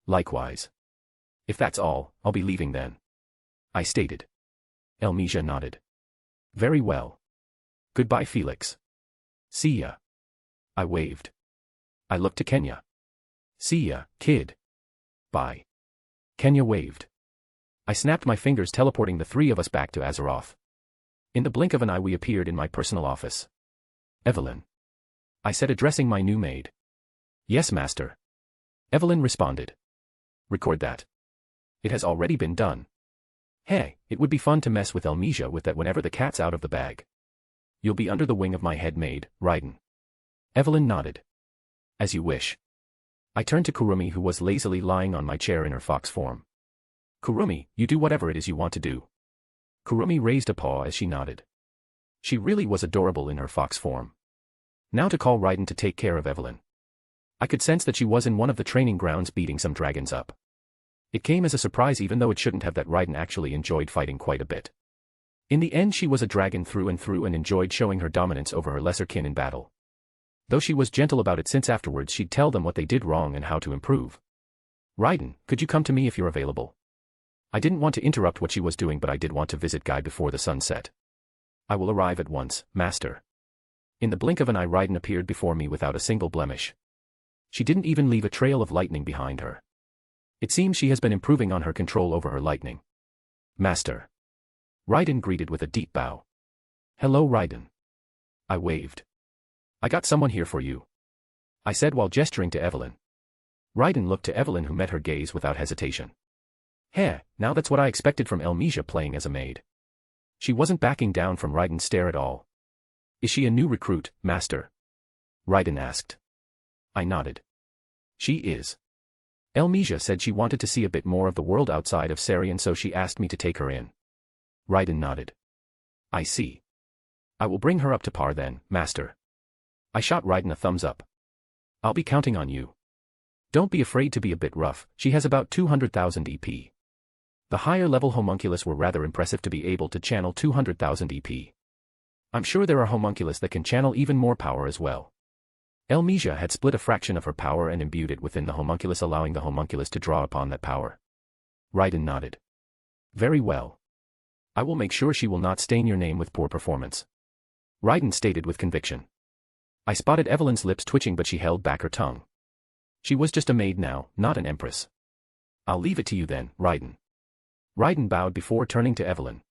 [SPEAKER 3] Likewise. If that's all, I'll be leaving then. I stated. Elmesia nodded. Very well. Goodbye, Felix. See ya. I waved. I looked to Kenya. See ya, kid. Bye. Kenya waved. I snapped my fingers, teleporting the three of us back to Azeroth. In the blink of an eye we appeared in my personal office. Evelyn. I said, addressing my new maid. Yes, master. Evelyn responded. Record that. It has already been done. Hey, it would be fun to mess with Elmesia with that whenever the cat's out of the bag. You'll be under the wing of my head maid, Raiden. Evelyn nodded. As you wish. I turned to Kurumi, who was lazily lying on my chair in her fox form. Kurumi, you do whatever it is you want to do. Kurumi raised a paw as she nodded. She really was adorable in her fox form. Now to call Raiden to take care of Evelyn. I could sense that she was in one of the training grounds beating some dragons up. It came as a surprise, even though it shouldn't have, that Raiden actually enjoyed fighting quite a bit. In the end she was a dragon through and through and enjoyed showing her dominance over her lesser kin in battle. Though she was gentle about it, since afterwards she'd tell them what they did wrong and how to improve. Raiden, could you come to me if you're available? I didn't want to interrupt what she was doing, but I did want to visit Guy before the sun set. I will arrive at once, master. In the blink of an eye Raiden appeared before me without a single blemish. She didn't even leave a trail of lightning behind her. It seems she has been improving on her control over her lightning. Master. Raiden greeted with a deep bow. Hello, Raiden. I waved. I got someone here for you. I said while gesturing to Evelyn. Raiden looked to Evelyn, who met her gaze without hesitation. Heh, now that's what I expected from Elmesia playing as a maid. She wasn't backing down from Raiden's stare at all. Is she a new recruit, master? Raiden asked. I nodded. She is. Elmesia said she wanted to see a bit more of the world outside of Serion, so she asked me to take her in. Raiden nodded. I see. I will bring her up to par then, master. I shot Raiden a thumbs up. I'll be counting on you. Don't be afraid to be a bit rough, she has about 200,000 EP. The higher level homunculus were rather impressive to be able to channel 200,000 EP. I'm sure there are homunculus that can channel even more power as well. Elmesia had split a fraction of her power and imbued it within the homunculus, allowing the homunculus to draw upon that power. Raiden nodded. Very well. I will make sure she will not stain your name with poor performance. Raiden stated with conviction. I spotted Evelyn's lips twitching, but she held back her tongue. She was just a maid now, not an empress. I'll leave it to you then, Raiden. Raiden bowed before turning to Evelyn.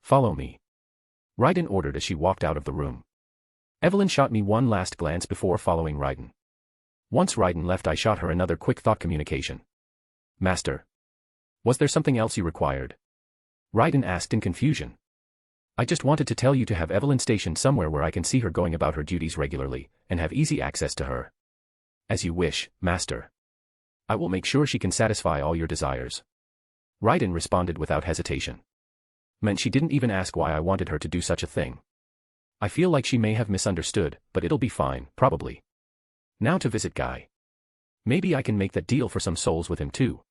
[SPEAKER 3] Follow me. Raiden ordered as she walked out of the room. Evelyn shot me one last glance before following Raiden. Once Raiden left, I shot her another quick thought communication. Master. Was there something else you required? Raiden asked in confusion. I just wanted to tell you to have Evelyn stationed somewhere where I can see her going about her duties regularly, and have easy access to her. As you wish, Master. I will make sure she can satisfy all your desires. Raiden responded without hesitation. Meant she didn't even ask why I wanted her to do such a thing. I feel like she may have misunderstood, but it'll be fine, probably. Now to visit Guy. Maybe I can make that deal for some souls with him too.